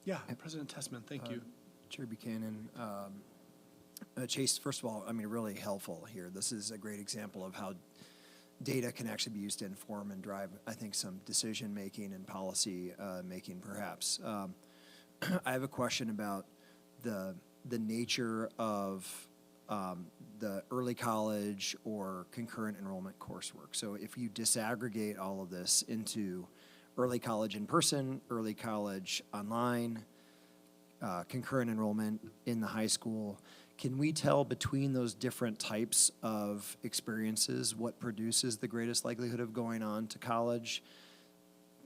Yeah, President Tessman, thank you. Chair Buchanan, Chase, first of all, I mean, really helpful here. This is a great example of how data can actually be used to inform and drive, I think, some decision-making and policy making, perhaps. I have a question about the nature of the early college or concurrent enrollment coursework. So if you disaggregate all of this into early college in person, early college online, concurrent enrollment in the high school, can we tell between those different types of experiences what produces the greatest likelihood of going on to college,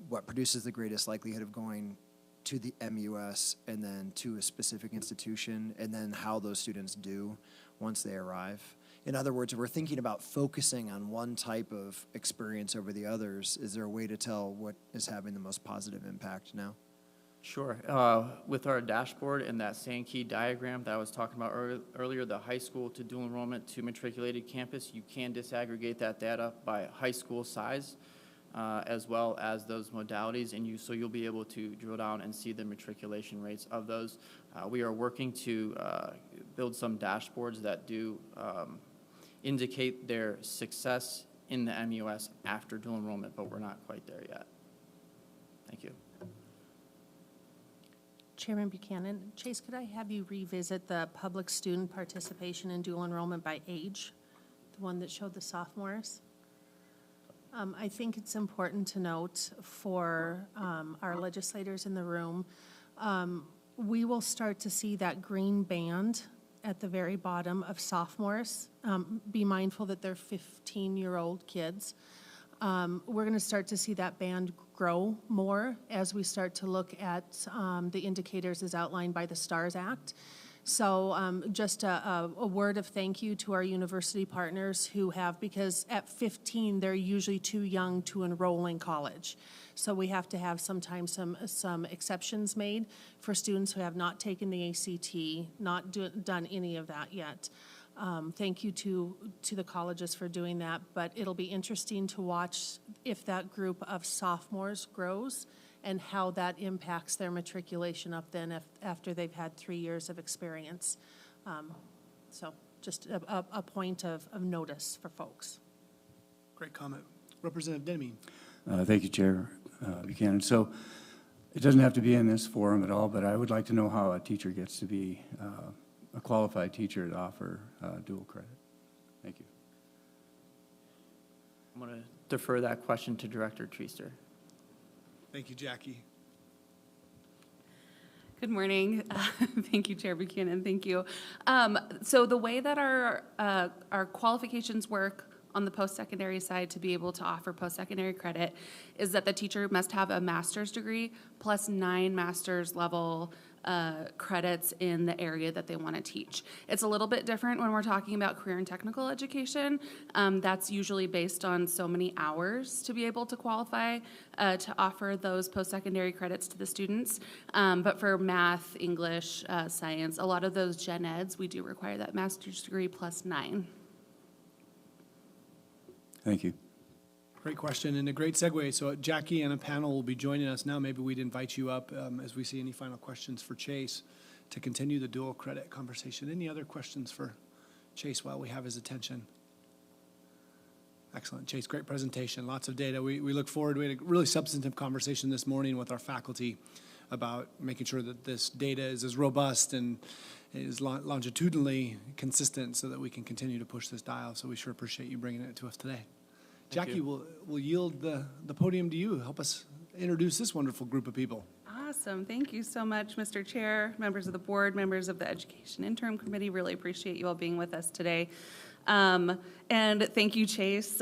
what produces the greatest likelihood of going to the MUS and then to a specific institution, and then how those students do once they arrive? In other words, if we're thinking about focusing on one type of experience over the others, is there a way to tell what is having the most positive impact now? Sure. With our dashboard and that Sankey diagram that I was talking about earlier, the high school to dual enrollment to matriculated campus, you can disaggregate that data by high school size, as well as those modalities, and so you'll be able to drill down and see the matriculation rates of those. We are working to build some dashboards that do indicate their success in the MUS after dual enrollment, but we're not quite there yet. Thank you. Chairman Buchanan, Chase, could I have you revisit the public student participation in dual enrollment by age, the one that showed the sophomores? I think it's important to note for our legislators in the room, we will start to see that green band at the very bottom of sophomores. Be mindful that they're 15-year-old kids. We're going to start to see that band grow more as we start to look at the indicators as outlined by the STARS Act. So just a word of thank you to our university partners who have, because at 15, they're usually too young to enroll in college. So we have to have sometimes some exceptions made for students who have not taken the ACT, not done any of that yet. Thank you to the colleges for doing that, but it'll be interesting to watch if that group of sophomores grows and how that impacts their matriculation up then after they've had 3 years of experience. So just a point of notice for folks. Great comment. Representative Denby. Thank you, Chair Buchanan. So it doesn't have to be in this forum at all, but I would like to know how a teacher gets to be a qualified teacher to offer dual credit. Thank you. I'm going to defer that question to Director Treaster. Thank you, Jackie. Good morning. Thank you, Chair Buchanan. Thank you. So the way that our qualifications work on the post-secondary side to be able to offer post-secondary credit is that the teacher must have a master's degree plus 9 master's level credits in the area that they want to teach. It's a little bit different when we're talking about career and technical education. That's usually based on so many hours to be able to qualify to offer those post-secondary credits to the students. But for math, English, science, a lot of those gen eds, we do require that master's degree plus 9. Thank you. Great question and a great segue. So Jackie and a panel will be joining us now. Maybe we'd invite you up as we see any final questions for Chase to continue the dual credit conversation. Any other questions for Chase while we have his attention? Excellent. Chase, great presentation. Lots of data. We look forward. We had a really substantive conversation this morning with our faculty about making sure that this data is as robust and is longitudinally consistent so that we can continue to push this dial. So we sure appreciate you bringing it to us today. Jackie, we'll yield the podium to you. Help us introduce this wonderful group of people. Awesome. Thank you so much, Mr. Chair, members of the board, members of the Education Interim Committee. Really appreciate you all being with us today. And thank you, Chase.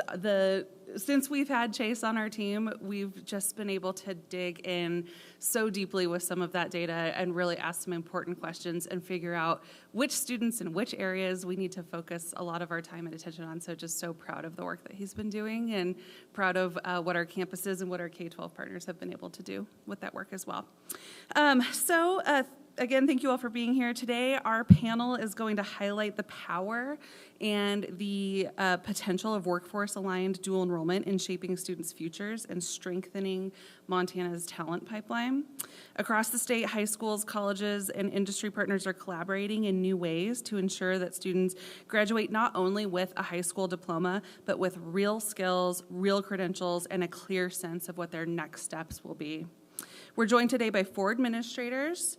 Since we've had Chase on our team, we've just been able to dig in so deeply with some of that data and really ask some important questions and figure out which students in which areas we need to focus a lot of our time and attention on. So just so proud of the work that he's been doing and proud of what our campuses and what our K-12 partners have been able to do with that work as well. Again, thank you all for being here today. Our panel is going to highlight the power and the potential of workforce-aligned dual enrollment in shaping students' futures and strengthening Montana's talent pipeline. Across the state, high schools, colleges, and industry partners are collaborating in new ways to ensure that students graduate not only with a high school diploma, but with real skills, real credentials, and a clear sense of what their next steps will be. We're joined today by 4 administrators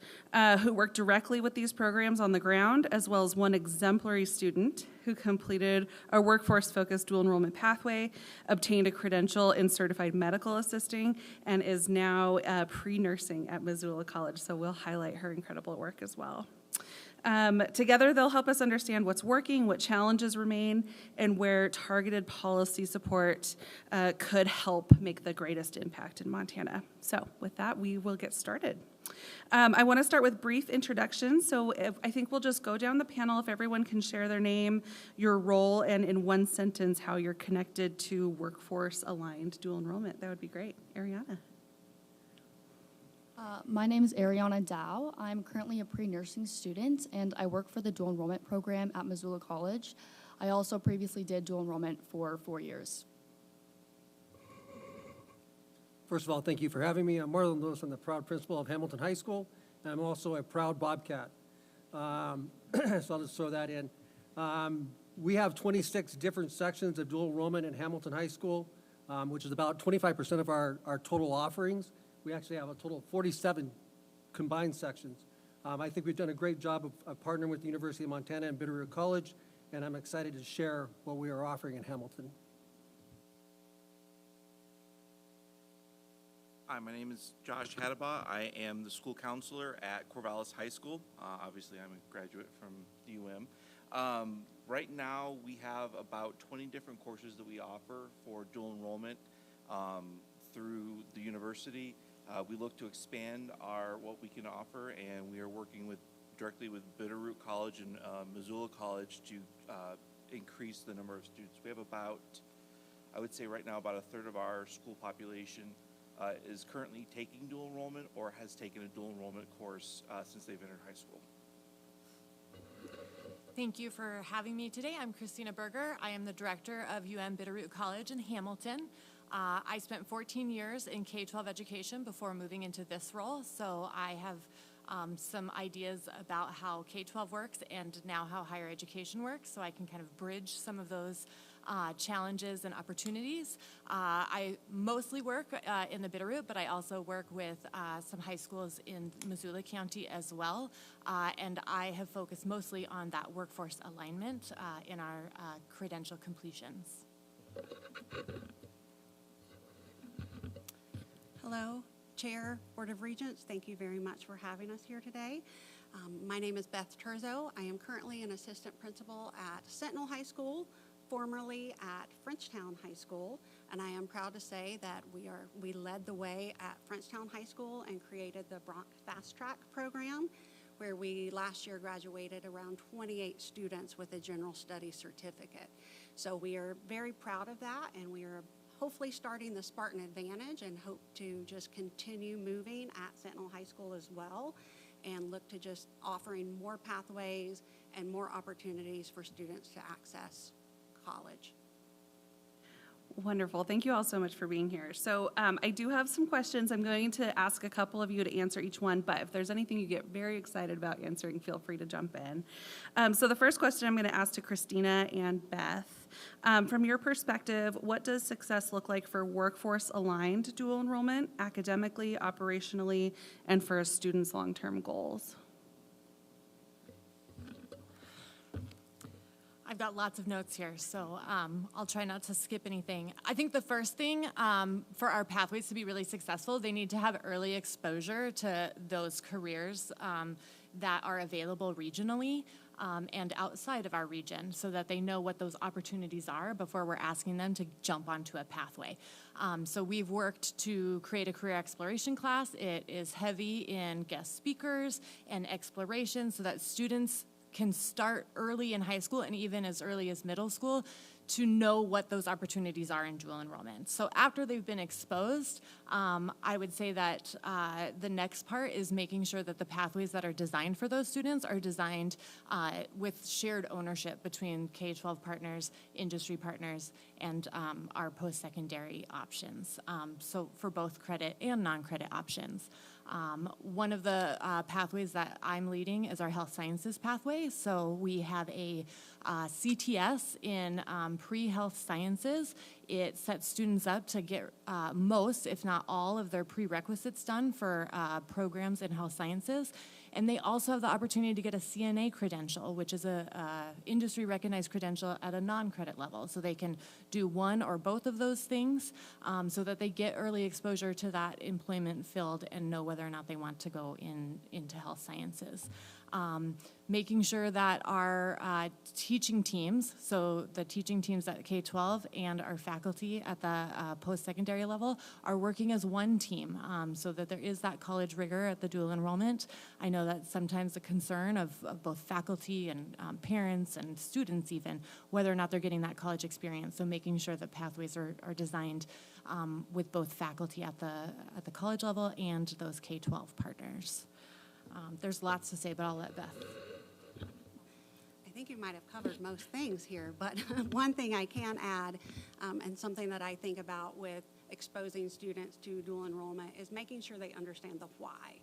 who work directly with these programs on the ground, as well as 1 exemplary student who completed a workforce-focused dual enrollment pathway, obtained a credential in certified medical assisting, and is now pre-nursing at Missoula College. So we'll highlight her incredible work as well. Together, they'll help us understand what's working, what challenges remain, and where targeted policy support could help make the greatest impact in Montana. So with that, we will get started. I want to start with brief introductions. So I think we'll just go down the panel. If everyone can share their name, your role, and in 1 sentence, how you're connected to workforce-aligned dual enrollment, that would be great. Ariana. My name is Ariana Dow. I'm currently a pre-nursing student, and I work for the dual enrollment program at Missoula College. I also previously did dual enrollment for 4 years. First of all, thank you for having me. I'm Marlon Lewis. I'm the proud principal of Hamilton High School, and I'm also a proud Bobcat. So I'll just throw that in. We have 26 different sections of dual enrollment in Hamilton High School, which is about 25% of our total offerings. We actually have a total of 47 combined sections. I think we've done a great job of partnering with the University of Montana and Bitterroot College, and I'm excited to share what we are offering in Hamilton. Hi, my name is Josh Hadaba. I am the school counselor at Corvallis High School. Obviously, I'm a graduate from UM. Right now, we have about 20 different courses that we offer for dual enrollment through the university. We look to expand what we can offer, and we are working directly with Bitterroot College and Missoula College to increase the number of students. We have about, I would say right now, about a third of our school population is currently taking dual enrollment or has taken a dual enrollment course since they've entered high school. Thank you for having me today. I'm Christina Berger. I am the director of UM Bitterroot College in Hamilton. I spent 14 years in K-12 education before moving into this role, so I have some ideas about how K-12 works and now how higher education works, so I can kind of bridge some of those challenges and opportunities. I mostly work in the Bitterroot, but I also work with some high schools in Missoula County as well, and I have focused mostly on that workforce alignment in our credential completions. Hello, Chair, Board of Regents. Thank you very much for having us here today. My name is Beth Turzo. I am currently an assistant principal at Sentinel High School, formerly at Frenchtown High School, and I am proud to say that we led the way at Frenchtown High School and created the Bronc Fast Track program, where we last year graduated around 28 students with a general studies certificate. So we are very proud of that, and we are hopefully starting the Spartan Advantage and hope to just continue moving at Sentinel High School as well and look to just offering more pathways and more opportunities for students to access college. Wonderful. Thank you all so much for being here. So I do have some questions. I'm going to ask a couple of you to answer each one, but if there's anything you get very excited about answering, feel free to jump in. So the first question I'm going to ask to Christina and Beth. From your perspective, what does success look like for workforce-aligned dual enrollment, academically, operationally, and for a student's long-term goals? I've got lots of notes here, so I'll try not to skip anything. I think the first thing for our pathways to be really successful, they need to have early exposure to those careers that are available regionally and outside of our region, so that they know what those opportunities are before we're asking them to jump onto a pathway. So we've worked to create a career exploration class. It is heavy in guest speakers and exploration so that students can start early in high school and even as early as middle school to know what those opportunities are in dual enrollment. So after they've been exposed, I would say that the next part is making sure that the pathways that are designed for those students are designed with shared ownership between K-12 partners, industry partners, and our post-secondary options. So for both credit and non-credit options. One of the pathways that I'm leading is our health sciences pathway. So we have a CTS in pre-health sciences. It sets students up to get most, if not all, of their prerequisites done for programs in health sciences. And they also have the opportunity to get a CNA credential, which is a industry-recognized credential at a non-credit level. So they can do one or both of those things so that they get early exposure to that employment field and know whether or not they want to go into health sciences. making sure that our teaching teams, so the teaching teams at K-12 and our faculty at the post-secondary level, are working as one team, so that there is that college rigor at the dual enrollment. I know that's sometimes a concern of both faculty and parents and students even, whether or not they're getting that college experience. So making sure that pathways are designed with both faculty at the college level and those K-12 partners. There's lots to say, but I'll let Beth. I think you might have covered most things here, but one thing I can add, and something that I think about with exposing students to dual enrollment, is making sure they understand the why.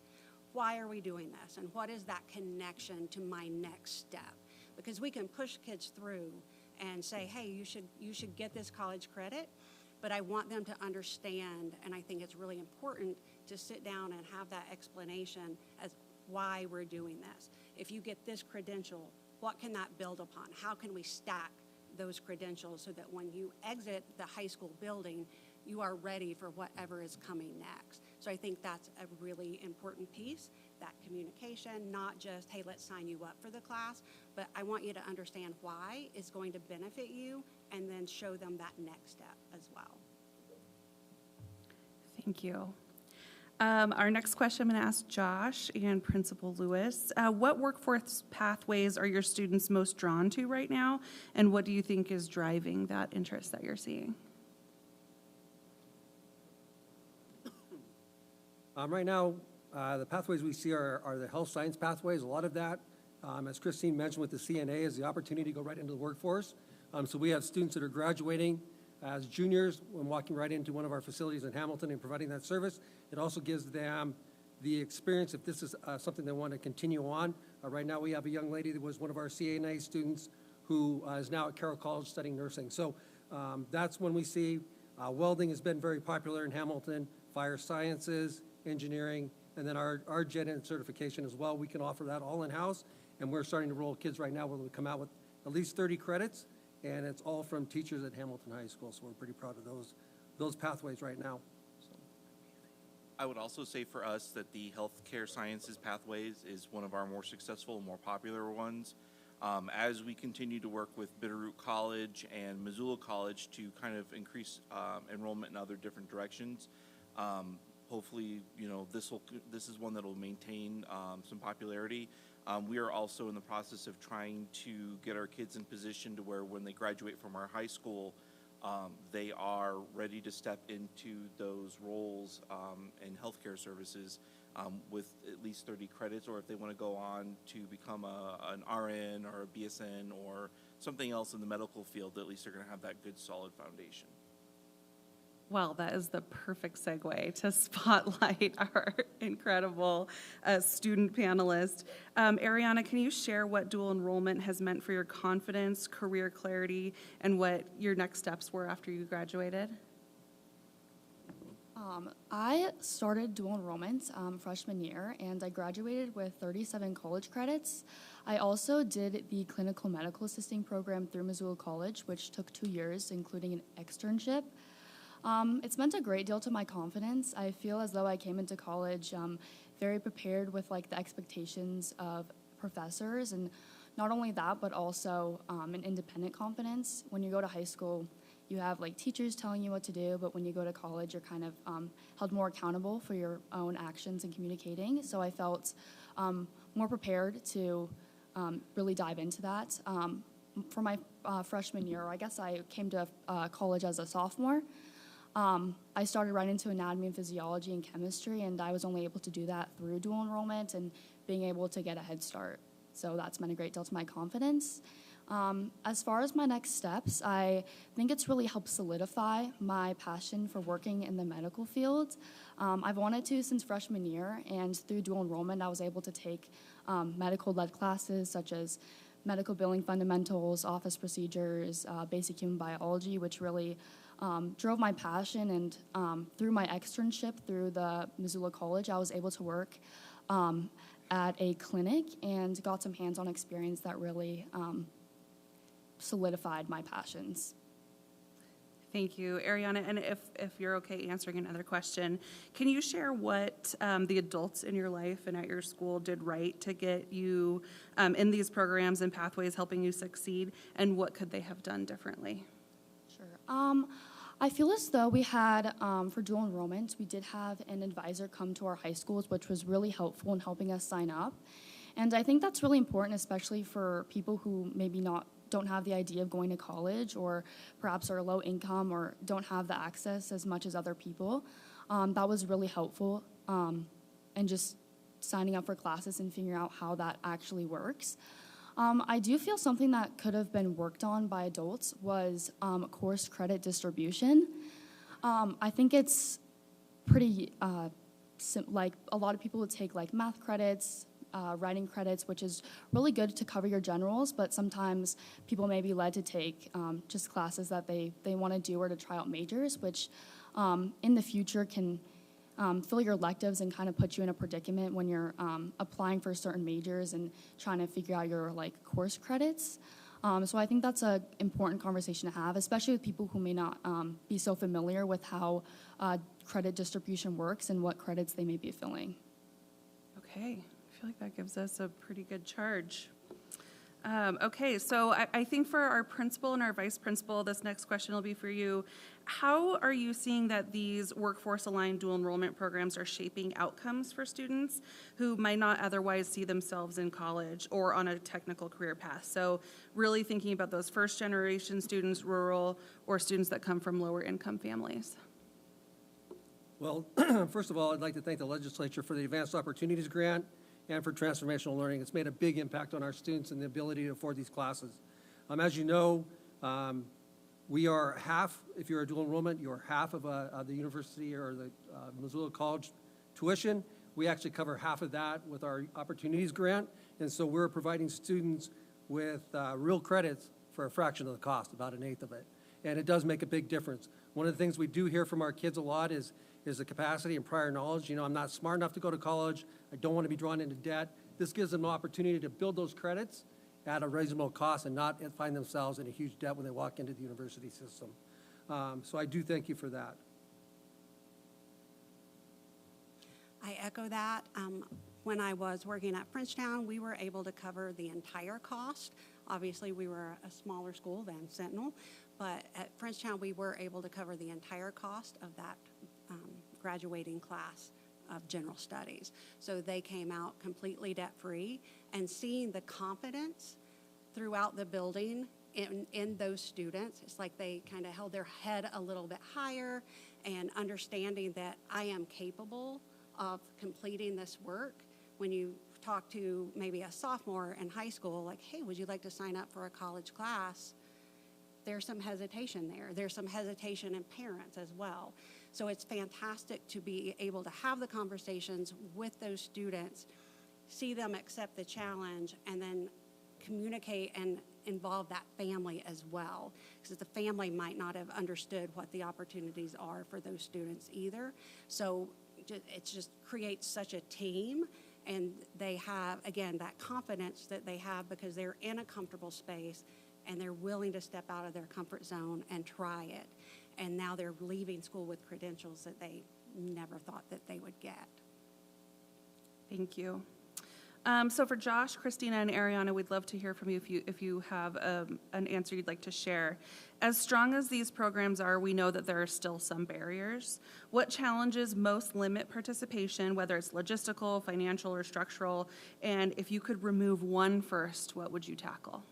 Why are we doing this, and what is that connection to my next step? Because we can push kids through and say, hey, you should get this college credit, but I want them to understand, and I think it's really important to sit down and have that explanation as why we're doing this. If you get this credential, what can that build upon? How can we stack those credentials so that when you exit the high school building, you are ready for whatever is coming next? So I think that's a really important piece, that communication, not just, hey, let's sign you up for the class, but I want you to understand why is going to benefit you, and then show them that next step as well. Thank you. Our next question I'm going to ask Josh and Principal Lewis. What workforce pathways are your students most drawn to right now, and what do you think is driving that interest that you're seeing? Right now, the pathways we see are the health science pathways. A lot of that, as Christine mentioned with the CNA, is the opportunity to go right into the workforce. So we have students that are graduating as juniors when walking right into one of our facilities in Hamilton and providing that service. It also gives them the experience if this is something they want to continue on. Right now we have a young lady that was one of our CNA students who is now at Carroll College studying nursing. So that's when we see welding has been very popular in Hamilton, fire sciences, engineering, and then our gen ed certification as well. We can offer that all in-house, and we're starting to roll kids right now where we come out with at least 30 credits, and it's all from teachers at Hamilton High School, so we're pretty proud of those pathways right now. So. I would also say for us that the healthcare sciences pathways is one of our more successful, more popular ones. As we continue to work with Bitterroot College and Missoula College to kind of increase enrollment in other different directions, hopefully, you know, this is one that will maintain some popularity. We are also in the process of trying to get our kids in position to where when they graduate from our high school, they are ready to step into those roles in healthcare services with at least 30 credits, or if they want to go on to become an RN or a BSN or something else in the medical field, at least they're going to have that good solid foundation. Well, that is the perfect segue to spotlight our incredible student panelist. Ariana, can you share what dual enrollment has meant for your confidence, career clarity, and what your next steps were after you graduated? I started dual enrollment freshman year, and I graduated with 37 college credits. I also did the clinical medical assisting program through Missoula College, which took 2 years, including an externship. It's meant a great deal to my confidence. I feel as though I came into college very prepared with like the expectations of professors, and not only that, but also an independent confidence. When you go to high school, you have like teachers telling you what to do, but when you go to college, you're kind of held more accountable for your own actions and communicating. So I felt more prepared to really dive into that. For my freshman year, I guess I came to college as a sophomore. I started right into anatomy and physiology and chemistry, and I was only able to do that through dual enrollment and being able to get a head start. So that's meant a great deal to my confidence. As far as my next steps, I think it's really helped solidify my passion for working in the medical field. I've wanted to since freshman year, and through dual enrollment, I was able to take medical-led classes such as medical billing fundamentals, office procedures, basic human biology, which really drove my passion. And through my externship through the Missoula College, I was able to work at a clinic and got some hands-on experience that really solidified my passions. Thank you, Ariana. And if you're okay answering another question, can you share what the adults in your life and at your school did right to get you in these programs and pathways helping you succeed, and what could they have done differently? Sure. I feel as though we had, for dual enrollment, we did have an advisor come to our high schools, which was really helpful in helping us sign up. And I think that's really important, especially for people who maybe don't have the idea of going to college, or perhaps are low income or don't have the access as much as other people. That was really helpful, and just signing up for classes and figuring out how that actually works. I do feel something that could have been worked on by adults was course credit distribution. I think it's pretty, like a lot of people would take like math credits, writing credits, which is really good to cover your generals, but sometimes people may be led to take just classes that they want to do or to try out majors, which in the future can fill your electives and kind of put you in a predicament when you're applying for certain majors and trying to figure out your like course credits. So I think that's an important conversation to have, especially with people who may not be so familiar with how credit distribution works and what credits they may be filling. Okay, I feel like that gives us a pretty good charge. Okay, so I think for our principal and our vice principal, this next question will be for you. How are you seeing that these workforce-aligned dual enrollment programs are shaping outcomes for students who might not otherwise see themselves in college or on a technical career path? So really thinking about those first-generation students, rural, or students that come from lower-income families. Well, first of all, I'd like to thank the legislature for the Advanced Opportunities Grant and for transformational learning. It's made a big impact on our students and the ability to afford these classes. As you know, we are half, if you're a dual enrollment, you're half of the university or the Missoula College tuition. We actually cover half of that with our Opportunities Grant, and so we're providing students with real credits for a fraction of the cost, about an eighth of it. And it does make a big difference. One of the things we do hear from our kids a lot is the capacity and prior knowledge. You know, I'm not smart enough to go to college. I don't want to be drawn into debt. This gives them an opportunity to build those credits at a reasonable cost and not find themselves in a huge debt when they walk into the university system. So I do thank you for that. I echo that. When I was working at Frenchtown, we were able to cover the entire cost. Obviously, we were a smaller school than Sentinel, but at Frenchtown, we were able to cover the entire cost of that graduating class of general studies. So they came out completely debt-free, and seeing the confidence throughout the building in those students, it's like they kind of held their head a little bit higher and understanding that I am capable of completing this work. When you talk to maybe a sophomore in high school, like, hey, would you like to sign up for a college class? There's some hesitation there. There's some hesitation in parents as well. So it's fantastic to be able to have the conversations with those students, see them accept the challenge, and then communicate and involve that family as well. Because the family might not have understood what the opportunities are for those students either. So it just creates such a team, and they have, again, that confidence that they have because they're in a comfortable space and they're willing to step out of their comfort zone and try it. And now they're leaving school with credentials that they never thought that they would get. Thank you. So for Josh, Christina, and Ariana, we'd love to hear from you if you have an answer you'd like to share. As strong as these programs are, we know that there are still some barriers. What challenges most limit participation, whether it's logistical, financial, or structural? And if you could remove one first, what would you tackle?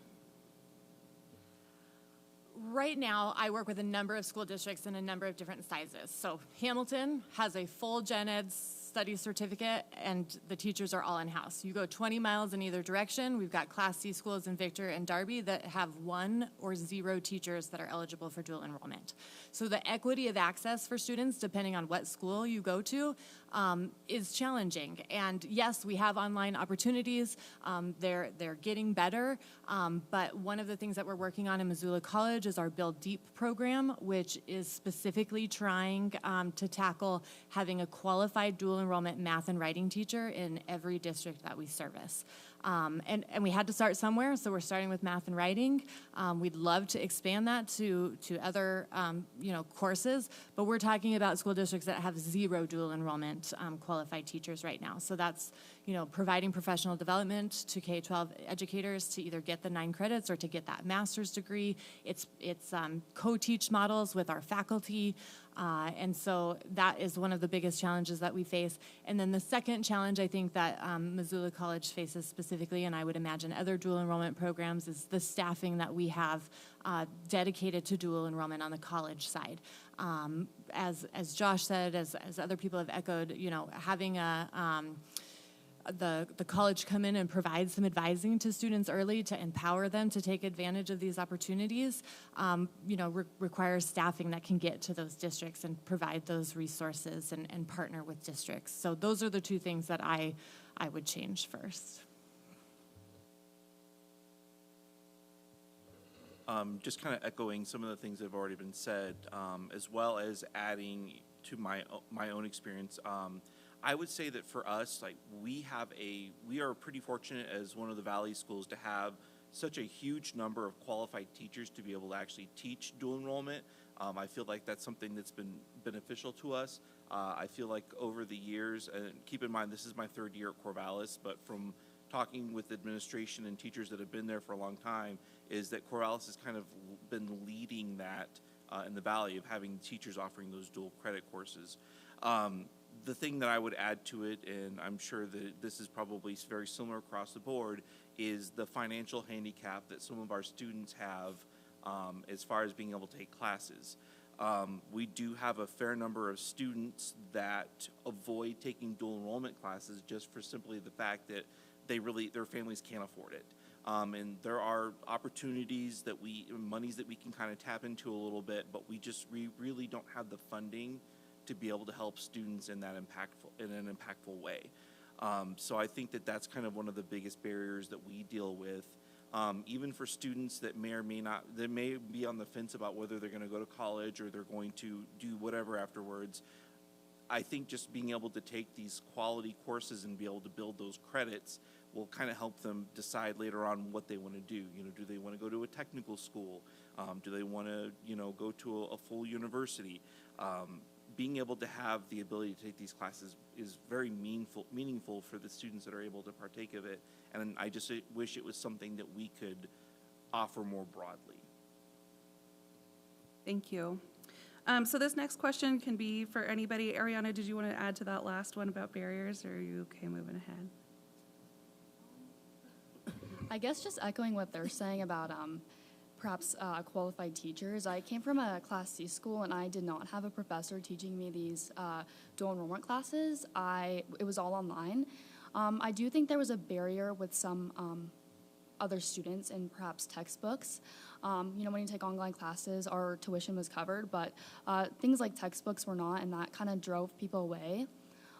Right now, I work with a number of school districts in a number of different sizes. So Hamilton has a full gen ed study certificate, and the teachers are all in-house. You go 20 miles in either direction. We've got Class C schools in Victor and Darby that have 1 or 0 teachers that are eligible for dual enrollment. So the equity of access for students, depending on what school you go to, is challenging. And yes, we have online opportunities. They're getting better. But one of the things that we're working on in Missoula College is our Build Deep program, which is specifically trying to tackle having a qualified dual enrollment math and writing teacher in every district that we service. And we had to start somewhere, so we're starting with math and writing. We'd love to expand that to other, courses, but we're talking about school districts that have 0 dual enrollment qualified teachers right now. So that's, providing professional development to K-12 educators to either get the 9 credits or to get that master's degree. It's co-teach models with our faculty. And so that is one of the biggest challenges that we face. And then the second challenge I think that Missoula College faces specifically, and I would imagine other dual enrollment programs, is the staffing that we have dedicated to dual enrollment on the college side. As Josh said, as other people have echoed, having the college come in and provide some advising to students early to empower them to take advantage of these opportunities, requires staffing that can get to those districts and provide those resources and partner with districts. So those are the 2 things that I would change first. Just kind of echoing some of the things that have already been said, as well as adding to my own experience. I would say that for us, we are pretty fortunate as one of the Valley schools to have such a huge number of qualified teachers to be able to actually teach dual enrollment. I feel like that's something that's been beneficial to us. I feel like over the years, and keep in mind this is my 3rd year at Corvallis, but from talking with administration and teachers that have been there for a long time, is that Corvallis has kind of been leading that in the Valley of having teachers offering those dual credit courses. The thing that I would add to it, and I'm sure that this is probably very similar across the board, is the financial handicap that some of our students have as far as being able to take classes. We do have a fair number of students that avoid taking dual enrollment classes just for simply the fact that their families can't afford it. And there are opportunities monies that we can kind of tap into a little bit, but we really don't have the funding to be able to help students in an impactful way. So I think that that's kind of one of the biggest barriers that we deal with. Even for students that may or may not, that may be on the fence about whether they're going to go to college or they're going to do whatever afterwards. I think just being able to take these quality courses and be able to build those credits will kind of help them decide later on what they want to do. Do they want to go to a technical school? Do they want to, go to a full university? Being able to have the ability to take these classes is very meaningful for the students that are able to partake of it. And I just wish it was something that we could offer more broadly. Thank you. So this next question can be for anybody. Ariana, did you want to add to that last one about barriers, or are you okay moving ahead? I guess just echoing what they're saying about perhaps qualified teachers. I came from a Class C school, and I did not have a professor teaching me these dual enrollment classes. It was all online. I do think there was a barrier with some other students in perhaps textbooks. When you take online classes, our tuition was covered, but things like textbooks were not, and that kind of drove people away.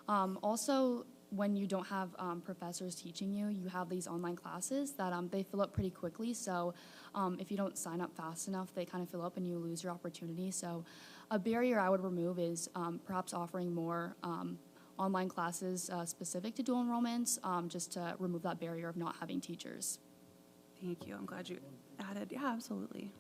Also, when you don't have professors teaching you, you have these online classes that they fill up pretty quickly. So if you don't sign up fast enough, they kind of fill up and you lose your opportunity. So a barrier I would remove is perhaps offering more online classes specific to dual enrollments, just to remove that barrier of not having teachers. Thank you. I'm glad you added. Yeah, absolutely.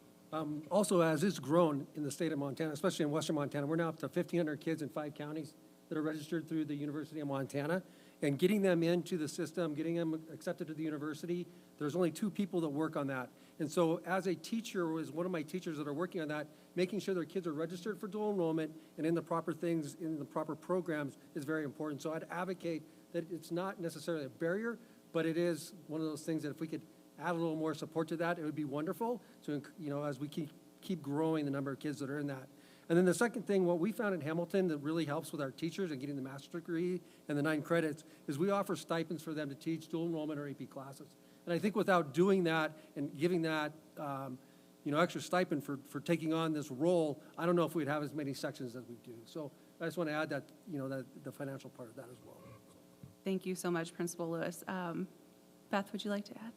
Also, as it's grown in the state of Montana, especially in western Montana, we're now up to 1,500 kids in 5 counties that are registered through the University of Montana. And getting them into the system, getting them accepted to the university, there's only 2 people that work on that. And so as a teacher, as one of my teachers that are working on that, making sure their kids are registered for dual enrollment and in the proper things, in the proper programs is very important. So I'd advocate that it's not necessarily a barrier, but it is one of those things that if we could add a little more support to that, it would be wonderful. So, as we keep growing the number of kids that are in that. And then the second thing, what we found in Hamilton that really helps with our teachers and getting the master's degree and the 9 credits is we offer stipends for them to teach dual enrollment or AP classes. And I think without doing that and giving that, extra stipend for taking on this role, I don't know if we'd have as many sections as we do. So I just want to add that, the financial part of that as well. Thank you so much, Principal Lewis. Beth, would you like to add?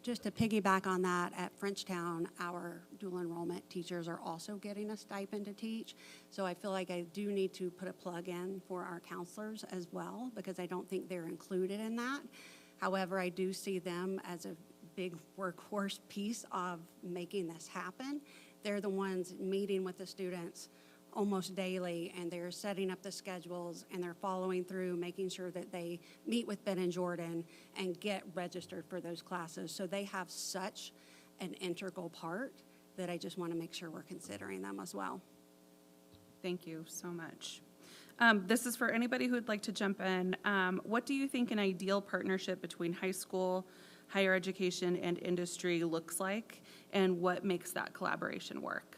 Just to piggyback on that, at Frenchtown, our dual enrollment teachers are also getting a stipend to teach. So I feel like I do need to put a plug in for our counselors as well, because I don't think they're included in that. However, I do see them as a big workhorse piece of making this happen. They're the ones meeting with the students almost daily, and they're setting up the schedules, and they're following through, making sure that they meet with Ben and Jordan and get registered for those classes. So they have such an integral part that I just want to make sure we're considering them as well. Thank you so much. This is for anybody who would like to jump in. What do you think an ideal partnership between high school, higher education, and industry looks like, and what makes that collaboration work?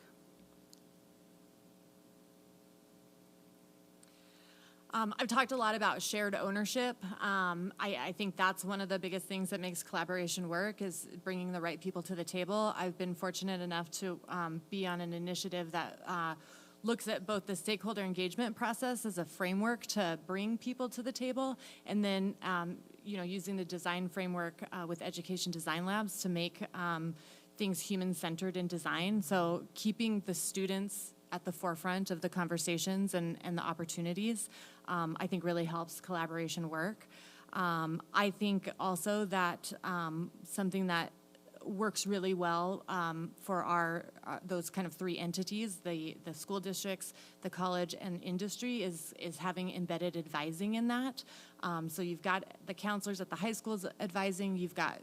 I've talked a lot about shared ownership. I think that's one of the biggest things that makes collaboration work, is bringing the right people to the table. I've been fortunate enough to be on an initiative that looks at both the stakeholder engagement process as a framework to bring people to the table, and then using the design framework with Education Design Labs to make things human-centered in design. So keeping the students at the forefront of the conversations and the opportunities, I think really helps collaboration work. I think also that something that works really well for our those kind of three entities, the school districts, the college, and industry, is having embedded advising in that. So you've got the counselors at the high schools advising, you've got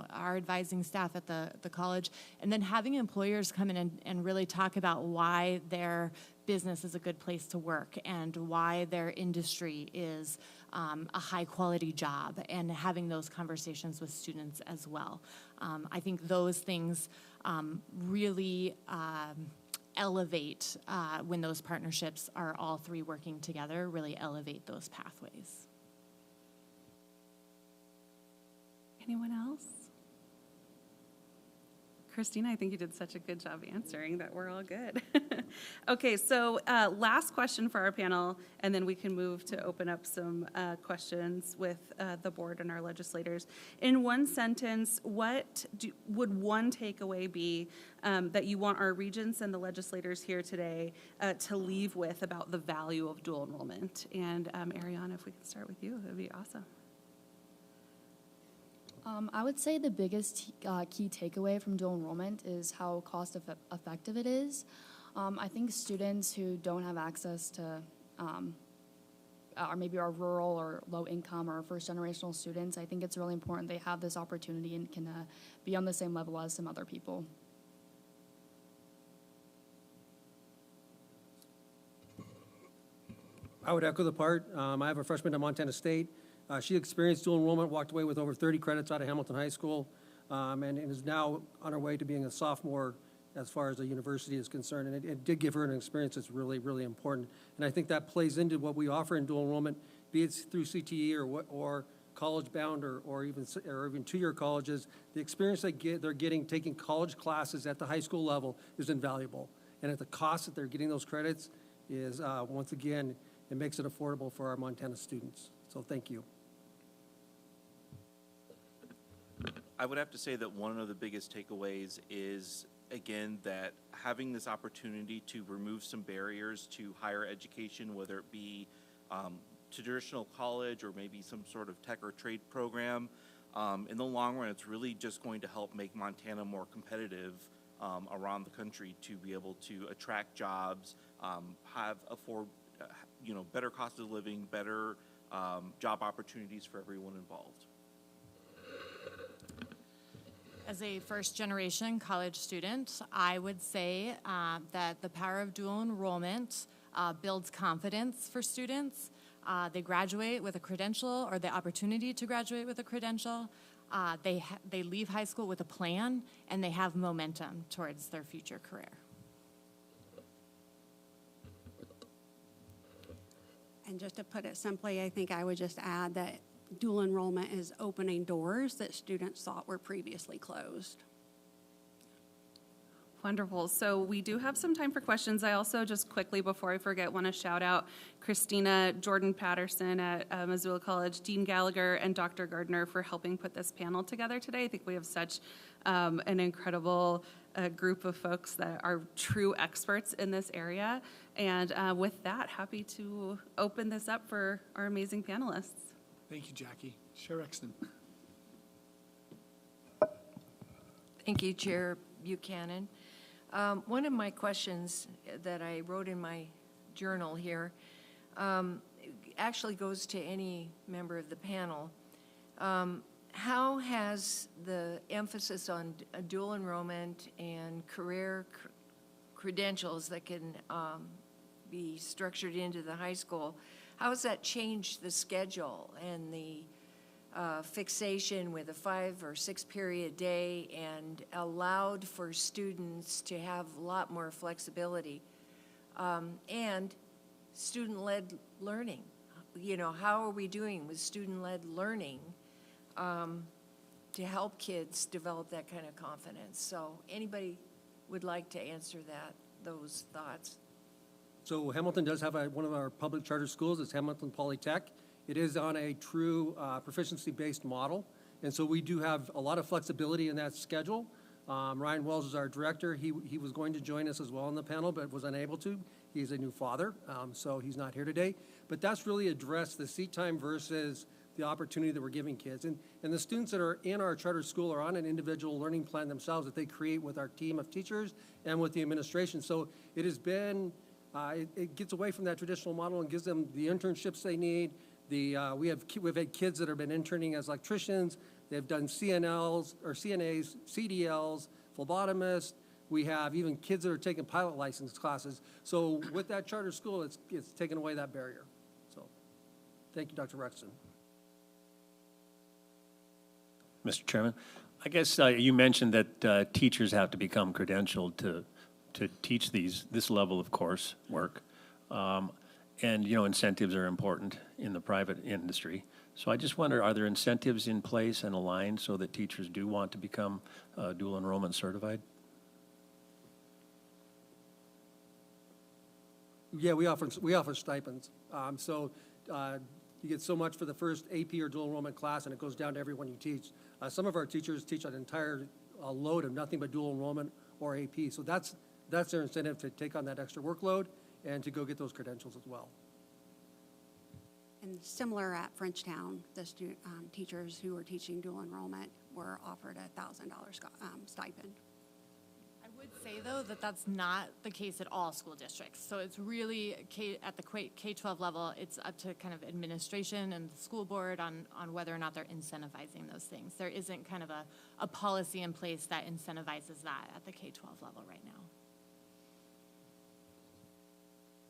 our advising staff at the college, and then having employers come in and really talk about why their business is a good place to work and why their industry is a high quality job, and having those conversations with students as well. I think those things really elevate, when those partnerships are all three working together, really elevate those pathways. Anyone else? Christina, I think you did such a good job answering that we're all good. Okay, so last question for our panel, and then we can move to open up some questions with the board and our legislators. In one sentence, what would one takeaway be that you want our regents and the legislators here today to leave with about the value of dual enrollment? And Ariana, if we can start with you, that would be awesome. I would say the biggest key takeaway from dual enrollment is how cost-effective it is. I think students who don't have access to, or maybe are rural or low income or first-generational students, I think it's really important they have this opportunity and can be on the same level as some other people. I would echo the part. I have a freshman at Montana State. She experienced dual enrollment, walked away with over 30 credits out of Hamilton High School, and is now on her way to being a sophomore as far as the university is concerned. And it did give her an experience that's really, really important. And I think that plays into what we offer in dual enrollment, be it through CTE or college-bound or even two-year colleges. The experience they're getting taking college classes at the high school level is invaluable. And at the cost that they're getting those credits is, once again, it makes it affordable for our Montana students. So thank you. I would have to say that one of the biggest takeaways is, again, that having this opportunity to remove some barriers to higher education, whether it be traditional college or maybe some sort of tech or trade program, in the long run, it's really just going to help make Montana more competitive around the country, to be able to attract jobs, better cost of living, better job opportunities for everyone involved. As a first-generation college student, I would say that the power of dual enrollment builds confidence for students. They graduate with a credential, or the opportunity to graduate with a credential. They leave high school with a plan, and they have momentum towards their future career. And just to put it simply, I think I would just add that dual enrollment is opening doors that students thought were previously closed. Wonderful. So we do have some time for questions. I also, just quickly before I forget, want to shout out Christina Jordan Patterson at Missoula College, Dean Gallagher, and Dr. Gardner for helping put this panel together today. I think we have such an incredible group of folks that are true experts in this area. And with that, happy to open this up for our amazing panelists. Thank you, Jackie. Chair Exton. Thank you, Chair Buchanan. One of my questions that I wrote in my journal here actually goes to any member of the panel. How has the emphasis on dual enrollment and career credentials that can be structured into the high school, how has that changed the schedule and the fixation with a 5 or 6 period day and allowed for students to have a lot more flexibility and student-led learning? You know, how are we doing with student-led learning to help kids develop that kind of confidence? So anybody would like to answer those thoughts? So Hamilton does have one of our public charter schools. It's Hamilton Polytech. It is on a true proficiency-based model, and so we do have a lot of flexibility in that schedule. Ryan Wells is our director. He was going to join us as well on the panel, but was unable to. He's a new father, so he's not here today. But that's really addressed the seat time versus the opportunity that we're giving kids. And the students that are in our charter school are on an individual learning plan themselves that they create with our team of teachers and with the administration. So it has been, it gets away from that traditional model and gives them the internships they need. We've had kids that have been interning as electricians. They've done CNLs or CNAs, CDLs, phlebotomists. We have even kids that are taking pilot license classes. So with that charter school, it's taken away that barrier. So thank you, Dr. Rexton. Mr. Chairman, I guess you mentioned that teachers have to become credentialed to teach this level of course work. And, you know, incentives are important in the private industry. So I just wonder, are there incentives in place and aligned so that teachers do want to become dual enrollment certified? Yeah, we offer stipends. You get so much for the first AP or dual enrollment class, and it goes down to everyone you teach. Some of our teachers teach an entire load of nothing but dual enrollment or AP. So that's their incentive to take on that extra workload and to go get those credentials as well. And similar at Frenchtown, the teachers who were teaching dual enrollment were offered a $1,000 stipend. I would say, though, that that's not the case at all school districts. So it's really, at the K-12 level, it's up to kind of administration and the school board on whether or not they're incentivizing those things. There isn't kind of a policy in place that incentivizes that at the K-12 level right now.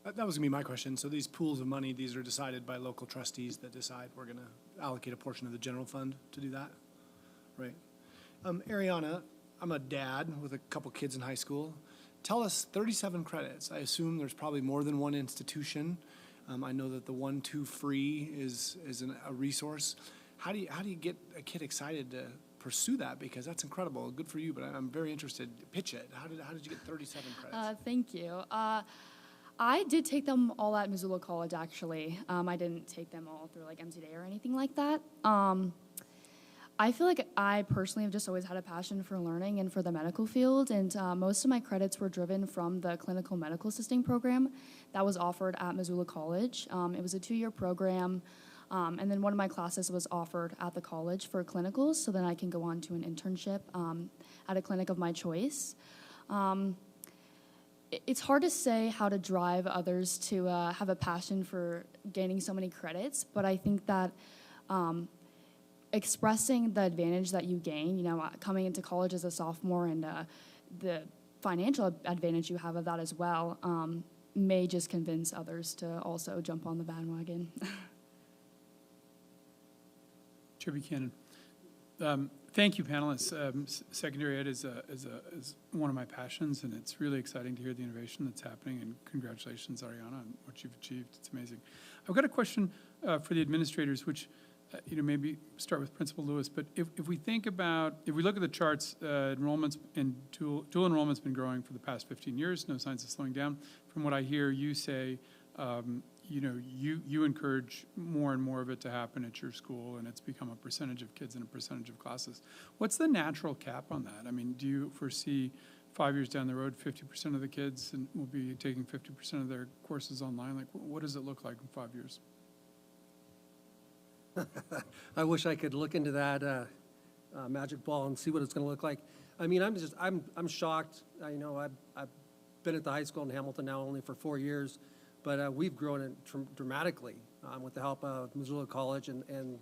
That was going to be my question. So these pools of money, these are decided by local trustees that decide we're going to allocate a portion of the general fund to do that, right? Ariana, I'm a dad with a couple kids in high school. Tell us 37 credits. I assume there's probably more than one institution. I know that the 1-2 free is a resource. How do you get a kid excited to pursue that? Because that's incredible. Good for you, but I'm very interested. Pitch it. How did you get 37 credits? Thank you. I did take them all at Missoula College, actually. I didn't take them all through like MCDA or anything like that. I feel like I personally have just always had a passion for learning and for the medical field, and most of my credits were driven from the clinical medical assisting program that was offered at Missoula College. It was a 2-year program, and then one of my classes was offered at the college for clinicals, so then I can go on to an internship at a clinic of my choice. It's hard to say how to drive others to have a passion for gaining so many credits, but I think that expressing the advantage that you gain, you know, coming into college as a sophomore and the financial advantage you have of that as well, may just convince others to also jump on the bandwagon. Chair Buchanan. Thank you, panelists. Secondary ed is one of my passions, and it's really exciting to hear the innovation that's happening, and congratulations, Ariana, on what you've achieved. It's amazing. I've got a question for the administrators, which maybe start with Principal Lewis, but if we think about, if we look at the charts, enrollments in dual enrollment's been growing for the past 15 years, no signs of slowing down. From what I hear you say, you encourage more and more of it to happen at your school, and it's become a percentage of kids and a percentage of classes. What's the natural cap on that? I mean, do you foresee 5 years down the road, 50% of the kids will be taking 50% of their courses online? Like, what does it look like in 5 years? I wish I could look into that magic ball and see what it's going to look like. I mean, I'm shocked. I know I've been at the high school in Hamilton now only for 4 years, but we've grown it dramatically with the help of Missoula College and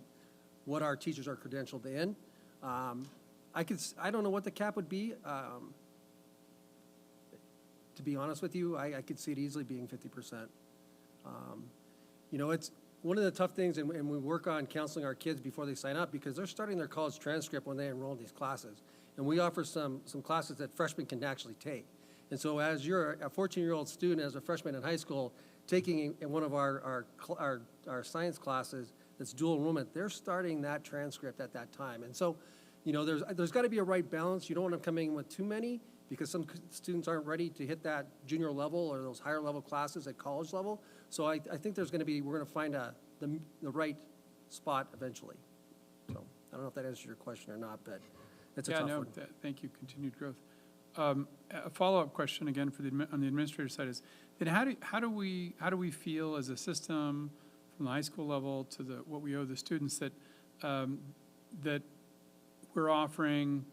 what our teachers are credentialed in. I don't know what the cap would be. To be honest with you, I could see it easily being 50%. It's one of the tough things, and we work on counseling our kids before they sign up because they're starting their college transcript when they enroll in these classes. And we offer some classes that freshmen can actually take. And so as you're a 14-year-old student, as a freshman in high school, taking in one of our science classes that's dual enrollment, they're starting that transcript at that time. And so, there's got to be a right balance. You don't want them coming in with too many because some students aren't ready to hit that junior level or those higher level classes at college level. So I think we're going to find the right spot eventually. So I don't know if that answers your question or not, but it's a tough one. Thank you. Continued growth. A follow-up question again on the administrator side is, then how do we feel as a system from the high school level to what we owe the students that that we're offering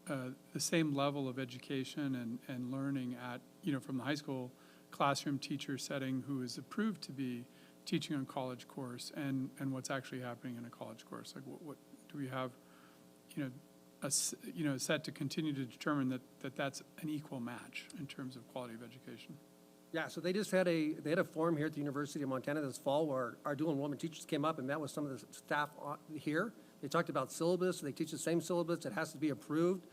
the same level of education and learning at, from the high school classroom teacher setting who is approved to be teaching on college course and what's actually happening in a college course? Like what do we have, a set to continue to determine that's an equal match in terms of quality of education? Yeah, so they had a forum here at the University of Montana this fall where our dual enrollment teachers came up and met with some of the staff here. They talked about syllabus. They teach the same syllabus. It has to be approved.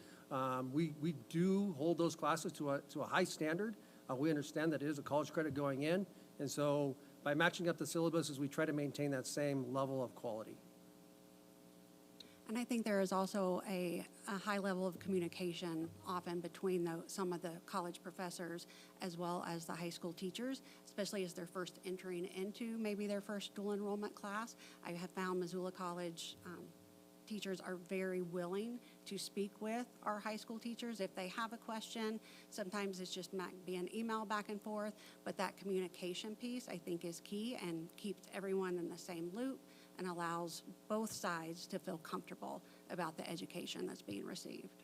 We do hold those classes to a high standard. We understand that it is a college credit going in. And so by matching up the syllabuses, we try to maintain that same level of quality. And I think there is also a high level of communication often between some of the college professors as well as the high school teachers, especially as they're first entering into maybe their first dual enrollment class. I have found Missoula College teachers are very willing to speak with our high school teachers if they have a question. Sometimes it's just might be an email back and forth, but that communication piece I think is key and keeps everyone in the same loop and allows both sides to feel comfortable about the education that's being received.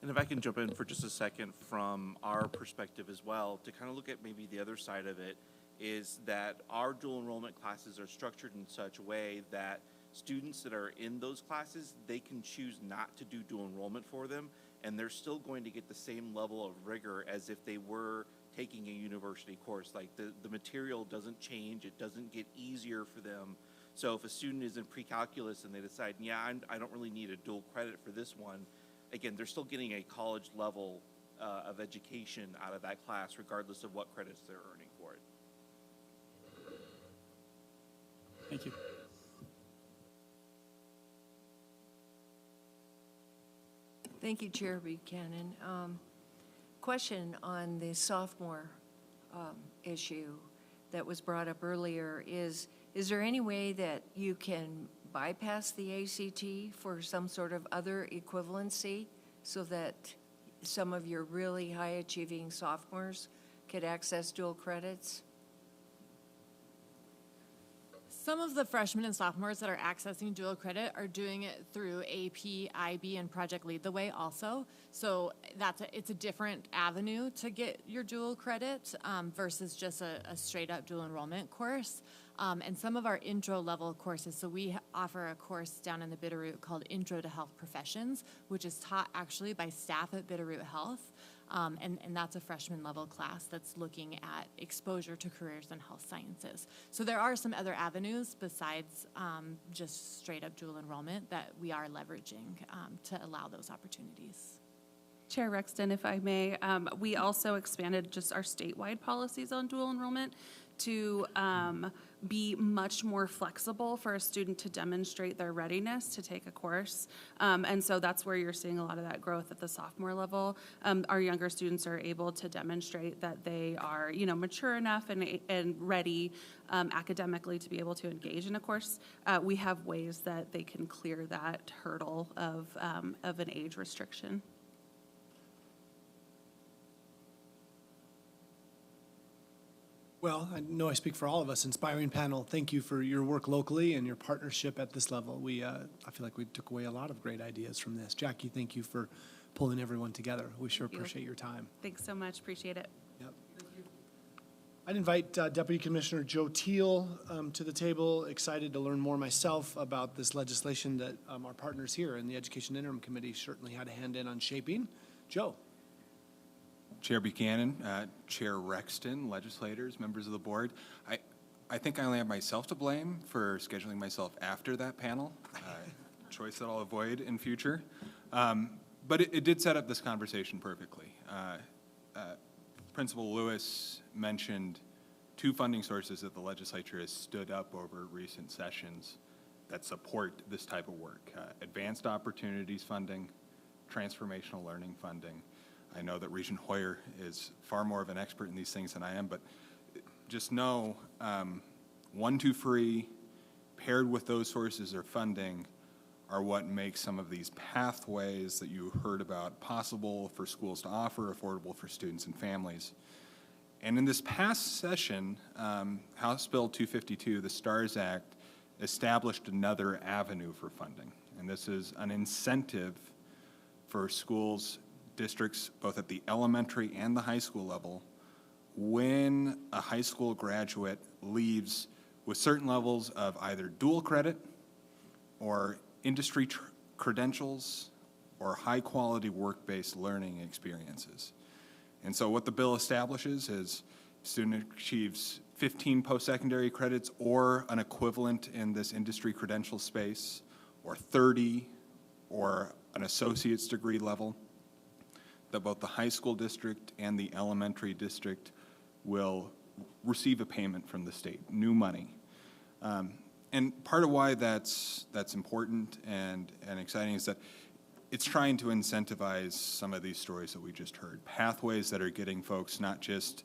And if I can jump in for just a second from our perspective as well, to kind of look at maybe the other side of it, is that our dual enrollment classes are structured in such a way that students that are in those classes, they can choose not to do dual enrollment for them, and they're still going to get the same level of rigor as if they were taking a university course. Like the material doesn't change, it doesn't get easier for them. So if a student is in pre-calculus and they decide, I don't really need a dual credit for this one, again, they're still getting a college level of education out of that class, regardless of what credits they're earning for it. Thank you. Thank you, Chair Buchanan. Question on the sophomore issue that was brought up earlier is there any way that you can bypass the ACT for some sort of other equivalency so that some of your really high-achieving sophomores could access dual credits? Some of the freshmen and sophomores that are accessing dual credit are doing it through AP, IB, and Project Lead the Way also. So it's a different avenue to get your dual credit versus just a straight-up dual enrollment course. And some of our intro level courses, so we offer a course down in the Bitterroot called Intro to Health Professions, which is taught actually by staff at Bitterroot Health. And that's a freshman level class that's looking at exposure to careers in health sciences. So there are some other avenues besides just straight up dual enrollment that we are leveraging to allow those opportunities. Chair Rexton, if I may, we also expanded just our statewide policies on dual enrollment to be much more flexible for a student to demonstrate their readiness to take a course. And so that's where you're seeing a lot of that growth at the sophomore level. Our younger students are able to demonstrate that they are, mature enough and ready academically to be able to engage in a course. We have ways that they can clear that hurdle of an age restriction. Well, I know I speak for all of us. Inspiring panel, thank you for your work locally and your partnership at this level. I feel like we took away a lot of great ideas from this. Jackie, thank you for pulling everyone together. We sure appreciate your time. Thanks so much. Appreciate it. Yep. I'd invite Deputy Commissioner Joe Teal to the table. Excited to learn more myself about this legislation that our partners here in the Education Interim Committee certainly had a hand in on shaping. Joe. Chair Buchanan, Chair Rexton, legislators, members of the board. I think I only have myself to blame for scheduling myself after that panel, choice that I'll avoid in future. But it did set up this conversation perfectly. Principal Lewis mentioned two funding sources that the legislature has stood up over recent sessions that support this type of work. Advanced Opportunities funding, Transformational Learning funding. I know that Regent Hoyer is far more of an expert in these things than I am, but just know 1, 2 free paired with those sources of funding are what makes some of these pathways that you heard about possible for schools to offer, affordable for students and families. And in this past session, House Bill 252, the STARS Act, established another avenue for funding. And this is an incentive for schools, districts, both at the elementary and the high school level, when a high school graduate leaves with certain levels of either dual credit or industry credentials or high-quality work-based learning experiences. And so what the bill establishes is student achieves 15 post-secondary credits or an equivalent in this industry credential space, or 30, or an associate's degree level, that both the high school district and the elementary district will receive a payment from the state, new money. And part of why that's important and exciting is that it's trying to incentivize some of these stories that we just heard. Pathways that are getting folks not just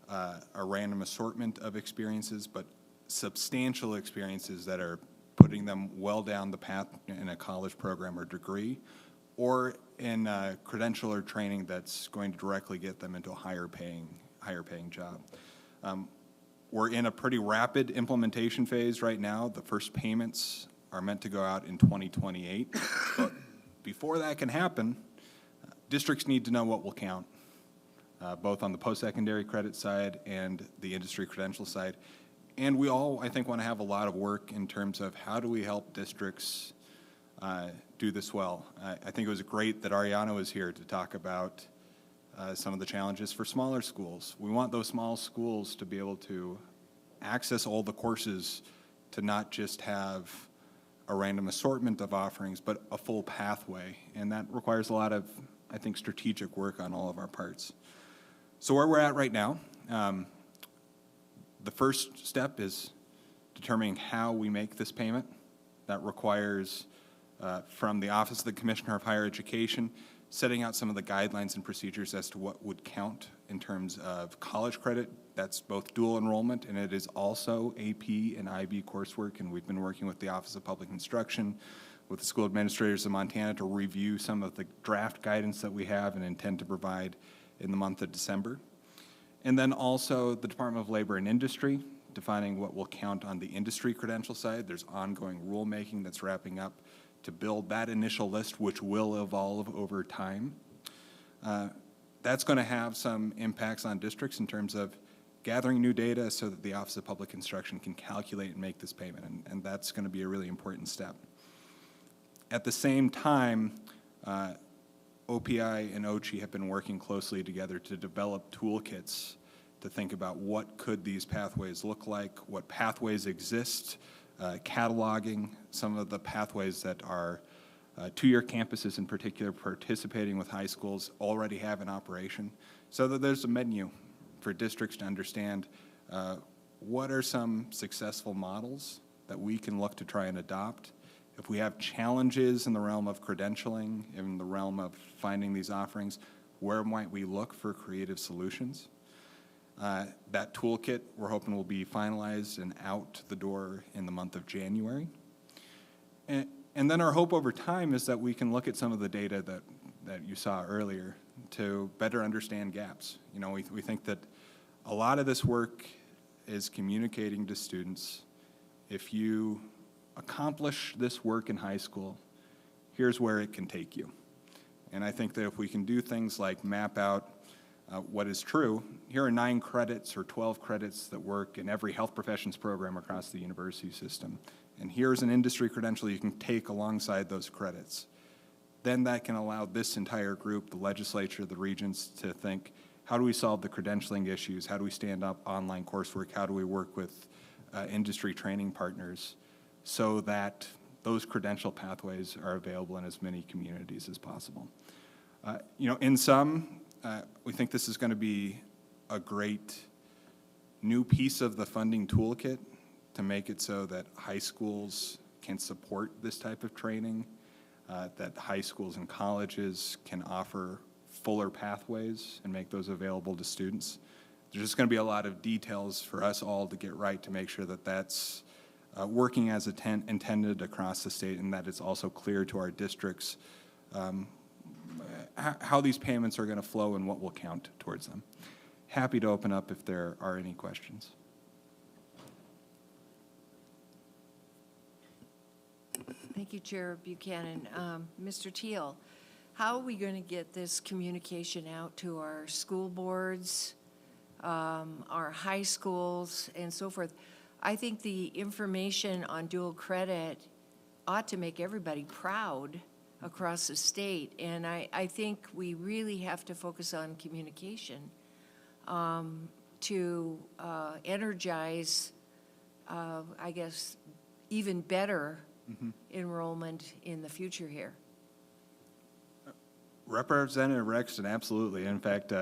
a random assortment of experiences, but substantial experiences that are putting them well down the path in a college program or degree, or in credential or training that's going to directly get them into a higher paying job. We're in a pretty rapid implementation phase right now. The first payments are meant to go out in 2028. But before that can happen, districts need to know what will count, both on the post-secondary credit side and the industry credential side. And we all, I think, want to have a lot of work in terms of how do we help districts do this well. I think it was great that Ariana was here to talk about some of the challenges for smaller schools. We want those small schools to be able to access all the courses, to not just have a random assortment of offerings, but a full pathway. And that requires a lot of, I think, strategic work on all of our parts. So where we're at right now, the first step is determining how we make this payment. That requires, from the Office of the Commissioner of Higher Education, setting out some of the guidelines and procedures as to what would count in terms of college credit. That's both dual enrollment, and it is also AP and IB coursework, and we've been working with the Office of Public Instruction, with the school administrators of Montana to review some of the draft guidance that we have and intend to provide in the month of December. And then also the Department of Labor and Industry, defining what will count on the industry credential side. There's ongoing rulemaking that's wrapping up to build that initial list, which will evolve over time. That's going to have some impacts on districts in terms of gathering new data so that the Office of Public Instruction can calculate and make this payment, and that's going to be a really important step. At the same time, OPI and OCHI have been working closely together to develop toolkits to think about what could these pathways look like, what pathways exist, cataloging some of the pathways that are two-year campuses in particular participating with high schools already have in operation, so that there's a menu for districts to understand what are some successful models that we can look to try and adopt? If we have challenges in the realm of credentialing, in the realm of finding these offerings, where might we look for creative solutions? That toolkit, we're hoping, will be finalized and out the door in the month of January. And then our hope over time is that we can look at some of the data that you saw earlier to better understand gaps. You know, we think that a lot of this work is communicating to students, if you accomplish this work in high school, here's where it can take you. And I think that if we can do things like map out what is true, here are 9 credits or 12 credits that work in every health professions program across the university system. And here's an industry credential you can take alongside those credits. Then that can allow this entire group, the legislature, the regents, to think, how do we solve the credentialing issues? How do we stand up online coursework? How do we work with industry training partners so that those credential pathways are available in as many communities as possible? You know, in sum, we think this is going to be a great new piece of the funding toolkit to make it so that high schools can support this type of training, that high schools and colleges can offer fuller pathways and make those available to students. There's just going to be a lot of details for us all to get right to make sure that that's working as intended across the state, and that it's also clear to our districts how these payments are going to flow and what will count towards them. Happy to open up if there are any questions. Thank you, Chair Buchanan. Mr. Teal, how are we going to get this communication out to our school boards, our high schools, and so forth? I think the information on dual credit ought to make everybody proud across the state, and I think we really have to focus on communication to energize, I guess, even better enrollment in the future here. Representative Rexton, absolutely. In fact,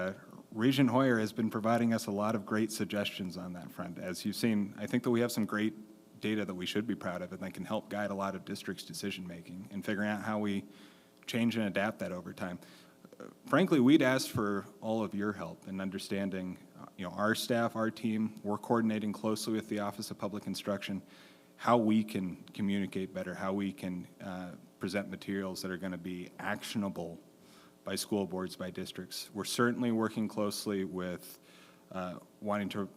Regent Hoyer has been providing us a lot of great suggestions on that front. As you've seen, I think that we have some great data that we should be proud of and that can help guide a lot of districts' decision-making and figuring out how we change and adapt that over time. Frankly, we'd ask for all of your help in understanding, you know, our staff, our team, we're coordinating closely with the Office of Public Instruction, how we can communicate better, how we can present materials that are going to be actionable by school boards, by districts. We're certainly working closely with wanting to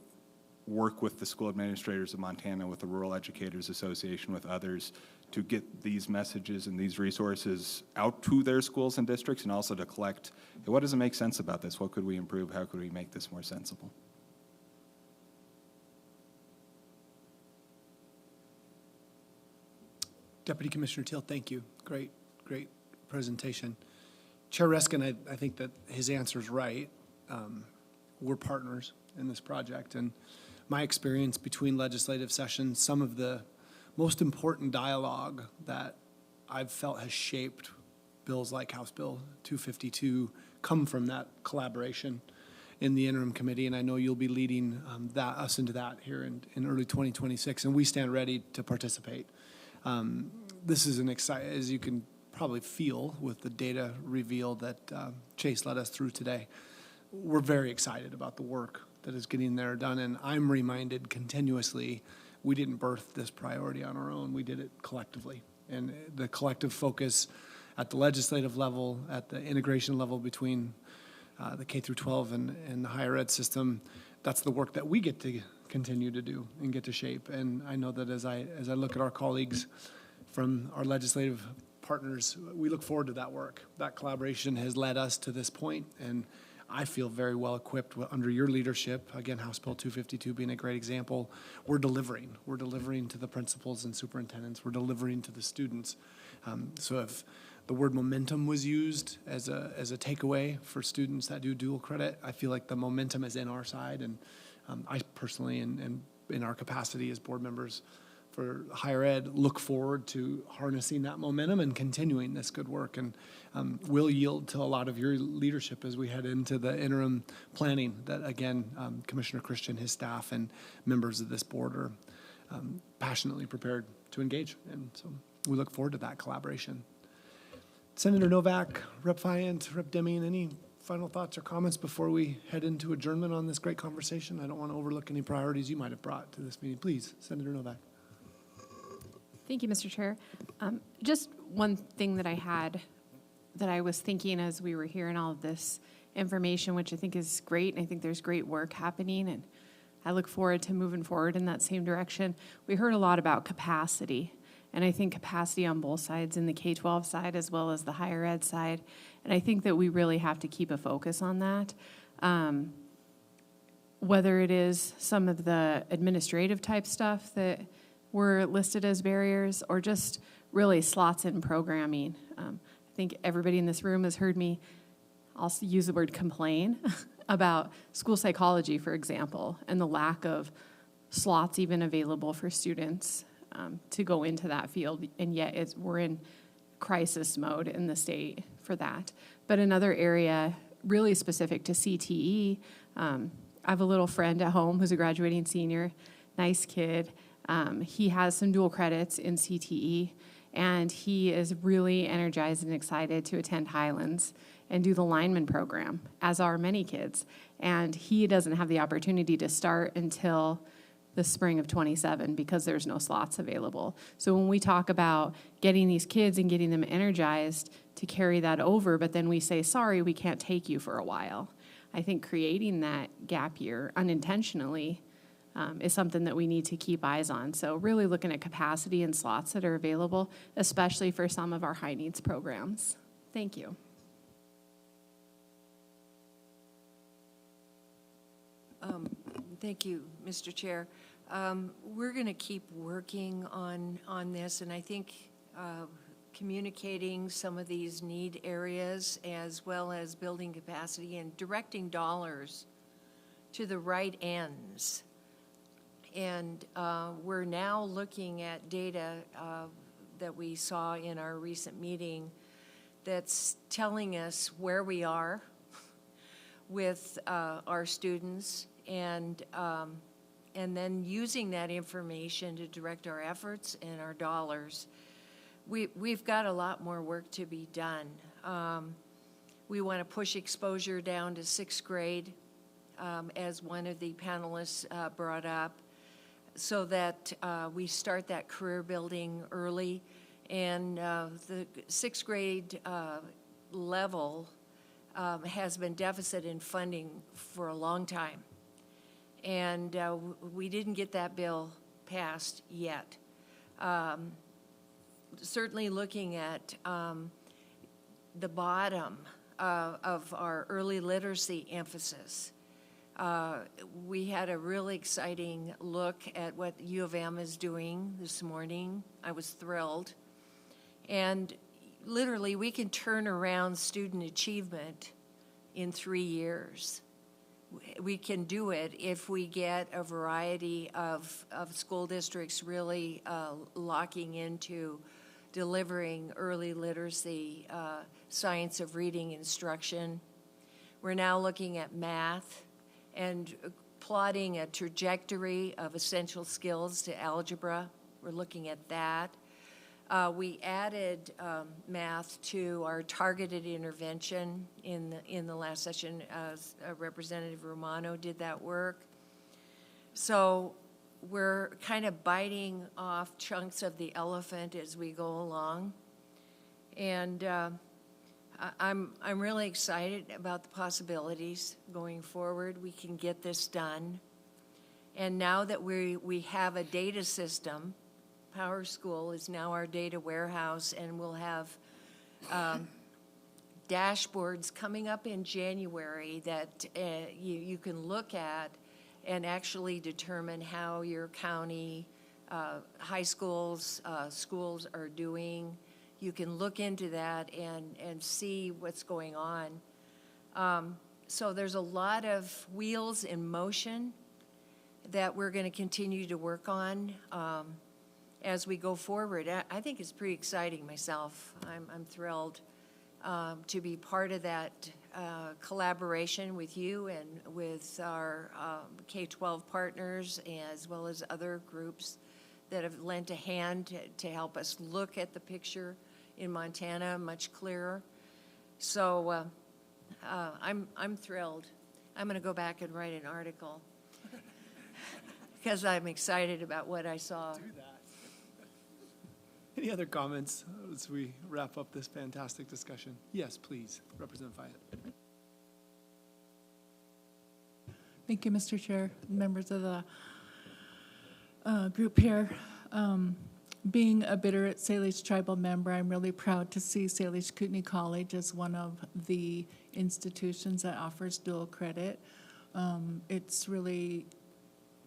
work with the school administrators of Montana, with the Rural Educators Association, with others, to get these messages and these resources out to their schools and districts, and also to collect, hey, what doesn't make sense about this? What could we improve? How could we make this more sensible? Deputy Commissioner Teal, thank you. Great presentation. Chair Reskin, I think that his answer is right. We're partners in this project, and my experience between legislative sessions, some of the most important dialogue that I've felt has shaped bills like House Bill 252 come from that collaboration in the interim committee, and I know you'll be leading us into that here in early 2026, and we stand ready to participate. This is an exciting, as you can probably feel with the data reveal that Chase led us through today. We're very excited about the work that is getting there done, and I'm reminded continuously we didn't birth this priority on our own. We did it collectively, and the collective focus at the legislative level, at the integration level between the K through 12 and the higher ed system, that's the work that we get to continue to do and get to shape. And I know that as I look at our colleagues from our legislative partners, we look forward to that work. That collaboration has led us to this point, and I feel very well equipped under your leadership. Again, House Bill 252 being a great example. We're delivering. We're delivering to the principals and superintendents. We're delivering to the students. So if the word momentum was used as a takeaway for students that do dual credit, I feel like the momentum is in our side. And I personally, and in our capacity as board members, for higher ed look forward to harnessing that momentum and continuing this good work, and will yield to a lot of your leadership as we head into the interim planning that, again, Commissioner Christian, his staff, and members of this board are passionately prepared to engage. And so we look forward to that collaboration. Senator Novak, Rep. Fayant, Rep. Deming, any final thoughts or comments before we head into adjournment on this great conversation? I don't want to overlook any priorities you might have brought to this meeting. Please, Senator Novak. Thank you, Mr. Chair. Just one thing that I was thinking as we were hearing all of this information, which I think is great, and I think there's great work happening, and I look forward to moving forward in that same direction. We heard a lot about capacity, and I think capacity on both sides, in the K-12 side as well as the higher ed side, and I think that we really have to keep a focus on that. Whether it is some of the administrative type stuff that were listed as barriers, or just really slots in programming. I think everybody in this room has heard me also use the word complain about school psychology, for example, and the lack of slots even available for students to go into that field, and yet we're in crisis mode in the state for that. But another area really specific to CTE, I have a little friend at home who's a graduating senior, nice kid. He has some dual credits in CTE, and he is really energized and excited to attend Highlands and do the lineman program, as are many kids. And he doesn't have the opportunity to start until the spring of 27 because there's no slots available. So when we talk about getting these kids and getting them energized to carry that over, but then we say, sorry, we can't take you for a while, I think creating that gap year unintentionally is something that we need to keep eyes on. So really looking at capacity and slots that are available, especially for some of our high needs programs. Thank you. Thank you, Mr. Chair. We're going to keep working on this, and I think communicating some of these need areas as well as building capacity and directing dollars to the right ends. And we're now looking at data that we saw in our recent meeting that's telling us where we are with our students, and then using that information to direct our efforts and our dollars. We've got a lot more work to be done. We want to push exposure down to 6th grade, as one of the panelists brought up, so that we start that career building early. And the 6th grade level has been deficit in funding for a long time. And we didn't get that bill passed yet. Certainly looking at the bottom of our early literacy emphasis. We had a really exciting look at what U of M is doing this morning. I was thrilled. And literally, we can turn around student achievement in 3 years. We can do it if we get a variety of school districts really locking into delivering early literacy, science of reading instruction. We're now looking at math and plotting a trajectory of essential skills to algebra. We're looking at that. We added math to our targeted intervention in the last session. Representative Romano did that work. So we're kind of biting off chunks of the elephant as we go along. And I'm really excited about the possibilities going forward. We can get this done. And now that we have a data system, Power School is now our data warehouse, and we'll have dashboards coming up in January that you can look at and actually determine how your county high schools, schools are doing. You can look into that and see what's going on. So there's a lot of wheels in motion that we're going to continue to work on. as we go forward. I think it's pretty exciting myself. I'm thrilled to be part of that collaboration with you and with our K-12 partners, as well as other groups that have lent a hand to help us look at the picture in Montana much clearer. So I'm thrilled. I'm going to go back and write an article because I'm excited about what I saw. Do that. Any other comments as we wrap up this fantastic discussion? Yes, please, Representative Fayette. Thank you, Mr. Chair, members of the group here. Being a Bitterroot Salish tribal member, I'm really proud to see Salish Kootenai College as one of the institutions that offers dual credit. It's really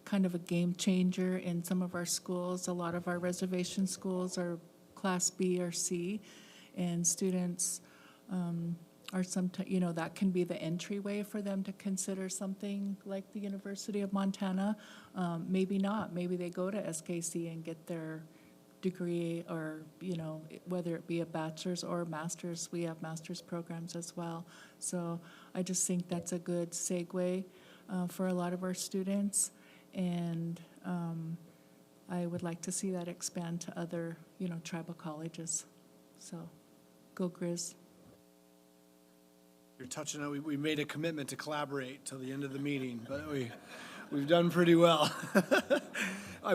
kind of a game changer in some of our schools. A lot of our reservation schools are Class B or C, and students are sometimes, that can be the entryway for them to consider something like the University of Montana. Maybe not. Maybe they go to SKC and get their degree, or, whether it be a bachelor's or a master's. We have master's programs as well. So I just think that's a good segue for a lot of our students. And I would like to see that expand to other, tribal colleges. So go Grizz. You're touching on, we made a commitment to collaborate till the end of the meeting, but we've done pretty well.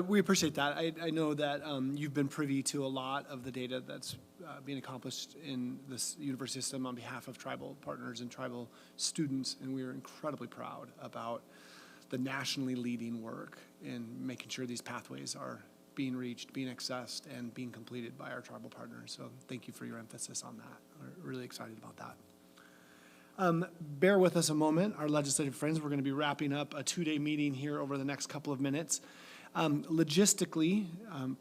We appreciate that. I know that you've been privy to a lot of the data that's being accomplished in this university system on behalf of tribal partners and tribal students, and we are incredibly proud about the nationally leading work in making sure these pathways are being reached, being accessed, and being completed by our tribal partners. So thank you for your emphasis on that. We're really excited about that. Bear with us a moment, our legislative friends. We're going to be wrapping up a two-day meeting here over the next couple of minutes. Logistically,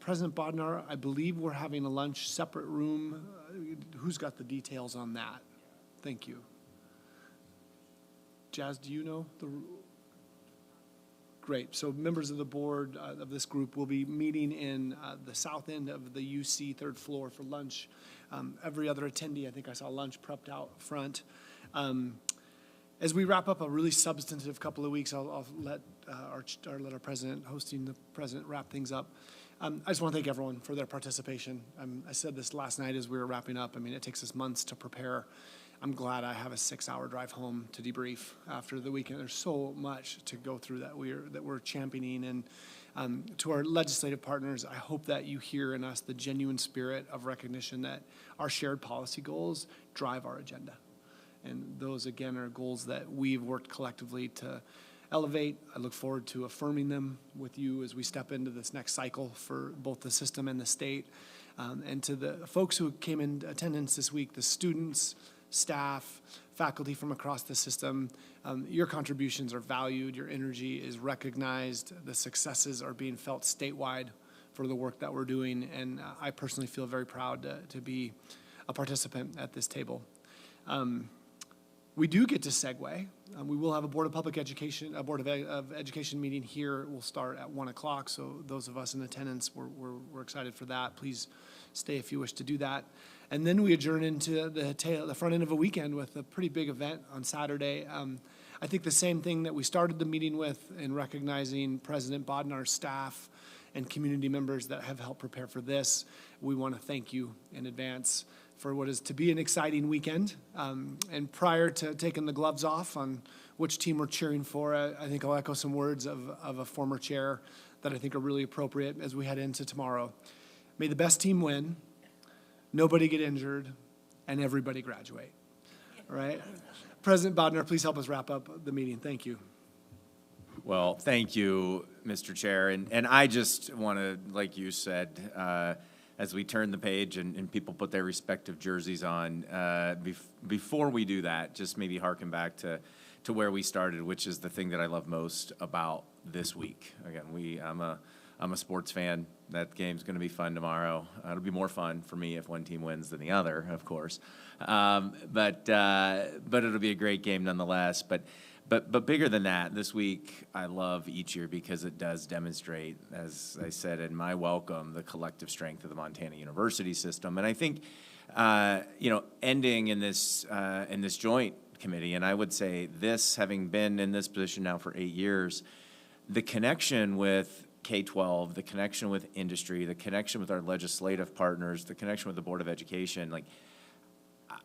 President Bodnar, I believe we're having a lunch, separate room. Who's got the details on that? Thank you. Jazz, do you know the? Great. So members of the board of this group will be meeting in the south end of the UC third floor for lunch. Every other attendee, I think I saw lunch prepped out front. As we wrap up a really substantive couple of weeks, I'll let our president, hosting the president, wrap things up. I just want to thank everyone for their participation. I said this last night as we were wrapping up. I mean, it takes us months to prepare. I'm glad I have a 6-hour drive home to debrief after the weekend. There's so much to go through that we're championing. And to our legislative partners, I hope that you hear in us the genuine spirit of recognition that our shared policy goals drive our agenda. And those, again, are goals that we've worked collectively to elevate. I look forward to affirming them with you as we step into this next cycle for both the system and the state. And to the folks who came in attendance this week, the students, staff, faculty from across the system, your contributions are valued, your energy is recognized, the successes are being felt statewide for the work that we're doing, and I personally feel very proud to be a participant at this table. We do get to segue. We will have a Board of Public Education, a Board of Education meeting here. We'll start at 1 o'clock, so those of us in attendance, we're excited for that. Please stay if you wish to do that. And then we adjourn into the front end of a weekend with a pretty big event on Saturday. I think the same thing that we started the meeting with in recognizing President Bodnar's staff and community members that have helped prepare for this. We want to thank you in advance for what is to be an exciting weekend. And prior to taking the gloves off on which team we're cheering for, I think I'll echo some words of a former chair that I think are really appropriate as we head into tomorrow. May the best team win, nobody get injured, and everybody graduate. All right? President Bodnar, please help us wrap up the meeting. Thank you. Well, thank you, Mr. Chair. And I just want to, like you said, as we turn the page and people put their respective jerseys on, before we do that, just maybe harken back to where we started, which is the thing that I love most about this week. Again, I'm a sports fan. That game's going to be fun tomorrow. It'll be more fun for me if one team wins than the other, of course. But it'll be a great game nonetheless. But But bigger than that, this week I love each year because it does demonstrate, as I said in my welcome, the collective strength of the Montana University system. And I think, ending in this joint committee, and I would say this, having been in this position now for 8 years, the connection with K-12, the connection with industry, the connection with our legislative partners, the connection with the Board of Education,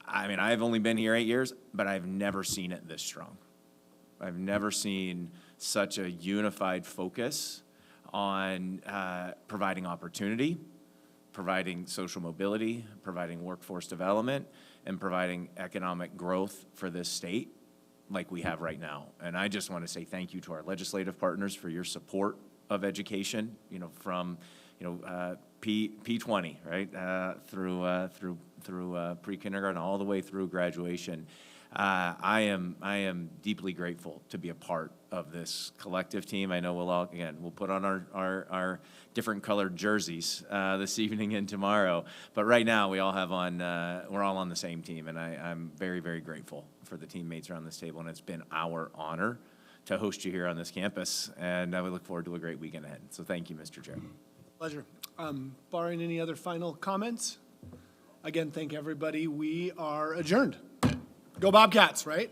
I've only been here 8 years, but I've never seen it this strong. I've never seen such a unified focus on providing opportunity, providing social mobility, providing workforce development, and providing economic growth for this state like we have right now. And I just want to say thank you to our legislative partners for your support of education, from P20, right, through pre-kindergarten all the way through graduation. I am deeply grateful to be a part of this collective team. I know we'll put on our different colored jerseys this evening and tomorrow. But right now, we're all on the same team, and I'm very, very grateful for the teammates around this table. And it's been our honor to host you here on this campus, and I would look forward to a great weekend ahead. So thank you, Mr. Chair. Pleasure. Barring any other final comments, again, thank everybody. We are adjourned. Go Bobcats, right?